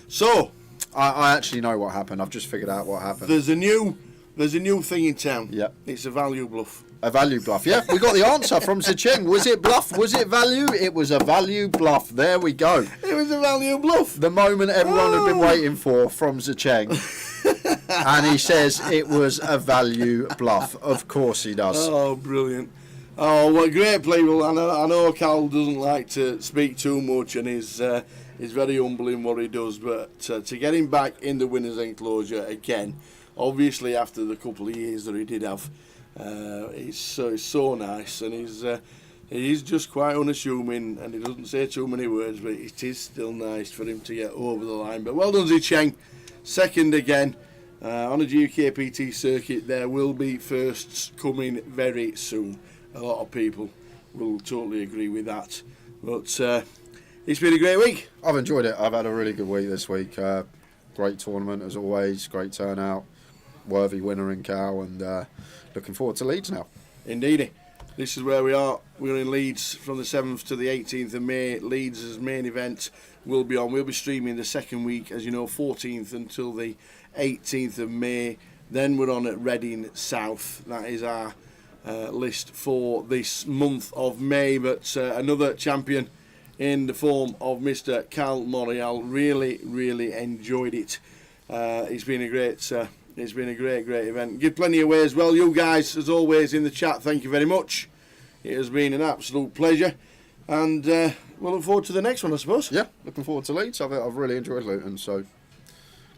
So, I actually know what happened. I've just figured out what happened. there's a new thing in town. Yep. It's a value bluff. A value bluff. Yeah, we got the answer from Zicheng. Was it bluff? Was it value? It was a value bluff. There we go. It was a value bluff. The moment everyone had been waiting for from Zicheng. And he says it was a value bluff. Of course he does. Oh, brilliant. Oh, what great play. Well, I know Cal doesn't like to speak too much and he's very humble in what he does, but to get him back in the winner's enclosure again, obviously after the couple of years that he did have, it's so nice, and he's just quite unassuming and he doesn't say too many words, but it is still nice for him to get over the line. But well done, Zicheng. Second again. On a GUKPT circuit, there will be firsts coming very soon. A lot of people will totally agree with that. But it's been a great week. I've enjoyed it. I've had a really good week this week. Great tournament as always. Great turnout. Worthy winner in Cal, and looking forward to Leeds now. Indeed. This is where we are. We're in Leeds from the 7th to the 18th of May. Leeds' main event will be on. We'll be streaming the second week, as you know, 14th until the 18th of May. Then we're on at Reading South. That is our list for this month of May. But another champion in the form of Mr. Cal Morial. Really, really enjoyed it. It's been a great event. Give plenty away as well. You guys, as always, in the chat, thank you very much. It has been an absolute pleasure. And we'll look forward to the next one, I suppose. Yeah, looking forward to Leeds. I've really enjoyed Luton, so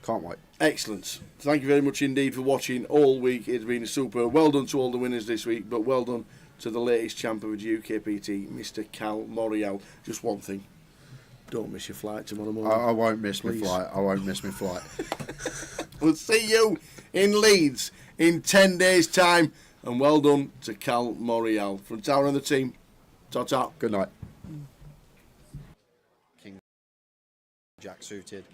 can't wait. Excellent. Thank you very much indeed for watching all week. It's been super. Well done to all the winners this week, but well done to the latest champ of GUKPT, Mr. Cal Morial. Just one thing. Don't miss your flight tomorrow morning. I won't miss my flight. I won't miss my flight. We'll see you in Leeds in 10 days' time. And well done to Cal Morial. From Tower and the team, ta-ta. Good night. King Jack suited.